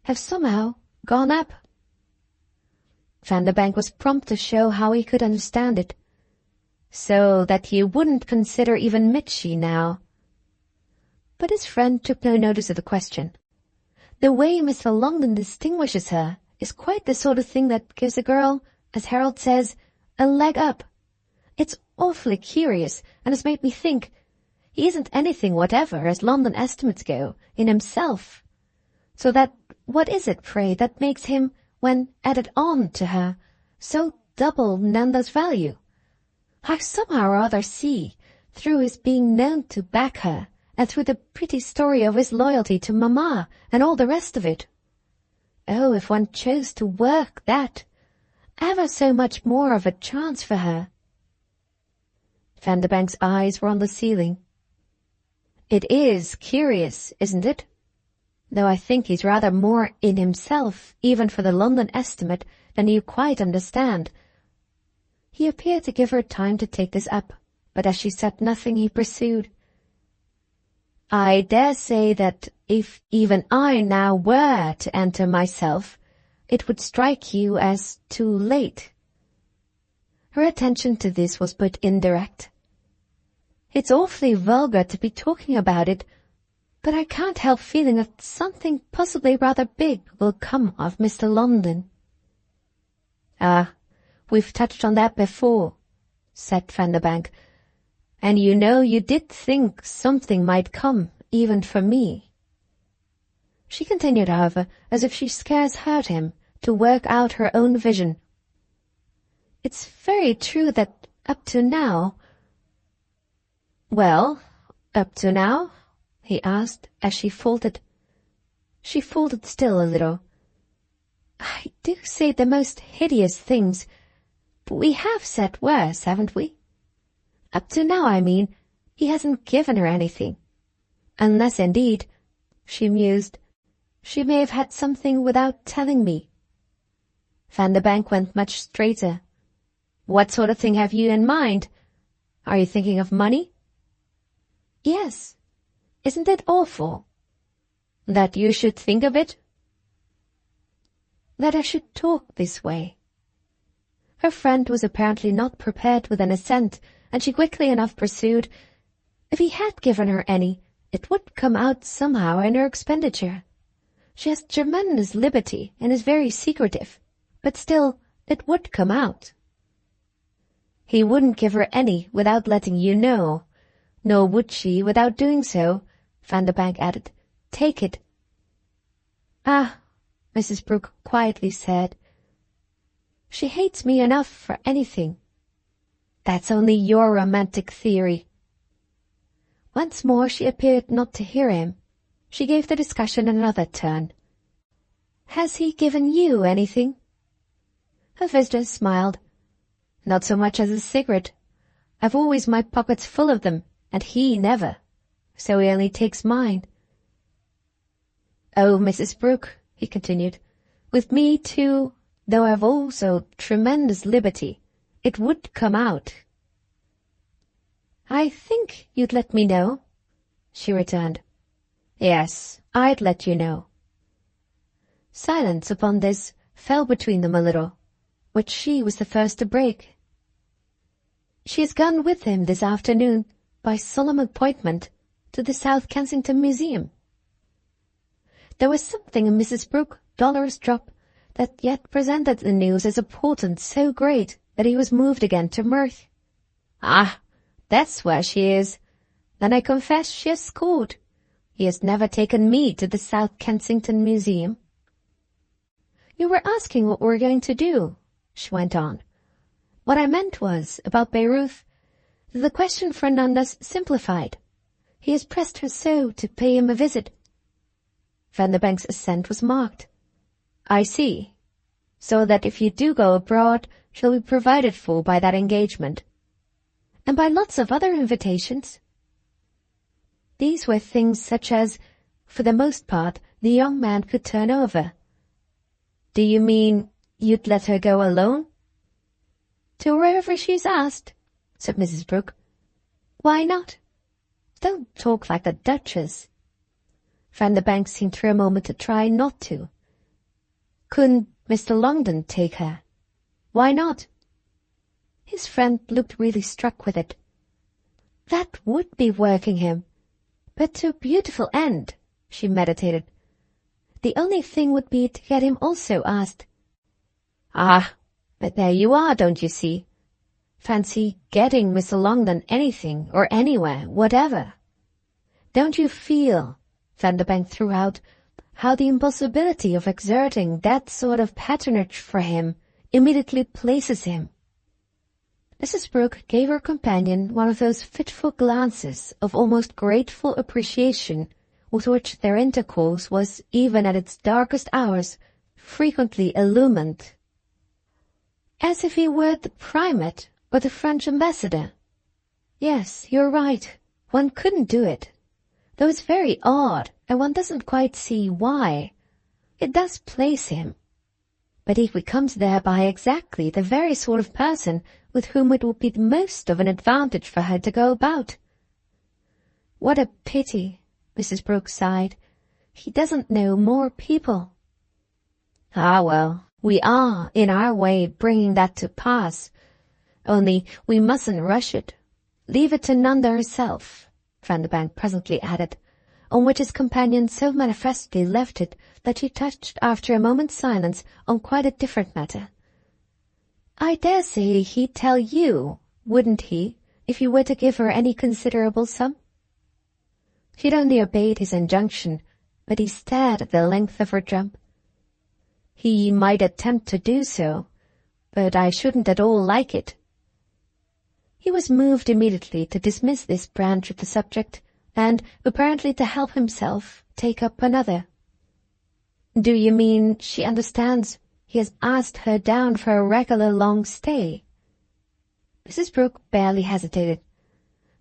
"have somehow gone up." Vanderbank was prompt to show how he could understand it. "So that you wouldn't consider even Mitchy now?" But his friend took no notice of the question. "The way Mr. Longdon distinguishes her is quite the sort of thing that gives a girl, as Harold says, a leg up. It's awfully curious, and has made me think he isn't anything whatever, as London estimates go, in himself. So that what is it, pray, that makes him, when added on to her, so double Nanda's value? I somehow or other see, through his being known to back her, and through the pretty story of his loyalty to Mamma and all the rest of it. Oh, if one chose to work that, ever so much more of a chance for her." Vanderbank's eyes were on the ceiling. "It is curious, isn't it? Though I think he's rather more in himself, even for the London estimate, than you quite understand." He appeared to give her time to take this up, but as she said nothing, he pursued. "I dare say that if even I now were to enter myself, it would strike you as too late." Her attention to this was but indirect. "It's awfully vulgar to be talking about it, but I can't help feeling that something possibly rather big will come of Mr. Longdon." "Ah, we've touched on that before," said Vanderbank, "and you know you did think something might come, even for me." She continued, however, as if she scarce heard him, to work out her own vision. "It's very true that up to now—" "Well, up to now?" he asked, as she faltered. She faltered still a little. "I do say the most hideous things, but we have said worse, haven't we? Up to now, I mean, he hasn't given her anything. Unless, indeed," she mused, "she may have had something without telling me." Vanderbank went much straighter. "What sort of thing have you in mind? Are you thinking of money?" "Yes. Isn't it awful?" "That you should think of it?" that I should talk this way." Her friend was apparently not prepared with an assent, and she quickly enough pursued, "If he had given her any, it would come out somehow in her expenditure. She has tremendous liberty and is very secretive, but still it would come out." "He wouldn't give her any without letting you know, nor would she without doing so," Vanderbank added. "Take it." "Ah," Mrs. Brooke quietly said, "she hates me enough for anything." "That's only your romantic theory." Once more she appeared not to hear him. She gave the discussion another turn. "Has he given you anything?" Her visitor smiled. "Not so much as a cigarette. I've always my pockets full of them, and he never. So he only takes mine." "Oh, Mrs. Brooke," he continued, "with me too, though I've also tremendous liberty, it would come out." "I think you'd let me know," she returned. "Yes, I'd let you know." Silence upon this fell between them a little, which she was the first to break. "She has gone with him this afternoon, by solemn appointment, to the South Kensington Museum." There was something in Mrs. Brooke's dolorous drop that yet presented the news as a portent so great that he was moved again to mirth. "Ah, that's where she is. Then I confess she has scored. He has never taken me to the South Kensington Museum." "You were asking what we were going to do," she went on. "What I meant was, about Bayreuth, the question for Nanda's simplified. He has pressed her so to pay him a visit." Vanderbank's assent was marked. "I see. So that if you do go abroad, she'll be provided for by that engagement." "And by lots of other invitations." These were things such as, for the most part, the young man could turn over. "Do you mean you'd let her go alone?" "To wherever she's asked," said Mrs. Brooke. "Why not? Don't talk like a duchess." Vanderbank seemed for a moment to try not to. "Couldn't Mr. Longdon take her?" "Why not?" His friend looked really struck with it. "That would be working him. But to a beautiful end," she meditated. "The only thing would be to get him also asked." "Ah, but there you are, don't you see? Fancy getting Mr. Longdon anything or anywhere, whatever. Don't you feel," Vanderbank threw out, "how the impossibility of exerting that sort of patronage for him immediately places him?" Mrs. Brooke gave her companion one of those fitful glances of almost grateful appreciation with which their intercourse was, even at its darkest hours, frequently illumined. "As if he were the primate or the French ambassador." "Yes, you're right. One couldn't do it. Though it's very odd, and one doesn't quite see why. It does place him. But he becomes thereby exactly the very sort of person with whom it would be the most of an advantage for her to go about." "What a pity," Mrs. Brooke sighed. "He doesn't know more people." "Ah, well, we are, in our way, bringing that to pass. Only we mustn't rush it. Leave it to Nanda herself," Vanderbank presently added, on which his companion so manifestly left it that she touched after a moment's silence on quite a different matter. "I dare say he'd tell you, wouldn't he, if you were to give her any considerable sum?" She'd only obeyed his injunction, but he stared at the length of her jump. "He might attempt to do so, but I shouldn't at all like it." He was moved immediately to dismiss this branch of the subject, and, apparently to help himself, take up another. "Do you mean she understands he has asked her down for a regular long stay?" Mrs. Brooke barely hesitated.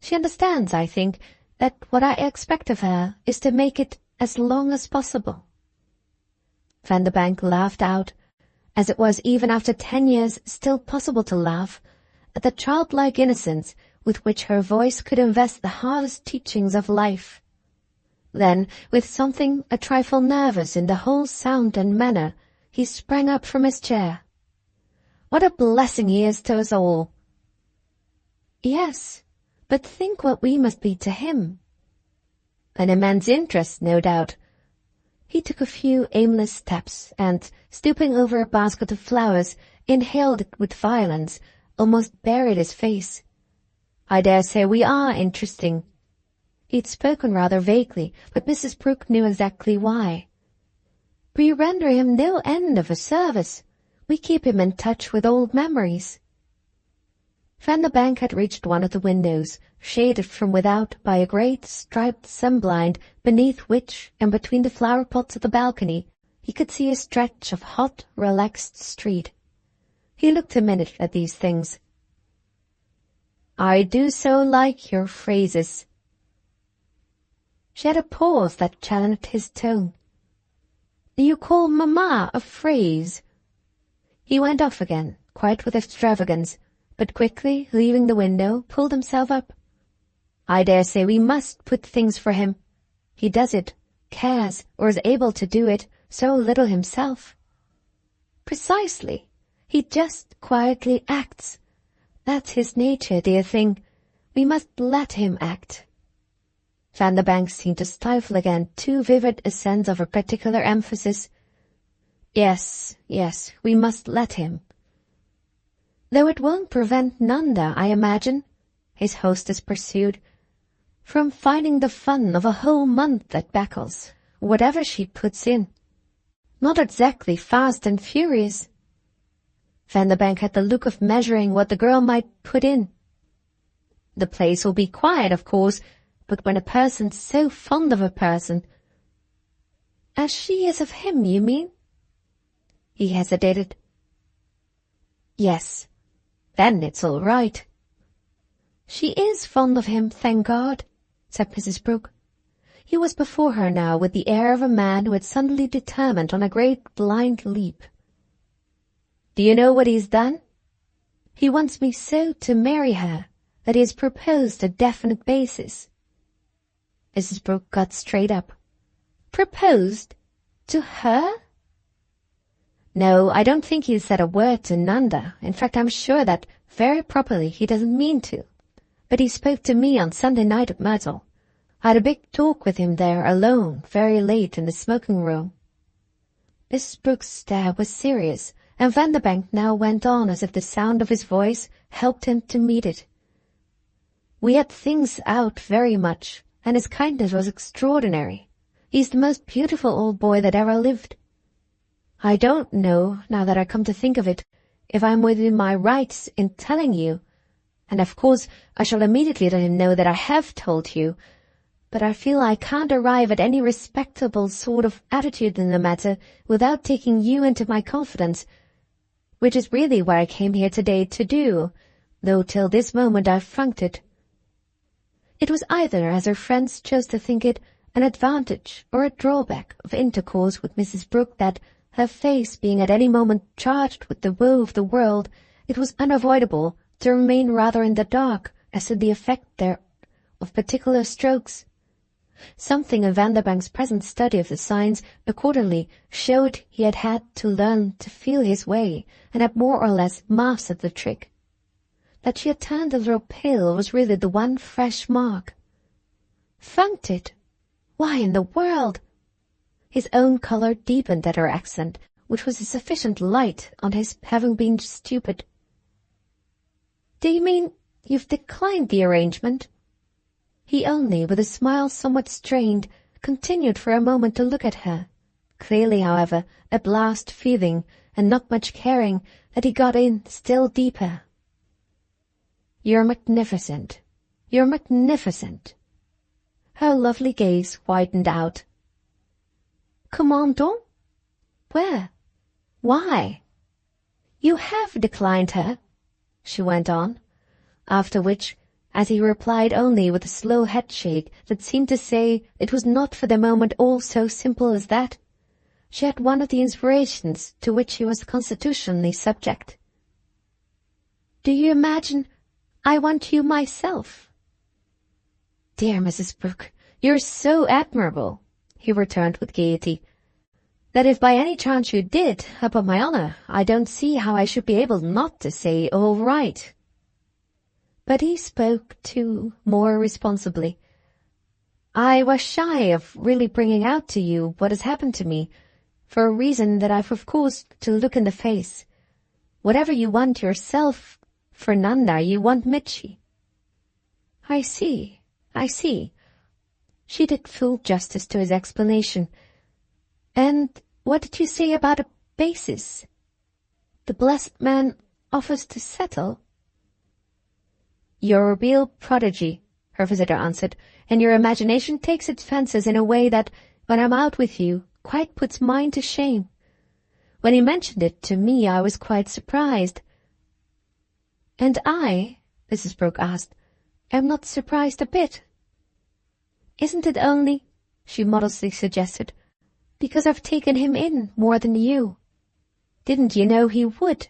"She understands, I think, that what I expect of her is to make it as long as possible." Vanderbank laughed out, as it was even after 10 years still possible to laugh, at the childlike innocence with which her voice could invest the hardest teachings of life. Then, with something a trifle nervous in the whole sound and manner, He sprang up from his chair. "What a blessing he is to us all." "Yes, but think what we must be to him." "An immense interest, no doubt." He took a few aimless steps and, stooping over a basket of flowers, inhaled it with violence, almost buried his face. "I dare say we are interesting." He'd spoken rather vaguely, but Mrs. Brooke knew exactly why. "We render him no end of a service. We keep him in touch with old memories." Vanderbank had reached one of the windows, shaded from without by a great striped sunblind, beneath which, and between the flower-pots of the balcony, he could see a stretch of hot, relaxed street. He looked a minute at these things. "I do so like your phrases." She had a pause that challenged his tone. "Do you call Mamma a phrase?" He went off again, quite with extravagance, but quickly, leaving the window, pulled himself up. "I dare say we must put things for him. He does it, cares, or is able to do it, so little himself." "Precisely. He just quietly acts. That's his nature, dear thing. We must let him act." Vanderbank seemed to stifle again too vivid a sense of a particular emphasis. Yes, we must let him." "Though it won't prevent Nanda, I imagine," his hostess pursued, "from finding the fun of a whole month at Beccles, whatever she puts in. Not exactly fast and furious." Vanderbank had the look of measuring what the girl might put in. "The place will be quiet, of course, but when a person's so fond of a person—" "As she is of him, you mean?" He hesitated. "Yes. Then it's all right." "She is fond of him, thank God," said Mrs. Brooke. He was before her now with the air of a man who had suddenly determined on a great blind leap. "Do you know what he's done?" "He wants me so to marry her that he has proposed a definite basis." Mrs. Brooke got straight up. "Proposed? To her?" "No, I don't think he's said a word to Nanda. In fact, I'm sure that, very properly, he doesn't mean to. But he spoke to me on Sunday night at Myrtle. I had a big talk with him there alone, very late in the smoking-room." Mrs. Brooke's stare was serious, and Vanderbank now went on as if the sound of his voice helped him to meet it. "We had things out very much, and his kindness was extraordinary. He's the most beautiful old boy that ever lived. I don't know, now that I come to think of it, if I'm within my rights in telling you, and of course I shall immediately let him know that I have told you, but I feel I can't arrive at any respectable sort of attitude in the matter without taking you into my confidence, which is really what I came here today to do, though till this moment I've funked it." It was either, as her friends chose to think it, an advantage or a drawback of intercourse with Mrs. Brooke that, her face being at any moment charged with the woe of the world, it was unavoidable to remain rather in the dark as to the effect there of particular strokes. Something in Vanderbank's present study of the signs accordingly showed he had had to learn to feel his way, and had more or less mastered the trick. That she had turned a little pale was really the one fresh mark. "Funked it? Why in the world?" His own colour deepened at her accent, which was a sufficient light on his having been stupid. "Do you mean you've declined the arrangement?" He only, with a smile somewhat strained, continued for a moment to look at her, clearly, however, at last feeling, and not much caring, that he got in still deeper. "You're magnificent. You're magnificent." Her lovely gaze widened out. "Comment donc? Where? Why?" "You have declined her," she went on, after which, as he replied only with a slow head-shake that seemed to say it was not for the moment all so simple as that, she had one of the inspirations to which he was constitutionally subject. "Do you imagine I want you myself?" "Dear Mrs. Brooke, you're so admirable," he returned with gaiety. that if by any chance you did, upon my honor, I don't see how I should be able not to say all right. But he spoke, too, more responsibly. I was shy of really bringing out to you what has happened to me, for a reason that I've of course to look in the face. Whatever you want yourself, for Nanda, you want Mitchy. I see. She did full justice to his explanation. And what did you say about a basis? The blessed man offers to settle? You're a real prodigy, her visitor answered, and your imagination takes its fences in a way that, when I'm out with you, quite puts mine to shame. When he mentioned it to me, I was quite surprised. And I, Mrs. Brooke asked, am not surprised a bit. Isn't it only, she modestly suggested, because I've taken him in more than you? Didn't you know he would?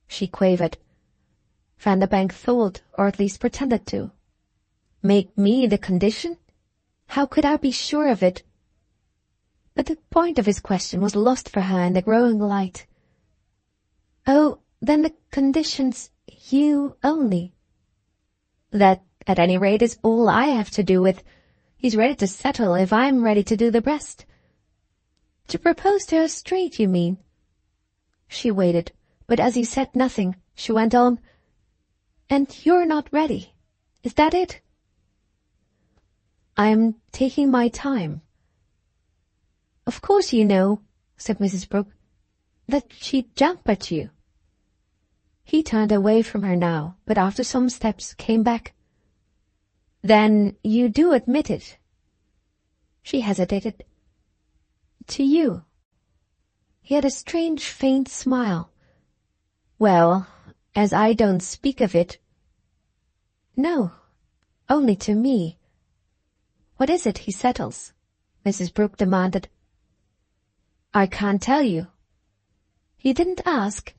She quavered. Vanderbank thought, or at least pretended to. Make me the condition? How could I be sure of it? But the point of his question was lost for her in the growing light. Oh, then the condition's you only. That, at any rate, is all I have to do with. He's ready to settle if I'm ready to do the rest. To propose to her straight, you mean? She waited, but as he said nothing, she went on, And you're not ready. Is that it? I'm taking my time. Of course you know, said Mrs. Brooke, that she'd jump at you. He turned away from her now, but after some steps came back. Then you do admit it? She hesitated. To you. He had a strange faint smile. Well, as I don't speak of it. No, only to me. What is it he settles? Mrs. Brooke demanded. I can't tell you. He didn't ask.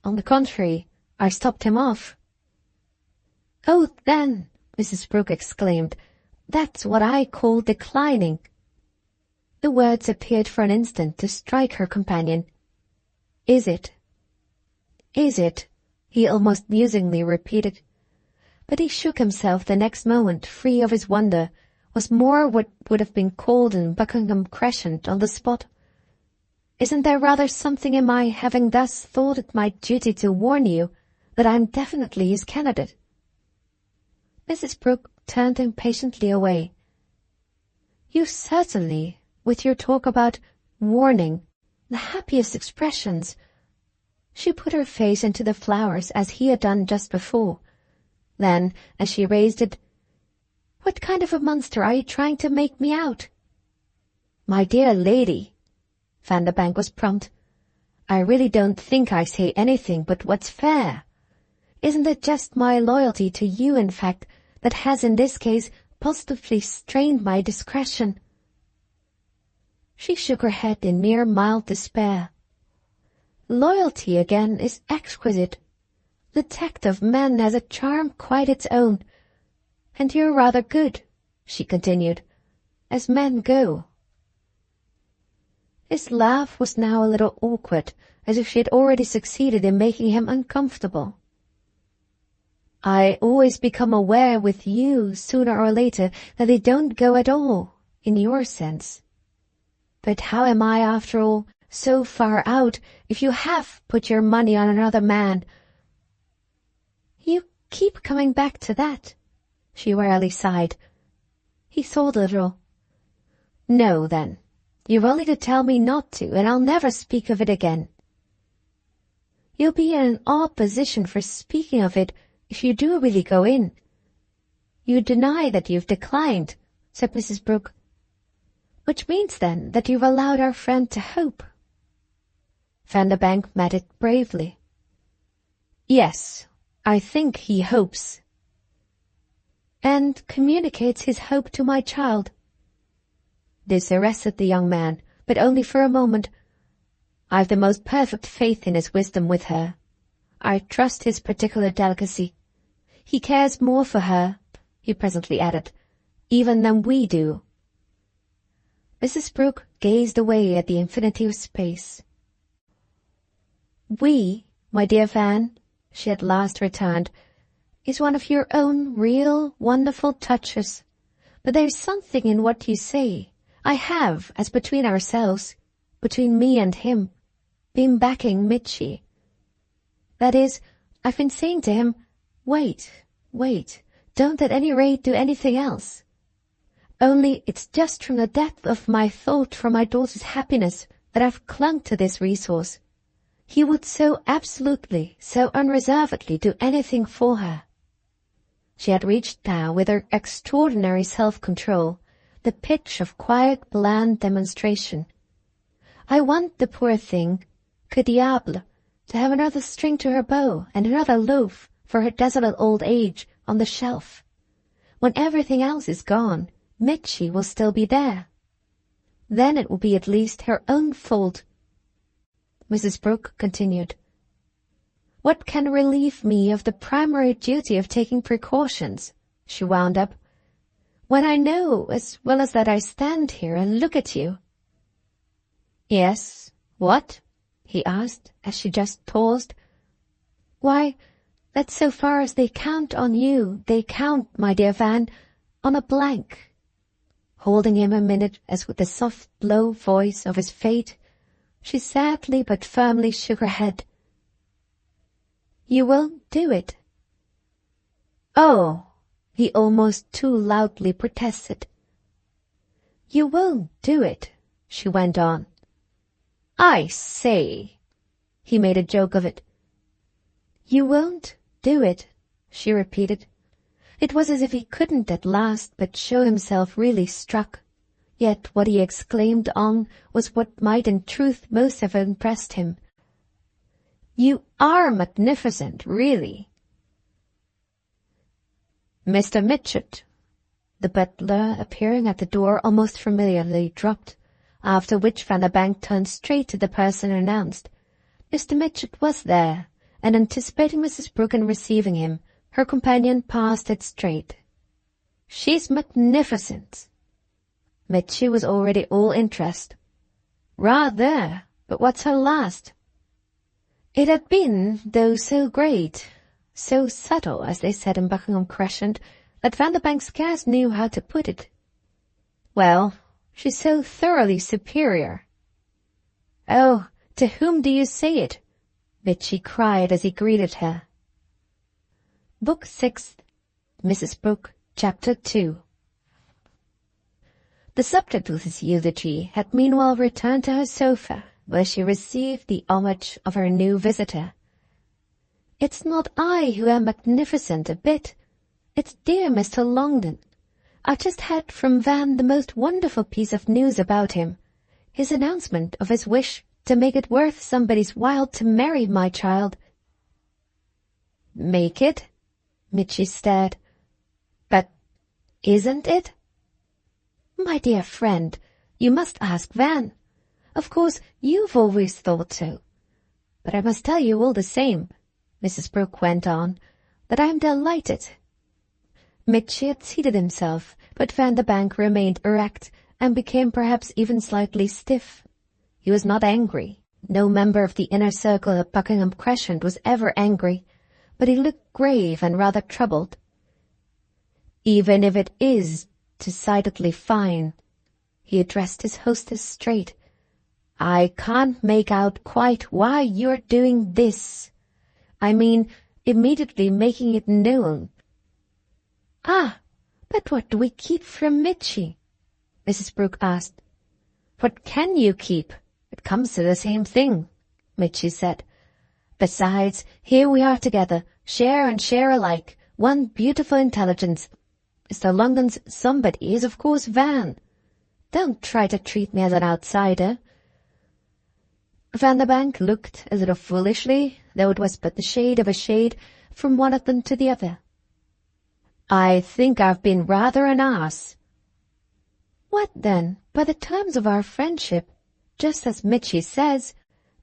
On the contrary, I stopped him off. Oh, then, Mrs. Brooke exclaimed, that's what I call declining. The words appeared for an instant to strike her companion. Is it? Is it? He almost musingly repeated. But he shook himself the next moment, free of his wonder, was more what would have been called in Buckingham Crescent on the spot. Isn't there rather something in my having thus thought it my duty to warn you that I am definitely his candidate? Mrs. Brooke turned impatiently away. You certainly, with your talk about warning, the happiest expressions. She put her face into the flowers as he had done just before. Then, as she raised it, what kind of a monster are you trying to make me out? My dear lady, Vanderbank was prompt, I really don't think I say anything but what's fair. Isn't it just my loyalty to you, in fact, that has in this case positively strained my discretion? She shook her head in mere mild despair. Loyalty, again, is exquisite. The tact of men has a charm quite its own. And you're rather good, she continued, as men go. His laugh was now a little awkward, as if she had already succeeded in making him uncomfortable. I always become aware with you, sooner or later, that they don't go at all, in your sense. But how am I, after all, so far out, if you have put your money on another man? You keep coming back to that, she wearily sighed. He thought a little. No, then. You've only to tell me not to, and I'll never speak of it again. You'll be in an odd position for speaking of it if you do really go in. You deny that you've declined, said Mrs. Brooke. Which means, then, that you've allowed our friend to hope. Vanderbank met it bravely. Yes, I think he hopes. And communicates his hope to my child. This arrested the young man, but only for a moment. I've the most perfect faith in his wisdom with her. I trust his particular delicacy. He cares more for her, he presently added, even than we do. Mrs. Brooke gazed away at the infinity of space. "We, my dear Van," she at last returned, "is one of your own real, wonderful touches. But there's something in what you say. I have, as between ourselves, between me and him, been backing Mitchy. That is, I've been saying to him, wait, don't at any rate do anything else. Only it's just from the depth of my thought for my daughter's happiness that I've clung to this resource. He would so absolutely, so unreservedly do anything for her." She had reached now, with her extraordinary self-control, the pitch of quiet, bland demonstration. "I want the poor thing, que diable, to have another string to her bow and another loaf for her desolate old age on the shelf. When everything else is gone, Mitchy will still be there. Then it will be at least her own fault." Mrs. Brooke continued. "What can relieve me of the primary duty of taking precautions," she wound up, "when I know as well as that I stand here and look at you?" "Yes, what?" he asked, as she just paused. "Why, that so far as they count on you, they count, my dear Van, on a blank." Holding him a minute as with the soft, low voice of his fate, she sadly but firmly shook her head. "You won't do it?" "Oh," he almost too loudly protested. "You won't do it," she went on. "I say," he made a joke of it. "You won't do it," she repeated. It was as if he couldn't at last but show himself really struck. Yet what he exclaimed on was what might in truth most have impressed him. "You are magnificent, really." "Mr. Mitchett," the butler, appearing at the door, almost familiarly dropped, after which Vanderbank turned straight to the person announced. Mr. Mitchett was there, and anticipating Mrs. Brooke in receiving him, her companion passed it straight. "She's magnificent." Mitchy was already all interest. "Rather, but what's her last?" It had been, though so great, so subtle, as they said in Buckingham Crescent, that Vanderbank scarce knew how to put it. "Well, she's so thoroughly superior." "Oh, to whom do you say it?" Mitchy cried as he greeted her. Book 6, Mrs. Brooke, Chapter 2. The subject of this eulogy had meanwhile returned to her sofa, where she received the homage of her new visitor. "It's not I who am magnificent a bit. It's dear Mr. Longden. I've just had from Van the most wonderful piece of news about him. His announcement of his wish to make it worth somebody's while to marry my child." "Make it?" Mitchy stared. "But isn't it?" "My dear friend, you must ask Van. Of course, you've always thought so. But I must tell you all the same," Mrs. Brooke went on, "that I am delighted." Mitchy had seated himself, but Vanderbank remained erect and became perhaps even slightly stiff. He was not angry. No member of the inner circle at Buckingham Crescent was ever angry, but he looked grave and rather troubled. "Even if it is decidedly fine," he addressed his hostess straight, "I can't make out quite why you're doing this. I mean, immediately making it known." "Ah, but what do we keep from Mitchy?" Mrs. Brooke asked. "What can you keep? It comes to the same thing," Mitchy said. "Besides, here we are together, share and share alike, one beautiful intelligence. Mr. Longden's somebody is of course Van. Don't try to treat me as an outsider." Vanderbank looked a little foolishly, though it was but the shade of a shade, from one of them to the other. "I think I've been rather an ass." "What then, by the terms of our friendship, just as Mitchy says,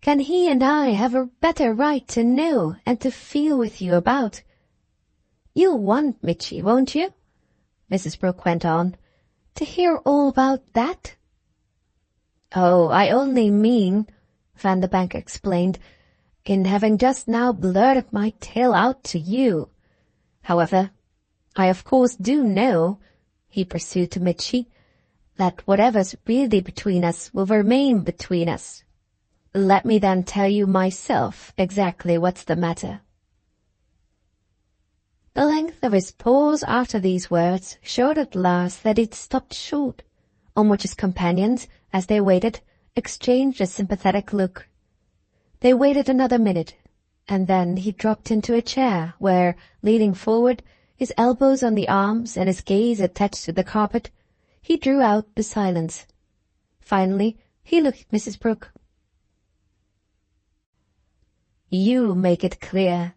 can he and I have a better right to know and to feel with you about? You'll want, Mitchy, won't you?" Mrs. Brooke went on, "to hear all about that?" "Oh, I only mean," Vanderbank explained, "in having just now blurted my tale out to you. However, I of course do know," he pursued to Mitchy, "that whatever's really between us will remain between us. Let me then tell you myself exactly what's the matter." The length of his pause after these words showed at last that he'd stopped short, on which his companions, as they waited, exchanged a sympathetic look. They waited another minute, and then he dropped into a chair where, leaning forward, his elbows on the arms and his gaze attached to the carpet, he drew out the silence. Finally, he looked at Mrs. Brooke. "You make it clear."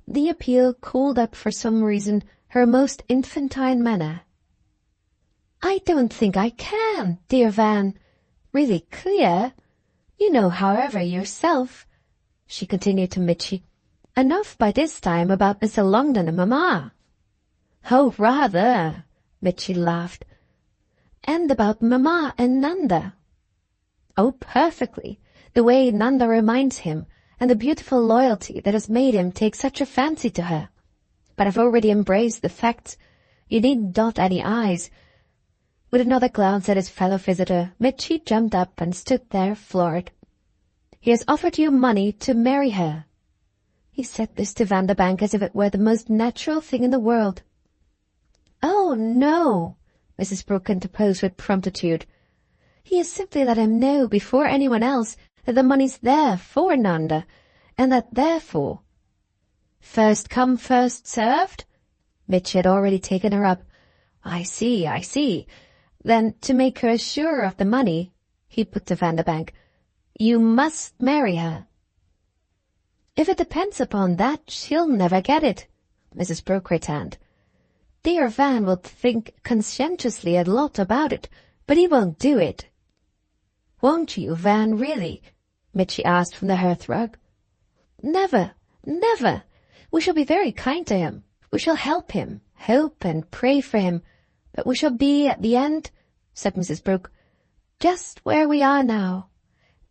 The appeal called up for some reason her most infantine manner. "I don't think I can, dear Van. Really clear? You know, however, yourself," she continued to Mitchy, "enough by this time about Mr. Longden and Mamma." "Oh, rather," Mitchy laughed. "And about Mamma and Nanda." "Oh, perfectly. The way Nanda reminds him, and the beautiful loyalty that has made him take such a fancy to her. But I've already embraced the facts. You needn't dot any I's." With another glance at his fellow visitor, Mitchy jumped up and stood there floored. "He has offered you money to marry her." He said this to Vanderbank as if it were the most natural thing in the world. "Oh, no," Mrs. Brooke interposed with promptitude. "He has simply let him know before anyone else that the money's there for Nanda, and that therefore—" "First come, first served?" Mitchy had already taken her up. I see. Then, to make her sure of the money," he put to Vanderbank, "you must marry her." "If it depends upon that, she'll never get it," Mrs. Brooke returned. "Dear Van will think conscientiously a lot about it, but he won't do it." "Won't you, Van, really?" Mitchy asked from the hearthrug. "Never, never. We shall be very kind to him. We shall help him, hope and pray for him. But we shall be, at the end," said Mrs. Brooke, "just where we are now.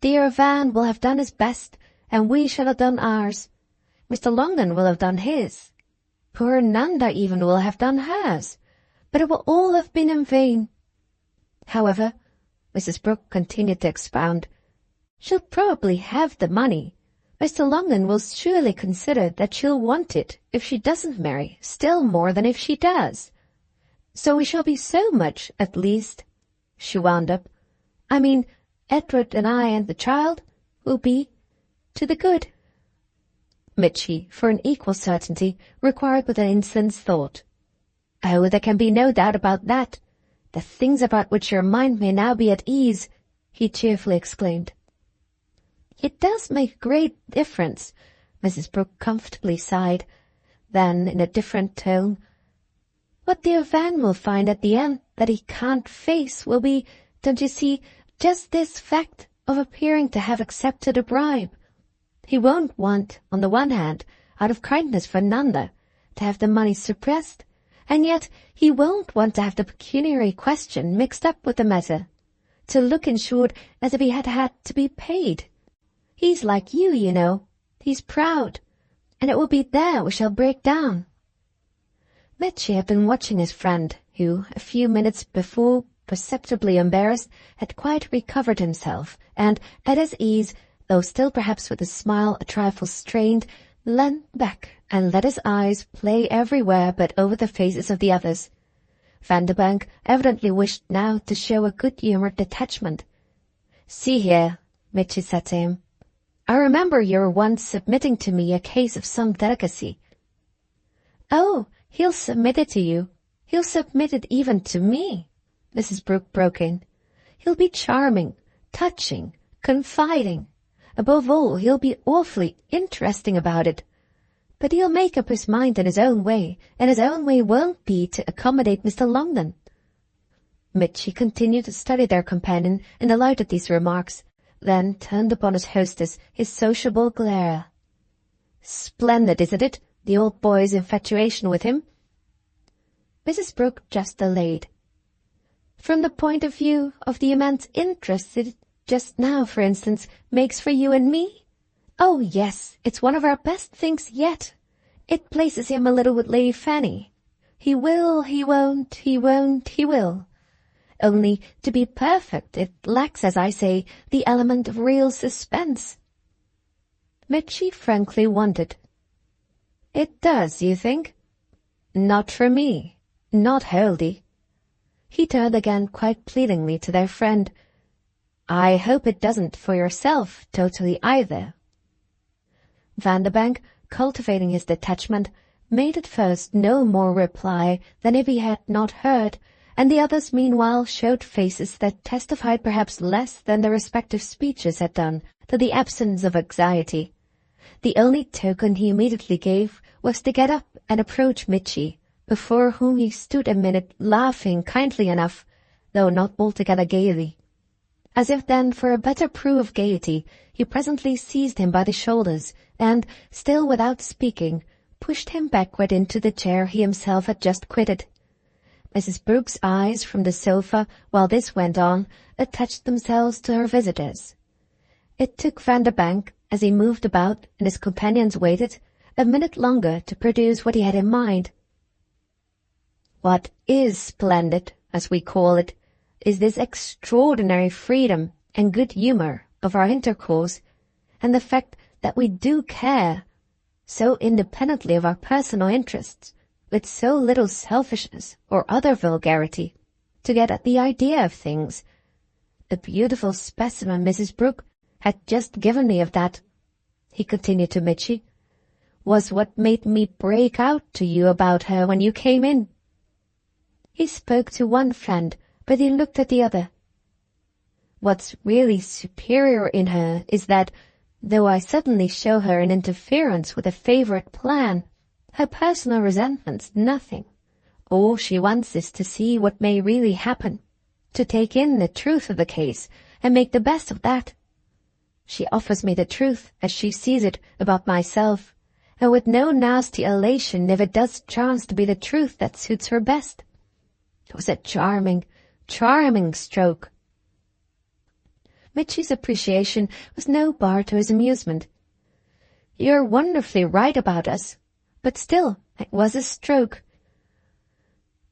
Dear Van will have done his best, and we shall have done ours. Mr. Longden will have done his. Poor Nanda even will have done hers. But it will all have been in vain. However," Mrs. Brooke continued to expound, "she'll probably have the money. Mr. Longden will surely consider that she'll want it if she doesn't marry, still more than if she does. So we shall be so much, at least," she wound up. "I mean, Edward and I and the child will be to the good." Mitchy, for an equal certainty, required but an instant's thought. "Oh, there can be no doubt about that. The things about which your mind may now be at ease," he cheerfully exclaimed. "It does make a great difference," Mrs. Brooke comfortably sighed. Then, in a different tone, "What dear Van will find at the end that he can't face will be, don't you see, just this fact of appearing to have accepted a bribe. He won't want, on the one hand, out of kindness for Nanda, to have the money suppressed, and yet he won't want to have the pecuniary question mixed up with the matter, to look, in short, as if he had had to be paid. He's like you know. He's proud, and it will be there we shall break down." Mitchy had been watching his friend, who, a few minutes before, perceptibly embarrassed, had quite recovered himself, and, at his ease, though still perhaps with a smile a trifle strained, leant back and let his eyes play everywhere but over the faces of the others. Vanderbank evidently wished now to show a good-humoured detachment. "See here," Mitchy said to him, "I remember your once submitting to me a case of some delicacy." "Oh, he'll submit it to you. He'll submit it even to me," Mrs. Brooke broke in. "He'll be charming, touching, confiding. Above all, he'll be awfully interesting about it. But he'll make up his mind in his own way, and his own way won't be to accommodate Mr. Longden." Mitchy continued to study their companion in the light of these remarks, then turned upon his hostess his sociable glare. "Splendid, isn't it, the old boy's infatuation with him?" Mrs. Brooke just delayed. From the point of view of the immense interest it just now, for instance, makes for you and me? Oh, yes, it's one of our best things yet. It places him a little with Lady Fanny. He will, he won't, he won't, he will. Only, to be perfect, it lacks, as I say, the element of real suspense. Mitchy frankly wondered. It does, you think? Not for me. Not wholly. He turned again quite pleadingly to their friend. I hope it doesn't for yourself totally either. Vanderbank, cultivating his detachment, made at first no more reply than if he had not heard, and the others meanwhile showed faces that testified perhaps less than their respective speeches had done to the absence of anxiety. The only token he immediately gave was to get up and approach Mitchy, before whom he stood a minute laughing kindly enough, though not altogether gaily. As if then for a better proof of gaiety, he presently seized him by the shoulders, and, still without speaking, pushed him backward into the chair he himself had just quitted. Mrs. Brooke's eyes from the sofa, while this went on, attached themselves to her visitors. It took Vanderbank, as he moved about and his companions waited, a minute longer to produce what he had in mind. What is splendid, as we call it, is this extraordinary freedom and good humour of our intercourse, and the fact that we do care, so independently of our personal interests, with so little selfishness or other vulgarity, to get at the idea of things. A beautiful specimen Mrs. Brooke had just given me of that, he continued to Mitchy, was what made me break out to you about her when you came in. He spoke to one friend, but he looked at the other. What's really superior in her is that, though I suddenly show her an interference with a favourite plan, her personal resentment's nothing. All she wants is to see what may really happen, to take in the truth of the case, and make the best of that. She offers me the truth, as she sees it, about myself, and with no nasty elation if it does chance to be the truth that suits her best. It was a charming, charming stroke. Mitchy's appreciation was no bar to his amusement. You're wonderfully right about us, but still, it was a stroke.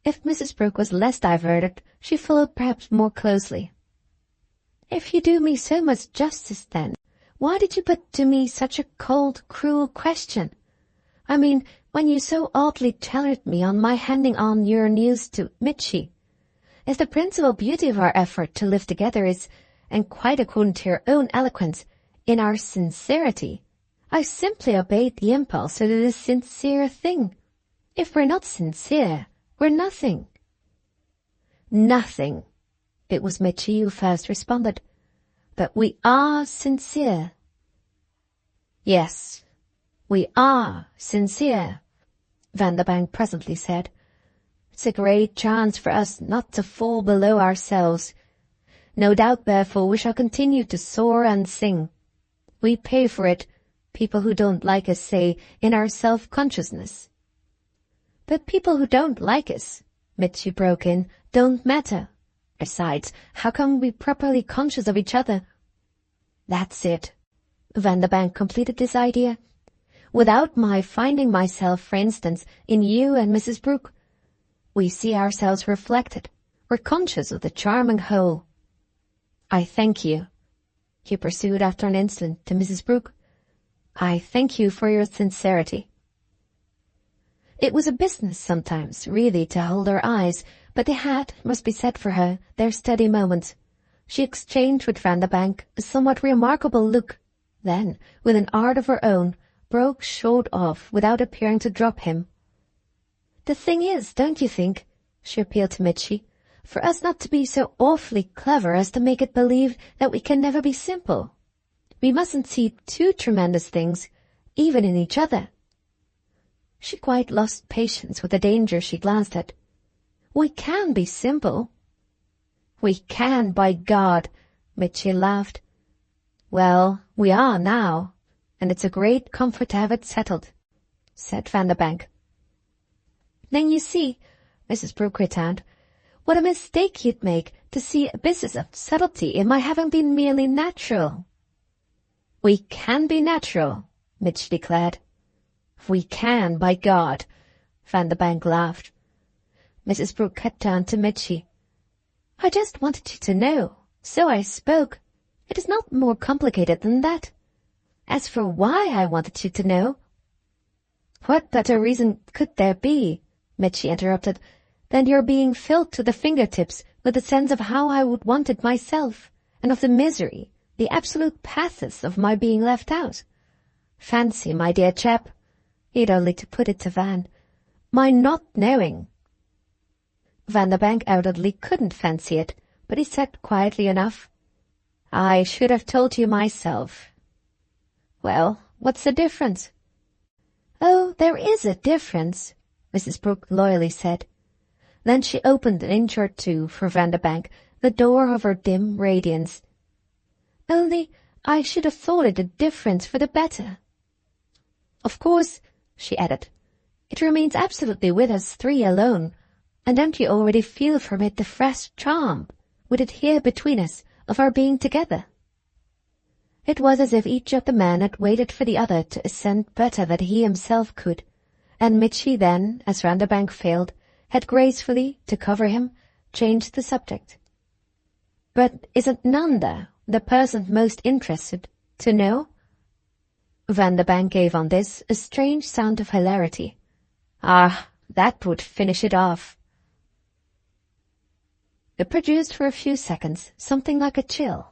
If Mrs. Brooke was less diverted, she followed perhaps more closely. If you do me so much justice, then, why did you put to me such a cold, cruel question? I mean, when you so oddly challenged me on my handing on your news to Mitchy. As the principal beauty of our effort to live together is, and quite according to your own eloquence, in our sincerity, I simply obeyed the impulse to do the sincere thing. If we're not sincere, we're nothing. Nothing. It was Mitchy who first responded. But we are sincere. Yes, we are sincere, Vanderbank presently said. It's a great chance for us not to fall below ourselves. No doubt, therefore, we shall continue to soar and sing. We pay for it, people who don't like us say, in our self-consciousness. But people who don't like us, Mitchy broke in, don't matter. Besides, how can we be properly conscious of each other? That's it. Vanderbank completed this idea. Without my finding myself, for instance, in you and Mrs. Brooke, we see ourselves reflected. We're conscious of the charming whole. I thank you, he pursued after an instant to Mrs. Brooke. I thank you for your sincerity. It was a business sometimes, really, to hold her eyes, but they had, must be said for her, their steady moments. She exchanged with Vanderbank a somewhat remarkable look, then, with an art of her own, broke short off without appearing to drop him. The thing is, don't you think, she appealed to Mitchy, for us not to be so awfully clever as to make it believed that we can never be simple. We mustn't see too tremendous things, even in each other. She quite lost patience with the danger she glanced at. We can be simple. We can, by God, Mitchy laughed. Well, we are now, and it's a great comfort to have it settled, said Vanderbank. Then you see, Mrs. Brooke returned, what a mistake you'd make to see abysses of subtlety in my having been merely natural." "We can be natural," Mitch declared. "We can, by God," Vanderbank laughed. Mrs. Brooke had turned to Mitchy. "I just wanted you to know, so I spoke. It is not more complicated than that. As for why I wanted you to know—" "What better reason could there be," Mitchy interrupted, "than your being filled to the fingertips with a sense of how I would want it myself, and of the misery, the absolute pathos of my being left out. Fancy, my dear chap," he had only to put it to Van, "my not knowing." Vanderbank outwardly couldn't fancy it, but he said quietly enough, "I should have told you myself." "Well, what's the difference?" "Oh, there is a difference," Mrs. Brooke loyally said. Then she opened an inch or two for Vanderbank, the door of her dim radiance. "Only I should have thought it a difference for the better. Of course," she added, "it remains absolutely with us three alone, and don't you already feel from it the fresh charm, with it here between us, of our being together?" It was as if each of the men had waited for the other to assent better than he himself could, and Mitchy then, as Vanderbank failed, had gracefully, to cover him, changed the subject. "But isn't Nanda the person most interested to know?" Vanderbank gave on this a strange sound of hilarity. "Ah, that would finish it off." It produced for a few seconds something like a chill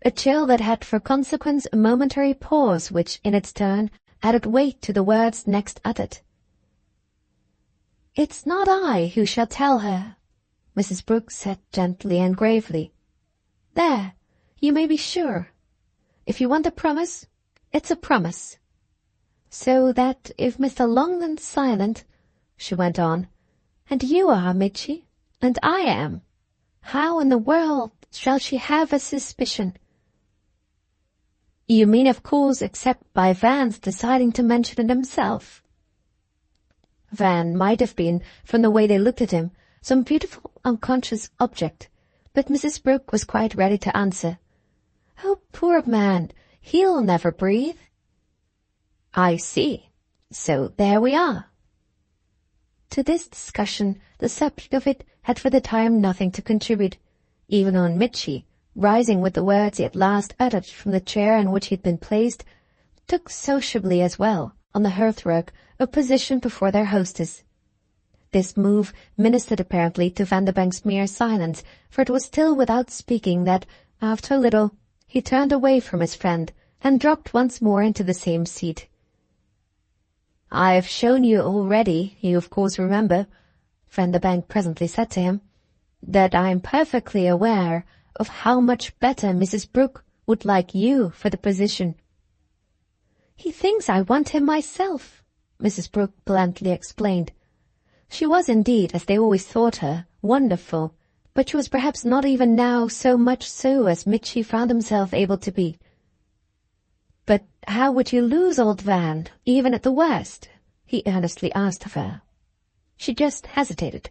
that had for consequence a momentary pause which, in its turn, added weight to the words next uttered. "It's not I who shall tell her," Mrs. Brooke said gently and gravely. "There, you may be sure. If you want a promise, it's a promise. So that if Mr. Longden's silent," she went on, "and you are, Mitchy, and I am, how in the world shall she have a suspicion?" "You mean, of course, except by Van's deciding to mention it himself?" Van might have been, from the way they looked at him, some beautiful unconscious object, but Mrs. Brooke was quite ready to answer. "Oh, poor man, he'll never breathe." "I see. So there we are." To this discussion the subject of it had for the time nothing to contribute, even when Mitchy, rising with the words he at last uttered from the chair in which he had been placed, took sociably as well, on the hearthrug, a position before their hostess. This move ministered apparently to Vanderbank's mere silence, for it was still without speaking that, after a little, he turned away from his friend and dropped once more into the same seat. "I have shown you already, you of course remember," Vanderbank presently said to him, "that I am perfectly aware of how much better Mrs. Brooke would like you for the position." "He thinks I want him myself," Mrs. Brooke blandly explained. She was indeed, as they always thought her, wonderful, but she was perhaps not even now so much so as Mitchy found himself able to be. "But how would you lose old Van, even at the worst?" he earnestly asked of her. She just hesitated.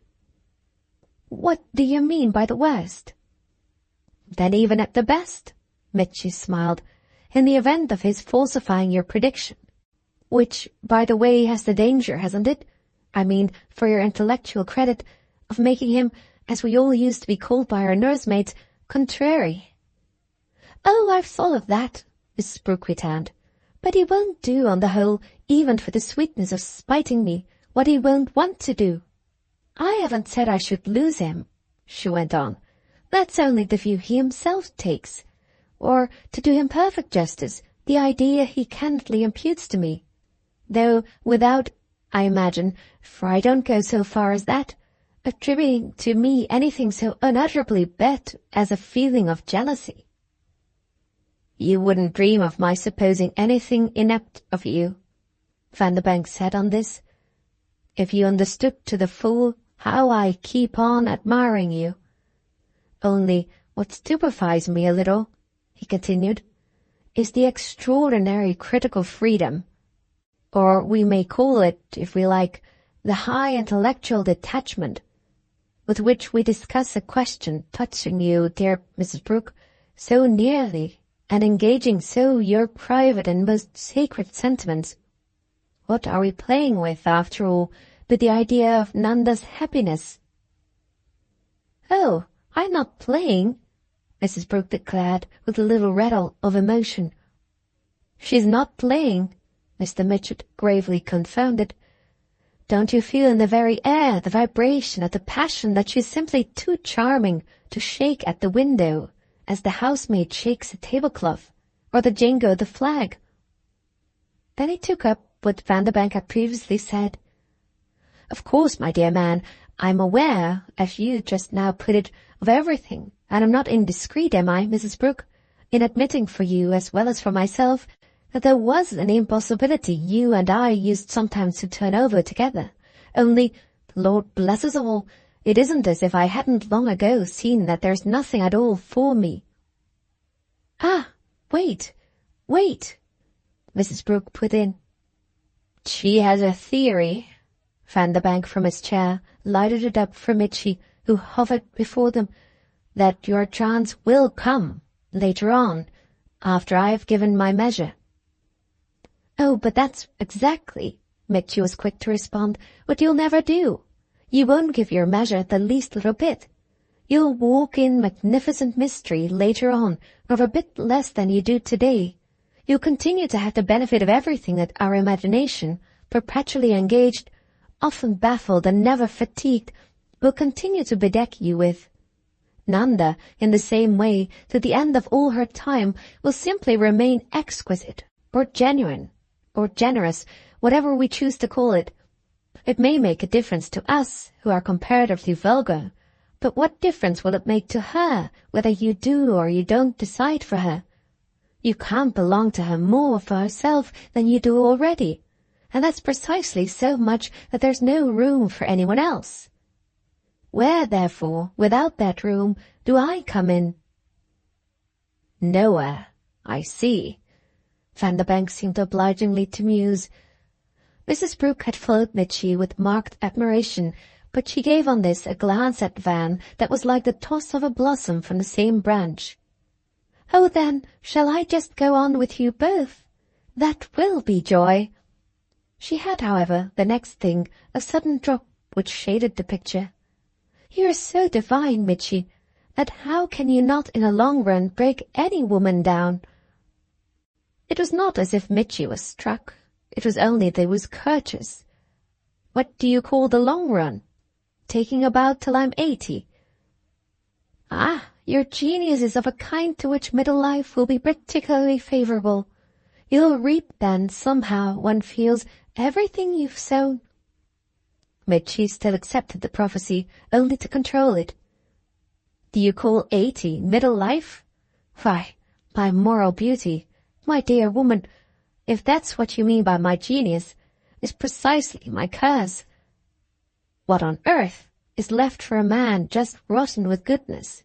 "What do you mean by the worst?" "Then even at the best," Mitchy smiled, "in the event of his falsifying your prediction. Which, by the way, has the danger, hasn't it? I mean, for your intellectual credit, of making him, as we all used to be called by our nursemaids, contrary." "Oh, I've thought of that," Mrs. Brooke returned. "But he won't do, on the whole, even for the sweetness of spiting me, what he won't want to do. I haven't said I should lose him," she went on. "That's only the view he himself takes. Or, to do him perfect justice, the idea he candidly imputes to me. Though without, I imagine, for I don't go so far as that, attributing to me anything so unutterably bad as a feeling of jealousy." "You wouldn't dream of my supposing anything inept of you," Vanderbank said on this, "if you understood to the full how I keep on admiring you. Only what stupefies me a little," he continued, "is the extraordinary critical freedom, or we may call it, if we like, the high intellectual detachment, with which we discuss a question touching you, dear Mrs. Brooke, so nearly, and engaging so your private and most sacred sentiments. What are we playing with, after all, but the idea of Nanda's happiness?" "Oh, I'm not playing," Mrs. Brooke declared with a little rattle of emotion. "She's not playing," Mr. Mitchett gravely confirmed. "Don't you feel in the very air the vibration of the passion that she's simply too charming to shake at the window, as the housemaid shakes a tablecloth, or the jingo the flag?" Then he took up what Vanderbank had previously said. "Of course, my dear man, I'm aware, as you just now put it, of everything, and I'm not indiscreet, am I, Mrs. Brooke, in admitting for you as well as for myself that there was an impossibility you and I used sometimes to turn over together. Only, Lord bless us all, it isn't as if I hadn't long ago seen that there's nothing at all for me." "Ah, wait, Mrs. Brooke put in. "She has a theory." Vanderbank from his chair lighted it up for Mitchy, who hovered before them, "that your chance will come, later on, after I've given my measure." "Oh, but that's exactly," Mitchy was quick to respond, "what you'll never do. You won't give your measure the least little bit. You'll walk in magnificent mystery later on, not a bit less than you do today. You'll continue to have the benefit of everything that our imagination, perpetually engaged, often baffled and never fatigued, will continue to bedeck you with. Nanda, in the same way, to the end of all her time, will simply remain exquisite, or genuine, or generous, whatever we choose to call it. It may make a difference to us, who are comparatively vulgar, but what difference will it make to her, whether you do or you don't decide for her? You can't belong to her more for herself than you do already, and that's precisely so much that there's no room for anyone else. Where, therefore, without that room, do I come in?" "Nowhere, I see." Vanderbank seemed obligingly to muse. Mrs. Brooke had followed Mitchy with marked admiration, but she gave on this a glance at Van that was like the toss of a blossom from the same branch. "Oh, then, shall I just go on with you both? That will be joy." She had, however, the next thing, a sudden drop which shaded the picture. "You're so divine, Mitchy, that how can you not in a long run break any woman down?" It was not as if Mitchy was struck. It was only that he was courteous. "What do you call the long run? Taking about till I'm 80. "Ah, your genius is of a kind to which middle life will be particularly favourable. You'll reap then, somehow, one feels, everything you've sown." Mitchy still accepted the prophecy, only to control it. "Do you call 80 middle life? Why, my moral beauty, my dear woman, if that's what you mean by my genius, is precisely my curse. What on earth is left for a man just rotten with goodness?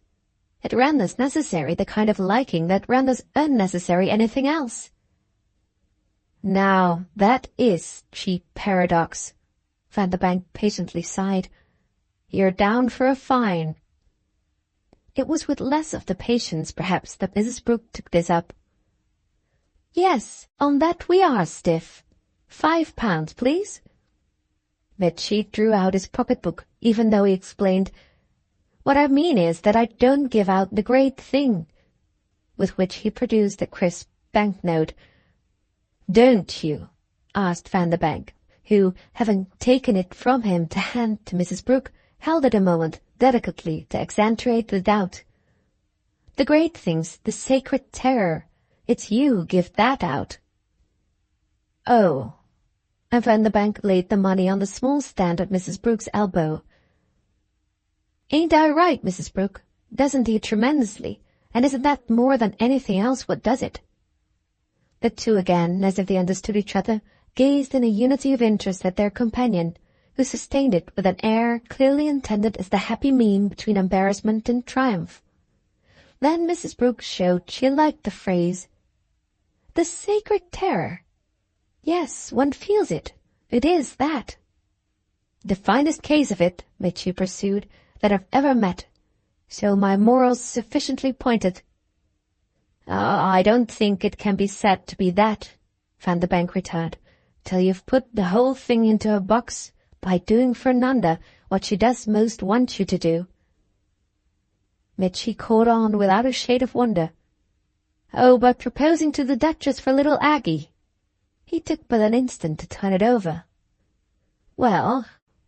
It renders necessary the kind of liking that renders unnecessary anything else." "Now, that is cheap paradox," Vanderbank patiently sighed. "You're down for a fine." It was with less of the patience, perhaps, that Mrs. Brooke took this up. "Yes, on that we are stiff. £5, please." Mitchy drew out his pocket-book, even though he explained, "What I mean is that I don't give out the great thing," with which he produced a crisp banknote. "Don't you?" asked Vanderbank, who, having taken it from him to hand to Mrs. Brooke, held it a moment delicately to accentuate the doubt. "The great thing's the sacred terror. It's you who give that out." "Oh." And Vanderbank laid the money on the small stand at Mrs. Brooke's elbow. "Ain't I right, Mrs. Brooke? Doesn't he tremendously? And isn't that more than anything else what does it?" The two again, as if they understood each other, gazed in a unity of interest at their companion, who sustained it with an air clearly intended as the happy mean between embarrassment and triumph. Then Mrs. Brooke showed she liked the phrase. "The sacred terror? Yes, one feels it. It is that." "The finest case of it," Mitchy pursued, that I've ever met, so my morals sufficiently pointed." "I don't think it can be said to be that," Van der Bank returned, "till you've put the whole thing into a box by doing for Nanda what she does most want you to do." Mitchy caught on without a shade of wonder. "Oh, but proposing to the Duchess for little Aggie." He took but an instant to turn it over. "Well,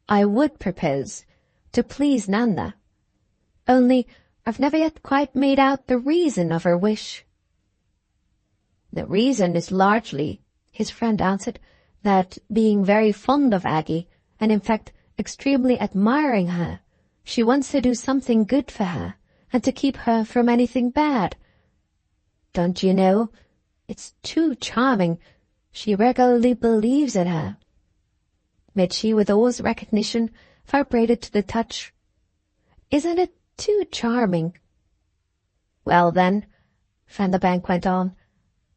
I would propose, to please Nanda. Only I've never yet quite made out the reason of her wish." "The reason is largely," his friend answered, "that being very fond of Aggie, and in fact extremely admiring her, she wants to do something good for her, and to keep her from anything bad. Don't you know, it's too charming. She regularly believes in her." Mitchy, with all his recognition, vibrated to the touch. "Isn't it too charming?" "Well then," Van der Bank went on,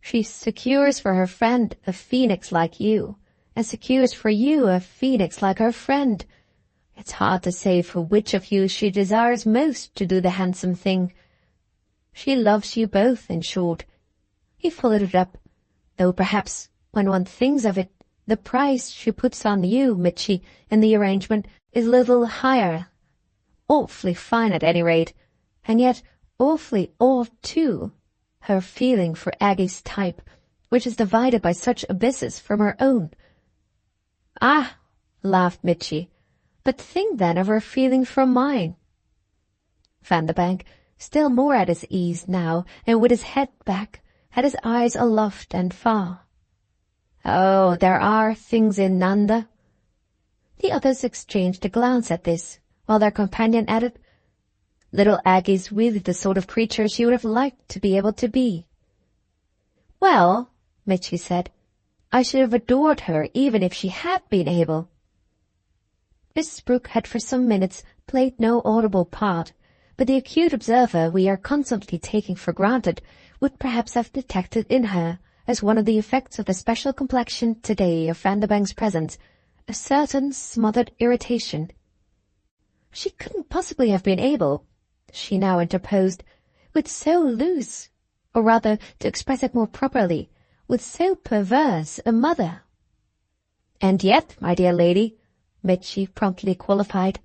"she secures for her friend a phoenix like you, and secures for you a phoenix like her friend. It's hard to say for which of you she desires most to do the handsome thing. She loves you both, in short." He followed it up, "though perhaps, when one thinks of it, the price she puts on you, Mitchy, in the arrangement is a little higher. Awfully fine at any rate, and yet awfully odd too, her feeling for Aggie's type, which is divided by such abysses from her own." "Ah," laughed Mitchy, "but think then of her feeling for mine." Van der Bank, still more at his ease now, and with his head back, had his eyes aloft and far. "Oh, there are things in Nanda." The others exchanged a glance at this, while their companion added, "Little Aggie's really the sort of creature she would have liked to be able to be." "Well," Mitchy said, "I should have adored her even if she had been able." Mrs. Brooke had for some minutes played no audible part, but the acute observer we are constantly taking for granted would perhaps have detected in her, as one of the effects of the special complexion today of Van der Bank's presence, a certain smothered irritation. "She couldn't possibly have been able," she now interposed, "with so loose, or rather, to express it more properly, with so perverse a mother." "And yet, my dear lady," Mitchy promptly qualified,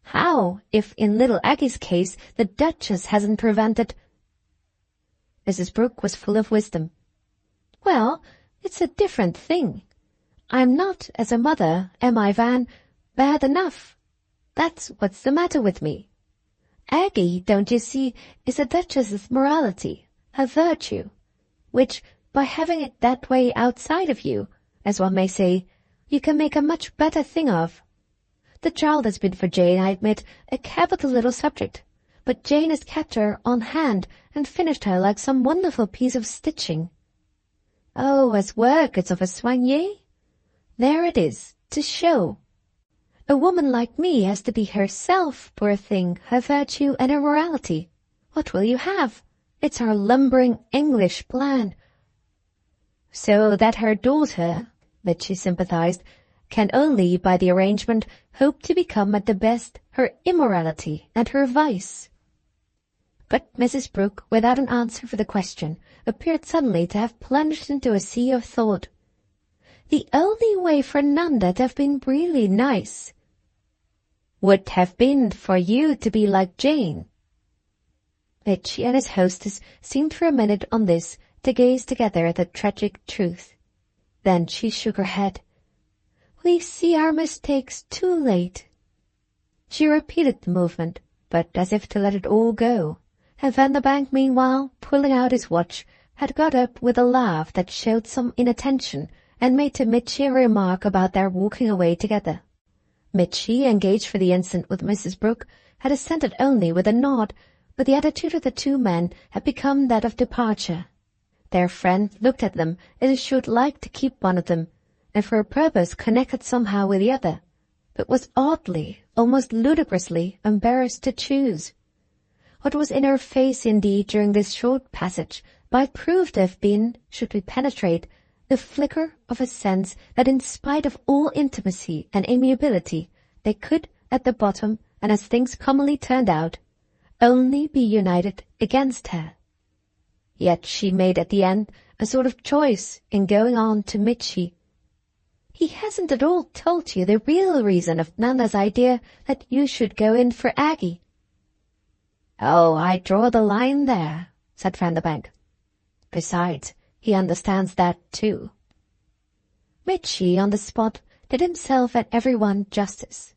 "how if in little Aggie's case the Duchess hasn't prevented—" Mrs. Brooke was full of wisdom. "Well, it's a different thing. I'm not, as a mother, am I, Van, bad enough? That's what's the matter with me. Aggie, don't you see, is the Duchess's morality, her virtue, which, by having it that way outside of you, as one may say, you can make a much better thing of. The child has been for Jane, I admit, a capital little subject, but Jane has kept her on hand and finished her like some wonderful piece of stitching. Oh, as work it's of a soigné. There it is, to show. A woman like me has to be herself, poor thing, her virtue and her morality. What will you have? It's our lumbering English plan." "So that her daughter," Mitchy sympathized, "can only, by the arrangement, hope to become at the best her immorality and her vice." But Mrs. Brooke, without an answer for the question, appeared suddenly to have plunged into a sea of thought. "The only way for Nanda to have been really nice would have been for you to be like Jane." Mitchy and his hostess seemed for a minute on this to gaze together at the tragic truth. Then she shook her head. "We see our mistakes too late." She repeated the movement, but as if to let it all go, and Van der Bank, meanwhile, pulling out his watch, had got up with a laugh that showed some inattention, and made to Mitchy a remark about their walking away together. Mitchy, engaged for the instant with Mrs. Brooke, had assented only with a nod, but the attitude of the two men had become that of departure. Their friend looked at them as if she would like to keep one of them, and for a purpose connected somehow with the other, but was oddly, almost ludicrously, embarrassed to choose. What was in her face, indeed, during this short passage, might prove to have been, should we penetrate, the flicker of a sense that in spite of all intimacy and amiability, they could, at the bottom, and as things commonly turned out, only be united against her. Yet she made at the end a sort of choice in going on to Mitchie. He hasn't at all told you the real reason of Nanda's idea that you should go in for Aggie. Oh, I draw the line there, said Vanderbank. Besides, he understands that too. Mitchie, on the spot, did himself and everyone justice.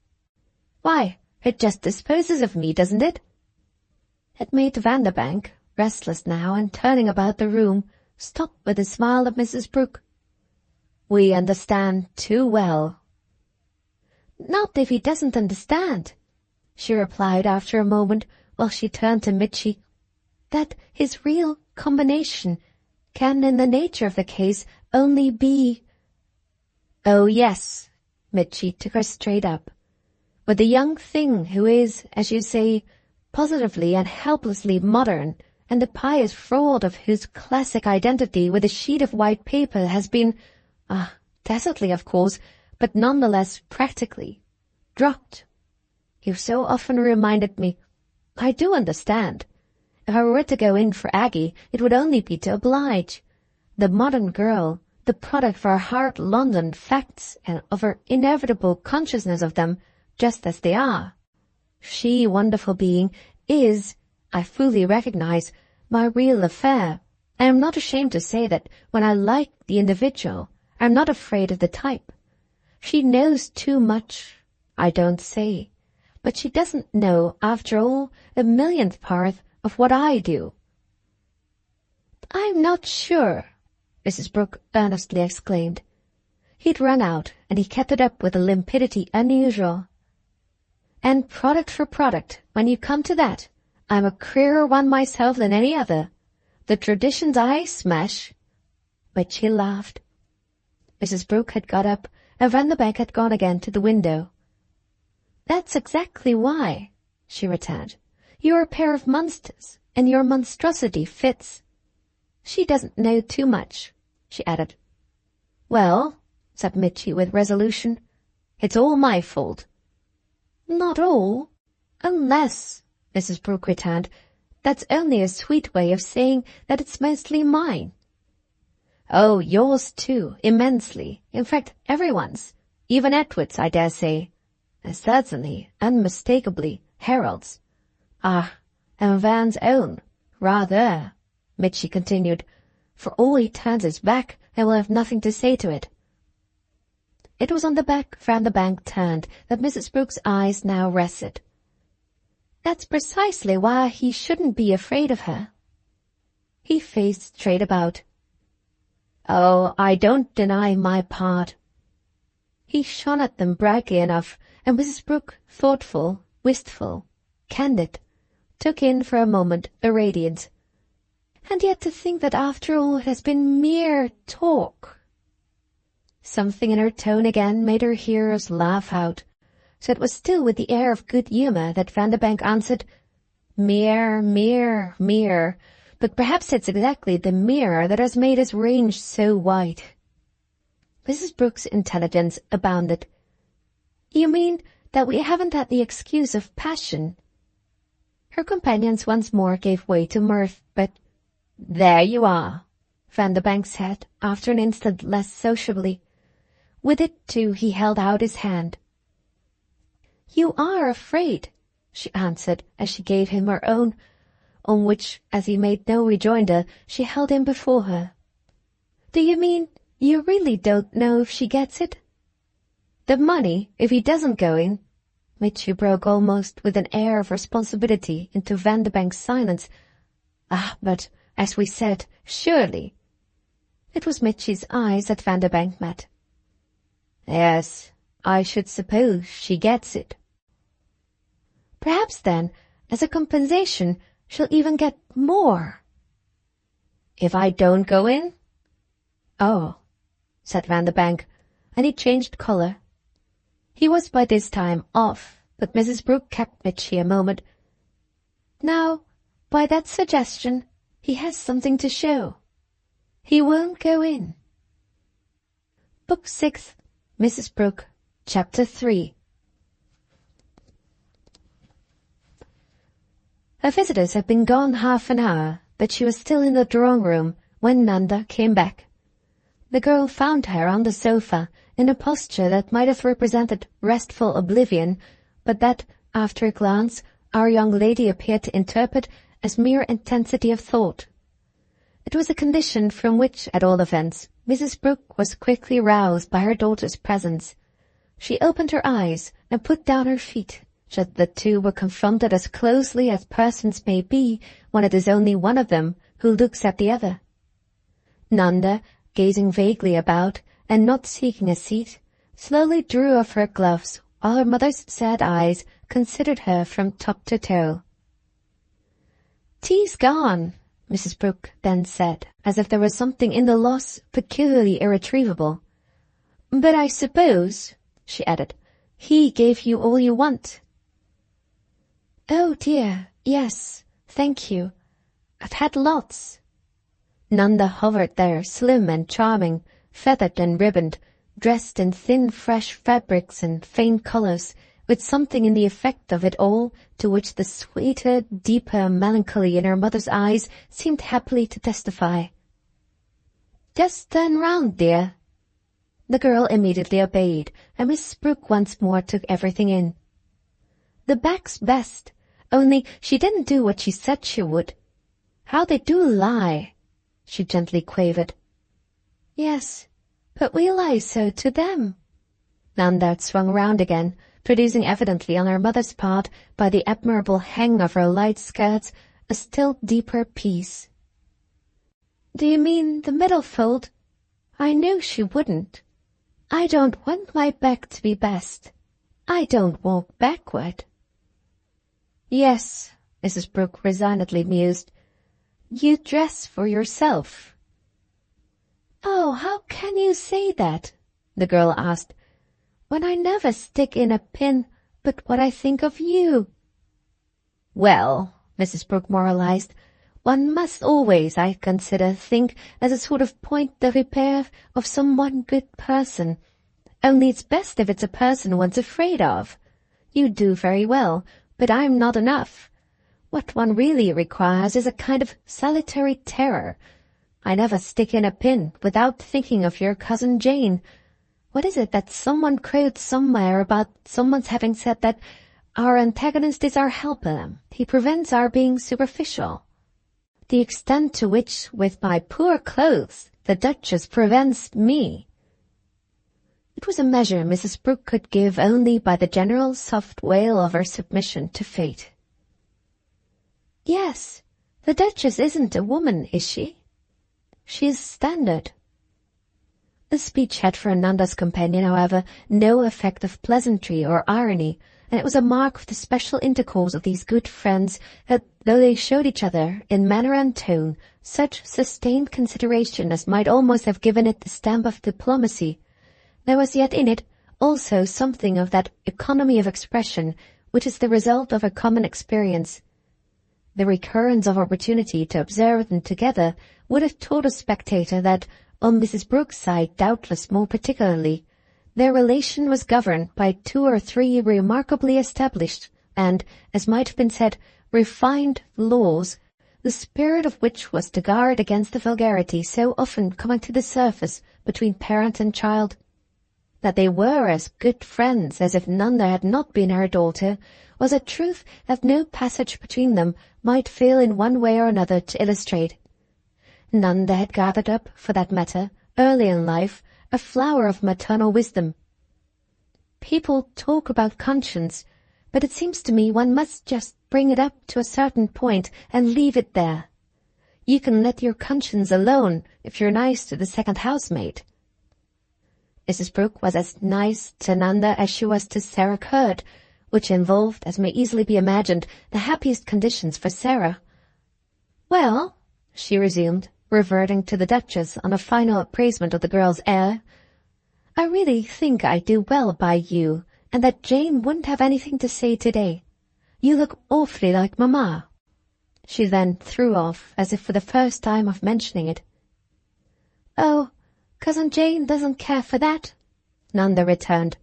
Why, it just disposes of me, doesn't it? It made Vanderbank, restless now and turning about the room, stop with a smile at Mrs. Brooke. We understand too well. Not if he doesn't understand, she replied after a moment, while she turned to Mitchie, that his real combination can in the nature of the case only be— Oh yes, Mitchie took her straight up, with the young thing who is, as you say, positively and helplessly modern, and the pious fraud of whose classic identity with a sheet of white paper has been, tacitly of course, but none the less practically, dropped. You've so often reminded me. I do understand. If I were to go in for Aggie, it would only be to oblige. The modern girl, the product of our hard London facts and of her inevitable consciousness of them, just as they are. She, wonderful being, is, I fully recognize, my real affair. I am not ashamed to say that when I like the individual, I am not afraid of the type. She knows too much, I don't say, but she doesn't know, after all, a millionth part of what I do. I'm not sure, Mrs. Brooke earnestly exclaimed. He'd run out, and he kept it up with a limpidity unusual. And product for product, when you come to that, I'm a queerer one myself than any other. The traditions I smash. But she laughed. Mrs. Brooke had got up, and Vanderbank had gone again to the window. That's exactly why, she returned. You're a pair of monsters, and your monstrosity fits. She doesn't know too much, she added. Well, said Mitchie with resolution, it's all my fault. Not all. Unless, Mrs. Brooke returned, that's only a sweet way of saying that it's mostly mine. Oh, yours too, immensely. In fact, everyone's. Even Edward's, I dare say. And certainly, unmistakably, Harold's. Ah, and Van's own. Rather, Mitchie continued. For all he turns his back, I will have nothing to say to it. It was on the back Vanderbank turned that Mrs. Brooke's eyes now rested. That's precisely why he shouldn't be afraid of her. He faced straight about. Oh, I don't deny my part. He shone at them brightly enough, and Mrs. Brooke, thoughtful, wistful, candid, took in for a moment the radiance. And yet to think that after all it has been mere talk. Something in her tone again made her hearers laugh out, so it was still with the air of good humour that Vanderbank answered, mere, but perhaps it's exactly the mere that has made his range so wide. Mrs. Brooke's intelligence abounded. You mean that we haven't had the excuse of passion? Her companions once more gave way to mirth, but there you are, Vanderbank said, after an instant less sociably. With it, too, he held out his hand. You are afraid, she answered, as she gave him her own, on which, as he made no rejoinder, she held him before her. Do you mean you really don't know if she gets it? The money, if he doesn't go in? Mitchie broke almost with an air of responsibility into Vanderbank's silence. Ah, but, as we said, surely. It was Mitchie's eyes that Vanderbank met. Yes, I should suppose she gets it. Perhaps then, as a compensation, she'll even get more. If I don't go in? Oh, said Vanderbank, and he changed colour. He was by this time off, but Mrs. Brooke kept Mitchie a moment. Now, by that suggestion, he has something to show. He won't go in. Book 6, Mrs. Brooke, Chapter 3. Her visitors had been gone half an hour, but she was still in the drawing-room when Nanda came back. The girl found her on the sofa, in a posture that might have represented restful oblivion, but that, after a glance, our young lady appeared to interpret as mere intensity of thought. It was a condition from which, at all events, Mrs. Brooke was quickly roused by her daughter's presence. She opened her eyes and put down her feet, so that the two were confronted as closely as persons may be when it is only one of them who looks at the other. Nanda, gazing vaguely about and not seeking a seat, slowly drew off her gloves while her mother's sad eyes considered her from top to toe. "Tea's gone," Mrs. Brooke then said, as if there was something in the loss peculiarly irretrievable. "But I suppose," she added, "he gave you all you want." "Oh dear, yes, thank you. I've had lots." Nanda hovered there, slim and charming, feathered and ribboned, dressed in thin fresh fabrics and faint colours, with something in the effect of it all to which the sweeter, deeper melancholy in her mother's eyes seemed happily to testify. "Just turn round, dear." The girl immediately obeyed, and Mrs. Brooke once more took everything in. "The back's best, only she didn't do what she said she would. How they do lie," she gently quavered. "Yes, but we lie so to them." Nanda had swung round again, producing evidently on her mother's part, by the admirable hang of her light skirts, a still deeper peace. "Do you mean the middle fold? I knew she wouldn't. I don't want my back to be best. I don't walk backward." "Yes," Mrs. Brooke resignedly mused, "you dress for yourself." "Oh, how can you say that?" the girl asked, "when I never stick in a pin but what I think of you." "Well," Mrs. Brooke moralized, "one must always, I consider, think as a sort of point de repere of some one good person. Only it's best if it's a person one's afraid of. You do very well, but I'm not enough. What one really requires is a kind of salutary terror. I never stick in a pin without thinking of your cousin Jane. What is it that someone quotes somewhere about someone's having said that our antagonist is our helper, he prevents our being superficial? The extent to which, with my poor clothes, the Duchess prevents me." It was a measure Mrs. Brooke could give only by the general soft wail of her submission to fate. "Yes, the Duchess isn't a woman, is she? She is standard." The speech had for Nanda's companion, however, no effect of pleasantry or irony, and it was a mark of the special intercourse of these good friends that, though they showed each other, in manner and tone, such sustained consideration as might almost have given it the stamp of diplomacy, there was yet in it also something of that economy of expression which is the result of a common experience. The recurrence of opportunity to observe them together would have taught a spectator that, on Mrs. Brooke's side doubtless more particularly, their relation was governed by 2 or 3 remarkably established and, as might have been said, refined laws, the spirit of which was to guard against the vulgarity so often coming to the surface between parent and child. That they were as good friends as if Nanda had not been her daughter was a truth that no passage between them might fail in one way or another to illustrate. Nanda had gathered up, for that matter, early in life, a flower of maternal wisdom. People talk about conscience, but it seems to me one must just bring it up to a certain point and leave it there. You can let your conscience alone if you're nice to the second housemaid. Mrs. Brooke was as nice to Nanda as she was to Sarah Curd, which involved, as may easily be imagined, the happiest conditions for Sarah. "Well," she resumed, reverting to the Duchess on a final appraisement of the girl's air, "I really think I do well by you, and that Jane wouldn't have anything to say today. You look awfully like Mamma." She then threw off, as if for the first time of mentioning it. "Oh, Cousin Jane doesn't care for that," Nanda returned.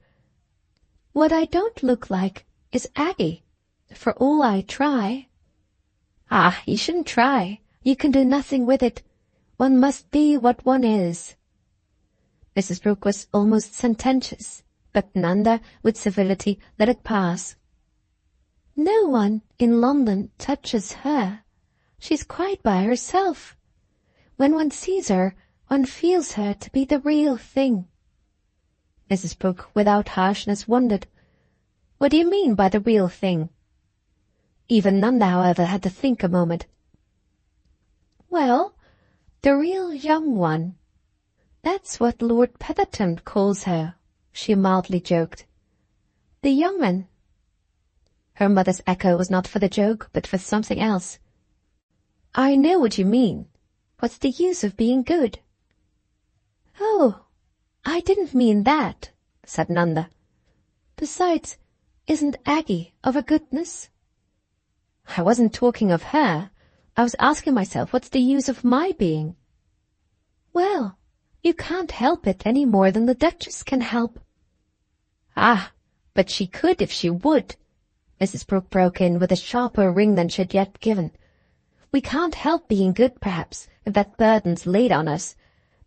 "What I don't look like is Aggie, for all I try." Ah, you shouldn't try. You can do nothing with it. One must be what one is. Mrs. Brooke was almost sententious, but Nanda, with civility, let it pass. No one in London touches her. She's quite by herself. When one sees her, one feels her to be the real thing. Mrs. Brooke, without harshness, wondered. What do you mean by the real thing? Even Nanda, however, had to think a moment. Well, the real young one. That's what Lord Petherton calls her, she mildly joked. The young man. Her mother's echo was not for the joke, but for something else. I know what you mean. What's the use of being good? Oh, I didn't mean that, said Nanda. Besides, isn't Aggie of a goodness? I wasn't talking of her. I was asking myself what's the use of my being. Well, you can't help it any more than the Duchess can help. Ah, but she could if she would, Mrs. Brooke broke in with a sharper ring than she had yet given. We can't help being good, perhaps, if that burden's laid on us,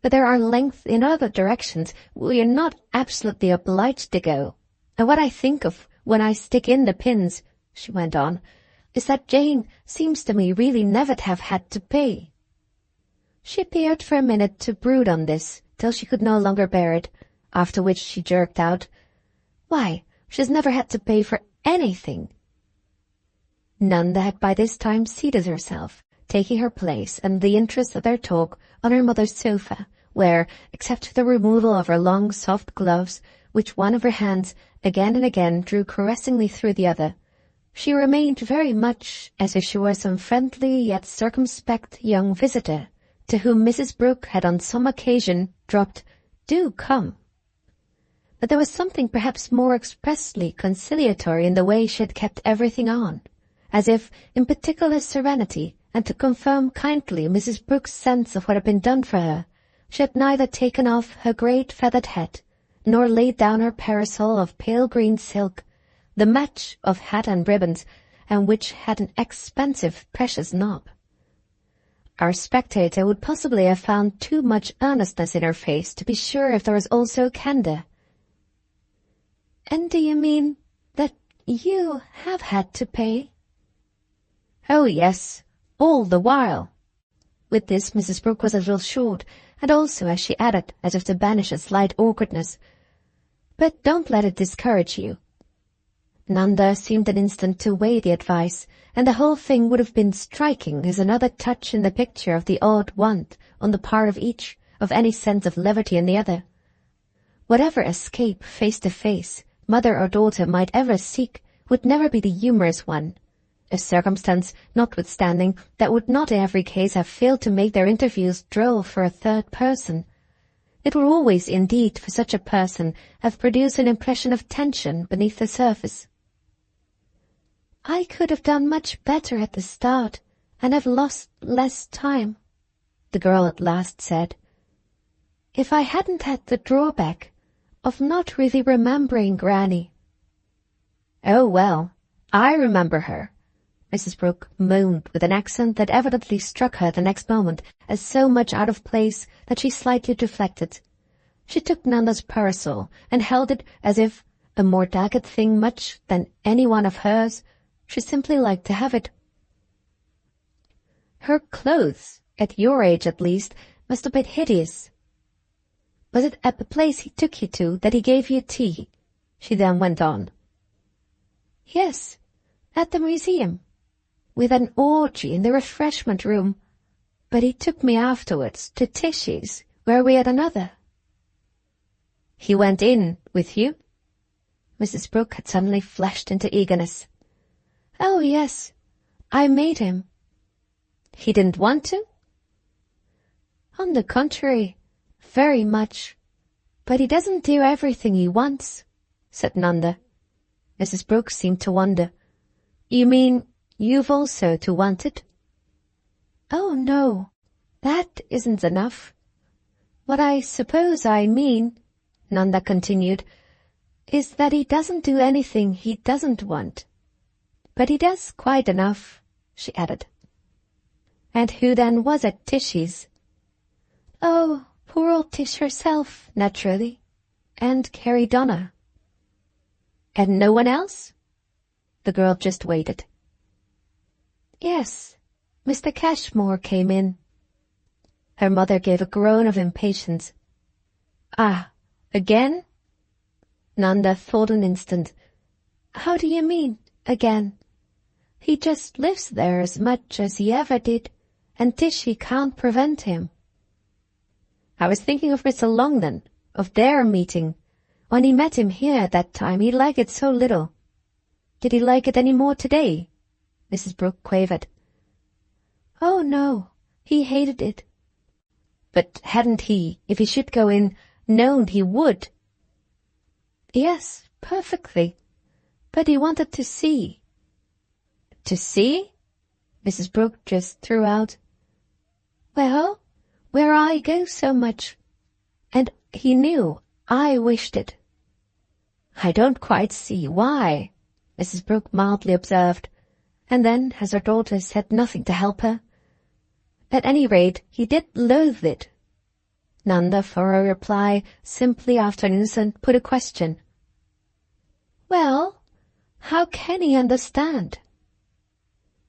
but there are lengths in other directions we are not absolutely obliged to go. And what I think of when I stick in the pins, she went on, is that Jane seems to me really never to have had to pay. She appeared for a minute to brood on this, till she could no longer bear it, after which she jerked out, Why, she's never had to pay for anything. Nanda had by this time seated herself, taking her place and the interest of their talk on her mother's sofa, where, except for the removal of her long soft gloves, which one of her hands again and again drew caressingly through the other, she remained very much as if she were some friendly yet circumspect young visitor, to whom Mrs. Brooke had on some occasion dropped, "Do come." But there was something perhaps more expressly conciliatory in the way she had kept everything on, as if in particular serenity, and to confirm kindly Mrs. Brooke's sense of what had been done for her, she had neither taken off her great feathered hat, nor laid down her parasol of pale green silk, the match of hat and ribbons, and which had an expensive precious knob. Our spectator would possibly have found too much earnestness in her face to be sure if there was also candour. "And do you mean that you have had to pay?" "Oh, yes, all the while." With this Mrs. Brooke was a little short, and also, as she added, as if to banish a slight awkwardness, "But don't let it discourage you." Nanda seemed an instant to weigh the advice, and the whole thing would have been striking as another touch in the picture of the odd want, on the part of each, of any sense of levity in the other. Whatever escape, face to face, mother or daughter might ever seek, would never be the humorous one, a circumstance, notwithstanding, that would not in every case have failed to make their interviews droll for a third person. It would always, indeed, for such a person, have produced an impression of tension beneath the surface. "I could have done much better at the start, and have lost less time," the girl at last said, "if I hadn't had the drawback of not really remembering Granny." "Oh, well, I remember her," Mrs. Brooke moaned with an accent that evidently struck her the next moment as so much out of place that she slightly deflected. She took Nanda's parasol and held it as if, a more delicate thing much than any one of hers, she simply liked to have it. "Her clothes, at your age at least, must have been hideous." "Was it at the place he took you to that he gave you tea?" she then went on. "Yes, at the museum. With an orgy in the refreshment room, but he took me afterwards to Tishy's, where we had another." "He went in with you?" Mrs. Brooke had suddenly flashed into eagerness. "Oh, yes, I made him." "He didn't want to?" "On the contrary, very much. But he doesn't do everything he wants," said Nanda. Mrs. Brooke seemed to wonder. "You mean you've also to want it?" "Oh, no, that isn't enough. What I suppose I mean," Nanda continued, "is that he doesn't do anything he doesn't want. But he does quite enough," she added. And who then was at Tishy's? Oh, poor old Tish herself, naturally. And Carrie Donna. And no one else? The girl just waited. Yes, Mr. Cashmore came in. Her mother gave a groan of impatience. Ah, again? Nanda thought an instant. How do you mean, again? He just lives there as much as he ever did, and Tishy can't prevent him. I was thinking of Mr. Longden, of their meeting. When he met him here that time, he liked it so little. Did he like it any more today? Mrs. Brooke quavered. Oh, no, he hated it. But hadn't he, if he should go in, known he would? Yes, perfectly. But he wanted to see. To see? Mrs. Brooke just threw out. Well, where I go so much. And he knew I wished it. I don't quite see why, Mrs. Brooke mildly observed, and then, as her daughter said nothing to help her, at any rate, he did loathe it. Nanda, for a reply, simply after an instant put a question. Well, how can he understand?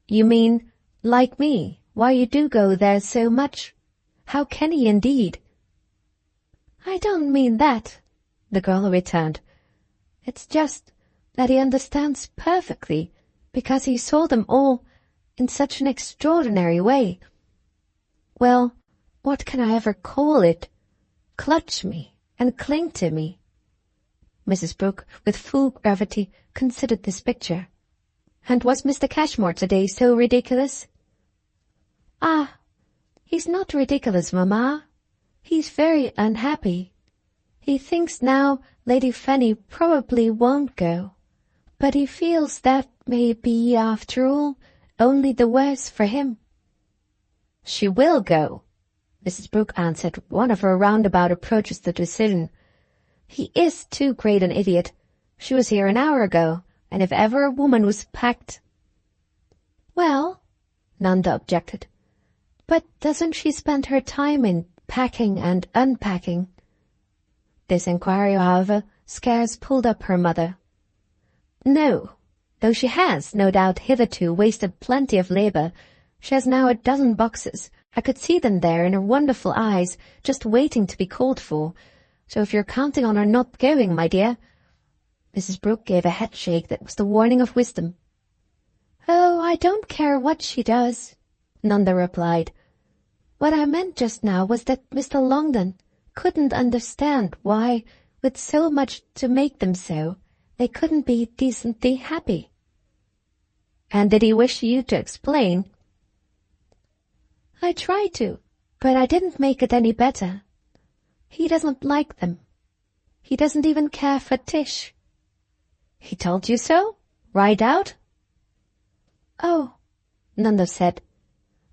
You mean, like me, why you do go there so much? How can he indeed? I don't mean that, the girl returned. It's just that he understands perfectly, because he saw them all in such an extraordinary way. Well, what can I ever call it? Clutch me and cling to me. Mrs. Brooke, with full gravity, considered this picture. And was Mr. Cashmore today so ridiculous? Ah, he's not ridiculous, Mamma. He's very unhappy. He thinks now Lady Fanny probably won't go, but he feels that may be, after all, only the worse for him. She will go, Mrs. Brooke answered, one of her roundabout approaches to decision. He is too great an idiot. She was here an hour ago, and if ever a woman was packed— Well, Nanda objected, but doesn't she spend her time in packing and unpacking? This inquiry, however, scarce pulled up her mother. No, though she has, no doubt, hitherto wasted plenty of labour. She has now a dozen boxes. I could see them there in her wonderful eyes, just waiting to be called for. So if you're counting on her not going, my dear— Mrs. Brooke gave a head shake that was the warning of wisdom. Oh, I don't care what she does, Nanda replied. What I meant just now was that Mr. Longden couldn't understand why, with so much to make them so, they couldn't be decently happy. And did he wish you to explain? I tried to, but I didn't make it any better. He doesn't like them. He doesn't even care for Tish. He told you so? Right out? Oh, Nanda said.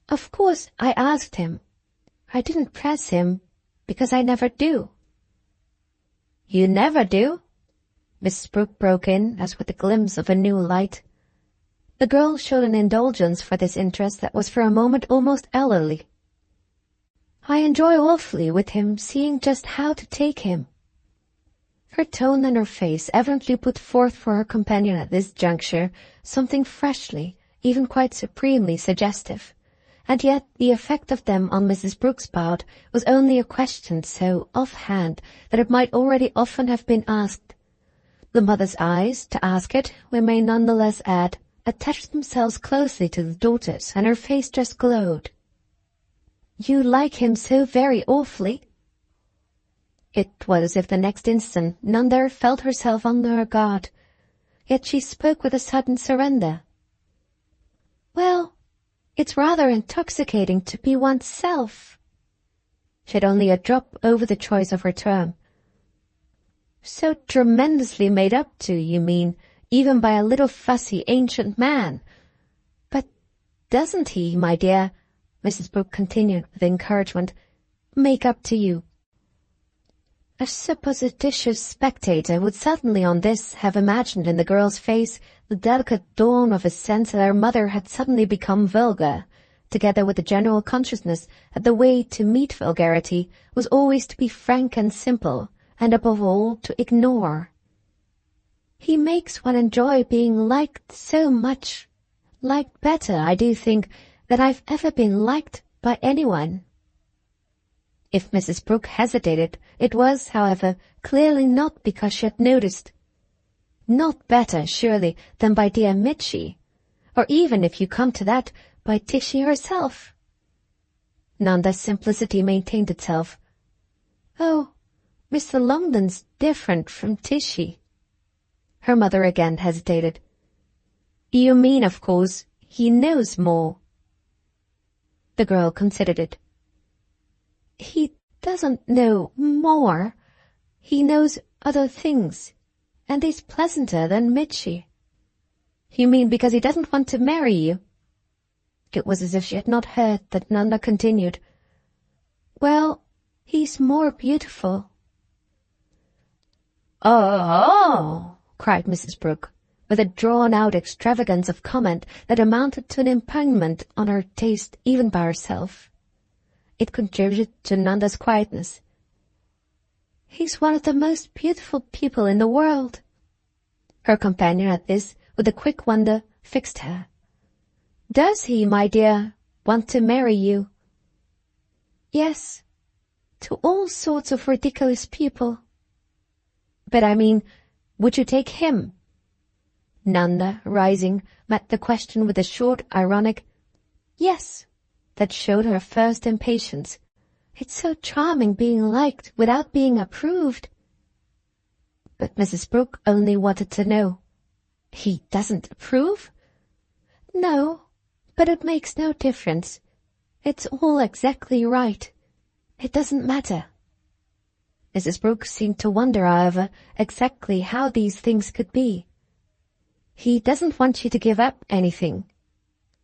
Of course I asked him. I didn't press him, because I never do. You never do? Mrs. Brooke broke in, as with a glimpse of a new light. The girl showed an indulgence for this interest that was for a moment almost elderly. I enjoy awfully with him seeing just how to take him. Her tone and her face evidently put forth for her companion at this juncture something freshly, even quite supremely suggestive, and yet the effect of them on Mrs. Brooke's part was only a question so off-hand that it might already often have been asked. The mother's eyes, to ask it, we may nonetheless add, attached themselves closely to the daughter's, and her face just glowed. You like him so very awfully? It was as if the next instant Nanda felt herself under her guard, yet she spoke with a sudden surrender. Well, it's rather intoxicating to be oneself. She had only a drop over the choice of her term. So tremendously made up to, you mean, even by a little fussy ancient man. But doesn't he, my dear, Mrs. Brooke continued with encouragement, make up to you? A supposititious spectator would certainly on this have imagined in the girl's face the delicate dawn of a sense that her mother had suddenly become vulgar, together with the general consciousness that the way to meet vulgarity was always to be frank and simple, and above all to ignore. He makes one enjoy being liked so much, liked better, I do think, than I've ever been liked by anyone. If Mrs. Brooke hesitated, it was, however, clearly not because she had noticed. Not better, surely, than by dear Mitchy, or even, if you come to that, by Tishy herself. Nanda's simplicity maintained itself. Oh, Mr. Longden's different from Tishy. Her mother again hesitated. You mean, of course, he knows more. The girl considered it. He doesn't know more. He knows other things, and he's pleasanter than Mitchy. You mean because he doesn't want to marry you? It was as if she had not heard that Nanda continued. Well, he's more beautiful. Oh, cried Mrs. Brooke, with a drawn-out extravagance of comment that amounted to an impugnment on her taste even by herself. It contributed to Nanda's quietness. He's one of the most beautiful people in the world. Her companion at this, with a quick wonder, fixed her. Does he, my dear, want to marry you? Yes, to all sorts of ridiculous people. But I mean, would you take him? Nanda, rising, met the question with a short, ironic yes, that showed her first impatience. It's so charming being liked without being approved. But Mrs. Brooke only wanted to know. He doesn't approve? No, but it makes no difference. It's all exactly right. It doesn't matter. Mrs. Brooke seemed to wonder, however, exactly how these things could be. He doesn't want you to give up anything.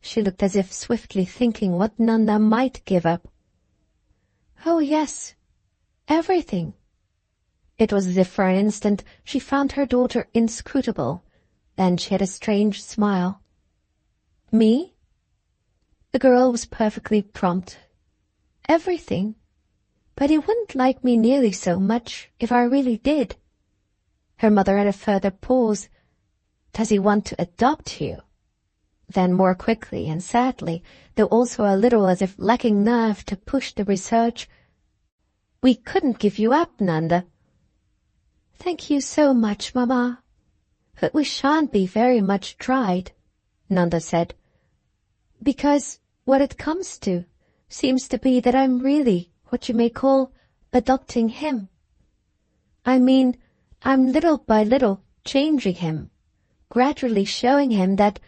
She looked as if swiftly thinking what Nanda might give up. Oh, yes, everything. It was as if for an instant she found her daughter inscrutable. Then she had a strange smile. Me? The girl was perfectly prompt. Everything. But he wouldn't like me nearly so much if I really did. Her mother had a further pause. Does he want to adopt you? Then more quickly and sadly, though also a little as if lacking nerve to push the research, we couldn't give you up, Nanda. Thank you so much, Mamma. But we shan't be very much tried, Nanda said, because what it comes to seems to be that I'm really what you may call adopting him. I mean, I'm little by little changing him, gradually showing him that,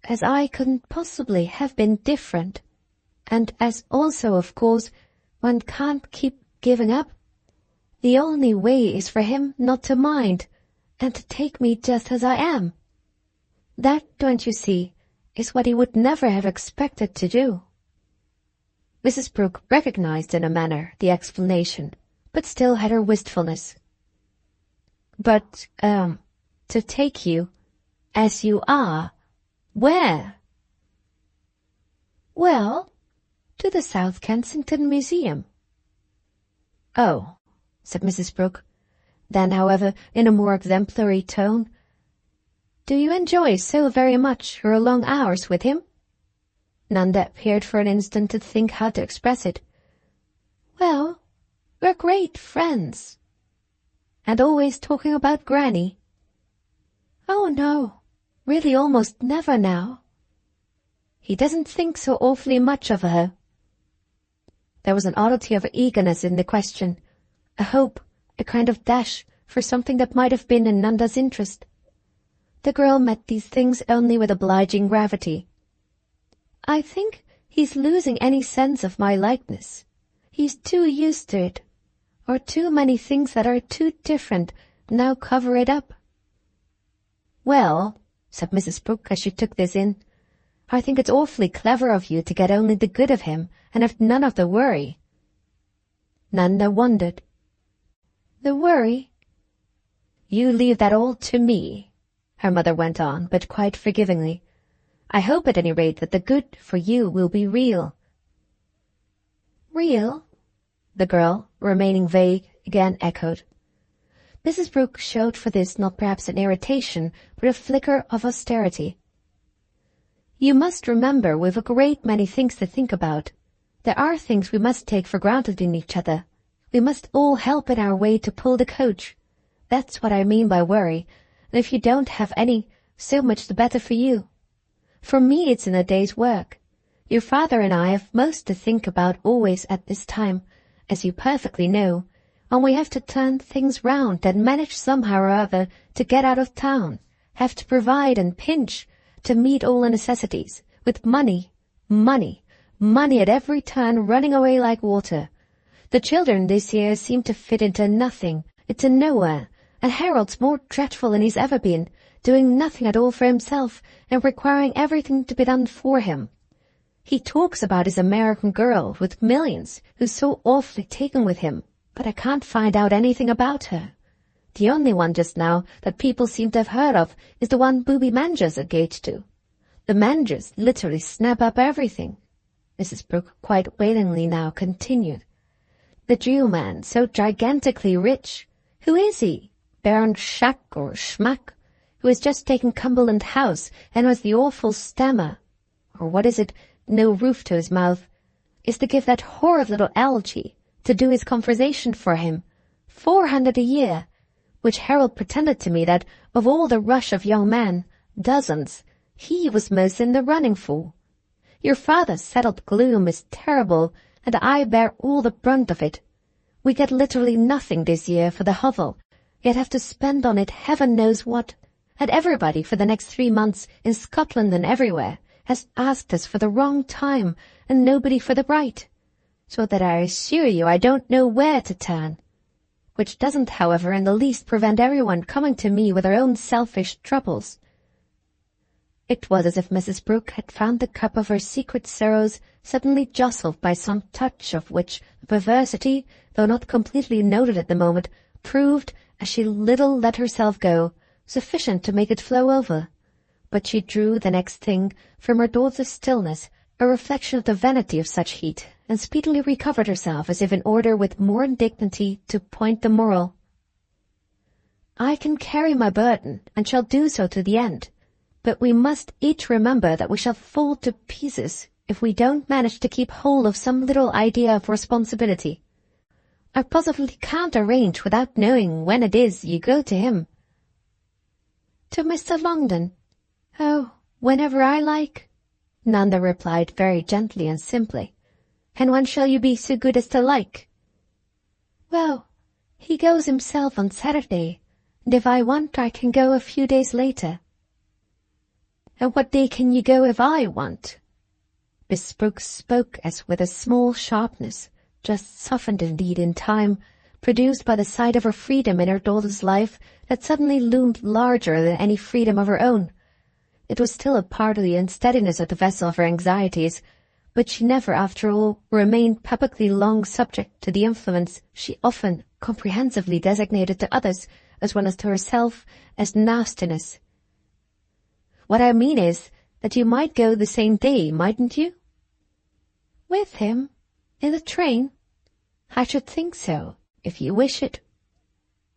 as I couldn't possibly have been different, and as also, of course, one can't keep giving up, the only way is for him not to mind, and to take me just as I am. That, don't you see, is what he would never have expected to do. Mrs. Brooke recognized in a manner the explanation, but still had her wistfulness. But, to take you, as you are, where? Well, to the South Kensington Museum. Oh, said Mrs. Brooke. Then, however, in a more exemplary tone, do you enjoy so very much your long hours with him? Nanda appeared for an instant to think how to express it. Well, we're great friends. And always talking about Granny? Oh, no, really almost never now. He doesn't think so awfully much of her. There was an oddity of eagerness in the question, a hope, a kind of dash for something that might have been in Nanda's interest. The girl met these things only with obliging gravity. I think he's losing any sense of my likeness. He's too used to it, or too many things that are too different now cover it up. Well, said Mrs. Brooke as she took this in, I think it's awfully clever of you to get only the good of him and have none of the worry. Nanda wondered. The worry? You leave that all to me, her mother went on, but quite forgivingly. I hope at any rate that the good for you will be real." "Real?" the girl, remaining vague, again echoed. Mrs. Brooke showed for this not perhaps an irritation, but a flicker of austerity. "You must remember we've a great many things to think about. There are things we must take for granted in each other. We must all help in our way to pull the coach. That's what I mean by worry, and if you don't have any, so much the better for you. For me it's in a day's work. Your father and I have most to think about always at this time, as you perfectly know, and we have to turn things round and manage somehow or other to get out of town, have to provide and pinch to meet all the necessities, with money at every turn running away like water. The children this year seem to fit into nothing, into nowhere, and Harold's more dreadful than he's ever been, doing nothing at all for himself and requiring everything to be done for him. He talks about his American girl with millions who's so awfully taken with him, but I can't find out anything about her. The only one just now that people seem to have heard of is the one Booby Manger's engaged to. The Mangers literally snap up everything," Mrs. Brooke quite wailingly now continued. "The Jew man, so gigantically rich. Who is he? Baron Schack or Schmack, who has just taken Cumberland House and has the awful stammer, or what is it, no roof to his mouth, is to give that horrid little Algy to do his conversation for him. 400 a year, which Harold pretended to me that, of all the rush of young men, dozens, he was most in the running for. Your father's settled gloom is terrible, and I bear all the brunt of it. We get literally nothing this year for the hovel, yet have to spend on it heaven knows what, and everybody for the next 3 months in Scotland and everywhere has asked us for the wrong time and nobody for the right, so that I assure you I don't know where to turn. Which doesn't, however, in the least prevent everyone coming to me with their own selfish troubles." It was as if Mrs. Brooke had found the cup of her secret sorrows suddenly jostled by some touch of which the perversity, though not completely noted at the moment, proved, as she little let herself go, sufficient to make it flow over. But she drew the next thing from her daughter's stillness, a reflection of the vanity of such heat, and speedily recovered herself as if in order with more dignity to point the moral. "I can carry my burden, and shall do so to the end, but we must each remember that we shall fall to pieces if we don't manage to keep hold of some little idea of responsibility. I positively can't arrange without knowing when it is you go to him." "To Mr. Longden? Oh, whenever I like," Nanda replied very gently and simply. "And when shall you be so good as to like?" "Well, he goes himself on Saturday, and if I want I can go a few days later." "And what day can you go if I want?" Miss Brooke spoke as with a small sharpness, just softened indeed in time, produced by the sight of her freedom in her daughter's life that suddenly loomed larger than any freedom of her own. It was still a part of the unsteadiness of the vessel of her anxieties, but she never, after all, remained publicly long subject to the influence she often comprehensively designated to others, as well as to herself, as nastiness. "What I mean is that you might go the same day, mightn't you?" "With him? In the train? I should think so, if you wish it."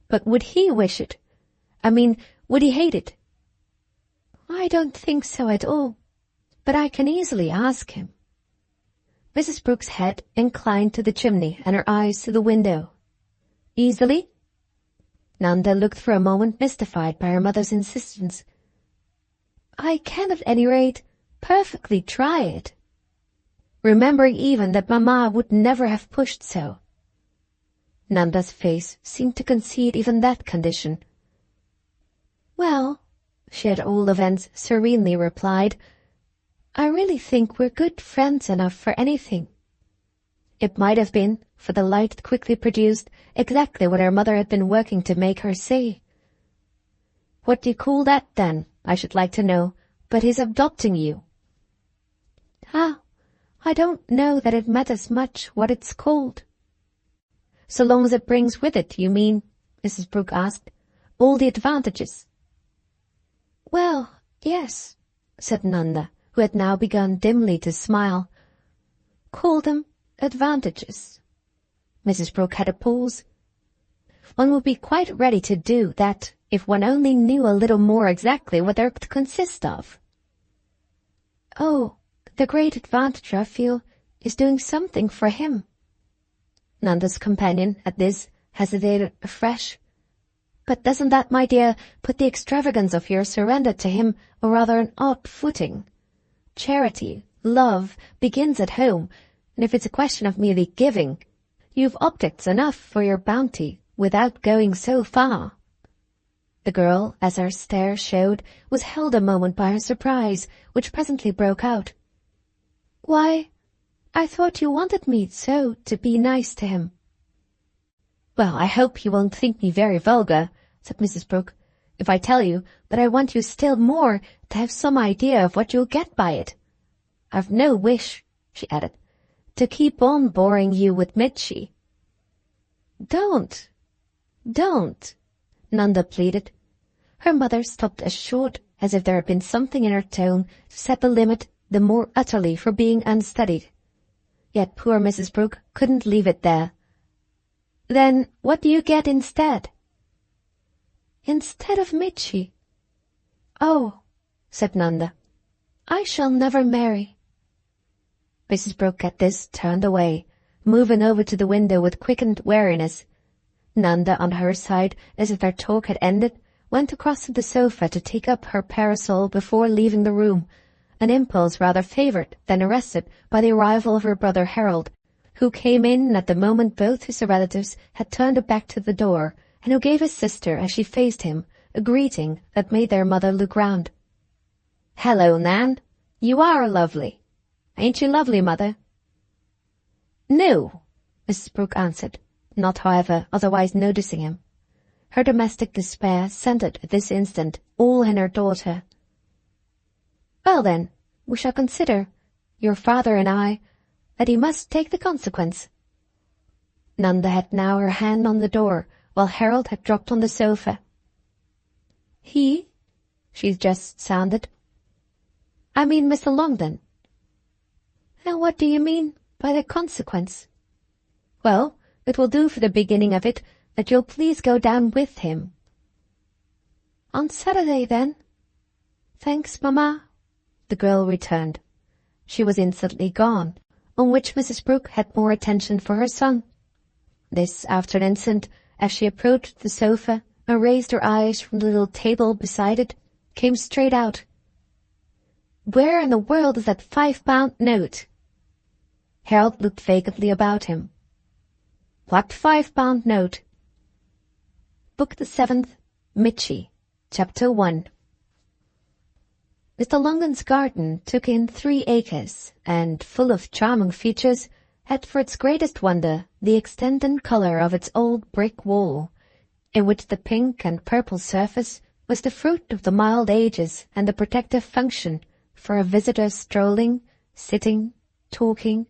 "But would he wish it? I mean, would he hate it?" "I don't think so at all, but I can easily ask him." Mrs. Brooke's head inclined to the chimney and her eyes to the window. "Easily?" Nanda looked for a moment mystified by her mother's insistence. "I can at any rate perfectly try it." Remembering even that Mamma would never have pushed so. Nanda's face seemed to concede even that condition. "Well," she at all events serenely replied, "I really think we're good friends enough for anything." It might have been, for the light quickly produced, exactly what her mother had been working to make her say. "What do you call that, then, I should like to know, but his adopting you?" "Ah, I don't know that it matters much what it's called." "So long as it brings with it, you mean," Mrs. Brooke asked, "all the advantages?" "Well, yes," said Nanda, who had now begun dimly to smile. "Call them advantages." Mrs. Brooke had a pause. "One would be quite ready to do that if one only knew a little more exactly what they're to consist of." "Oh, the great advantage, I feel, is doing something for him." Nanda's companion, at this, hesitated afresh. "But doesn't that, my dear, put the extravagance of your surrender to him on rather an odd footing? Charity, love, begins at home, and if it's a question of merely giving, you've objects enough for your bounty without going so far." The girl, as her stare showed, was held a moment by her surprise, which presently broke out. "Why, I thought you wanted me so to be nice to him." "Well, I hope you won't think me very vulgar," said Mrs. Brooke, "if I tell you that I want you still more to have some idea of what you'll get by it. I've no wish," she added, "to keep on boring you with Mitchy." Don't, Nanda pleaded. Her mother stopped as short as if there had been something in her tone to set the limit the more utterly for being unstudied. Yet poor Mrs. Brooke couldn't leave it there. "Then what do you get instead?" "Instead of Mitchy? Oh," said Nanda, "I shall never marry." Mrs. Brooke at this turned away, moving over to the window with quickened wariness. Nanda, on her side, as if their talk had ended, went across to the sofa to take up her parasol before leaving the room, an impulse rather favoured than arrested by the arrival of her brother Harold, who came in at the moment both his relatives had turned back to the door, and who gave his sister, as she faced him, a greeting that made their mother look round. "Hello, Nan. You are lovely. Ain't you lovely, Mother?" "No," Mrs. Brooke answered, not, however, otherwise noticing him. Her domestic despair centred at this instant all in her daughter. "Well, then, we shall consider, your father and I, that he must take the consequence." Nanda had now her hand on the door, while Harold had dropped on the sofa. "He?" she just sounded. "I mean Mr. Longden." "And what do you mean by the consequence?" "Well, it will do for the beginning of it that you'll please go down with him." "On Saturday, then?" "Thanks, Mamma," the girl returned. She was instantly gone, on which Mrs. Brooke had more attention for her son. This, after an instant, as she approached the sofa and raised her eyes from the little table beside it, came straight out. "Where in the world is that £5 note?" Harold looked vacantly about him. "What £5 note?" Book the 7th, Mitchy, Chapter 1. Mr. Longden's garden took in 3 acres, and, full of charming features, had for its greatest wonder the extent and colour of its old brick wall, in which the pink and purple surface was the fruit of the mild ages and the protective function for a visitor strolling, sitting, talking,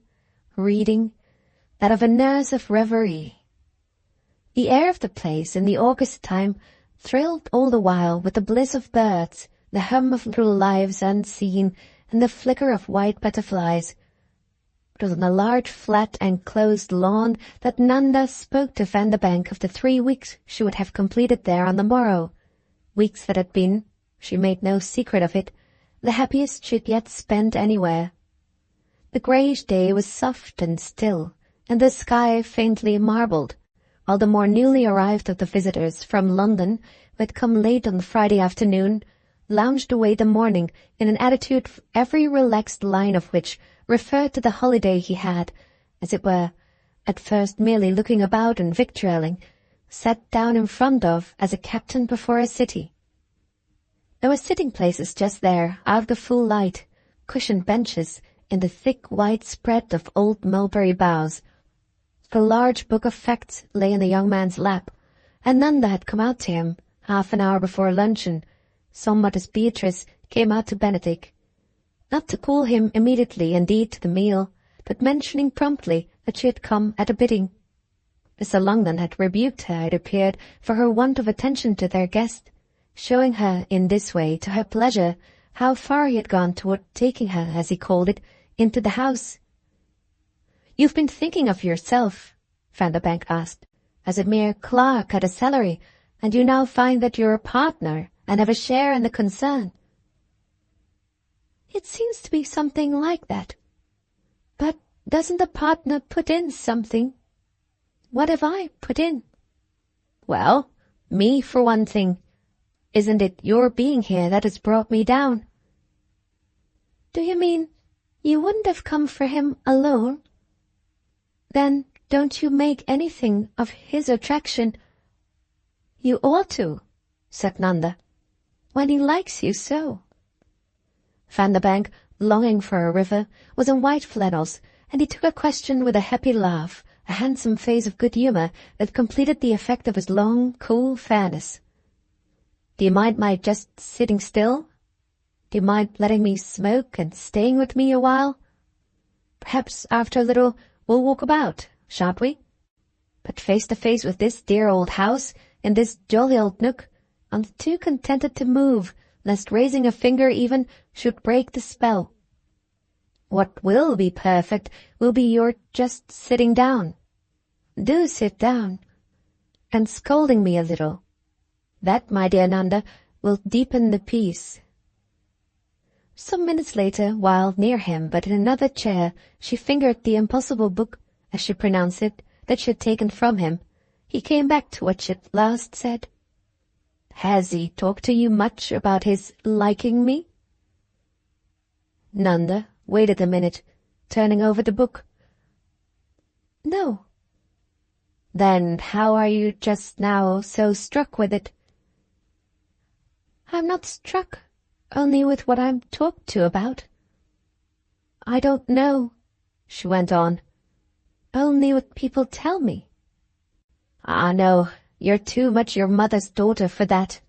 reading, that of a nurse of reverie. The air of the place in the August time thrilled all the while with the bliss of birds, the hum of little lives unseen, and the flicker of white butterflies. It was on a large flat enclosed lawn that Nanda spoke to Vanderbank of the 3 weeks she would have completed there on the morrow, weeks that had been, she made no secret of it, the happiest she had yet spent anywhere. The greyish day was soft and still, and the sky faintly marbled, while the more newly arrived of the visitors from London, who had come late on the Friday afternoon, lounged away the morning in an attitude every relaxed line of which referred to the holiday he had, as it were, at first merely looking about and victualling, sat down in front of as a captain before a city. There were sitting places just there, out of the full light, cushioned benches in the thick white spread of old mulberry boughs. A large book of facts lay in the young man's lap, and Nanda had come out to him, half an hour before luncheon, somewhat as Beatrice came out to Benedick. Not to call him immediately, indeed, to the meal, but mentioning promptly that she had come at a bidding. Mr. Longden had rebuked her, it appeared, for her want of attention to their guest, showing her in this way, to her pleasure, how far he had gone toward taking her, as he called it, into the house. "You've been thinking of yourself," Vanderbank asked, "as a mere clerk at a salary, and you now find that you're a partner and have a share in the concern." "It seems to be something like that. But doesn't the partner put in something? What have I put in?" "Well, me for one thing. Isn't it your being here that has brought me down?" "Do you mean you wouldn't have come for him alone? Then don't you make anything of his attraction?" "You ought to," said Nanda, "when he likes you so." Vanderbank, longing for a river, was in white flannels, and he took a question with a happy laugh, a handsome face of good humour that completed the effect of his long, cool fairness. "Do you mind my just sitting still? Do you mind letting me smoke and staying with me a while? Perhaps after a little we'll walk about, shan't we? But face to face with this dear old house, in this jolly old nook, I'm too contented to move, lest raising a finger even should break the spell. What will be perfect will be your just sitting down. Do sit down. And scolding me a little. That, my dear Nanda, will deepen the peace." Some minutes later, while near him, but in another chair, she fingered the impossible book, as she pronounced it, that she had taken from him, he came back to what she had last said. "Has he talked to you much about his liking me?" Nanda waited a minute, turning over the book. "No." "Then how are you just now so struck with it?" "I'm not struck, only with what I'm talked to about. I don't know," she went on, "only what people tell me." "Ah, no, you're too much your mother's daughter for that."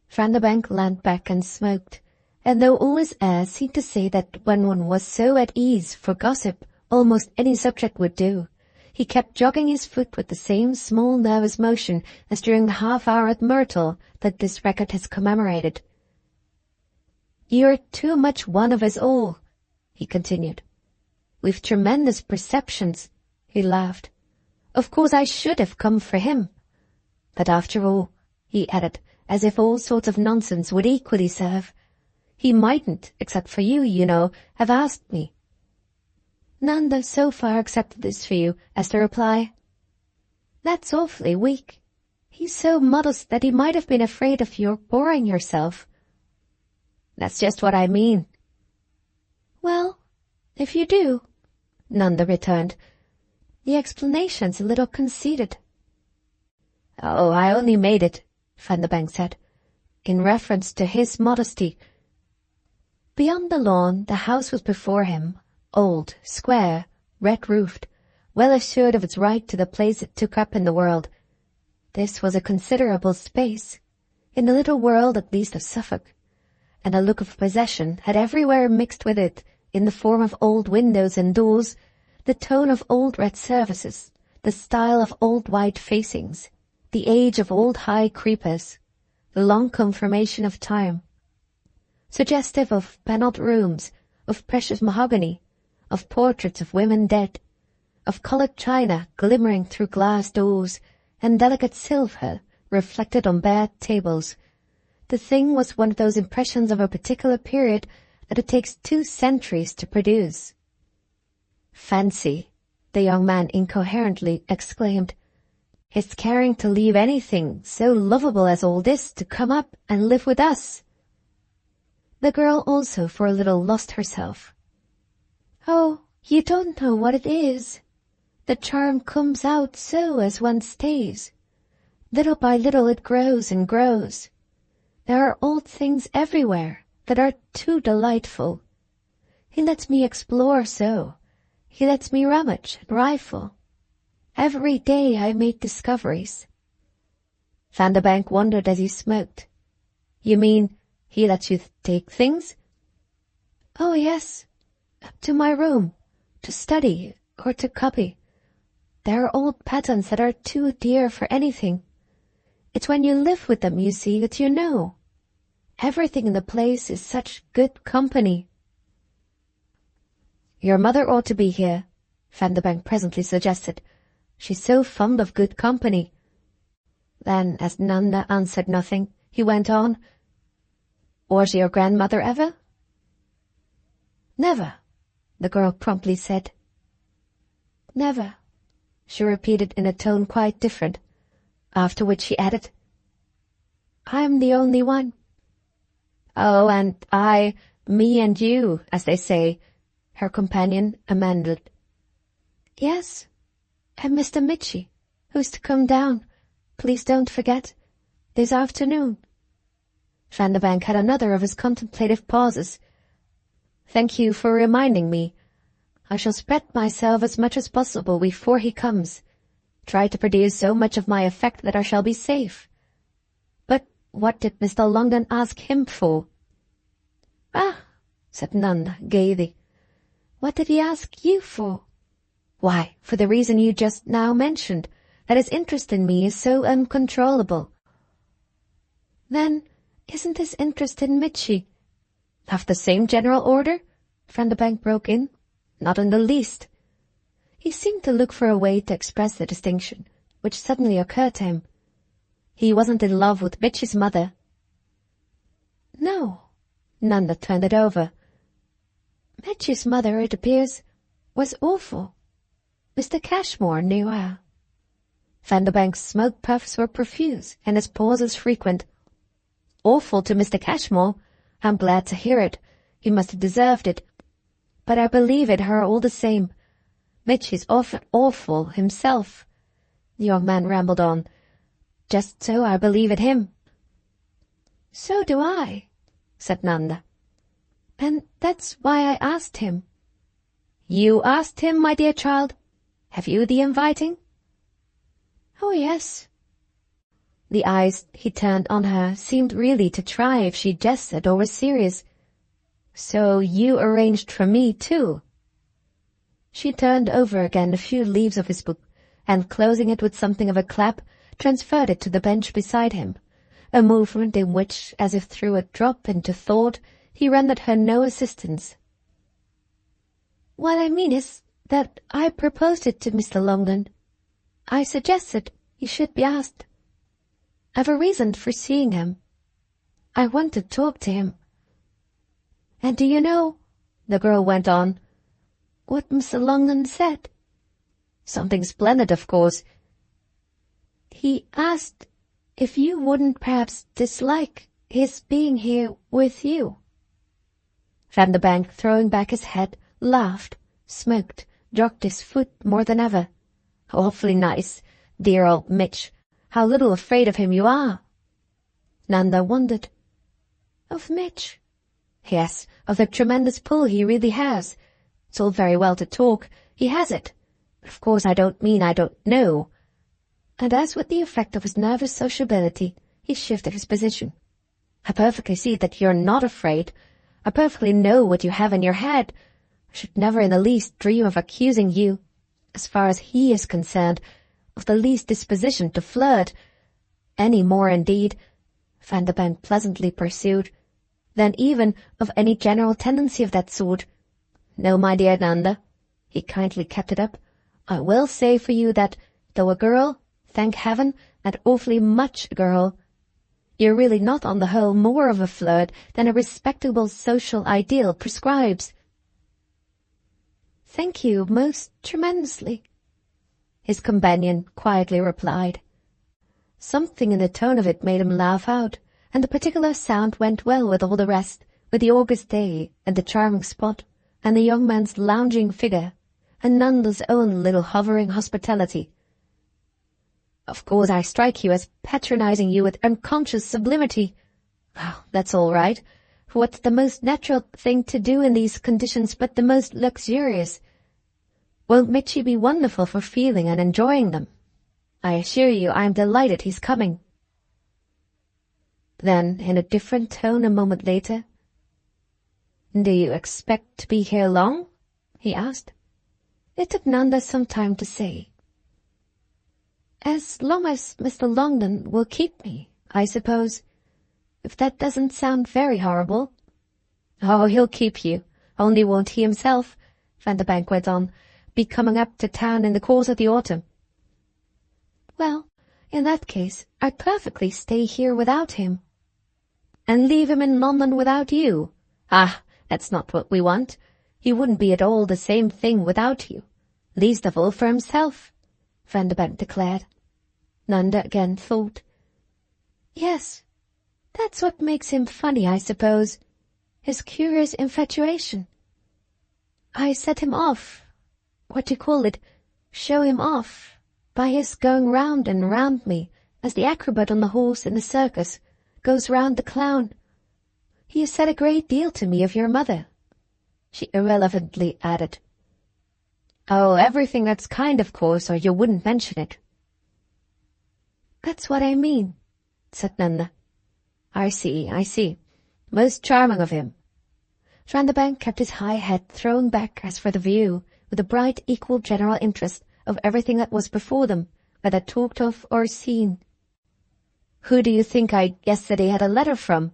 Vanderbank leaned back and smoked, and though all his air seemed to say that when one was so at ease for gossip, almost any subject would do, he kept jogging his foot with the same small nervous motion as during the half-hour at Myrtle that this record has commemorated. "You're too much one of us all," he continued. "We've tremendous perceptions." He laughed. "Of course I should have come for him. But after all," he added, as if all sorts of nonsense would equally serve, "he mightn't, except for you, you know, have asked me." Nanda so far accepted this view as to reply, "That's awfully weak. He's so modest that he might have been afraid of your boring yourself." "That's just what I mean." "Well, if you do," Nanda returned, "the explanation's a little conceited." "Oh, I only made it," Vanderbank said, "in reference to his modesty." Beyond the lawn, the house was before him, old, square, red-roofed, well assured of its right to the place it took up in the world. This was a considerable space, in the little world at least of Suffolk, and a look of possession had everywhere mixed with it, in the form of old windows and doors, the tone of old red services, the style of old white facings, the age of old high creepers, the long conformation of time, suggestive of panelled rooms, of precious mahogany, of portraits of women dead, of coloured china glimmering through glass doors, and delicate silver reflected on bare tables. The thing was one of those impressions of a particular period that it takes 2 centuries to produce. "Fancy," the young man incoherently exclaimed, "his caring to leave anything so lovable as all this to come up and live with us." The girl also for a little lost herself. "Oh, you don't know what it is. The charm comes out so as one stays. Little by little it grows and grows. There are old things everywhere that are too delightful. He lets me explore so. He lets me rummage and rifle. Every day I make discoveries." Vanderbank wondered as he smoked. "You mean he lets you take things?" "Oh, yes. Up to my room, to study or to copy. There are old patterns that are too dear for anything. It's when you live with them, you see, that you know. Everything in the place is such good company. Your mother ought to be here, Vanderbank presently suggested. She's so fond of good company. Then, as Nanda answered nothing, he went on. Was your grandmother ever? Never, the girl promptly said. Never, she repeated in a tone quite different, after which she added, I'm the only one. Oh, and I, me and you, as they say, her companion amended. Yes, and Mr. Mitchie, who's to come down, please don't forget, this afternoon. Vanderbank had another of his contemplative pauses. Thank you for reminding me. I shall spread myself as much as possible before he comes. Try to produce so much of my effect that I shall be safe. But what did Mr. Longden ask him for? Ah, said Nanda gaily. What did he ask you for? Why, for the reason you just now mentioned, that his interest in me is so uncontrollable. Then, isn't his interest in Mitchie of the same general order? Vanderbank broke in. Not in the least. He seemed to look for a way to express the distinction, which suddenly occurred to him. He wasn't in love with Mitchie's mother. No. Nanda turned it over. Mitchie's mother, it appears, was awful. Mr. Cashmore knew her. Vanderbank's smoke puffs were profuse and his pauses frequent. Awful to Mr. Cashmore? I'm glad to hear it. He must have deserved it. But I believe it her all the same. Mitchie's often awful himself. The young man rambled on. Just so I believe it him. So do I, said Nanda. And that's why I asked him. You asked him, my dear child? Have you the inviting? Oh, yes. The eyes he turned on her seemed really to try if she jested or was serious. So you arranged for me, too. She turned over again a few leaves of his book, and closing it with something of a clap, transferred it to the bench beside him, a movement in which, as if through a drop into thought, he rendered her no assistance. What I mean is that I proposed it to Mr. Longden. I suggested he should be asked. I've a reason for seeing him. I want to talk to him. And do you know, the girl went on, what Mr. Longden said? Something splendid, of course. He asked if you wouldn't perhaps dislike his being here with you. Vanderbank, throwing back his head, laughed, smoked, jogged his foot more than ever. Awfully nice, dear old Mitch. How little afraid of him you are. Nanda wondered. Of Mitch? Yes, of the tremendous pull he really has. It's all very well to talk. He has it. But of course I don't mean I don't know. And as with the effect of his nervous sociability, he shifted his position. I perfectly see that you're not afraid. I perfectly know what you have in your head. I should never in the least dream of accusing you, as far as he is concerned, of the least disposition to flirt. Any more, indeed, Vanderbank pleasantly pursued, than even of any general tendency of that sort. No, my dear Nanda, he kindly kept it up, I will say for you that, though a girl, thank heaven, and awfully much a girl, you're really not on the whole more of a flirt than a respectable social ideal prescribes. Thank you most tremendously, his companion quietly replied. Something in the tone of it made him laugh out, and the particular sound went well with all the rest, with the August day, and the charming spot, and the young man's lounging figure, and Nanda's own little hovering hospitality. Of course I strike you as patronizing you with unconscious sublimity. Well, that's all right. What's the most natural thing to do in these conditions but the most luxurious? Won't Mitchie be wonderful for feeling and enjoying them? I assure you I am delighted he's coming. Then, in a different tone a moment later, Do you expect to be here long? He asked. It took Nanda some time to say. As long as Mr. Longden will keep me, I suppose. if that doesn't sound very horrible. Oh, he'll keep you, only won't he himself, Vanderbank went on, be coming up to town in the course of the autumn. Well, in that case, I'd perfectly stay here without him. And leave him in London without you? Ah, that's not what we want. He wouldn't be at all the same thing without you, least of all for himself, Vanderbank declared. Nanda again thought. Yes, that's what makes him funny, I suppose. His curious infatuation. I set him off, show him off, by his going round and round me, as the acrobat on the horse in the circus goes round the clown. He has said a great deal to me of your mother, she irrelevantly added. Oh, everything that's kind, of course, or you wouldn't mention it. That's what I mean, said Nanda. I see. Most charming of him. Vanderbank kept his high head thrown back as for the view, with a bright equal general interest of everything that was before them, whether talked of or seen. Who do you think I yesterday had a letter from?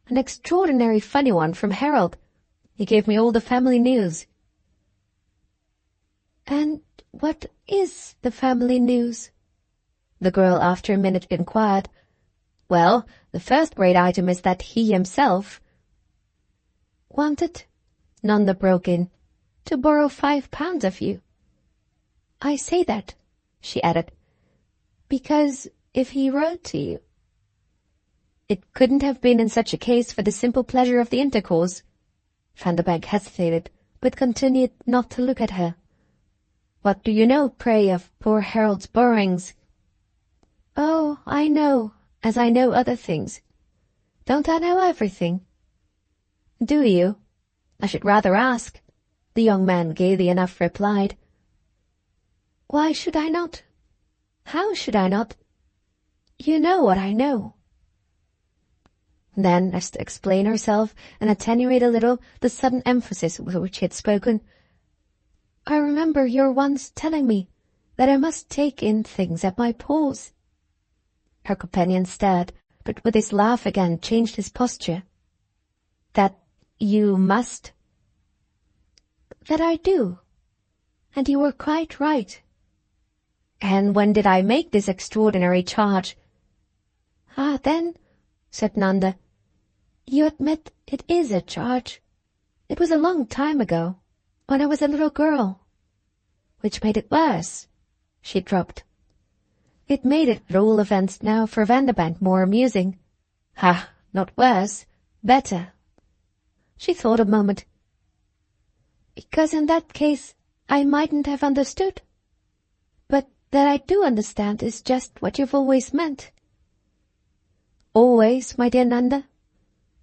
An extraordinary funny one from Harold. He gave me all the family news. And what is the family news? The girl after a minute inquired. Well, the first great item is that he himself wanted, Nanda broke in, to borrow £5 of you. I say that, she added, because if he wrote to you. It couldn't have been in such a case for the simple pleasure of the intercourse. Vanderbank hesitated, but continued not to look at her. What do you know, pray, of poor Harold's borrowings? Oh, I know, as I know other things. Don't I know everything? Do you? I should rather ask, the young man gaily enough replied. Why should I not? How should I not? You know what I know. Then, as to explain herself and attenuate a little the sudden emphasis with which he had spoken, I remember your once telling me that I must take in things at my pause. Her companion stared, but with his laugh again changed his posture. That you must? That I do. And you were quite right. And when did I make this extraordinary charge? Ah, then, said Nanda, you admit it is a charge. It was a long time ago, when I was a little girl. Which made it worse, she dropped. It made it, at all events now, for Vanderbank more amusing. Ha, not worse, better. She thought a moment. Because in that case I mightn't have understood. But that I do understand is just what you've always meant. Always, my dear Nanda?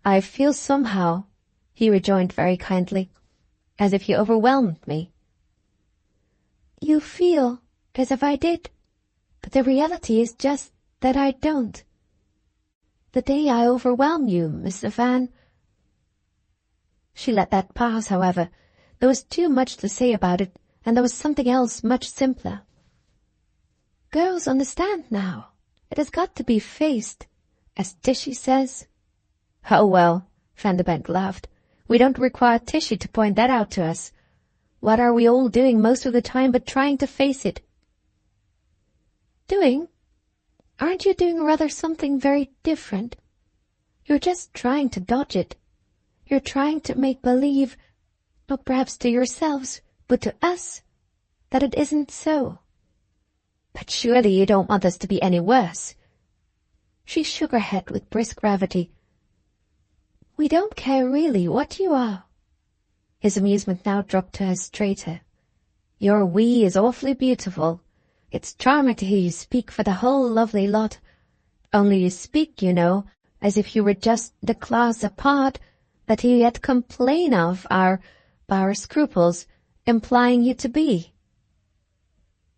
I feel somehow, he rejoined very kindly, as if you overwhelmed me. You feel as if I did, but the reality is just that I don't. The day I overwhelm you, Mr. Van. She let that pass, however. There was too much to say about it, and there was something else much simpler. Girls understand now. It has got to be faced, as Tishy says. Oh, well, Vanderbank laughed. We don't require Tishy to point that out to us. What are we all doing most of the time but trying to face it? Doing? Aren't you doing rather something very different? You're just trying to dodge it. You're trying to make believe, not perhaps to yourselves, but to us, that it isn't so. But surely you don't want us to be any worse. She shook her head with brisk gravity. We don't care really what you are. His amusement now dropped to a straighter. Your we is awfully beautiful. It's charming to hear you speak for the whole lovely lot. Only you speak, you know, as if you were just the class apart that he yet complain of our scruples, implying you to be.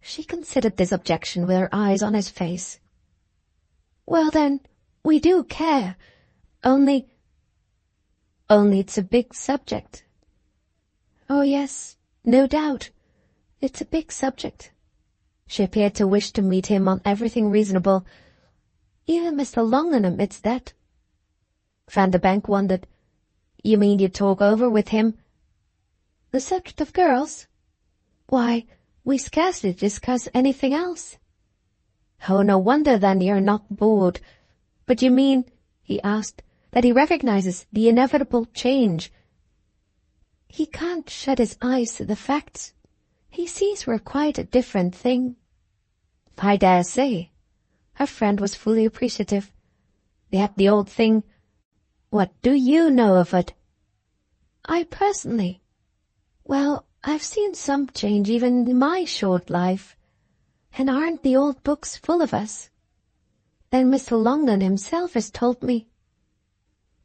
She considered this objection with her eyes on his face. Well then, we do care. Only it's a big subject. Oh yes, no doubt. It's a big subject. She appeared to wish to meet him on everything reasonable. Even Mr. Long admits that. Vanderbank wondered. You mean you talk over with him? The subject of girls? Why, we scarcely discuss anything else. Oh, no wonder then you're not bored. But you mean, he asked, that he recognizes the inevitable change? He can't shut his eyes to the facts. He sees we're quite a different thing. I dare say. Her friend was fully appreciative. They had the old thing, what do you know of it? I personally? Well, I've seen some change even in my short life. And aren't the old books full of us? Then Mr. Longden himself has told me.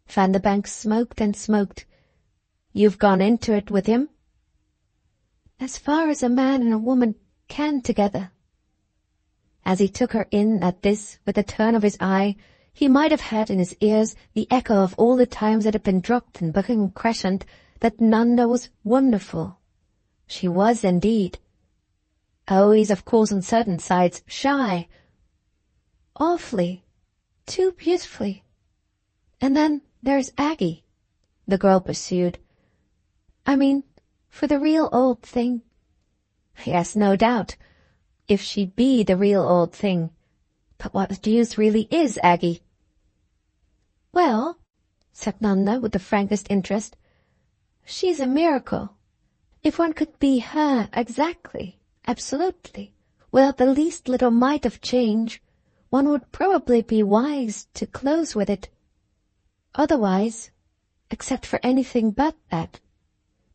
Vanderbank smoked and smoked. You've gone into it with him? As far as a man and a woman can together. As he took her in at this with a turn of his eye, he might have had in his ears the echo of all the times it had been dropped in Buckingham Crescent that Nanda was wonderful. She was indeed. Oh, he's of course on certain sides shy. Awfully. Too beautifully. And then there's Aggie, the girl pursued. I mean, for the real old thing. Yes, no doubt, if she be the real old thing. But what the deuce really is Aggie? Well, said Nanda with the frankest interest, she's a miracle. If one could be her exactly, absolutely, without the least little mite of change, one would probably be wise to close with it. Otherwise, except for anything but that,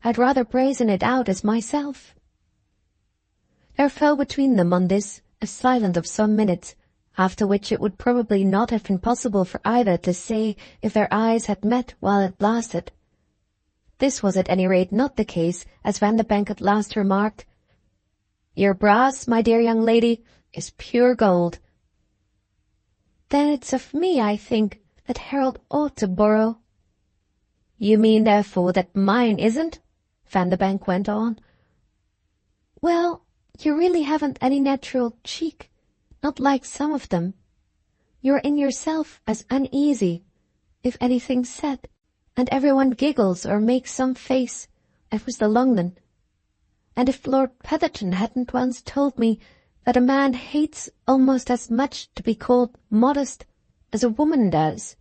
I'd rather brazen it out as myself. There fell between them on this a silence of some minutes, after which it would probably not have been possible for either to say if their eyes had met while it lasted. This was at any rate not the case, as Vanderbank at last remarked, Your brass, my dear young lady, is pure gold. Then it's of me, I think, that Harold ought to borrow. You mean, therefore, that mine isn't? Vanderbank went on. Well, you really haven't any natural cheek, not like some of them. You're in yourself as uneasy, if anything's said, and everyone giggles or makes some face, as Mr. Longden. And if Lord Petherton hadn't once told me that a man hates almost as much to be called modest as a woman does,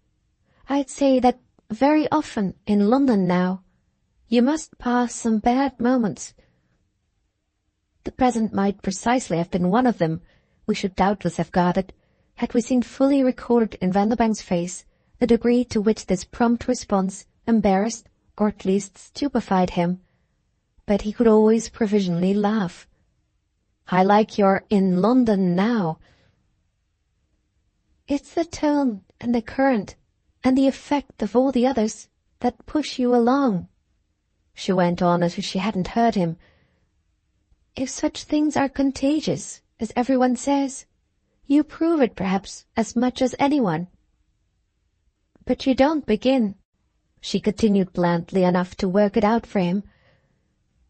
I'd say that very often in London now you must pass some bad moments. The present might precisely have been one of them, we should doubtless have guarded, had we seen fully recorded in Vanderbank's face the degree to which this prompt response embarrassed or at least stupefied him. But he could always provisionally laugh. I like your in London now. It's the tone and the current and the effect of all the others that push you along, she went on as if she hadn't heard him. If such things are contagious, as everyone says, you prove it perhaps as much as anyone. But you don't begin, she continued blandly enough to work it out for him,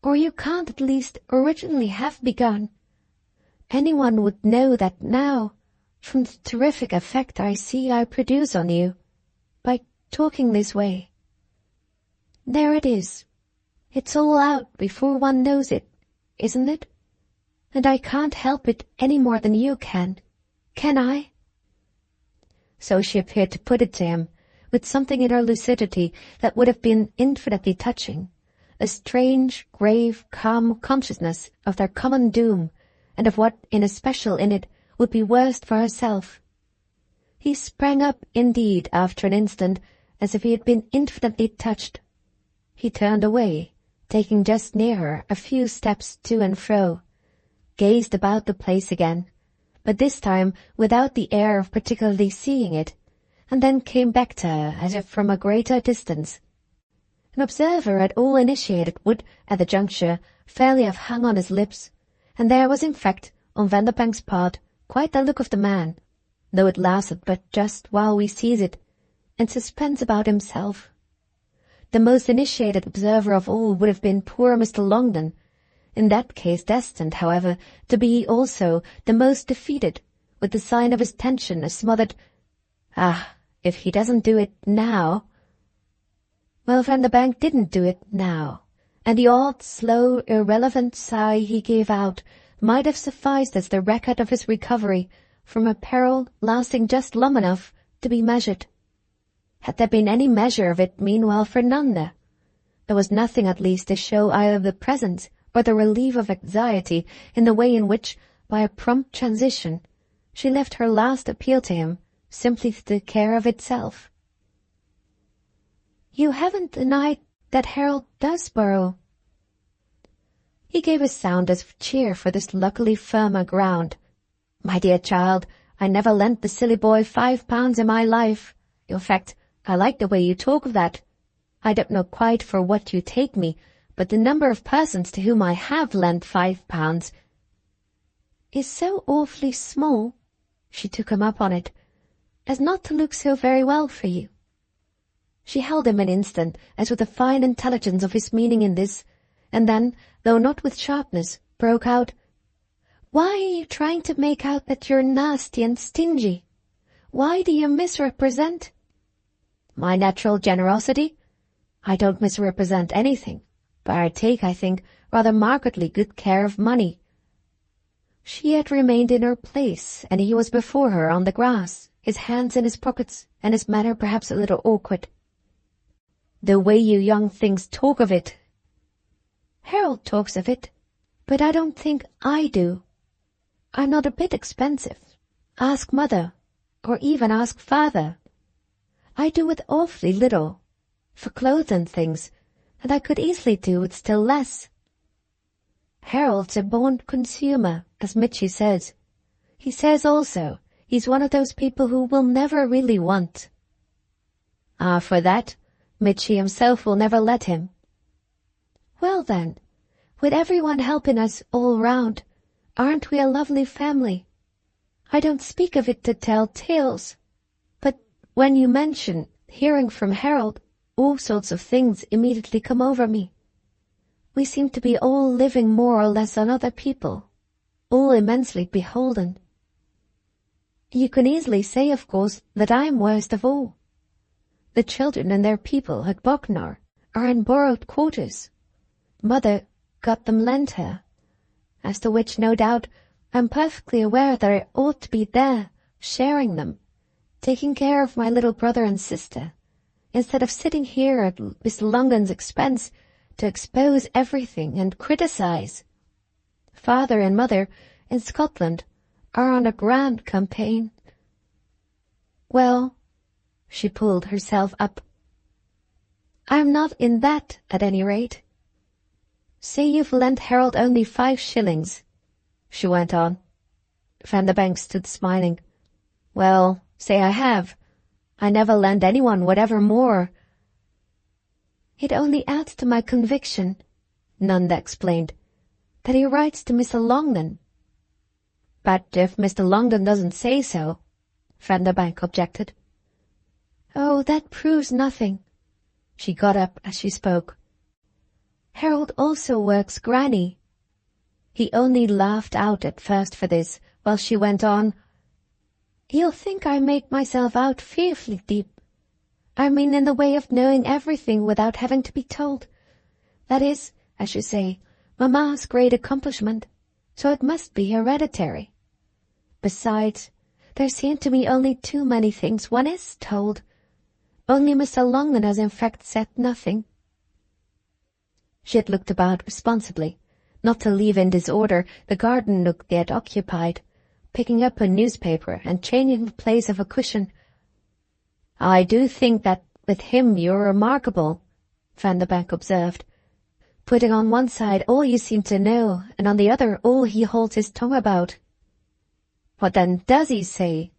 or you can't at least originally have begun. Anyone would know that now, from the terrific effect I see I produce on you, by talking this way. There it is. It's all out before one knows it, isn't it? And I can't help it any more than you can I? So she appeared to put it to him, with something in her lucidity that would have been infinitely touching, a strange, grave, calm consciousness of their common doom, and of what in especial in it would be worst for herself. He sprang up, indeed, after an instant, as if he had been infinitely touched. He turned away, taking just near her a few steps to and fro, gazed about the place again, but this time without the air of particularly seeing it, and then came back to her as if from a greater distance. An observer at all initiated would, at the juncture, fairly have hung on his lips, and there was in fact, on Vanderbank's part, quite the look of the man, though it lasted but just while we seize it, and suspense about himself. The most initiated observer of all would have been poor Mr. Longden, in that case destined, however, to be also the most defeated, with the sign of his tension a smothered, "Ah, if he doesn't do it now," Well, Vanderbank didn't do it now, and the odd, slow, irrelevant sigh he gave out might have sufficed as the record of his recovery from a peril lasting just long enough to be measured. Had there been any measure of it meanwhile for Nanda? There was nothing at least to show either the presence or the relief of anxiety in the way in which, by a prompt transition, she left her last appeal to him simply to the care of itself. "You haven't denied that Harold does borrow?" He gave a sound of cheer for this luckily firmer ground. "My dear child, I never lent the silly boy £5 in my life. In fact, I like the way you talk of that. I don't know quite for what you take me, but the number of persons to whom I have lent £5 is so awfully small," she took him up on it, "as not to look so very well for you." She held him an instant, as with a fine intelligence of his meaning in this, and then, though not with sharpness, broke out, "Why are you trying to make out that you're nasty and stingy? Why do you misrepresent?" "My natural generosity? I don't misrepresent anything, but I take, I think, rather markedly good care of money." She had remained in her place, and he was before her on the grass, his hands in his pockets, and his manner perhaps a little awkward. "The way you young things talk of it." "Harold talks of it, but I don't think I do. I'm not a bit expensive. Ask mother, or even ask father. I do with awfully little, for clothes and things, and I could easily do with still less. Harold's a born consumer, as Mitchy says. He says also he's one of those people who will never really want." "Ah, for that, Mitchy himself will never let him." "Well then, with everyone helping us all round, aren't we a lovely family? I don't speak of it to tell tales, but when you mention hearing from Harold, all sorts of things immediately come over me. We seem to be all living more or less on other people, all immensely beholden. You can easily say, of course, that I am worst of all. The children and their people at Bognor are in borrowed quarters. Mother got them lent her, as to which, no doubt, I'm perfectly aware that I ought to be there, sharing them, taking care of my little brother and sister, instead of sitting here at Mr. Longden's expense to expose everything and criticize. Father and mother in Scotland are on a grand campaign. Well," she pulled herself up, "I'm not in that, at any rate. Say you've lent Harold only 5 shillings, she went on. Vanderbank stood smiling. "Well, say I have. I never lend anyone whatever more." "It only adds to my conviction," Nanda explained, "that he writes to Mr. Longden." "But if Mr. Longden doesn't say so," Vanderbank objected. "Oh, that proves nothing." She got up as she spoke. "Harold also works granny." He only laughed out at first for this, while she went on, "You'll think I make myself out fearfully deep. I mean in the way of knowing everything without having to be told. That is, as you say, Mamma's great accomplishment, so it must be hereditary. Besides, there seem to me only too many things one is told. Only Mr. Longden has in fact said nothing." She had looked about responsibly, not to leave in disorder the garden nook they had occupied, picking up a newspaper and changing the place of a cushion. "I do think that with him you're remarkable," Vanderbank observed, "putting on one side all you seem to know, and on the other all he holds his tongue about." "What then does he say?"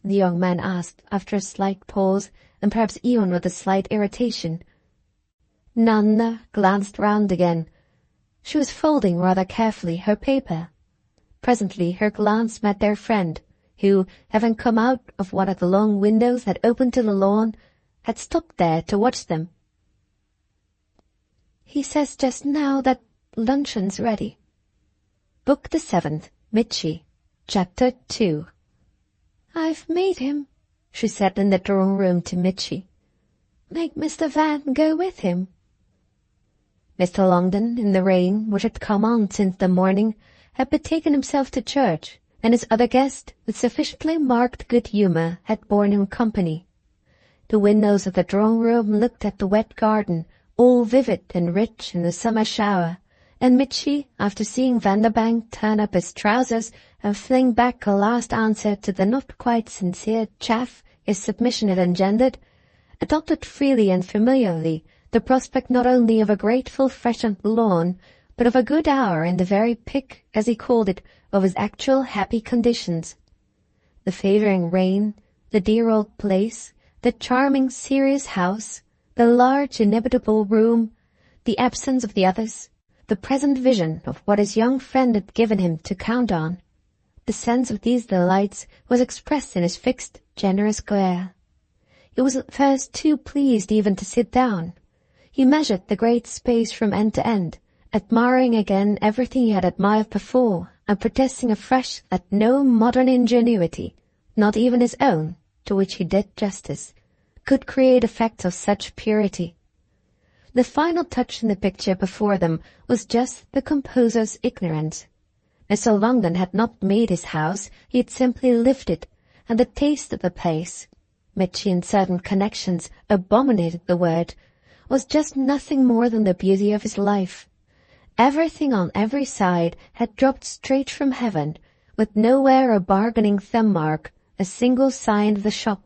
the young man asked, after a slight pause, and perhaps even with a slight irritation. Nanda glanced round again. She was folding rather carefully her paper. Presently her glance met their friend, who, having come out of one of the long windows that opened to the lawn, had stopped there to watch them. "He says just now that luncheon's ready." Book the 7th, Mitchy, Chapter 2. "I've made him," she said in the drawing-room to Mitchy. Make Mr. Van go with him. Mr. Longden, in the rain which had come on since the morning, had betaken himself to church, and his other guest, with sufficiently marked good humour, had borne him company. The windows of the drawing-room looked at the wet garden, all vivid and rich in the summer shower, and Mitchy, after seeing Vanderbank turn up his trousers and fling back a last answer to the not quite sincere chaff his submission had engendered, adopted freely and familiarly the prospect not only of a grateful freshened lawn, but of a good hour in the very pick, as he called it, of his actual happy conditions. The favouring rain, the dear old place, the charming serious house, the large inimitable room, the absence of the others, the present vision of what his young friend had given him to count on, the sense of these delights was expressed in his fixed, generous glare. He was at first too pleased even to sit down. He measured the great space from end to end, admiring again everything he had admired before, and protesting afresh that no modern ingenuity, not even his own, to which he did justice, could create effects of such purity. The final touch in the picture before them was just the composer's ignorance. Mr. Longden had not made his house, he had simply lived it, and the taste of the place, Mitchy in certain connections abominated the word, was just nothing more than the beauty of his life. Everything on every side had dropped straight from heaven, with nowhere a bargaining thumb-mark, a single sign of the shop.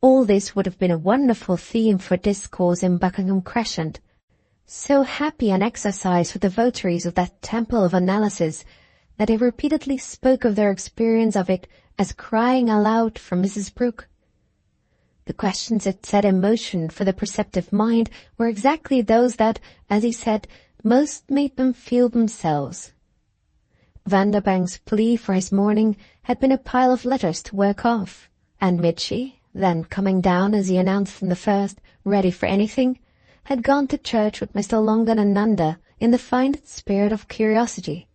All this would have been a wonderful theme for discourse in Buckingham Crescent. So happy an exercise for the votaries of that temple of analysis that they repeatedly spoke of their experience of it as crying aloud from Mrs. Brooke. The questions it set in motion for the perceptive mind were exactly those that, as he said, most made them feel themselves. Vanderbank's plea for his morning had been a pile of letters to work off, and Mitchy, then coming down as he announced from the first, ready for anything, had gone to church with Mr. Longden and Nanda in the fine spirit of curiosity.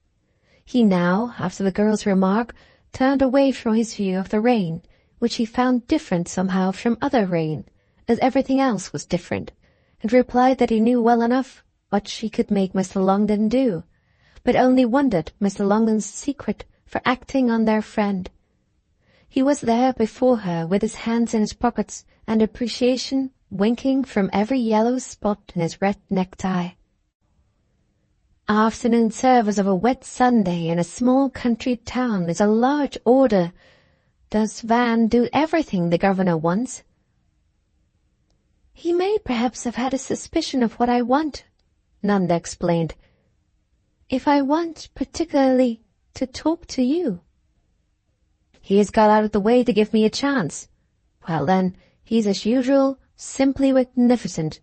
He now, after the girl's remark, turned away from his view of the rain, which he found different somehow from other rain, as everything else was different, and replied that he knew well enough what she could make Mr. Longden do, but only wondered Mr. Longden's secret for acting on their friend. He was there before her with his hands in his pockets and appreciation winking from every yellow spot in his red necktie. Afternoon service of a wet Sunday in a small country town is a large order. Does Van do everything the governor wants? He may perhaps have had a suspicion of what I want, Nanda explained. If I want particularly to talk to you. He has got out of the way to give me a chance. Well then, he's as usual, simply magnificent.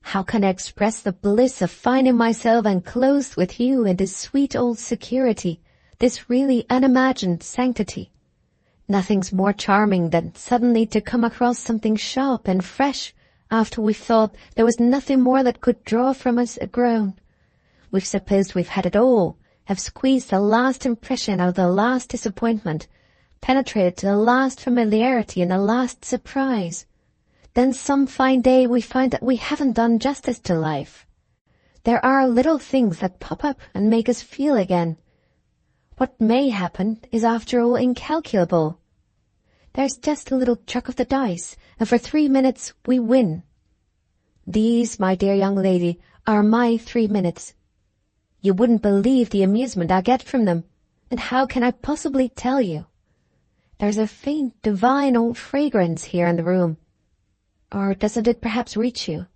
How can I express the bliss of finding myself enclosed with you in this sweet old security, this really unimagined sanctity? Nothing's more charming than suddenly to come across something sharp and fresh after we've thought there was nothing more that could draw from us a groan. We've supposed we've had it all, have squeezed the last impression out of the last disappointment, penetrated to the last familiarity and the last surprise. Then some fine day we find that we haven't done justice to life. There are little things that pop up and make us feel again. What may happen is after all incalculable. There's just a little chuck of the dice, and for 3 minutes we win. These, my dear young lady, are my 3 minutes. You wouldn't believe the amusement I get from them, and how can I possibly tell you? There's a faint, divine old fragrance here in the room. Or doesn't it perhaps reach you?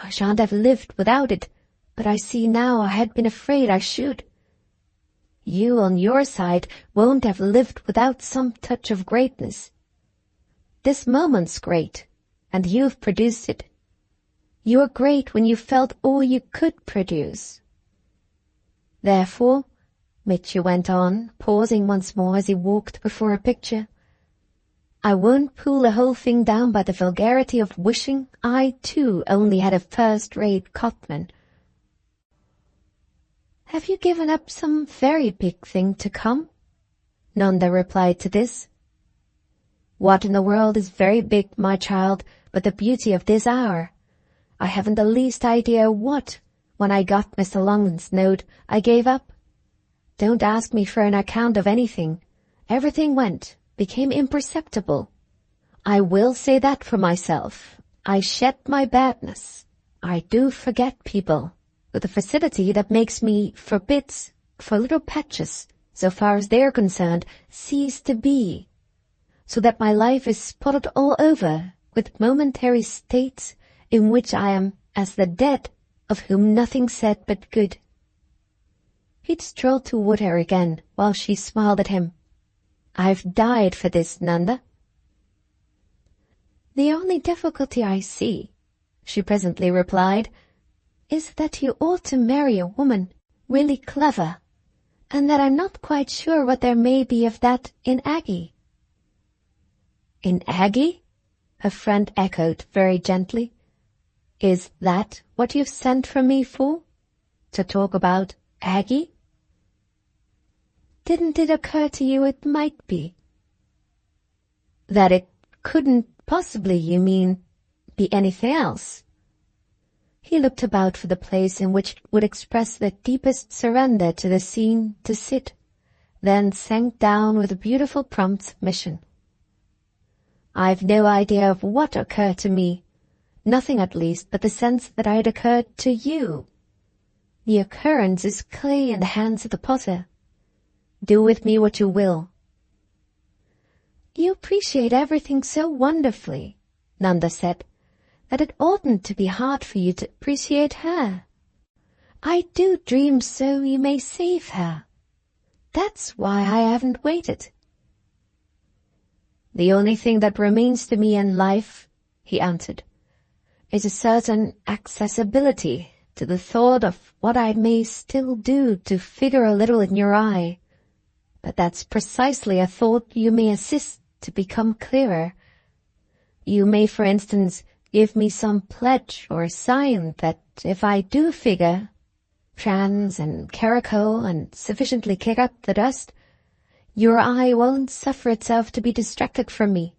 I shan't have lived without it, but I see now I had been afraid I should. You, on your side, won't have lived without some touch of greatness. This moment's great, and you've produced it. You're great when you felt all you could produce. Therefore, Mitchy went on, pausing once more as he walked before a picture, I won't pull the whole thing down by the vulgarity of wishing I, too, only had a first-rate Cotman. Have you given up some very big thing to come? Nanda replied to this. What in the world is very big, my child, but the beauty of this hour. I haven't the least idea what. When I got Mr. Longman's note, I gave up. Don't ask me for an account of anything. Everything became imperceptible. I will say that for myself. I shed my badness. I do forget people, with a facility that makes me, for bits, for little patches, so far as they're concerned, cease to be. So that my life is spotted all over with momentary states in which I am as the dead, of whom nothing said but good. He'd strolled toward her again, while she smiled at him. I've died for this, Nanda. The only difficulty I see, she presently replied, is that you ought to marry a woman really clever, and that I'm not quite sure what there may be of that in Aggie. In Aggie? Her friend echoed very gently. Is that what you've sent for me for? To talk about Aggie? Didn't it occur to you it might be? That it couldn't possibly, you mean, be anything else? He looked about for the place in which would express the deepest surrender to the scene to sit, then sank down with a beautiful prompt submission. I've no idea of what occurred to me, nothing at least but the sense that I had occurred to you. The occurrence is clay in the hands of the potter. Do with me what you will. You appreciate everything so wonderfully, Nanda said, that it oughtn't to be hard for you to appreciate her. I do dream so you may save her. That's why I haven't waited. The only thing that remains to me in life, he answered, is a certain accessibility to the thought of what I may still do to figure a little in your eye. But that's precisely a thought you may assist to become clearer. You may, for instance, give me some pledge or sign that if I do figure, prance and caracole and sufficiently kick up the dust, your eye won't suffer itself to be distracted from me.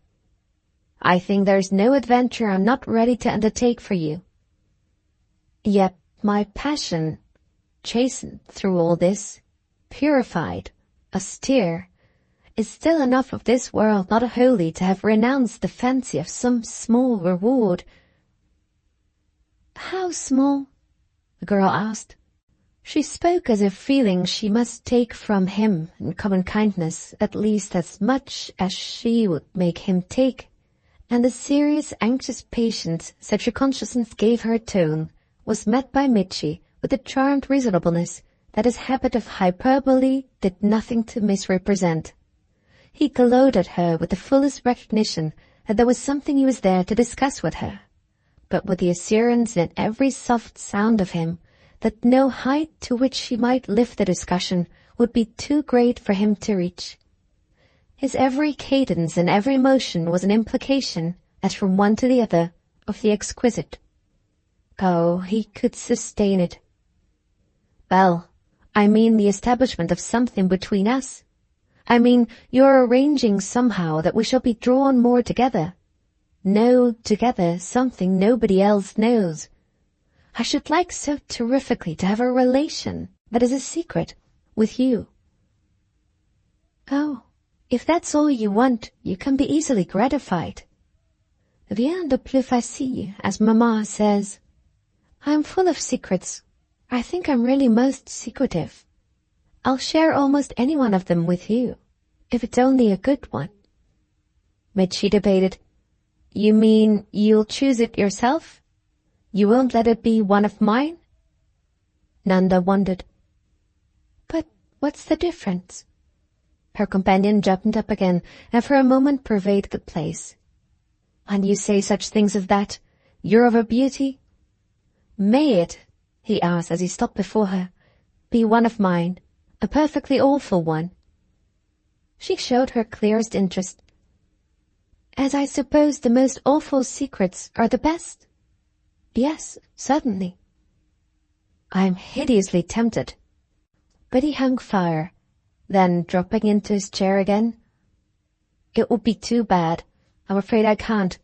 I think there's no adventure I'm not ready to undertake for you. Yet my passion, chastened through all this, purified, austere, is still enough of this world not wholly to have renounced the fancy of some small reward. How small? The girl asked. She spoke as if feeling she must take from him in common kindness at least as much as she would make him take, and the serious, anxious patience such a consciousness gave her tone was met by Mitchy with the charmed reasonableness that his habit of hyperbole did nothing to misrepresent. He glowed at her with the fullest recognition that there was something he was there to discuss with her, but with the assurance in every soft sound of him that no height to which she might lift the discussion would be too great for him to reach. His every cadence and every motion was an implication, as from one to the other, of the exquisite. Oh, he could sustain it. Well, I mean the establishment of something between us. I mean your arranging somehow that we shall be drawn more together. Know together something nobody else knows. I should like so terrifically to have a relation that is a secret with you. Oh, if that's all you want, you can be easily gratified. Rien de plus facile, as Mamma says. I'm full of secrets. I think I'm really most secretive. I'll share almost any one of them with you, if it's only a good one. Mitchy debated. You mean you'll choose it yourself? You won't let it be one of mine? Nanda wondered. But what's the difference? Her companion jumped up again, and for a moment pervaded the place. And you say such things as that? You're of a beauty? May it, he asked as he stopped before her, be one of mine, a perfectly awful one? She showed her clearest interest. As I suppose the most awful secrets are the best? Yes, certainly. I'm hideously tempted. But he hung fire, then dropping into his chair again. It would be too bad. I'm afraid I can't.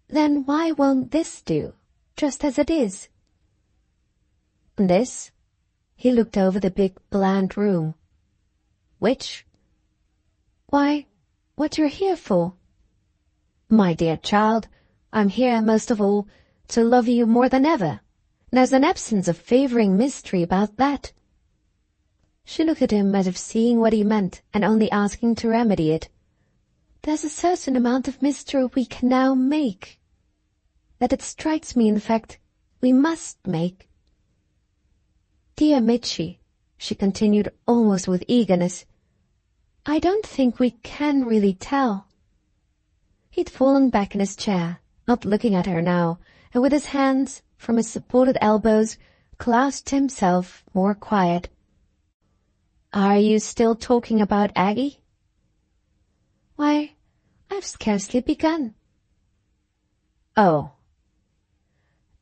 Then why won't this do, just as it is? This? He looked over the big, bland room. Which? Why, what you're here for. My dear child, I'm here most of all to love you more than ever. There's an absence of favoring mystery about that. She looked at him as if seeing what he meant and only asking to remedy it. There's a certain amount of mystery we can now make. That it strikes me, in fact, we must make. Dear Mitchie, she continued almost with eagerness, I don't think we can really tell. He'd fallen back in his chair, not looking at her now, and with his hands, from his supported elbows, clasped himself more quiet. Are you still talking about Aggie? Why, I've scarcely begun. Oh.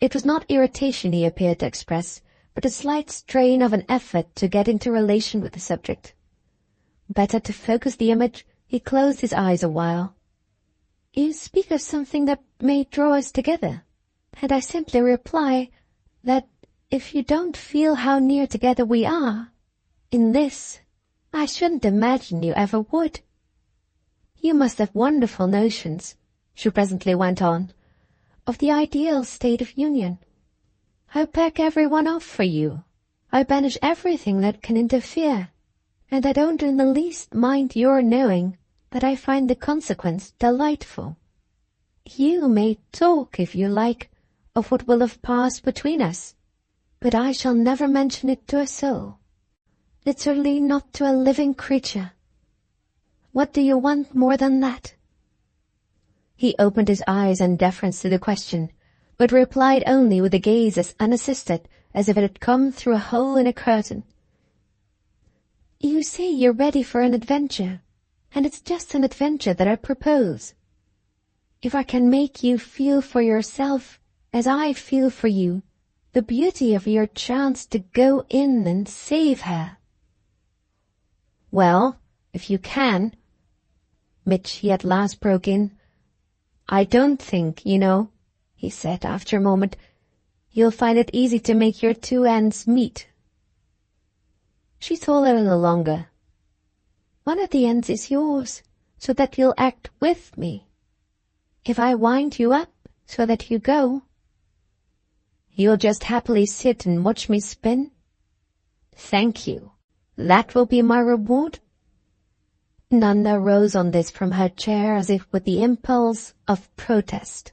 It was not irritation he appeared to express, but a slight strain of an effort to get into relation with the subject. Better to focus the image, he closed his eyes a while. You speak of something that may draw us together, and I simply reply that if you don't feel how near together we are, in this, I shouldn't imagine you ever would. You must have wonderful notions, she presently went on, of the ideal state of union. I pack everyone off for you. I banish everything that can interfere, and I don't in the least mind your knowing that I find the consequence delightful. You may talk, if you like, of what will have passed between us, but I shall never mention it to a soul, literally not to a living creature. What do you want more than that? He opened his eyes in deference to the question, but replied only with a gaze as unassisted as if it had come through a hole in a curtain. You say you're ready for an adventure, and it's just an adventure that I propose. If I can make you feel for yourself, as I feel for you, the beauty of your chance to go in and save her. Well, if you can, Mitch at last broke in. I don't think, you know, he said after a moment, you'll find it easy to make your two ends meet. She thought a little longer. One of the ends is yours, so that you'll act with me. If I wind you up, so that you go, you'll just happily sit and watch me spin? Thank you. That will be my reward? Nanda rose on this from her chair as if with the impulse of protest.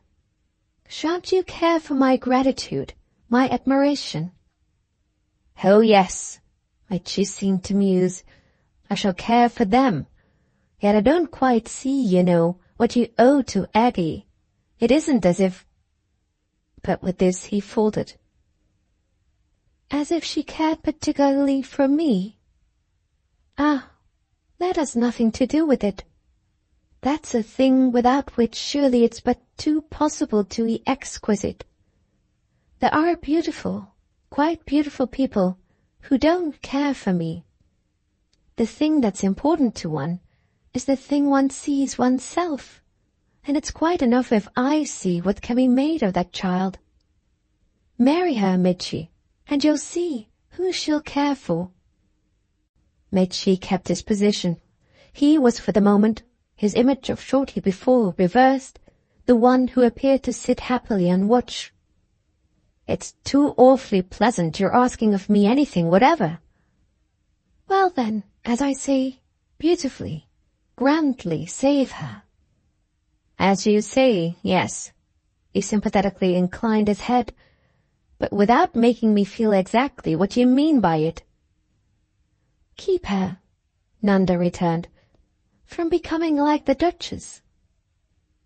Shan't you care for my gratitude, my admiration? Oh, yes, she seemed to muse. I shall care for them. Yet I don't quite see, you know, what you owe to Aggie. It isn't as if... But with this he faltered. As if she cared particularly for me? Ah, that has nothing to do with it. That's a thing without which surely it's but too possible to be exquisite. There are beautiful, quite beautiful people who don't care for me. The thing that's important to one is the thing one sees oneself, and it's quite enough if I see what can be made of that child. Marry her, Mitchie, and you'll see who she'll care for. Mitchie kept his position. He was for the moment, his image of shortly before reversed, the one who appeared to sit happily and watch. It's too awfully pleasant you're asking of me anything whatever. Well then, as I say, beautifully, grandly save her. As you say, yes. He sympathetically inclined his head, but without making me feel exactly what you mean by it. Keep her, Nanda returned, from becoming like the Duchess.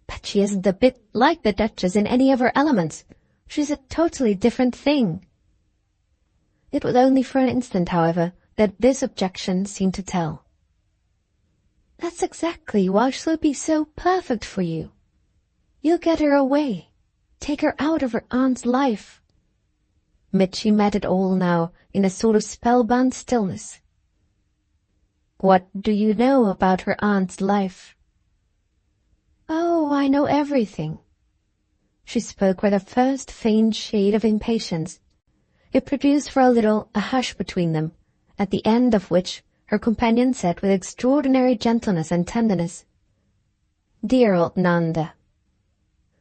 But she isn't a bit like the Duchess in any of her elements. She's a totally different thing. It was only for an instant, however, that this objection seemed to tell. That's exactly why she'll be so perfect for you. You'll get her away, take her out of her aunt's life. Mitchie met it all now in a sort of spellbound stillness. What do you know about her aunt's life? Oh, I know everything. She spoke with a first faint shade of impatience. It produced for a little a hush between them, at the end of which her companion said with extraordinary gentleness and tenderness, "Dear old Nanda."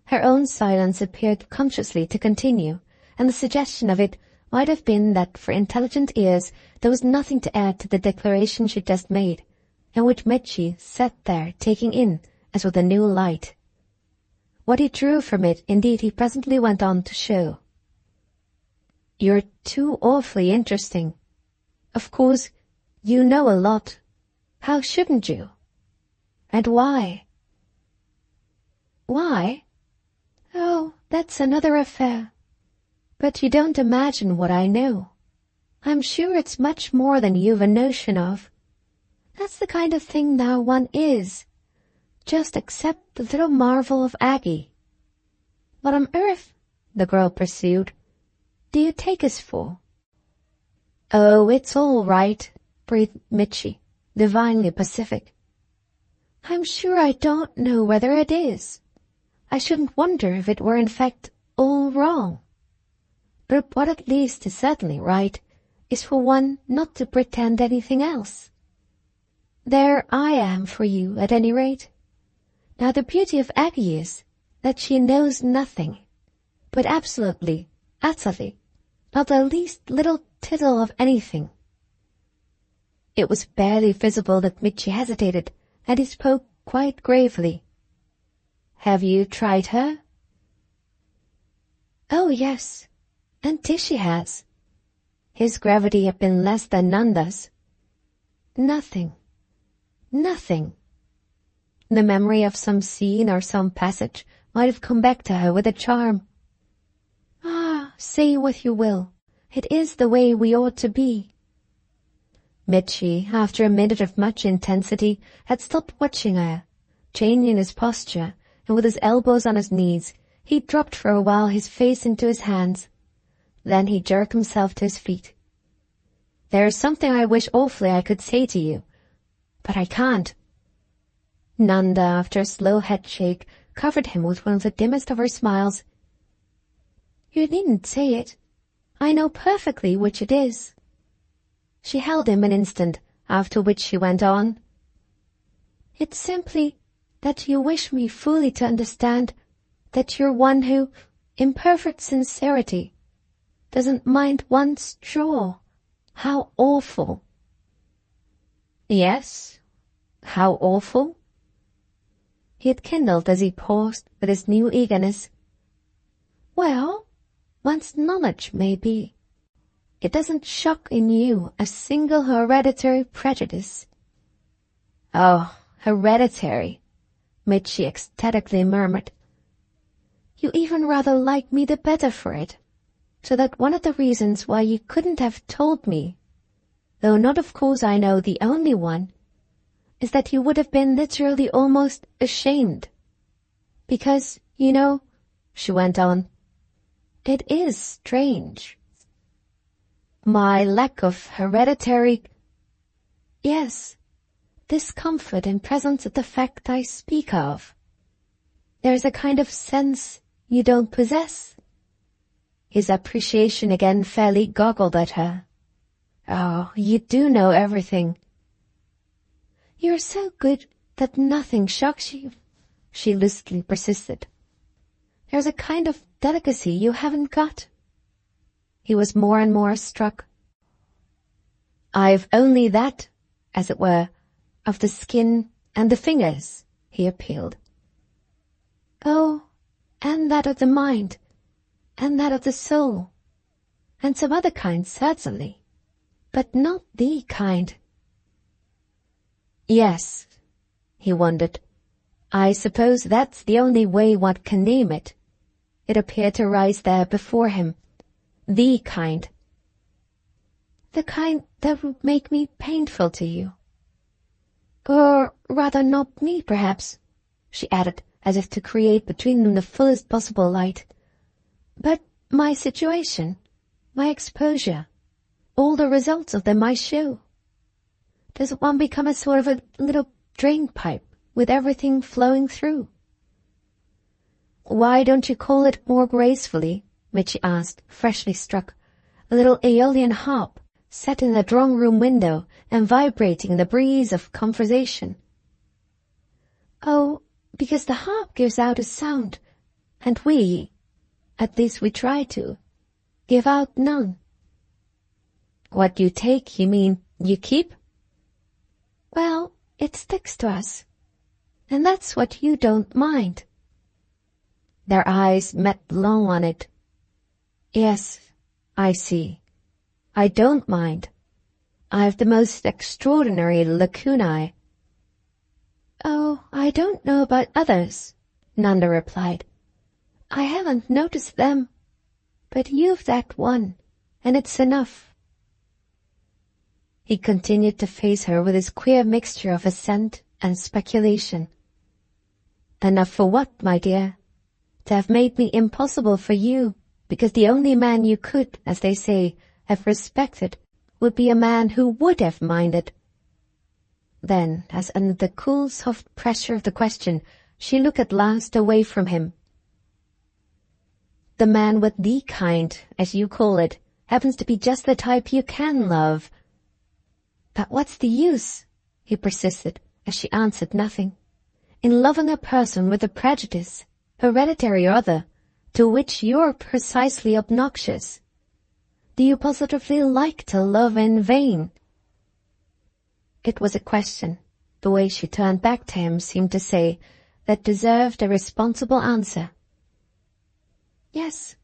Her own silence appeared consciously to continue, and the suggestion of it might have been that for intelligent ears there was nothing to add to the declaration she just made, and which Mitchy sat there taking in as with a new light. What he drew from it, indeed, he presently went on to show. "You're too awfully interesting. Of course, you know a lot. How shouldn't you? And why?" "Why? Oh, that's another affair. But you don't imagine what I know. I'm sure it's much more than you've a notion of. That's the kind of thing now one is. Just accept the little marvel of Aggie." "What on earth," the girl pursued, "do you take us for?" "Oh, it's all right," breathed Mitchy, divinely pacific. "I'm sure I don't know whether it is. I shouldn't wonder if it were in fact all wrong. But what at least is certainly right is for one not to pretend anything else. There I am for you, at any rate. Now the beauty of Aggie is that she knows nothing, but absolutely, utterly, not the least little tittle of anything." It was barely visible that Mitchy hesitated, and he spoke quite gravely. "Have you tried her?" "Oh, yes, and Tishy has." His gravity had been less than Nanda's. "Nothing. The memory of some scene or some passage might have come back to her with a charm. "Ah, say what you will, it is the way we ought to be." Mitchy, after a minute of much intensity, had stopped watching her. Changing his posture, and with his elbows on his knees, he dropped for a while his face into his hands. Then he jerked himself to his feet. "There's something I wish awfully I could say to you, but I can't." Nanda, after a slow headshake, covered him with one of the dimmest of her smiles. "You needn't say it. I know perfectly which it is." She held him an instant, after which she went on. "It's simply that you wish me fully to understand that you're one who, in perfect sincerity, doesn't mind one straw. How awful." "Yes? How awful?" He had kindled as he paused with his new eagerness. "Well, one's knowledge may be. It doesn't shock in you a single hereditary prejudice." "Oh, hereditary," Mitchy ecstatically murmured. "You even rather like me the better for it, so that one of the reasons why you couldn't have told me, though not of course I know the only one, is that you would have been literally almost ashamed. Because, you know," she went on, "it is strange. My lack of hereditary—" "Yes, discomfort in presence of the fact I speak of. There's a kind of sense you don't possess." His appreciation again fairly goggled at her. "Oh, you do know everything." "You're so good that nothing shocks you," she lucidly persisted. "There's a kind of delicacy you haven't got." He was more and more struck. "I've only that, as it were, of the skin and the fingers," he appealed. "Oh, and that of the mind, and that of the soul, and some other kind certainly, but not the kind." "Yes," he wondered. "I suppose that's the only way one can name it." It appeared to rise there before him. The kind. "The kind that would make me painful to you. Or rather not me, perhaps," she added, as if to create between them the fullest possible light, "but my situation, my exposure, all the results of them I show. Does one become a sort of a little drain pipe with everything flowing through?" Why don't you call it more gracefully? Mitchie asked, freshly struck. A little aeolian harp, set in the drawing-room window and vibrating in the breeze of conversation. Oh, because the harp gives out a sound, and we, at least we try to, give out none. What you take, you mean you keep? Well, it sticks to us, and that's what you don't mind. Their eyes met long on it. Yes, I see. I don't mind. I've the most extraordinary lacunae. Oh, I don't know about others, Nanda replied. I haven't noticed them, but you've that one, and it's enough. He continued to face her with his queer mixture of assent and speculation. Enough for what, my dear? To have made me impossible for you, because the only man you could, as they say, have respected, would be a man who would have minded. Then, as under the cool, soft pressure of the question, she looked at last away from him. The man with the kind, as you call it, happens to be just the type you can love. But what's the use? He persisted, as she answered nothing. In loving a person with a prejudice, hereditary or other, to which you're precisely obnoxious. Do you positively like to love in vain? It was a question, the way she turned back to him seemed to say, that deserved a responsible answer. Yes.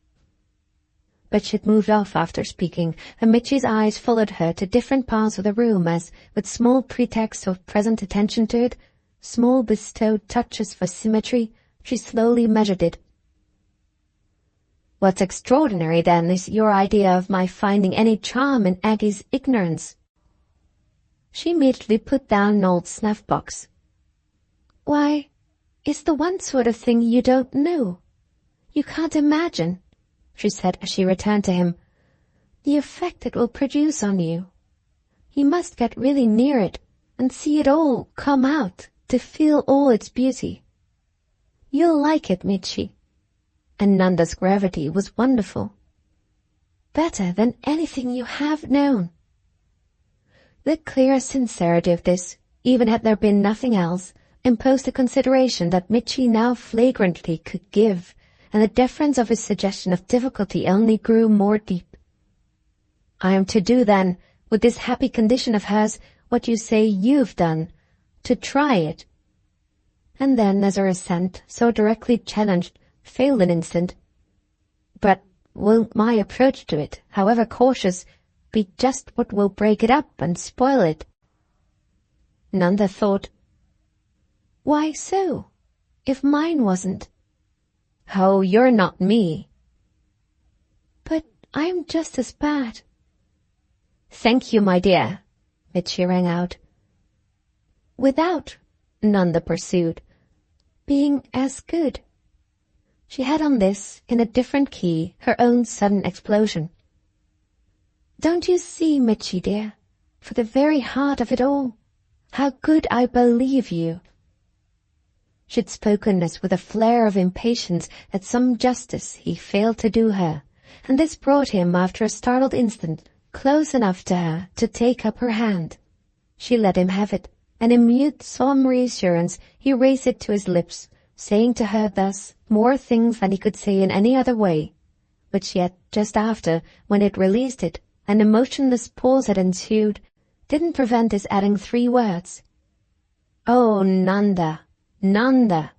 But she'd moved off after speaking, and Mitchie's eyes followed her to different parts of the room as, with small pretexts of present attention to it, small bestowed touches for symmetry, she slowly measured it. What's extraordinary, then, is your idea of my finding any charm in Aggie's ignorance. She immediately put down an old snuff-box. Why, it's the one sort of thing you don't know. You can't imagine, she said as she returned to him, the effect it will produce on you. You must get really near it and see it all come out, to feel all its beauty. You'll like it, Mitchie. And Nanda's gravity was wonderful. Better than anything you have known. The clear sincerity of this, even had there been nothing else, imposed a consideration that Mitchie now flagrantly could give, and the deference of his suggestion of difficulty only grew more deep. I am to do, then, with this happy condition of hers, what you say you've done, to try it. And then, as her assent, so directly challenged, failed an instant. But won't my approach to it, however cautious, be just what will break it up and spoil it? Nanda thought. Why so, if mine wasn't? Oh, you're not me. But I'm just as bad. Thank you, my dear, Mitchie rang out. Without, Nanda pursued, being as good. She had on this, in a different key, her own sudden explosion. Don't you see, Mitchie dear, for the very heart of it all, how good I believe you? She'd spoken as with a flare of impatience at some justice he failed to do her, and this brought him, after a startled instant, close enough to her to take up her hand. She let him have it, and in mute solemn reassurance he raised it to his lips, saying to her thus more things than he could say in any other way, which yet, just after, when it released it, an emotionless pause had ensued, didn't prevent his adding 3 words. Oh, Nanda, Nanda!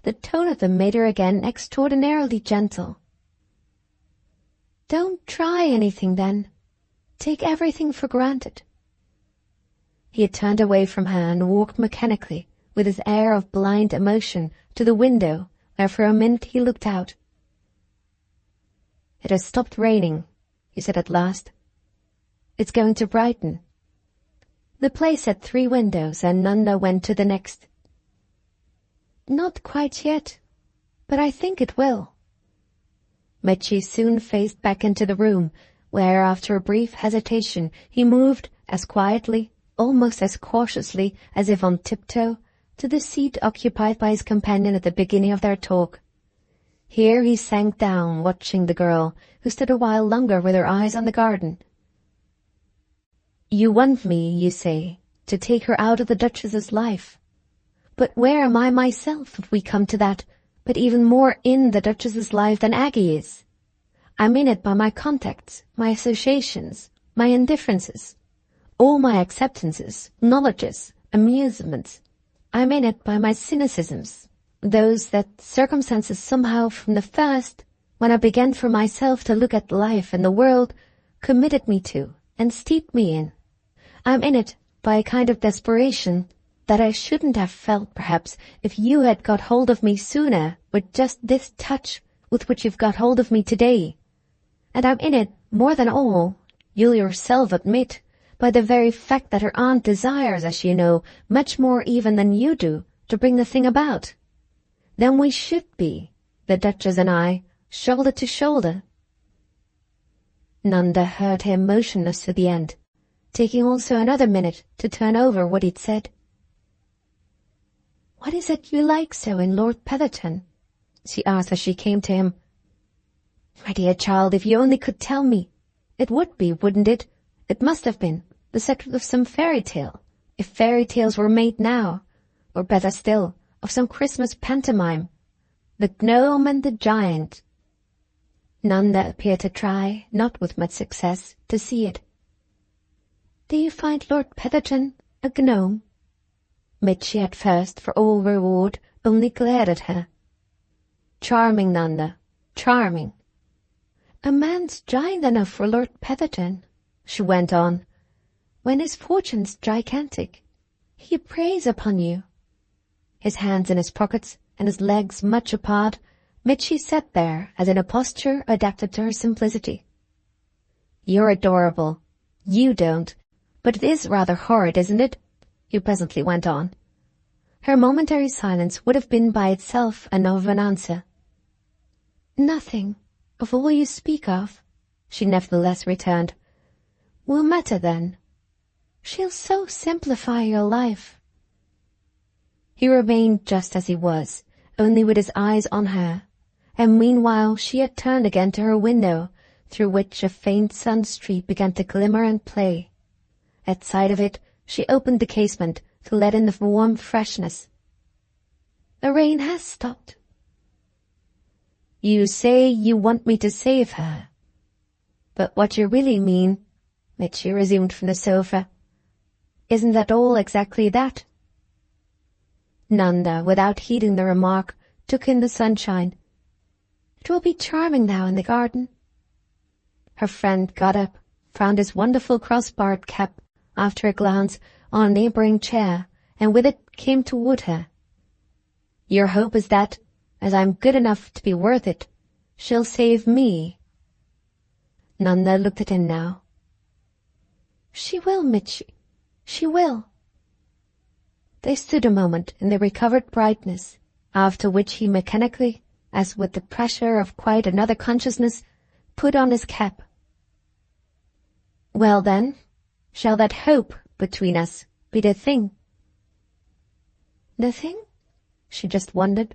The tone of them made her again extraordinarily gentle. Don't try anything, then. Take everything for granted. He had turned away from her and walked mechanically, with his air of blind emotion, to the window, where for a minute he looked out. It has stopped raining, he said at last. It's going to brighten. The place had 3 windows, and Nanda went to the next. Not quite yet, but I think it will. Mitchie soon faced back into the room, where, after a brief hesitation, he moved as quietly, almost as cautiously, as if on tiptoe, to the seat occupied by his companion at the beginning of their talk. Here he sank down, watching the girl, who stood a while longer with her eyes on the garden. "You want me, you say, to take her out of the Duchess's life. But where am I myself, if we come to that, but even more in the Duchess's life than Aggie is? I'm in it by my contacts, my associations, my indifferences, all my acceptances, knowledges, amusements. I'm in it by my cynicisms, those that circumstances somehow from the first, when I began for myself to look at life and the world, committed me to and steeped me in. I'm in it by a kind of desperation that I shouldn't have felt, perhaps, if you had got hold of me sooner with just this touch with which you've got hold of me today. And I'm in it, more than all, you'll yourself admit, by the very fact that her aunt desires, as you know, much more even than you do, to bring the thing about. Then we should be, the Duchess and I, shoulder to shoulder." Nanda heard him motionless to the end, taking also another minute to turn over what he'd said. "What is it you like so in Lord Petherton?" she asked as she came to him. "My dear child, if you only could tell me. It would be, wouldn't it? It must have been the secret of some fairy tale, if fairy tales were made now, or better still, of some Christmas pantomime. The gnome and the giant." Nanda appeared to try, not with much success, to see it. "Do you find Lord Petherton a gnome?" Mitchy at first, for all reward, only glared at her. "Charming, Nanda, charming." "A man's giant enough for Lord Petherton," she went on, "when his fortune's gigantic. He preys upon you." His hands in his pockets and his legs much apart, Mitchy sat there as in a posture adapted to her simplicity. "You're adorable. You don't. But it is rather horrid, isn't it?" he presently went on. Her momentary silence would have been by itself enough of an answer. "Nothing of all you speak of," she nevertheless returned, "will matter then. She'll so simplify your life." He remained just as he was, only with his eyes on her, and meanwhile she had turned again to her window, through which a faint sun-streak began to glimmer and play. At sight of it, she opened the casement to let in the warm freshness. "The rain has stopped." "You say you want me to save her. But what you really mean," Mitchy resumed from the sofa, "isn't that all exactly that?" Nanda, without heeding the remark, took in the sunshine. "It will be charming now in the garden." Her friend got up, found his wonderful cross-barred cap, after a glance, on a neighbouring chair, and with it came toward her. "Your hope is that, as I'm good enough to be worth it, she'll save me." Nanda looked at him now. "She will, Mitchy. She will." They stood a moment in the recovered brightness, after which he mechanically, as with the pressure of quite another consciousness, put on his cap. "Well then, shall that hope between us be the thing?" "The thing?" she just wondered.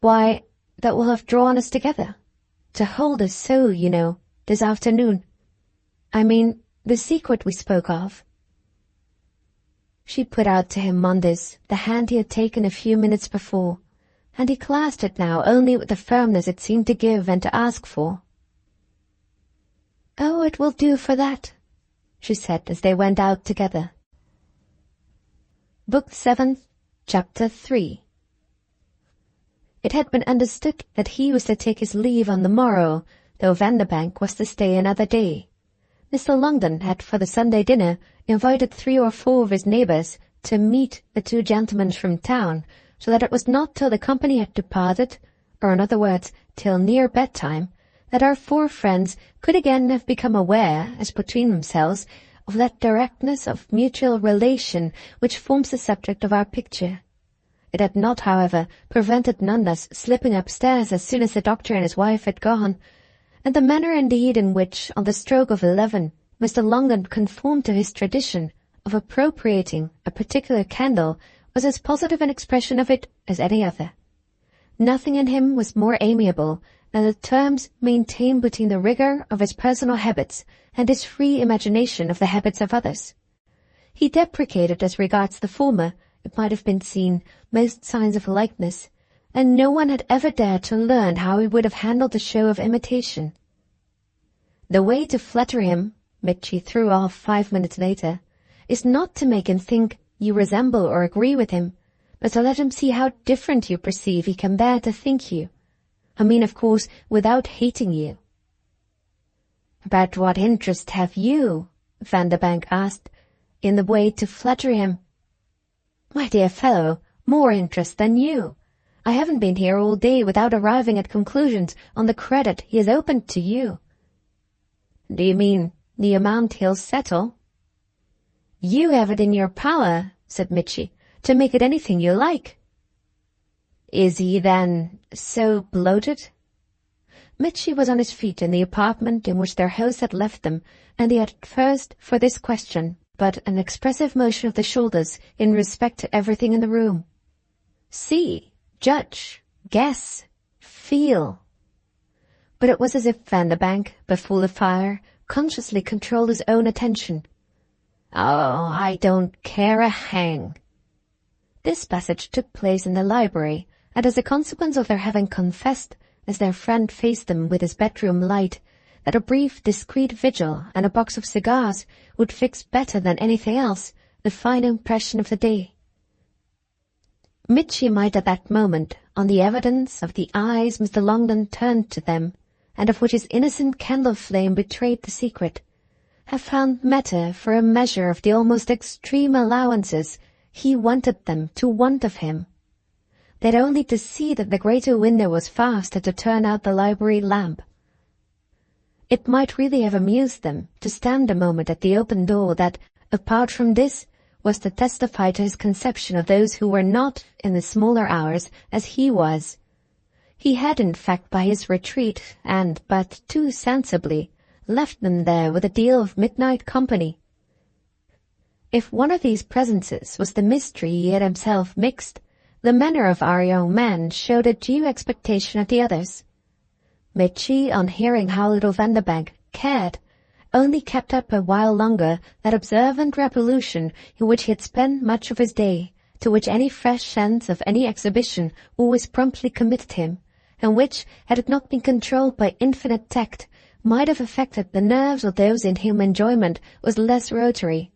"Why, that will have drawn us together, to hold us so, you know, this afternoon. I mean, the secret we spoke of." She put out to him on this the hand he had taken a few minutes before, and he clasped it now only with the firmness it seemed to give and to ask for. "Oh, it will do for that," she said as they went out together. Book 7, Chapter 3. It had been understood that he was to take his leave on the morrow, though Vanderbank was to stay another day. Mr. Longdon had for the Sunday dinner invited 3 or 4 of his neighbours to meet the 2 gentlemen from town, so that it was not till the company had departed, or in other words, till near bedtime, that our 4 friends could again have become aware, as between themselves, of that directness of mutual relation which forms the subject of our picture. It had not, however, prevented Nanda's slipping upstairs as soon as the doctor and his wife had gone, and the manner indeed in which, on the stroke of 11, Mr. Longdon conformed to his tradition of appropriating a particular candle was as positive an expression of it as any other. Nothing in him was more amiable than the terms maintained between the rigor of his personal habits and his free imagination of the habits of others. He deprecated as regards the former, it might have been seen, most signs of likeness, and no one had ever dared to learn how he would have handled the show of imitation. The way to flatter him, Mitchy threw off 5 minutes later, is not to make him think you resemble or agree with him, but to let him see how different you perceive he can bear to think you. I mean, of course, without hating you. "But what interest have you," Vanderbank asked, "in the way to flatter him?" "My dear fellow, more interest than you. I haven't been here all day without arriving at conclusions on the credit he has opened to you." "Do you mean the amount he'll settle?" "You have it in your power," said Mitchy, "to make it anything you like." "Is he, then, so bloated?" Mitchy was on his feet in the apartment in which their host had left them, and he had at first, for this question, but an expressive motion of the shoulders in respect to everything in the room. See, judge, guess, feel. But it was as if Vanderbank, before the fire, consciously controlled his own attention. "Oh, I don't care a hang." This passage took place in the library, and as a consequence of their having confessed, as their friend faced them with his bedroom light, that a brief, discreet vigil and a box of cigars would fix better than anything else the fine impression of the day. Mitchy might at that moment, on the evidence of the eyes Mr. Longden turned to them, and of which his innocent candle-flame betrayed the secret, have found matter for a measure of the almost extreme allowances he wanted them to want of him. They had only to see that the greater window was fast and to turn out the library lamp. It might really have amused them to stand a moment at the open door that, apart from this, was to testify to his conception of those who were not, in the smaller hours, as he was. He had, in fact, by his retreat, and but too sensibly, left them there with a deal of midnight company. If one of these presences was the mystery he had himself mixed, the manner of our young man showed a due expectation of the others. Mitchy, on hearing how little Vanderbank cared, only kept up a while longer that observant revolution in which he had spent much of his day, to which any fresh sense of any exhibition always promptly committed him, and which, had it not been controlled by infinite tact, might have affected the nerves of those in whom enjoyment was less rotary.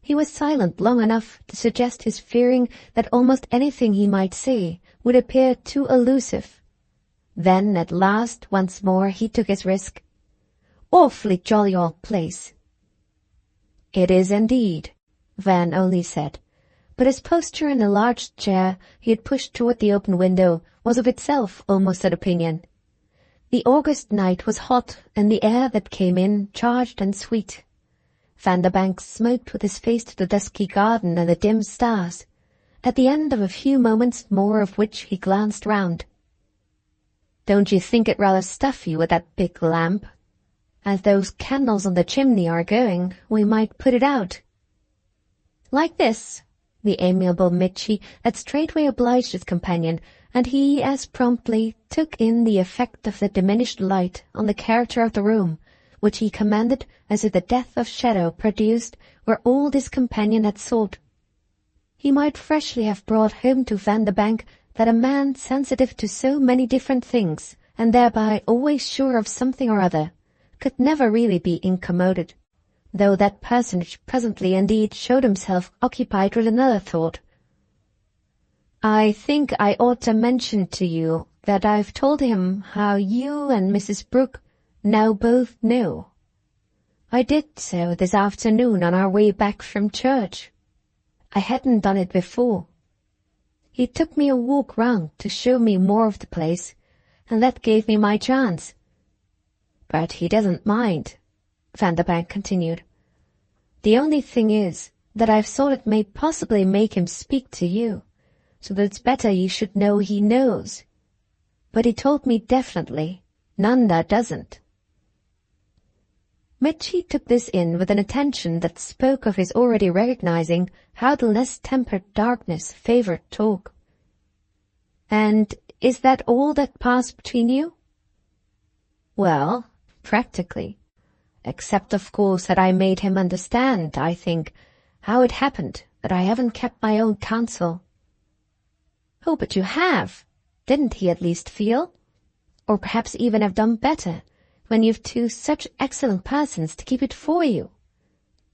He was silent long enough to suggest his fearing that almost anything he might say would appear too elusive. Then, at last, once more he took his risk. "Awfully jolly old place." "It is indeed," Van only said, but his posture in the large chair he had pushed toward the open window was of itself almost an opinion. The August night was hot, and the air that came in charged and sweet. Vanderbank smoked with his face to the dusky garden and the dim stars, at the end of a few moments more of which he glanced round. "Don't you think it rather stuffy with that big lamp? As those candles on the chimney are going, we might put it out." "Like this?" The amiable Mitchy had straightway obliged his companion, and he as promptly took in the effect of the diminished light on the character of the room, which he commended as if the death of shadow produced where all his companion had sought. He might freshly have brought home to Vanderbank that a man sensitive to so many different things, and thereby always sure of something or other, could never really be incommoded, though that personage presently indeed showed himself occupied with another thought. "I think I ought to mention to you that I've told him how you and Mrs. Brooke now both know. I did so this afternoon on our way back from church. I hadn't done it before. He took me a walk round to show me more of the place, and that gave me my chance. But he doesn't mind," Vanderbank continued. "The only thing is that I've thought it may possibly make him speak to you, so that it's better you should know he knows. But he told me definitely, Nanda doesn't." Mitchy took this in with an attention that spoke of his already recognizing how the less tempered darkness favored talk. "And is that all that passed between you?" "Well, practically. Except, of course, that I made him understand, I think, how it happened that I haven't kept my own counsel." "Oh, but you have. Didn't he at least feel? Or perhaps even have done better, when you've two such excellent persons to keep it for you?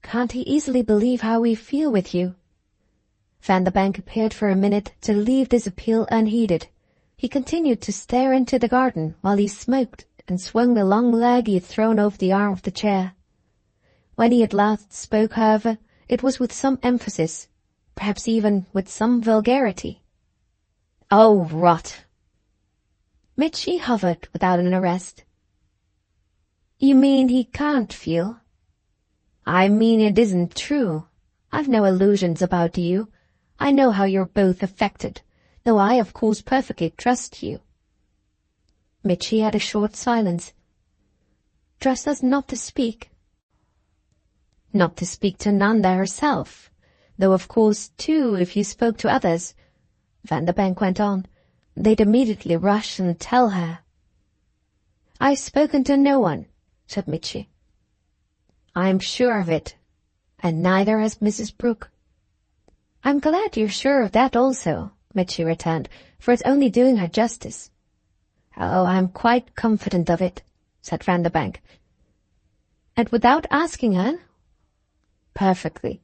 Can't he easily believe how we feel with you?" Vanderbank appeared for a minute to leave this appeal unheeded. He continued to stare into the garden while he smoked and swung the long leg he had thrown over the arm of the chair. When he at last spoke, however, it was with some emphasis, perhaps even with some vulgarity. "Oh, rot!" Mitchy hovered without an arrest. "You mean he can't feel?" "I mean it isn't true. I've no illusions about you. I know how you're both affected, though I of course perfectly trust you." Mitchy had a short silence. "Trust us not to speak?" "Not to speak to Nanda herself, though of course, too, if you spoke to others," Vanderbank went on, "they'd immediately rush and tell her." "I've spoken to no one," said Mitchy. "I'm sure of it, and neither has Mrs. Brooke." "I'm glad you're sure of that also," Mitchy returned, "for it's only doing her justice." "Oh, I'm quite confident of it," said Vanderbank. "And without asking her?" "Perfectly."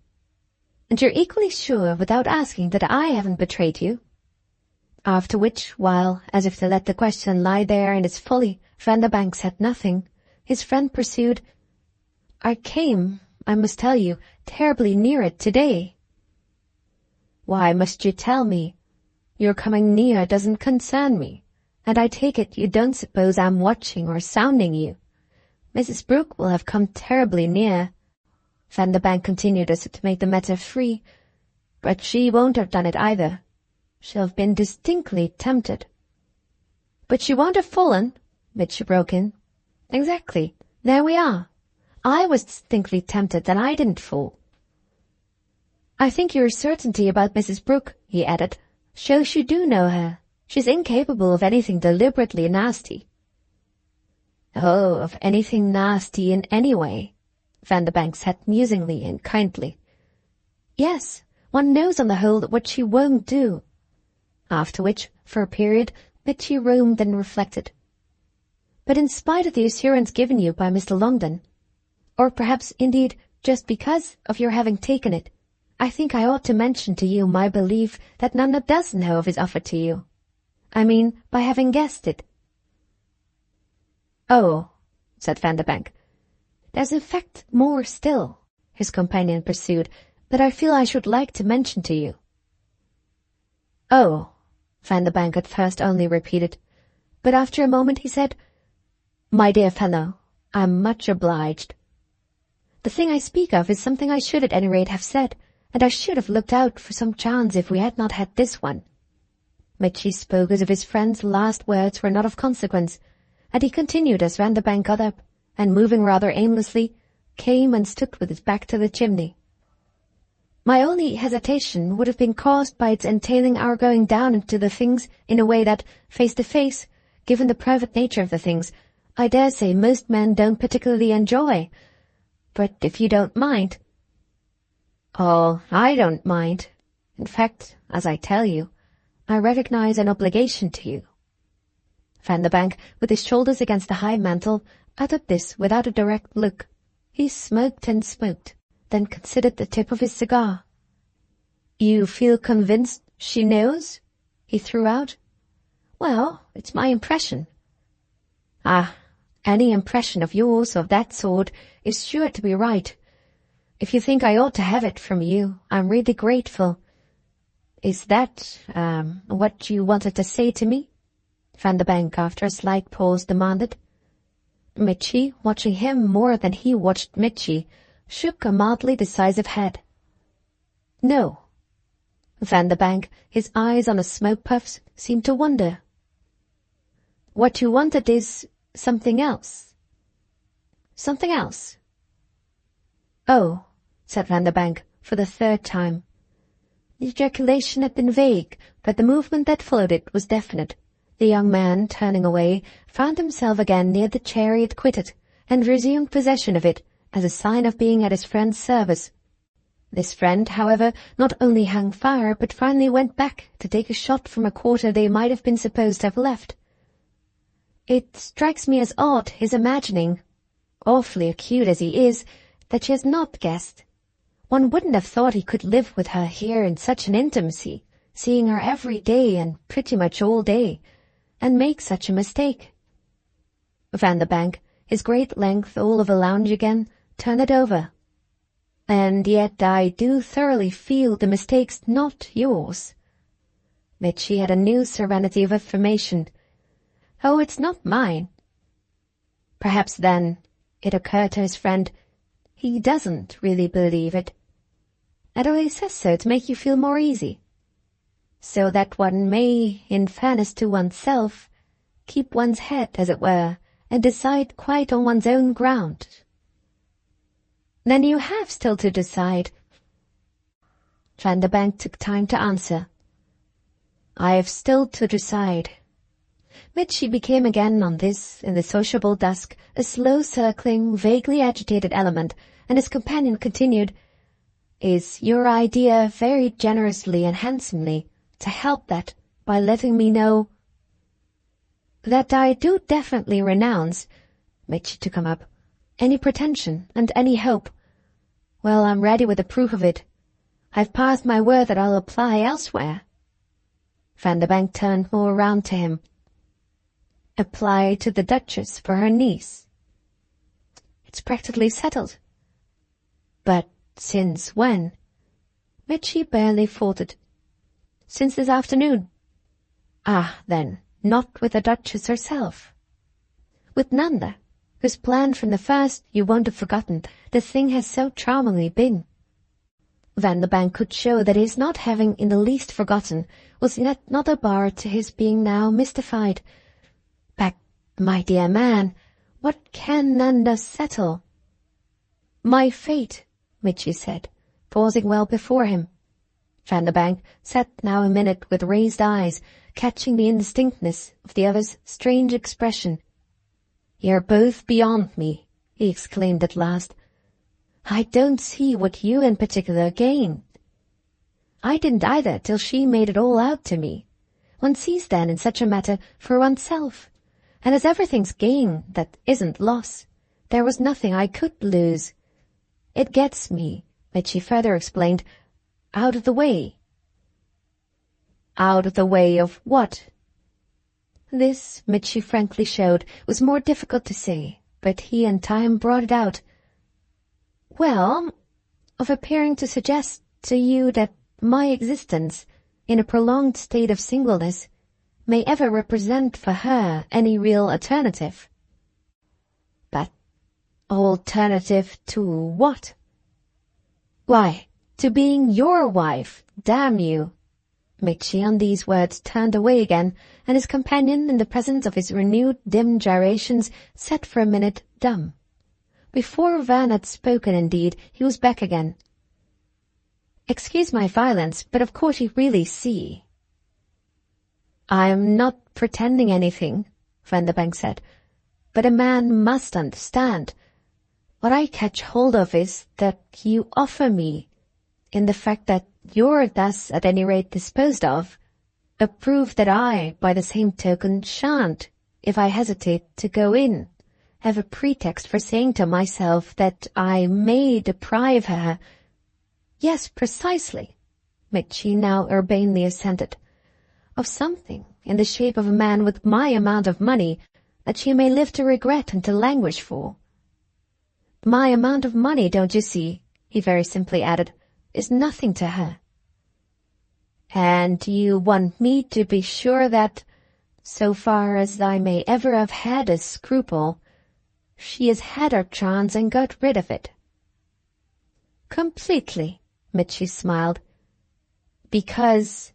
"And you're equally sure, without asking, that I haven't betrayed you?" After which, while, as if to let the question lie there in its folly, Vanderbank said nothing, his friend pursued, "I came, I must tell you, terribly near it today." "Why must you tell me? Your coming near doesn't concern me, and I take it you don't suppose I'm watching or sounding you. Mrs. Brooke will have come terribly near," Vanderbank continued as if to make the matter free, "but she won't have done it either. She'll have been distinctly tempted." "But she won't have fallen," Mitchy broke in. "Exactly. There we are. I was distinctly tempted, and I didn't fall." "I think your certainty about Mrs. Brooke," he added, "shows you do know her. She's incapable of anything deliberately nasty." "Oh, of anything nasty in any way," Vanderbank said musingly and kindly. "Yes, one knows on the whole what she won't do." After which, for a period, Mitchy roamed and reflected. "But in spite of the assurance given you by Mr. Longden, or perhaps, indeed, just because of your having taken it, I think I ought to mention to you my belief that Nanda does know of his offer to you. I mean, by having guessed it." "Oh," said Vanderbank. "There's in fact more still," his companion pursued, "that I feel I should like to mention to you." "Oh," Vanderbank at first only repeated, but after a moment he said, "My dear fellow, I'm much obliged. The thing I speak of is something I should at any rate have said, and I should have looked out for some chance if we had not had this one." Mitchy spoke as if his friend's last words were not of consequence, and he continued as Vanderbank got up, and moving rather aimlessly, came and stood with his back to the chimney. "My only hesitation would have been caused by its entailing our going down into the things in a way that, face to face, given the private nature of the things, I dare say most men don't particularly enjoy. But if you don't mind—" "Oh, I don't mind. In fact, as I tell you, I recognize an obligation to you." Vanderbank, with his shoulders against the high mantel, uttered this without a direct look. He smoked and smoked, then considered the tip of his cigar. "You feel convinced she knows?" he threw out. "Well, it's my impression." "Ah, any impression of yours of that sort is sure to be right. If you think I ought to have it from you, I'm really grateful. Is that, what you wanted to say to me?" Vanderbank, after a slight pause, demanded. Mitchy, watching him more than he watched Mitchy, shook a mildly decisive head. "No." Vanderbank, his eyes on the smoke puffs, seemed to wonder. "What you wanted is something else." "Something else?" "Oh," said Vanderbank for the third time. The ejaculation had been vague, but the movement that followed it was definite. The young man, turning away, found himself again near the chair he had quitted, and resumed possession of it as a sign of being at his friend's service. This friend, however, not only hung fire, but finally went back to take a shot from a quarter they might have been supposed to have left. It strikes me as odd, his imagining, awfully acute as he is, that she has not guessed. One wouldn't have thought he could live with her here in such an intimacy, seeing her every day and pretty much all day, and make such a mistake. Vanderbank, his great length all of a lounge again, turned it over. "And yet I do thoroughly feel the mistake's not yours." But she had a new serenity of affirmation. "Oh, it's not mine." Perhaps then it occurred to his friend, he doesn't really believe it. And only says so to make you feel more easy, so that one may, in fairness to oneself, keep one's head, as it were, and decide quite on one's own ground. Then you have still to decide. Vanderbank took time to answer. "I have still to decide." Mitchy became again on this, in the sociable dusk, a slow-circling, vaguely agitated element, and his companion continued, "Is your idea very generously and handsomely to help that by letting me know—" "That I do definitely renounce," Mitchy took him up, "any pretension and any hope. Well, I'm ready with the proof of it. I've passed my word that I'll apply elsewhere." Vanderbank turned more round to him. "Apply to the Duchess for her niece?" "It's practically settled." "But since when?" Mitchy barely faltered. "Since this afternoon." "Ah, then, not with the Duchess herself?" "With Nanda, whose plan from the first you won't have forgotten the thing has so charmingly been." Vanderbank could show that his not having in the least forgotten was yet not a bar to his being now mystified. "But, my dear man, what can Nanda settle?" "My fate," Mitchy said, pausing well before him. Vanderbank sat now a minute with raised eyes, catching the indistinctness of the other's strange expression. "You're both beyond me," he exclaimed at last. "I don't see what you in particular gained." "I didn't either till she made it all out to me. One sees then in such a matter for oneself, and as everything's gain that isn't loss, there was nothing I could lose. It gets me," Mitchy further explained, "out of the way." "Out of the way of what?" This, Mitchy frankly showed, was more difficult to say, but he in time brought it out. "Well, of appearing to suggest to you that my existence, in a prolonged state of singleness, may ever represent for her any real alternative." "But alternative to what?" "Why, to being your wife, damn you." Mitchy on these words turned away again, and his companion, in the presence of his renewed dim gyrations, sat for a minute dumb. Before Van had spoken, indeed, he was back again. "Excuse my violence, but of course you really see." "I'm not pretending anything," Vanderbank said, "but a man must understand. What I catch hold of is that you offer me, in the fact that you're thus at any rate disposed of, a proof that I, by the same token, shan't, if I hesitate to go in, have a pretext for saying to myself that I may deprive her—" "Yes, precisely," Mitchy now urbanely assented, "of something in the shape of a man with my amount of money that she may live to regret and to languish for. My amount of money, don't you see," he very simply added, "is nothing to her." "And you want me to be sure that, so far as I may ever have had a scruple, she has had her chance and got rid of it?" "Completely," Mitchy smiled. "Because,"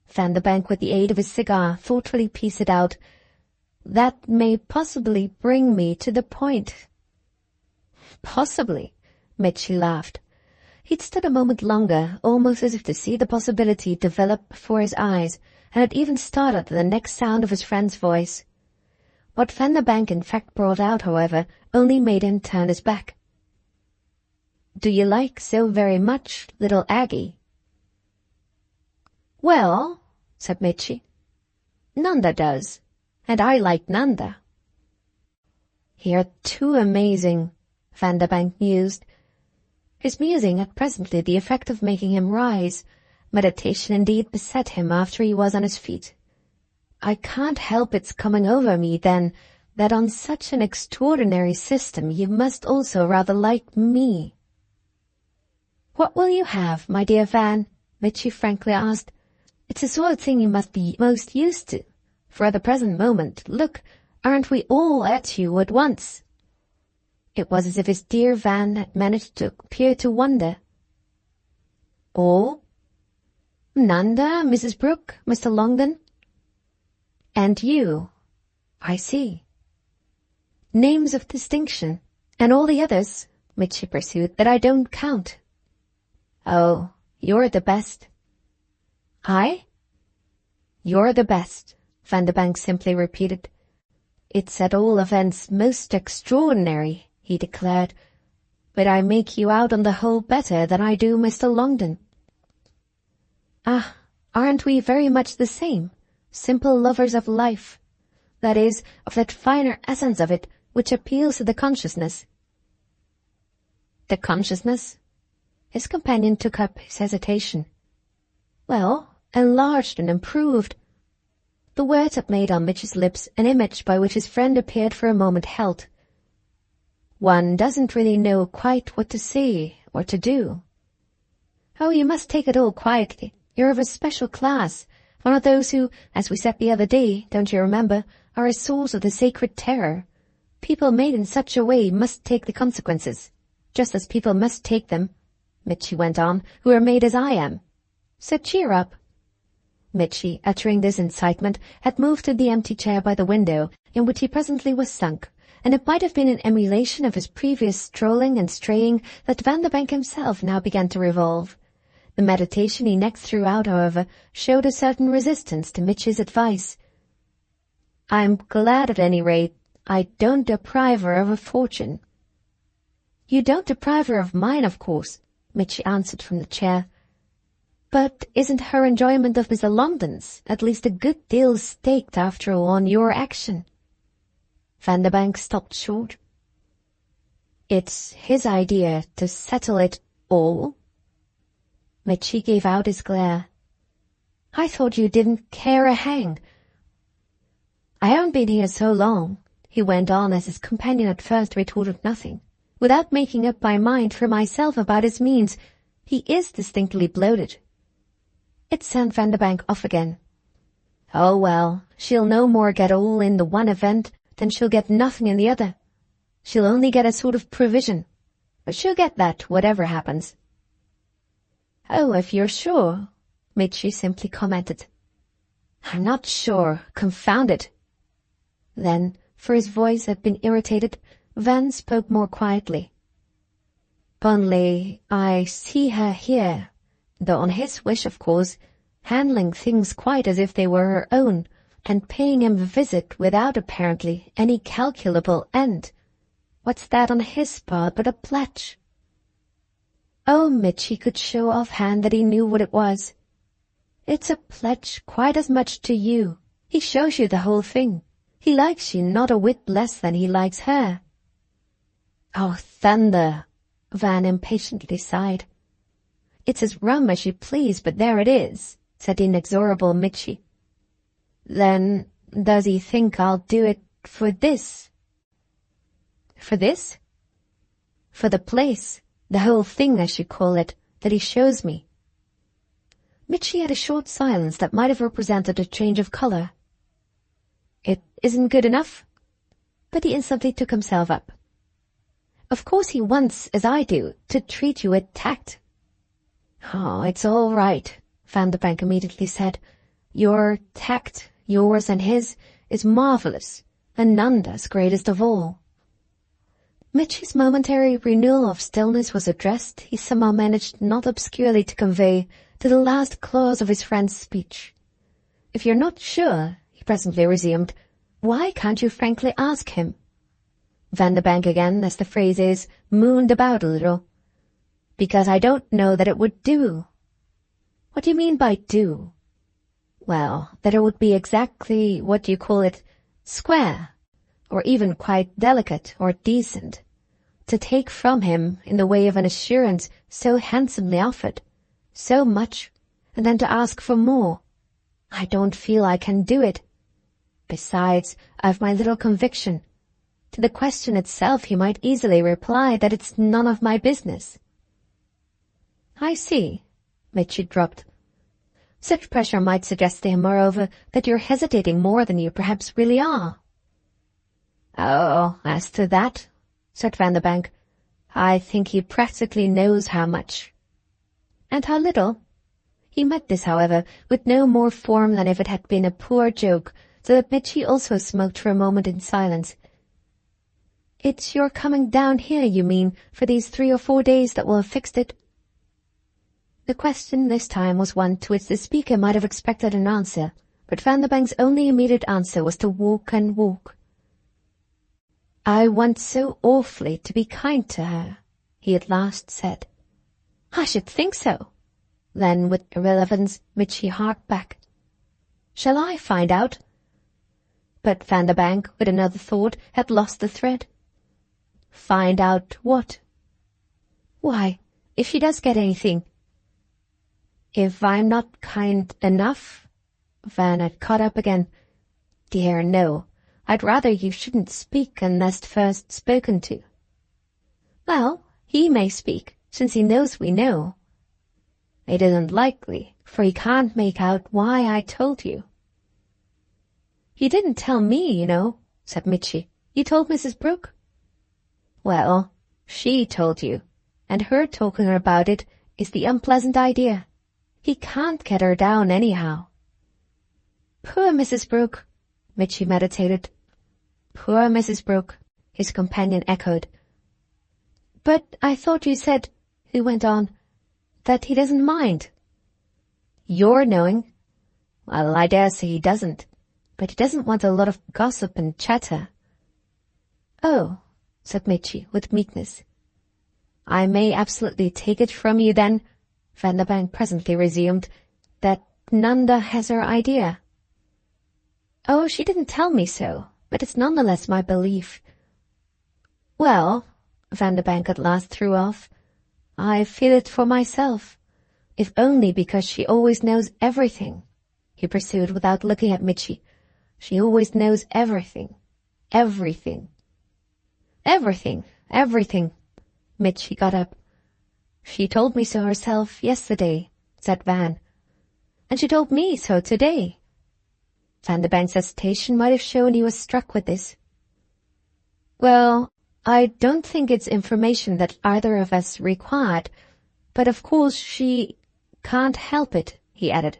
Vanderbank with the aid of his cigar thoughtfully pieced it out, "that may possibly bring me to the point." "Possibly," Mitchie laughed. He'd stood a moment longer, almost as if to see the possibility develop before his eyes, and had even started at the next sound of his friend's voice. What Vanderbank in fact brought out, however, only made him turn his back. "Do you like so very much, little Aggie?" "Well," said Mitchie, "Nanda does, and I like Nanda." "You're too amazing," Vanderbank mused. His musing had presently the effect of making him rise. Meditation indeed beset him after he was on his feet. "I can't help its coming over me, then, that on such an extraordinary system you must also rather like me." "What will you have, my dear Van?" Mitchie frankly asked. "It's the sort of thing you must be most used to. For at the present moment, look, aren't we all at you at once?" It was as if his dear Van had managed to appear to wonder. "All? Nanda, Mrs. Brooke, Mr. Longden?" "And you. I see. Names of distinction, and all the others," Mitchie pursued, "that I don't count." "Oh, you're the best." "I?" "You're the best," Vanderbank simply repeated. "It's at all events most extraordinary," he declared, "but I make you out on the whole better than I do Mr. Longden." "Ah, aren't we very much the same? Simple lovers of life. That is, of that finer essence of it which appeals to the consciousness." "The consciousness?" His companion took up his hesitation. "Well, enlarged and improved." The words had made on Mitch's lips an image by which his friend appeared for a moment held. "One doesn't really know quite what to say or to do." "Oh, you must take it all quietly. You're of a special class, one of those who, as we said the other day, don't you remember, are a source of the sacred terror. People made in such a way must take the consequences, just as people must take them," Mitchie went on, "who are made as I am. So cheer up." Mitchie, uttering this incitement, had moved to the empty chair by the window, in which he presently was sunk, and it might have been in emulation of his previous strolling and straying that Vanderbank himself now began to revolve. The meditation he next threw out, however, showed a certain resistance to Mitchie's advice. "I'm glad, at any rate, I don't deprive her of a fortune." "You don't deprive her of mine, of course," Mitchie answered from the chair. "But isn't her enjoyment of Mr. Longden's at least a good deal staked after all on your action?" Vanderbank stopped short. "It's his idea to settle it all?" Mitchie gave out his glare. "I thought you didn't care a hang." "I haven't been here so long," he went on as his companion at first retorted nothing, "without making up my mind for myself about his means. He is distinctly bloated." It sent Vanderbank off again. "Oh well, she'll no more get all in the one event than she'll get nothing in the other. She'll only get a sort of provision, but she'll get that whatever happens." "Oh, if you're sure," Mitchie simply commented. "I'm not sure, confound it." Then, for his voice had been irritated, Van spoke more quietly. "Only I see her here, though on his wish, of course, handling things quite as if they were her own, and paying him a visit without apparently any calculable end. What's that on his part but a pledge?" Oh, Mitchie could show offhand that he knew what it was. "It's a pledge quite as much to you. He shows you the whole thing. He likes you not a whit less than he likes her." "Oh, thunder!" Van impatiently sighed. "It's as rum as you please, but there it is," said the inexorable Mitchie. "Then does he think I'll do it for this?" "For this?" "For the place, the whole thing, as you call it, that he shows me." Mitchie had a short silence that might have represented a change of colour. "It isn't good enough?" But he instantly took himself up. "Of course he wants, as I do, to treat you with tact." "Oh, it's all right," Vanderbank immediately said. "Your tact, yours and his, is marvellous, and Nanda's greatest of all." Mitchie's momentary renewal of stillness was addressed, he somehow managed not obscurely to convey, to the last clause of his friend's speech. "If you're not sure," he presently resumed, "why can't you frankly ask him?" Vanderbank again, as the phrase is, mooned about a little. "Because I don't know that it would do." "What do you mean by do?" "Well, that it would be exactly, what do you call it, square, or even quite delicate or decent, to take from him in the way of an assurance so handsomely offered, so much, and then to ask for more. I don't feel I can do it. Besides, I've my little conviction. To the question itself he might easily reply that it's none of my business." "I see," Mitchie dropped. "Such pressure might suggest to him, moreover, that you're hesitating more than you perhaps really are." "Oh, as to that," said Vanderbank, "I think he practically knows how much." "And how little?" He met this, however, with no more form than if it had been a poor joke, so that Mitchie also smoked for a moment in silence. "It's your coming down here, you mean, for these 3 or 4 days that will have fixed it?" The question this time was one to which the speaker might have expected an answer, but Vanderbank's only immediate answer was to walk and walk. "I want so awfully to be kind to her," he at last said. "I should think so." Then, with irrelevance, Mitchie harked back. "Shall I find out?" But Vanderbank, with another thought, had lost the thread. "Find out what?" "Why, if she does get anything." "If I'm not kind enough?" Van had caught up again. "Dear, no. I'd rather you shouldn't speak unless first spoken to." "Well, he may speak, since he knows we know." "It isn't likely, for he can't make out why I told you." "You didn't tell me, you know," said Mitchie. "You told Mrs. Brooke." "Well, she told you, and her talking about it is the unpleasant idea. He can't get her down anyhow." "Poor Mrs. Brooke," Mitchie meditated. "Poor Mrs. Brooke," his companion echoed. "But I thought you said," he went on, "that he doesn't mind." "You're knowing. Well, I dare say he doesn't, but he doesn't want a lot of gossip and chatter." "Oh," said Mitchie, with meekness. "I may absolutely take it from you, then," Vanderbank presently resumed, "that Nanda has her idea." "Oh, she didn't tell me so, but it's nonetheless my belief." "Well," Vanderbank at last threw off, "I feel it for myself, if only because she always knows everything," he pursued without looking at Mitchie. "She always knows everything. Everything." "Everything, everything." Mitchie got up. "She told me so herself yesterday," said Van. "And she told me so today." Vanderbank's hesitation might have shown he was struck with this. "Well, I don't think it's information that either of us required, but of course she can't help it," he added.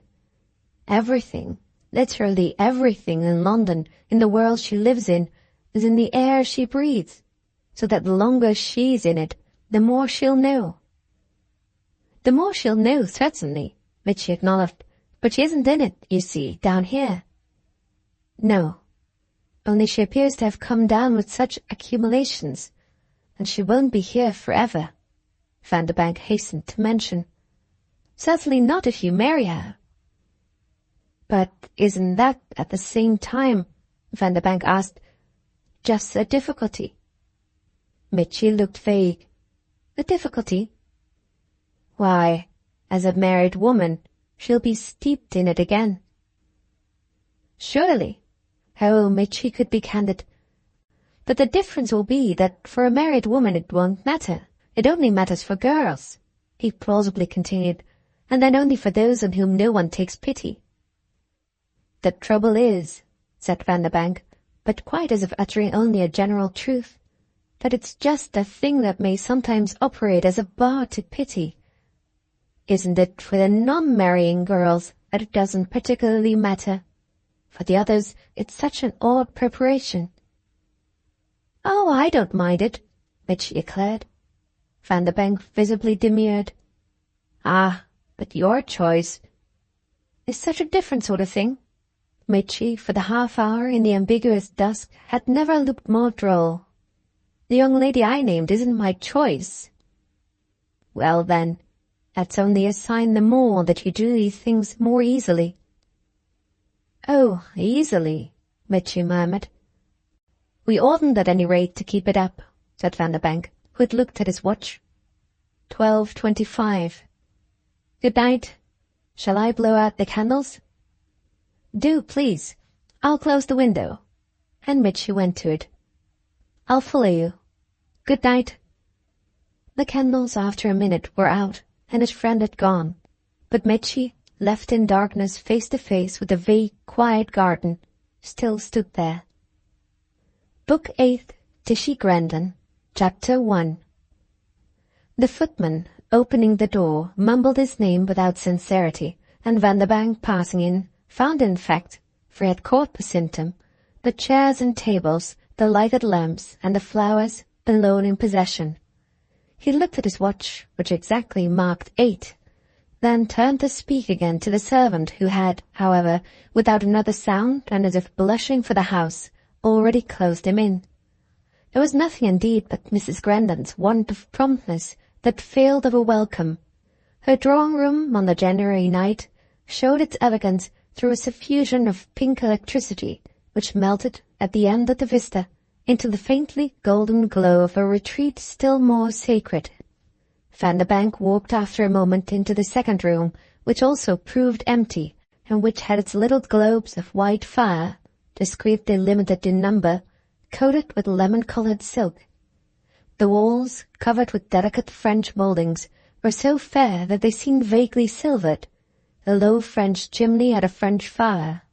"Everything, literally everything in London, in the world she lives in, is in the air she breathes, so that the longer she's in it, the more she'll know." "The more she'll know, certainly," Mitchie acknowledged, "but she isn't in it, you see, down here." "No, only she appears to have come down with such accumulations, and she won't be here forever," Vanderbank hastened to mention. "Certainly not if you marry her." "But isn't that, at the same time," Vanderbank asked, "just a difficulty?" Mitchie looked vague. "A difficulty?" "Why, as a married woman, she'll be steeped in it again." "Surely." Oh, Mitchie could be candid. "But the difference will be that for a married woman it won't matter. It only matters for girls," he plausibly continued, "and then only for those on whom no one takes pity." "The trouble is," said Vanderbank, but quite as if uttering only a general truth, "that it's just the thing that may sometimes operate as a bar to pity. Isn't it for the non-marrying girls that it doesn't particularly matter? For the others, it's such an odd preparation." "Oh, I don't mind it," Mitch declared. Vanderbank visibly demurred. Ah, but your choice is such a different sort of thing. Mitchy, for the half-hour in the ambiguous dusk, had never looked more droll. The young lady I named isn't my choice. Well then, that's only a sign the more that you do these things more easily. Oh, easily, Mitchy murmured. We oughtn't at any rate to keep it up, said Vanderbank, who had looked at his watch. 12:25. Good night. Shall I blow out the candles? Do, please. I'll close the window. And Mitchy went to it. I'll follow you. Good night. The candles after a minute were out, and his friend had gone, but Mitchy, left in darkness face to face with the vague, quiet garden, still stood there. Book 8th, Tishy Grendon, Chapter 1. The footman, opening the door, mumbled his name without sincerity, and Vanderbank, passing in, found in fact, for he had caught the symptom, the chairs and tables, the lighted lamps, and the flowers alone in possession. He looked at his watch, which exactly marked 8, then turned to speak again to the servant who had, however, without another sound and as if blushing for the house, already closed him in. There was nothing indeed but Mrs. Grendon's want of promptness that failed of a welcome. Her drawing-room on the January night showed its elegance through a suffusion of pink electricity, which melted at the end of the vista into the faintly golden glow of a retreat still more sacred. Vanderbank walked after a moment into the second room, which also proved empty, and which had its little globes of white fire, discreetly limited in number, coated with lemon-colored silk. The walls, covered with delicate French mouldings, were so fair that they seemed vaguely silvered. A low French chimney had a French fire.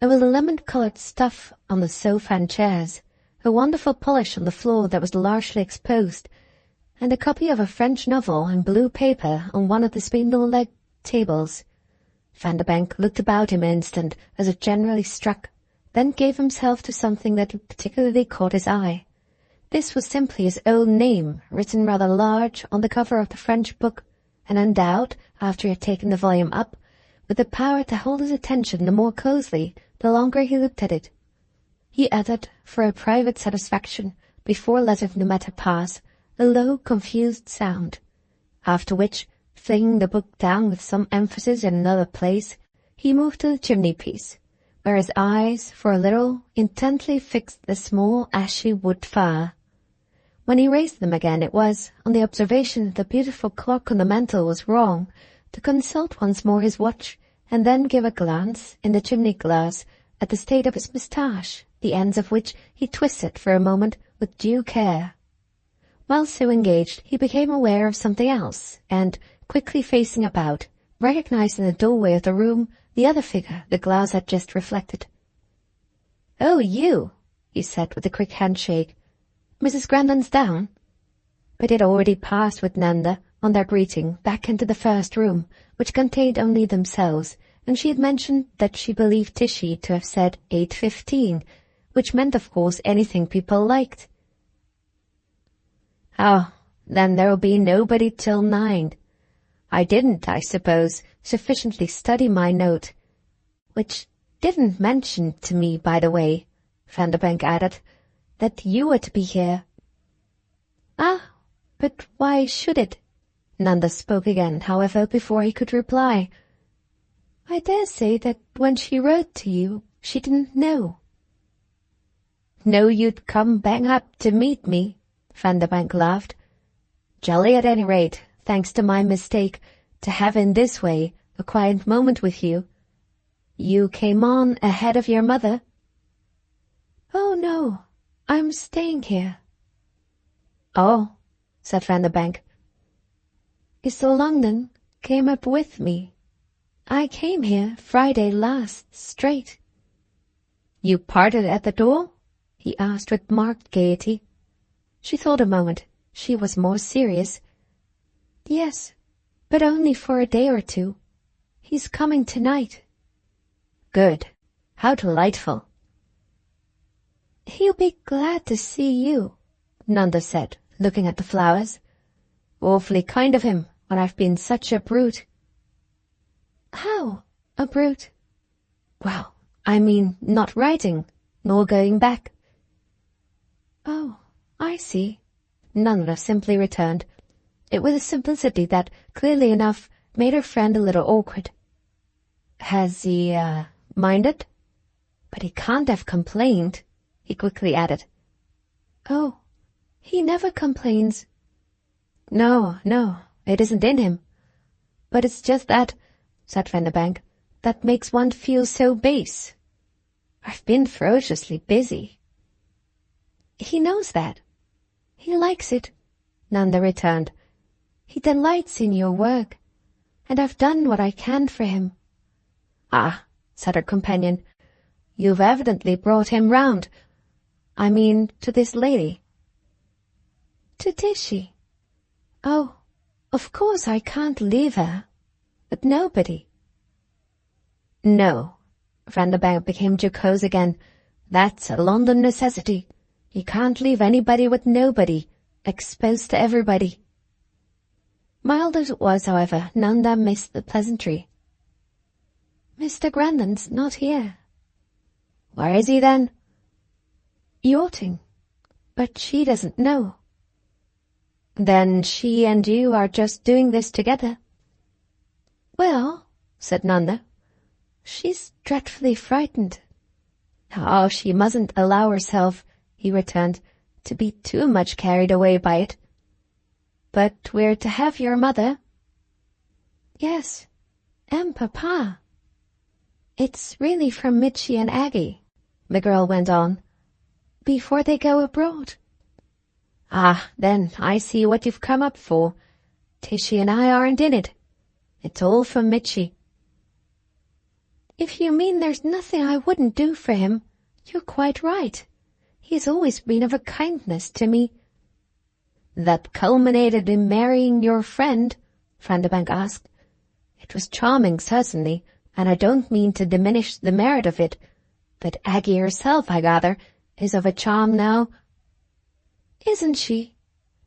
There was a lemon-colored stuff on the sofa and chairs, a wonderful polish on the floor that was largely exposed, and a copy of a French novel in blue paper on one of the spindle-legged tables. Vanderbank looked about him an instant as if generally struck, then gave himself to something that particularly caught his eye. This was simply his own name, written rather large on the cover of the French book, and endowed, after he had taken the volume up, with the power to hold his attention the more closely the longer he looked at it. He uttered, for a private satisfaction, before letting the matter pass, a low, confused sound, after which, flinging the book down with some emphasis in another place, he moved to the chimney-piece, where his eyes, for a little, intently fixed the small ashy wood fire. When he raised them again, it was, on the observation that the beautiful clock on the mantel was wrong, to consult once more his watch, and then give a glance, in the chimney-glass, at the state of his moustache, the ends of which he twisted for a moment with due care. While so engaged, he became aware of something else, and, quickly facing about, recognized in the doorway of the room the other figure the glass had just reflected. "Oh, you," he said with a quick handshake. "Mrs. Grendon's down?" But it had already passed with Nanda, on their greeting, back into the first room, which contained only themselves, and she had mentioned that she believed Tishy to have said 8:15, which meant, of course, anything people liked. "Oh, then there'll be nobody till 9. I didn't, I suppose, sufficiently study my note, which didn't mention to me, by the way," Vanderbank added, "that you were to be here." "Ah, but why should it?" Nanda spoke again, however, before he could reply. "I dare say that when she wrote to you, she didn't know." "Know you'd come bang up to meet me?" Vanderbank laughed. "Jolly at any rate, thanks to my mistake, to have in this way a quiet moment with you. You came on ahead of your mother?" "Oh, no, I'm staying here." "Oh," said Vanderbank. "Mr. Longdon came up with me. I came here Friday last, straight." "You parted at the door?" he asked with marked gaiety. She thought a moment. She was more serious. "Yes, but only for a day or two. He's coming tonight." "Good. How delightful." "He'll be glad to see you," Nanda said, looking at the flowers. "Awfully kind of him, when I've been such a brute." "How, a brute?" "Well, I mean not writing, nor going back." "Oh, I see," Nanda simply returned, it with a simplicity that, clearly enough, made her friend a little awkward. "Has he, minded? But he can't have complained," he quickly added. "Oh, he never complains." No, it isn't in him. But it's just that," said Vanderbank, "that makes one feel so base. I've been ferociously busy." "He knows that. He likes it," Nanda returned. "He delights in your work, and I've done what I can for him." "Ah," said her companion, "you've evidently brought him round. I mean, to this lady." "To Tishy? Oh, of course I can't leave her. But nobody." "No," Vanderbank became jocose again. "That's a London necessity. You can't leave anybody with nobody, exposed to everybody." Mild as it was, however, Nanda missed the pleasantry. "Mr. Grandon's not here." "Where is he, then?" "Yachting. But she doesn't know." "Then she and you are just doing this together?" "Well," said Nanda, "she's dreadfully frightened." "Oh, she mustn't allow herself," he returned, "to be too much carried away by it. But we're to have your mother?" "Yes, and Papa. It's really from Mitchy and Aggie," the girl went on, "before they go abroad." "Ah, then I see what you've come up for. Tishy and I aren't in it. It's all for Mitchy." "If you mean there's nothing I wouldn't do for him, you're quite right. He's always been of a kindness to me." "That culminated in marrying your friend?" Vanderbank asked. "It was charming, certainly, and I don't mean to diminish the merit of it. But Aggie herself, I gather, is of a charm now." "Isn't she?"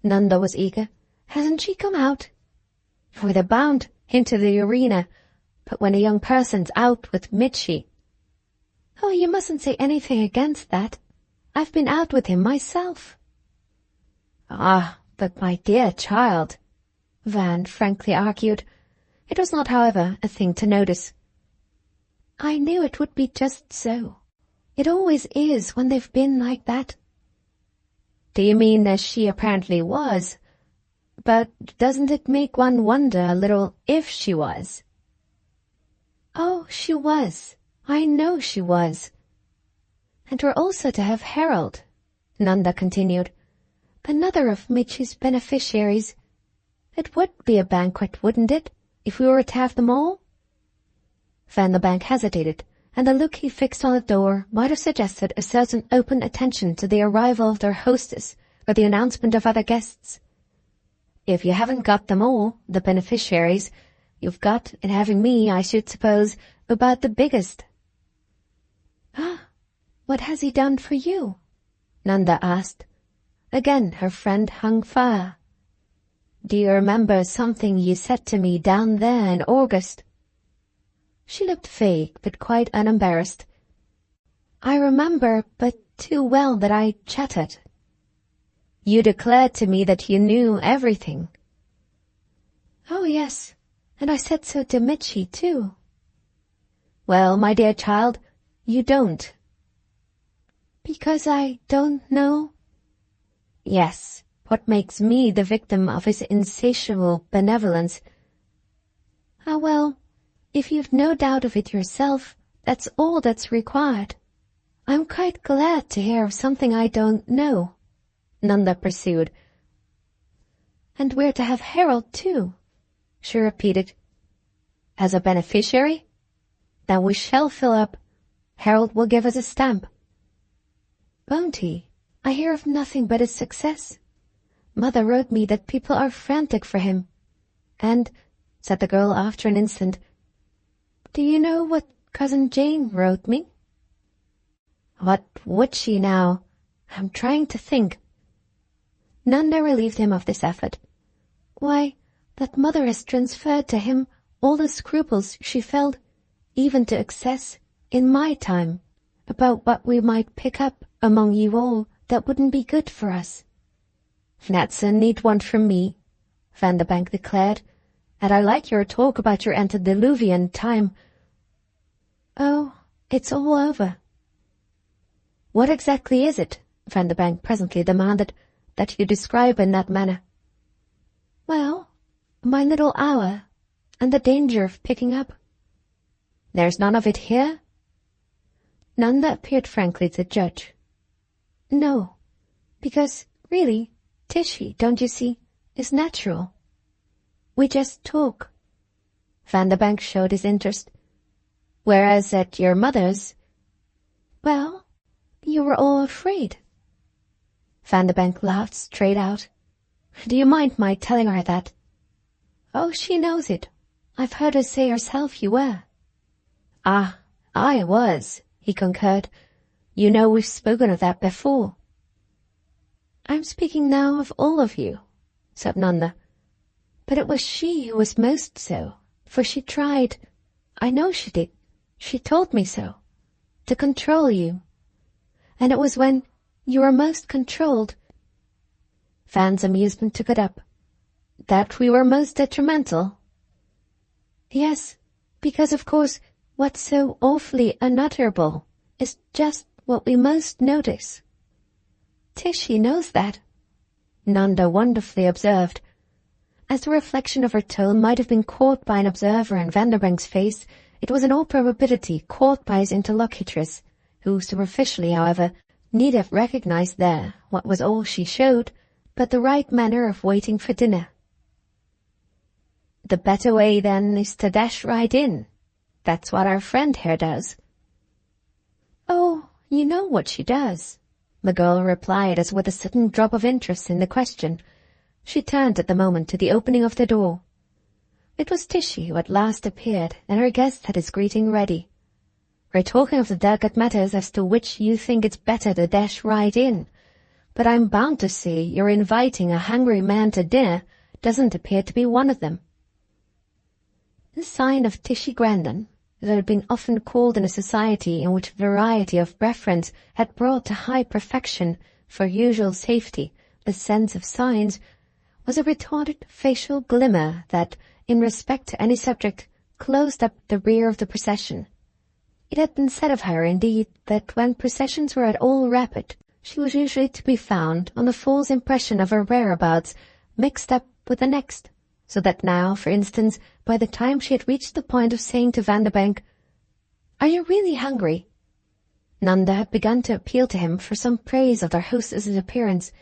Nanda was eager. "Hasn't she come out?" "With a bound into the arena. But when a young person's out with Mitchy—" "Oh, you mustn't say anything against that. I've been out with him myself." "Ah, but my dear child," Van frankly argued. It was not, however, a thing to notice. "I knew it would be just so. It always is when they've been like that." "Do you mean as she apparently was? But doesn't it make one wonder a little if she was?" "Oh, she was. I know she was." "And we're also to have Harold," Nanda continued, "another of Mitchy's beneficiaries. It would be a banquet, wouldn't it, if we were to have them all?" Vanderbank hesitated, and the look he fixed on the door might have suggested a certain open attention to the arrival of their hostess or the announcement of other guests. "If you haven't got them all, the beneficiaries, you've got, in having me, I should suppose, about the biggest." "Ah, what has he done for you?" Nanda asked. Again her friend hung fire. "Do you remember something you said to me down there in August?" She looked vague, but quite unembarrassed. "I remember but too well that I chattered." "You declared to me that you knew everything." "Oh, yes, and I said so to Mitchy, too." "Well, my dear child, you don't." "Because I don't know?" "Yes, what makes me the victim of his insatiable benevolence." "Ah, well, if you've no doubt of it yourself, that's all that's required. I'm quite glad to hear of something I don't know," Nanda pursued. "And we're to have Harold, too," she repeated. "As a beneficiary? Then we shall fill up. Harold will give us a stamp." "Won't he? I hear of nothing but his success. Mother wrote me that people are frantic for him. And," said the girl after an instant, "do you know what Cousin Jane wrote me?" "What would she now? I'm trying to think." Nanda relieved him of this effort. Why, that mother has transferred to him all the scruples she felt, even to excess, in my time, about what we might pick up among you all that wouldn't be good for us. That's a neat one from me, Vanderbank declared, and I like your talk about your antediluvian time. Oh, it's all over. What exactly is it, Vanderbank presently demanded, that you describe in that manner? Well, my little hour, and the danger of picking up. There's none of it here? Nanda appeared frankly to judge. No, because, really, Tishy, don't you see, is natural. We just talk. Vanderbank showed his interest. Whereas at your mother's, well, you were all afraid. Vanderbank laughed straight out. Do you mind my telling her that? Oh, she knows it. I've heard her say herself you were. Ah, I was, he concurred. You know we've spoken of that before. I'm speaking now of all of you, said Nanda. But it was she who was most so, for she tried, I know she did, she told me so, to control you. And it was when you were most controlled. Van's amusement took it up. That we were most detrimental? Yes, because of course what's so awfully unutterable is just what we most notice. Tishy knows that, Nanda wonderfully observed. As the reflection of her tone might have been caught by an observer in Vanderbank's face, it was in all probability caught by his interlocutress, who superficially, however, need have recognized there what was all she showed, but the right manner of waiting for dinner. The better way, then, is to dash right in. That's what our friend here does. Oh, you know what she does, the girl replied as with a sudden drop of interest in the question. She turned at the moment to the opening of the door. It was Tishy who at last appeared, and her guest had his greeting ready. We're talking of the delicate matters as to which you think it's better to dash right in, but I'm bound to say your inviting a hungry man to dinner doesn't appear to be one of them. The sign of Tishy Grandon, that had been often called in a society in which variety of preference had brought to high perfection for usual safety the sense of signs, was a retorted facial glimmer that, in respect to any subject, closed up the rear of the procession. It had been said of her, indeed, that when processions were at all rapid, she was usually to be found on the false impression of her whereabouts mixed up with the next, so that now, for instance, by the time she had reached the point of saying to Vanderbank, "Are you really hungry?" Nanda had begun to appeal to him for some praise of their hostess's appearance.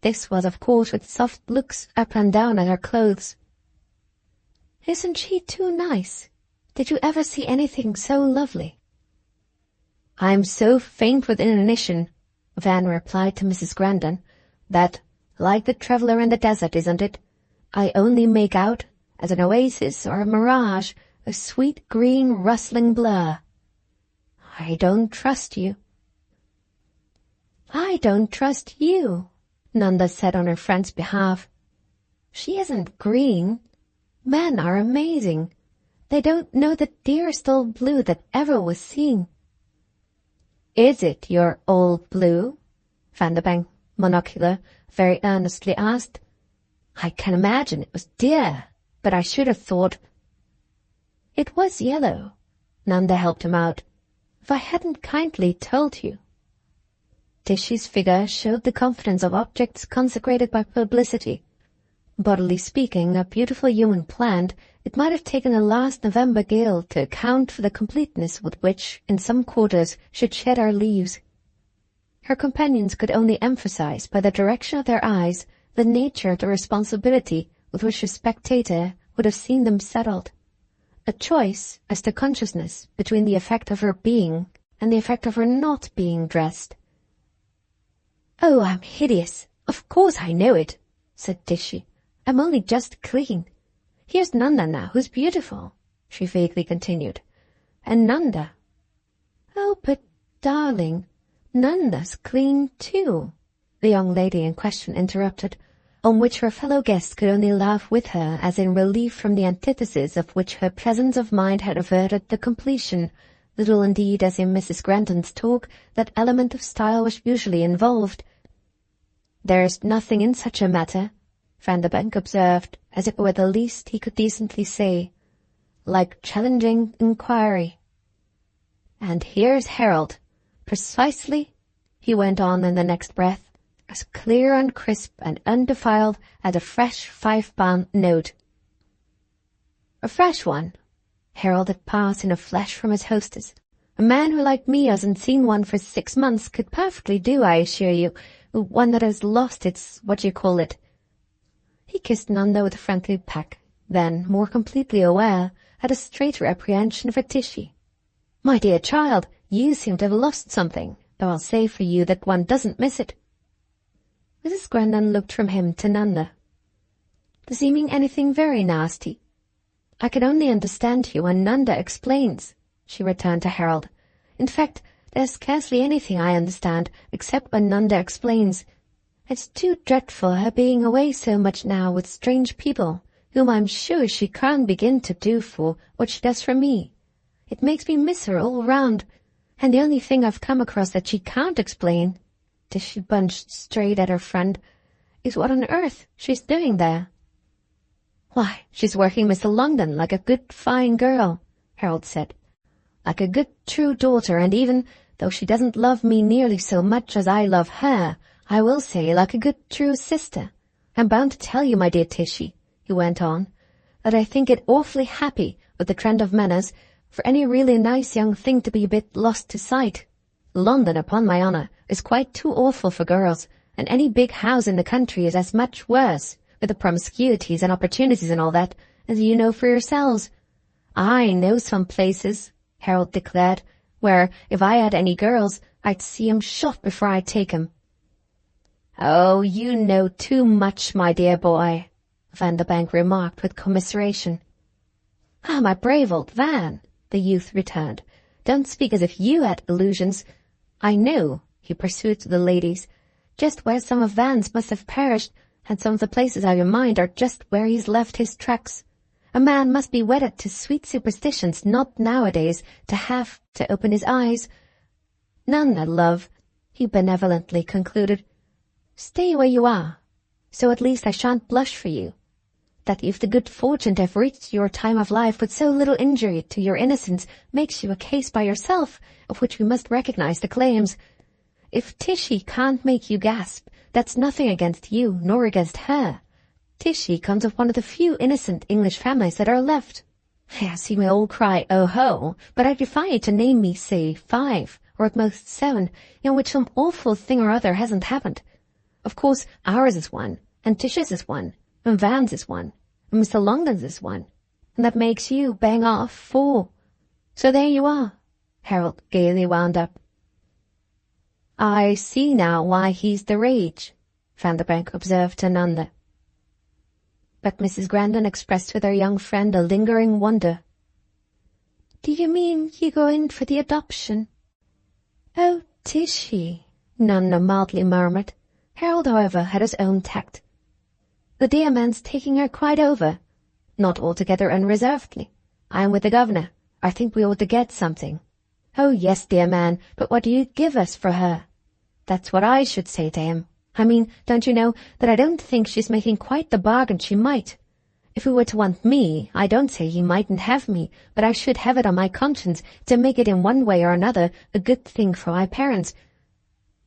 This was, of course, with soft looks up and down at her clothes. "Isn't she too nice? Did you ever see anything so lovely?" "I'm so faint with inanition," Van replied to Mrs. Grandon, "that, like the traveller in the desert, isn't it, I only make out, as an oasis or a mirage, a sweet green rustling blur. I don't trust you." "I don't trust you," Nanda said on her friend's behalf. "She isn't green. Men are amazing. They don't know the dearest old blue that ever was seen." "Is it your old blue?" Vanderbank, monocular, very earnestly asked. "I can imagine it was dear, but I should have thought—" "It was yellow," Nanda helped him out. "If I hadn't kindly told you." Tishy's figure showed the confidence of objects consecrated by publicity. Bodily speaking, a beautiful human plant, it might have taken a last November gale to account for the completeness with which, in some quarters, should shed her leaves. Her companions could only emphasize, by the direction of their eyes, the nature of the responsibility with which a spectator would have seen them settled. A choice, as to consciousness, between the effect of her being and the effect of her not being dressed. "Oh, I'm hideous. Of course I know it," said Tishy. "I'm only just clean. Here's Nanda now, who's beautiful," she vaguely continued. "And Nanda—" "Oh, but, darling, Nanda's clean too," the young lady in question interrupted, on which her fellow guest could only laugh with her, as in relief from the antithesis of which her presence of mind had averted the completion. Little indeed as in Mrs. Grandon's talk that element of style was usually involved. "There's nothing in such a matter," Vanderbank observed, as if it were the least he could decently say, "like challenging inquiry. And here's Harold, precisely," he went on in the next breath, "as clear and crisp and undefiled as a fresh 5-pound note." "A fresh one?" Harold had passed in a flash from his hostess. "A man who like me hasn't seen one for 6 months could perfectly do, I assure you. One that has lost its what-do-you-call-it." He kissed Nanda with a friendly peck, then, more completely aware, had a straighter apprehension for Tishy. "My dear child, you seem to have lost something, though I'll say for you that one doesn't miss it." Mrs. Grandon looked from him to Nanda. "Does he mean anything very nasty?" "I can only understand you when Nanda explains," she returned to Harold. "In fact, there's scarcely anything I understand, except when Nanda explains. It's too dreadful her being away so much now with strange people, whom I'm sure she can't begin to do for what she does for me. It makes me miss her all round, and the only thing I've come across that she can't explain," she bunched straight at her friend, "is what on earth she's doing there." "Why, she's working Mr. Longden like a good fine girl," Harold said. "Like a good true daughter, and even, though she doesn't love me nearly so much as I love her, I will say like a good true sister. I'm bound to tell you, my dear Tishy," he went on, "that I think it awfully happy with the trend of manners for any really nice young thing to be a bit lost to sight. London, upon my honour, is quite too awful for girls, and any big house in the country is as much worse, with the promiscuities and opportunities and all that, as you know for yourselves. I know some places," Harold declared, "where, if I had any girls, I'd see 'em shot before I'd take 'em." "Oh, you know too much, my dear boy," Vanderbank remarked with commiseration. "Ah, my brave old Van," the youth returned, "don't speak as if you had illusions. I know," he pursued to the ladies, "just where some of Van's must have perished, and some of the places out of your mind are just where he's left his tracks. A man must be wedded to sweet superstitions not nowadays to have to open his eyes. Nanda, love," he benevolently concluded, "stay where you are, so at least I shan't blush for you. That you've the good fortune to have reached your time of life with so little injury to your innocence makes you a case by yourself, of which we must recognize the claims. If Tishy can't make you gasp, that's nothing against you, nor against her. Tishy comes of one of the few innocent English families that are left. Yes, you may all cry, oh ho, but I defy you to name me, say, 5, or at most 7, in which some awful thing or other hasn't happened. Of course, ours is one, and Tishy's is one, and Van's is one, and Mr. Longden's is one, and that makes you bang off 4. So there you are," Harold gaily wound up. "I see now why he's the rage," Vanderbank observed to Nanda. But Mrs. Grandon expressed to their young friend a lingering wonder. "Do you mean you go in for the adoption?" "Oh, Tishy," Nanda mildly murmured. Harold, however, had his own tact. "The dear man's taking her quite over. Not altogether unreservedly. I'm with the governor. I think we ought to get something." "Oh, yes, dear man, but what do you give us for her?" "That's what I should say to him. I mean, don't you know, that I don't think she's making quite the bargain she might. If he were to want me, I don't say he mightn't have me, but I should have it on my conscience to make it in one way or another a good thing for my parents.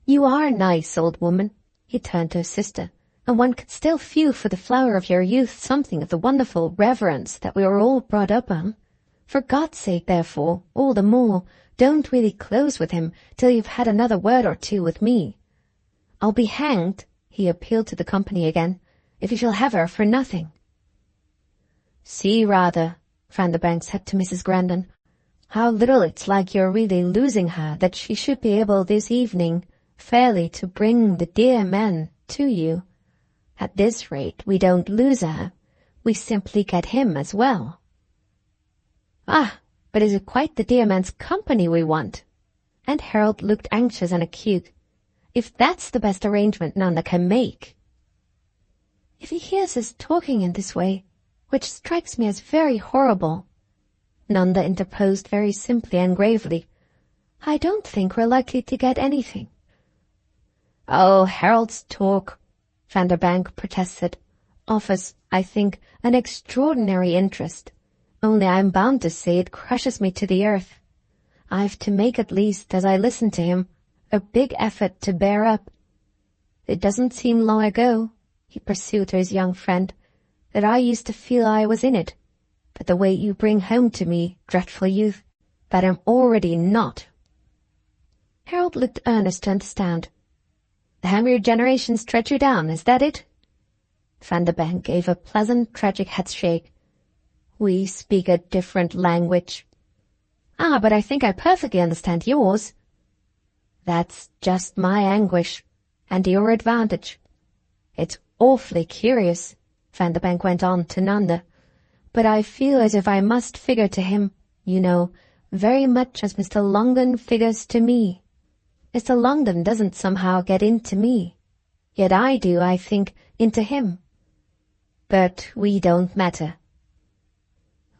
You are nice, old woman," he turned to his sister, "and one could still feel for the flower of your youth something of the wonderful reverence that we were all brought up on. For God's sake, therefore, all the more, don't really close with him till you've had another word or two with me. I'll be hanged," he appealed to the company again, "if you shall have her for nothing." "See rather," Vanderbank said to Mrs. Grandon, "how little it's like you're really losing her that she should be able this evening fairly to bring the dear man to you. At this rate we don't lose her, we simply get him as well." "Ah, but is it quite the dear man's company we want?" And Harold looked anxious and acute. if that's the best arrangement Nanda can make. If he hears us talking in this way, which strikes me as very horrible, Nanda interposed very simply and gravely, I don't think we're likely to get anything. Oh, Harold's talk, Vanderbank protested, offers, I think, an extraordinary interest. Only I'm bound to say it crushes me to the earth. I've to make, at least, as I listen to him, a big effort to bear up. It doesn't seem long ago, he pursued to his young friend, that I used to feel I was in it, but the way you bring home to me, dreadful youth, that I'm already not. Harold looked earnest to understand. The Henry generation stretch you down, is that it? Vanderbank gave a pleasant, tragic headshake. We speak a different language. Ah, but I think I perfectly understand yours. That's just my anguish, and your advantage. It's awfully curious, Vanderbank went on to Nanda, but I feel as if I must figure to him, you know, very much as Mr. Longdon figures to me. Mr. Longdon doesn't somehow get into me, yet I do, I think, into him. But we don't matter.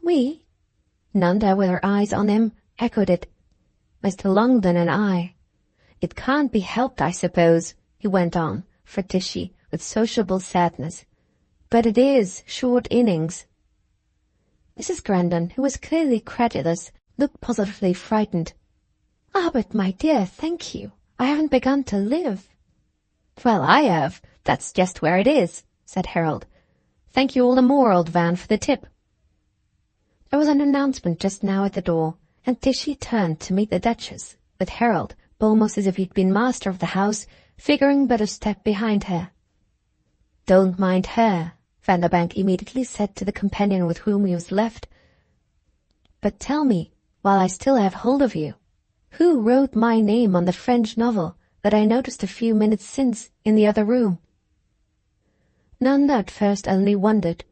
We? Nanda, with her eyes on him, echoed it. Mr. Longdon and I. It can't be helped, I suppose, he went on, for Tishy, with sociable sadness. But it is short innings. Mrs. Grandon, who was clearly credulous, looked positively frightened. Ah, but my dear, thank you. I haven't begun to live. Well, I have. That's just where it is, said Harold. Thank you all the more, old Van, for the tip. There was an announcement just now at the door, and Tishy turned to meet the Duchess, with Harold, almost as if he'd been master of the house, figuring but a step behind her. Don't mind her, Vanderbank immediately said to the companion with whom he was left. But tell me, while I still have hold of you, who wrote my name on the French novel that I noticed a few minutes since in the other room? Nanda at first only wondered.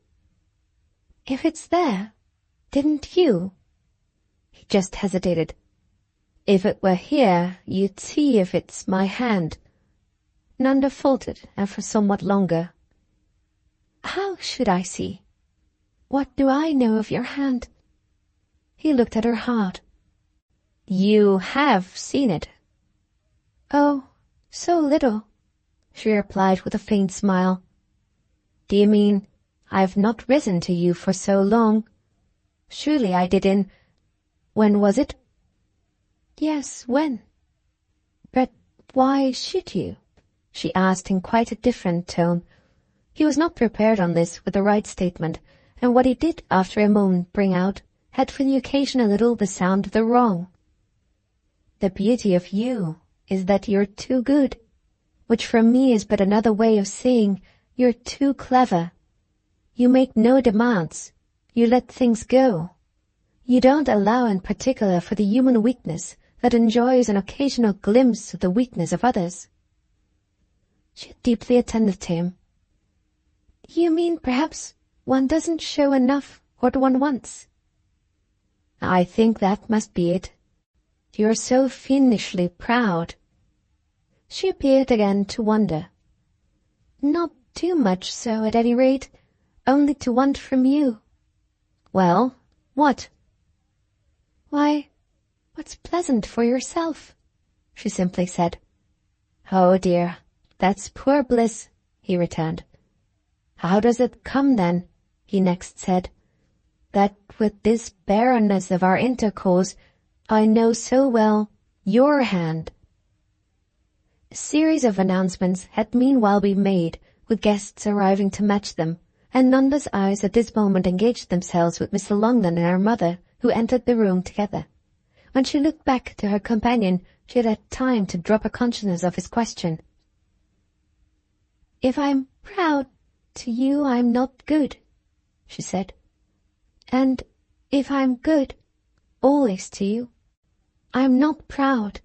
If it's there, didn't you? He just hesitated. If it were here, you'd see if it's my hand. Nanda faltered, and for somewhat longer. How should I see? What do I know of your hand? He looked at her hard. You have seen it. Oh, so little, she replied with a faint smile. Do you mean I've not risen to you for so long? Surely I did in... When was it? Yes, when? But why should you? She asked in quite a different tone. He was not prepared on this with the right statement, and what he did after a moment bring out had for the occasion a little the sound of the wrong. The beauty of you is that you're too good, which for me is but another way of saying you're too clever. You make no demands. You let things go. You don't allow in particular for the human weakness that enjoys an occasional glimpse of the weakness of others. She had deeply attended to him. You mean perhaps one doesn't show enough what one wants? I think that must be it. You're so fiendishly proud. She appeared again to wonder. Not too much so, at any rate, only to want from you. Well, what? Why, what's pleasant for yourself, she simply said. Oh dear, that's poor bliss, he returned. How does it come then, he next said, that with this barrenness of our intercourse I know so well your hand? A series of announcements had meanwhile been made, with guests arriving to match them, and Nanda's eyes at this moment engaged themselves with Mr. Longdon and her mother, who entered the room together. When she looked back to her companion, she had had time to drop a consciousness of his question. If I'm proud, to you I'm not good, she said. And if I'm good, always to you, I'm not proud.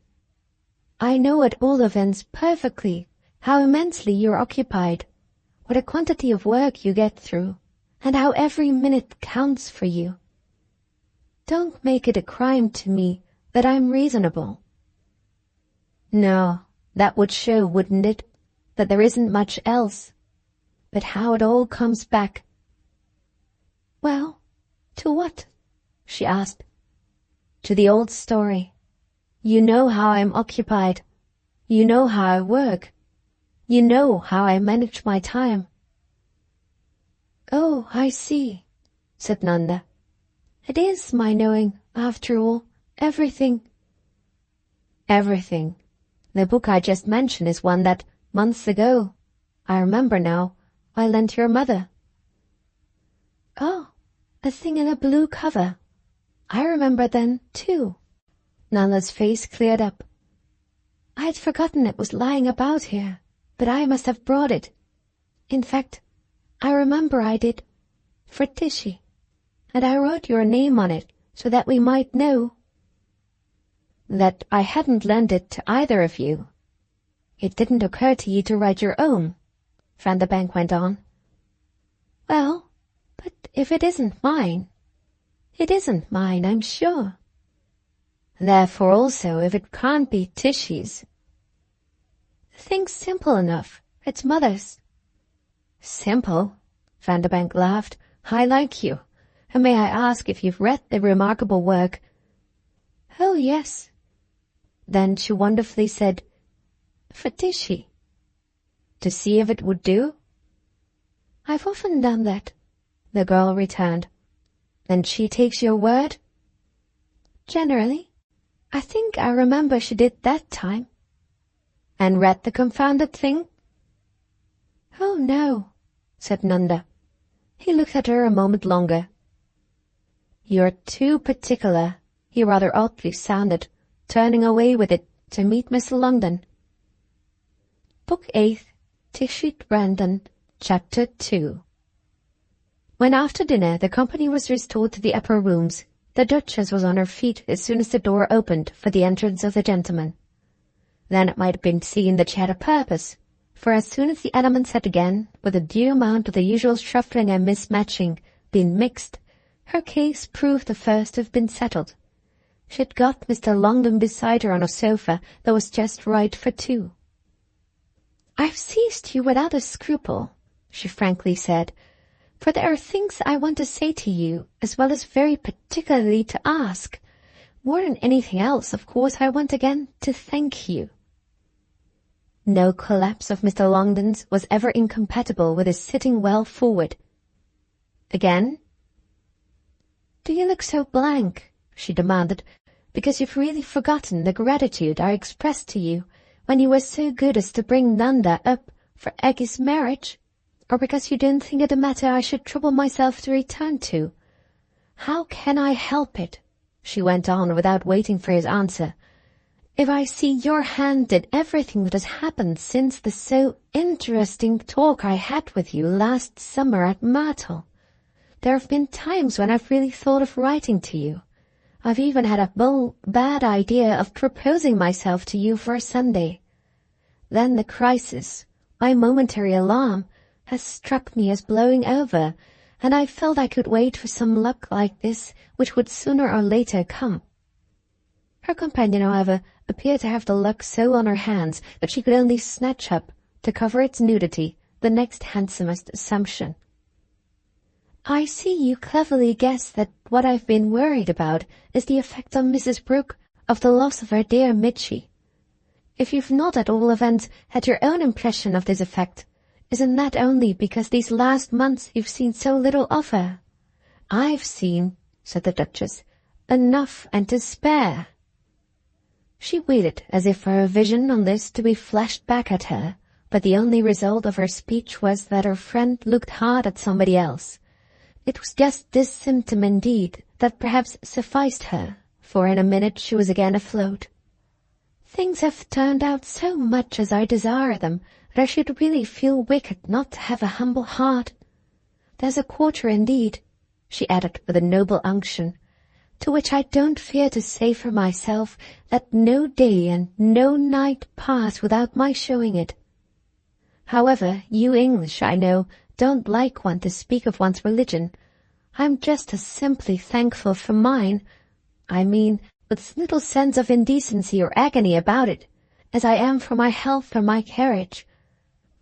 I know at all events perfectly how immensely you're occupied, what a quantity of work you get through, and how every minute counts for you. Don't make it a crime to me that I'm reasonable. No, That would show, wouldn't it, that there isn't much else. But how it all comes back. Well, to what? She asked. To the old story. You know how I'm occupied. You know how I work. You know how I manage my time. Oh, I see, said Nanda. It is my knowing, after all, everything. Everything. The book I just mentioned is one that, months ago, I remember now, I lent your mother. Oh, a thing in a blue cover. I remember then, too. Nanda's face cleared up. I had forgotten it was lying about here, but I must have brought it. In fact, I remember I did, for Tishy, and I wrote your name on it so that we might know that I hadn't lent it to either of you. It didn't occur to you to write your own, Vanderbank went on. Well, but if it isn't mine, it isn't mine, I'm sure. Therefore also, if it can't be Tishy's. The thing's simple enough. It's mother's. Simple? Vanderbank laughed. I like you. And may I ask if you've read the remarkable work? Oh, yes. Then she wonderfully said, for Tishy. To see if it would do? I've often done that, the girl returned. Then she takes your word? Generally. I think I remember she did that time. And read the confounded thing? Oh, no, said Nanda. He looked at her a moment longer. You're too particular, he rather oddly sounded, turning away with it to meet Mr. Longden. Book 8th, Tishy Brandon, Chapter 2. When after dinner the company was restored to the upper rooms, the Duchess was on her feet as soon as the door opened for the entrance of the gentleman. Then it might have been seen that she had a purpose, for as soon as the elements had again, with a due amount of the usual shuffling and mismatching, been mixed, her case proved the first to have been settled. She had got Mr. Longden beside her on a sofa that was just right for two. I've seized you without a scruple, she frankly said, for there are things I want to say to you, as well as very particularly to ask. More than anything else, of course, I want again to thank you. No collapse of Mr. Longden's was ever incompatible with his sitting well forward. Again? Do you look so blank, she demanded, because you've really forgotten the gratitude I expressed to you when you were so good as to bring Nanda up for Aggie's marriage, or because you didn't think it a matter I should trouble myself to return to? How can I help it, she went on without waiting for his answer, if I see your hand in everything that has happened since the so interesting talk I had with you last summer at Myrtle? There have been times when I've really thought of writing to you. I've even had a bad idea of proposing myself to you for a Sunday. Then the crisis, my momentary alarm, has struck me as blowing over, and I felt I could wait for some luck like this, which would sooner or later come. Her companion, however, appeared to have the luck so on her hands that she could only snatch up, to cover its nudity, the next handsomest assumption. I see you cleverly guess that what I've been worried about is the effect on Mrs. Brooke of the loss of her dear Mitchy. If you've not at all events had your own impression of this effect, isn't that only because these last months you've seen so little of her? I've seen, said the Duchess, enough and to spare. She waited as if for a vision on this to be flashed back at her, but the only result of her speech was that her friend looked hard at somebody else. It was just this symptom indeed that perhaps sufficed her, for in a minute she was again afloat. Things have turned out so much as I desire them that I should really feel wicked not to have a humble heart. There's a quarter indeed, she added with a noble unction, to which I don't fear to say for myself that no day and no night pass without my showing it. However, you English, I know, don't like one to speak of one's religion. I'm just as simply thankful for mine, I mean, with little sense of indecency or agony about it, as I am for my health or my carriage.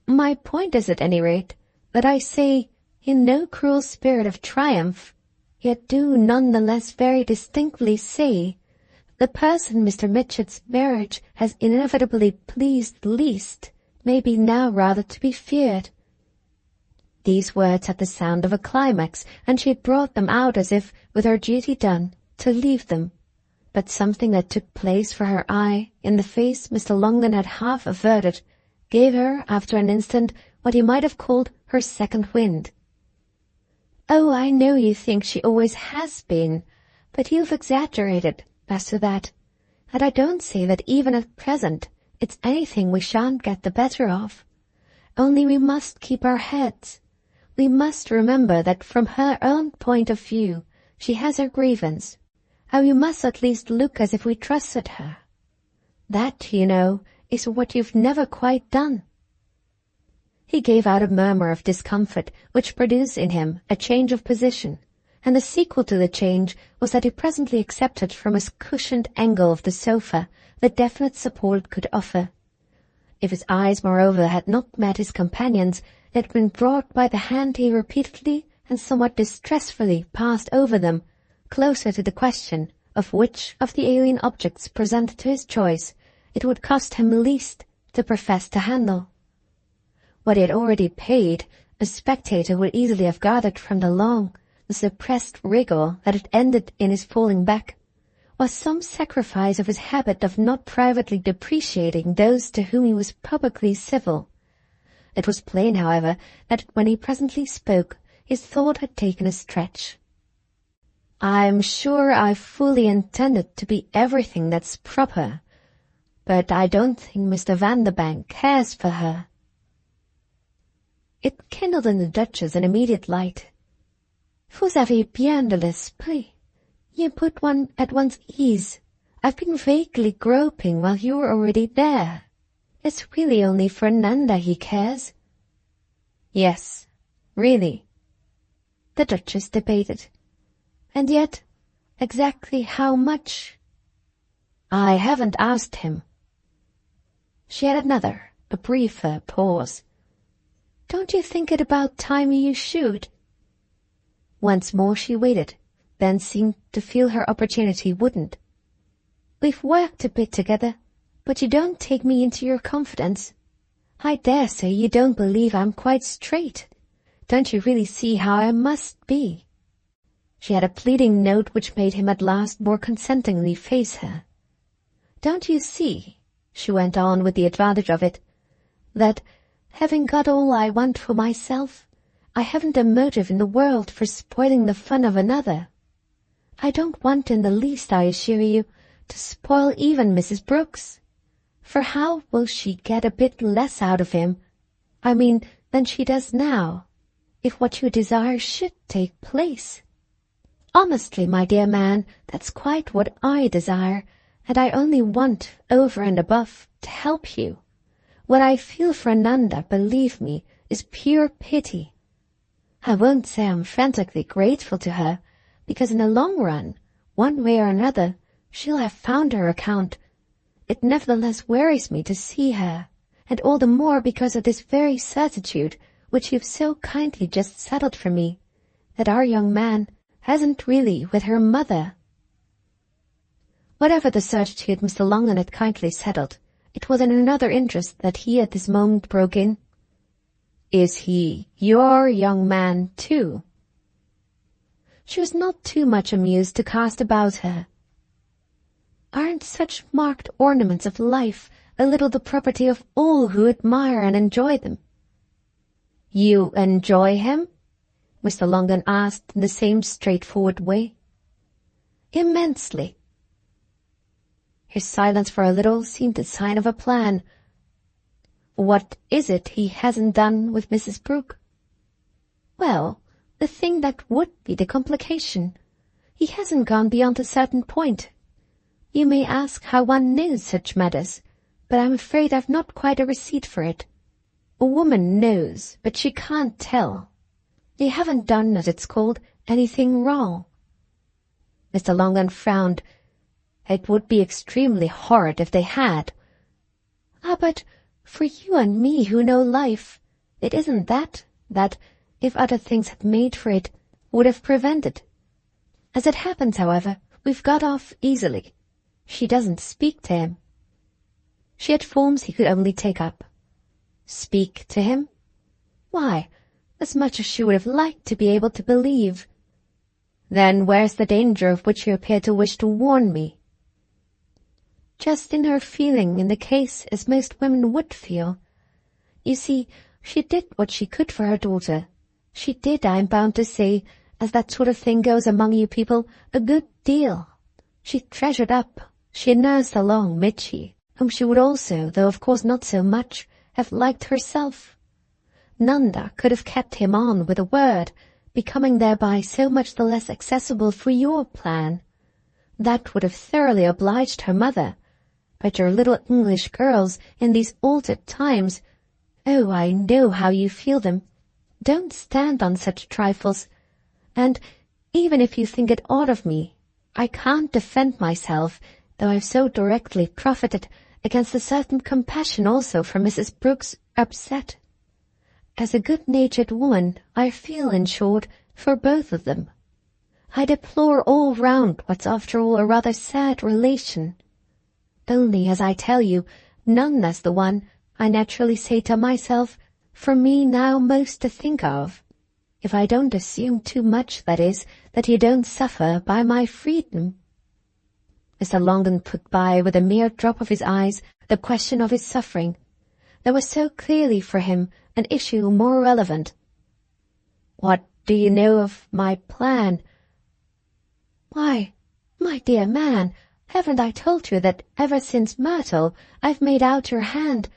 My point is, at any rate, that I say, in no cruel spirit of triumph, yet do none the less very distinctly say, the person Mr. Mitchett's marriage has inevitably pleased least may be now rather to be feared. These words had the sound of a climax, and she had brought them out as if, with her duty done, to leave them. But something that took place for her eye, in the face Mr. Longden had half averted, gave her, after an instant, what he might have called her second wind. "Oh, I know you think she always has been, but you've exaggerated, as to that. And I don't say that even at present it's anything we shan't get the better of. Only we must keep our heads. We must remember that from her own point of view she has her grievance, and we must at least look as if we trusted her. That, you know, is what you've never quite done." He gave out a murmur of discomfort which produced in him a change of position, and the sequel to the change was that he presently accepted from his cushioned angle of the sofa the definite support it could offer. If his eyes, moreover, had not met his companion's, they had been brought by the hand he repeatedly and somewhat distressfully passed over them, closer to the question of which of the alien objects presented to his choice it would cost him least to profess to handle. What he had already paid, a spectator would easily have gathered from the long, the suppressed wriggle that had ended in his falling back, was some sacrifice of his habit of not privately depreciating those to whom he was publicly civil. It was plain, however, that when he presently spoke, his thought had taken a stretch. "I'm sure I fully intended to be everything that's proper, but I don't think Mr. Vanderbank cares for her." It kindled in the Duchess an immediate light. "Vous avez bien de l'esprit. You put one at one's ease. I've been vaguely groping while you were already there. It's really only for Nanda he cares." "Yes, really." The Duchess debated. "And yet, exactly how much?" "I haven't asked him." She had another, a briefer pause. "Don't you think it about time you should?" Once more she waited, then seemed to feel her opportunity wouldn't. "We've worked a bit together, but you don't take me into your confidence. I dare say you don't believe I'm quite straight. Don't you really see how I must be?" She had a pleading note which made him at last more consentingly face her. "Don't you see," she went on with the advantage of it, "that, having got all I want for myself, I haven't a motive in the world for spoiling the fun of another? I don't want in the least, I assure you, to spoil even Mrs. Brooks. For how will she get a bit less out of him, I mean, than she does now, if what you desire should take place? Honestly, my dear man, that's quite what I desire, and I only want, over and above, to help you. What I feel for Nanda, believe me, is pure pity. I won't say I'm frantically grateful to her, because in the long run, one way or another, she'll have found her account. It nevertheless worries me to see her, and all the more because of this very certitude which you've so kindly just settled for me, that our young man hasn't really with her mother." Whatever the certitude Mr. Longden had kindly settled, it was in another interest that he at this moment broke in. "Is he your young man, too?" She was not too much amused to cast about her. "Aren't such marked ornaments of life a little the property of all who admire and enjoy them?" "You enjoy him?" Mr. Longden asked in the same straightforward way. "Immensely." His silence for a little seemed the sign of a plan. "What is it he hasn't done with Mrs. Brooke?" "Well, the thing that would be the complication. He hasn't gone beyond a certain point. You may ask how one knows such matters, but I'm afraid I've not quite a receipt for it. A woman knows, but she can't tell. They haven't done, as it's called, anything wrong." Mr. Longden frowned. "It would be extremely horrid if they had." Ah, but for you and me who know life, it isn't that, if other things had made for it, would have prevented. As it happens, however, we've got off easily. She doesn't speak to him. She had forms he could only take up. Speak to him? Why, as much as she would have liked to be able to believe. Then where's the danger of which you appear to wish to warn me? Just in her feeling in the case as most women would feel. You see, she did what she could for her daughter. She did, I'm bound to say, as that sort of thing goes among you people, a good deal. She treasured up, she nursed along Mitchie, whom she would also, though of course not so much, have liked herself. Nanda could have kept him on with a word, becoming thereby so much the less accessible for your plan. That would have thoroughly obliged her mother. But your little English girls, in these altered times, oh, I know how you feel them, don't stand on such trifles, and even if you think it odd of me, I can't defend myself, though I've so directly profited, against a certain compassion also for Mrs. Brooke's upset. As a good-natured woman, I feel, in short, for both of them. I deplore all round what's after all a rather sad relation. Only, as I tell you, Nanda's the one, I naturally say to myself, for me now most to think of. If I don't assume too much, that is, that you don't suffer by my freedom. Mr. Longden put by with a mere drop of his eyes the question of his suffering. There was so clearly for him an issue more relevant. What do you know of my plan? Why, my dear man, haven't I told you that ever since Myrtle I've made out your hand?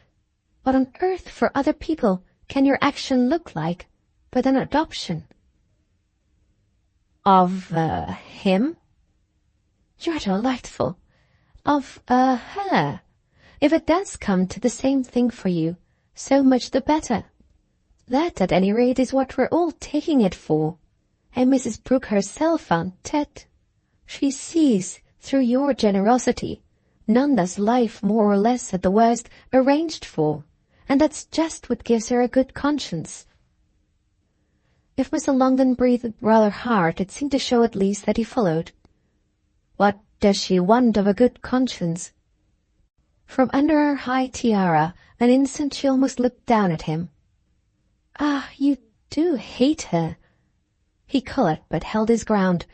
What on earth for other people can your action look like but an adoption? Of, him? You're delightful. Of, her. If it does come to the same thing for you, so much the better. That, at any rate, is what we're all taking it for. And Mrs. Brooke herself, en tête. She sees, through your generosity, Nanda's life more or less at the worst arranged for, and that's just what gives her a good conscience. If Mr. Longden breathed rather hard, it seemed to show at least that he followed. What does she want of a good conscience? From under her high tiara, an instant she almost looked down at him. Ah, you do hate her. He coloured, but held his ground.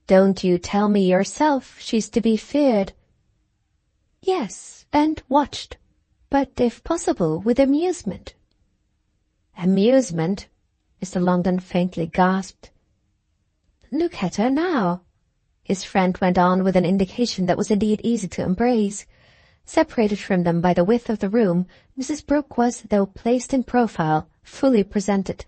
Don't you tell me yourself she's to be feared? Yes, and watched, but if possible with amusement. Amusement? Mr. Longden faintly gasped. Look at her now, his friend went on with an indication that was indeed easy to embrace. Separated from them by the width of the room, Mrs. Brooke was, though placed in profile, fully presented.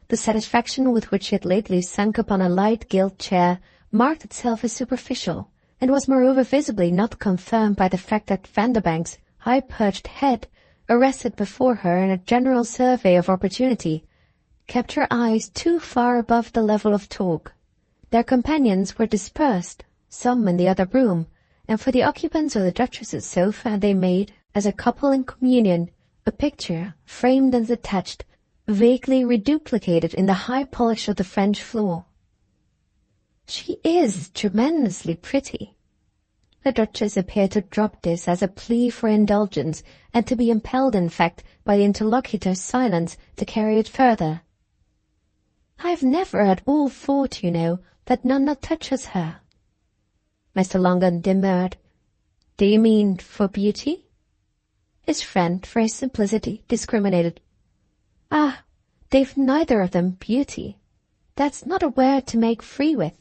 The satisfaction with which she had lately sunk upon a light gilt chair marked itself as superficial, and was moreover visibly not confirmed by the fact that Vanderbank's high-perched head, arrested before her in a general survey of opportunity, kept her eyes too far above the level of talk. Their companions were dispersed, some in the other room, and for the occupants of the Duchess's sofa they made, as a couple in communion, a picture, framed and attached, vaguely reduplicated in the high polish of the French floor. She is tremendously pretty. The Duchess appeared to drop this as a plea for indulgence, and to be impelled, in fact, by the interlocutor's silence to carry it further. I've never at all thought, you know, that Nanda touches her. Mr. Longden demurred. Do you mean for beauty? His friend, for his simplicity, discriminated. Ah, they've neither of them beauty. That's not a word to make free with.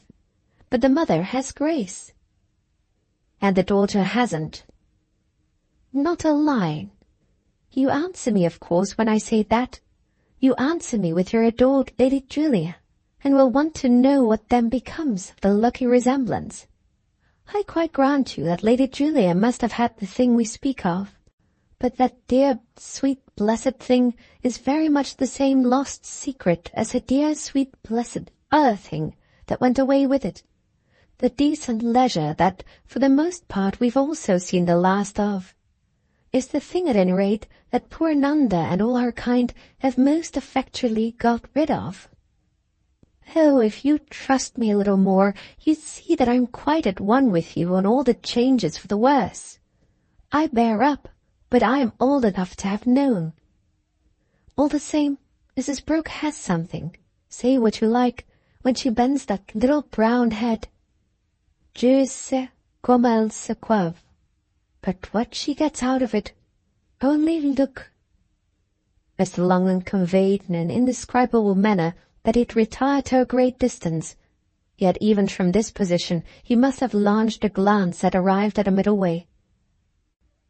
But the mother has grace. And the daughter hasn't. Not a line. You answer me, of course, when I say that. You answer me with your adored Lady Julia, and will want to know what then becomes of the lucky resemblance. I quite grant you that Lady Julia must have had the thing we speak of, but that dear, sweet, blessed thing is very much the same lost secret as a dear, sweet, blessed other thing that went away with it. The decent leisure that, for the most part, we've also seen the last of. is the thing at any rate that poor Nanda and all her kind have most effectually got rid of. Oh, if you trust me a little more, you'd see that I'm quite at one with you on all the changes for the worse. I bear up, but I am old enough to have known. All the same, Mrs. Brooke has something, say what you like, when she bends that little brown head. Je sais comme elle se coiffe. But what she gets out of it, only look. Mr. Longman conveyed in an indescribable manner that he had retired to a great distance, yet even from this position he must have launched a glance that arrived at a middle way.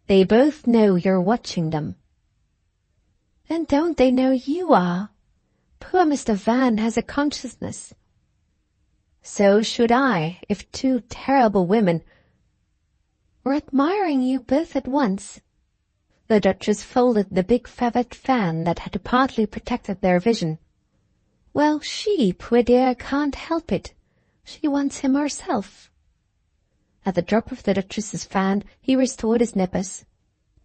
They both know you're watching them. And don't they know you are? Poor Mr. Van has a consciousness. So should I, if two terrible women were admiring you both at once. The Duchess folded the big feathered fan that had partly protected their vision. Well, she, poor dear, can't help it. She wants him herself. At the drop of the Duchess's fan, he restored his nippers.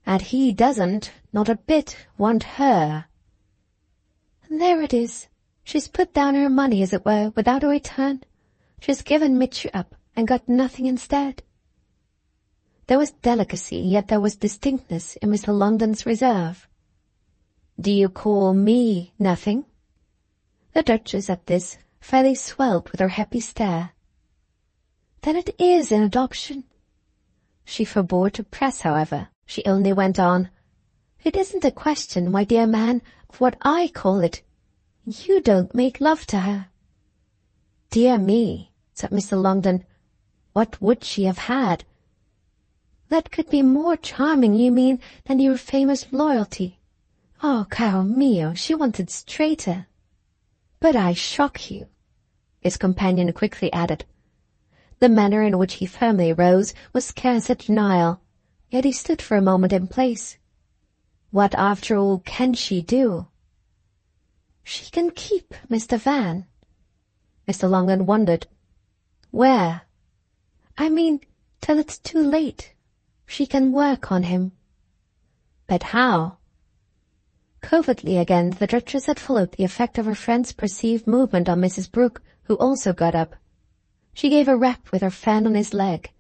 And he doesn't, not a bit, want her. And there it is. She's put down her money, as it were, without a return. She's given Mitchell up, and got nothing instead. There was delicacy, yet there was distinctness in Mr. Longdon's reserve. Do you call me nothing? The Duchess, at this, fairly swelled with her happy stare. Then it is an adoption. She forbore to press, however. She only went on. It isn't a question, my dear man, of what I call it. You don't make love to her. Dear me, said Mr. Longdon, what would she have had? That could be more charming, you mean, than your famous loyalty. Oh, caro mio, she wanted straighter. But I shock you, his companion quickly added. The manner in which he firmly rose was scarce a denial, yet he stood for a moment in place. What, after all, can she do? She can keep Mr. Van. Mr. Longdon wondered. Where? I mean, till it's too late. She can work on him. But how? Covertly again, the Duchess had followed the effect of her friend's perceived movement on Mrs. Brooke, who also got up. She gave a rap with her fan on his leg.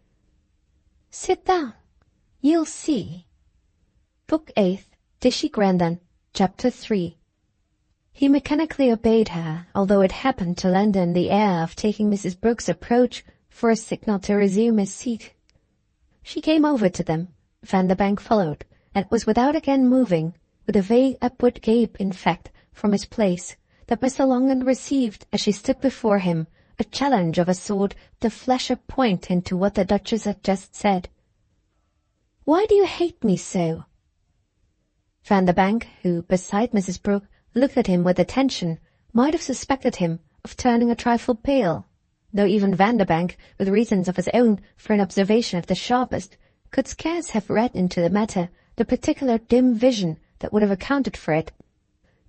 Sit down. You'll see. Book 8th, Dishy Grandon, Chapter 3. He mechanically obeyed her, although it happened to lend him the air of taking Mrs. Brooke's approach for a signal to resume his seat. She came over to them. Vanderbank followed, and was without again moving, with a vague upward gape, in fact, from his place, that Mr. Longdon received as she stood before him, a challenge of a sort to flash a point into what the Duchess had just said. Why do you hate me so? Vanderbank, who, beside Mrs. Brooke, looked at him with attention, might have suspected him of turning a trifle pale, though even Vanderbank, with reasons of his own for an observation of the sharpest, could scarce have read into the matter the particular dim vision that would have accounted for it,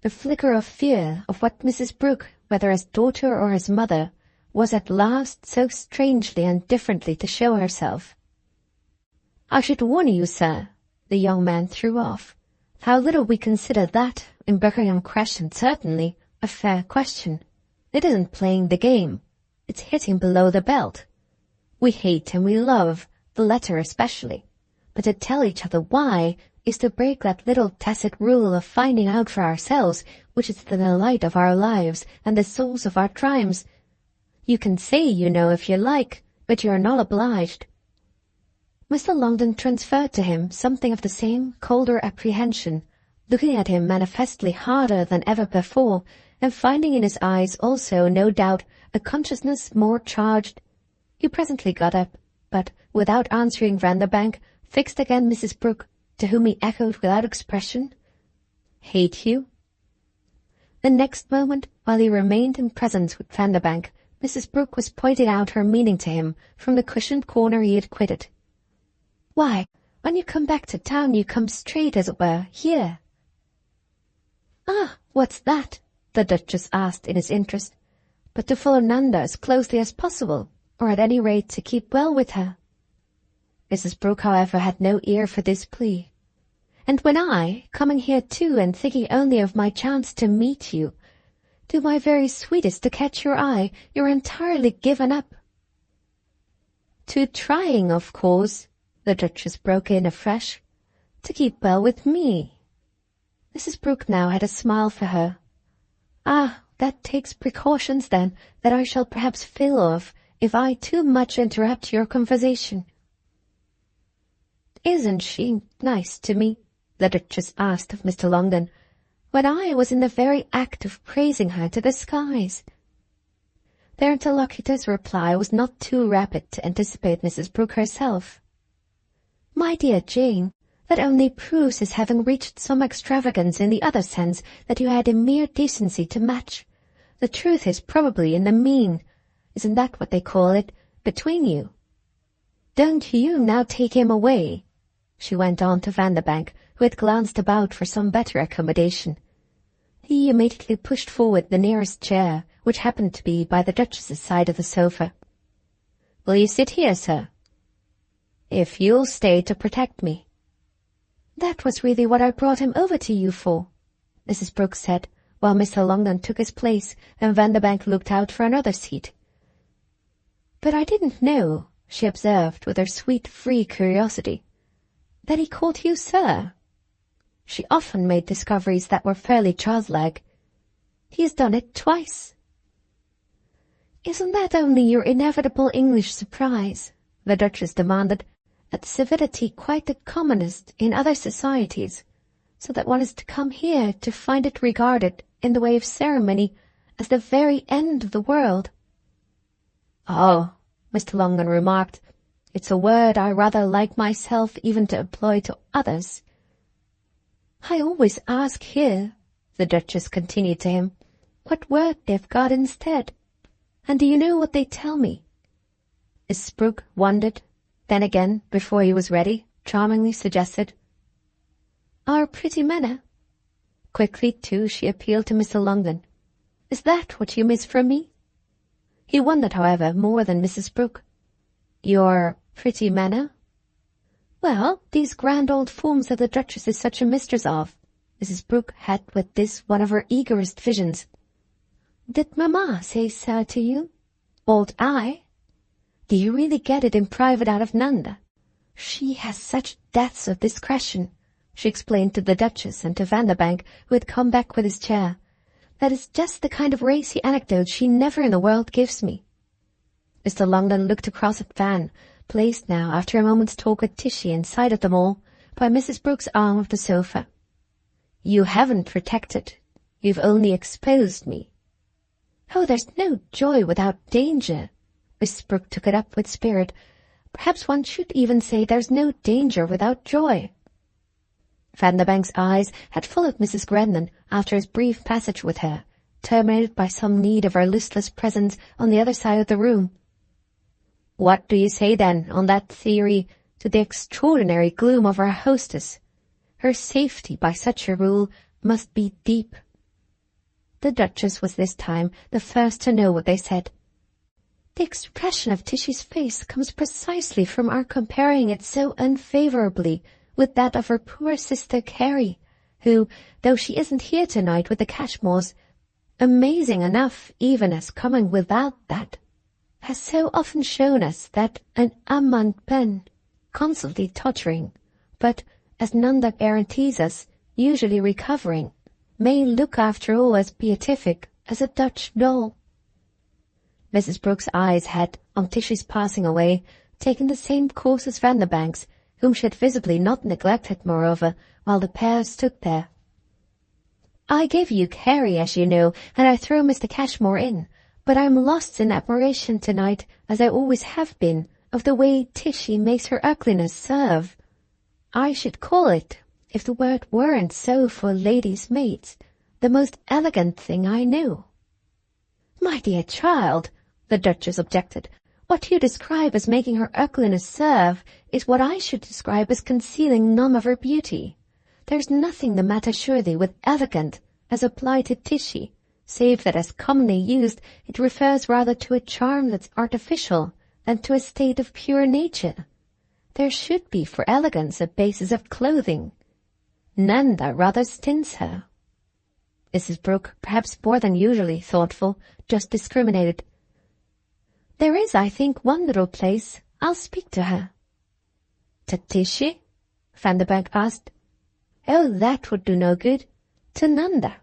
the flicker of fear of what Mrs. Brooke, whether as daughter or as mother, was at last so strangely and differently to show herself. I should warn you, sir, the young man threw off, how little we consider that, in Buckingham Crescent certainly, a fair question. It isn't playing the game. It's hitting below the belt. We hate and we love, the latter especially, but to tell each other why is to break that little tacit rule of finding out for ourselves which is the delight of our lives and the source of our triumphs. You can say you know if you like, but you are not obliged. Mr. Longdon transferred to him something of the same colder apprehension, looking at him manifestly harder than ever before, and finding in his eyes also, no doubt, a consciousness more charged. He presently got up, but, without answering Vanderbank, fixed again Mrs. Brooke, to whom he echoed without expression, Hate you? The next moment, while he remained in presence with Vanderbank, Mrs. Brooke was pointing out her meaning to him from the cushioned corner he had quitted. Why, when you come back to town you come straight, as it were, here. Ah, what's that? The Duchess asked in his interest, but to follow Nanda as closely as possible, or at any rate to keep well with her. Mrs. Brooke, however, had no ear for this plea. And when I, coming here too and thinking only of my chance to meet you, do my very sweetest to catch your eye, you're entirely given up. Too trying, of course, the Duchess broke in afresh, to keep well with me. Mrs. Brooke now had a smile for her. Ah, that takes precautions, then, that I shall perhaps fail of, if I too much interrupt your conversation. Isn't she nice to me? The Duchess asked of Mr. Longden, when I was in the very act of praising her to the skies. Their interlocutor's reply was not too rapid to anticipate Mrs. Brooke herself. My dear Jane, that only proves his having reached some extravagance in the other sense that you had a mere decency to match. The truth is probably in the mean, isn't that what they call it, between you? Don't you now take him away, she went on to Vanderbank, who had glanced about for some better accommodation. He immediately pushed forward the nearest chair, which happened to be by the Duchess's side of the sofa. Will you sit here, sir? If you'll stay to protect me. That was really what I brought him over to you for, Mrs. Brooke said, while Mr. Longden took his place and Vanderbank looked out for another seat. But I didn't know, she observed with her sweet, free curiosity, that he called you sir. She often made discoveries that were fairly childlike. He has done it twice. Isn't that only your inevitable English surprise? The Duchess demanded, at civility quite the commonest in other societies, so that one is to come here to find it regarded, in the way of ceremony, as the very end of the world. Oh, Mr. Longden remarked, it's a word I rather like myself even to employ to others. I always ask here, the Duchess continued to him, what word they've got instead. And do you know what they tell me? Mrs. Brooke wondered, then again, before he was ready, charmingly suggested, our pretty manner. Quickly, too, she appealed to Mr. Longden. Is that what you miss from me? He wondered, however, more than Mrs. Brooke. Your pretty manner? Well, these grand old forms that the Duchess is such a mistress of. Mrs. Brooke had with this one of her eagerest visions. Did mamma say so to you? Old I? Do you really get it in private out of Nanda? She has such depths of discretion, she explained to the Duchess and to Vanderbank, who had come back with his chair. That is just the kind of racy anecdote she never in the world gives me. Mr. Longden looked across at Van, placed now, after a moment's talk with Tishy inside of them all, by Mrs. Brooke's arm of the sofa. You haven't protected. You've only exposed me. Oh, there's no joy without danger. Mrs. Brooke took it up with spirit. Perhaps one should even say there's no danger without joy. Vanderbank's eyes had followed Mrs. Grendon after his brief passage with her, terminated by some need of her listless presence on the other side of the room. What do you say, then, on that theory, to the extraordinary gloom of our hostess? Her safety, by such a rule, must be deep. The Duchess was this time the first to know what they said. The expression of Tishy's face comes precisely from our comparing it so unfavourably with that of her poor sister Carrie, who, though she isn't here tonight with the Cashmores, amazing enough even as coming without that, has so often shown us that an amant pen, constantly tottering, but, as Nanda guarantees us, usually recovering, may look after all as beatific as a Dutch doll. Mrs. Brooke's eyes had, on Tishy's passing away, taken the same course as Vanderbank's, whom she had visibly not neglected, moreover, while the pair stood there. I gave you Carrie, as you know, and I throw Mr. Cashmore in, but I'm lost in admiration tonight, as I always have been, of the way Tishy makes her ugliness serve. I should call it, if the word weren't so for ladies' maids, the most elegant thing I know. My dear child, the Duchess objected, what you describe as making her ugliness serve is what I should describe as concealing none of her beauty. There's nothing the matter surely with elegant as applied to Tishy, save that as commonly used it refers rather to a charm that's artificial than to a state of pure nature. There should be for elegance a basis of clothing. Nanda rather stints her. Mrs. Brooke, perhaps more than usually thoughtful, just discriminated. There is, I think, one little place. I'll speak to her. To Tishy? Vanderbank asked. Oh, that would do no good. To Nanda.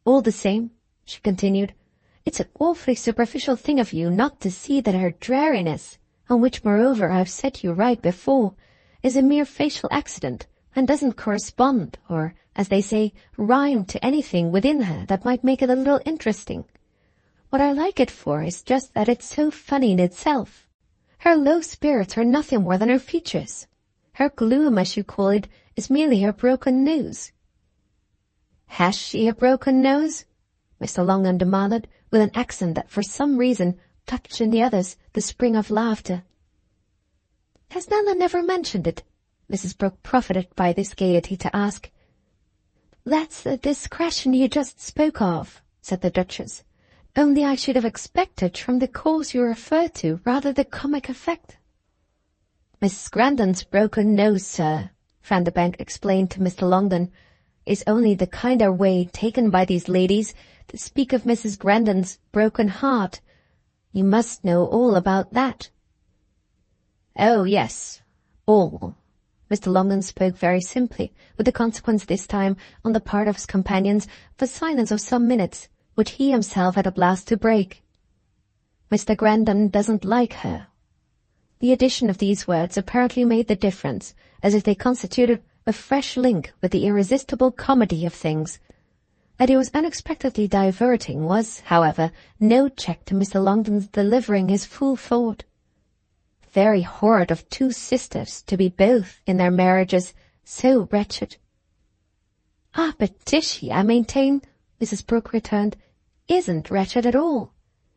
All the same, she continued, it's an awfully superficial thing of you not to see that her dreariness, on which moreover I've set you right before, is a mere facial accident, and doesn't correspond, or, as they say, rhyme to anything within her that might make it a little interesting. What I like it for is just that it's so funny in itself. Her low spirits are nothing more than her features. Her gloom, as you call it, is merely her broken nose. Has she a broken nose? Mr. Longden demanded, with an accent that for some reason touched in the others the spring of laughter. Has Nanda never mentioned it? Mrs. Brooke profited by this gaiety to ask. That's the discretion you just spoke of, said the Duchess. Only I should have expected from the cause you refer to rather the comic effect. Mrs. Grandon's broken nose, sir, Vanderbank explained to Mr. Longden, is only the kinder way taken by these ladies to speak of Mrs. Grandon's broken heart. You must know all about that. Oh, yes, all. Mr. Longden spoke very simply, with the consequence this time, on the part of his companions, of a silence of some minutes, which he himself had at last to break. Mr. Grandon doesn't like her. The addition of these words apparently made the difference, as if they constituted a fresh link with the irresistible comedy of things. That it was unexpectedly diverting was, however, no check to Mr. Longden's delivering his full thought. Very horrid of two sisters to be both, in their marriages, so wretched. Ah, but Tishy, I maintain, Mrs. Brooke returned, isn't wretched at all.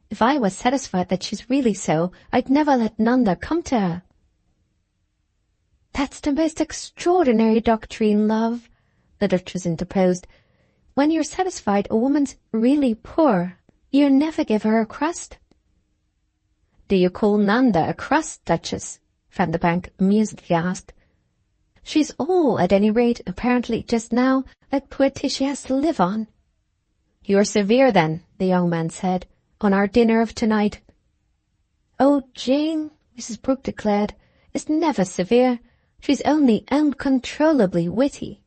If I was satisfied that she's really so, I'd never let Nanda come to her. That's the most extraordinary doctrine, love, the Duchess interposed. When you're satisfied a woman's really poor, you never give her a crust. Do you call Nanda a crust, Duchess? Vanderbank amusedly asked. She's all, at any rate, apparently just now, that poor Tishy has to live on. You're severe, then, the young man said, on our dinner of tonight. Oh, Jane, Mrs. Brooke declared, is never severe. She's only uncontrollably witty.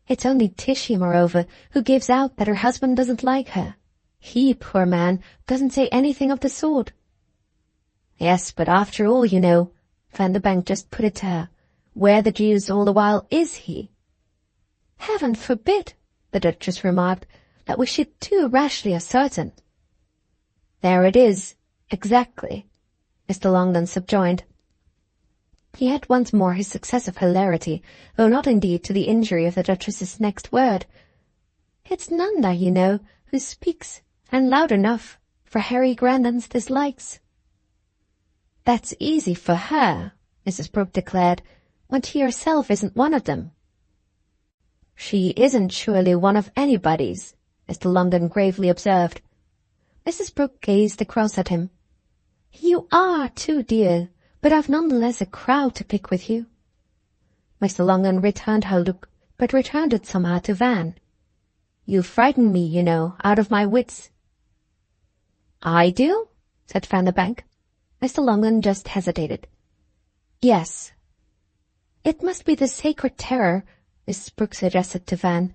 It's only Tishy, moreover, who gives out that her husband doesn't like her. He, poor man, doesn't say anything of the sort. Yes, but after all, you know, Vanderbank just put it to her, where the deuce all the while is he? Heaven forbid, the Duchess remarked, that we should too rashly ascertain. There it is, exactly, Mr. Longden subjoined. He had once more his success of hilarity, though not indeed to the injury of the Duchess's next word. It's Nanda, you know, who speaks, and loud enough, for Harry Grandon's dislikes. That's easy for her, Mrs. Brooke declared, when she herself isn't one of them. She isn't surely one of anybody's, Mr. Longden gravely observed. Mrs. Brooke gazed across at him. You are too, dear, but I've none the less a crowd to pick with you. Mr. Longden returned her look, but returned it somehow to Van. You frighten me, you know, out of my wits. I do? Said Vanderbank. Mr. Longden just hesitated. Yes. It must be the sacred terror, Mrs. Brooke suggested to Van,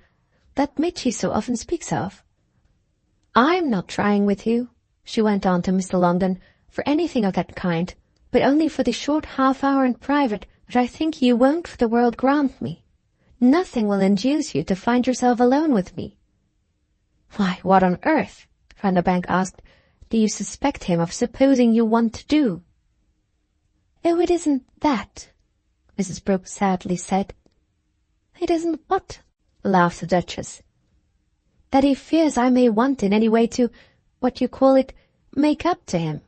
that Mitchy so often speaks of. I'm not trying with you, she went on to Mr. Longden, for anything of that kind, but only for the short half-hour in private which I think you won't for the world grant me. Nothing will induce you to find yourself alone with me. Why, what on earth, Vanderbank asked, do you suspect him of supposing you want to do? Oh, it isn't that, Mrs. Brooke sadly said. It isn't what? Laughed the Duchess. That he fears I may want in any way to, what you call it, make up to him.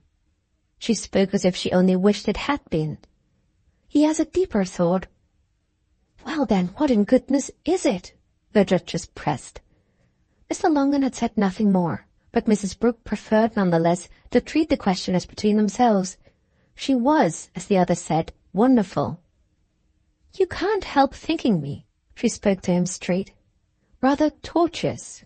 She spoke as if she only wished it had been. He has a deeper thought. Well then, what in goodness is it? The Duchess pressed. Mr. Longden had said nothing more, but Mrs. Brooke preferred none the less to treat the question as between themselves. She was, as the other said, wonderful. You can't help thinking me, She spoke to him straight, rather tortuous.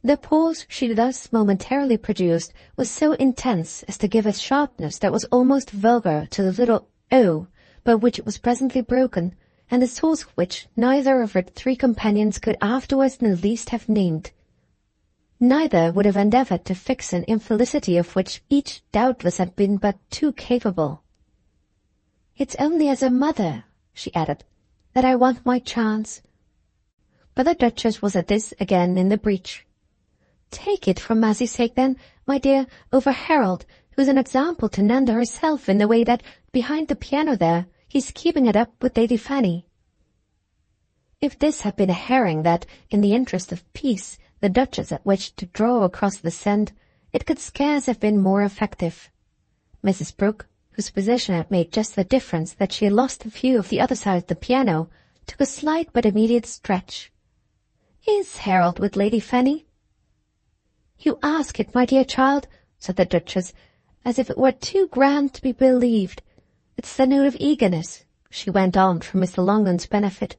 The pause she thus momentarily produced was so intense as to give a sharpness that was almost vulgar to the little "oh" by which it was presently broken, and the source of which neither of her three companions could afterwards in the least have named. Neither would have endeavoured to fix an infelicity of which each doubtless had been but too capable. "It's only as a mother," she added, "that I want my chance." But the Duchess was at this again in the breach. "Take it for Massie's sake, then, my dear, over Harold, who's an example to Nanda herself in the way that, behind the piano there, he's keeping it up with Lady Fanny." If this had been a herring that, in the interest of peace, the Duchess had wished to draw across the sand, it could scarce have been more effective. Mrs. Brooke, whose position had made just the difference that she had lost the view of the other side of the piano, took a slight but immediate stretch. "Is Harold with Lady Fanny?" "You ask it, my dear child," said the Duchess, as if it were too grand to be believed. "It's the note of eagerness," she went on for Mr. Longden's benefit.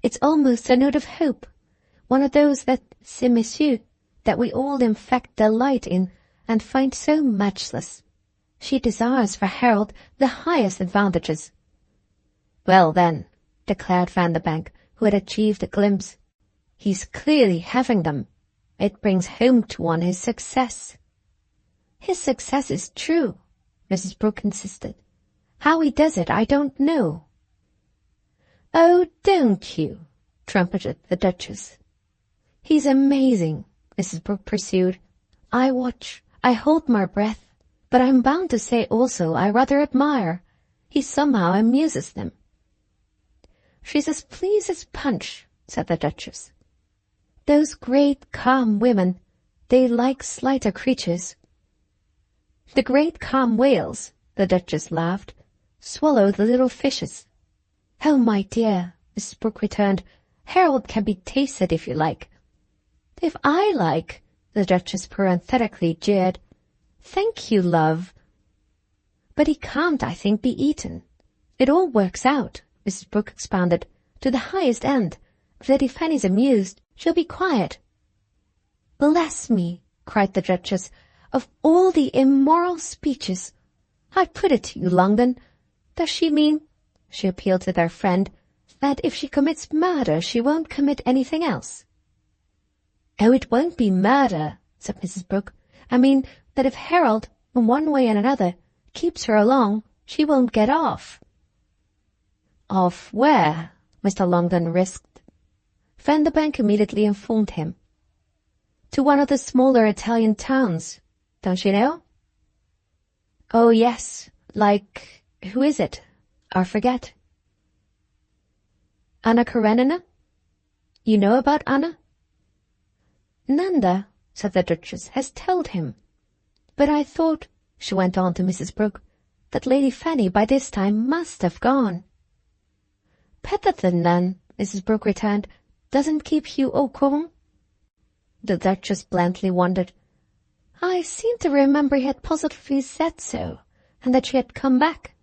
"It's almost a note of hope, one of those that c'est monsieur that we all in fact delight in and find so matchless. She desires for Harold the highest advantages." "Well then," declared Vanderbank, who had achieved a glimpse, "he's clearly having them. It brings home to one his success." "His success is true," Mrs. Brooke insisted. "How he does it I don't know." "Oh, don't you?" trumpeted the Duchess. "He's amazing," Mrs. Brooke pursued. "I watch, I hold my breath, but I'm bound to say also I rather admire. He somehow amuses them." "She's as pleased as Punch," said the Duchess. "Those great, calm women, they like slighter creatures." "The great, calm whales," the Duchess laughed, "swallow the little fishes." "Oh, my dear," Mrs. Brooke returned, "Harold can be tasted if you like." "If I like," the Duchess parenthetically jeered. "Thank you, love." "But he can't, I think, be eaten. It all works out," Mrs. Brooke expounded, "to the highest end. If Lady Fanny's amused, she'll be quiet." "Bless me," cried the Duchess, "of all the immoral speeches! I put it to you, Longden, does she mean," she appealed to their friend, "that if she commits murder she won't commit anything else?" "Oh, it won't be murder," said Mrs. Brooke. "I mean that if Harold, in one way and another, keeps her along, she won't get off." "Off where?" Mr. Longden risked. Vanderbank immediately informed him. "To one of the smaller Italian towns, don't you know?" "Oh, yes, like, who is it? I forget." "Anna Karenina? You know about Anna?" "Nanda," said the Duchess, "has told him. But I thought," she went on to Mrs. Brooke, "that Lady Fanny by this time must have gone." "Petherton, then," Mrs. Brooke returned, "doesn't keep you au courant?" The Duchess blandly wondered. "I seem to remember he had positively said so, and that she had come back."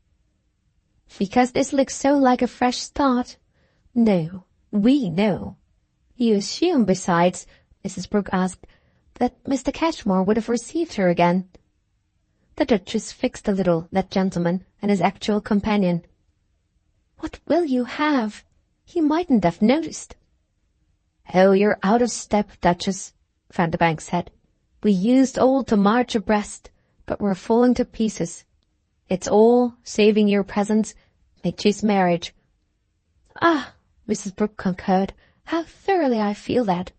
"Because this looks so like a fresh start. No, we know. You assume, besides," Mrs. Brooke asked, "that Mr. Cashmore would have received her again." The Duchess fixed a little that gentleman and his actual companion. "What will you have? He mightn't have noticed." "Oh, you're out of step, Duchess," Vanderbank said. "We used all to march abreast, but we're falling to pieces. It's all, saving your presence, Mitchy's marriage." "Ah," Mrs. Brooke concurred, "how thoroughly I feel that.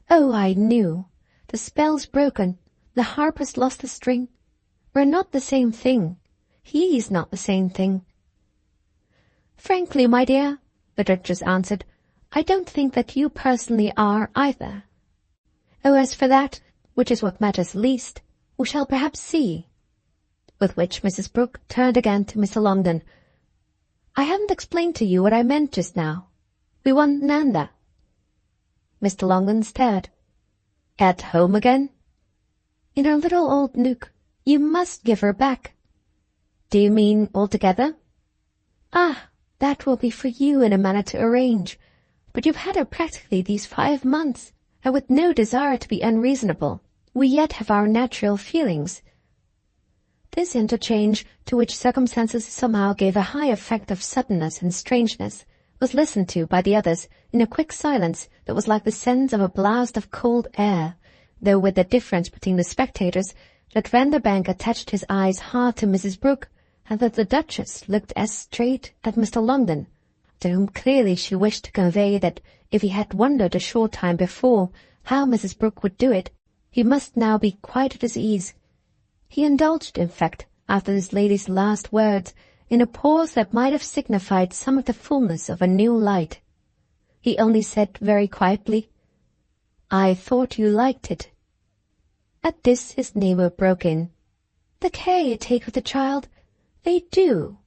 Oh, I knew. The spell's broken. The harp has lost a string. We're not the same thing. He's not the same thing." "Frankly, my dear," the Duchess answered, "I don't think that you personally are either. Oh, as for that, which is what matters least, we shall perhaps see." With which Mrs. Brooke turned again to Mr. Longden. "I haven't explained to you what I meant just now. We want Nanda." Mr. Longden stared. "At home again?" "In her little old nook. You must give her back." "Do you mean altogether?" "Ah, that will be for you in a manner to arrange. but you've had her practically these 5 months, and with no desire to be unreasonable, we yet have our natural feelings. This interchange, to which circumstances somehow gave a high effect of suddenness and strangeness, was listened to by the others in a quick silence that was like the sense of a blast of cold air, though with the difference between the spectators that Vanderbank attached his eyes hard to Mrs. Brooke, and that the Duchess looked as straight at Mr. Longden, to whom clearly she wished to convey that if he had wondered a short time before how Mrs. Brooke would do it, he must now be quite at his ease. He indulged, in fact, after this lady's last words, in a pause that might have signified some of the fullness of a new light. He only said very quietly, "I thought you liked it." At this his neighbour broke in. "The care you take of the child, they do."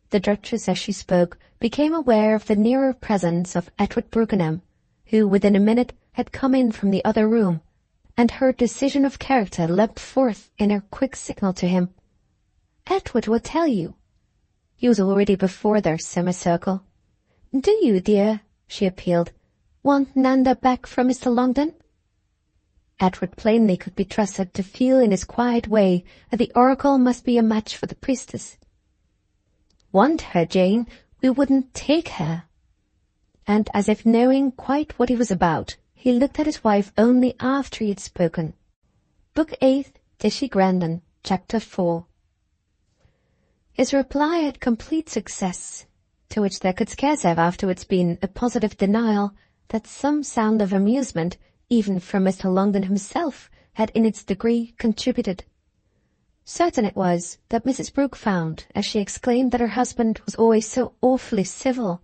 The Duchess, as she spoke, became aware of the nearer presence of Edward Brookenham, who within a minute had come in from the other room, and her decision of character leapt forth in her quick signal to him. "Edward will tell you." He was already before their semicircle. "Do you, dear," she appealed, "want Nanda back from Mr. Longden?" Edward plainly could be trusted to feel in his quiet way that the oracle must be a match for the priestess. "Want her, Jane? We wouldn't take her." And as if knowing quite what he was about, he looked at his wife only after he had spoken. Book 8, Tishy Grandon, Chapter 4. His reply had complete success, to which there could scarce have afterwards been a positive denial that some sound of amusement, even from Mr. Longden himself, had in its degree contributed. Certain it was that Mrs. Brooke found, as she exclaimed that her husband was always so awfully civil,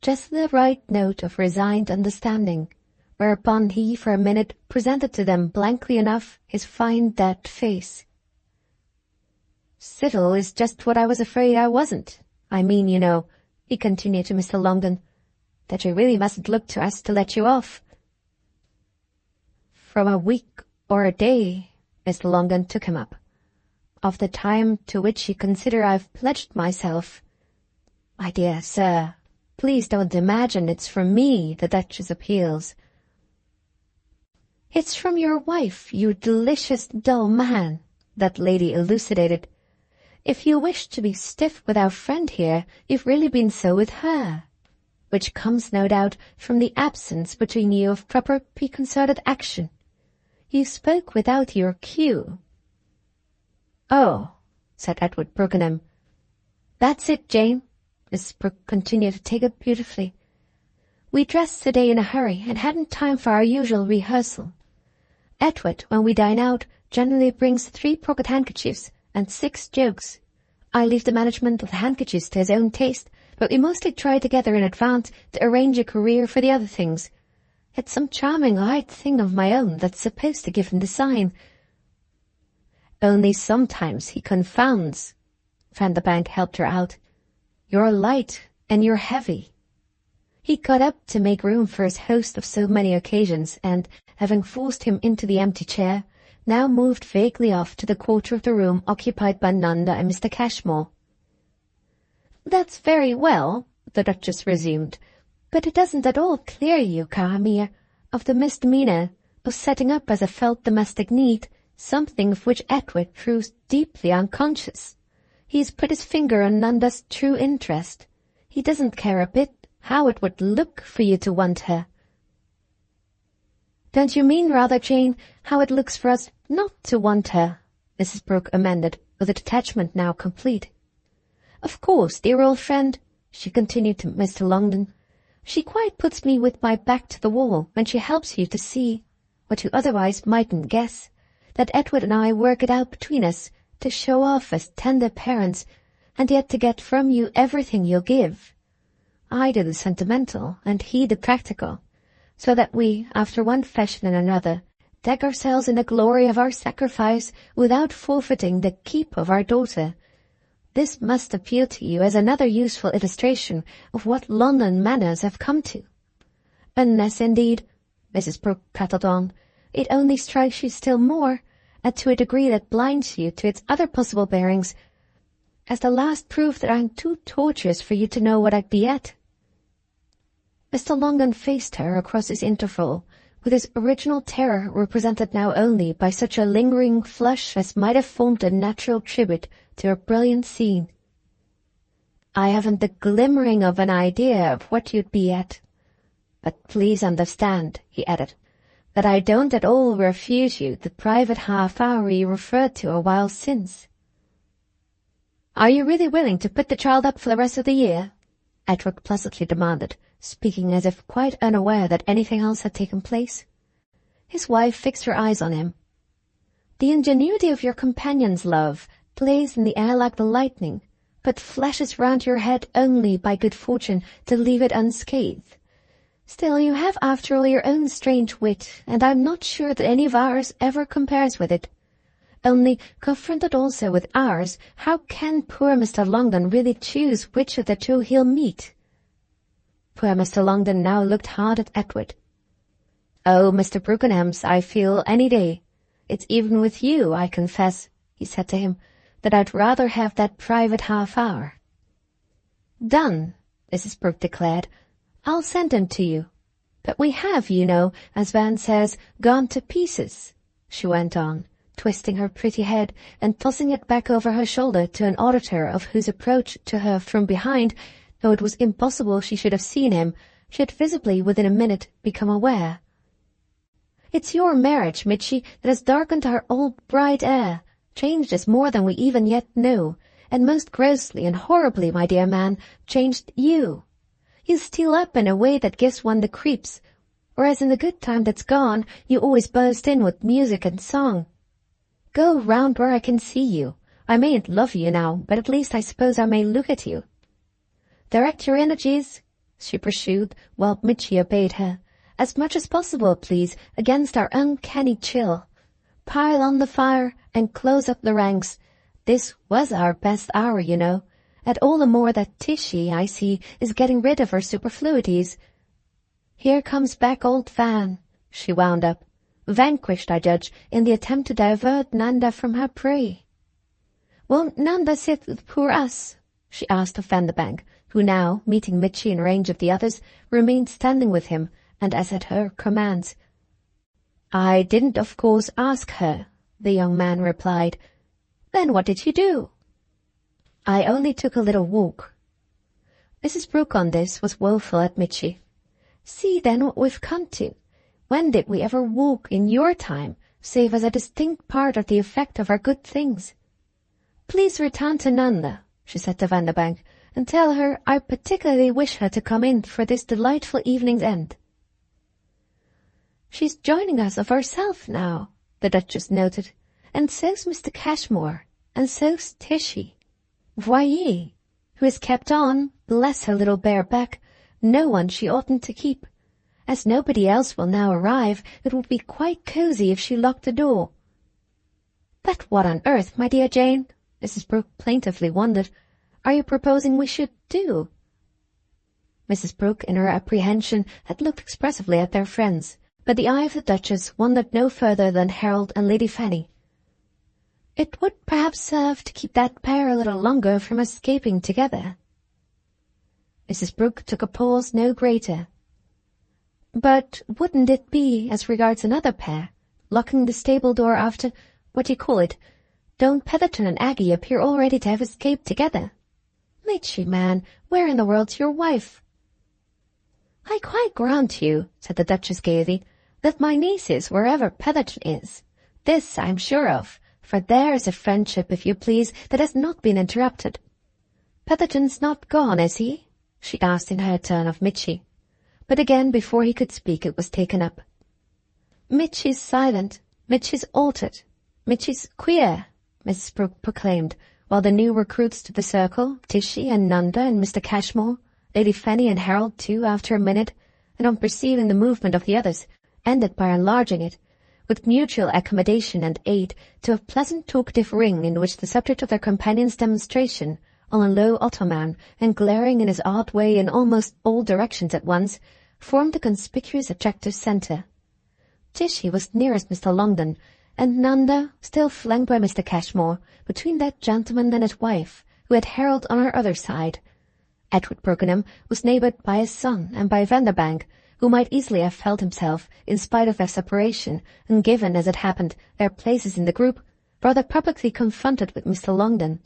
just the right note of resigned understanding, whereupon he for a minute presented to them blankly enough his fine dead face. "Civil is just what I was afraid I wasn't. I mean, you know," he continued to Mr. Longden, "that you really mustn't look to us to let you off." "From a week or a day," Mr. Longden took him up, "of the time to which you consider I've pledged myself. My dear sir, please don't imagine it's from me the Duchess appeals." "It's from your wife, you delicious dull man," that lady elucidated. "If you wish to be stiff with our friend here, you've really been so with her. Which comes, no doubt, from the absence between you of proper preconcerted action. You spoke without your cue." "Oh," said Edward Brookenham. "That's it, Jane." Mrs. Brooke continued to take it beautifully. "We dressed today in a hurry and hadn't time for our usual rehearsal. Edward, when we dine out, generally brings 3 pocket handkerchiefs and 6 jokes. I leave the management of the handkerchiefs to his own taste, but we mostly try together in advance to arrange a career for the other things. It's some charming light thing of my own that's supposed to give him the sign. Only sometimes he confounds." Vanderbank helped her out. "You're light and you're heavy." He got up to make room for his host of so many occasions, and, having forced him into the empty chair, now moved vaguely off to the quarter of the room occupied by Nanda and Mr. Cashmore. "That's very well," the Duchess resumed, "but it doesn't at all clear you, cara mia, of the misdemeanour of setting up as a felt domestic need something of which Edward proves deeply unconscious. He's put his finger on Nanda's true interest. He doesn't care a bit how it would look for you to want her." "Don't you mean rather, Jane, how it looks for us not to want her?" Mrs. Brooke amended, with a detachment now complete. "Of course, dear old friend," she continued to Mr. Longden, "she quite puts me with my back to the wall when she helps you to see, what you otherwise mightn't guess, that Edward and I work it out between us to show off as tender parents, and yet to get from you everything you'll give. I do the sentimental, and he the practical, so that we, after one fashion and another, deck ourselves in the glory of our sacrifice without forfeiting the keep of our daughter. This must appeal to you as another useful illustration of what London manners have come to. Unless, indeed," Mrs. Brooke prattled on, "it only strikes you still more, and to a degree that blinds you to its other possible bearings, as the last proof that I'm too tortuous for you to know what I'd be at." Mr. Longden faced her across his interval, with his original terror represented now only by such a lingering flush as might have formed a natural tribute to a brilliant scene. "I haven't the glimmering of an idea of what you'd be at. But please understand," he added, "that I don't at all refuse you the private half-hour you referred to a while since." "Are you really willing to put the child up for the rest of the year?" Edward pleasantly demanded, speaking as if quite unaware that anything else had taken place. His wife fixed her eyes on him. "The ingenuity of your companion's love plays in the air like the lightning, but flashes round your head only by good fortune to leave it unscathed. Still, you have after all your own strange wit, and I'm not sure that any of ours ever compares with it. Only, confronted also with ours, how can poor Mr. Longden really choose which of the two he'll meet?" Poor Mr. Longden now looked hard at Edward. "Oh, Mr. Brookenham's, I feel any day. It's even with you, I confess," he said to him, "that I'd rather have that private half-hour." "Done," Mrs. Brooke declared. "I'll send him to you. But we have, you know, as Van says, gone to pieces," she went on, twisting her pretty head and tossing it back over her shoulder to an auditor of whose approach to her from behind, though it was impossible she should have seen him, she had visibly within a minute become aware. "It's your marriage, Mitchy, that has darkened our old bright air, changed us more than we even yet know, and most grossly and horribly, my dear man, changed you. You steal up in a way that gives one the creeps, whereas in the good time that's gone you always burst in with music and song. Go round where I can see you. I mayn't love you now, but at least I suppose I may look at you. Direct your energies," she pursued, while Mitchy obeyed her, "as much as possible, please, against our uncanny chill. Pile on the fire and close up the ranks. This was our best hour, you know, and all the more that Tishy, I see, is getting rid of her superfluities. Here comes back old Van," she wound up, vanquished, I judge, in the attempt to divert Nanda from her prey. "Won't Nanda sit with poor us?" she asked of Vanderbank, who now, meeting Mitchy in range of the others, remained standing with him, and as at her commands. "I didn't, of course, ask her," the young man replied. "Then what did you do?" "I only took a little walk." Mrs. Brooke on this was woeful at Mitchy. "See then what we've come to. When did we ever walk in your time, save as a distinct part of the effect of our good things? Please return to Nanda," she said to Vanderbank, "and tell her I particularly wish her to come in for this delightful evening's end." "She's joining us of herself now," the Duchess noted, "and so's Mr. Cashmore, and so's Tishy. Voyez, who has kept on, bless her little bare back, no one she oughtn't to keep. As nobody else will now arrive, it would be quite cosy if she locked the door." "But what on earth, my dear Jane," Mrs. Brooke plaintively wondered, "are you proposing we should do?" Mrs. Brooke, in her apprehension, had looked expressively at their friends, but the eye of the Duchess wandered no further than Harold and Lady Fanny. "It would perhaps serve to keep that pair a little longer from escaping together." Mrs. Brooke took a pause no greater. "But wouldn't it be, as regards another pair, locking the stable door after, what do you call it? Don't Petherton and Aggie appear already to have escaped together? Mitchy, man, where in the world's your wife?" "I quite grant you," said the Duchess gaily, "that my niece is wherever Petherton is. This I'm sure of, for there is a friendship, if you please, that has not been interrupted. Petherton's not gone, is he?" she asked in her turn of Mitchy. But again, before he could speak, it was taken up. "Mitchy's silent, Mitchy's altered, Mitchy's queer," Mrs. Brooke proclaimed, while the new recruits to the circle, Tishy and Nanda and Mr. Cashmore, Lady Fanny and Harold too, after a minute, and on perceiving the movement of the others, ended by enlarging it, with mutual accommodation and aid, to a pleasant talkative ring in which the subject of their companion's demonstration, on a low ottoman and glaring in his odd way in almost all directions at once, formed a conspicuous attractive centre. Tishy was nearest Mr. Longden, and Nanda, still flanked by Mr. Cashmore, between that gentleman and his wife, who had Harold on her other side. Edward Brookenham was neighboured by his son and by Vanderbank, who might easily have felt himself, in spite of their separation, and given, as it happened, their places in the group, rather publicly confronted with Mr. Longden.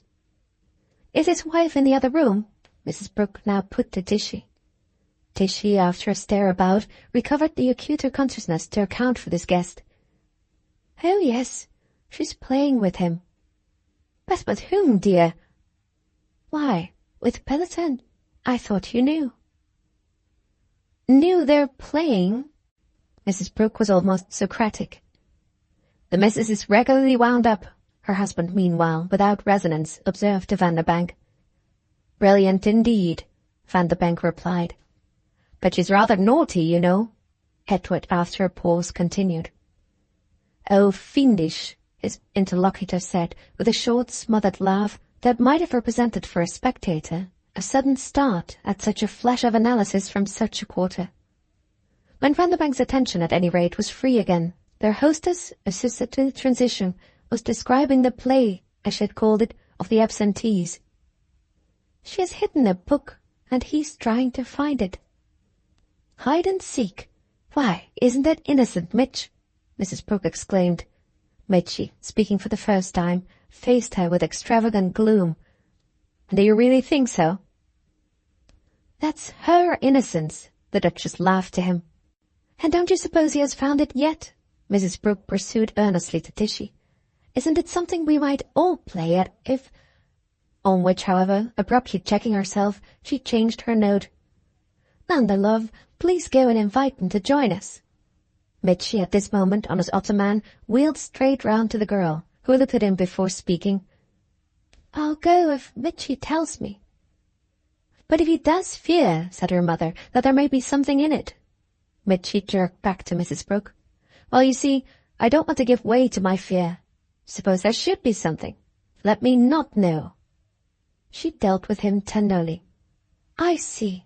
"Is his wife in the other room?" Mrs. Brooke now put to Tishy. Tishy, after a stare about, recovered the acuter consciousness to account for this guest. "Oh, yes, she's playing with him." "But with whom, dear?" "Why, with Peloton. I thought you knew." "Knew they're playing?" Mrs. Brooke was almost Socratic. "The missus is regularly wound up," her husband meanwhile, without resonance, observed to Vanderbank. "Brilliant indeed," Vanderbank replied. "But she's rather naughty, you know," Edward, after a pause, continued. "Oh, fiendish," his interlocutor said, with a short, smothered laugh that might have represented for a spectator a sudden start at such a flash of analysis from such a quarter. When Vanderbank's attention, at any rate, was free again, their hostess, assisted to the transition, was describing the play, as she had called it, of the absentees. "She has hidden a book, and he's trying to find it." "Hide and seek? Why, isn't that innocent, Mitch?" Mrs. Brooke exclaimed. Mitchy, speaking for the first time, faced her with extravagant gloom. "Do you really think so?" "That's her innocence," the Duchess laughed to him. "And don't you suppose he has found it yet?" Mrs. Brooke pursued earnestly to Tishy. "Isn't it something we might all play at if—" On which, however, abruptly checking herself, she changed her note. "Nanda, love, please go and invite him to join us." Mitchy, at this moment, on his ottoman, wheeled straight round to the girl, who looked at him before speaking. "I'll go if Mitchy tells me." "But if he does fear," said her mother, "that there may be something in it." Mitchy jerked back to Mrs. Brooke. "Well, you see, I don't want to give way to my fear. Suppose there should be something. Let me not know." She dealt with him tenderly. "I see.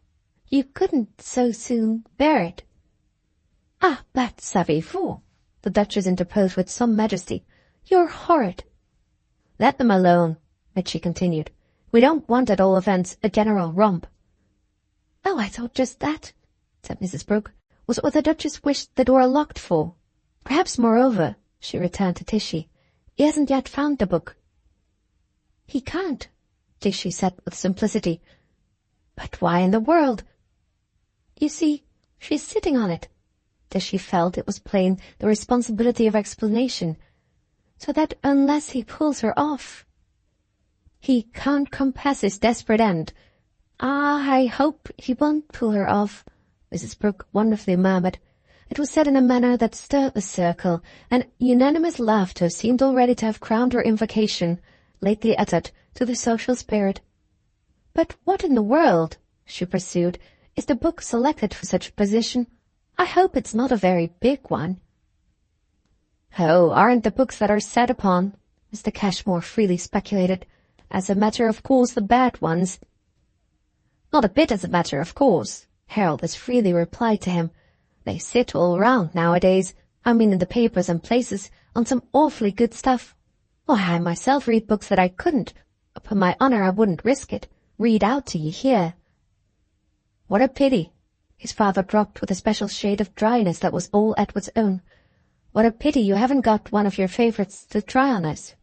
You couldn't so soon bear it." "Ah, but savez-vous," the Duchess interposed with some majesty. "You're horrid." "Let them alone," Mitchy continued. "We don't want, at all events, a general romp." "Oh, I thought just that," said Mrs. Brooke, "was what the Duchess wished the door locked for. Perhaps, moreover," she returned to Tishy, "he hasn't yet found the book." "He can't," Tishy said with simplicity. "But why in the world?" "You see, she's sitting on it." Tishy felt, it was plain, the responsibility of explanation, "so that unless he pulls her off—" "He can't compass his desperate end. Ah, I hope he won't pull her off," Mrs. Brooke wonderfully murmured. It was said in a manner that stirred the circle, and unanimous laughter seemed already to have crowned her invocation, lately uttered, to the social spirit. "But what in the world," she pursued, "is the book selected for such a position? I hope it's not a very big one." "Oh, aren't the books that are set upon," Mr. Cashmore freely speculated, "as a matter of course the bad ones?" "Not a bit as a matter of course," Harold as freely replied to him. "They sit all round nowadays, I mean in the papers and places, on some awfully good stuff. Why, I myself read books that I couldn't, upon my honour I wouldn't risk it, read out to you here." "What a pity," his father dropped with a special shade of dryness that was all Edward's own. "What a pity you haven't got one of your favourites to try on us."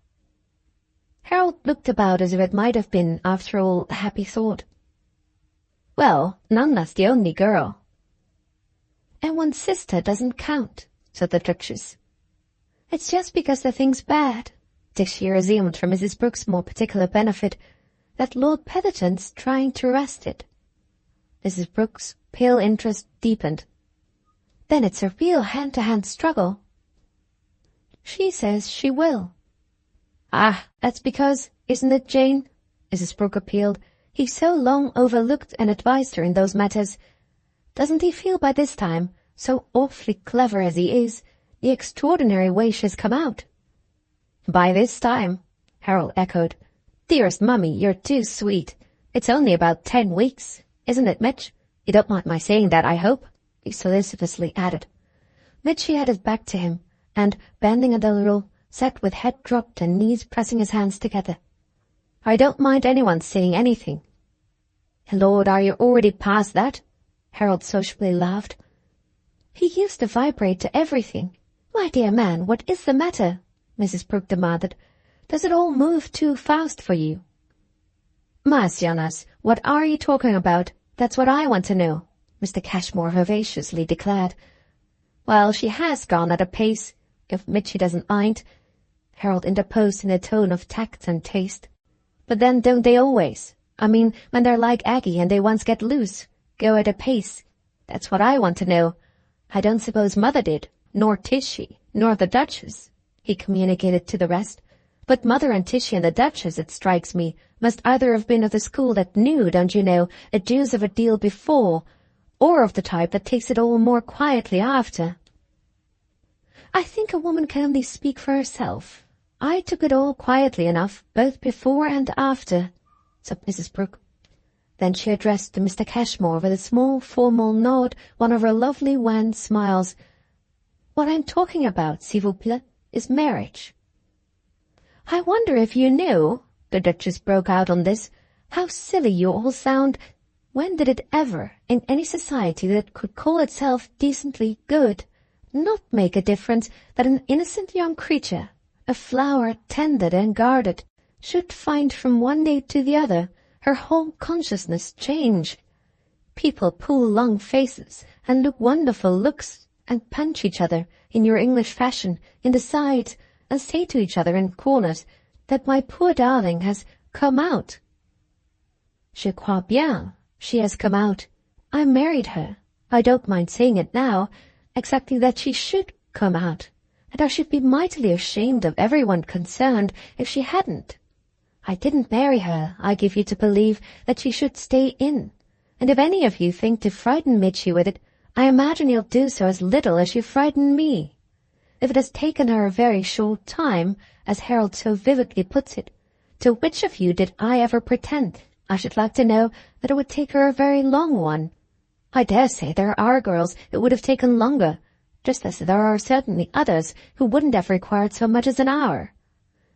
Harold looked about as if it might have been, after all, a happy thought. "Well, Nanda's the only girl." "And one's sister doesn't count," said the Duchess. "It's just because the thing's bad," Tishy resumed for Mrs. Brooke's more particular benefit, "that Lord Petherton's trying to arrest it." Mrs. Brooke's pale interest deepened. "Then it's a real hand-to-hand struggle." "She says she will." "Ah, that's because, isn't it, Jane?" Mrs. Brooke appealed. "He's so long overlooked and advised her in those matters. Doesn't he feel by this time, so awfully clever as he is, the extraordinary way she has come out?" "By this time," Harold echoed. "Dearest mummy, you're too sweet. It's only about 10 weeks. Isn't it, Mitch? You don't mind my saying that, I hope?" he solicitously added. Mitchy had his back to him, and, bending a little, sat with head dropped and knees pressing his hands together. "I don't mind anyone saying anything." Lord, are you already past that? Harold sociably laughed. He used to vibrate to everything. My dear man, what is the matter? Mrs. Brooke demanded. Does it all move too fast for you? Mercy on us, what are you talking about? That's what I want to know, Mr. Cashmore vivaciously declared. Well, she has gone at a pace, if Mitchy doesn't mind, Harold interposed in a tone of tact and taste. But then don't they always? I mean, when they're like Aggie and they once get loose, go at a pace. That's what I want to know. I don't suppose Mother did, nor Tishy, nor the Duchess, he communicated to the rest. But Mother and Tishy and the Duchess, it strikes me, must either have been of the school that knew, don't you know, a deuce of a deal before, or of the type that takes it all more quietly after. I think a woman can only speak for herself. I took it all quietly enough, both before and after, said Mrs. Brooke. Then she addressed to Mr. Cashmore with a small formal nod, one of her lovely wan smiles. What I'm talking about, s'il vous plaît, is marriage. I wonder if you knew, the Duchess broke out on this, how silly you all sound. When did it ever, in any society that could call itself decently good, not make a difference that an innocent young creature, a flower tended and guarded, should find from one day to the other her whole consciousness change? People pull long faces and look wonderful looks and punch each other in your English fashion in the sides and say to each other in corners that my poor darling has come out. Je crois bien, she has come out. I married her. I don't mind saying it now, excepting that she should come out, and I should be mightily ashamed of everyone concerned if she hadn't. I didn't marry her, I give you to believe, that she should stay in, and if any of you think to frighten Mitchy with it, I imagine you'll do so as little as you frighten me. If it has taken her a very short time, as Harold so vividly puts it, to which of you did I ever pretend? I should like to know that it would take her a very long one. I dare say there are girls it would have taken longer, just as there are certainly others who wouldn't have required so much as an hour.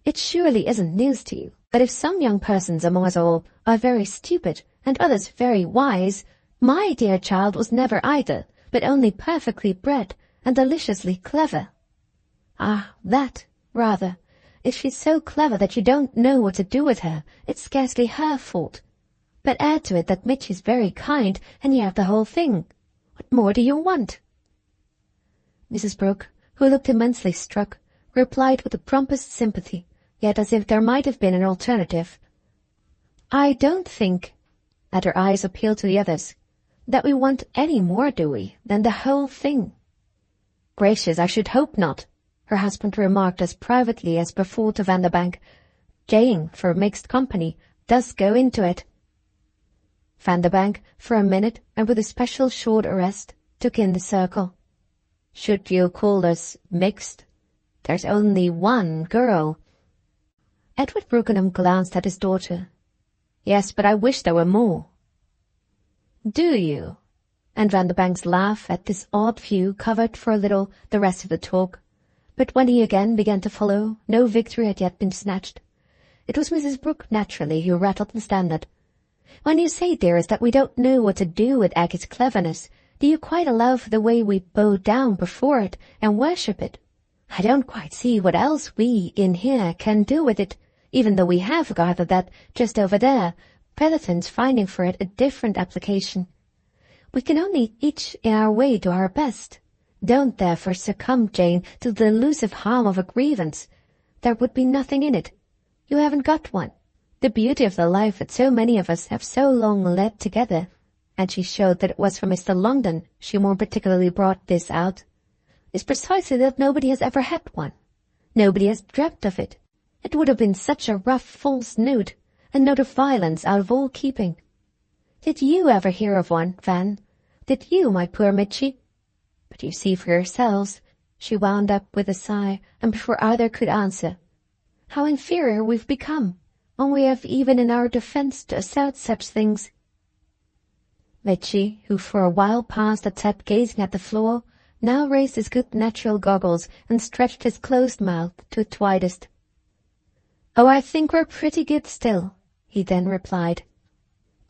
It surely isn't news to you that if some young persons among us all are very stupid and others very wise, my dear child was never either, but only perfectly bred and deliciously clever. Ah, that, rather. If she's so clever that you don't know what to do with her, it's scarcely her fault. But add to it that Mitch is very kind, and you have the whole thing. What more do you want? Mrs. Brooke, who looked immensely struck, replied with the promptest sympathy, yet as if there might have been an alternative. I don't think, and her eyes appealed to the others, that we want any more, do we, than the whole thing? Gracious, I should hope not, her husband remarked as privately as before to Vanderbank. Jane, for mixed company, does go into it. Vanderbank, for a minute, and with a special short arrest, took in the circle. Should you call us mixed? There's only one girl. Edward Brookenham glanced at his daughter. Yes, but I wish there were more. Do you? And Vanderbank's laugh at this odd view covered for a little the rest of the talk. But when he again began to follow, no victory had yet been snatched. It was Mrs. Brooke, naturally, who rattled the standard. When you say, dearest, that we don't know what to do with Aggie's cleverness, do you quite allow for the way we bow down before it and worship it? I don't quite see what else we, in here, can do with it, even though we have gathered that, just over there, Petherton's finding for it a different application. We can only each in our way do our best. Don't therefore succumb, Jane, to the elusive harm of a grievance. There would be nothing in it. You haven't got one. The beauty of the life that so many of us have so long led together, and she showed that it was for Mr. Longdon she more particularly brought this out, is precisely that nobody has ever had one. Nobody has dreamt of it. It would have been such a rough false note, a note of violence out of all keeping. Did you ever hear of one, Van? Did you, my poor Mitchy? But you see for yourselves, she wound up with a sigh, and before either could answer, how inferior we've become, when we have even in our defence to assert such things. Mitchy, who for a while past had sat gazing at the floor, now raised his good natural goggles and stretched his closed mouth to its widest. Oh, I think we're pretty good still, he then replied.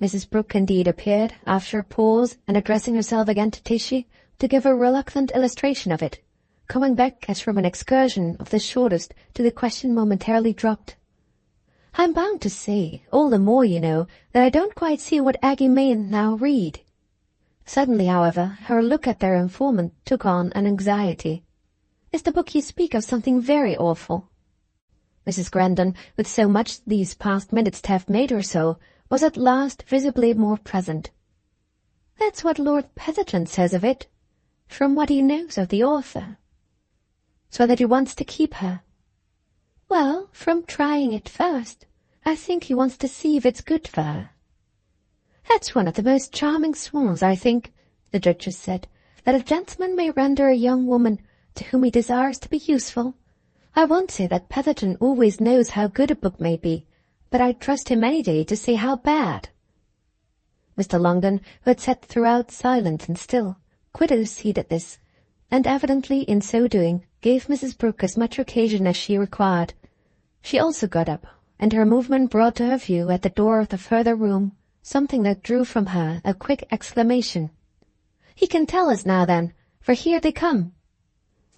Mrs. Brooke indeed appeared, after a pause, and addressing herself again to Tishy, to give a reluctant illustration of it, coming back as from an excursion of the shortest to the question momentarily dropped. "I'm bound to say, all the more, you know, that I don't quite see what Aggie mayn't now read." Suddenly, however, her look at their informant took on an anxiety. "Is the book you speak of something very awful?" Mrs. Grandon, with so much these past minutes to have made her so, was at last visibly more present. "That's what Lord Petherton says of it, from what he knows of the author." "So that he wants to keep her?" "Well, from trying it first, I think he wants to see if it's good for her." "That's one of the most charming swans, I think," the Duchess said, "that a gentleman may render a young woman to whom he desires to be useful. I won't say that Petherton always knows how good a book may be, but I'd trust him any day to say how bad." Mr. Longden, who had sat throughout silent and still, quitted his seat at this, and evidently in so doing gave Mrs. Brooke as much occasion as she required. She also got up, and her movement brought to her view at the door of the further room something that drew from her a quick exclamation. "He can tell us now, then, for here they come."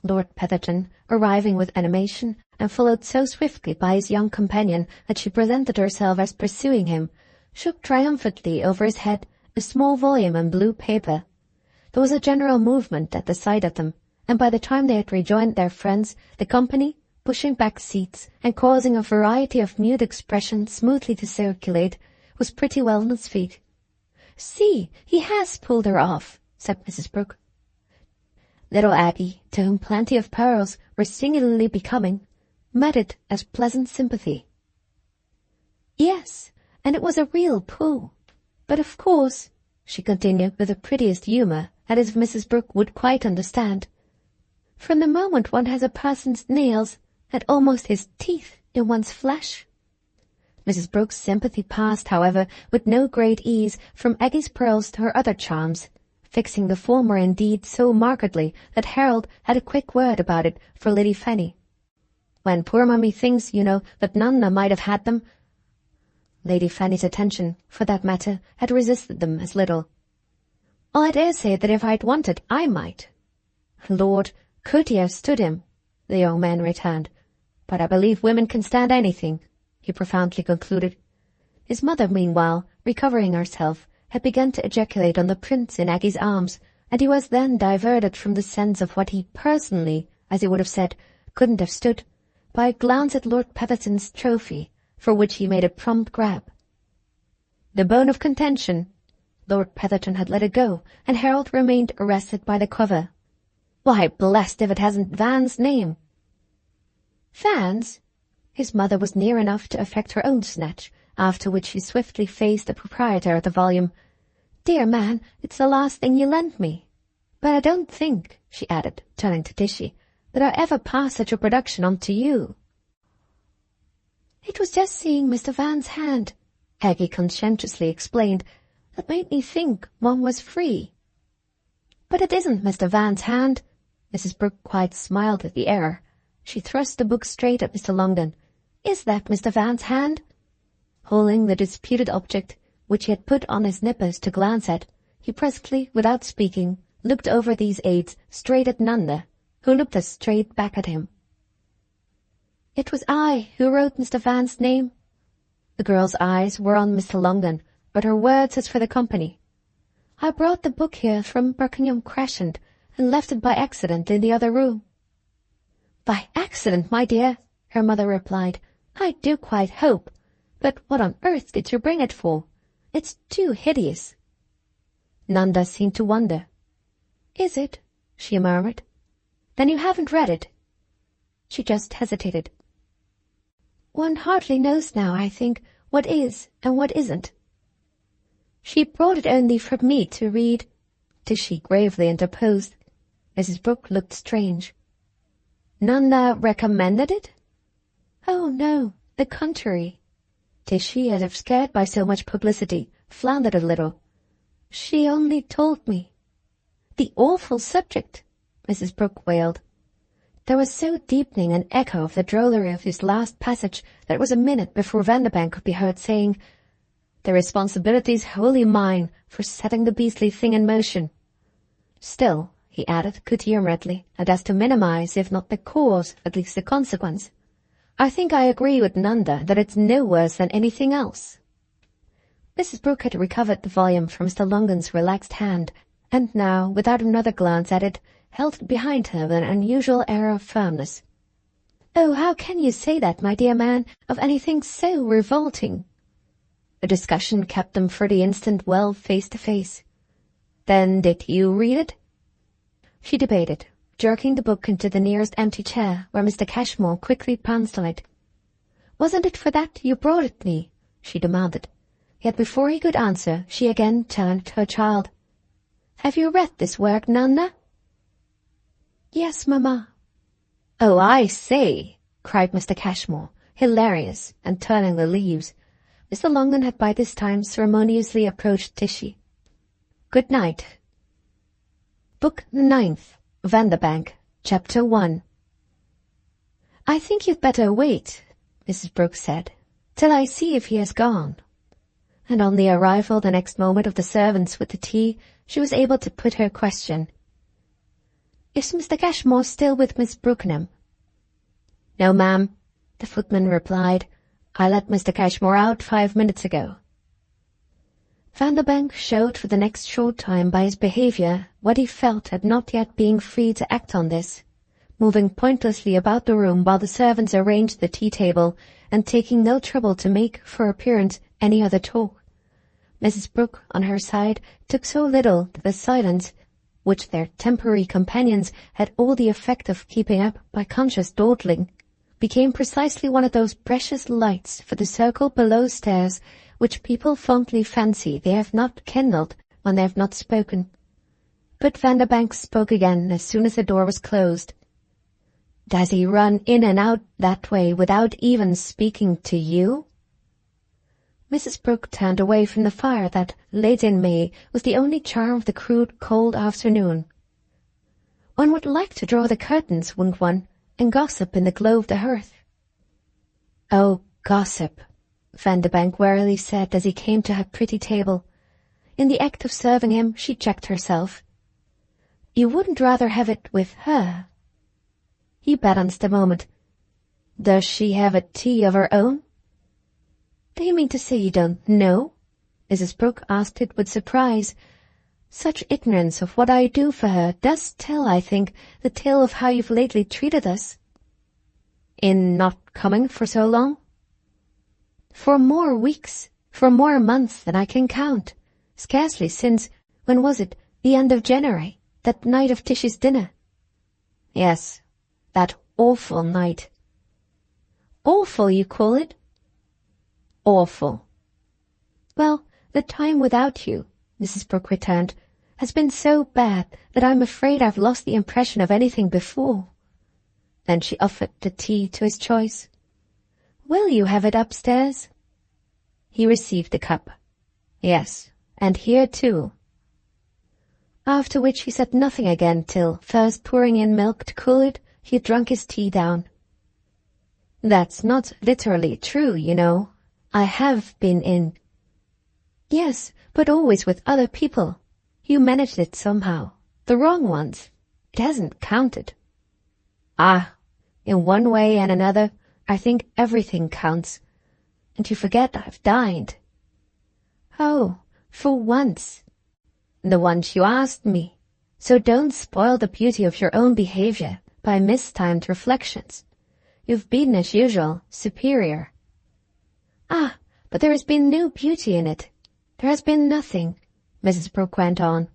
Lord Petherton, arriving with animation, and followed so swiftly by his young companion that she presented herself as pursuing him, shook triumphantly over his head a small volume in blue paper. There was a general movement at the sight of them, and by the time they had rejoined their friends, the company, pushing back seats and causing a variety of mute expressions smoothly to circulate, was pretty well on its feet. "See, he has pulled her off," said Mrs. Brooke. Little Aggie, to whom plenty of pearls were singularly becoming, met it as pleasant sympathy. "Yes, and it was a real pull. But of course," she continued with the prettiest humour, as if Mrs. Brooke would quite understand, "from the moment one has a person's nails, and almost his teeth, in one's flesh." Mrs. Brooke's sympathy passed, however, with no great ease from Aggie's pearls to her other charms, fixing the former indeed so markedly that Harold had a quick word about it for Lady Fanny. "When poor mummy thinks, you know, that Nanda might have had them—" Lady Fanny's attention, for that matter, had resisted them as little. "Well, I dare say that if I'd wanted, I might." "Lord, could he have stood him?" the young man returned. "But I believe women can stand anything," he profoundly concluded. His mother, meanwhile, recovering herself, had begun to ejaculate on the prince in Aggie's arms, and he was then diverted from the sense of what he personally, as he would have said, couldn't have stood, by a glance at Lord Petherton's trophy, for which he made a prompt grab. The bone of contention. Lord Petherton had let it go, and Harold remained arrested by the cover. "Why, blessed if it hasn't Van's name." "Van's?" His mother was near enough to effect her own snatch, after which she swiftly faced the proprietor of the volume. "Dear man, it's the last thing you lent me. But I don't think," she added, turning to Tishy, "that I ever passed such a production on to you." "It was just seeing Mr. Van's hand," Aggie conscientiously explained, "that made me think one was free." "But it isn't Mr. Van's hand." Mrs. Brooke quite smiled at the error. She thrust the book straight at Mr. Longden. "Is that Mr. Van's hand?" Holding the disputed object, which he had put on his nippers to glance at, he presently, without speaking, looked over these aids straight at Nanda, who looked as straight back at him. "It was I who wrote Mr. Van's name." The girl's eyes were on Mr. Longden, but her words as for the company. "I brought the book here from Brookenham Crescent, and left it by accident in the other room." "By accident, my dear," her mother replied. "I do quite hope. But what on earth did you bring it for? It's too hideous." Nanda seemed to wonder. "Is it?" she murmured. "Then you haven't read it?" She just hesitated. "One hardly knows now, I think, what is and what isn't." "She brought it only for me to read," Tishy gravely interposed. Mrs. Brooke looked strange. "Nanda recommended it?" "Oh, no, the contrary." Tishy, as if scared by so much publicity, floundered a little. "She only told me." "The awful subject!" Mrs. Brooke wailed. There was so deepening an echo of the drollery of his last passage that it was a minute before Vanderbank could be heard saying, The responsibility's wholly mine for setting the beastly thing in motion. Still, he added good-humouredly, and as to minimize, if not the cause, at least the consequence, I think I agree with Nanda that it's no worse than anything else. Mrs. Brooke had recovered the volume from Mr. Longden's relaxed hand, and now, without another glance at it, held it behind her with an unusual air of firmness. "Oh, how can you say that, my dear man, of anything so revolting?" The discussion kept them for the instant well face to face. "Then did you read it?" She debated, jerking the book into the nearest empty chair, where Mr. Cashmore quickly pounced on it. "Wasn't it for that you brought it me?" she demanded. Yet before he could answer, she again turned to her child. "Have you read this work, Nanda?" "Yes, mamma." "Oh, I say!" cried Mr. Cashmore, hilarious, and turning the leaves. Mr. Longden had by this time ceremoniously approached Tishy. "Good night." Book the 9th, Vanderbank, Chapter 1. "I think you'd better wait," Mrs. Brooke said, "till I see if he has gone." And on the arrival the next moment of the servants with the tea, she was able to put her question. "Is Mr. Cashmore still with Miss Brookenham?" "No, ma'am," the footman replied. "I let Mr. Cashmore out 5 minutes ago." Vanderbank showed for the next short time by his behaviour what he felt at not yet being free to act on this, moving pointlessly about the room while the servants arranged the tea-table, and taking no trouble to make, for appearance, any other talk. Mrs. Brooke, on her side, took so little that the silence, which their temporary companions had all the effect of keeping up by conscious dawdling, became precisely one of those precious lights for the circle below stairs which people fondly fancy they have not kindled when they have not spoken. But Vanderbank spoke again as soon as the door was closed. "Does he run in and out that way without even speaking to you?" Mrs. Brooke turned away from the fire that, late in May, was the only charm of the crude, cold afternoon. "One would like to draw the curtains, wouldn't one, and gossip in the glow of the hearth." "Oh, gossip," Vanderbank wearily said as he came to her pretty table. In the act of serving him, she checked herself. "You wouldn't rather have it with her?" He balanced a moment. "Does she have a tea of her own?" "Do you mean to say you don't know?" Mrs. Brooke asked it with surprise. "Such ignorance of what I do for her does tell, I think, the tale of how you've lately treated us." "In not coming for so long?" "For more weeks, for more months than I can count. Scarcely since, when was it, the end of January, that night of Tishy's dinner?" "Yes, that awful night." "Awful, you call it?" "Awful." "Well, the time without you," Mrs. Brooke returned, "has been so bad that I'm afraid I've lost the impression of anything before." Then she offered the tea to his choice. "Will you have it upstairs?" He received the cup. "Yes, and here too." After which he said nothing again till, first pouring in milk to cool it, he had drunk his tea down. "That's not literally true, you know. I have been in." "Yes, but always with other people. You managed it somehow. The wrong ones. It hasn't counted." "Ah, in one way and another, I think everything counts. And you forget I've dined." "Oh, for once." "The once you asked me. So don't spoil the beauty of your own behavior by mistimed reflections. You've been, as usual, superior." "Ah, but there has been no beauty in it. There has been nothing," Mrs. Brooke went on,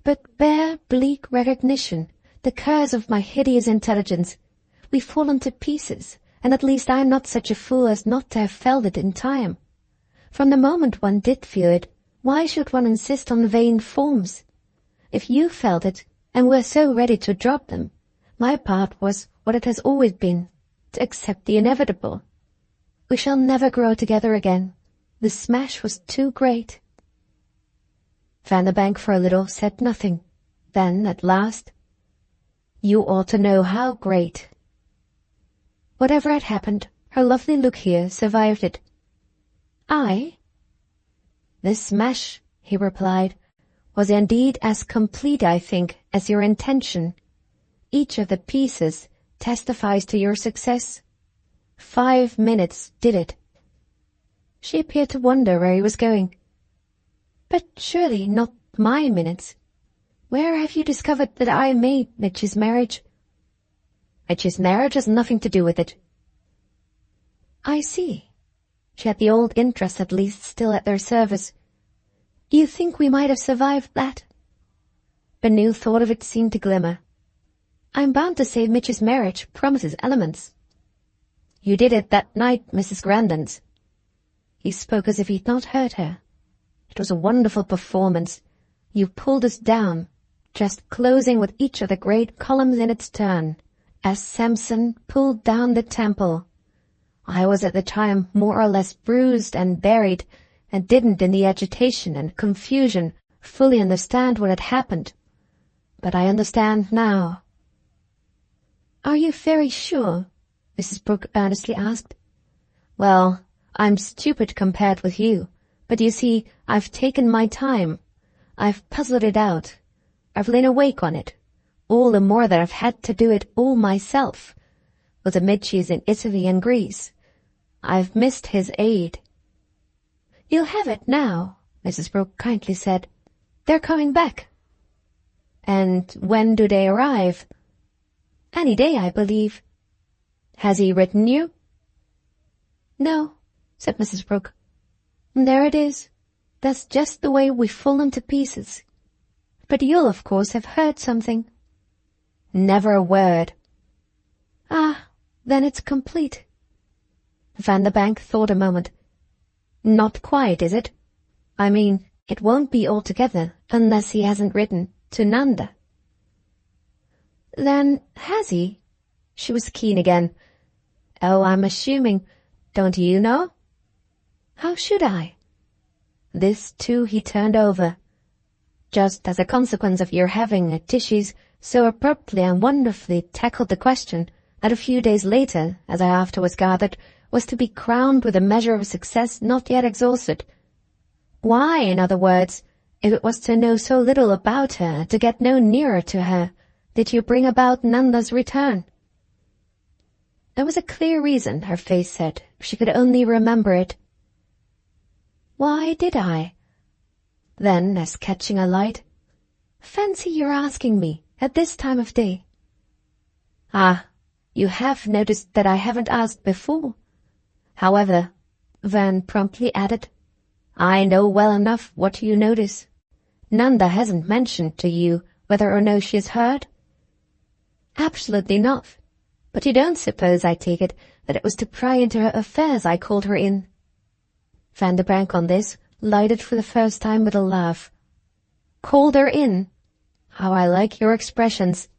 "but bare, bleak recognition, the curse of my hideous intelligence. We've fallen to pieces, and at least I'm not such a fool as not to have felt it in time. From the moment one did feel it, why should one insist on vain forms? If you felt it, and were so ready to drop them, my part was what it has always been, to accept the inevitable. We shall never grow together again. The smash was too great." Vanderbank for a little said nothing. Then, at last, "You ought to know how great." Whatever had happened, her lovely look here survived it. "I?" "This smash," he replied, "was indeed as complete, I think, as your intention. Each of the pieces testifies to your success. 5 minutes did it." She appeared to wonder where he was going. "But surely not my minutes. Where have you discovered that I made Mitch's marriage?" "Mitch's marriage has nothing to do with it." "I see." She had the old interest at least still at their service. "You think we might have survived that?" A new thought of it seemed to glimmer. "I'm bound to say Mitch's marriage promises elements." "You did it that night, Mrs. Grandon's." He spoke as if he'd not heard her. "It was a wonderful performance. You pulled us down, just closing with each of the great columns in its turn, as Samson pulled down the temple. I was at the time more or less bruised and buried, and didn't in the agitation and confusion fully understand what had happened. But I understand now." "Are you very sure?" Mrs. Brooke earnestly asked. "Well, I'm stupid compared with you, but you see, I've taken my time. I've puzzled it out. I've lain awake on it, all the more that I've had to do it all myself. With the Mitchys in Italy and Greece, I've missed his aid." "You'll have it now," Mrs. Brooke kindly said. "They're coming back." "And when do they arrive?" "Any day, I believe." "Has he written you?" "No," said Mrs. Brooke. "There it is. That's just the way we've fallen to pieces. But you'll, of course, have heard something." "Never a word." "Ah, then it's complete." Vanderbank thought a moment. "Not quite, is it? I mean, it won't be altogether unless he hasn't written to Nanda." "Then has he?" She was keen again. "Oh, I'm assuming. Don't you know?" "How should I?" This, too, he turned over. "Just as a consequence of your having, at Tishy's, so abruptly and wonderfully tackled the question that a few days later, as I afterwards gathered, was to be crowned with a measure of success not yet exhausted. Why, in other words, if it was to know so little about her, to get no nearer to her, did you bring about Nanda's return?" There was a clear reason, her face said, if she could only remember it. "Why did I?" Then, as catching a light, "Fancy your asking me, at this time of day." "Ah, you have noticed that I haven't asked before. However," Van promptly added, "I know well enough what you notice. Nanda hasn't mentioned to you whether or no she has heard?" "Absolutely not. But you don't suppose, I take it, that it was to pry into her affairs I called her in?" Vanderbank, on this, lighted for the first time with a laugh. "Called her in? How I like your expressions."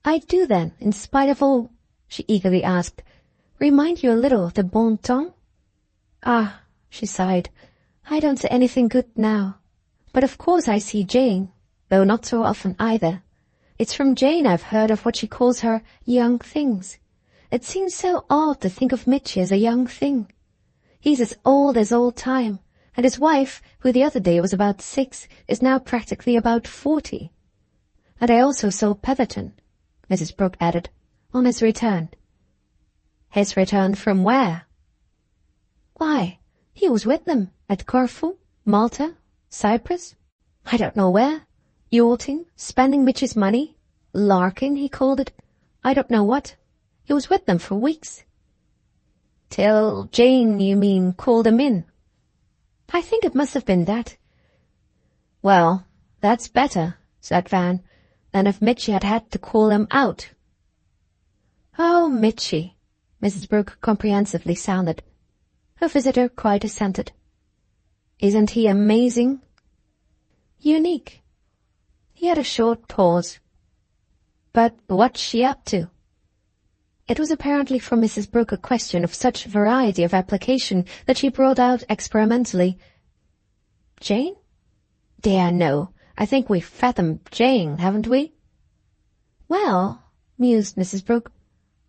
"I do then, in spite of all?" she eagerly asked. "Remind you a little of the bon ton?" "Ah," she sighed, "I don't say anything good now. But of course I see Jane, though not so often either. It's from Jane I've heard of what she calls her young things. It seems so odd to think of Mitchy as a young thing. He's as old time, and his wife, who the other day was about 6, is now practically about 40. And I also saw Petherton," Mrs. Brooke added, "on his return." "His return from where?" "Why, he was with them at Corfu, Malta, Cyprus, I don't know where, yachting, spending Mitch's money, larking, he called it, I don't know what. He was with them for weeks." "Till Jane, you mean, called him in?" "I think it must have been that." "Well, that's better," said Van, "than if Mitchy had had to call him out." "Oh, Mitchy," Mrs. Brooke comprehensively sounded. Her visitor quite assented. "Isn't he amazing?" "Unique." He had a short pause. "But what's she up to?" It was apparently for Mrs. Brooke a question of such variety of application that she brought out experimentally, "Jane? Dear, no. I think we've fathomed Jane, haven't we?" "Well," mused Mrs. Brooke,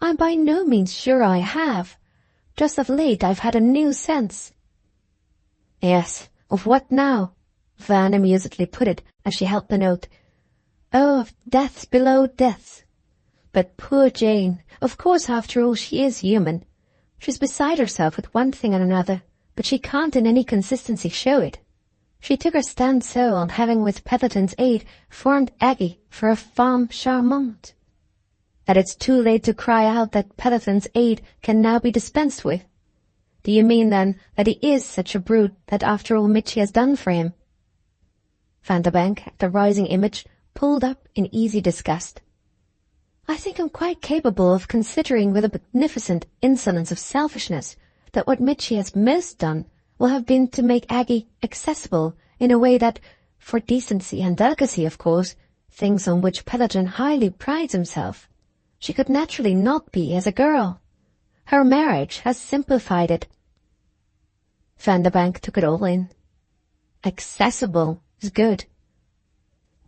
"I'm by no means sure I have. Just of late I've had a new sense." "Yes, Of what now? Van amusedly put it as she held the note. Oh, of deaths below deaths. But poor Jane, of course after all she is human. She's beside herself with one thing and another, but she can't in any consistency show it. She took her stand so on having with Petherton's aid formed Aggie for a femme charmante, that it's too late to cry out that Petherton's aid can now be dispensed with. Do you mean, then, that he is such a brute that after all Mitchy has done for him? Vanderbank, at the rising image, pulled up in easy disgust. I think I'm quite capable of considering with a magnificent insolence of selfishness that what Mitchy has most done will have been to make Aggie accessible in a way that, for decency and delicacy of course, things on which Petherton highly prides himself, she could naturally not be as a girl. Her marriage has simplified it. Vanderbank took it all in. Accessible is good.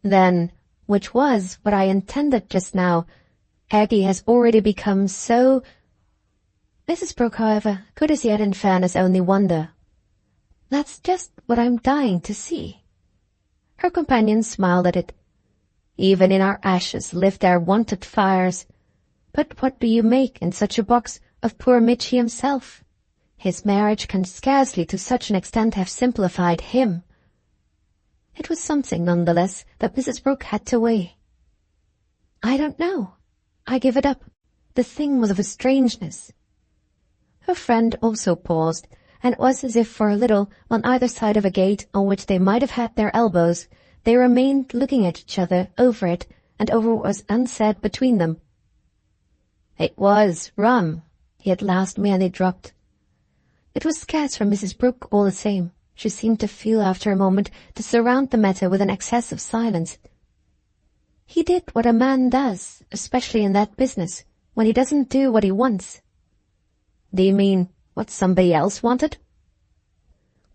Then, which was what I intended just now, Aggie has already become so— Mrs. Brooke, however, could as yet in fairness only wonder. That's just what I'm dying to see. Her companion smiled at it. Even in our ashes live their wonted fires. But what do you make in such a box of poor Mitchy himself? His marriage can scarcely to such an extent have simplified him. It was something, nonetheless, that Mrs. Brooke had to weigh. I don't know. I give it up. The thing was of a strangeness. Her friend also paused, and it was as if for a little, on either side of a gate on which they might have had their elbows, they remained looking at each other over it and over what was unsaid between them. It was rum, he at last merely dropped. It was scarce for Mrs. Brooke all the same. She seemed to feel after a moment to surround the matter with an excess of silence. He did what a man does, especially in that business, when he doesn't do what he wants. Do you mean what somebody else wanted?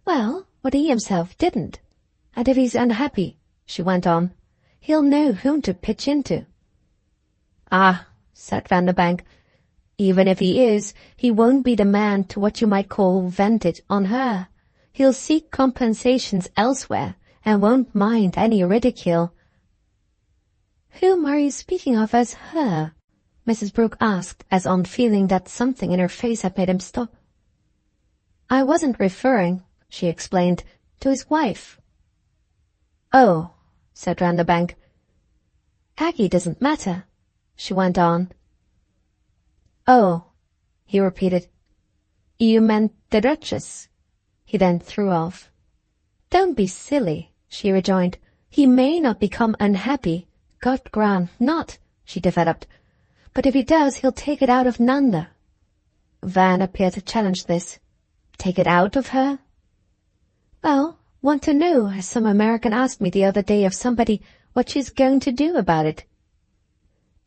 Well, what he himself didn't. And if he's unhappy, she went on, he'll know whom to pitch into. Ah, said Vanderbank, even if he is, he won't be the man to what you might call vent it on her. He'll seek compensations elsewhere, and won't mind any ridicule. Whom are you speaking of as her? Mrs. Brooke asked, as on feeling that something in her face had made him stop. I wasn't referring, she explained, to his wife. Oh, said Vanderbank. Aggie doesn't matter, she went on. Oh, he repeated. You meant the Duchess? He then threw off. Don't be silly, she rejoined. He may not become unhappy. God grant not, she developed. But if he does, he'll take it out of Nanda. Van appeared to challenge this. Take it out of her? Well, want to know, as some American asked me the other day of somebody, what she's going to do about it.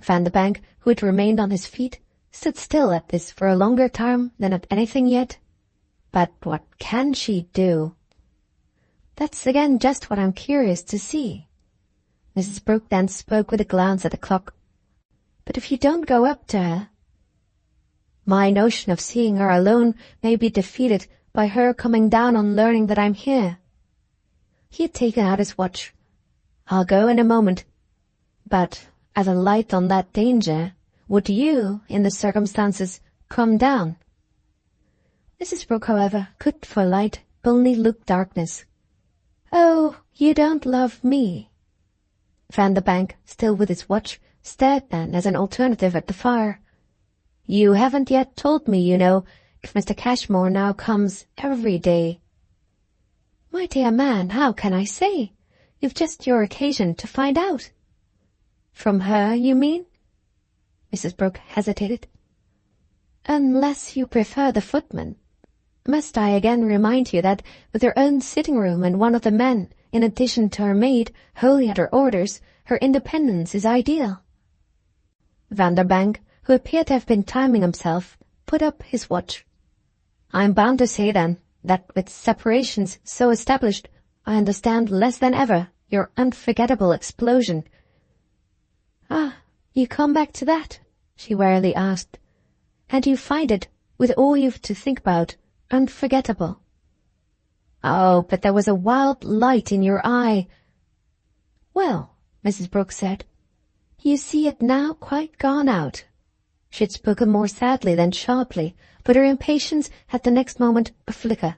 Vanderbank, who had remained on his feet, stood still at this for a longer time than at anything yet. But what can she do? That's again just what I'm curious to see. Mrs. Brooke then spoke with a glance at the clock. But if you don't go up to her, my notion of seeing her alone may be defeated by her coming down on learning that I'm here. He had taken out his watch. I'll go in a moment. But, as a light on that danger, would you, in the circumstances, come down? Mrs. Brooke, however, could for light only look darkness. Oh, you don't love me. Vanderbank, still with his watch, stared then as an alternative at the fire. You haven't yet told me, you know, if Mr. Cashmore now comes every day. My dear man, how can I say? You've just your occasion to find out. From her, you mean? Mrs. Brooke hesitated. Unless you prefer the footman. Must I again remind you that, with her own sitting-room and one of the men, in addition to her maid, wholly at her orders, her independence is ideal. Vanderbank, who appeared to have been timing himself, put up his watch. I'm bound to say, then, that with separations so established, I understand less than ever your unforgettable explosion. Ah, you come back to that, she wearily asked. And you find it, with all you've to think about, unforgettable. Oh, but there was a wild light in your eye. Well, Mrs. Brooke said, you see it now quite gone out. She had spoken more sadly than sharply, but her impatience had the next moment a flicker.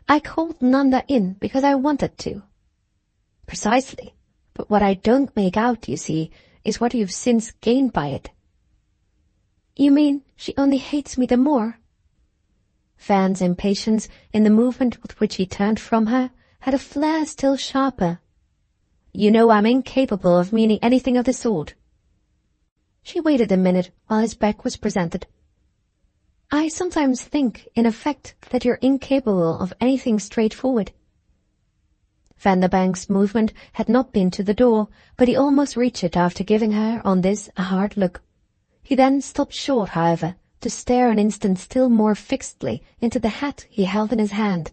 I called Nanda in because I wanted to. Precisely. But what I don't make out, you see, is what you've since gained by it. You mean she only hates me the more? Van's impatience, in the movement with which he turned from her, had a flare still sharper. You know I'm incapable of meaning anything of the sort. She waited a minute while his back was presented. I sometimes think, in effect, that you're incapable of anything straightforward. Vanderbank's movement had not been to the door, but he almost reached it after giving her, on this, a hard look. He then stopped short, however, to stare an instant still more fixedly into the hat he held in his hand,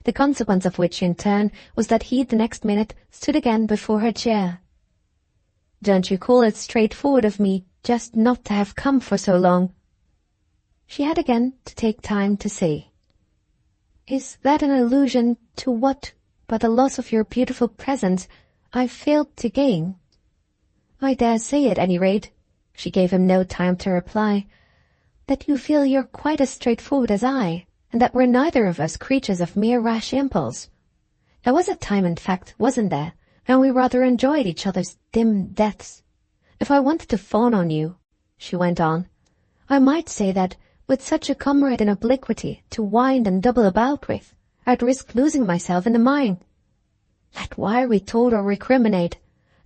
the consequence of which, in turn, was that he the next minute stood again before her chair. Don't you call it straightforward of me just not to have come for so long? She had again to take time to say. Is that an allusion to what, by the loss of your beautiful presence, I failed to gain? I dare say, at any rate, she gave him no time to reply, that you feel you're quite as straightforward as I, and that we're neither of us creatures of mere rash impulse. There was a time, in fact, wasn't there, when we rather enjoyed each other's dim depths. If I wanted to fawn on you, she went on, I might say that, with such a comrade in obliquity to wind and double about with, I'd risk losing myself in the mine. Let why retort or recriminate.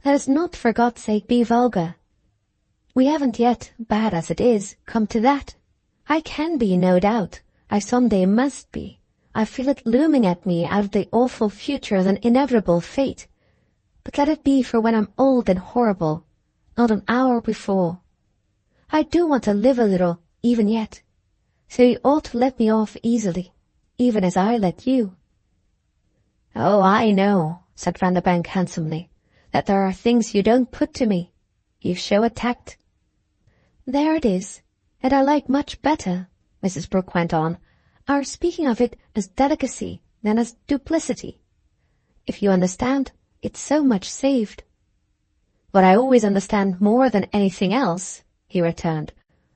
Let us not, for God's sake, be vulgar. We haven't yet, bad as it is, come to that. I can be, no doubt. I some day must be. I feel it looming at me out of the awful future as an inevitable fate. But let it be for when I'm old and horrible, not an hour before. I do want to live a little, even yet. So you ought to let me off easily, even as I let you. Oh, I know, said Vanderbank handsomely, that there are things you don't put to me. You show a tact. There it is, and I like much better, Mrs. Brooke went on, our speaking of it as delicacy than as duplicity. If you understand, it's so much saved. What I always understand more than anything else, he returned,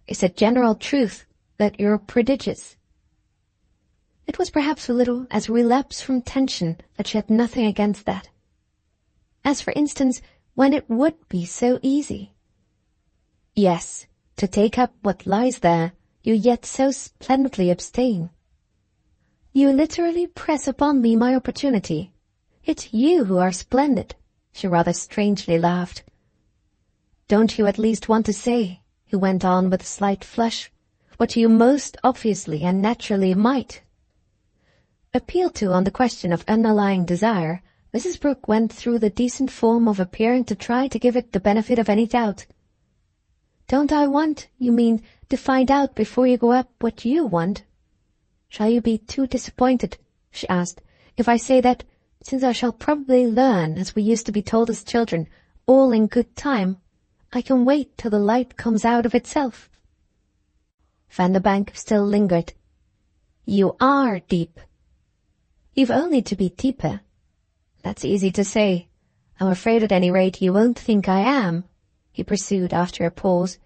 is the general truth that you're prodigious. It was perhaps a little as relapse from tension that she had nothing against that. As for instance, when it would be so easy. Yes, to take up what lies there, you yet so splendidly abstain. You literally press upon me my opportunity. It's you who are splendid, she rather strangely laughed. Don't you at least want to say, he went on with a slight flush, what you most obviously and naturally might? Appealed to on the question of underlying desire, Mrs. Brooke went through the decent form of appearing to try to give it the benefit of any doubt. Don't I want, you mean, to find out before you go up what you want? Shall you be too disappointed, she asked, if I say that, since I shall probably learn, as we used to be told as children, all in good time, I can wait till the light comes out of itself? Vanderbank still lingered. You are deep. You've only to be deeper. That's easy to say. I'm afraid at any rate you won't think I am, he pursued after a pause.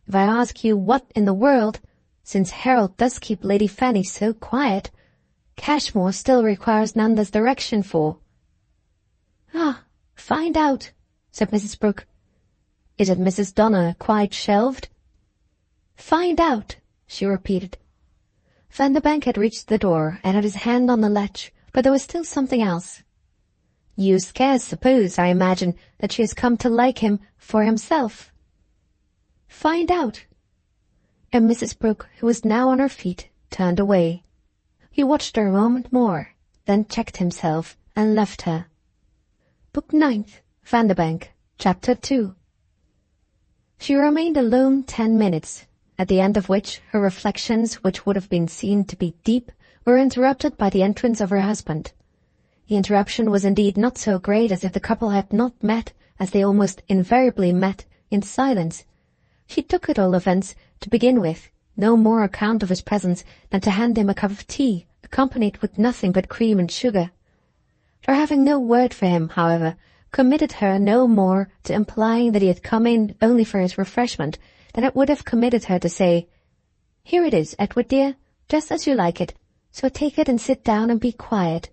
If I ask you what in the world, since Harold does keep Lady Fanny so quiet, Cashmore still requires Nanda's direction for. Ah, find out, said Mrs. Brooke. Is it Mrs. Donner quite shelved? Find out, she repeated. Vanderbank had reached the door and had his hand on the latch, but there was still something else. You scarce suppose, I imagine, that she has come to like him for himself. Find out. And Mrs. Brooke, who was now on her feet, turned away. He watched her a moment more, then checked himself and left her. Book 9th, Vanderbank, Chapter 2. She remained alone 10 minutes, at the end of which her reflections, which would have been seen to be deep, were interrupted by the entrance of her husband. The interruption was indeed not so great as if the couple had not met, as they almost invariably met, in silence. She took, at all events, to begin with, no more account of his presence than to hand him a cup of tea accompanied with nothing but cream and sugar. Her having no word for him, however, committed her no more to implying that he had come in only for his refreshment than it would have committed her to say, "Here it is, Edward dear, just as you like it, so take it and sit down and be quiet."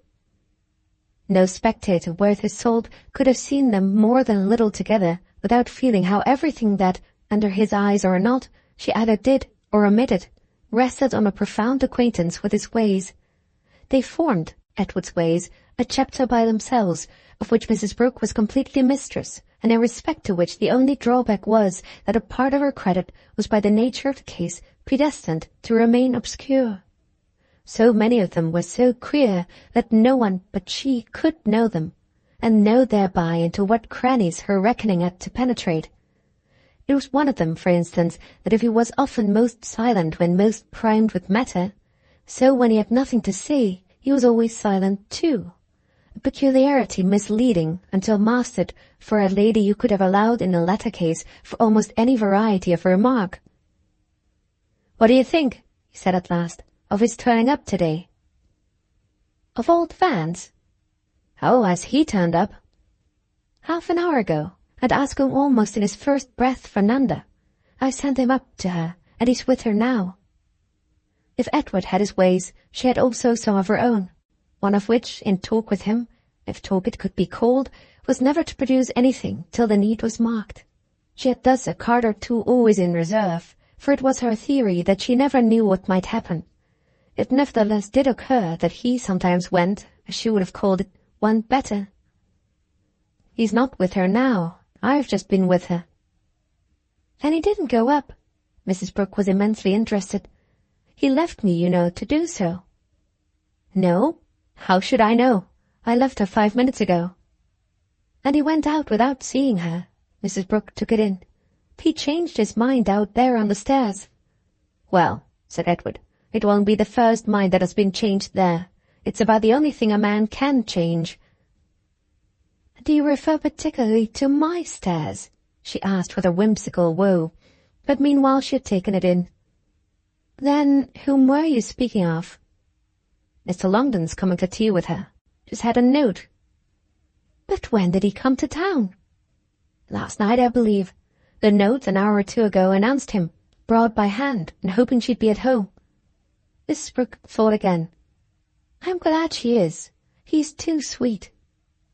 No spectator worth his salt could have seen them more than a little together without feeling how everything that, under his eyes or not, she either did or omitted, rested on a profound acquaintance with his ways. They formed, Edward's ways, a chapter by themselves, of which Mrs. Brooke was completely mistress, and in respect to which the only drawback was that a part of her credit was by the nature of the case predestined to remain obscure. So many of them were so queer that no one but she could know them, and know thereby into what crannies her reckoning had to penetrate. It was one of them, for instance, that if he was often most silent when most primed with matter, so when he had nothing to say, he was always silent too. A peculiarity misleading until mastered for a lady you could have allowed in the latter case for almost any variety of remark. "What do you think," he said at last, "of his turning up today?" "Of old Vance?" "Oh, has he turned up?" "Half an hour ago, and asking almost in his first breath for Nanda. I sent him up to her, and he's with her now." If Edward had his ways, she had also some of her own, one of which, in talk with him, if talk it could be called, was never to produce anything till the need was marked. She had thus a card or two always in reserve, for it was her theory that she never knew what might happen. It nevertheless did occur that he sometimes went, as she would have called it, one better. "He's not with her now. I've just been with her." "Then he didn't go up?" Mrs. Brooke was immensely interested. "He left me, you know, to do so." "No. How should I know? I left her 5 minutes ago." "And he went out without seeing her?" Mrs. Brooke took it in. "He changed his mind out there on the stairs." "Well," said Edward, "it won't be the first mind that has been changed there. It's about the only thing a man can change." "Do you refer particularly to my stairs?" she asked with a whimsical woe, but meanwhile she had taken it in. "Then whom were you speaking of?" "Mr. Longden's coming to tea with her. Just had a note." "But when did he come to town?" "Last night, I believe. The note an hour or two ago announced him, brought by hand, and hoping she'd be at home." Mrs. Brooke thought again. "I'm glad she is. He's too sweet.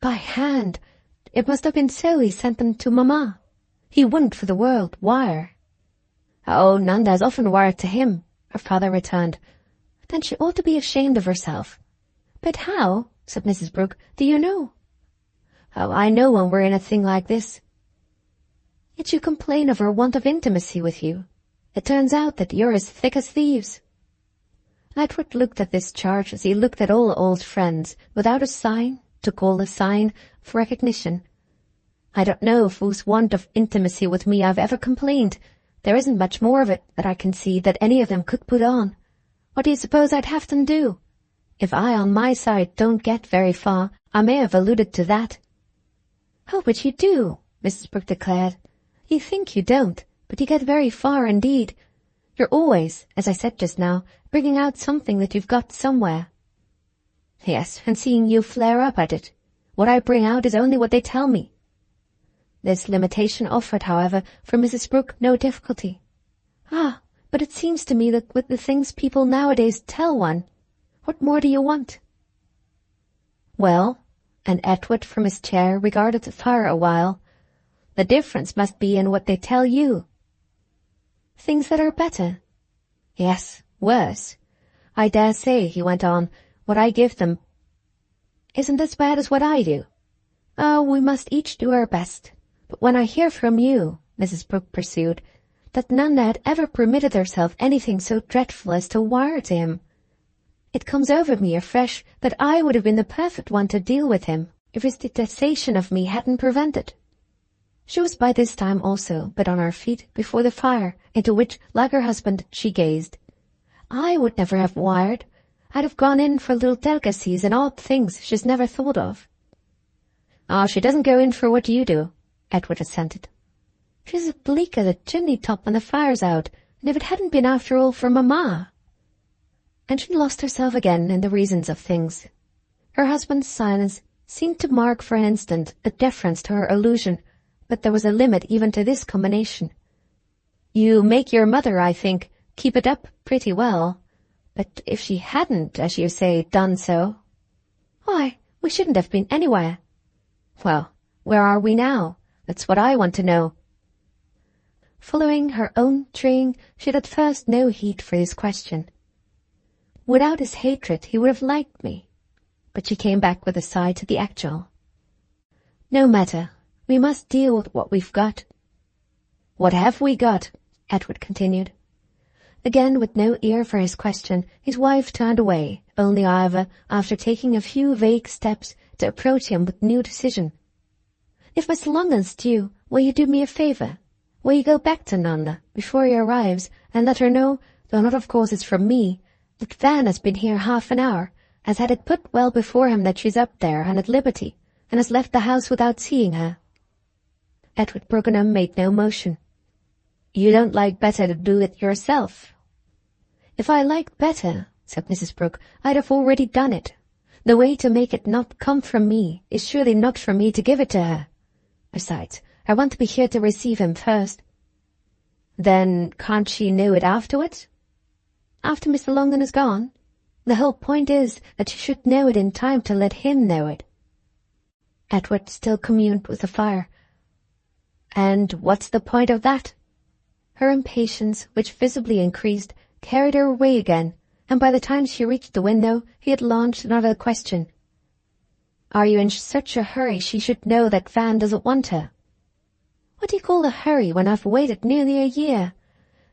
By hand. It must have been so he sent them to Mamma. He wouldn't for the world wire." "Oh, Nanda has often wired to him," her father returned. "Then she ought to be ashamed of herself." "But how," said Mrs. Brooke, "do you know?" "Oh, I know when we're in a thing like this." "Yet you complain of her want of intimacy with you. It turns out that you're as thick as thieves." Edward looked at this charge as he looked at all old friends, without a sign, to call a sign, of recognition. "I don't know of whose want of intimacy with me I've ever complained. There isn't much more of it that I can see that any of them could put on. What do you suppose I'd have them do? If I on my side don't get very far, I may have alluded to that." "Oh, but you do," Mrs. Brooke declared. "You think you don't, but you get very far indeed. You're always, as I said just now, bringing out something that you've got somewhere." "Yes, and seeing you flare up at it. What I bring out is only what they tell me." This limitation offered, however, for Mrs. Brooke no difficulty. "Ah, but it seems to me that with the things people nowadays tell one, what more do you want?" "Well," and Edward from his chair regarded the fire a while, "the difference must be in what they tell you." "Things that are better?" "Yes, worse. I dare say," he went on, "what I give them isn't as bad as what I do. Oh, we must each do our best. But when I hear from you," Mrs. Brooke pursued, "that Nanda had ever permitted herself anything so dreadful as to wire to him, it comes over me afresh that I would have been the perfect one to deal with him if his detestation of me hadn't prevented." She was by this time also but on her feet before the fire, into which, like her husband, she gazed. "I would never have wired. I'd have gone in for little delicacies and odd things she's never thought of." "Oh, she doesn't go in for what you do," Edward assented. "She's as bleak as a chimney top when the fire's out, and if it hadn't been after all for Mamma—" and she lost herself again in the reasons of things. Her husband's silence seemed to mark for an instant a deference to her allusion, but there was a limit even to this combination. "You make your mother, I think, keep it up pretty well. But if she hadn't, as you say, done so—" "Why, we shouldn't have been anywhere." "Well, where are we now? That's what I want to know." Following her own training, she had at first no heed for this question. Without his hatred, he would have liked me. But she came back with a sigh to the actual. "No matter. We must deal with what we've got." "What have we got?" Edward continued. Again, with no ear for his question, his wife turned away, only, however, after taking a few vague steps to approach him with new decision. "If Mr. Longden's due, will you do me a favour? Will you go back to Nanda before he arrives and let her know, though not of course it's from me, that Van has been here half an hour, has had it put well before him that she's up there and at liberty, and has left the house without seeing her?" Edward Brookenham made no motion. "You don't like better to do it yourself?" "If I liked better," said Mrs. Brooke, "I'd have already done it. The way to make it not come from me is surely not for me to give it to her. Besides, I want to be here to receive him first." "Then can't she know it afterwards?" "After Mr. Longden is gone? The whole point is that she should know it in time to let him know it." Edward still communed with the fire. "And what's the point of that?" Her impatience, which visibly increased, carried her away again, and by the time she reached the window he had launched another question. "Are you in such a hurry she should know that Van doesn't want her?" "What do you call a hurry when I've waited nearly a year?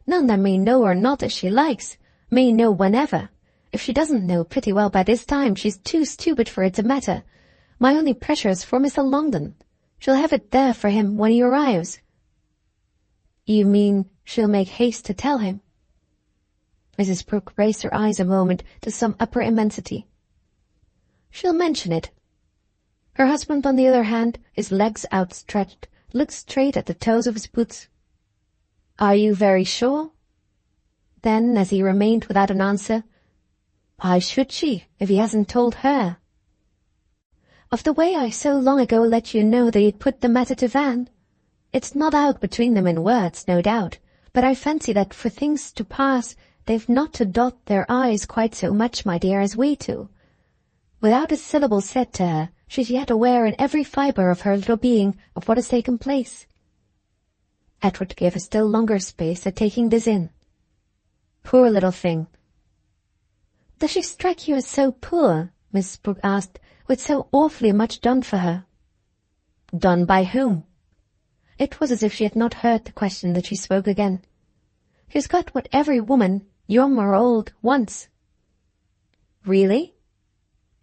Nanda may know or not as she likes, may know whenever. If she doesn't know pretty well by this time, she's too stupid for it to matter. My only pressure is for Mr. Longden. She'll have it there for him when he arrives." "You mean she'll make haste to tell him?" Mrs. Brooke raised her eyes a moment to some upper immensity. "She'll mention it." Her husband, on the other hand, his legs outstretched, looked straight at the toes of his boots. "Are you very sure?" Then, as he remained without an answer, "Why should she, if he hasn't told her?" "Of the way I so long ago let you know that he'd put the matter to Van. It's not out between them in words, no doubt, but I fancy that for things to pass they've not to dot their I's quite so much, my dear, as we do. Without a syllable said to her, she's yet aware in every fibre of her little being of what has taken place." Edward gave a still longer space at taking this in. "Poor little thing." "Does she strike you as so poor?" Mrs. Brooke asked, "with so awfully much done for her?" "Done by whom?" It was as if she had not heard the question that she spoke again. "She's got what every woman, young or old, wants." "Really?"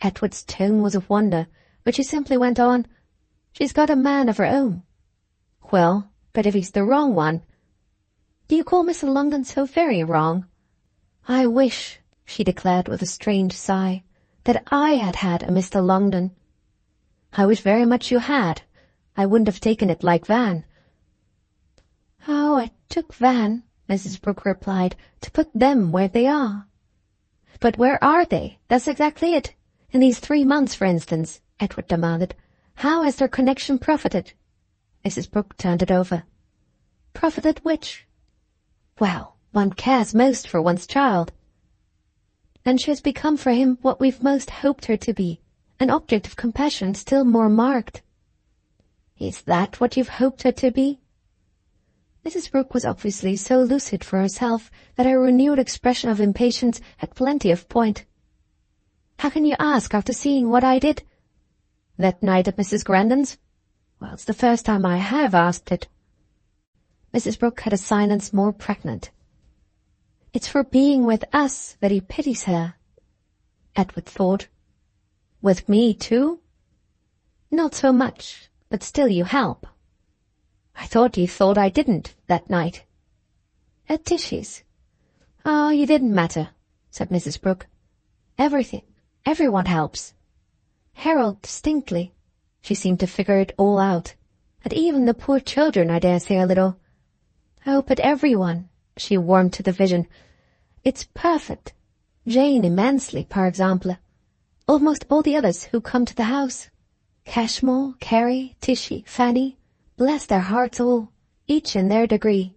Edward's tone was of wonder, but she simply went on, "She's got a man of her own." "Well, but if he's the wrong one—" "Do you call Mr. Longden so very wrong?" "I wish," she declared with a strange sigh, "that I had had a Mr. Longden." "I wish very much you had. I wouldn't have taken it like Van." "Oh, I took Van," Mrs. Brooke replied, "to put them where they are." "But where are they? That's exactly it. In these 3 months, for instance," Edward demanded, "how has their connection profited?" Mrs. Brooke turned it over. "Profited which?" "Well, one cares most for one's child." "And she has become for him what we've most hoped her to be, an object of compassion still more marked." "Is that what you've hoped her to be?" Mrs. Brooke was obviously so lucid for herself that her renewed expression of impatience had plenty of point. "How can you ask after seeing what I did?" "That night at Mrs. Grandon's?" "Well, it's the first time I have asked it." Mrs. Brooke had a silence more pregnant. "It's for being with us that he pities her," Edward thought. "With me, too?" "Not so much, but still you help." "I thought you thought I didn't, that night." "At Tishy's." "Oh, you didn't matter," said Mrs. Brooke. Everyone helps." Harold distinctly. She seemed to figure it all out. And even the poor children, I dare say, a little. "Oh, but everyone," she warmed to the vision. "It's perfect. Jane immensely, par exemple. Almost all the others who come to the house. Cashmore, Carrie, Tishy, Fanny, bless their hearts all, each in their degree.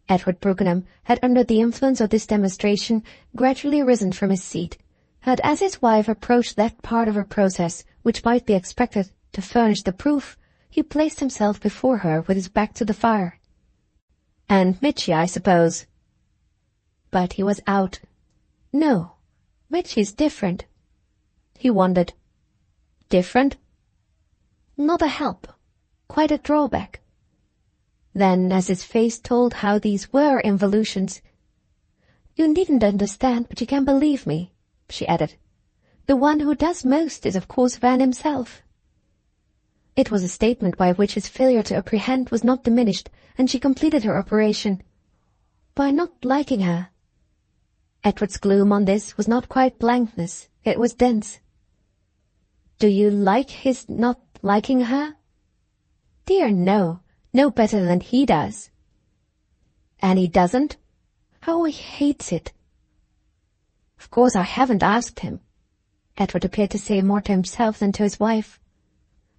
Edward Brookenham had, under the influence of this demonstration, gradually risen from his seat, and as his wife approached that part of her process which might be expected to furnish the proof, he placed himself before her with his back to the fire. "And Mitchy, I suppose?" But he was out. "No, Mitchy's different." He wondered. "Different?" "Not a help. Quite a drawback." Then, as his face told how these were involutions, "You needn't understand, but you can believe me," she added. "The one who does most is of course Van himself." It was a statement by which his failure to apprehend was not diminished, and she completed her operation. "By not liking her." Edward's gloom on this was not quite blankness, it was dense. "Do you like his not liking her?" "Dear no, no better than he does." "And he doesn't?" "Oh, he hates it." "Of course I haven't asked him." Edward appeared to say more to himself than to his wife.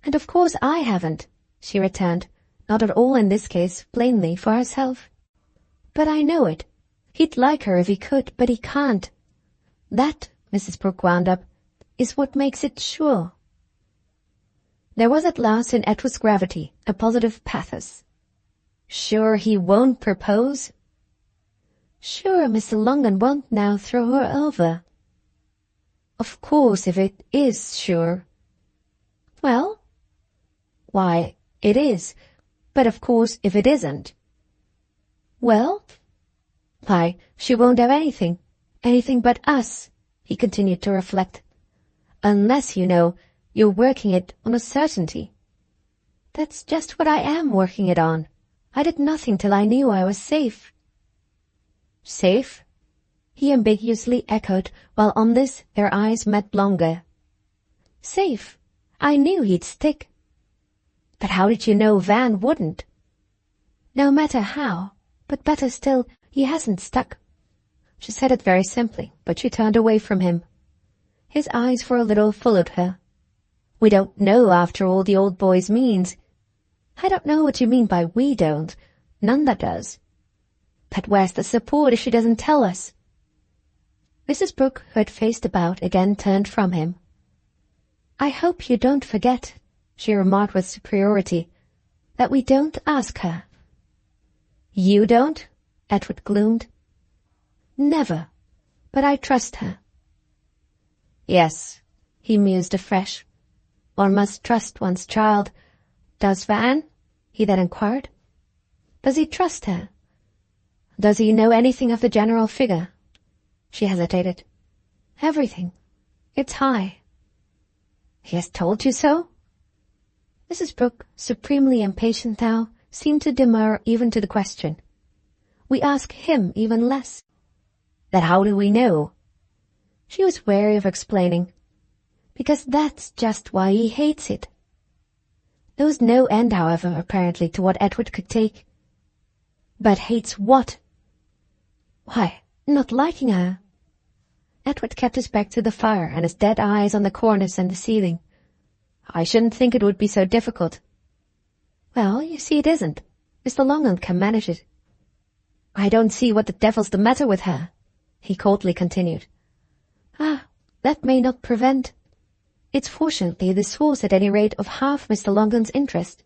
"And of course I haven't," she returned, not at all in this case plainly for herself. "But I know it. He'd like her if he could, but he can't. That," Mrs. Brooke wound up, "is what makes it sure." There was at last in Edward's gravity a positive pathos. "Sure he won't propose?" "Sure Mr. Longden won't now throw her over." "Of course, if it is sure." "Well?" "Why, it is. But of course, if it isn't." "Well?" "Why, she won't have anything but us," he continued to reflect. "Unless, you know, you're working it on a certainty." "That's just what I am working it on. I did nothing till I knew I was safe." "Safe?" he ambiguously echoed, while on this their eyes met longer. "Safe. I knew he'd stick." "But how did you know Van wouldn't?" "No matter how, but better still, he hasn't stuck." She said it very simply, but she turned away from him. His eyes for a little followed her. "We don't know, after all, the old boy's means." "I don't know what you mean by we don't. Nanda does." "But where's the support if she doesn't tell us?" Mrs. Brooke, who had faced about, again turned from him. "I hope you don't forget," she remarked with superiority, "that we don't ask her." "You don't?" Edward gloomed. "Never. But I trust her." "Yes," he mused afresh. "One must trust one's child. Does Van?" he then inquired. "Does he trust her?" "Does he know anything of the general figure?" She hesitated. "Everything. It's high." "He has told you so?" Mrs. Brooke, supremely impatient now, seemed to demur even to the question. "We ask him even less." "Then how do we know?" She was wary of explaining. "Because that's just why he hates it." There was no end, however, apparently, to what Edward could take. "But hates what?" "Why, not liking her." Edward kept his back to the fire and his dead eyes on the cornice and the ceiling. "I shouldn't think it would be so difficult." "Well, you see it isn't. Mr. Longden can manage it." "I don't see what the devil's the matter with her," he coldly continued. "Ah, that may not prevent. It's fortunately the source at any rate of half Mr. Longden's interest."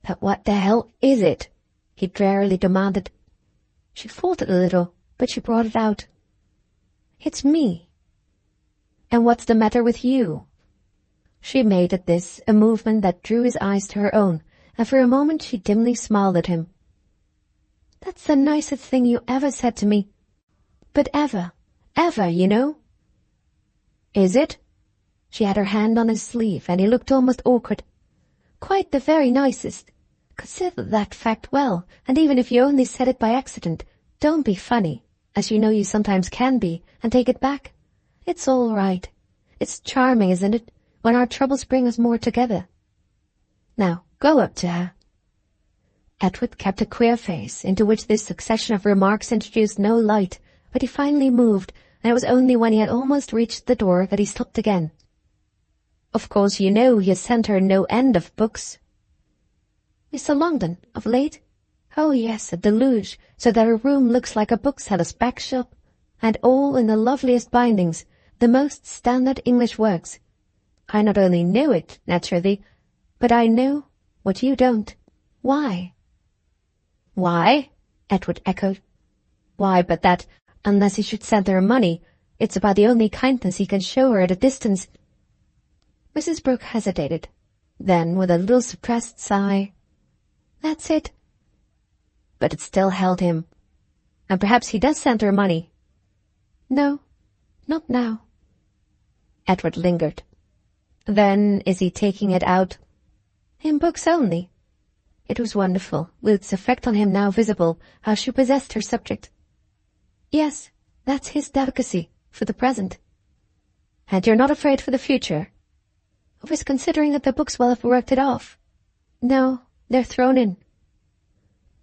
"But what the hell is it?" he drearily demanded. She faltered a little, but she brought it out. "It's me." "And what's the matter with you?" She made at this a movement that drew his eyes to her own, and for a moment she dimly smiled at him. "That's the nicest thing you ever said to me. But ever, you know." "Is it?" She had her hand on his sleeve, and he looked almost awkward. "Quite the very nicest. Consider that fact well, and even if you only said it by accident, don't be funny, as you know you sometimes can be, and take it back. It's all right. It's charming, isn't it, when our troubles bring us more together? Now, go up to her." Edward kept a queer face, into which this succession of remarks introduced no light, but he finally moved, and it was only when he had almost reached the door that he stopped again. "Of course you know he has sent her no end of books." "Mr. Longden, of late?" "Oh yes, a deluge, so that her room looks like a bookseller's back shop, and all in the loveliest bindings, the most standard English works. I not only know it, naturally, but I know what you don't. Why?" "Why?" Edward echoed. "Why, but that, unless he should send her money, it's about the only kindness he can show her at a distance." Mrs. Brooke hesitated. Then, with a little suppressed sigh, "That's it." But it still held him. "And perhaps he does send her money." "No, not now." Edward lingered. "Then is he taking it out?" "In books only." It was wonderful, with its effect on him now visible, how she possessed her subject. "Yes, that's his delicacy, for the present." "And you're not afraid for the future?" "Of his considering that the books will have worked it off." "No, they're thrown in."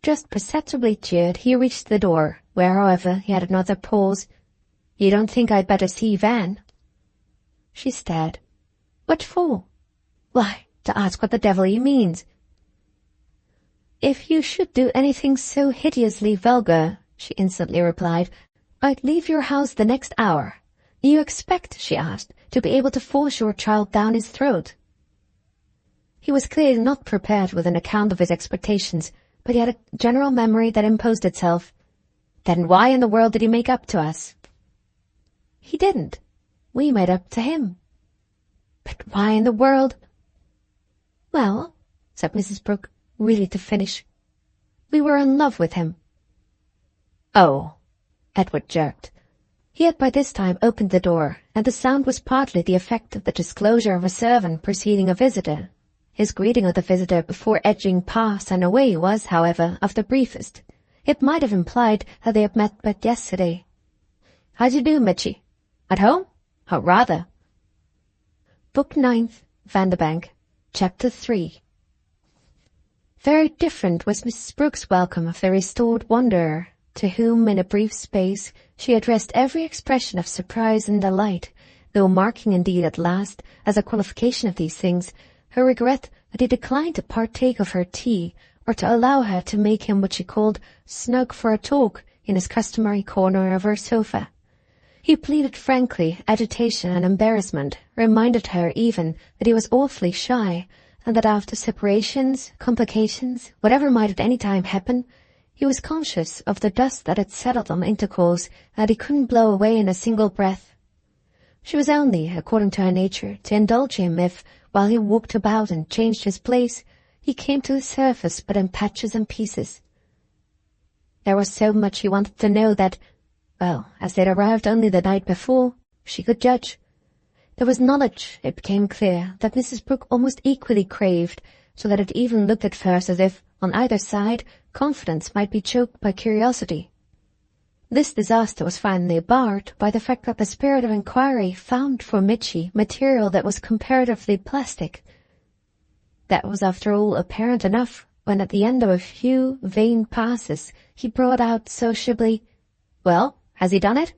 Just perceptibly cheered, he reached the door, where, however, he had another pause. "You don't think I'd better see Van?" She stared. "What for?" "Why, to ask what the devil he means." "If you should do anything so hideously vulgar," she instantly replied, "I'd leave your house the next hour. You expect," she asked, "to be able to force your child down his throat?" He was clearly not prepared with an account of his expectations, but he had a general memory that imposed itself. "Then why in the world did he make up to us?" "He didn't. We made up to him." "But why in the world—" "Well," said Mrs. Brooke, really to finish, "we were in love with him." "Oh," Edward jerked. He had by this time opened the door, and the sound was partly the effect of the disclosure of a servant preceding a visitor. His greeting of the visitor before edging past and away was, however, of the briefest. It might have implied that they had met but yesterday. "How d'ye do, Mitchy? At home? Oh, rather." Book 9th, Vanderbank, Chapter 3. Very different was Mrs. Brooke's welcome of the restored wanderer, to whom in a brief space she addressed every expression of surprise and delight, though marking indeed at last, as a qualification of these things, her regret that he declined to partake of her tea, or to allow her to make him what she called snug for a talk in his customary corner of her sofa. He pleaded frankly agitation and embarrassment, reminded her even that he was awfully shy, and that after separations, complications, whatever might at any time happen, he was conscious of the dust that had settled on intercourse that he couldn't blow away in a single breath. She was only, according to her nature, to indulge him if, while he walked about and changed his place, he came to the surface but in patches and pieces. There was so much he wanted to know that, well, as they'd arrived only the night before, she could judge. There was knowledge, it became clear, that Mrs. Brooke almost equally craved, so that it even looked at first as if, on either side, confidence might be choked by curiosity. This disaster was finally barred by the fact that the spirit of inquiry found for Mitchy material that was comparatively plastic. That was after all apparent enough when at the end of a few vain passes he brought out sociably, "Well, has he done it?"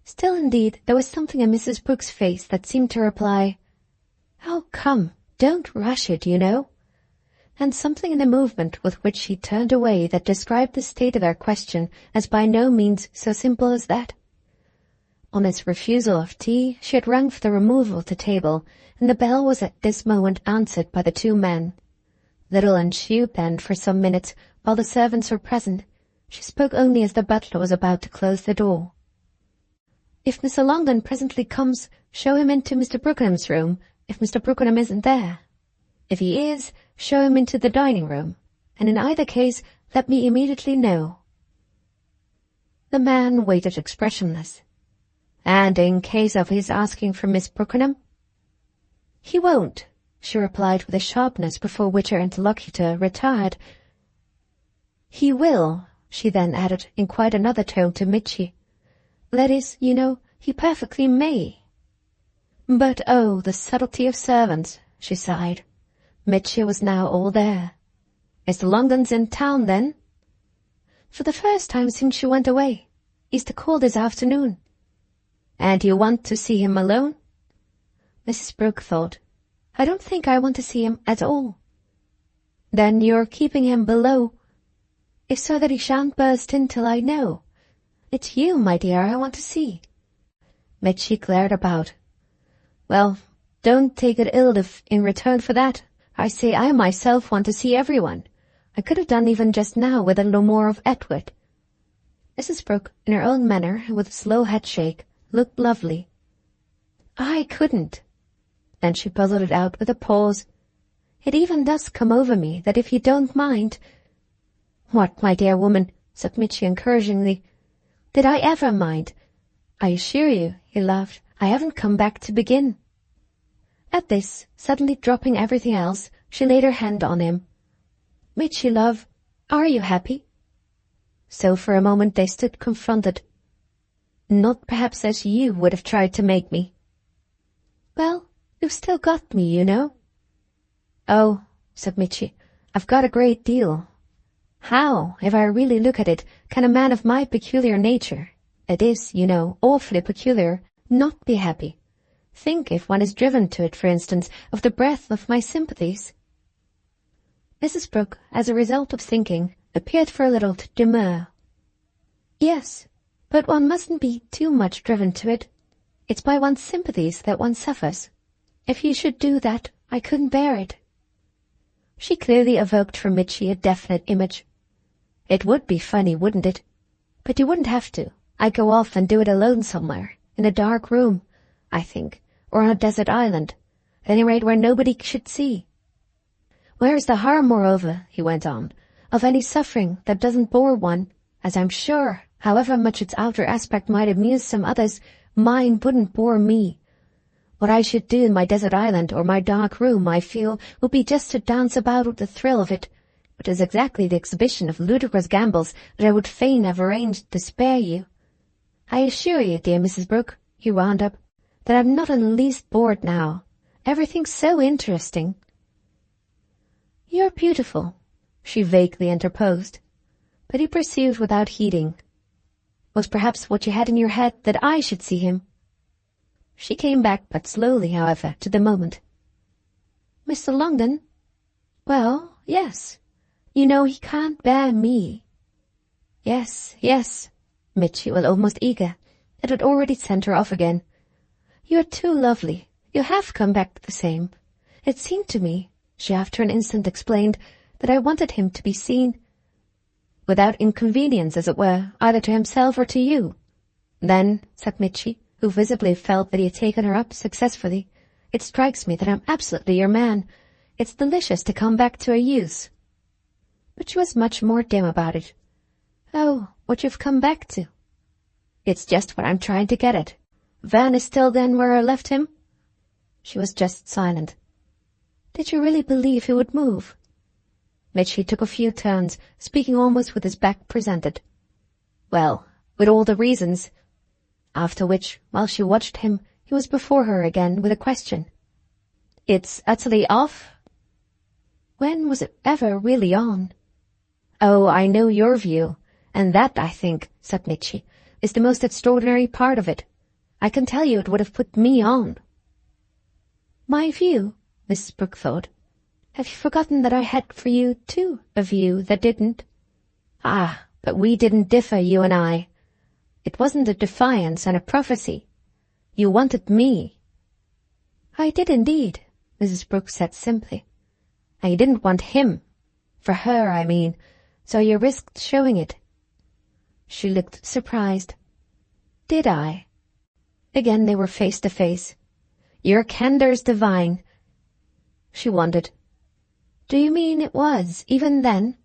Still, indeed, there was something in Mrs. Brooke's face that seemed to reply, "Oh, come, don't rush it, you know," and something in the movement with which she turned away that described the state of their question as by no means so simple as that. On his refusal of tea, she had rung for the removal of the table, and the bell was at this moment answered by the two men. Little ensued then for some minutes, while the servants were present. She spoke only as the butler was about to close the door. "If Mr. Longden presently comes, show him into Mr. Brookenham's room, if Mr. Brookenham isn't there. If he is, show him into the dining-room, and in either case let me immediately know." The man waited expressionless. "And in case of his asking for Miss Brookenham?" "He won't," she replied with a sharpness before which her interlocutor retired. "He will," she then added in quite another tone to Mitchy. "That is, you know, he perfectly may." But oh, the subtlety of servants, she sighed. Mitchy was now all there. "Mr. Longden's in town, then?" "For the first time since you went away." He's to call this afternoon. And you want to see him alone? Mrs. Brooke thought. I don't think I want to see him at all. Then you're keeping him below. If so that he shan't burst in till I know. It's you, my dear, I want to see. Mitchy glared about. Well, don't take it ill if, in return for that, I say I myself want to see everyone. I could have done even just now with a little more of Edward. Mrs. Brooke, in her own manner, with a slow head shake, looked lovely. I couldn't. Then she puzzled it out with a pause. It even does come over me that if you don't mind— What, my dear woman, said Mitchy encouragingly. Did I ever mind? I assure you, he laughed, I haven't come back to begin. At this, suddenly dropping everything else, she laid her hand on him. Mitchy, love, are you happy? So for a moment they stood confronted. Not perhaps as you would have tried to make me. Well, you've still got me, you know. Oh, said Mitchy, I've got a great deal. How, if I really look at it, can a man of my peculiar nature— it is, you know, awfully peculiar— not be happy? Think, if one is driven to it, for instance, of the breadth of my sympathies. Mrs. Brooke, as a result of thinking, appeared for a little to demur. Yes, but one mustn't be too much driven to it. It's by one's sympathies that one suffers. If you should do that, I couldn't bear it. She clearly evoked from Mitchy a definite image. It would be funny, wouldn't it? But you wouldn't have to. I'd go off and do it alone somewhere, in a dark room, I think, or on a desert island, at any rate where nobody should see. Where's the harm, moreover, he went on, of any suffering that doesn't bore one, as I'm sure, however much its outer aspect might amuse some others, mine wouldn't bore me. What I should do in my desert island or my dark room, I feel, would be just to dance about with the thrill of it, which is exactly the exhibition of ludicrous gambols that I would fain have arranged to spare you. I assure you, dear Mrs. Brooke, he wound up, that I'm not in the least bored now. Everything's so interesting. You're beautiful, she vaguely interposed, but he pursued without heeding. Was perhaps what you had in your head that I should see him? She came back but slowly, however, to the moment. Mr. Longdon? Well, yes. You know he can't bear me. Yes, yes. Mitchy was almost eager. It had already sent her off again. You are too lovely. You have come back to the same. It seemed to me, she after an instant explained, that I wanted him to be seen, without inconvenience, as it were, either to himself or to you. Then, said Mitchy, who visibly felt that he had taken her up successfully, it strikes me that I'm absolutely your man. It's delicious to come back to a youth. But she was much more dim about it. Oh, what you've come back to. It's just what I'm trying to get at. Van is still then where I left him? She was just silent. Did you really believe he would move? Mitchy took a few turns, speaking almost with his back presented. Well, with all the reasons. After which, while she watched him, he was before her again with a question. It's utterly off? When was it ever really on? Oh, I know your view, and that, I think, said Mitchy, is the most extraordinary part of it. I can tell you it would have put me on. My view, Mrs. Brooke thought. Have you forgotten that I had for you, too, a view that didn't? Ah, but we didn't differ, you and I. It wasn't a defiance and a prophecy. You wanted me. I did indeed, Mrs. Brooke said simply. And you didn't want him. For her, I mean. So you risked showing it. She looked surprised. Did I? Again they were face to face. Your candour's divine. She wondered. Do you mean it was, even then?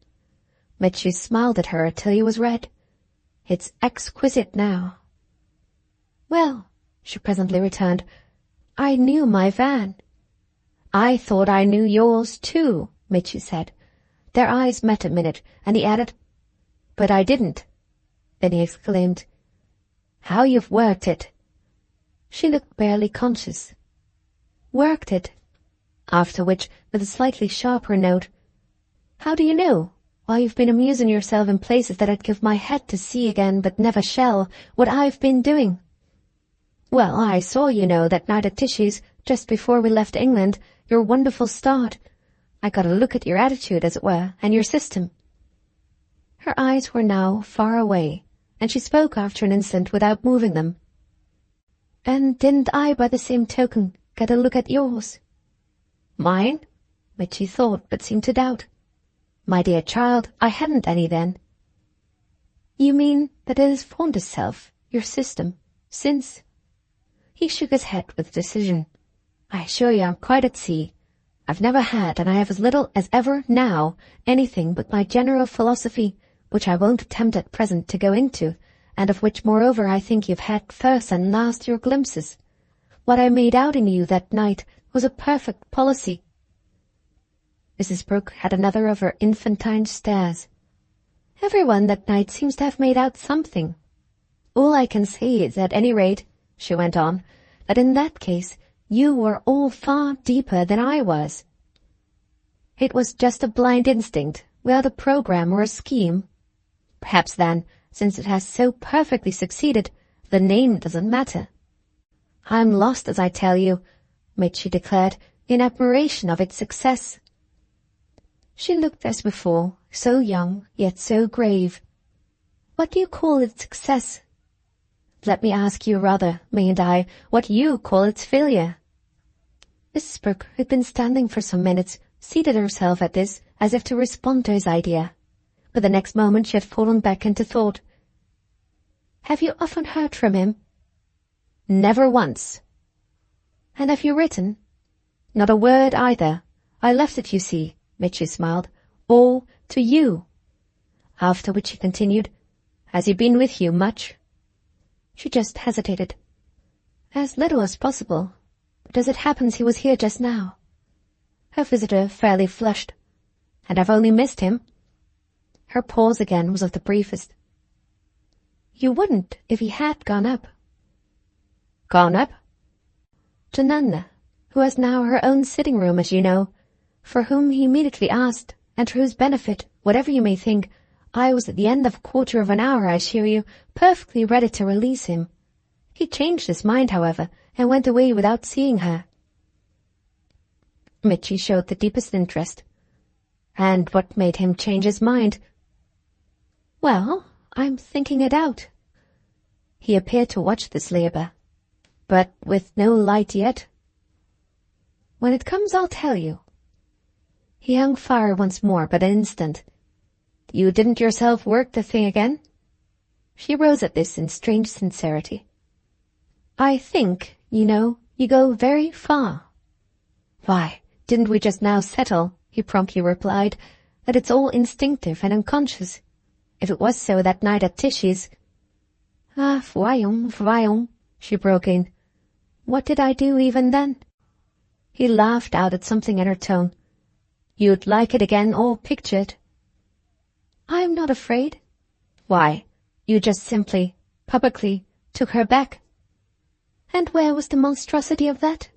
Mitchy smiled at her till he was red. It's exquisite now. Well, she presently returned, I knew my Van. I thought I knew yours, too, Mitchy said. Their eyes met a minute, and he added, But I didn't. Then he exclaimed, How you've worked it. She looked barely conscious. Worked it? After which, with a slightly sharper note, How do you know? while you've been amusing yourself in places that I'd give my head to see again but never shall, what I've been doing. Well, I saw, you know, that night at Tishy's, just before we left England, your wonderful start. I got a look at your attitude, as it were, and your system. Her eyes were now far away, and she spoke after an instant without moving them. And didn't I, by the same token, get a look at yours? Mine? Mitchy thought, but seemed to doubt. My dear child, I hadn't any then. You mean that it has formed itself, your system, since? He shook his head with decision. I assure you I'm quite at sea. I've never had, and I have as little as ever now, anything but my general philosophy, which I won't attempt at present to go into, and of which moreover I think you've had first and last your glimpses. What I made out in you that night was a perfect policy. Mrs. Brooke had another of her infantine stares. Everyone that night seems to have made out something. All I can say is, at any rate, she went on, that in that case you were all far deeper than I was. It was just a blind instinct, without a program or a scheme. Perhaps then, since it has so perfectly succeeded, the name doesn't matter. I'm lost, as I tell you, Mitchy declared, in admiration of its success. She looked as before, so young, yet so grave. What do you call its success? Let me ask you rather, mayn't I, what you call its failure? Mrs. Brooke, who had been standing for some minutes, seated herself at this, as if to respond to his idea. But the next moment she had fallen back into thought. Have you often heard from him? Never once. And have you written? Not a word either. I left it, you see, Mitchy smiled, all to you. After which he continued, has he been with you much? She just hesitated. As little as possible, but as it happens he was here just now. Her visitor fairly flushed. And I've only missed him. Her pause again was of the briefest. You wouldn't if he had gone up. Gone up? To Nanda, who has now her own sitting-room, as you know, for whom he immediately asked, and for whose benefit, whatever you may think, I was at the end of a quarter of an hour, I assure you, perfectly ready to release him. He changed his mind, however, and went away without seeing her. Mitchy showed the deepest interest. And what made him change his mind? Well, I'm thinking it out. He appeared to watch this labour, but with no light yet. When it comes, I'll tell you. He hung fire once more, but an instant. You didn't yourself work the thing again? She rose at this in strange sincerity. I think, you know, you go very far. Why, didn't we just now settle, he promptly replied, that it's all instinctive and unconscious? If it was so that night at Tishy's— Ah, voyons, she broke in. What did I do even then? He laughed out at something in her tone. You'd like it again all pictured. I'm not afraid. Why, you just simply, publicly, took her back. And where was the monstrosity of that?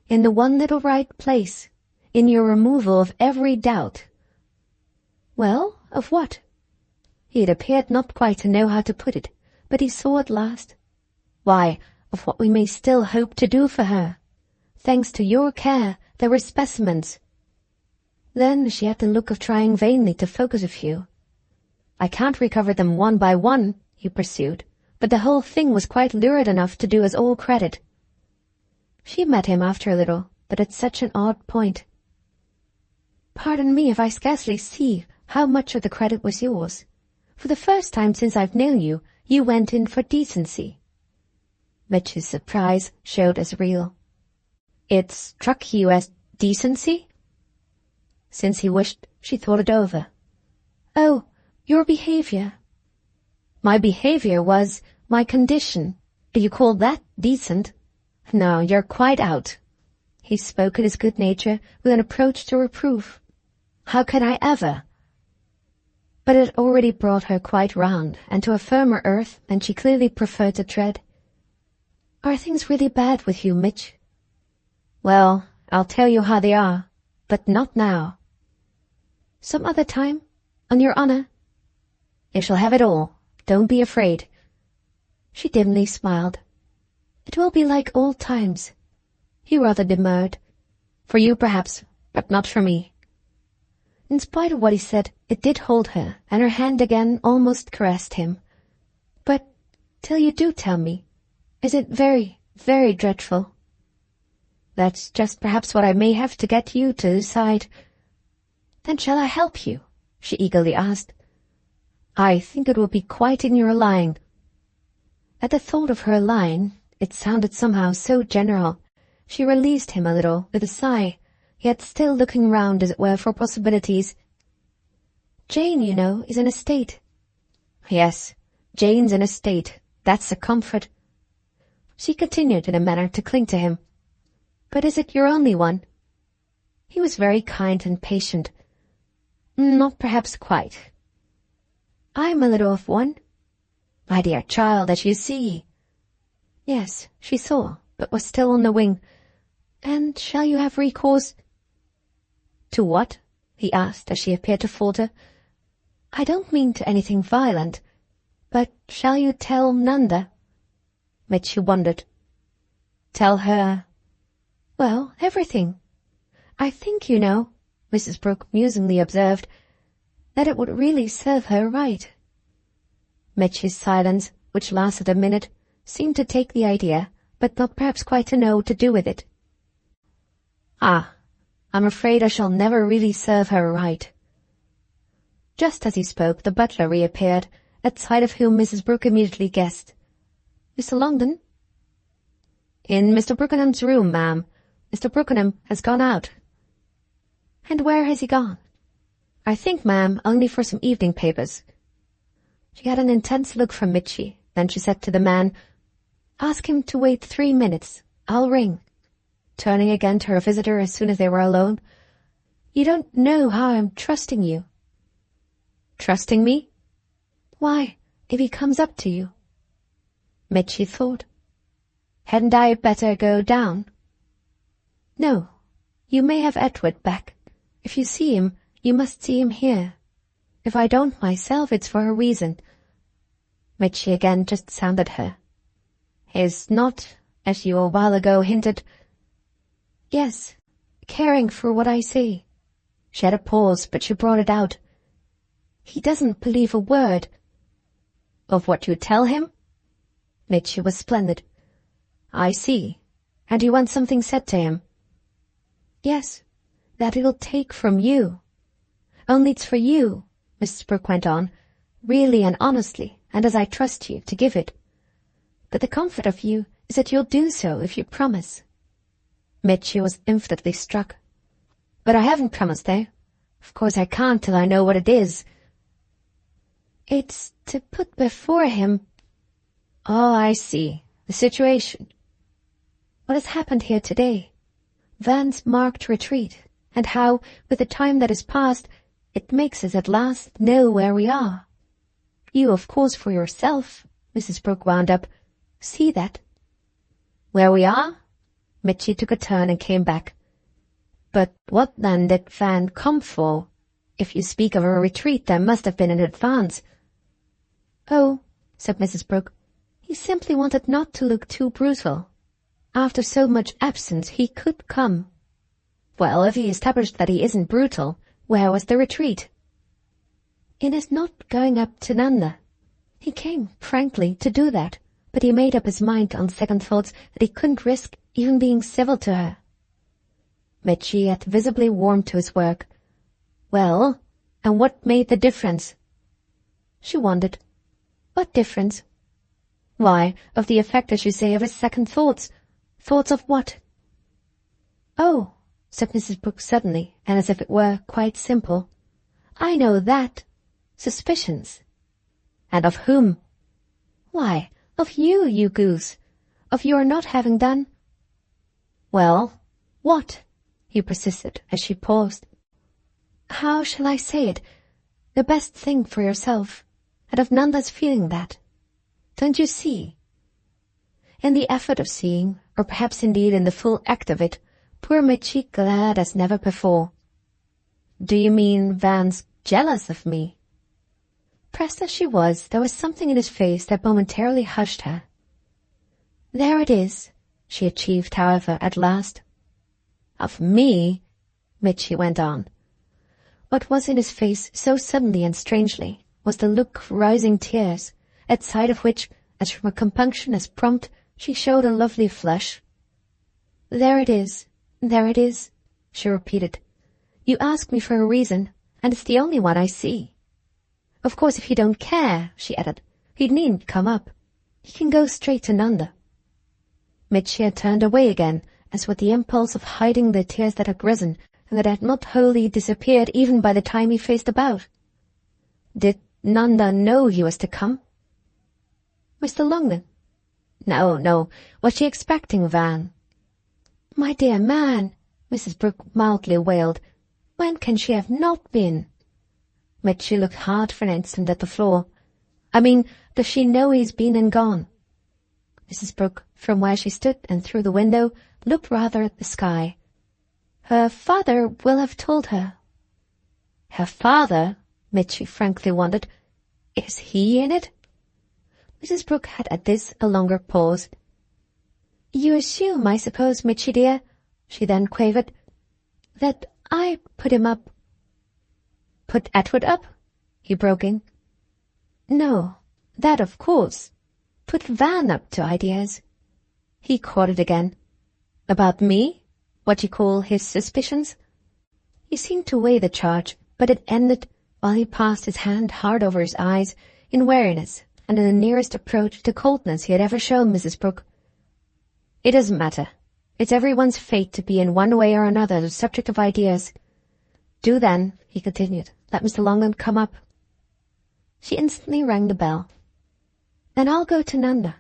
In the one little right place, in your removal of every doubt. Well, of what? He had appeared not quite to know how to put it, but he saw at last. Why, of what we may still hope to do for her. Thanks to your care, there were specimens. Then she had the look of trying vainly to focus a few. I can't recover them one by one, he pursued, but the whole thing was quite lurid enough to do us all credit. She met him after a little, but at such an odd point. Pardon me if I scarcely see how much of the credit was yours. For the first time since I've known you, you went in for decency. Mitch's surprise showed as real. It struck you as decency? Since he wished, she thought it over. Oh, your behaviour. My behaviour was my condition. Do you call that decent? No, you're quite out. He spoke in his good nature with an approach to reproof. How can I ever? But it already brought her quite round, and to a firmer earth than she clearly preferred to tread. Are things really bad with you, Mitch? Well, I'll tell you how they are, but not now. Some other time? On your honor? You shall have it all. Don't be afraid. She dimly smiled. It will be like old times. He rather demurred. For you, perhaps, but not for me. In spite of what he said, it did hold her, and her hand again almost caressed him. But, till you do tell me, is it very, very dreadful? That's just perhaps what I may have to get you to decide. Then shall I help you? She eagerly asked. I think it will be quite in your line. At the thought of her line, it sounded somehow so general. She released him a little with a sigh, yet still looking round as it were for possibilities. Jane, you know, is in a state. Yes, Jane's in a state. That's a comfort. She continued in a manner to cling to him. But is it your only one? He was very kind and patient. Not perhaps quite. I'm a little of one. My dear child, as you see. Yes, she saw, but was still on the wing. And shall you have recourse? To what? He asked as she appeared to falter. I don't mean to anything violent, but shall you tell Nanda? Mitchie wondered. Tell her? Well, everything. I think, you know, Mrs. Brooke musingly observed, that it would really serve her right. Mitchie's silence, which lasted a minute, seemed to take the idea, but not perhaps quite to know what to do with it. Ah, I'm afraid I shall never really serve her right. Just as he spoke, the butler reappeared, at sight of whom Mrs. Brooke immediately guessed. Mr. Longden? In Mr. Brookenham's room, ma'am. Mr. Brookenham has gone out. And where has he gone? I think, ma'am, only for some evening papers. She had an intense look from Mitchie. Then she said to the man, Ask him to wait 3 minutes. I'll ring. Turning again to her visitor as soon as they were alone. You don't know how I'm trusting you. Trusting me? Why, if he comes up to you. Mitchie thought. Hadn't I better go down? No, you may have Edward back. If you see him, you must see him here. If I don't myself, it's for a reason. Mitchie again just sounded her. Is not, as you a while ago hinted. Yes, caring for what I say. She had a pause, but she brought it out. He doesn't believe a word. Of what you tell him? Mitchie was splendid. I see. And you want something said to him? Yes, that he'll take from you. Only it's for you, Mrs. Brooke went on, really and honestly, and as I trust you, to give it. But the comfort of you is that you'll do so if you promise. Mitchie was infinitely struck. But I haven't promised, eh? Of course I can't till I know what it is. It's to put before him. Oh, I see. The situation. What has happened here today? Van's marked retreat, and how, with the time that has passed, it makes us at last know where we are. You, of course, for yourself, Mrs. Brooke wound up, see that. Where we are? Mitchie took a turn and came back. But what then did Van come for? If you speak of a retreat, there must have been an advance. Oh, said Mrs. Brooke, he simply wanted not to look too brutal. After so much absence, he could come. Well, if he established that he isn't brutal, where was the retreat? In his not going up to Nanda. He came, frankly, to do that, but he made up his mind on second thoughts that he couldn't risk even being civil to her. Mitchie had visibly warmed to his work. Well, and what made the difference? She wondered. What difference? Why, of the effect, as you say, of his second thoughts. Thoughts of what? Oh, said Mrs. Brooke suddenly, and as if it were quite simple. I know that. Suspicions. And of whom? Why, of you, you goose. Of your not having done. Well, what? He persisted as she paused. How shall I say it? The best thing for yourself, and of Nanda's feeling that. Don't you see? In the effort of seeing, or perhaps indeed in the full act of it, poor Mitchie glad as never before. Do you mean Van's jealous of me? Pressed as she was, there was something in his face that momentarily hushed her. "There it is," she achieved, however, at last. "Of me?" Mitchy went on. What was in his face so suddenly and strangely was the look of rising tears, at sight of which, as from a compunction as prompt, she showed a lovely flush. "There it is, she repeated. "You ask me for a reason, and it's the only one I see. Of course, if you don't care," she added, "he needn't come up. He can go straight to Nanda." Mitchy had turned away again, as with the impulse of hiding the tears that had risen, and that had not wholly disappeared even by the time he faced about. Did Nanda know he was to come? Mr. Longman? No. Was she expecting Van? "My dear man," Mrs. Brooke mildly wailed, "when can she have not been?" Mitchy looked hard for an instant at the floor. "I mean, does she know he's been and gone?" Mrs. Brooke, from where she stood and through the window, looked rather at the sky. "Her father will have told her." "Her father?" Mitchy frankly wondered. "Is he in it?" Mrs. Brooke had at this a longer pause. "You assume, I suppose, Mitchy dear," she then quavered, "that I put him up." "Put Edward up?" he broke in. "No, that of course. Put Van up to ideas." He caught it again. "About me? What you call his suspicions?" He seemed to weigh the charge, but it ended while he passed his hand hard over his eyes in weariness and in the nearest approach to coldness he had ever shown Mrs. Brooke. "It doesn't matter. It's everyone's fate to be in one way or another the subject of ideas. Do then," he continued, "let Mr. Longman come up." She instantly rang the bell. "Then I'll go to Nanda.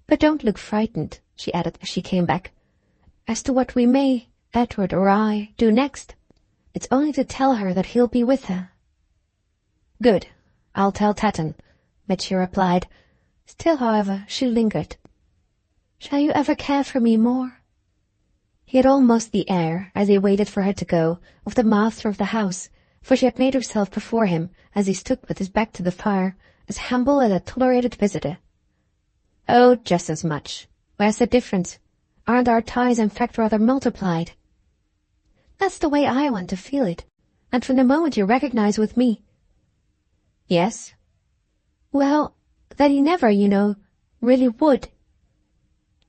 But don't look frightened," she added as she came back, "as to what we may, Edward or I, do next. It's only to tell her that he'll be with her." "Good. I'll tell Tatton," Mitchy replied. Still, however, she lingered. "Shall you ever care for me more?" He had almost the air, as he waited for her to go, of the master of the house, for she had made herself before him, as he stood with his back to the fire, as humble as a tolerated visitor. "Oh, just as much. Where's the difference? Aren't our ties in fact rather multiplied?" "That's the way I want to feel it. And from the moment you recognize with me—" "Yes?" "Well, that he never, really would."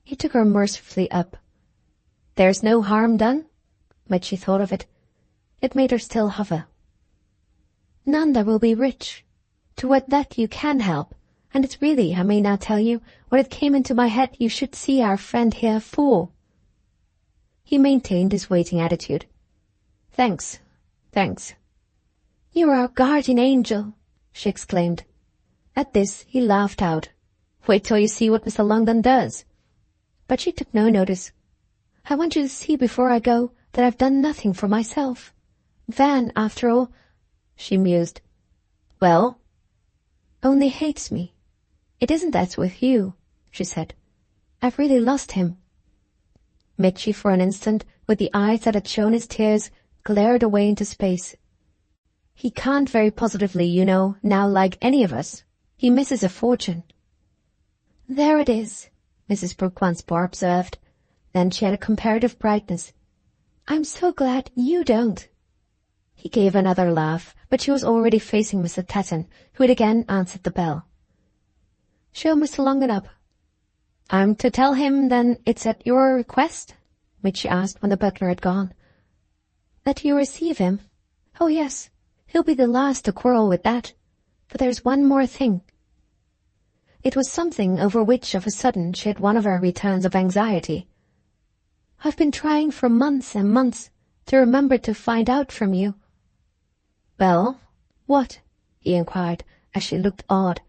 He took her mercifully up. "There's no harm done?" Mitchy thought of it. It made her still hover. "Nanda will be rich. Toward that you can help, and it's really, I may now tell you, what it came into my head you should see our friend here for." He maintained his waiting attitude. Thanks. "You're our guardian angel," she exclaimed. At this he laughed out. "Wait till you see what Mr. Longdon does." But she took no notice. "I want you to see before I go that I've done nothing for myself. Van, after all," she mused. "Well?" "Only hates me. It isn't as with you," she said. "I've really lost him." Mitchy, for an instant, with the eyes that had shown his tears, glared away into space. "He can't very positively, now like any of us. He misses a fortune." "There it is," Mrs. Brooke once more observed. Then she had a comparative brightness. "I'm so glad you don't." He gave another laugh, but she was already facing Mr. Tatton, who had again answered the bell. "Show Mr. Longdon up." "I'm to tell him, then, it's at your request?" Mitchy asked when the butler had gone. "That you receive him? Oh, yes. He'll be the last to quarrel with that. But there's one more thing." It was something over which of a sudden she had one of her returns of anxiety. "I've been trying for months and months to remember to find out from you." "Well, what?" he inquired, as she looked awed.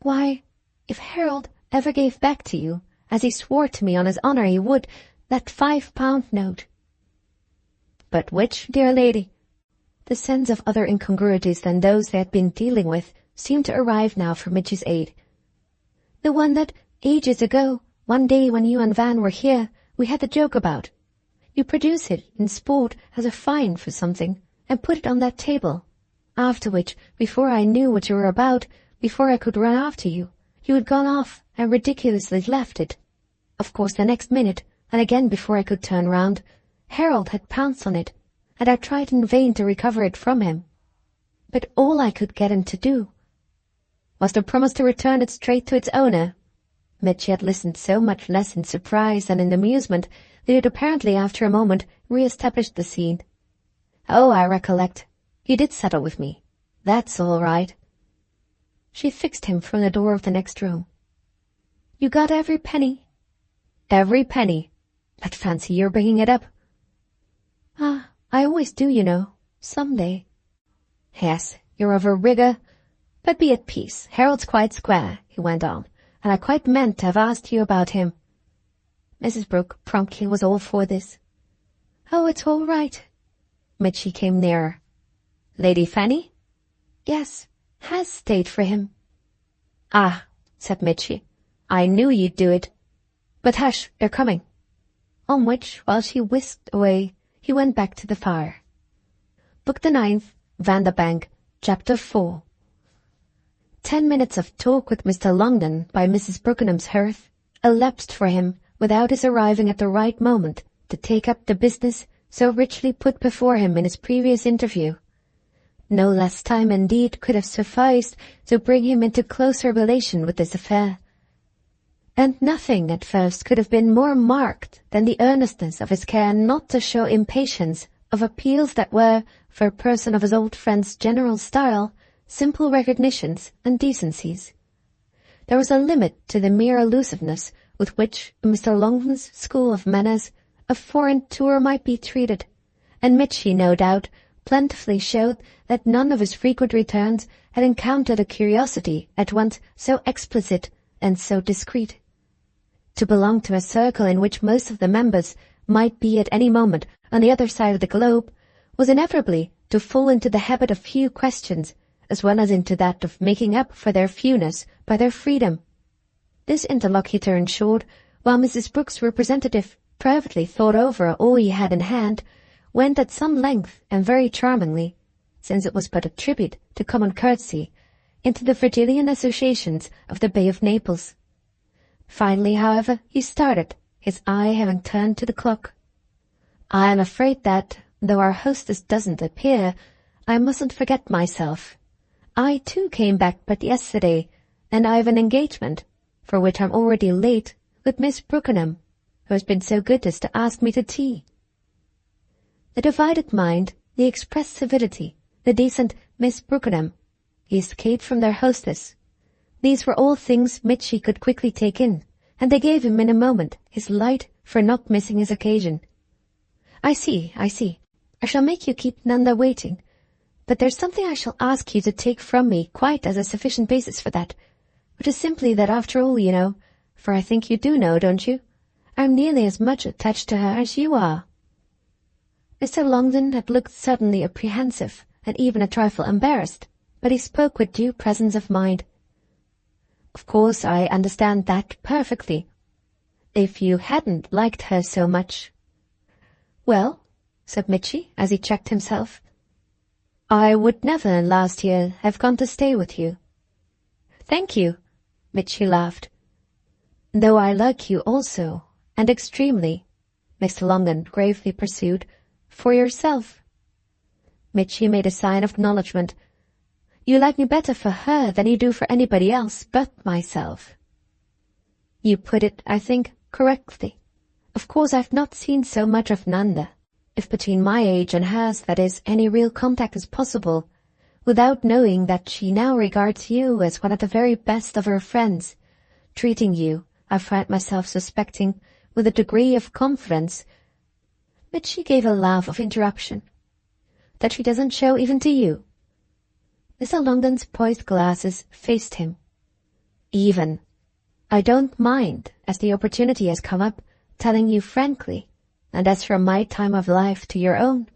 "Why, if Harold ever gave back to you, as he swore to me on his honour he would, that £5 note." "But which, dear lady?" The sense of other incongruities than those they had been dealing with seemed to arrive now for Mitchy's aid. "The one that, ages ago, one day when you and Van were here, we had the joke about. You produce it, in sport, as a fine for something, and put it on that table. After which, before I knew what you were about, before I could run after you, you had gone off and ridiculously left it. Of course, the next minute, and again before I could turn round, Harold had pounced on it, and I tried in vain to recover it from him. But all I could get him to do was to promise to return it straight to its owner. Mitchy had listened so much less in surprise than in amusement that he had apparently after a moment re-established the scene. "Oh, I recollect. You did settle with me. That's all right." She fixed him from the door of the next room. "You got every penny?" "Every penny. But fancy your bringing it up." "Ah, I always do, you know. Some day." "Yes, you're of a rigour. But be at peace. Harold's quite square," he went on, "and I quite meant to have asked you about him." Mrs. Brooke promptly was all for this. "Oh, it's all right." Mitchy came nearer. "Lady Fanny?" "Yes, has stayed for him." "Ah," said Mitchy, "I knew you'd do it. But hush, they're coming." On which, while she whisked away, he went back to the fire. Book the 9th, Vanderbank, Chapter 4. 10 minutes of talk with Mr. Longden by Mrs. Brookenham's hearth elapsed for him without his arriving at the right moment to take up the business so richly put before him in his previous interview. No less time indeed could have sufficed to bring him into closer relation with this affair. And nothing at first could have been more marked than the earnestness of his care not to show impatience of appeals that were, for a person of his old friend's general style, simple recognitions and decencies. There was a limit to the mere allusiveness with which, in Mr. Longden's school of manners, a foreign tour might be treated, and Mitchy, no doubt, plentifully showed that none of his frequent returns had encountered a curiosity at once so explicit and so discreet. To belong to a circle in which most of the members might be at any moment on the other side of the globe was inevitably to fall into the habit of few questions, as well as into that of making up for their fewness by their freedom. This interlocutor, in short, while Mrs. Brooke's representative privately thought over all he had in hand, went at some length and very charmingly, since it was but a tribute to common courtesy, into the Virgilian associations of the Bay of Naples. Finally, however, he started, his eye having turned to the clock. "I am afraid that, though our hostess doesn't appear, I mustn't forget myself. I, too, came back but yesterday, and I've an engagement, for which I'm already late, with Miss Brookenham, who has been so good as to ask me to tea." The divided mind, the expressed civility, the decent Miss Brookenham, he escaped from their hostess. These were all things Mitchy could quickly take in, and they gave him in a moment his light for not missing his occasion. I see. I shall make you keep Nanda waiting, but there's something I shall ask you to take from me quite as a sufficient basis for that, which is simply that after all, you know, for I think you do know, don't you, I'm nearly as much attached to her as you are." Mr. Longden had looked suddenly apprehensive and even a trifle embarrassed, but he spoke with due presence of mind. "Of course, I understand that perfectly. If you hadn't liked her so much—" "Well," said Mitchy, as he checked himself, "I would never last year have gone to stay with you." "Thank you," Mitchy laughed. "Though I like you also, and extremely," Mr. Longden gravely pursued, "for yourself." Mitchy made a sign of acknowledgment. "You like me better for her than you do for anybody else but myself." "You put it, I think, correctly. Of course I've not seen so much of Nanda, if between my age and hers, that is, any real contact is possible, without knowing that she now regards you as one of the very best of her friends, treating you, I find myself suspecting, with a degree of confidence—" But she gave a laugh of interruption. "That she doesn't show even to you?" Mr. Longden's poised glasses faced him. "Even. I don't mind, as the opportunity has come up, telling you frankly, and as from my time of life to your own,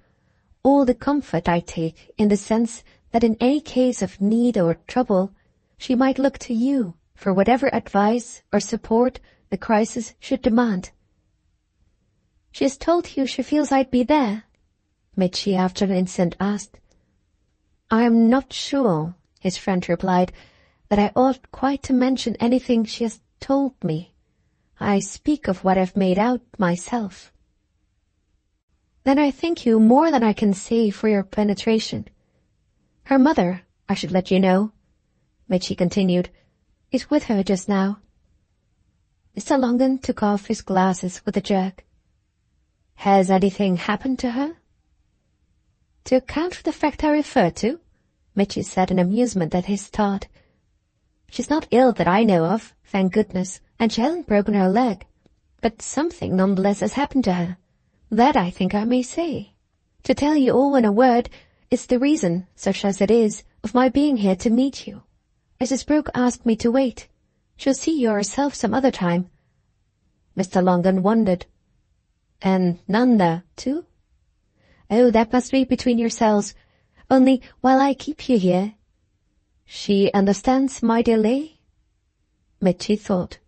all the comfort I take in the sense that in any case of need or trouble, she might look to you for whatever advice or support the crisis should demand." "She has told you she feels I'd be there?" Mitchy after an instant asked. "I'm not sure," his friend replied, "that I ought quite to mention anything she has told me. I speak of what I've made out myself." "Then I thank you more than I can say for your penetration. Her mother, I should let you know," Mitchy continued, "is with her just now." Mr. Longden took off his glasses with a jerk. "Has anything happened to her?" "To account for the fact I refer to," Mitchy said in amusement at his thought, "she's not ill that I know of, thank goodness, and she hasn't broken her leg. But something nonetheless has happened to her. That I think I may say. To tell you all in a word, it's the reason, such as it is, of my being here to meet you. Mrs. Brooke asked me to wait. She'll see you herself some other time." Mr. Longden wondered. "And Nanda, too?" "Oh, that must be between yourselves. Only, while I keep you here—" "She understands my delay?" Mitchy thought.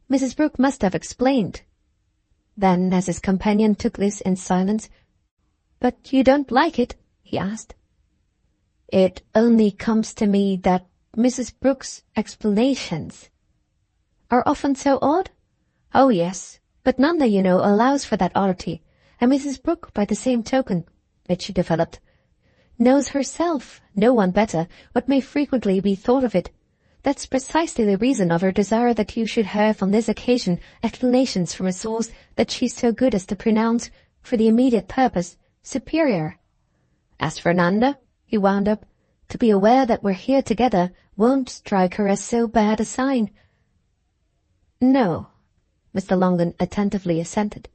Mrs. Brooke must have explained. Then, as his companion took this in silence, "But you don't like it?" he asked. "It only comes to me that Mrs. Brooke's explanations—" "Are often so odd?" "Oh, yes. But Nanda, you know, allows for that oddity, and Mrs. Brooke, by the same token," Mitchy developed, "knows herself, no one better, what may frequently be thought of it. That's precisely the reason of her desire that you should have on this occasion explanations from a source that she's so good as to pronounce, for the immediate purpose, superior. As for Nanda," he wound up, "to be aware that we're here together won't strike her as so bad a sign." "No," Mr. Longden attentively assented.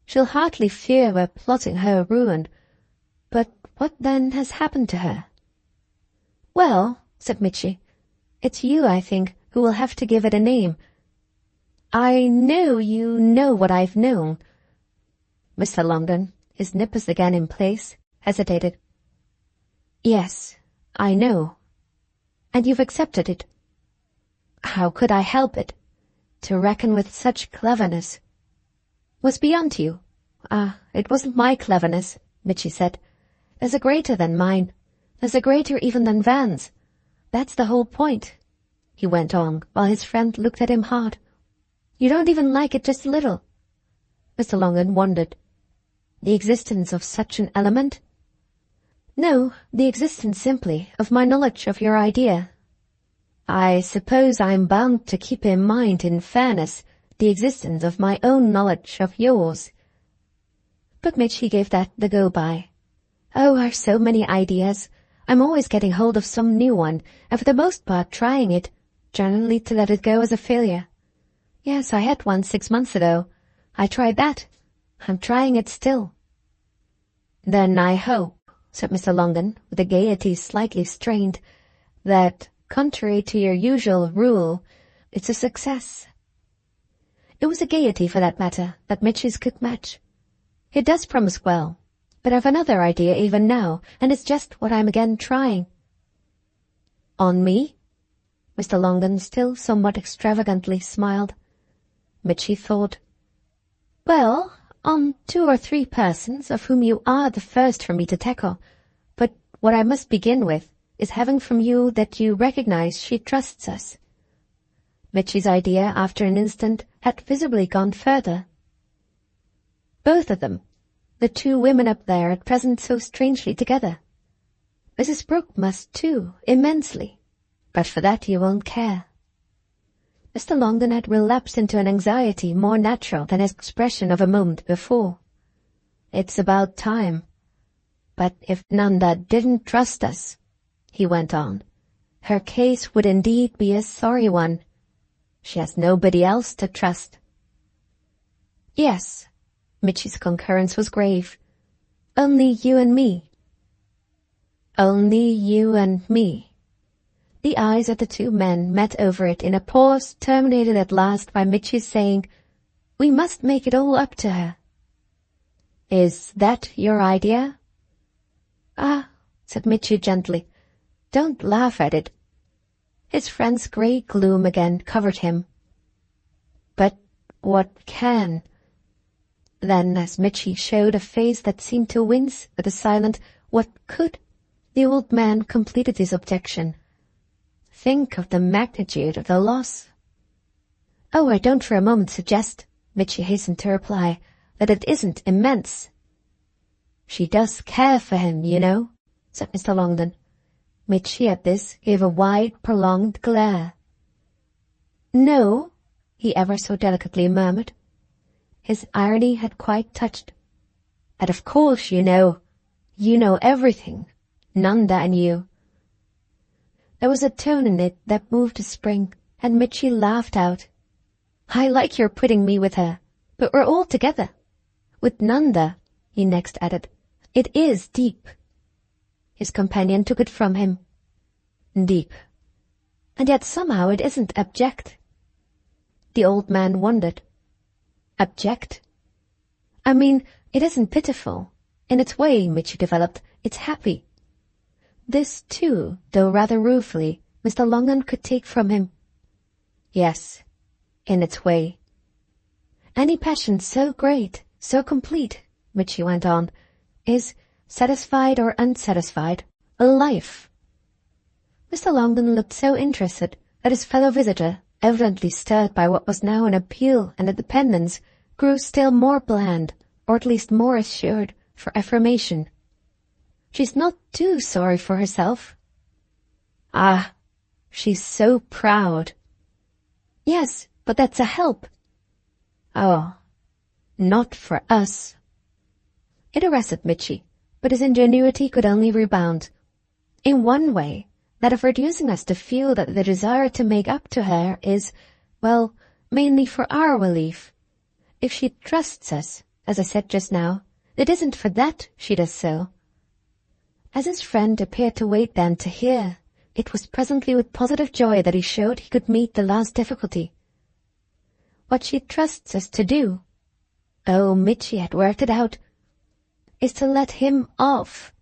"She'll hardly fear we're plotting her ruin. But what then has happened to her?" "Well," said Mitchy, "it's you, I think, who will have to give it a name. I know you know what I've known." Mr. Longden, his nippers again in place, hesitated. "Yes, I know." "And you've accepted it?" "How could I help it? To reckon with such cleverness was beyond you." "Ah, it wasn't my cleverness," Mitchy said. "There's a greater than mine. There's a greater even than Van's. That's the whole point," he went on, while his friend looked at him hard. "You don't even like it just a little?" Mr. Longden wondered. "The existence of such an element?" "No, the existence simply of my knowledge of your idea. I suppose I'm bound to keep in mind, in fairness, the existence of my own knowledge of yours." But Mitchy gave that the go-by. "Oh, I've so many ideas. I'm always getting hold of some new one, and for the most part trying it, generally to let it go as a failure. Yes, I had one 6 months ago. I tried that. I'm trying it still." "Then I hope," said Mr. Longden, with a gaiety slightly strained, "that, contrary to your usual rule, it's a success." It was a gaiety, for that matter, that Mitchy's could match. "It does promise well, but I've another idea even now, and it's just what I'm again trying." "On me?" Mr. Longden still somewhat extravagantly smiled. Mitchy thought. "Well, on 2 or 3 persons of whom you are the first for me to tackle. But what I must begin with is having from you that you recognize she trusts us." Mitchy's idea, after an instant, had visibly gone further. "Both of them. The 2 women up there at present so strangely together. Mrs. Brooke must too, immensely. But for that you won't care." Mr. Longden had relapsed into an anxiety more natural than his expression of a moment before. "It's about time. But if Nanda didn't trust us," he went on, "her case would indeed be a sorry one. She has nobody else to trust." "Yes," Mitchy's concurrence was grave. "Only you and me." "Only you and me." The eyes of the 2 men met over it in a pause terminated at last by Mitchy's saying, "We must make it all up to her." "Is that your idea?" "Ah," said Mitchy gently, "don't laugh at it." His friend's grey gloom again covered him. "But what can?" Then, as Mitchy showed a face that seemed to wince at the silent "what could," The old man completed his objection. Think of the magnitude of the loss. Oh, I don't for a moment suggest, Mitchie hastened to reply, that it isn't immense. She does care for him, you know, said Mr. Longden. Mitchie at this gave a wide, prolonged glare. No, he ever so delicately murmured. His irony had quite touched. And of course you know everything, Nanda and you. There was a tone in it that moved a spring, and Mitchie laughed out. I like your putting me with her, but we're all together. With Nanda, he next added, it is deep. His companion took it from him. Deep. And yet somehow it isn't abject. The old man wondered. Abject? I mean, it isn't pitiful. In its way, Mitchie developed, it's happy. This, too, though rather ruefully, Mr. Longden could take from him. Yes, in its way. Any passion so great, so complete, Mitchie went on, is, satisfied or unsatisfied, a life. Mr. Longden looked so interested that his fellow visitor, evidently stirred by what was now an appeal and a dependence, grew still more bland, or at least more assured, for affirmation. She's not too sorry for herself. Ah, she's so proud. Yes, but that's a help. Oh, not for us. It arrested Mitchie, but his ingenuity could only rebound. In one way, that of reducing us to feel that the desire to make up to her is, well, mainly for our relief. If she trusts us, as I said just now, it isn't for that she does so. As his friend appeared to wait then to hear, it was presently with positive joy that he showed he could meet the last difficulty. What she trusts us to do, oh, Mitchie had worked it out, is to let him off.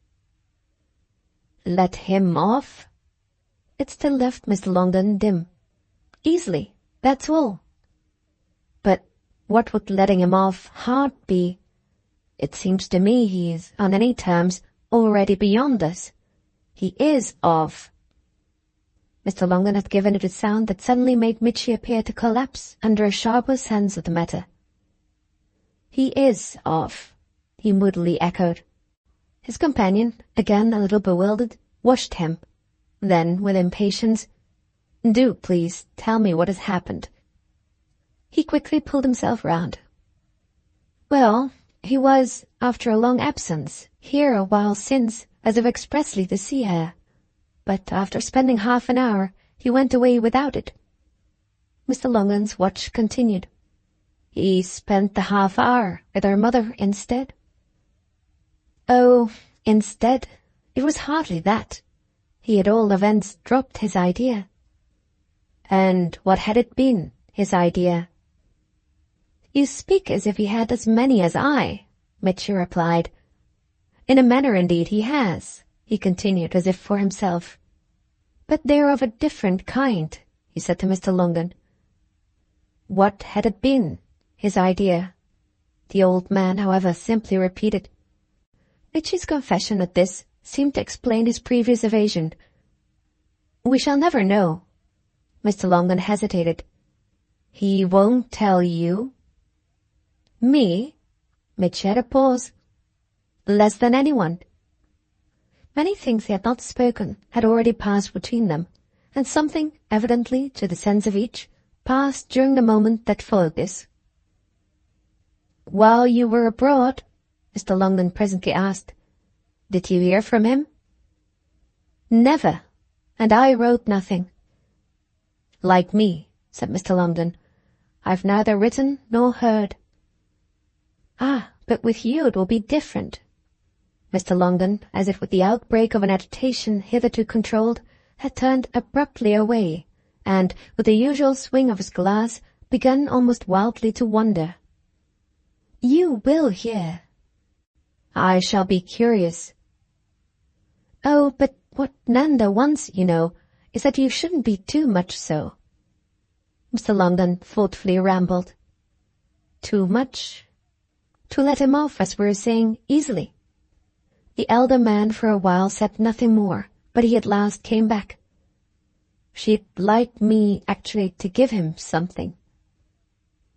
Let him off? It still left Mr. Longden dim. Easily, that's all. But what would letting him off hard be? It seems to me he is, on any terms, already beyond us. He is off. Mr. Longden had given it a sound that suddenly made Mitchie appear to collapse under a sharper sense of the matter. He is off, he moodily echoed. His companion, again a little bewildered, watched him. Then, with impatience, do, please, tell me what has happened. He quickly pulled himself round. Well, he was, after a long absence, here a while since, as if expressly to see her. But after spending half an hour, he went away without it. Mr. Longden's watch continued. He spent the half hour with her mother instead. Oh, instead, it was hardly that. He at all events dropped his idea. And what had it been, his idea? You speak as if he had as many as I, Mitchie replied. In a manner indeed he has, he continued as if for himself. But they're of a different kind, he said to Mr. Longden. What had it been, his idea? The old man, however, simply repeated. Mitchie's confession at this seemed to explain his previous evasion. We shall never know. Mr. Longden hesitated. He won't tell you? Me? Mitch had a pause. Less than anyone. Many things they had not spoken had already passed between them, and something, evidently to the sense of each, passed during the moment that followed this. While you were abroad, Mr. Longden presently asked, did you hear from him? Never, and I wrote nothing. Like me, said Mr. Longden, I've neither written nor heard. Ah, but with you it will be different. Mr. Longden, as if with the outbreak of an agitation hitherto controlled, had turned abruptly away, and, with the usual swing of his glass, begun almost wildly to wonder. You will hear. I shall be curious. Oh, but what Nanda wants, you know, is that you shouldn't be too much so. Mr. Longden thoughtfully rambled. Too much? To let him off, as we were saying, easily. The elder man for a while said nothing more, but he at last came back. She'd like me actually to give him something.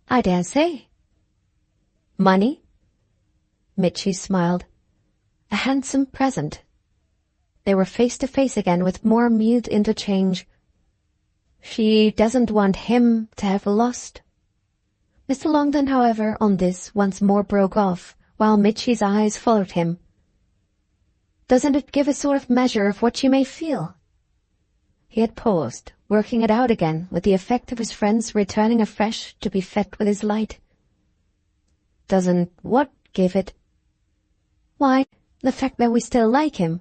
I dare say. Money? Mitchie smiled. A handsome present. They were face to face again with more mute interchange. She doesn't want him to have lost. Mr. Longden, however, on this once more broke off, while Mitchie's eyes followed him. Doesn't it give a sort of measure of what you may feel? He had paused, working it out again, with the effect of his friend's returning afresh to be fed with his light. Doesn't what give it? Why, the fact that we still like him.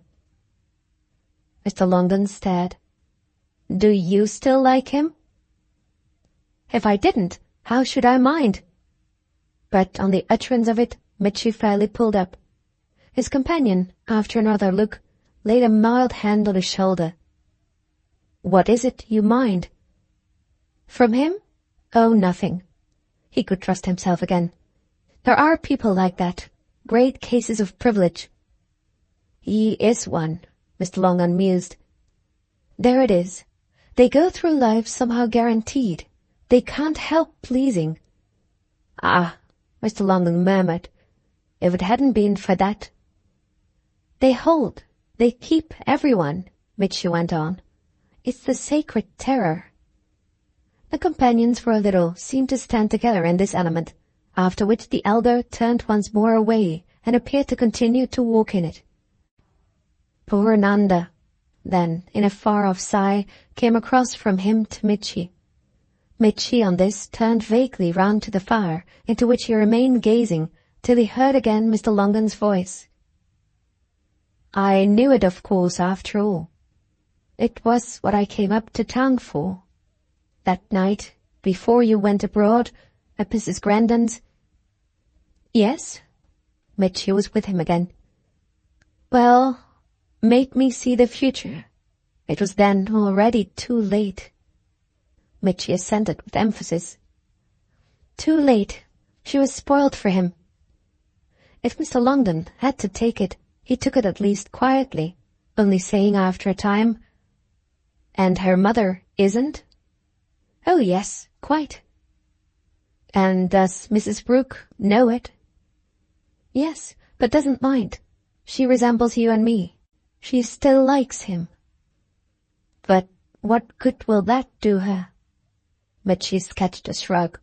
Mr. Longden stared. Do you still like him? If I didn't, how should I mind? But on the utterance of it, Mitchie fairly pulled up. His companion, after another look, laid a mild hand on his shoulder. What is it you mind? From him? Oh, nothing. He could trust himself again. There are people like that, great cases of privilege. He is one, Mr. Longden mused. There it is. They go through life somehow guaranteed. They can't help pleasing. Ah, Mr. Longden murmured, if it hadn't been for that. They keep everyone, Mitchie went on. It's the sacred terror. The companions for a little seemed to stand together in this element, after which the elder turned once more away and appeared to continue to walk in it. Poor Nanda, then, in a far-off sigh, came across from him to Mitchie. Mitchie, on this, turned vaguely round to the fire, into which he remained gazing, till he heard again Mr. Longden's voice. I knew it, of course, after all. It was what I came up to town for. That night, before you went abroad, at Mrs. Grandon's. Yes? Mitchie was with him again. Well, made me see the future. It was then already too late. Mitchie assented with emphasis. Too late. She was spoiled for him. If Mr. Longden had to take it, he took it at least quietly, only saying after a time, And her mother isn't? Oh, yes, quite. And does Mrs. Brooke know it? Yes, but doesn't mind. She resembles you and me. She still likes him. But what good will that do her? Mitchie sketched a shrug.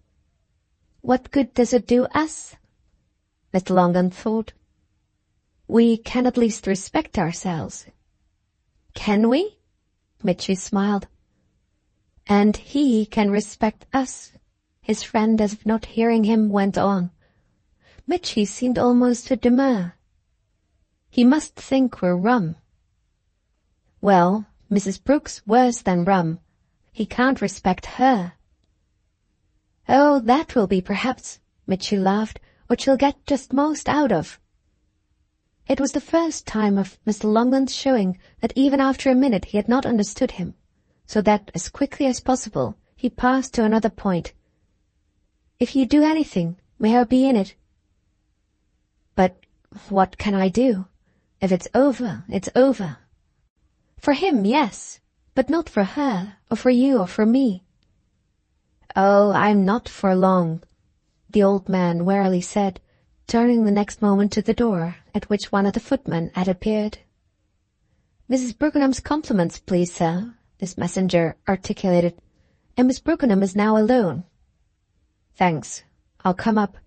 What good does it do us? Mr. Longden thought. We can at least respect ourselves. Can we? Mitchie smiled. And he can respect us. His friend, as if not hearing him, went on. Mitchie seemed almost to demur. He must think we're rum. Well, Mrs. Brooke's worse than rum. He can't respect her. Oh, that will be perhaps, Mitchie laughed, what she'll get just most out of. It was the first time of Mr. Longden's showing that even after a minute he had not understood him, so that as quickly as possible he passed to another point. If you do anything, may I be in it? But what can I do? If it's over, it's over. For him, yes, but not for her, or for you, or for me. Oh, I'm not for long, the old man wearily said, turning the next moment to the door, at which one of the footmen had appeared. Mrs. Brookenham's compliments, please, sir, this messenger articulated, and Miss Brookenham is now alone. Thanks, I'll come up.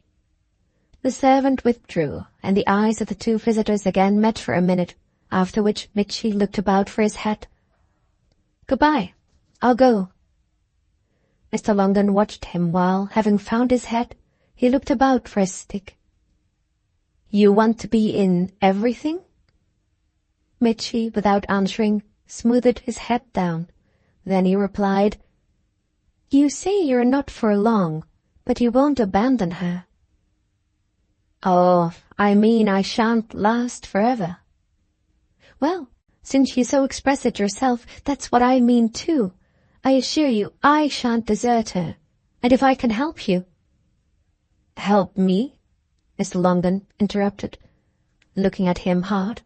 The servant withdrew, and the eyes of the two visitors again met for a minute, after which Mitchie looked about for his hat. Goodbye, I'll go. Mr. Longden watched him while, having found his hat, he looked about for his stick. You want to be in everything? Mitchie, without answering, smoothed his head down. Then he replied, You say you're not for long, but you won't abandon her. Oh, I mean I shan't last forever. Well, since you so express it yourself, that's what I mean too. I assure you I shan't desert her, and if I can help you— Help me? Mr. Longden interrupted, looking at him hard.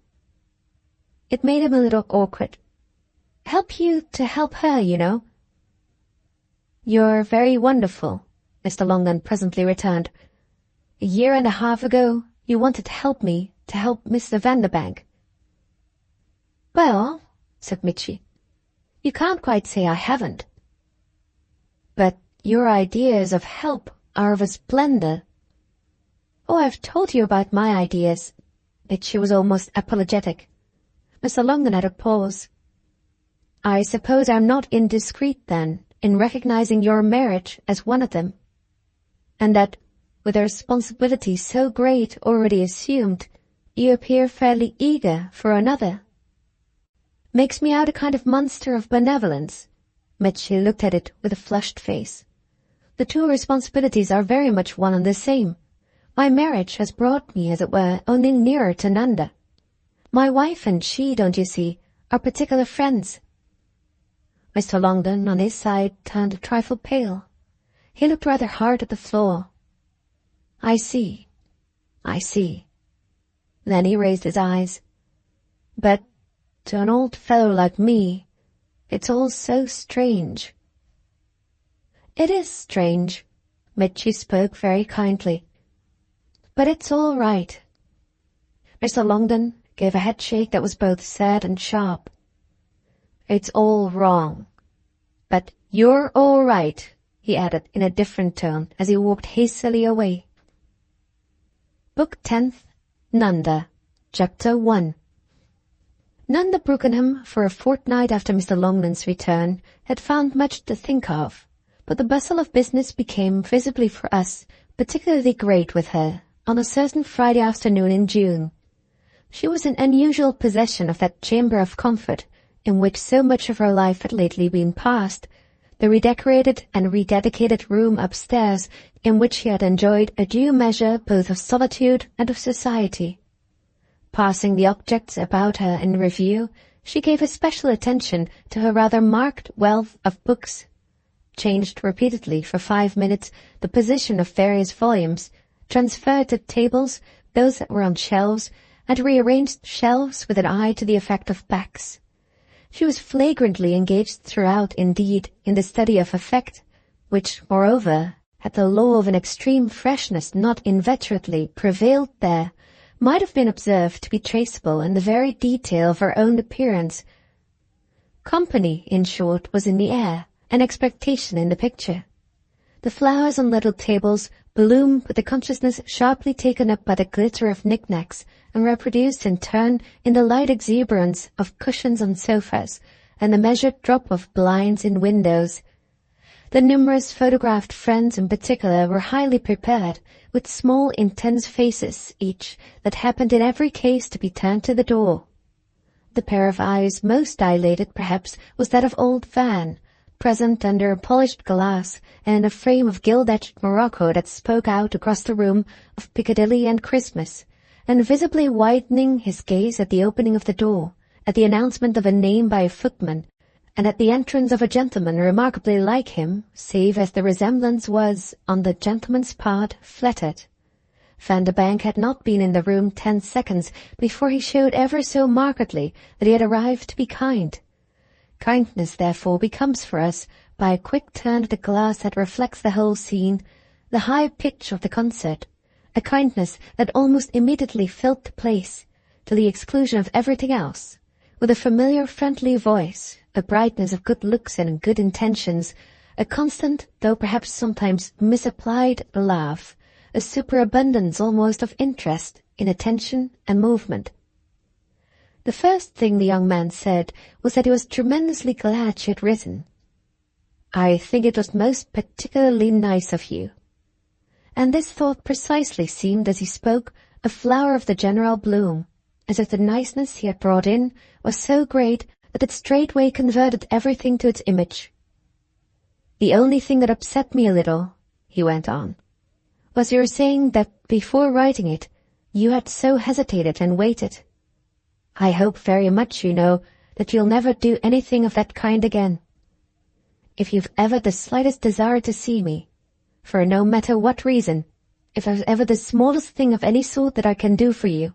It made him a little awkward. Help you to help her, you know. You're very wonderful, Mr. Longden presently returned. A year and a half ago, you wanted to help me to help Mr. Vanderbank. Well, said Mitchy, you can't quite say I haven't. But your ideas of help are of a splendor. Oh, I've told you about my ideas. Mitchy was almost apologetic. Mr. Longden had a pause. I suppose I'm not indiscreet, then, in recognizing your marriage as one of them, and that, with a responsibility so great already assumed, you appear fairly eager for another. Makes me out a kind of monster of benevolence. Mitchy looked at it with a flushed face. The two responsibilities are very much one and the same. My marriage has brought me, as it were, only nearer to Nanda. My wife and she, don't you see, are particular friends. Mr. Longden, on his side, turned a trifle pale. He looked rather hard at the floor. I see. Then he raised his eyes. But to an old fellow like me, it's all so strange. It is strange. Mitchy spoke very kindly. But it's all right. Mr. Longden gave a headshake that was both sad and sharp. It's all wrong. But you're all right, he added in a different tone as he walked hastily away. Book 10th, Nanda, Chapter 1. Nanda Brookenham, for a fortnight after Mr. Longden's return, had found much to think of, but the bustle of business became, visibly for us, particularly great with her on a certain Friday afternoon in June. She was in unusual possession of that chamber of comfort in which so much of her life had lately been passed, the redecorated and rededicated room upstairs in which she had enjoyed a due measure both of solitude and of society. Passing the objects about her in review, she gave especial attention to her rather marked wealth of books, changed repeatedly for 5 minutes the position of various volumes, transferred to tables those that were on shelves, and rearranged shelves with an eye to the effect of backs. She was flagrantly engaged throughout, indeed, in the study of effect, which, moreover, had the law of an extreme freshness not inveterately prevailed there, might have been observed to be traceable in the very detail of her own appearance. Company, in short, was in the air, and expectation in the picture. The flowers on little tables bloomed with the consciousness sharply taken up by the glitter of knick-knacks, and reproduced in turn in the light exuberance of cushions on sofas, and the measured drop of blinds in windows. The numerous photographed friends in particular were highly prepared, with small intense faces each that happened in every case to be turned to the door. The pair of eyes most dilated, perhaps, was that of old Van, present under a polished glass and in a frame of gilt-edged morocco that spoke out across the room of Piccadilly and Christmas, and visibly widening his gaze at the opening of the door, at the announcement of a name by a footman, and at the entrance of a gentleman remarkably like him, save as the resemblance was, on the gentleman's part, flattered. Vanderbank had not been in the room 10 seconds before he showed ever so markedly that he had arrived to be kind. Kindness, therefore, becomes for us, by a quick turn of the glass that reflects the whole scene, the high pitch of the concert, a kindness that almost immediately filled the place, to the exclusion of everything else, with a familiar friendly voice, a brightness of good looks and good intentions, a constant, though perhaps sometimes misapplied, laugh, a superabundance almost of interest in attention and movement. The first thing the young man said was that he was tremendously glad she had written. "I think it was most particularly nice of you." And this thought precisely seemed, as he spoke, a flower of the general bloom, as if the niceness he had brought in was so great that it straightway converted everything to its image. "The only thing that upset me a little," he went on, "was your saying that before writing it you had so hesitated and waited. I hope very much, you know, that you'll never do anything of that kind again. If you've ever the slightest desire to see me, for no matter what reason, if there's ever the smallest thing of any sort that I can do for you,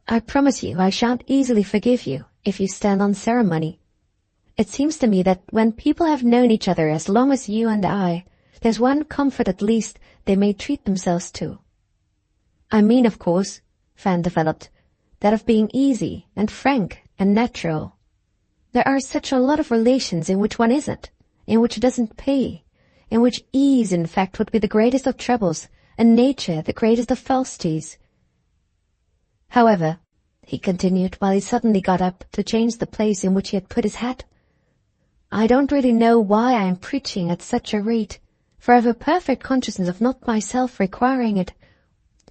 I promise you I shan't easily forgive you if you stand on ceremony. It seems to me that when people have known each other as long as you and I, there's one comfort at least they may treat themselves to. I mean, of course, Van developed, that of being easy and frank and natural. There are such a lot of relations in which one isn't, in which it doesn't pay, in which ease, in fact, would be the greatest of troubles, and nature the greatest of falsities. However, he continued while he suddenly got up to change the place in which he had put his hat, I don't really know why I am preaching at such a rate, for I have a perfect consciousness of not myself requiring it.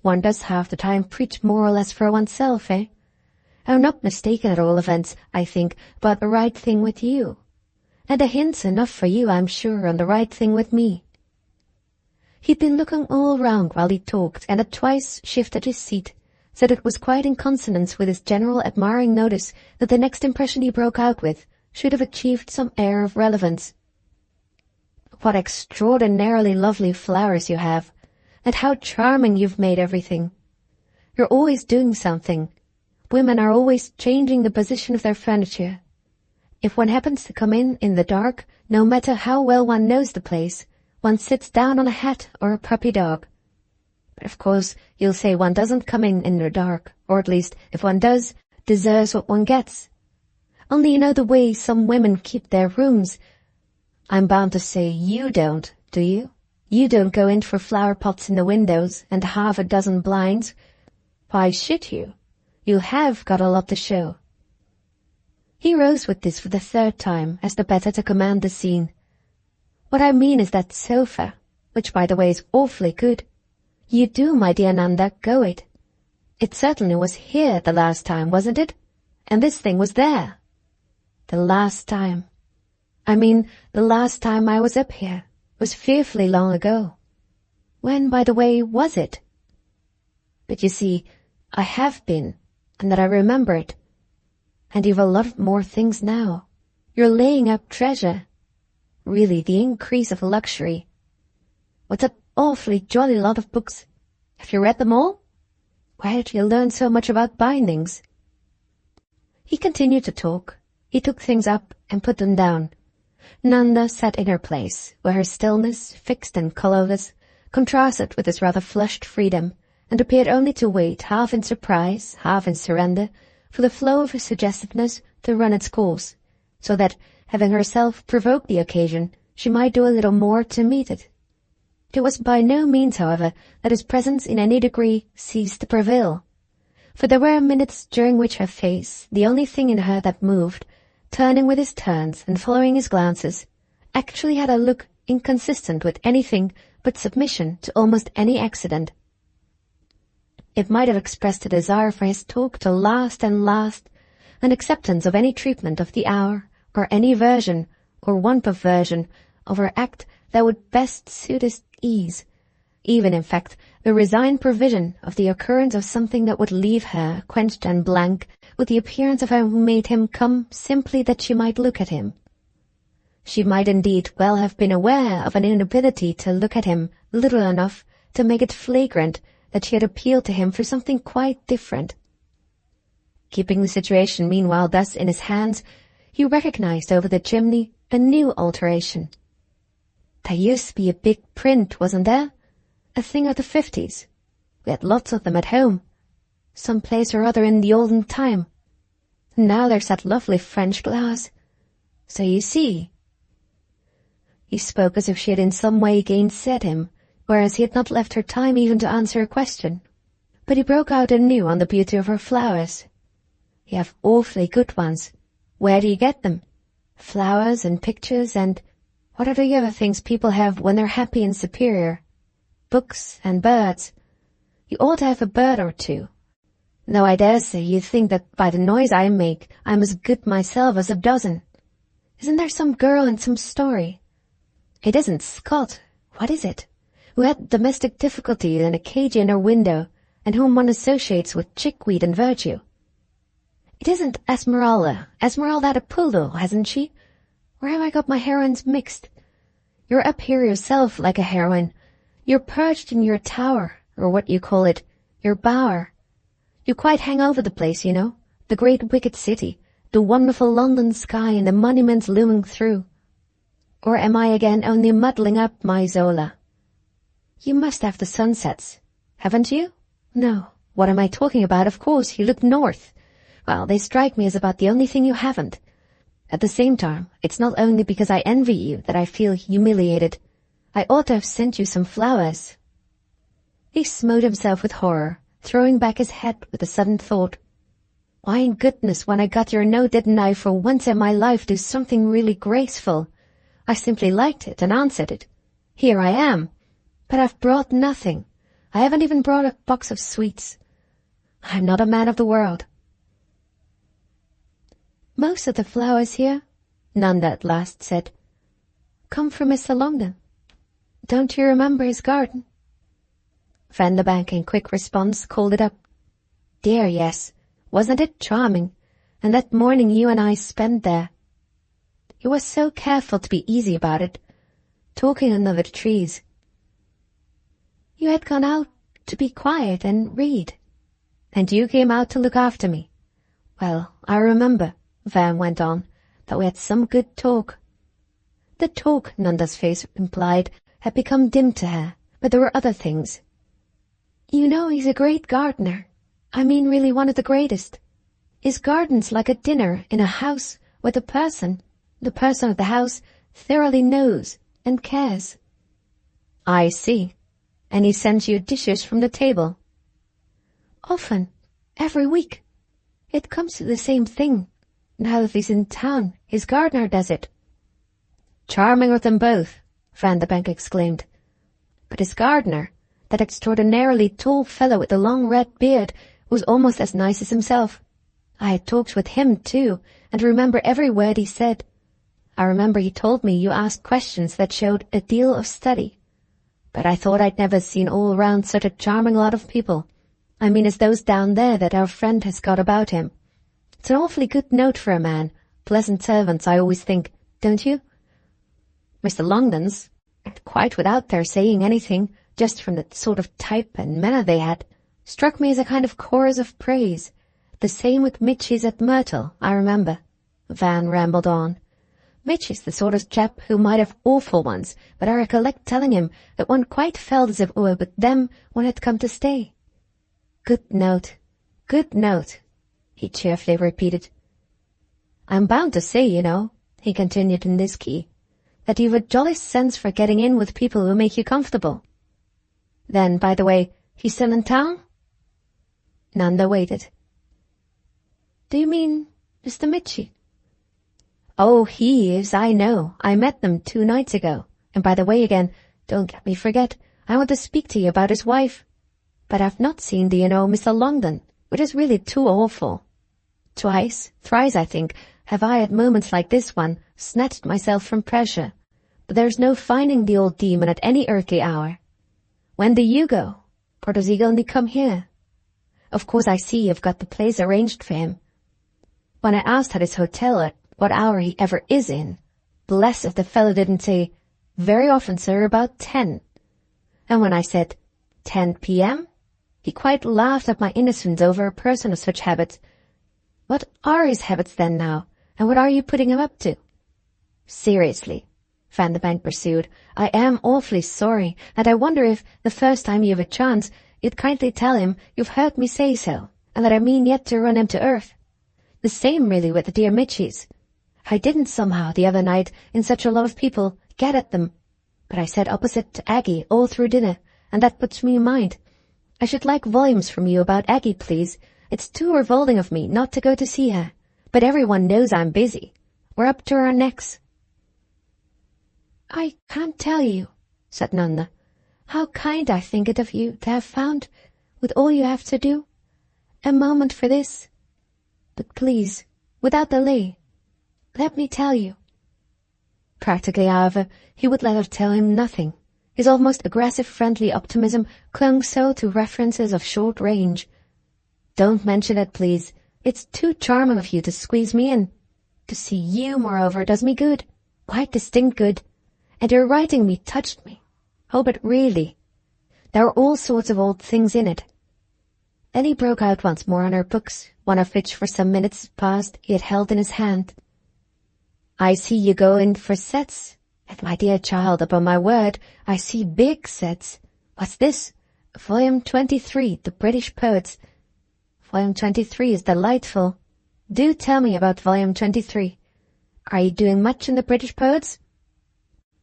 One does half the time preach more or less for oneself, eh? I'm not mistaken at all events, I think, about the right thing with you. And a hint's enough for you, I'm sure, on the right thing with me. He'd been looking all round while he talked, and had twice shifted his seat, so that it was quite in consonance with his general admiring notice that the next impression he broke out with should have achieved some air of relevance. What extraordinarily lovely flowers you have, and how charming you've made everything. You're always doing something. Women are always changing the position of their furniture. If one happens to come in the dark, no matter how well one knows the place, one sits down on a hat or a puppy dog. But of course, you'll say one doesn't come in the dark, or at least, if one does, deserves what one gets. Only you know the way some women keep their rooms. I'm bound to say you don't, do you? You don't go in for flower pots in the windows and half a dozen blinds. Why should you? You have got a lot to show. He rose with this for the third time, as the better to command the scene. What I mean is that sofa, which by the way is awfully good. You do, my dear Nanda, go it. It certainly was here the last time, wasn't it? And this thing was there. The last time. I mean, the last time I was up here was fearfully long ago. When, by the way, was it? But you see, I have been, and that I remember it. And you've a lot more things now. You're laying up treasure. Really, the increase of luxury. What's an awfully jolly lot of books. Have you read them all? Where did you learn so much about bindings? He continued to talk. He took things up and put them down. Nanda sat in her place, where her stillness, fixed and colourless, contrasted with his rather flushed freedom, and appeared only to wait, half in surprise, half in surrender, for the flow of her suggestiveness to run its course, so that, having herself provoked the occasion, she might do a little more to meet it. It was by no means, however, that his presence in any degree ceased to prevail, for there were minutes during which her face, the only thing in her that moved, turning with his turns and following his glances, actually had a look inconsistent with anything but submission to almost any accident. It might have expressed a desire for his talk to last and last, an acceptance of any treatment of the hour, or any version, or want of version, of her act that would best suit his ease, even, in fact, the resigned provision of the occurrence of something that would leave her, quenched and blank, with the appearance of having made him come simply that she might look at him. She might indeed well have been aware of an inability to look at him little enough to make it flagrant that she had appealed to him for something quite different. Keeping the situation meanwhile thus in his hands, he recognized over the chimney a new alteration. There used to be a big print, wasn't there? A thing of the 50s. We had lots of them at home. Some place or other in the olden time. Now there's that lovely French glass. So you see. He spoke as if she had in some way gainsaid him, whereas he had not left her time even to answer a question. But he broke out anew on the beauty of her flowers. You have awfully good ones. Where do you get them? Flowers and pictures and what are the other things people have when they're happy and superior? Books and birds. You ought to have a bird or two. Though I dare say you think that by the noise I make, I'm as good myself as a dozen. Isn't there some girl in some story? It isn't Scott. What is it? Who had domestic difficulties and a cage in her window, and whom one associates with chickweed and virtue. It isn't Esmeralda. Esmeralda had a poodle, hasn't she? Or have I got my heroines mixed? You're up here yourself like a heroine. You're perched in your tower, or what you call it, your bower. You quite hang over the place, you know, the great wicked city, the wonderful London sky and the monuments looming through? Or am I again only muddling up my Zola? You must have the sunsets, haven't you? No. What am I talking about? Of course, you look north. Well, they strike me as about the only thing you haven't. At the same time, it's not only because I envy you that I feel humiliated. I ought to have sent you some flowers. He smote himself with horror, throwing back his head with a sudden thought. Why in goodness, when I got your note, didn't I for once in my life do something really graceful? I simply liked it and answered it. Here I am. But I've brought nothing. I haven't even brought a box of sweets. I'm not a man of the world. Most of the flowers here, Nanda at last said, come from Mr. Longden. Don't you remember his garden? Vanderbank, in quick response, called it up. Dear, yes. Wasn't it charming? And that morning you and I spent there. You were so careful to be easy about it, talking under the trees. You had gone out to be quiet and read, and you came out to look after me. Well, I remember, Van went on, that we had some good talk. The talk, Nanda's face implied, had become dim to her, but there were other things. You know he's a great gardener. I mean really one of the greatest. His garden's like a dinner in a house where the person of the house, thoroughly knows and cares. I see. And he sends you dishes from the table? Often. Every week. It comes to the same thing. Now that he's in town, his gardener does it. Charming of them both, Vanderbank exclaimed. But his gardener, that extraordinarily tall fellow with the long red beard, was almost as nice as himself. I had talked with him, too, and remember every word he said. I remember he told me you asked questions that showed a deal of study. But I thought I'd never seen all round such a charming lot of people. I mean as those down there that our friend has got about him. It's an awfully good note for a man. Pleasant servants, I always think, don't you? Mr. Longden's, quite without their saying anything, just from the sort of type and manner they had, struck me as a kind of chorus of praise. The same with Mitchy's at Myrtle, I remember. Van rambled on. Mitchy's the sort of chap who might have awful ones, but I recollect telling him that one quite felt as if it were with them one had come to stay. Good note, he cheerfully repeated. I'm bound to say, you know, he continued in this key, that you've a jolly sense for getting in with people who make you comfortable. Then, by the way, he's still in town? Nanda waited. Do you mean Mr. Mitchy? Oh, he is, I know. I met them 2 nights ago. And by the way again, don't let me forget, I want to speak to you about his wife. But I've not seen, do you know, Mr. Longden, which is really too awful. Twice, thrice, I think, have I at moments like this one snatched myself from pressure. But there's no finding the old demon at any earthly hour. When do you go? Or does he only come here? Of course I see you've got the place arranged for him. When I asked at his hotel at what hour he ever is in, bless if the fellow didn't say, very often, sir, about 10. And when I said, 10 p.m., he quite laughed at my innocence over a person of such habits. What are his habits then now, and what are you putting him up to? Seriously, Vanderbank pursued, I am awfully sorry, and I wonder if, the first time you have a chance, you'd kindly tell him you've heard me say so, and that I mean yet to run him to earth. The same really with the dear Mitchies. I didn't somehow the other night, in such a lot of people, get at them. But I sat opposite to Aggie all through dinner, and that puts me in mind. I should like volumes from you about Aggie, please. It's too revolting of me not to go to see her. But everyone knows I'm busy. We're up to our necks. I can't tell you, said Nanda, how kind I think it of you to have found, with all you have to do, a moment for this. But please, without delay, let me tell you. Practically, however, he would let her tell him nothing. His almost aggressive friendly optimism clung so to references of short range. Don't mention it, please. It's too charming of you to squeeze me in. To see you, moreover, does me good. Quite distinct good. And your writing me touched me. Oh, but really, there are all sorts of old things in it. Then he broke out once more on her books, one of which for some minutes past he had held in his hand. "I see you go in for sets. And my dear child, upon my word, I see big sets. What's this? Volume 23, The British Poets. Volume 23 is delightful. Do tell me about Volume 23. Are you doing much in the British Poets?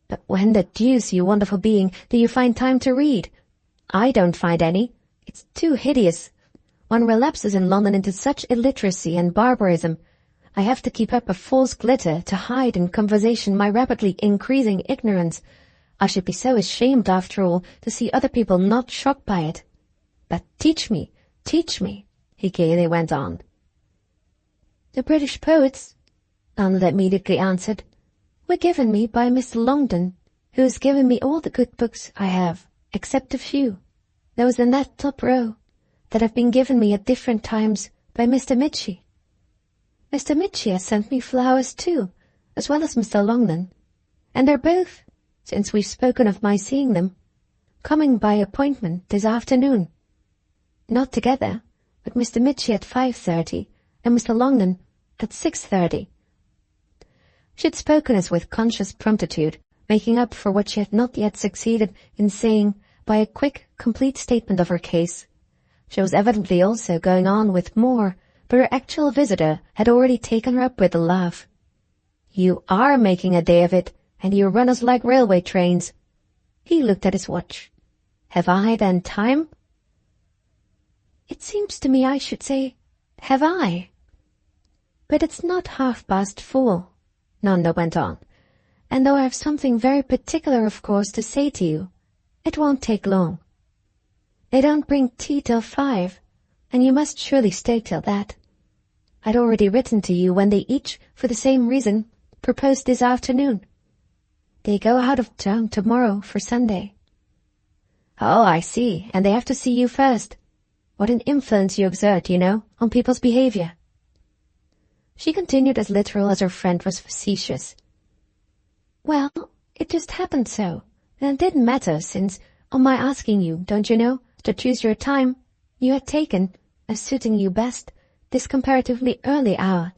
But when the deuce, you wonderful being, do you find time to read? I don't find any. It's too hideous. One relapses in London into such illiteracy and barbarism. I have to keep up a false glitter to hide in conversation my rapidly increasing ignorance. I should be so ashamed, after all, to see other people not shocked by it. But teach me, he gaily went on. The British Poets, Nanda immediately answered, were given me by Mr. Longden, who has given me all the good books I have, except a few, those in that top row, that have been given me at different times by Mr. Mitchie. Mr. Mitchie has sent me flowers too, as well as Mr. Longden, and they're both, since we've spoken of my seeing them, coming by appointment this afternoon. Not together, but Mr. Mitchie at 5:30 and Mr. Longden at 6:30. She had spoken as with conscious promptitude, making up for what she had not yet succeeded in saying by a quick, complete statement of her case. She was evidently also going on with more, but her actual visitor had already taken her up with a laugh. You are making a day of it, and you run us like railway trains. He looked at his watch. Have I then time? It seems to me I should say, have I? But it's not 4:30, Nanda went on, and though I have something very particular, of course, to say to you, it won't take long. They don't bring tea till 5, and you must surely stay till that. I'd already written to you when they each, for the same reason, proposed this afternoon. They go out of town tomorrow for Sunday. Oh, I see, and they have to see you first. What an influence you exert, you know, on people's behavior. She continued as literal as her friend was facetious. Well, it just happened so, and it didn't matter since, on my asking you, don't you know, to choose your time, you had taken, as suiting you best, this comparatively early hour.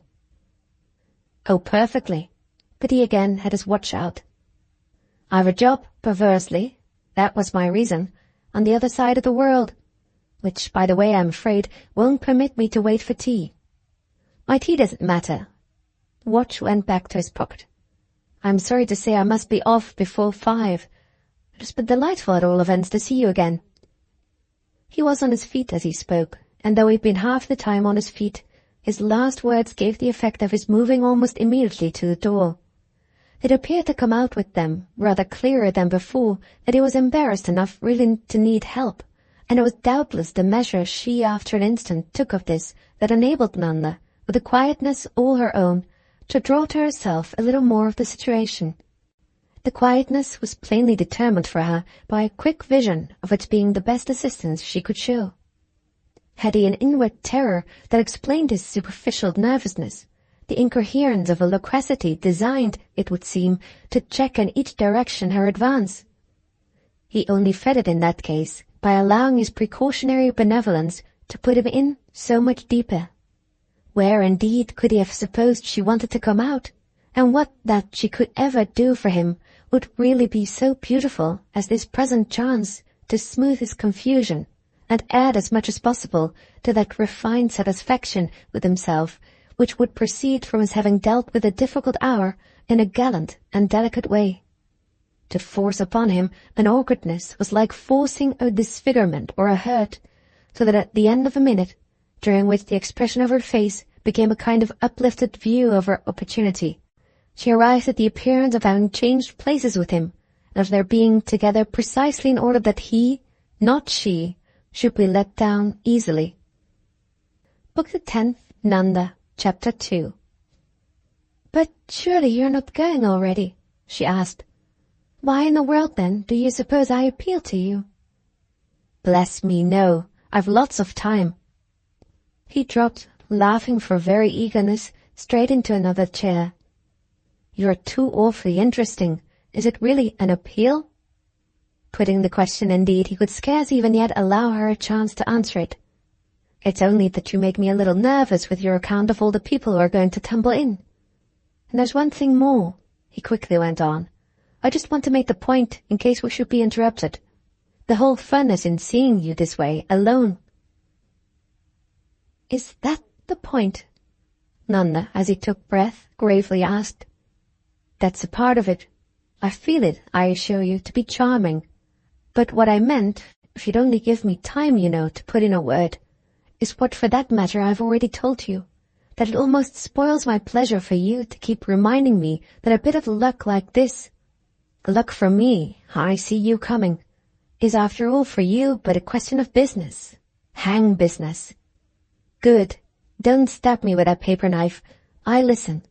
Oh, perfectly. But he again had his watch out. I've a job, perversely, that was my reason, on the other side of the world, which, by the way, I'm afraid, won't permit me to wait for tea. My tea doesn't matter. The watch went back to his pocket. I'm sorry to say I must be off before 5. It has been delightful at all events to see you again. He was on his feet as he spoke, and though he'd been half the time on his feet, his last words gave the effect of his moving almost immediately to the door. It appeared to come out with them, rather clearer than before, that he was embarrassed enough really to need help, and it was doubtless the measure she after an instant took of this that enabled Nanda, with a quietness all her own, to draw to herself a little more of the situation. The quietness was plainly determined for her by a quick vision of its being the best assistance she could show. Had he an inward terror that explained his superficial nervousness, the incoherence of a loquacity designed, it would seem, to check in each direction her advance? He only fed it in that case by allowing his precautionary benevolence to put him in so much deeper. Where, indeed, could he have supposed she wanted to come out, and what that she could ever do for him would really be so beautiful as this present chance to smooth his confusion, and add as much as possible to that refined satisfaction with himself which would proceed from his having dealt with a difficult hour in a gallant and delicate way. To force upon him an awkwardness was like forcing a disfigurement or a hurt, so that at the end of a minute, during which the expression of her face became a kind of uplifted view of her opportunity, she arrived at the appearance of having changed places with him, and of their being together precisely in order that he, not she, should be let down easily. Book the 10th, Nanda, Chapter 2. But surely you're not going already? She asked. Why in the world, then, do you suppose I appeal to you? Bless me, no. I've lots of time. He dropped, laughing for very eagerness, straight into another chair. You're too awfully interesting. Is it really an appeal? Putting the question, indeed, he could scarce even yet allow her a chance to answer it. It's only that you make me a little nervous with your account of all the people who are going to tumble in. And there's one thing more," he quickly went on. "I just want to make the point in case we should be interrupted. The whole fun is in seeing you this way, alone." "Is that the point?" Nanda, as he took breath, gravely asked. "That's a part of it. I feel it, I assure you, to be charming. But what I meant, if you'd only give me time, to put in a word, is what for that matter I've already told you, that it almost spoils my pleasure for you to keep reminding me that a bit of luck like this, luck for me, I see you coming, is after all for you but a question of business. Hang business. Good. Don't stab me with that paper knife. I listen.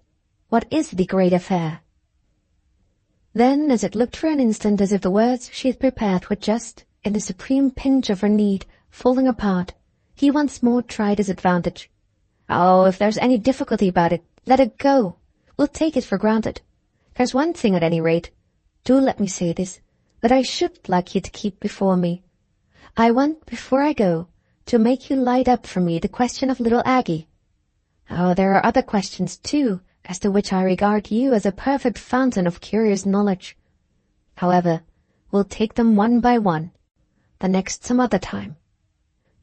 What is the great affair?" Then, as it looked for an instant as if the words she had prepared were just, in the supreme pinch of her need, falling apart, he once more tried his advantage. "Oh, if there's any difficulty about it, let it go. We'll take it for granted. There's one thing at any rate, do let me say this, that I should like you to keep before me. I want, before I go, to make you light up for me the question of little Aggie. Oh, there are other questions, too, as to which I regard you as a perfect fountain of curious knowledge. However, we'll take them one by one, the next some other time.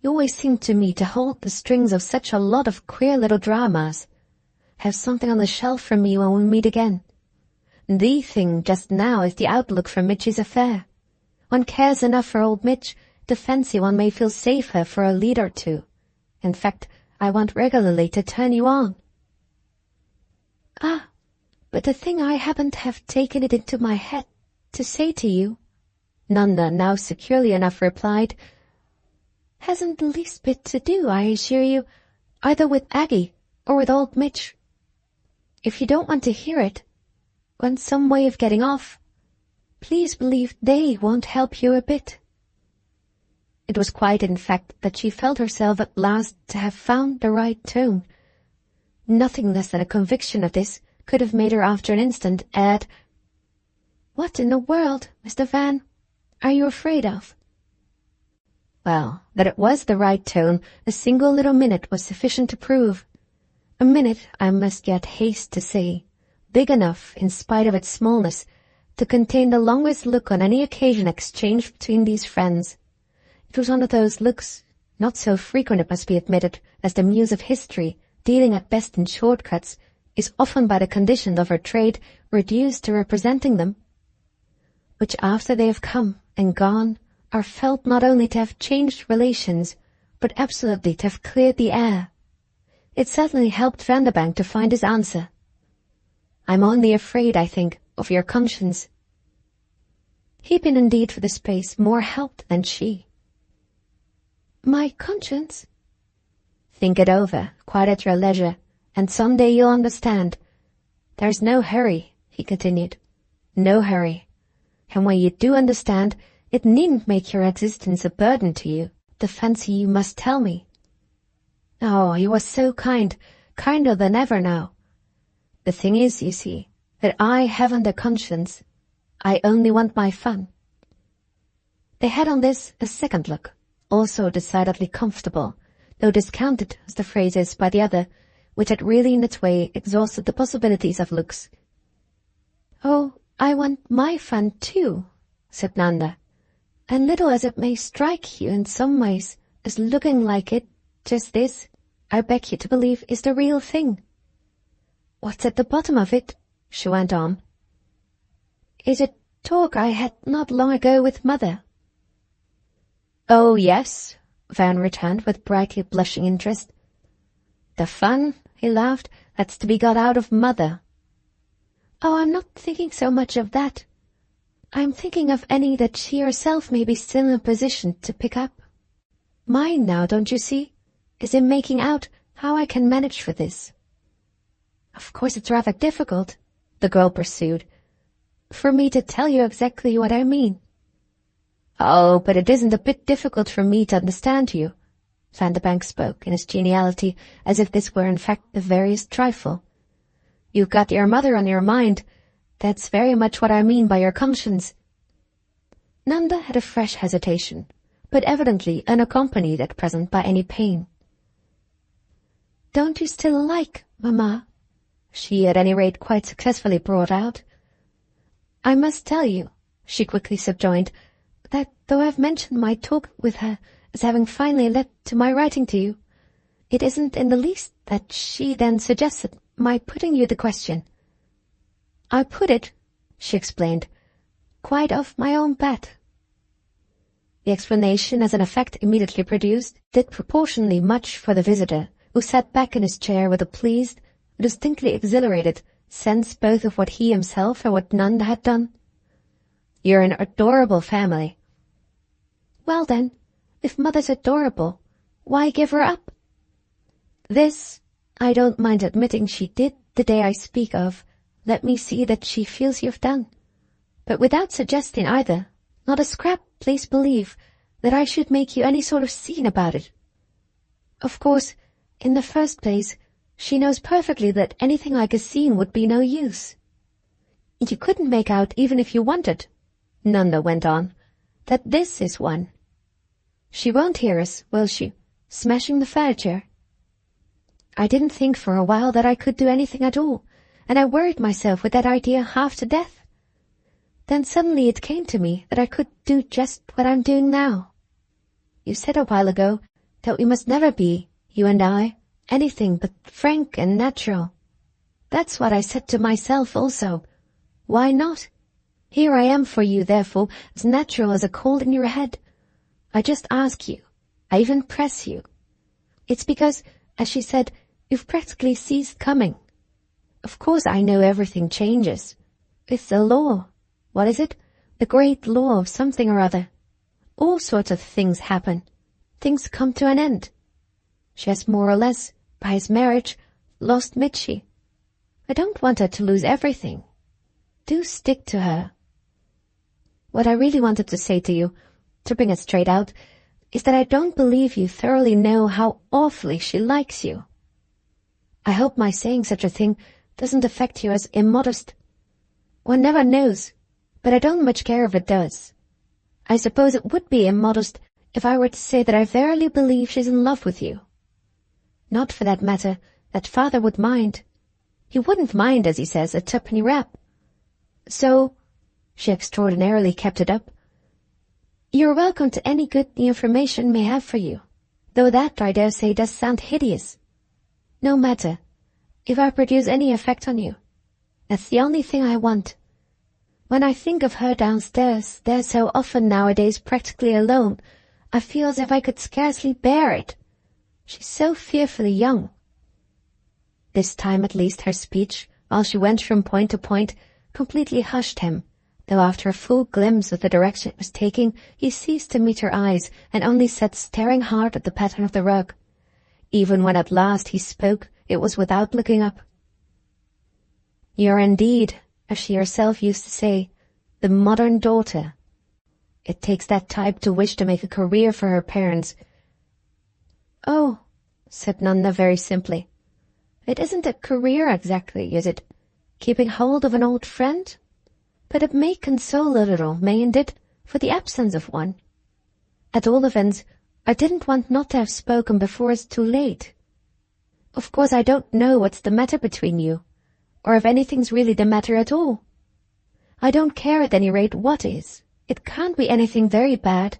You always seem to me to hold the strings of such a lot of queer little dramas. Have something on the shelf for me when we meet again. The thing just now is the outlook for Mitch's affair. One cares enough for old Mitch to fancy one may feel safer for a lead or two. In fact, I want regularly to turn you on." "Ah, but the thing I happen to have taken it into my head to say to you," Nanda now securely enough replied, "hasn't the least bit to do, I assure you, either with Aggie or with old Mitch. If you don't want to hear it, want some way of getting off, please believe they won't help you a bit." It was quite in fact that she felt herself at last to have found the right tone. Nothing less than a conviction of this could have made her after an instant add, "What in the world, Mr. Van, are you afraid of?" Well, that it was the right tone, a single little minute was sufficient to prove. A minute, I must yet haste to say, big enough, in spite of its smallness, to contain the longest look on any occasion exchanged between these friends. It was one of those looks, not so frequent it must be admitted, as the muse of history, dealing at best in shortcuts, is often by the conditions of her trade reduced to representing them, which after they have come and gone are felt not only to have changed relations, but absolutely to have cleared the air. It certainly helped Vanderbank to find his answer. "I'm only afraid, I think, of your conscience." He'd been indeed for the space more helped than she. "My conscience?" "Think it over, quite at your leisure, and some day you'll understand. There's no hurry," he continued. "No hurry. And when you do understand, it needn't make your existence a burden to you, to fancy you must tell me." "Oh, you are so kind, kinder than ever now. The thing is, you see, that I haven't a conscience. I only want my fun." They had on this a second look, also decidedly comfortable, though discounted, as the phrase is, by the other, which had really in its way exhausted the possibilities of looks. "Oh, I want my fun too," said Nanda, "and little as it may strike you in some ways as looking like it, just this, I beg you to believe, is the real thing. What's at the bottom of it," she went on, "is a talk I had not long ago with Mother." "Oh, yes," Van returned with brightly blushing interest. "The fun," he laughed, "that's to be got out of Mother." "Oh, I'm not thinking so much of that. I'm thinking of any that she herself may be still in a position to pick up. Mine now, don't you see, is in making out how I can manage for this. Of course it's rather difficult," the girl pursued, "for me to tell you exactly what I mean." "Oh, but it isn't a bit difficult for me to understand you." Vanderbank spoke in his geniality as if this were in fact the veriest trifle. "You've got your mother on your mind. That's very much what I mean by your conscience." Nanda had a fresh hesitation, but evidently unaccompanied at present by any pain. Don't you still like Mamma?" she at any rate quite successfully brought out. "I must tell you," she quickly subjoined, "that though I've mentioned my talk with her as having finally led to my writing to you, it isn't in the least that she then suggested my putting you the question. I put it," she explained, "quite off my own bat." The explanation, as an effect immediately produced, did proportionally much for the visitor, who sat back in his chair with a pleased, distinctly exhilarated sense both of what he himself and what Nanda had done. "You're an adorable family." "Well then, if Mother's adorable, why give her up?" This, I don't mind admitting she did the day I speak of. Let me see that she feels you've done. But without suggesting either, not a scrap, please believe, that I should make you any sort of scene about it. Of course, in the first place, she knows perfectly that anything like a scene would be no use. You couldn't make out, even if you wanted," Nanda went on, "that this is one. She won't hear us, will she, smashing the furniture? I didn't think for a while that I could do anything at all, and I worried myself with that idea half to death. Then suddenly it came to me that I could do just what I'm doing now. You said a while ago that we must never be, you and I, anything but frank and natural. That's what I said to myself also. Why not? Here I am for you, therefore, as natural as a cold in your head. I just ask you. I even press you. It's because, as she said, you've practically ceased coming. Of course I know everything changes. It's the law. What is it? The great law of something or other. All sorts of things happen. Things come to an end. She has more or less, by his marriage, lost Mitchie. I don't want her to lose everything. Do stick to her. What I really wanted to say to you, to bring it straight out, is that I don't believe you thoroughly know how awfully she likes you. I hope my saying such a thing doesn't affect you as immodest. One never knows, but I don't much care if it does. I suppose it would be immodest if I were to say that I verily believe she's in love with you. Not for that matter that Father would mind. He wouldn't mind, as he says, a twopenny rap. So, she extraordinarily kept it up, you're welcome to any good the information may have for you, though that, I dare say, does sound hideous. No matter, if I produce any effect on you. That's the only thing I want. When I think of her downstairs, there so often nowadays practically alone, I feel as if I could scarcely bear it. She's so fearfully young. This time at least her speech, while she went from point to point, completely hushed him, though after a full glimpse of the direction it was taking, he ceased to meet her eyes and only sat staring hard at the pattern of the rug. Even when at last he spoke, it was without looking up. You're indeed, as she herself used to say, the modern daughter. It takes that type to wish to make a career for her parents. Oh, said Nanda very simply. It isn't a career exactly, is it? Keeping hold of an old friend? But it may console a little, mayn't it, for the absence of one? At all events, I didn't want not to have spoken before it's too late. Of course I don't know what's the matter between you, or if anything's really the matter at all. I don't care at any rate what is. It can't be anything very bad.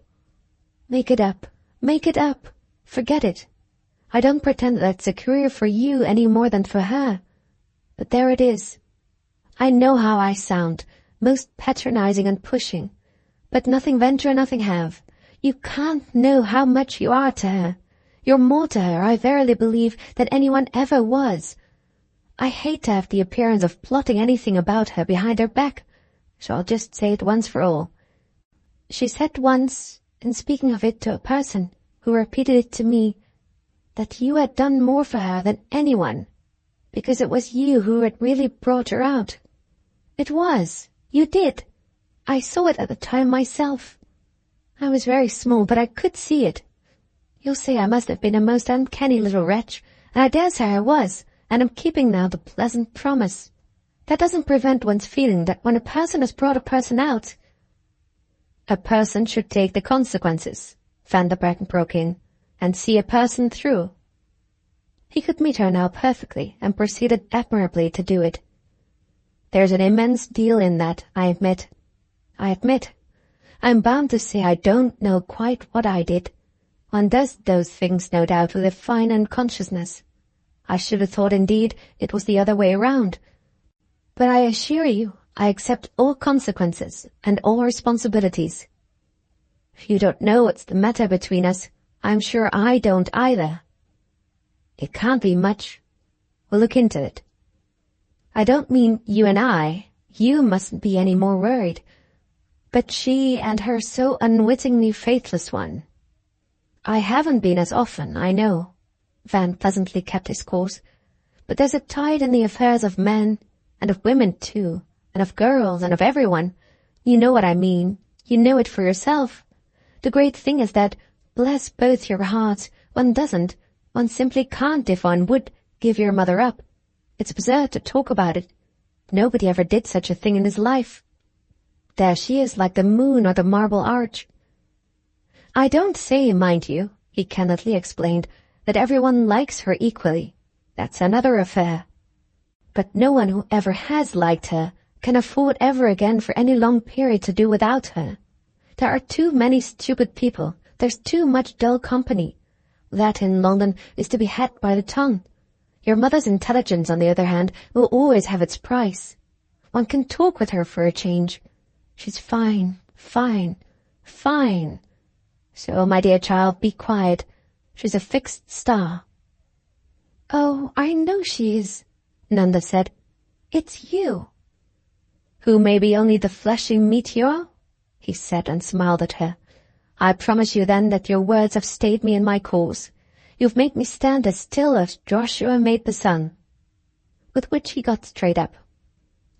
Make it up. Make it up. Forget it. I don't pretend that's a career for you any more than for her. But there it is. I know how I sound, most patronizing and pushing. But nothing venture, nothing have. You can't know how much you are to her. You're more to her, I verily believe, than anyone ever was. I hate to have the appearance of plotting anything about her behind her back, so I'll just say it once for all. She said once, in speaking of it to a person who repeated it to me, that you had done more for her than anyone, because it was you who had really brought her out. It was. You did. I saw it at the time myself. I was very small, but I could see it. You'll say I must have been a most uncanny little wretch, and I dare say I was, and am keeping now the pleasant promise. That doesn't prevent one's feeling that when a person has brought a person out, a person should take the consequences, Nanda Brookenham broke in, and see a person through. He could meet her now perfectly, and proceeded admirably to do it. "There's an immense deal in that, I admit. I'm bound to say I don't know quite what I did. One does those things, no doubt, with a fine unconsciousness. I should have thought, indeed, it was the other way round. But I assure you, I accept all consequences and all responsibilities. If you don't know what's the matter between us, I'm sure I don't either. It can't be much. We'll look into it. I don't mean you and I. You mustn't be any more worried. But she and her so unwittingly faithless one. I haven't been as often, I know." Van pleasantly kept his course. "But there's a tide in the affairs of men, and of women too, and of girls, and of everyone. You know what I mean. You know it for yourself. The great thing is that, bless both your hearts, one doesn't, one simply can't if one would, give your mother up. It's absurd to talk about it. Nobody ever did such a thing in his life. There she is, like the moon or the Marble Arch. I don't say, mind you," he candidly explained, "that everyone likes her equally. That's another affair. But no one who ever has liked her can afford ever again for any long period to do without her. There are too many stupid people. There's too much dull company. That in London is to be had by the ton. Your mother's intelligence, on the other hand, will always have its price. One can talk with her for a change. She's fine. So, my dear child, be quiet. She's a fixed star." "Oh, I know she is," Nanda said. "It's you." "Who may be only the fleshy meteor?" he said, and smiled at her. "I promise you then that your words have stayed me in my course. You've made me stand as still as Joshua made the sun." With which he got straight up.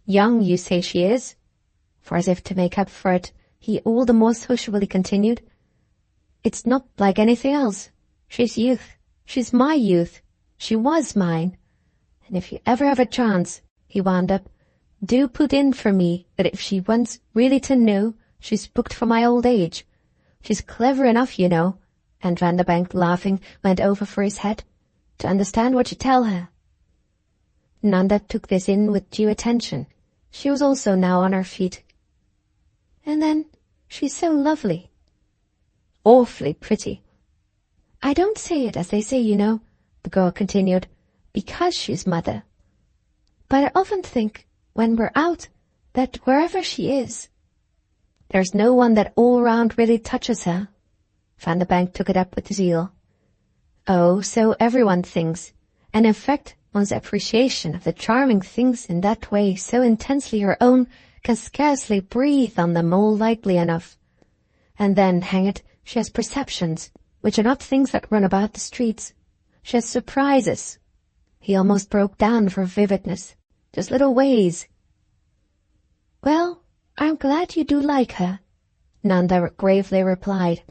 "Young, you say she is?" For as if to make up for it, he all the more sociably continued, "It's not like anything else. She's youth. She's my youth. She was mine. And if you ever have a chance," he wound up, "do put in for me that if she wants really to know, she's booked for my old age. She's clever enough, you know," and Vanderbank, laughing, went over for his hat, "to understand what you tell her." Nanda took this in with due attention. She was also now on her feet. "And then, she's so lovely." "Awfully pretty." "I don't say it as they say, you know," the girl continued, "because she's mother. But I often think, when we're out, that wherever she is, there's no one that all round really touches her." Vanderbank took it up with zeal. "Oh, so everyone thinks, and in fact one's appreciation of the charming things in that way so intensely her own can scarcely breathe on them all lightly enough. And then, hang it, she has perceptions, which are not things that run about the streets. She has surprises." He almost broke down for vividness. "Just little ways." "Well, I'm glad you do like her," Nanda gravely replied.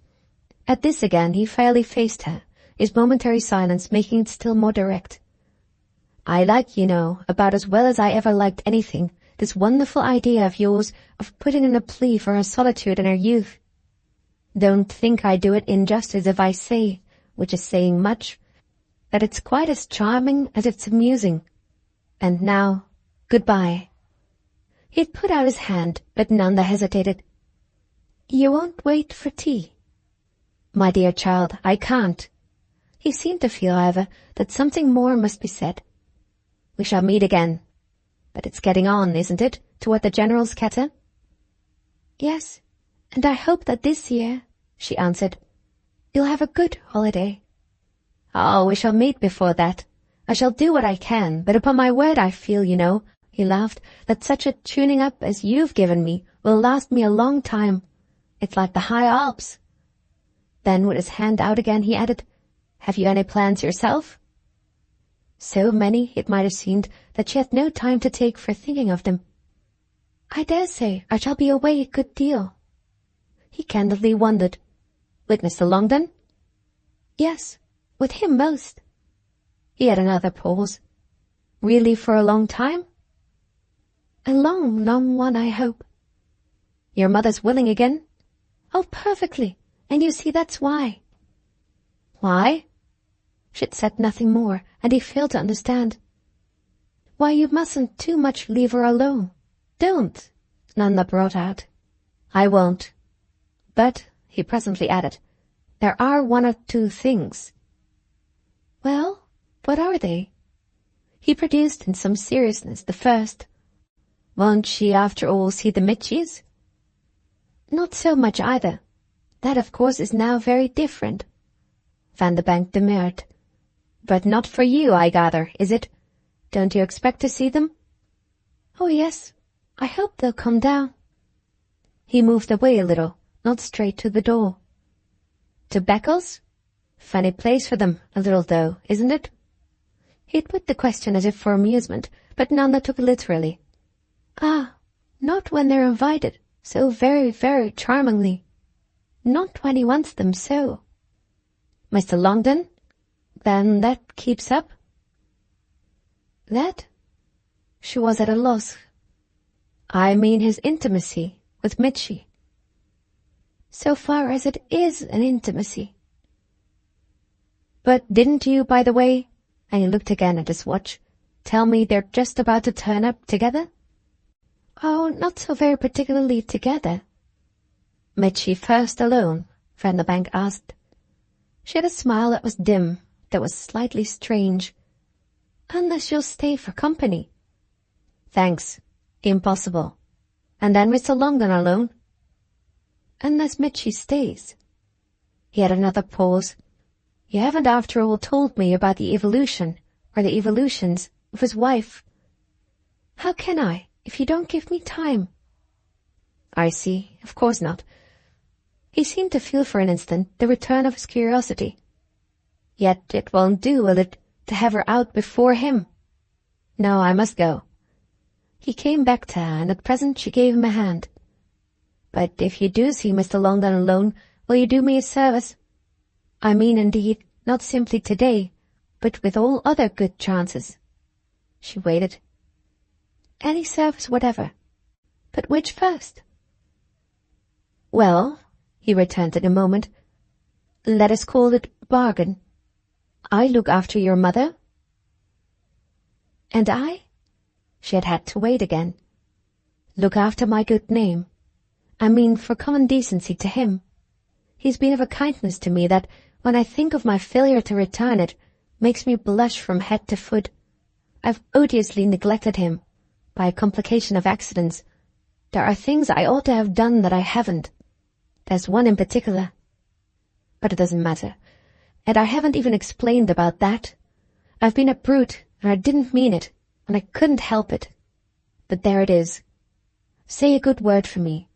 At this again he fairly faced her, his momentary silence making it still more direct. "I like, you know, about as well as I ever liked anything, this wonderful idea of yours of putting in a plea for her solitude in her youth. Don't think I do it injustice if I say, which is saying much, that it's quite as charming as it's amusing. And now, goodbye." He had put out his hand, but Nanda hesitated. "You won't wait for tea?" "My dear child, I can't." He seemed to feel, however, that something more must be said. "We shall meet again. But it's getting on, isn't it, toward the General's Cater?" "Yes, and I hope that this year," she answered, "you'll have a good holiday." "Oh, we shall meet before that. I shall do what I can, but upon my word I feel, you know," he laughed, "that such a tuning up as you've given me will last me a long time. It's like the high Alps." Then, with his hand out again, he added, "Have you any plans yourself?" So many, it might have seemed, that she had no time to take for thinking of them. "I dare say I shall be away a good deal." He candidly wondered. "With Mr. Longden?" "Yes, with him most." He had another pause. "Really for a long time?" "A long, long one, I hope." "Your mother's willing again?" "Oh, perfectly. And you see, that's why." "Why?" She'd said nothing more, and he failed to understand. "Why, you mustn't too much leave her alone. Don't," Nanda brought out. "I won't. But," he presently added, "there are one or two things." "Well, what are they?" He produced in some seriousness the first. "Won't she after all see the Mitchys?" "Not so much either. That of course is now very different." Vanderbank demurred. "But not for you, I gather, is it? Don't you expect to see them?" "Oh, yes. I hope they'll come down." He moved away a little, not straight to the door. "To Beccles? Funny place for them, a little though, isn't it?" He had put the question as if for amusement, but Nanda took it literally. "Ah, not when they're invited, so very, very charmingly. Not when he wants them so." "Mr. Longdon? Then that keeps up?" "That?" She was at a loss. "I mean his intimacy with Mitchy." "So far as it is an intimacy." "But didn't you, by the way," and he looked again at his watch, "tell me they're just about to turn up together?" "Oh, not so very particularly together." "Mitchy first alone?" Vanderbank asked. She had a smile that was dim, that was slightly strange. "Unless you'll stay for company." "Thanks. Impossible. And then Mr. Longdon alone?" "Unless Mitchy stays." He had another pause. "You haven't after all told me about the evolution, or the evolutions, of his wife." "How can I, if you don't give me time?" "I see. Of course not." He seemed to feel for an instant the return of his curiosity. "Yet it won't do, will it, to have her out before him? No, I must go." He came back to her, and at present she gave him a hand. "But if you do see Mr. Longdon alone, will you do me a service? I mean, indeed, not simply today, but with all other good chances." She waited. "Any service whatever. But which first?" "Well," he returned in a moment, "let us call it bargain. I look after your mother." "And I?" She had to wait again. "Look after my good name. I mean for common decency to him. He's been of a kindness to me that, when I think of my failure to return it, makes me blush from head to foot. I've odiously neglected him, by a complication of accidents. There are things I ought to have done that I haven't. There's one in particular. But it doesn't matter. And I haven't even explained about that. I've been a brute, and I didn't mean it, and I couldn't help it. But there it is. Say a good word for me.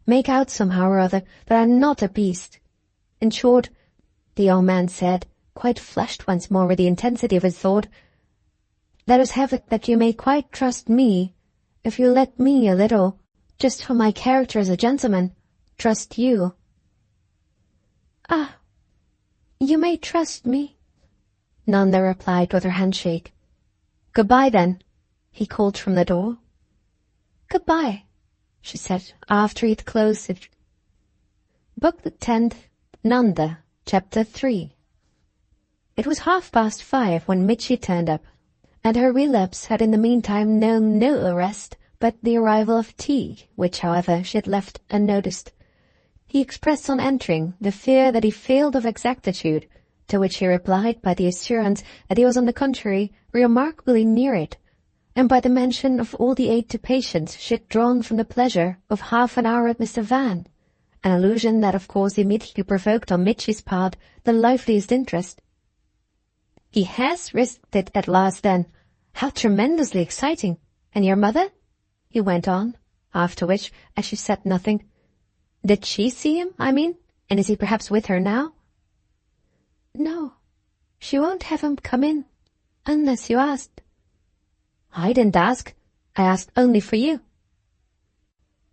Make out somehow or other that I'm not a beast. In short," the young man said, quite flushed once more with the intensity of his thought, "let us have it that you may quite trust me, if you let me a little, just for my character as a gentleman, trust you." "Ah, you may trust me," Nanda replied with her handshake. "Goodbye, then," he called from the door. "Goodbye," she said, after he had closed it. Book the 10th, Nanda, Chapter 3. It was 5:30 when Mitchy turned up, and her relapse had in the meantime known no arrest but the arrival of tea, which, however, she had left unnoticed. He expressed on entering the fear that he failed of exactitude, to which he replied by the assurance that he was on the contrary remarkably near it, and by the mention of all the aid to patience she had drawn from the pleasure of half an hour at Mr. Van, an allusion that of course immediately provoked on Mitchy's part the liveliest interest. "He has risked it at last, then. How tremendously exciting! And your mother?" he went on, after which, as she said nothing, "Did she see him, I mean, and is he perhaps with her now?" "No, she won't have him come in, unless you asked." "I didn't ask. I asked only for you."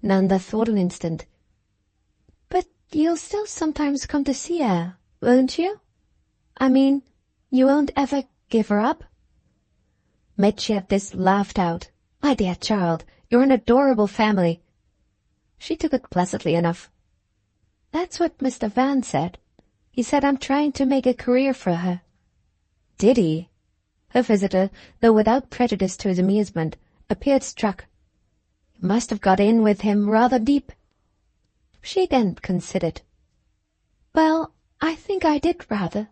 Nanda thought an instant. "But you'll still sometimes come to see her, won't you? I mean, you won't ever give her up?" Mitchy at this laughed out. "My dear child, you're an adorable family." She took it placidly enough. "That's what Mr. Van said. He said I'm trying to make a career for her." Did he? Her visitor, though without prejudice to his amusement, appeared struck. You must have got in with him rather deep. She again considered. Well, I think I did rather.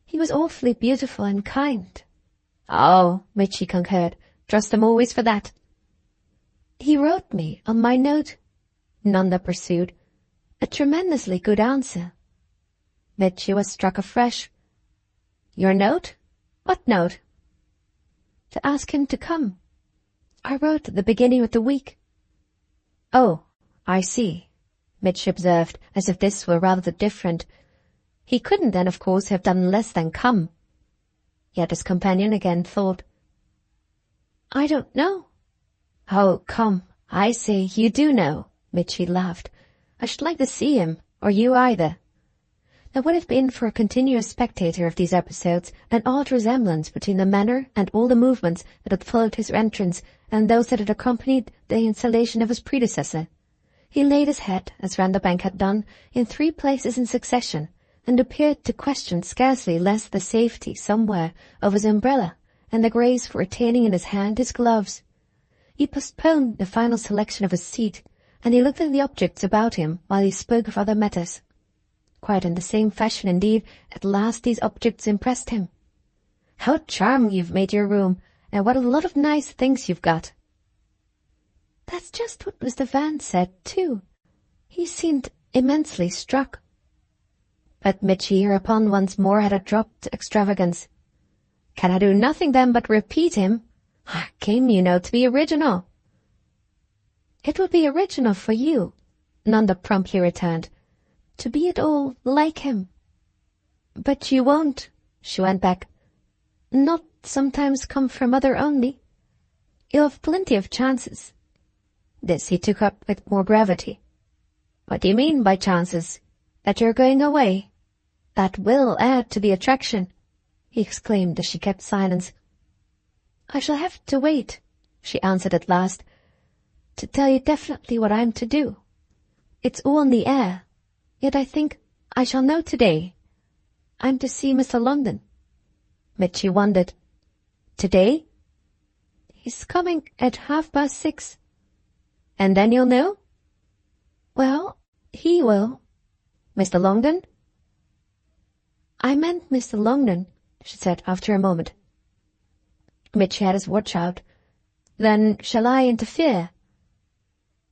He was awfully beautiful and kind. Oh, Mitchy concurred. Trust him always for that. He wrote me on my note, Nanda pursued. A tremendously good answer. Mitchy was struck afresh. Your note? What note? To ask him to come. I wrote at the beginning of the week. Oh, I see, Mitch observed, as if this were rather different. He couldn't then, of course, have done less than come. Yet his companion again thought. I don't know. Oh, come, I say, you do know, Mitchy laughed. I should like to see him, or you either. There would have been for a continuous spectator of these episodes an odd resemblance between the manner and all the movements that had followed his entrance and those that had accompanied the installation of his predecessor. He laid his head, as Vanderbank had done, in 3 places in succession, and appeared to question scarcely less the safety somewhere of his umbrella and the grace for retaining in his hand his gloves. He postponed the final selection of his seat, and he looked at the objects about him while he spoke of other matters. Quite in the same fashion, indeed, at last these objects impressed him. How charming you've made your room, and what a lot of nice things you've got. That's just what Mr. Van said, too. He seemed immensely struck. But Mitchy hereupon once more had a drop to extravagance. Can I do nothing then but repeat him? I came, you know, to be original. It would be original for you, Nanda promptly returned, to be at all like him. But you won't, she went back. Not sometimes come for mother only. You'll have plenty of chances. This he took up with more gravity. What do you mean by chances? That you're going away? That will add to the attraction, he exclaimed as she kept silence. I shall have to wait, she answered at last, to tell you definitely what I'm to do. It's all in the air, yet I think I shall know today. I'm to see Mr. Longden. Mitchy wondered. Today? He's coming at 6:30. And then you'll know? Well, he will. Mr. Longden? I meant Mr. Longden, she said after a moment. Mitchy had his watch out. Then shall I interfere?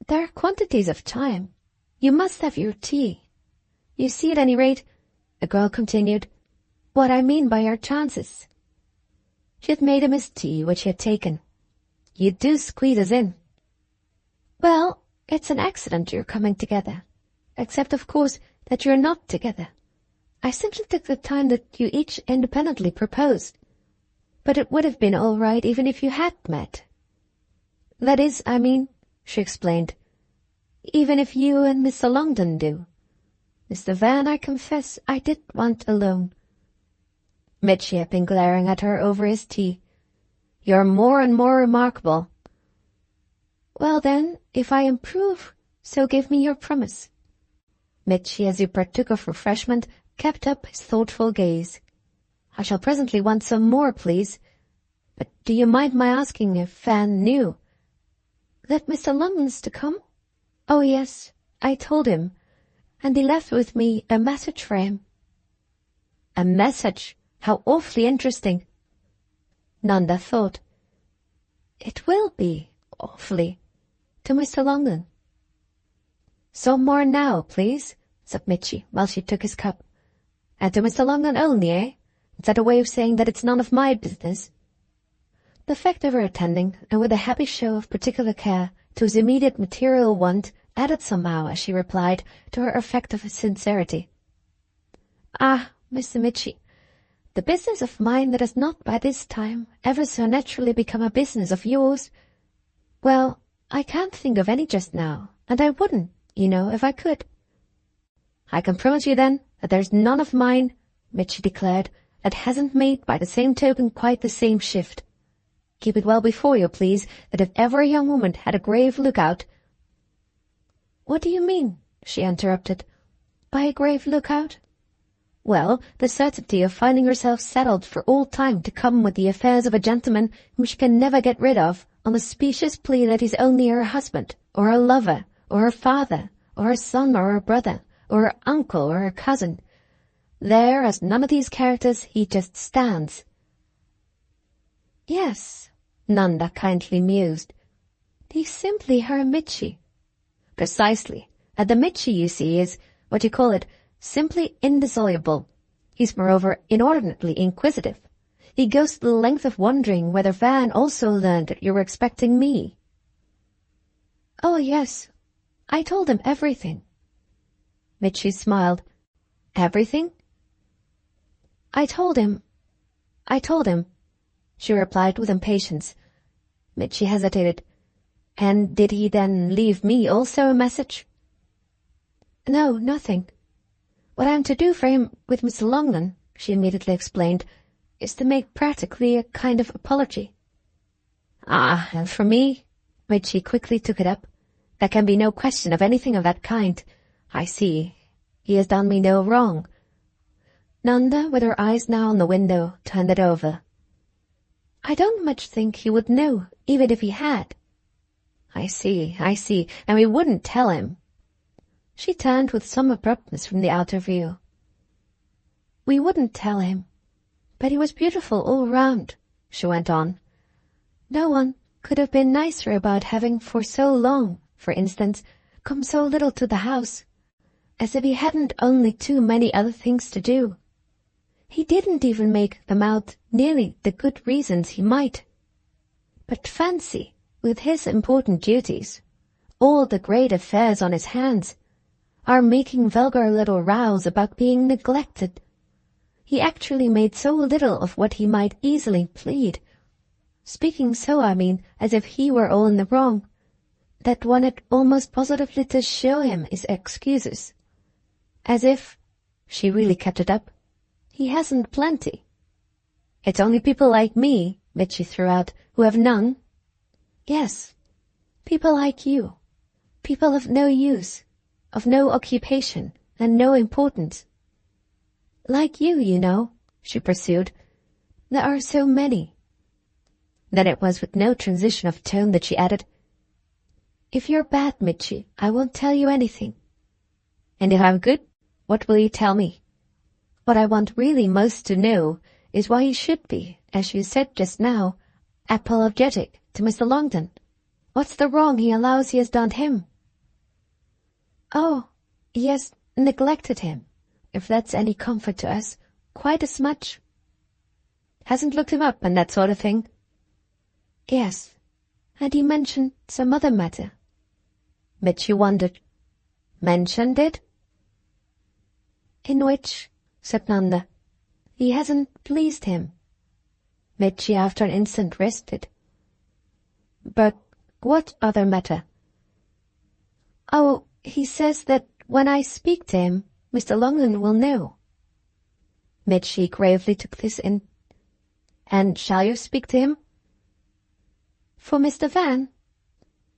There are quantities of time. You must have your tea. You see, at any rate, the girl continued, what I mean by our chances. She had made him his tea, which he had taken. You do squeeze us in. Well, it's an accident you're coming together, except, of course, that you're not together. I simply took the time that you each independently proposed. But it would have been all right even if you had met. That is, I mean, she explained, even if you and Mr. Longden do. Mr. Van, I confess, I did want alone. Mitchy had been glaring at her over his tea. You're more and more remarkable. Well then, if I improve, so give me your promise. Mitchy, as he partook of refreshment, kept up his thoughtful gaze. I shall presently want some more, please. But do you mind my asking if Van knew that Mr. Longden's to come? Oh, yes, I told him, and he left with me a message for him. A message? How awfully interesting. Nanda thought. It will be, awfully, to Mr. Longden. Some more now, please, said Mitchy, while she took his cup. And to Mr. Longden only, eh? Is that a way of saying that it's none of my business? The fact of her attending, and with a happy show of particular care, to his immediate material want, added somehow, as she replied, to her effect of sincerity. Ah, Mr. Mitchy, the business of mine that has not by this time ever so naturally become a business of yours, well, I can't think of any just now, and I wouldn't, you know, if I could. I can promise you, then, that there's none of mine, Mitchy declared, that hasn't made by the same token quite the same shift. Keep it well before you, please, that if ever a young woman had a grave lookout— What do you mean, she interrupted, by a grave lookout? Well, the certainty of finding herself settled for all time to come with the affairs of a gentleman whom she can never get rid of, on the specious plea that he's only her husband, or her lover, or her father, or her son, or her brother, or her uncle, or her cousin. There, as none of these characters, he just stands. Yes, Nanda kindly mused. He's simply her Mitchie. Precisely. And the Mitchie, you see, is, what you call it, simply indissoluble. He's moreover inordinately inquisitive. He goes to the length of wondering whether Van also learned that you were expecting me. Oh, yes. I told him everything. Mitchie smiled. Everything? I told him, she replied with impatience. Mitchie hesitated. And did he then leave me also a message? No, nothing. What I'm to do for him with Mr. Longden, she immediately explained, is to make practically a kind of apology. Ah, and for me, Mitchie quickly took it up, there can be no question of anything of that kind. I see. He has done me no wrong. Nanda, with her eyes now on the window, turned it over. I don't much think he would know, even if he had. I see, and we wouldn't tell him. She turned with some abruptness from the outer view. We wouldn't tell him. But he was beautiful all round, she went on. No one could have been nicer about having for so long, for instance, come so little to the house, as if he hadn't only too many other things to do. He didn't even make them out nearly the good reasons he might. But fancy, with his important duties, all the great affairs on his hands, are making vulgar little rows about being neglected. He actually made so little of what he might easily plead, speaking so, I mean, as if he were all in the wrong, that one had almost positively to show him his excuses. As if, she really kept it up, he hasn't plenty. It's only people like me, Mitchie threw out, who have none. Yes, people like you, people of no use, of no occupation, and no importance. Like you know, she pursued. There are so many. Then it was with no transition of tone that she added, If you're bad, Mitchie, I won't tell you anything. And if I'm good, what will you tell me? What I want really most to know is why you should be, as you said just now, apologetic to Mr. Longden. What's the wrong he allows he has done him? Oh, he has neglected him, if that's any comfort to us, quite as much. Hasn't looked him up and that sort of thing? Yes, and he mentioned some other matter. Mitchie wondered. Mentioned it? In which, said Nanda, he hasn't pleased him. Mitchie after an instant rested. But what other matter? Oh, he says that when I speak to him, Mr. Longden will know. Mitchie gravely took this in. And shall you speak to him? For Mr. Van?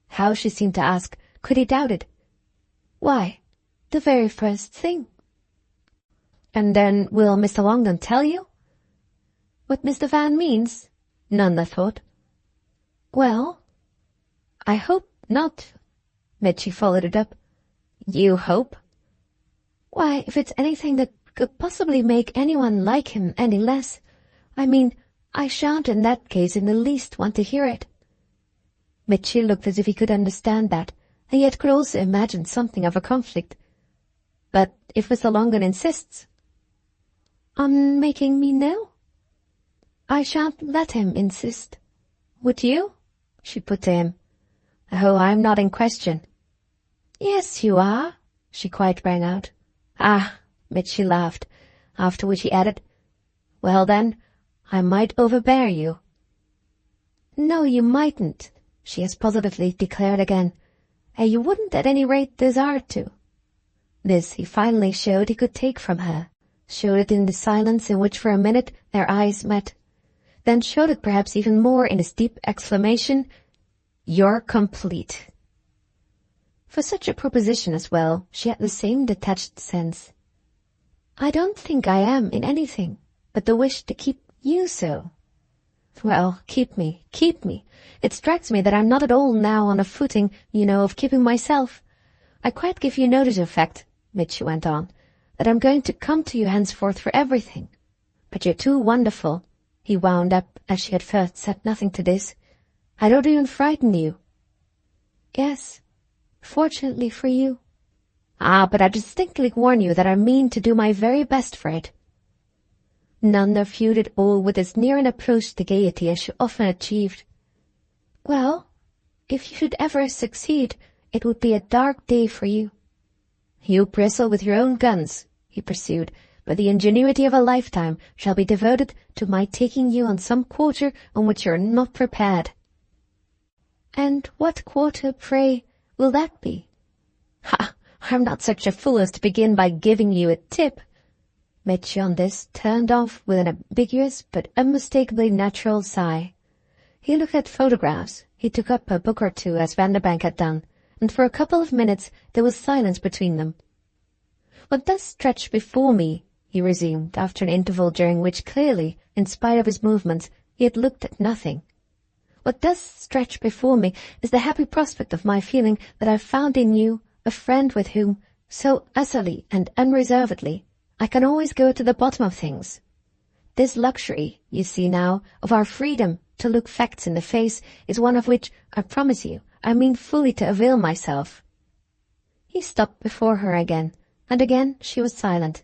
How she seemed to ask, could he doubt it? Why, the very first thing. And then will Mr. Longden tell you? What Mr. Van means, Nanda thought. Well, I hope not. Mitchie followed it up. You hope? Why, if it's anything that could possibly make anyone like him any less, I mean, I shan't in that case in the least want to hear it. Mitchie looked as if he could understand that, and yet could also imagine something of a conflict. But if Mr. Longden insists on making me know, I shan't let him insist. Would you? She put to him. Oh, I'm not in question. Yes, you are, she quite rang out. Ah, Mitchie laughed, after which he added, Well then, I might overbear you. No, you mightn't, she as positively declared again, and you wouldn't at any rate desire to. This he finally showed he could take from her, showed it in the silence in which for a minute their eyes met, then showed it perhaps even more in his deep exclamation, You're complete. For such a proposition as well, she had the same detached sense. I don't think I am in anything but the wish to keep you so. Well, keep me. It strikes me that I'm not at all now on a footing, of keeping myself. I quite give you notice, in fact, Mitch went on, that I'm going to come to you henceforth for everything. But you're too wonderful, he wound up, as she had first said nothing to this. I don't even frighten you. Yes, fortunately for you. But I distinctly warn you that I mean to do my very best for it. Nanda viewed it all with as near an approach to gaiety as she often achieved. Well, if you should ever succeed, it would be a dark day for you. You bristle with your own guns, he pursued, but the ingenuity of a lifetime shall be devoted to my taking you on some quarter on which you are not prepared. And what quarter, pray, will that be? I'm not such a fool as to begin by giving you a tip. Mitch on this turned off with an ambiguous but unmistakably natural sigh. He looked at photographs. He took up a book or two as Vanderbank had done, and for a couple of minutes there was silence between them. What does stretch before me, he resumed, after an interval during which clearly, in spite of his movements, he had looked at nothing. What does stretch before me is the happy prospect of my feeling that I found in you a friend with whom, so utterly and unreservedly, I can always go to the bottom of things. This luxury, you see now, of our freedom to look facts in the face is one of which, I promise you, I mean fully to avail myself. He stopped before her again, and again she was silent.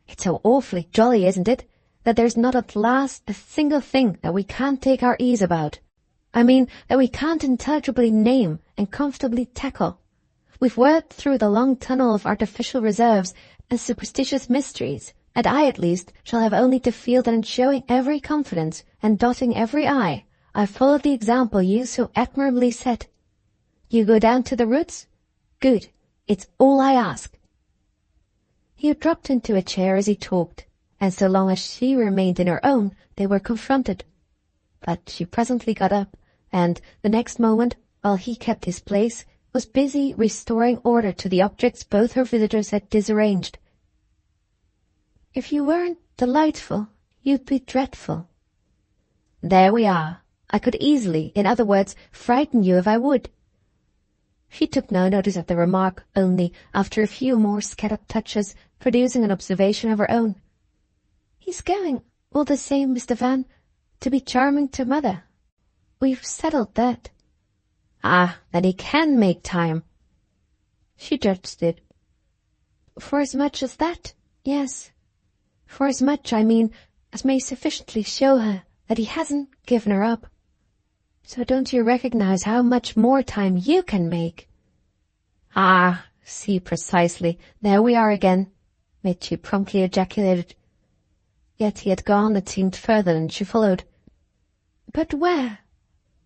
It's so awfully jolly, isn't it, that there's not at last a single thing that we can't take our ease about. I mean that we can't intelligibly name and comfortably tackle. We've worked through the long tunnel of artificial reserves and superstitious mysteries, and I at least shall have only to feel that in showing every confidence and dotting every I, I've followed the example you so admirably set. You go down to the roots? Good. It's all I ask. He had dropped into a chair as he talked, and so long as she remained in her own, they were confronted. But she presently got up, and the next moment, while he kept his place, was busy restoring order to the objects both her visitors had disarranged. If you weren't delightful, you'd be dreadful. There we are. I could easily, in other words, frighten you if I would. She took no notice of the remark, only, after a few more scattered touches, producing an observation of her own. He's going, all the same, Mr. Van, to be charming to Mother. We've settled that. Then he can make time. She judged it. For as much as that, yes. For as much, I mean, as may sufficiently show her that he hasn't given her up. So don't you recognize how much more time you can make? See precisely. There we are again, Mitchy promptly ejaculated. Yet he had gone, it seemed, further than she followed. But where?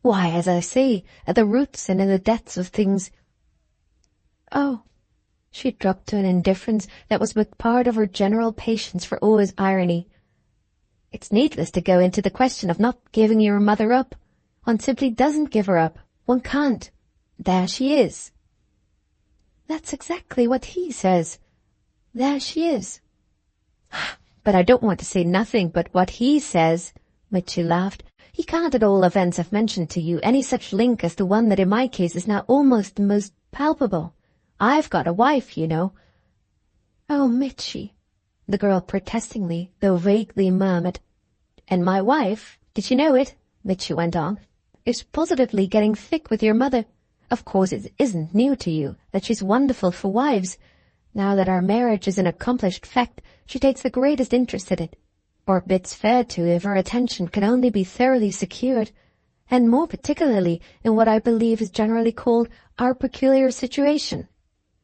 Why, as I say, at the roots and in the depths of things. Oh, she dropped to an indifference that was but part of her general patience for all his irony. It's needless to go into the question of not giving your mother up. One simply doesn't give her up. One can't. There she is. That's exactly what he says. There she is. But I don't want to say nothing but what he says, Mitchy laughed. He can't at all events have mentioned to you any such link as the one that in my case is now almost the most palpable. I've got a wife, you know. Oh, Mitchy, the girl protestingly, though vaguely murmured. And my wife, did you know it, Mitchy went on, is positively getting thick with your mother. Of course it isn't new to you that she's wonderful for wives. Now that our marriage is an accomplished fact, she takes the greatest interest in it, or bids fair to if her attention can only be thoroughly secured, and more particularly in what I believe is generally called our peculiar situation.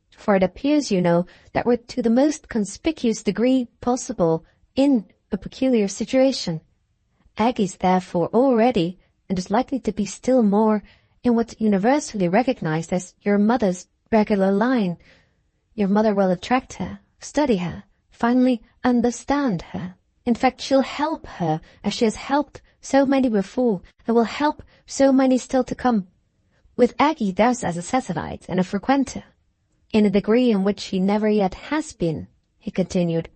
For it appears, you know, that we're to the most conspicuous degree possible in a peculiar situation. Aggie's therefore already, and is likely to be still more, in what's universally recognized as your mother's regular line. Your mother will attract her, study her, finally understand her. In fact, she'll help her, as she has helped so many before, and will help so many still to come. With Aggie thus as a Satellite and a frequenter, in a degree in which she never yet has been, he continued,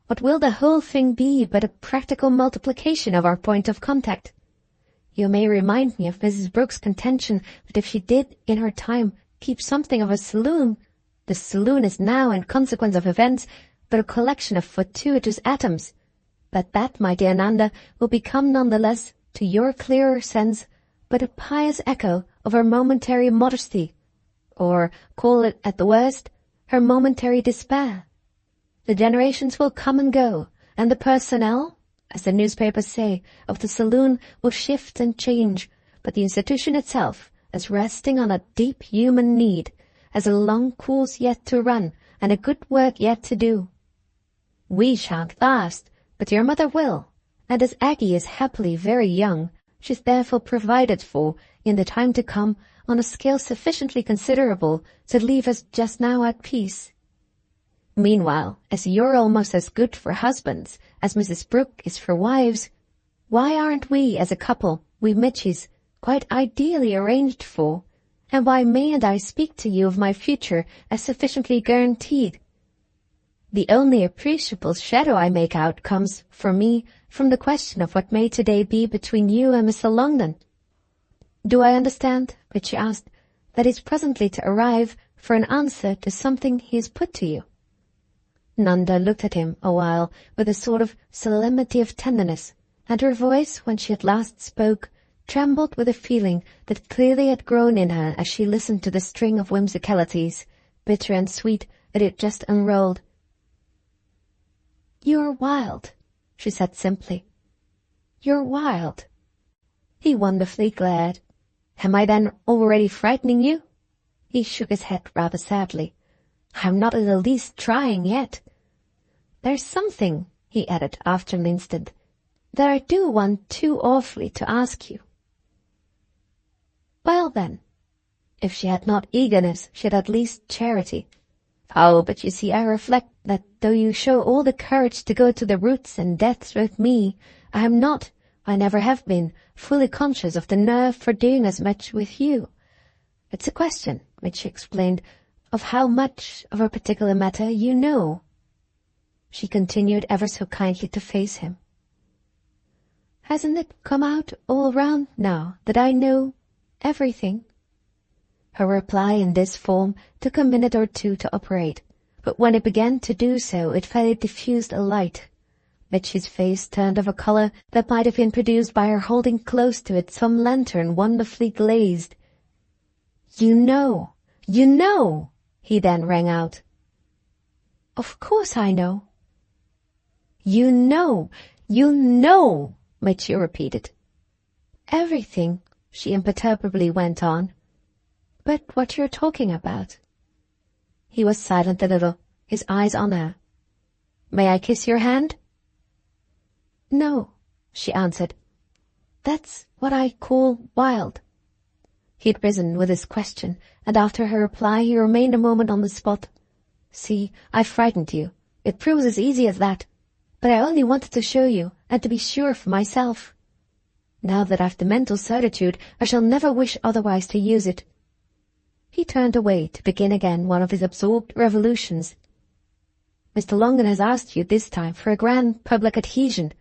what will the whole thing be but a practical multiplication of our point of contact? You may remind me of Mrs. Brooke's contention that if she did, in her time, keep something of a saloon, the saloon is now, in consequence of events, but a collection of fortuitous atoms. But that, my dear Nanda, will become none the less, to your clearer sense, but a pious echo of her momentary modesty, or, call it at the worst, her momentary despair. The generations will come and go, and the personnel, as the newspapers say, of the saloon will shift and change, but the institution itself, as resting on a deep human need, has a long course yet to run, and a good work yet to do. We shan't last, but your mother will, and as Aggie is happily very young, she is therefore provided for, in the time to come, on a scale sufficiently considerable to leave us just now at peace. Meanwhile, as you're almost as good for husbands as Mrs. Brooke is for wives, why aren't we, as a couple, we Mitchies, quite ideally arranged for, and why mayn't I speak to you of my future as sufficiently guaranteed? The only appreciable shadow I make out comes, for me, from the question of what may today be between you and Mr. Longden. Do I understand, which she asked, that is presently to arrive for an answer to something he has put to you? Nanda looked at him a while with a sort of solemnity of tenderness, and her voice, when she at last spoke, trembled with a feeling that clearly had grown in her as she listened to the string of whimsicalities, bitter and sweet, that it just unrolled. "You're wild," she said simply. "You're wild." He wonderfully glared. "Am I then already frightening you?" He shook his head rather sadly. "I'm not in the least trying yet. There's something," he added after an instant, "that I do want too awfully to ask you." Well then, if she had not eagerness, she had at least charity. "Oh, but you see, I reflect that though you show all the courage to go to the roots and depths with me, I am not, I never have been, fully conscious of the nerve for doing as much with you. It's a question," which she explained, "of how much of a particular matter you know." She continued ever so kindly to face him. "Hasn't it come out all round now that I know everything?" Her reply in this form took a minute or two to operate, but when it began to do so it fairly diffused a light. Mitchy's face turned of a colour that might have been produced by her holding close to it some lantern wonderfully glazed. "You know! You know!" he then rang out. "Of course I know." "You know! You know!" Mitchy repeated. "Everything," she imperturbably went on. "But what you're talking about." He was silent a little, his eyes on her. "May I kiss your hand?" "No," she answered. "That's what I call wild." He had risen with his question, and after her reply he remained a moment on the spot. "See, I frightened you. It proves as easy as that. But I only wanted to show you, and to be sure for myself. Now that I've the mental certitude, I shall never wish otherwise to use it." He turned away to begin again one of his absorbed revolutions. "Mr. Longden has asked you this time for a grand public adhesion,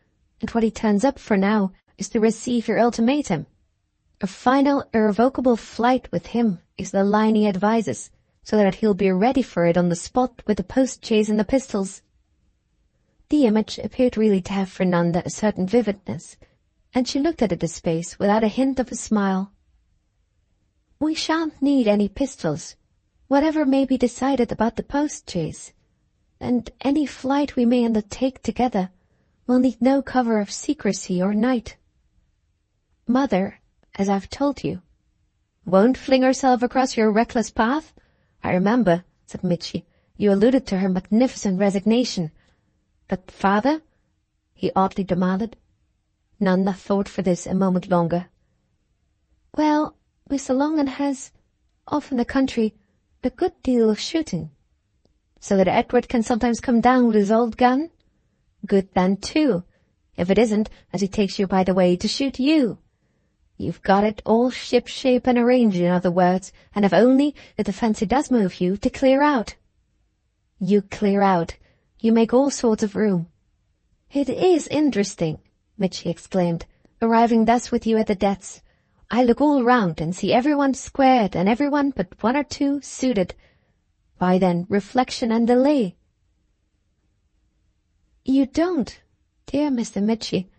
and what he turns up for now is to receive your ultimatum. A final, irrevocable flight with him is the line he advises, so that he'll be ready for it on the spot with the post-chaise and the pistols." The image appeared really to have for Nanda a certain vividness, and she looked at it a space without a hint of a smile. "We shan't need any pistols, whatever may be decided about the post-chaise, and any flight we may undertake together will need no cover of secrecy or night. Mother, as I've told you, won't fling herself across your reckless path. I remember," said Mitchy, "you alluded to her magnificent resignation. But father?" he oddly demanded. Nanda thought for this a moment longer. "Well, Mr. Longden has, off in the country, a good deal of shooting." "So that Edward can sometimes come down with his old gun?" "Good then, too, if it isn't, as he takes you by the way, to shoot you. You've got it all ship-shape and arranged, in other words, and have only, if the fancy does move you, to clear out." "You clear out. You make all sorts of room. "It is interesting," Mitchy exclaimed, "arriving thus with you at the debts. I look all round and see everyone squared and everyone but one or two suited. Why then, reflection and delay." "You don't, dear Mr. Mitchy,"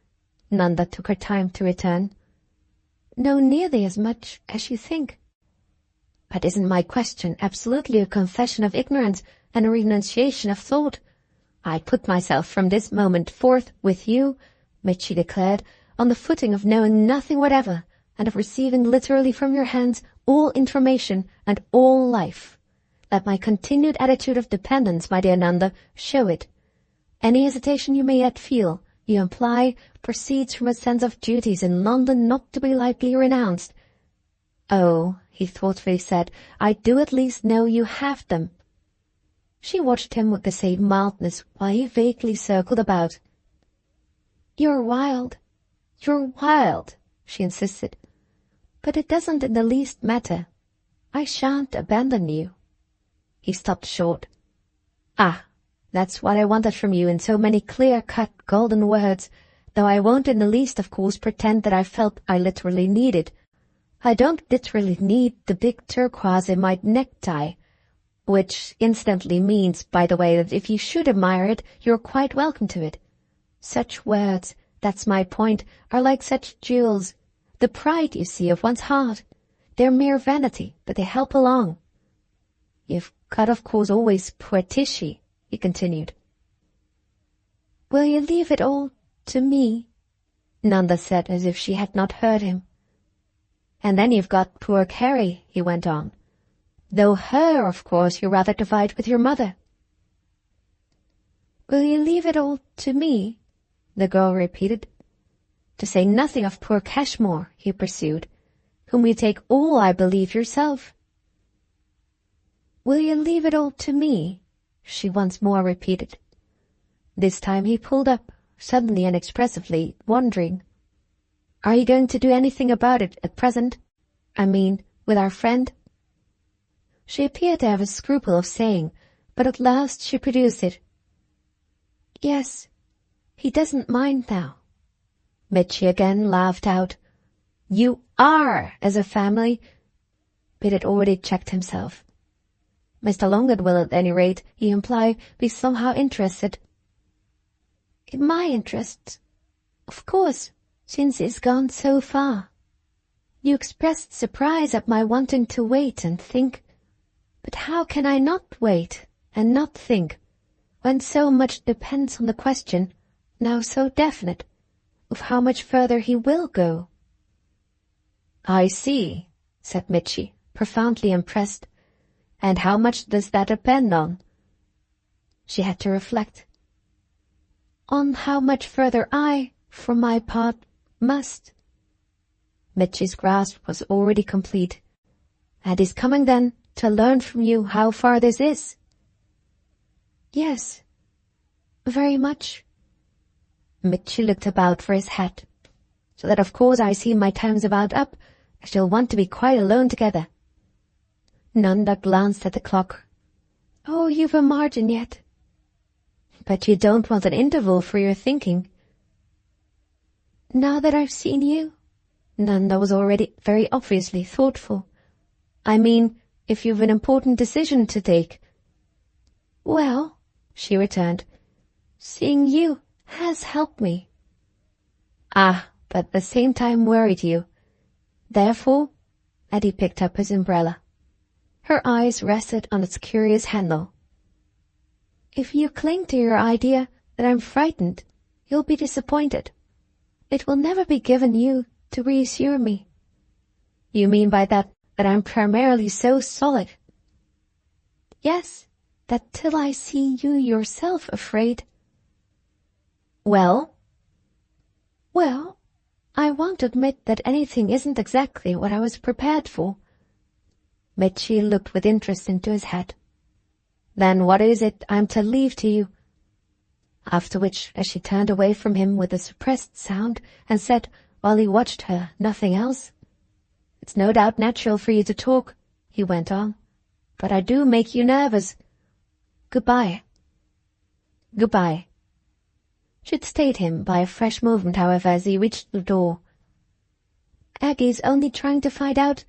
Nanda took her time to return, "know nearly as much as you think." "But isn't my question absolutely a confession of ignorance and a renunciation of thought? I put myself from this moment forth with you," Mitchy declared, "on the footing of knowing nothing whatever, and of receiving literally from your hands all information and all life. Let my continued attitude of dependence, my dear Nanda, show it. Any hesitation you may yet feel, you imply, proceeds from a sense of duties in London not to be lightly renounced. Oh," he thoughtfully said, "I do at least know you have them." She watched him with the same mildness while he vaguely circled about. You're wild, she insisted. "But it doesn't in the least matter. I shan't abandon you." He stopped short. "Ah, that's what I wanted from you in so many clear-cut golden words, though I won't in the least, of course, pretend that I felt I literally needed. I don't literally need the big turquoise in my necktie, which incidentally means, by the way, that if you should admire it, you're quite welcome to it. Such words, that's my point, are like such jewels. The pride, you see, of one's heart. They're mere vanity, but they help along. You've got, of course, always propriety," he continued. "Will you leave it all to me?" Nanda said as if she had not heard him. "And then you've got poor Carrie," he went on. "Though her, of course, you rather divide with your mother." "Will you leave it all to me?" the girl repeated. "To say nothing of poor Cashmore," he pursued, "whom you take all, I believe, yourself." "Will you leave it all to me?" she once more repeated. This time he pulled up, suddenly and expressively, wondering. "Are you going to do anything about it at present? I mean, with our friend?" She appeared to have a scruple of saying, but at last she produced it. "Yes, he doesn't mind now." Mitchy again laughed out. "You are, as a family—" but had already checked himself. "Mr. Longdon will, at any rate, he implied, be somehow interested." "In my interests? Of course, since he's gone so far. You expressed surprise at my wanting to wait and think. But how can I not wait and not think, when so much depends on the question, now so definite, of how much further he will go?" "I see," said Mitchy, profoundly impressed. "And how much does that depend on?" She had to reflect. "On how much further I, for my part, must." Mitchy's grasp was already complete. "And he's coming, then, to learn from you how far this is?" "Yes, very much." Mitchy looked about for his hat. "So that of course I see my time's about up. I shall want to be quite alone together." Nanda glanced at the clock. "Oh, you've a margin yet." "But you don't want an interval for your thinking?" "Now that I've seen you?" Nanda was already very obviously thoughtful. "I mean, if you've an important decision to take." "Well," she returned, "seeing you has helped me." "Ah, but at the same time worried you. Therefore," and he picked up his umbrella. Her eyes rested on its curious handle. "If you cling to your idea that I'm frightened, you'll be disappointed. It will never be given you to reassure me." "You mean by that I'm primarily so solid?" "Yes, that till I see you yourself afraid—" "Well?" "Well, I won't admit that anything isn't exactly what I was prepared for." Mitchy looked with interest into his hat. "Then what is it I'm to leave to you?" After which, as she turned away from him with a suppressed sound, and said, while he watched her, nothing else, "It's no doubt natural for you to talk," he went on, "but I do make you nervous. Goodbye." "Goodbye." She'd stayed him by a fresh movement, however, as he reached the door. "Aggie's only trying to find out—"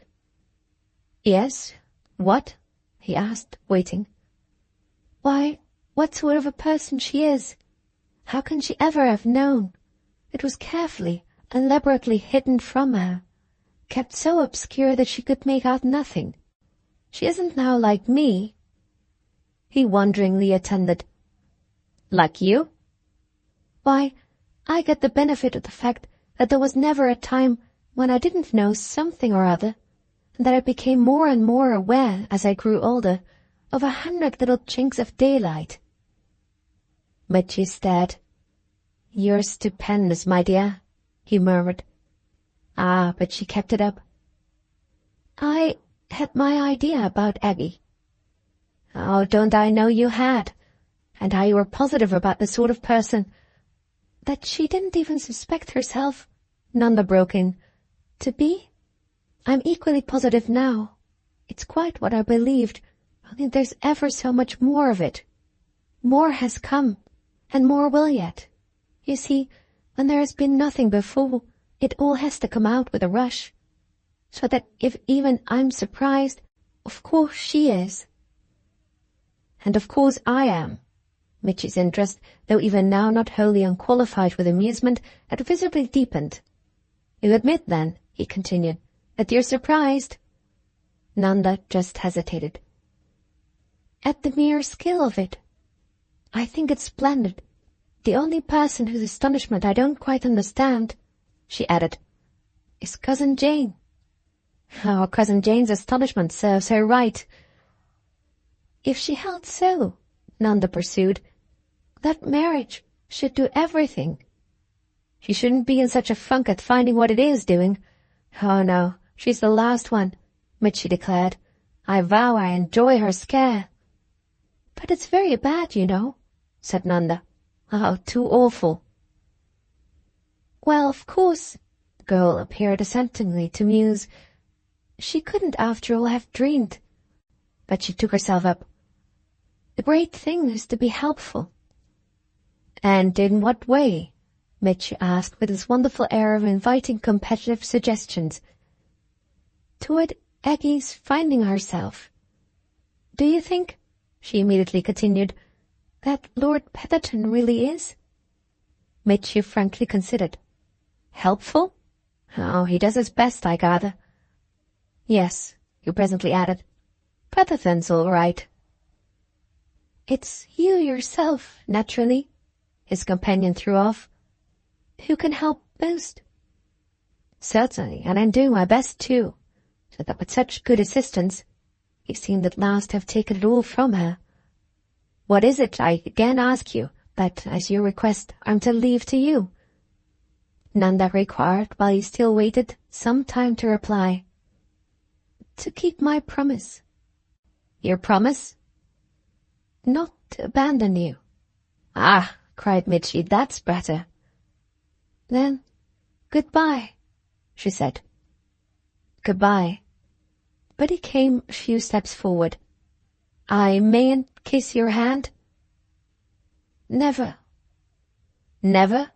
"Yes? What?" he asked, waiting. "Why, what sort of a person she is. How can she ever have known? It was carefully, elaborately hidden from her, kept so obscure that she could make out nothing. She isn't now like me." He wonderingly attended. "Like you?" "Why, I get the benefit of the fact that there was never a time when I didn't know something or other, and that I became more and more aware, as I grew older, of 100 little chinks of daylight." Mitchie stared. "You're stupendous, my dear," he murmured. Ah, but she kept it up. "I had my idea about Aggie." "Oh, don't I know you had? And how you were positive about the sort of person—" "That she didn't even suspect herself," Nanda broke in, "to be? I'm equally positive now. It's quite what I believed, only there's ever so much more of it. More has come, and more will yet. You see, when there has been nothing before, it all has to come out with a rush. So that if even I'm surprised, of course she is." "And of course I am." Mitchie's interest, though even now not wholly unqualified with amusement, had visibly deepened. "You admit, then," he continued, "that you're surprised?" Nanda just hesitated. "At the mere skill of it. I think it's splendid. The only person whose astonishment I don't quite understand," she added, "is Cousin Jane." "Oh, Cousin Jane's astonishment serves her right." "If she held so," Nanda pursued, "that marriage should do everything." "She shouldn't be in such a funk at finding what it is doing." "Oh, no, she's the last one," Mitchie declared. "I vow I enjoy her scare." "But it's very bad, you know," said Nanda. "Oh, too awful." "Well, of course," the girl appeared assentingly to muse, "she couldn't after all have dreamed—" But she took herself up. "The great thing is to be helpful." "And in what way?" Mitch asked with his wonderful air of inviting competitive suggestions. "Toward Aggie's finding herself. Do you think," she immediately continued, "that Lord Petherton really is?" Mitchie frankly considered. "Helpful? Oh, he does his best, I gather." "Yes," he presently added, "Petherton's all right." "It's you yourself, naturally," his companion threw off. "Who can help most?" "Certainly, and I'm doing my best too, so that with such good assistance—" He seemed at last to have taken it all from her. "What is it, I again ask you, that, as your request, I'm to leave to you?" Nanda required, while he still waited, some time to reply. "To keep my promise." "Your promise?" "Not to abandon you." "Ah," cried Mitchie, "that's better." "Then, goodbye," she said. "Goodbye." But he came a few steps forward. "I mayn't kiss your hand?" "Never." "Never?"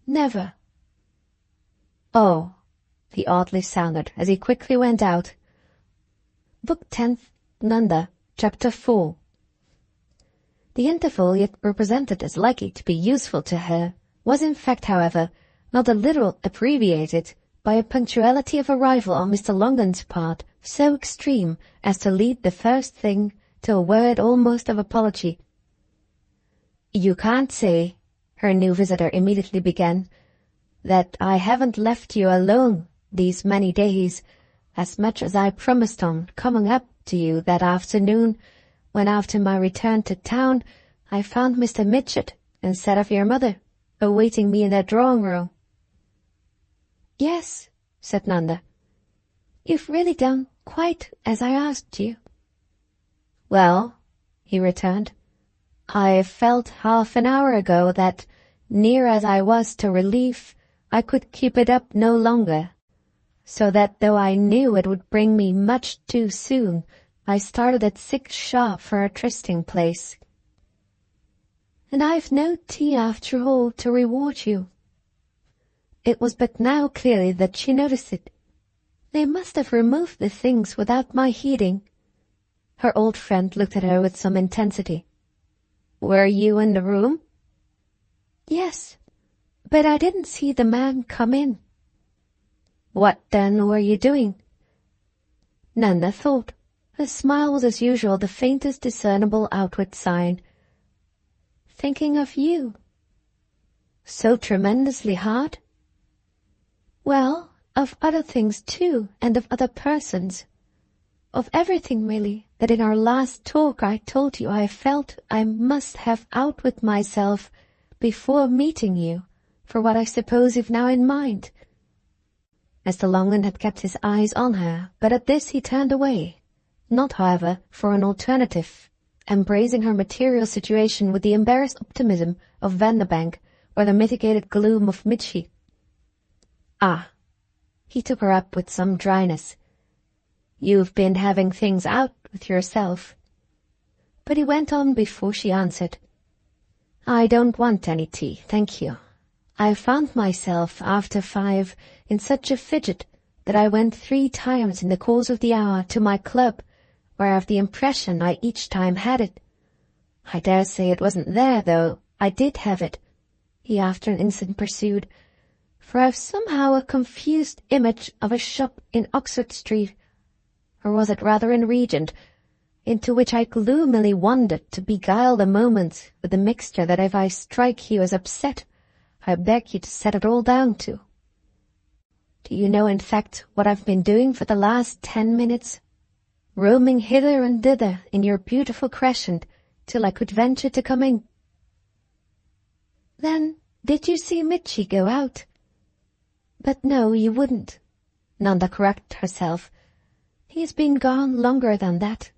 "Never." "Oh," he oddly sounded as he quickly went out. Book 10th, Nanda, Chapter 4. The interval yet represented as likely to be useful to her was in fact, however, not a little abbreviated by a punctuality of arrival on Mr. Longden's part so extreme as to lead the first thing to a word almost of apology. "You can't say," her new visitor immediately began, "that I haven't left you alone these many days, as much as I promised on coming up to you that afternoon, when after my return to town I found Mr. Mitchett instead of your mother awaiting me in their drawing-room." "Yes," said Nanda. "You've really done quite as I asked you." "Well," he returned, "I felt half an hour ago that, near as I was to relief, I could keep it up no longer, so that though I knew it would bring me much too soon, I started at 6 sharp for a trysting place." and I've no tea after all to reward you." It was but now clearly that she noticed it. They must have removed the things without my heeding. Her old friend looked at her with some intensity. "Were you in the room?" "Yes, but I didn't see the man come in." "What then were you doing?" Nanda thought. Her smile was as usual the faintest discernible outward sign. "Thinking of you." "So tremendously hard?" "Well, of other things too, and of other persons. Of everything really that in our last talk I told you I felt I must have out with myself before meeting you, for what I suppose you've now in mind." Mr. Longman had kept his eyes on her, but at this he turned away, not, however, for an alternative, embracing her material situation with the embarrassed optimism of Vanderbank or the mitigated gloom of Mitchy. "Ah," he took her up with some dryness, "you've been having things out with yourself." But he went on before she answered. "I don't want any tea, thank you. I found myself after 5 in such a fidget that I went 3 times in the course of the hour to my club, where I've the impression I each time had it. I dare say it wasn't there, though I did have it," he after an instant pursued, "for I've somehow a confused image of a shop in Oxford Street, or was it rather in Regent, into which I gloomily wandered to beguile the moment with the mixture that if I strike you as upset, I beg you to set it all down to. Do you know in fact what I've been doing for the last 10 minutes? Roaming hither and thither in your beautiful crescent till I could venture to come in." "Then did you see Mitchy go out?" "But no, you wouldn't," Nanda corrected herself. "He's been gone longer than that."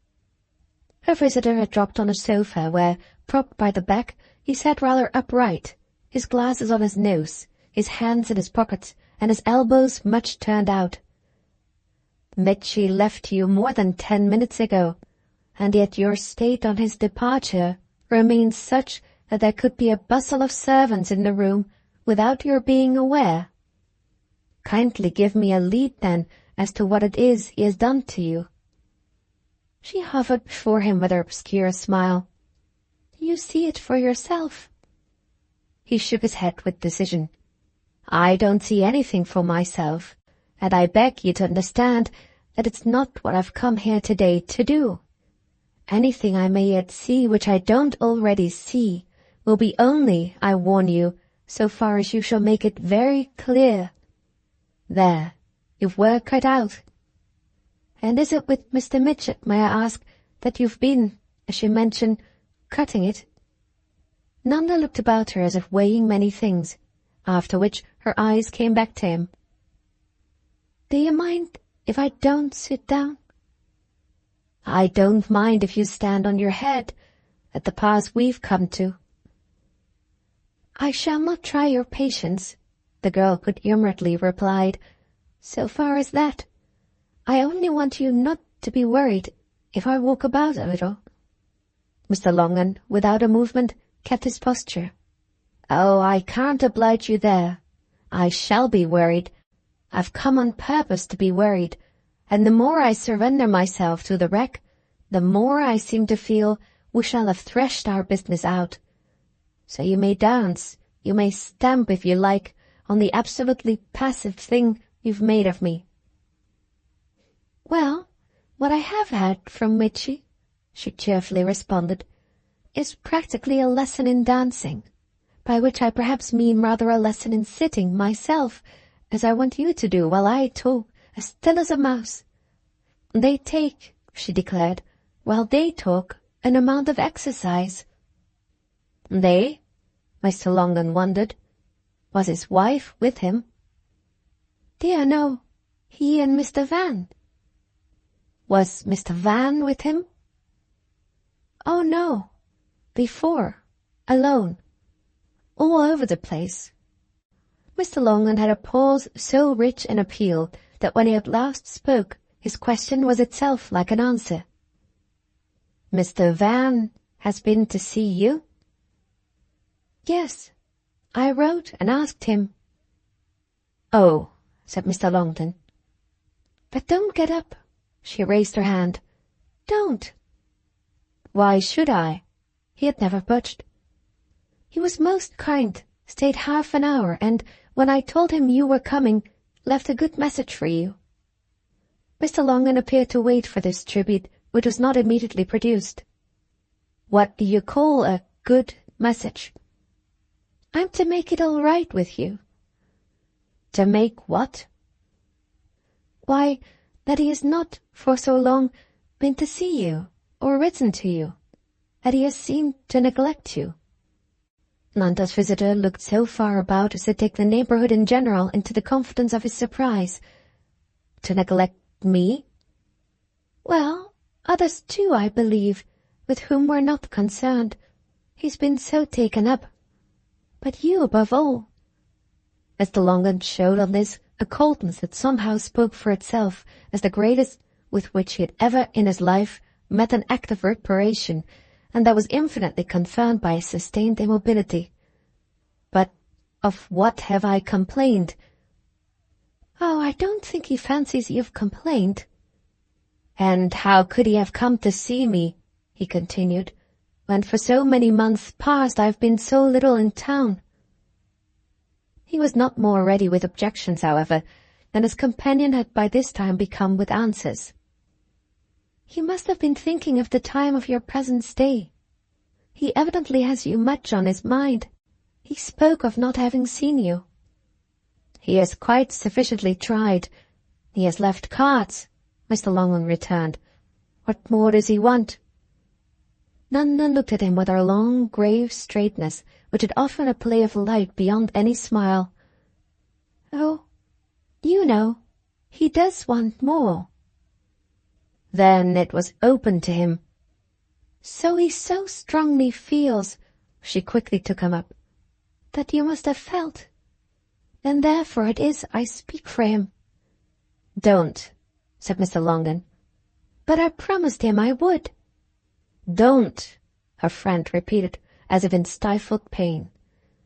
Her visitor had dropped on a sofa where, propped by the back, he sat rather upright, his glasses on his nose, his hands in his pockets, and his elbows much turned out. "Mitchy left you more than 10 minutes ago, and yet your state on his departure remains such that there could be a bustle of servants in the room without your being aware. Kindly give me a lead, then, as to what it is he has done to you." She hovered before him with her obscure smile. "You see it for yourself." He shook his head with decision. "I don't see anything for myself, and I beg you to understand that it's not what I've come here today to do. Anything I may yet see which I don't already see will be only, I warn you, so far as you shall make it very clear. There, you've work cut out. And is it with Mr. Mitchett, may I ask, that you've been, as you mention, cutting it?" Nanda looked about her as if weighing many things, after which her eyes came back to him. "Do you mind if I don't sit down?" "I don't mind if you stand on your head, at the pass we've come to." "I shall not try your patience," the girl good-humouredly replied. "So far as that. I only want you not to be worried if I walk about a little." Mr. Longman, without a movement, kept his posture. "Oh, I can't oblige you there. I shall be worried. I've come on purpose to be worried, and the more I surrender myself to the wreck, the more I seem to feel we shall have threshed our business out. So you may dance, you may stamp if you like, on the absolutely passive thing you've made of me." "Well, what I have had from Mitchy," she cheerfully responded, "is practically a lesson in dancing, by which I perhaps mean rather a lesson in sitting myself, as I want you to do while I talk, as still as a mouse. They take," she declared, "while they talk, an amount of exercise." "They?" Mr. Longman wondered. Was his wife with him? "Dear no, he and Mr. Van." "Was Mr. Van with him?" "Oh no, before, alone, all over the place." Mr. Longman had a pause so rich in appeal that when he at last spoke, his question was itself like an answer. "Mr. Van has been to see you?" Yes, I wrote and asked him. Oh, said Mr. Longton. But don't get up. She raised her hand. Don't. Why should I? He had never budged. He was most kind, stayed half an hour, and when I told him you were coming, left a good message for you. Mr. Longton appeared to wait for this tribute, which was not immediately produced. What do you call a good message? I'm to make it all right with you. To make what? Why, that he has not, for so long, been to see you, or written to you, that he has seemed to neglect you. Nanda's visitor looked so far about as to take the neighborhood in general into the confidence of his surprise. To neglect me? Well, others too, I believe, with whom we're not concerned. He's been so taken up. But you above all. Mr. Longton showed on this a coldness that somehow spoke for itself as the greatest with which he had ever in his life met an act of reparation, and that was infinitely confirmed by his sustained immobility. But of what have I complained? Oh, I don't think he fancies you've complained. And how could he have come to see me, he continued, when for so many months past I've been so little in town? He was not more ready with objections, however, than his companion had by this time become with answers. You must have been thinking of the time of your present stay. He evidently has you much on his mind. He spoke of not having seen you. He has quite sufficiently tried. He has left cards, Mr. Longton returned. What more does he want? Nanda looked at him with her long, grave straightness, which had often a play of light beyond any smile. Oh, you know, he does want more. Then it was open to him. So he so strongly feels, she quickly took him up, that you must have felt. And therefore it is I speak for him. Don't, said Mr. Longton. But I promised him I would. Don't, her friend repeated, as if in stifled pain.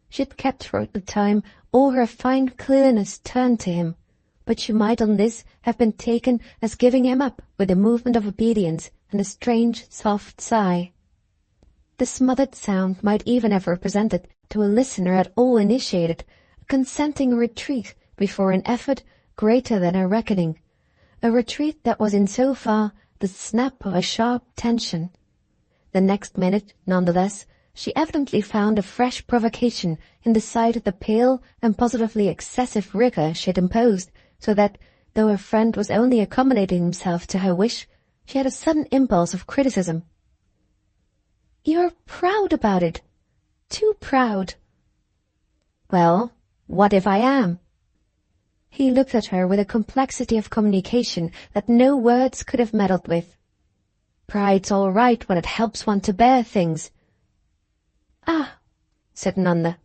She had kept for the time all her fine clearness turned to him, but she might on this have been taken as giving him up with a movement of obedience and a strange soft sigh. The smothered sound might even have represented, to a listener at all initiated, a consenting retreat before an effort greater than her reckoning, a retreat that was in so far the snap of a sharp tension. The next minute, nonetheless, she evidently found a fresh provocation in the sight of the pale and positively excessive rigour she had imposed, so that, though her friend was only accommodating himself to her wish, she had a sudden impulse of criticism. You're proud about it. Too proud. Well, what if I am? He looked at her with a complexity of communication that no words could have meddled with. Pride's all right when it helps one to bear things. Ah, said Nanda,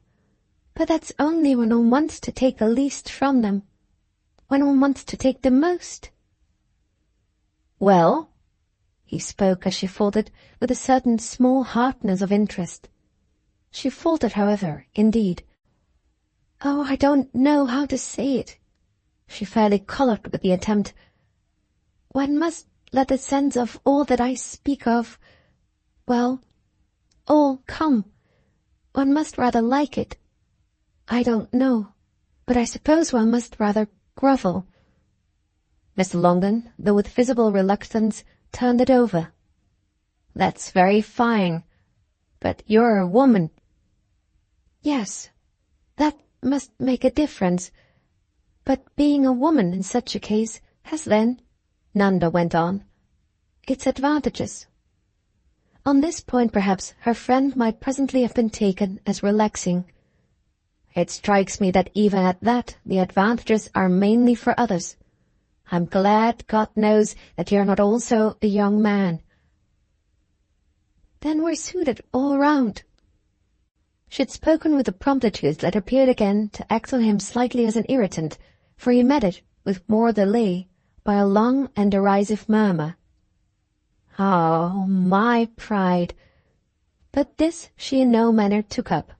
but that's only when one wants to take the least from them, when one wants to take the most. Well, he spoke as she faltered, with a certain small hardness of interest. She faltered, however, indeed. Oh, I don't know how to say it. She fairly coloured with the attempt. One must let the sense of all that I speak of, well, all come. One must rather like it. I don't know, but I suppose one must rather grovel. Mr. Longton, though with visible reluctance, turned it over. That's very fine, but you're a woman. Yes, that must make a difference. But being a woman in such a case has then, Nanda went on, its advantages. On this point, perhaps, her friend might presently have been taken as relaxing. It strikes me that even at that, the advantages are mainly for others. I'm glad, God knows, that you're not also a young man. Then we're suited all round. She had spoken with a promptitude that appeared again to act on him slightly as an irritant, for he met it, with more delay, by a long and derisive murmur. Oh, my pride! But this she in no manner took up.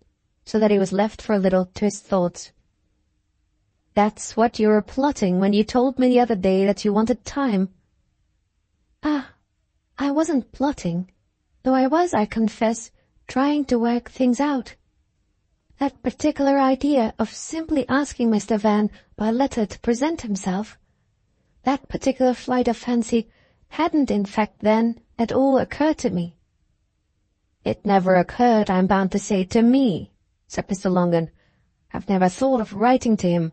so that he was left for a little to his thoughts. "That's what you were plotting when you told me the other day that you wanted time." "Ah, I wasn't plotting, though I was, I confess, trying to work things out. That particular idea of simply asking Mr. Van by letter to present himself, that particular flight of fancy hadn't in fact then at all occurred to me." "It never occurred, I'm bound to say, to me," said Mr. Longden. "I've never thought of writing to him."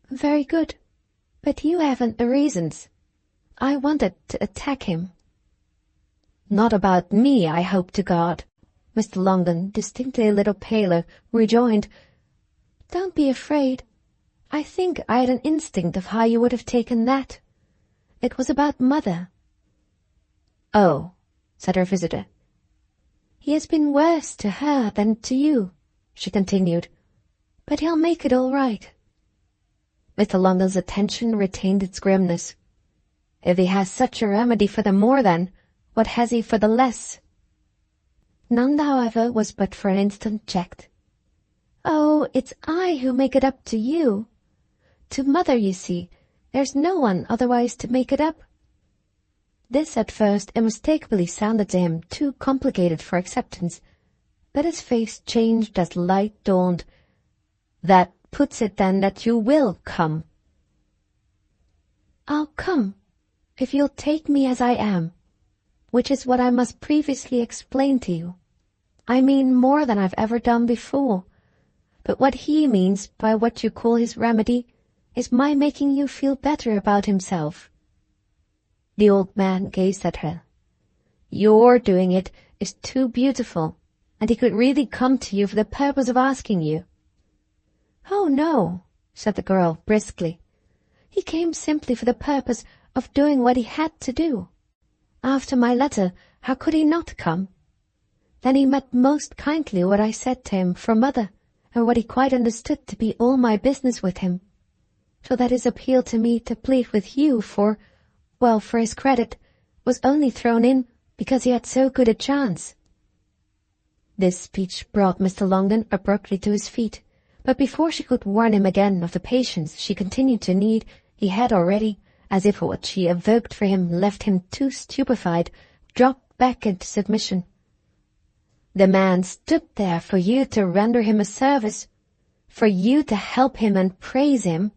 "Very good, but you haven't the reasons. I wanted to attack him." "Not about me, I hope to God," Mr. Longden, distinctly a little paler, rejoined. "Don't be afraid. I think I had an instinct of how you would have taken that. It was about Mother." "Oh," said her visitor. "He has been worse to her than to you," she continued, "but he'll make it all right." Mr. Longden's attention retained its grimness. "If he has such a remedy for the more then, what has he for the less?" Nanda, however, was but for an instant checked. "Oh, it's I who make it up to you. To Mother, you see, there's no one otherwise to make it up." This at first unmistakably sounded to him too complicated for acceptance, but his face changed as light dawned. "That puts it then that you will come." "I'll come, if you'll take me as I am, which is what I must previously explain to you. I mean more than I've ever done before, but what he means by what you call his remedy is my making you feel better about himself." The old man gazed at her. "Your doing it is too beautiful, and he could really come to you for the purpose of asking you." "Oh, no," said the girl briskly. "He came simply for the purpose of doing what he had to do. After my letter, how could he not come? Then he met most kindly what I said to him for Mother, and what he quite understood to be all my business with him, so that his appeal to me to plead with you for his credit, was only thrown in because he had so good a chance." This speech brought Mr. Longden abruptly to his feet, but before she could warn him again of the patience she continued to need, he had already, as if what she evoked for him left him too stupefied, dropped back into submission. "The man stood there for you to render him a service, for you to help him and praise him."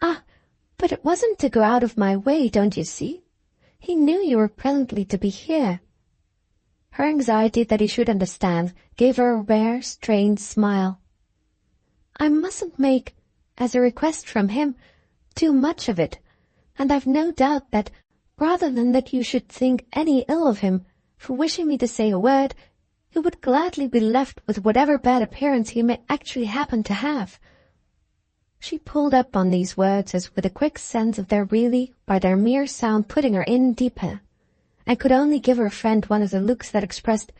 "Ah, but it wasn't to go out of my way, don't you see? He knew you were presently to be here." Her anxiety that he should understand gave her a rare, strained smile. "I mustn't make, as a request from him, too much of it, and I've no doubt that, rather than that you should think any ill of him for wishing me to say a word, he would gladly be left with whatever bad appearance he may actually happen to have." She pulled up on these words as with a quick sense of their really, by their mere sound, putting her in deeper, and could only give her friend one of the looks that expressed,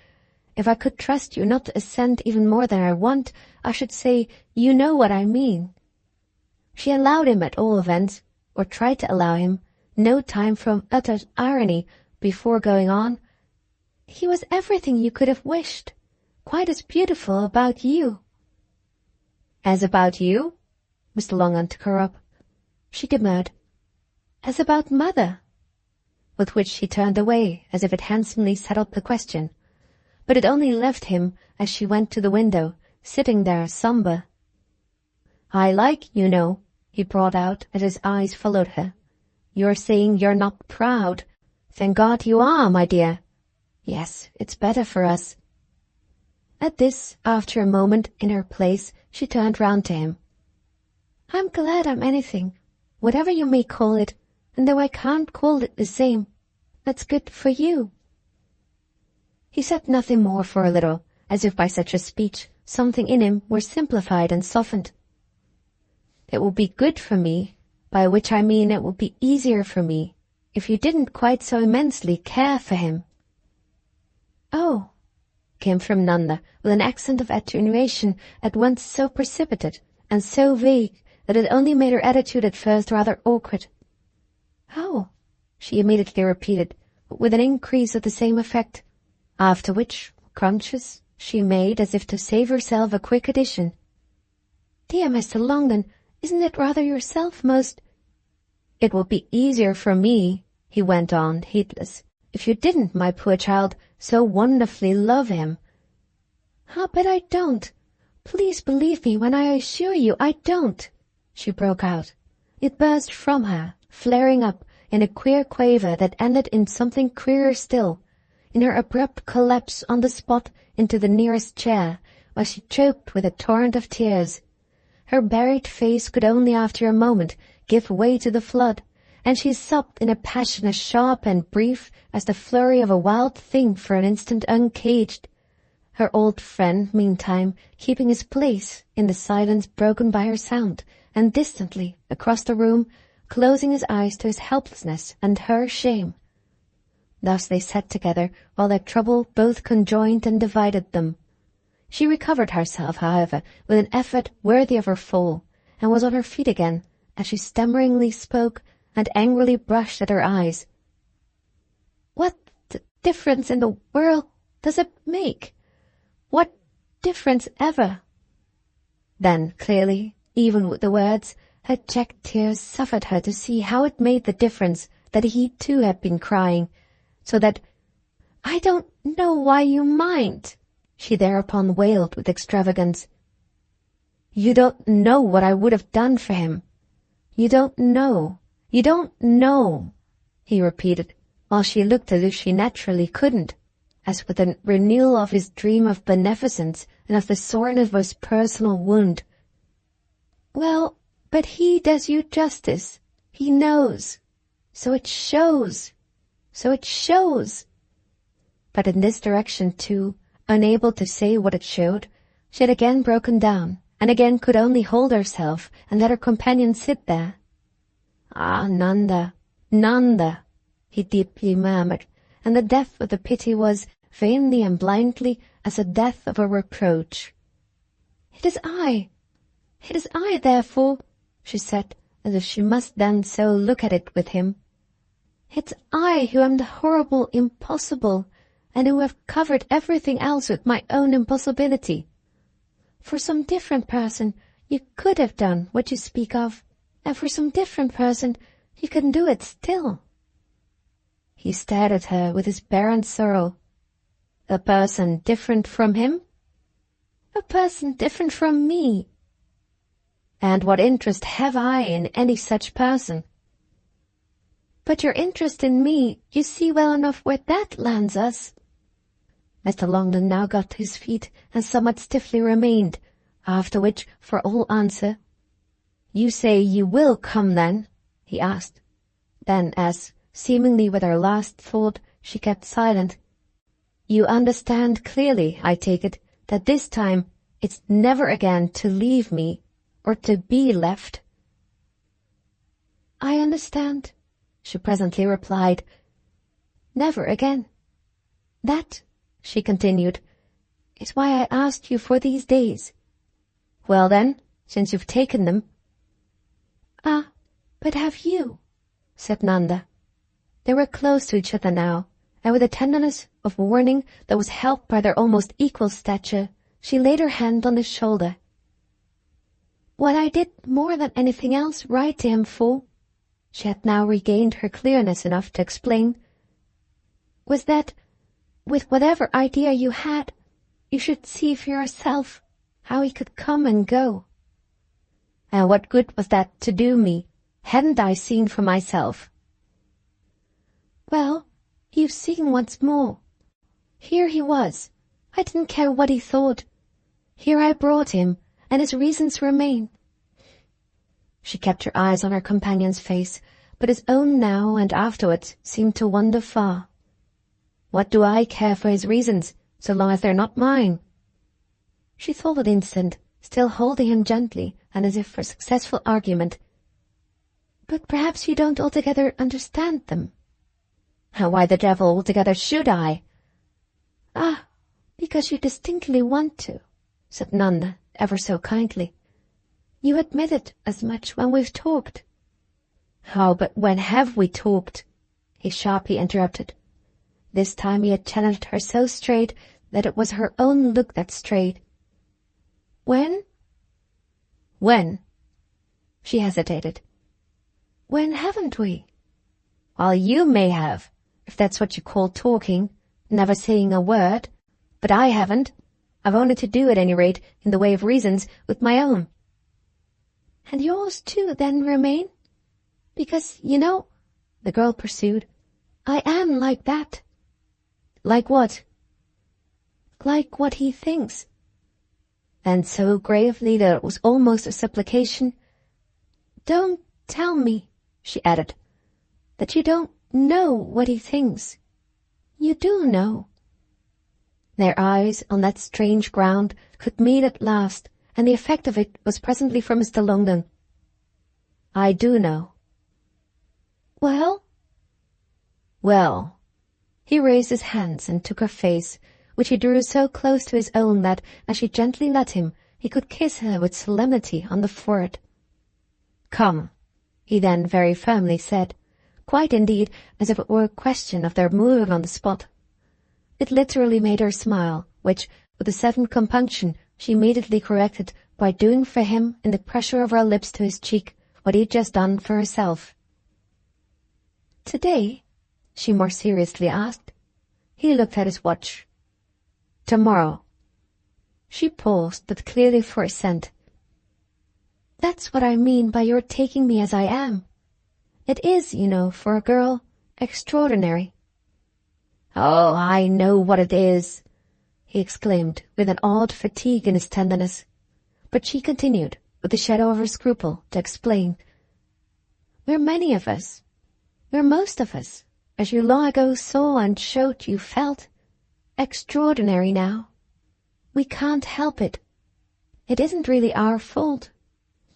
"If I could trust you not to assent even more than I want, I should say, you know what I mean." She allowed him, at all events, or tried to allow him, no time for utter irony before going on. "He was everything you could have wished, quite as beautiful about you." "As about you?" Mr. Longden took her up. She demurred. "As about Mother," with which she turned away as if it handsomely settled the question, but it only left him as she went to the window, sitting there sombre. "I like, you know," he brought out as his eyes followed her. "You're saying you're not proud. Thank God you are, my dear. Yes, it's better for us." At this, after a moment in her place, she turned round to him. "I'm glad I'm anything, whatever you may call it, and though I can't call it the same, that's good for you." He said nothing more for a little, as if by such a speech something in him were simplified and softened. "It will be good for me, by which I mean it will be easier for me, if you didn't quite so immensely care for him." "Oh," came from Nanda, with an accent of attenuation at once so precipitate and so vague that it only made her attitude at first rather awkward. "Oh," she immediately repeated, but with an increase of the same effect, after which, conscious, she made as if to save herself a quick addition. "Dear Mr. Longden, isn't it rather yourself most—" "It would be easier for me," he went on, heedless, "if you didn't, my poor child, so wonderfully love him." "Ah, but I don't. Please believe me when I assure you I don't," she broke out. It burst from her, flaring up in a queer quaver that ended in something queerer still, in her abrupt collapse on the spot into the nearest chair, while she choked with a torrent of tears. Her buried face could only after a moment give way to the flood, and she sobbed in a passion as sharp and brief as the flurry of a wild thing for an instant uncaged. Her old friend, meantime, keeping his place in the silence broken by her sound, and distantly, across the room, closing his eyes to his helplessness and her shame. Thus they sat together, while their trouble both conjoined and divided them. She recovered herself, however, with an effort worthy of her fall, and was on her feet again, as she stammeringly spoke and angrily brushed at her eyes. "What difference in the world does it make? What difference ever?" Then, clearly, even with the words, her checked tears suffered her to see how it made the difference that he too had been crying, so that, "I don't know why you mind," she thereupon wailed with extravagance. "You don't know what I would have done for him. You don't know, he repeated, while she looked as if she naturally couldn't, as with a renewal of his dream of beneficence and of the soreness of his personal wound. "Well, but he does you justice. He knows. So it shows. But in this direction, too, unable to say what it showed, she had again broken down, and again could only hold herself and let her companion sit there. "Ah, Nanda, he deeply murmured, and the depth of the pity was, vainly and blindly, as the depth of a reproach. It is I, therefore," she said, as if she must then so look at it with him. "It's I who am the horrible impossible, and who have covered everything else with my own impossibility. For some different person you could have done what you speak of, and for some different person you can do it still." He stared at her with his barren sorrow. "A person different from him?" "A person different from me." "And what interest have I in any such person?" "But your interest in me, you see well enough where that lands us." Mr. Longden now got to his feet and somewhat stiffly remained, after which, for all answer, "You say you will come, then?" he asked. Then, as, seemingly with her last thought, she kept silent, "You understand clearly, I take it, that this time it's never again to leave me, or to be left?" "I understand," she presently replied. "Never again. That," she continued, "is why I asked you for these days." "Well then, since you've taken them—" "Ah, but have you?" said Nanda. They were close to each other now, and with a tenderness of warning that was helped by their almost equal stature, she laid her hand on his shoulder. "What I did more than anything else write to him for," she had now regained her clearness enough to explain, "was that, with whatever idea you had, you should see for yourself how he could come and go." "And what good was that to do me? Hadn't I seen for myself?" "Well, you've seen once more. Here he was. I didn't care what he thought. Here I brought him, and his reasons remain." She kept her eyes on her companion's face, but his own now and afterwards seemed to wander far. "What do I care for his reasons, so long as they're not mine?" She thought an instant, still holding him gently, and as if for successful argument. "But perhaps you don't altogether understand them." "Why the devil altogether should I?" "Ah, because you distinctly want to," said Nanda, ever so kindly. "You admitted as much when we've talked." "Oh, but when have we talked?" he sharply interrupted. This time he had challenged her so straight that it was her own look that strayed. When? When? She hesitated. When haven't we? Well, you may have, if that's what you call talking, never saying a word, but I haven't. I've only to do, at any rate, in the way of reasons, with my own. And yours too, then, remain? Because, you know, the girl pursued, I am like that. Like what? Like what he thinks. And so gravely that it was almost a supplication. Don't tell me, she added, that you don't know what he thinks. You do know. Their eyes on that strange ground could meet at last, and the effect of it was presently for Mr. Longden. I do know. Well? Well. He raised his hands and took her face, which he drew so close to his own that, as she gently let him, he could kiss her with solemnity on the forehead. Come, he then very firmly said, quite indeed as if it were a question of their moving on the spot. It literally made her smile, which, with a sudden compunction, she immediately corrected by doing for him, in the pressure of her lips to his cheek, what he had just done for herself. Today? She more seriously asked. He looked at his watch. Tomorrow. She paused, but clearly for assent. That's what I mean by your taking me as I am. It is, you know, for a girl, extraordinary. Oh, I know what it is, he exclaimed, with an odd fatigue in his tenderness. But she continued, with the shadow of a scruple, to explain. We're many of us. We're most of us, as you long ago saw and showed you felt. Extraordinary now. We can't help it. It isn't really our fault.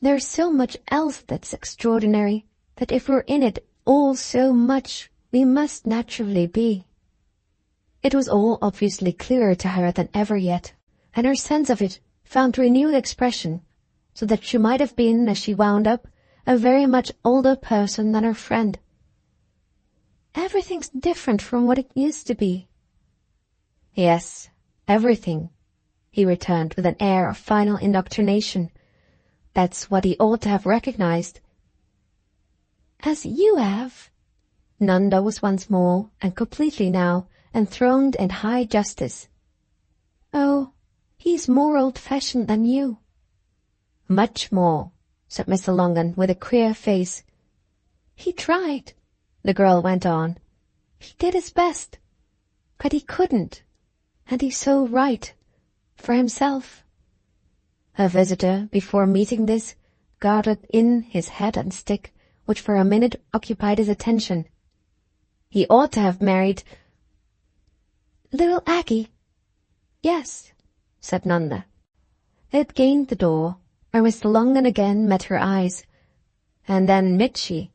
There's so much else that's extraordinary, that if we're in it all so much, we must naturally be. It was all obviously clearer to her than ever yet, and her sense of it found renewed expression, so that she might have been, as she wound up, a very much older person than her friend. Everything's different from what it used to be. Yes, everything, he returned with an air of final indoctrination. That's what he ought to have recognized. As you have. Nanda was once more, and completely now, enthroned in high justice. Oh, he's more old-fashioned than you. Much more, said Mr. Longden with a queer face. He tried, the girl went on. He did his best, but he couldn't, and he's so right, for himself. Her visitor, before meeting this, gathered in his hat and stick, which for a minute occupied his attention. He ought to have married little Aggie. Yes, said Nanda. They had gained the door, where Mr. Longden again met her eyes, and then Mitchy.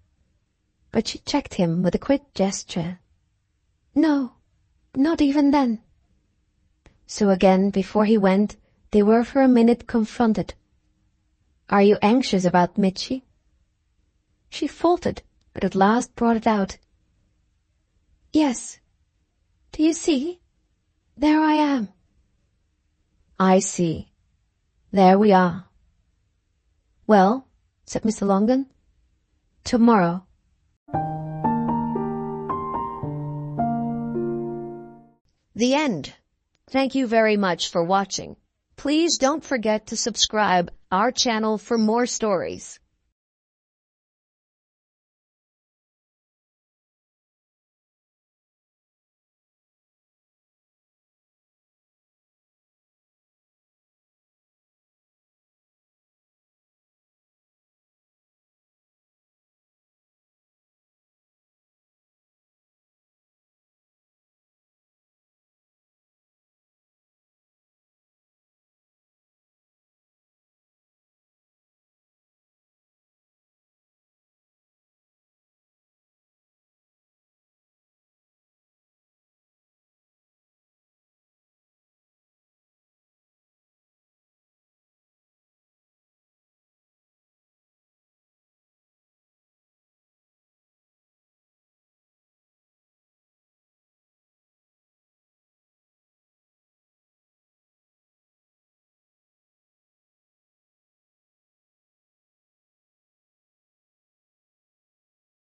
But she checked him with a quick gesture. No, not even then. So again, before he went, they were for a minute confronted. Are you anxious about Mitchy? She faltered, but at last brought it out. Yes. Do you see? There I am. I see. There we are. Well, said Mr. Longden, tomorrow. The end. Thank you very much for watching. Please don't forget to subscribe our channel for more stories.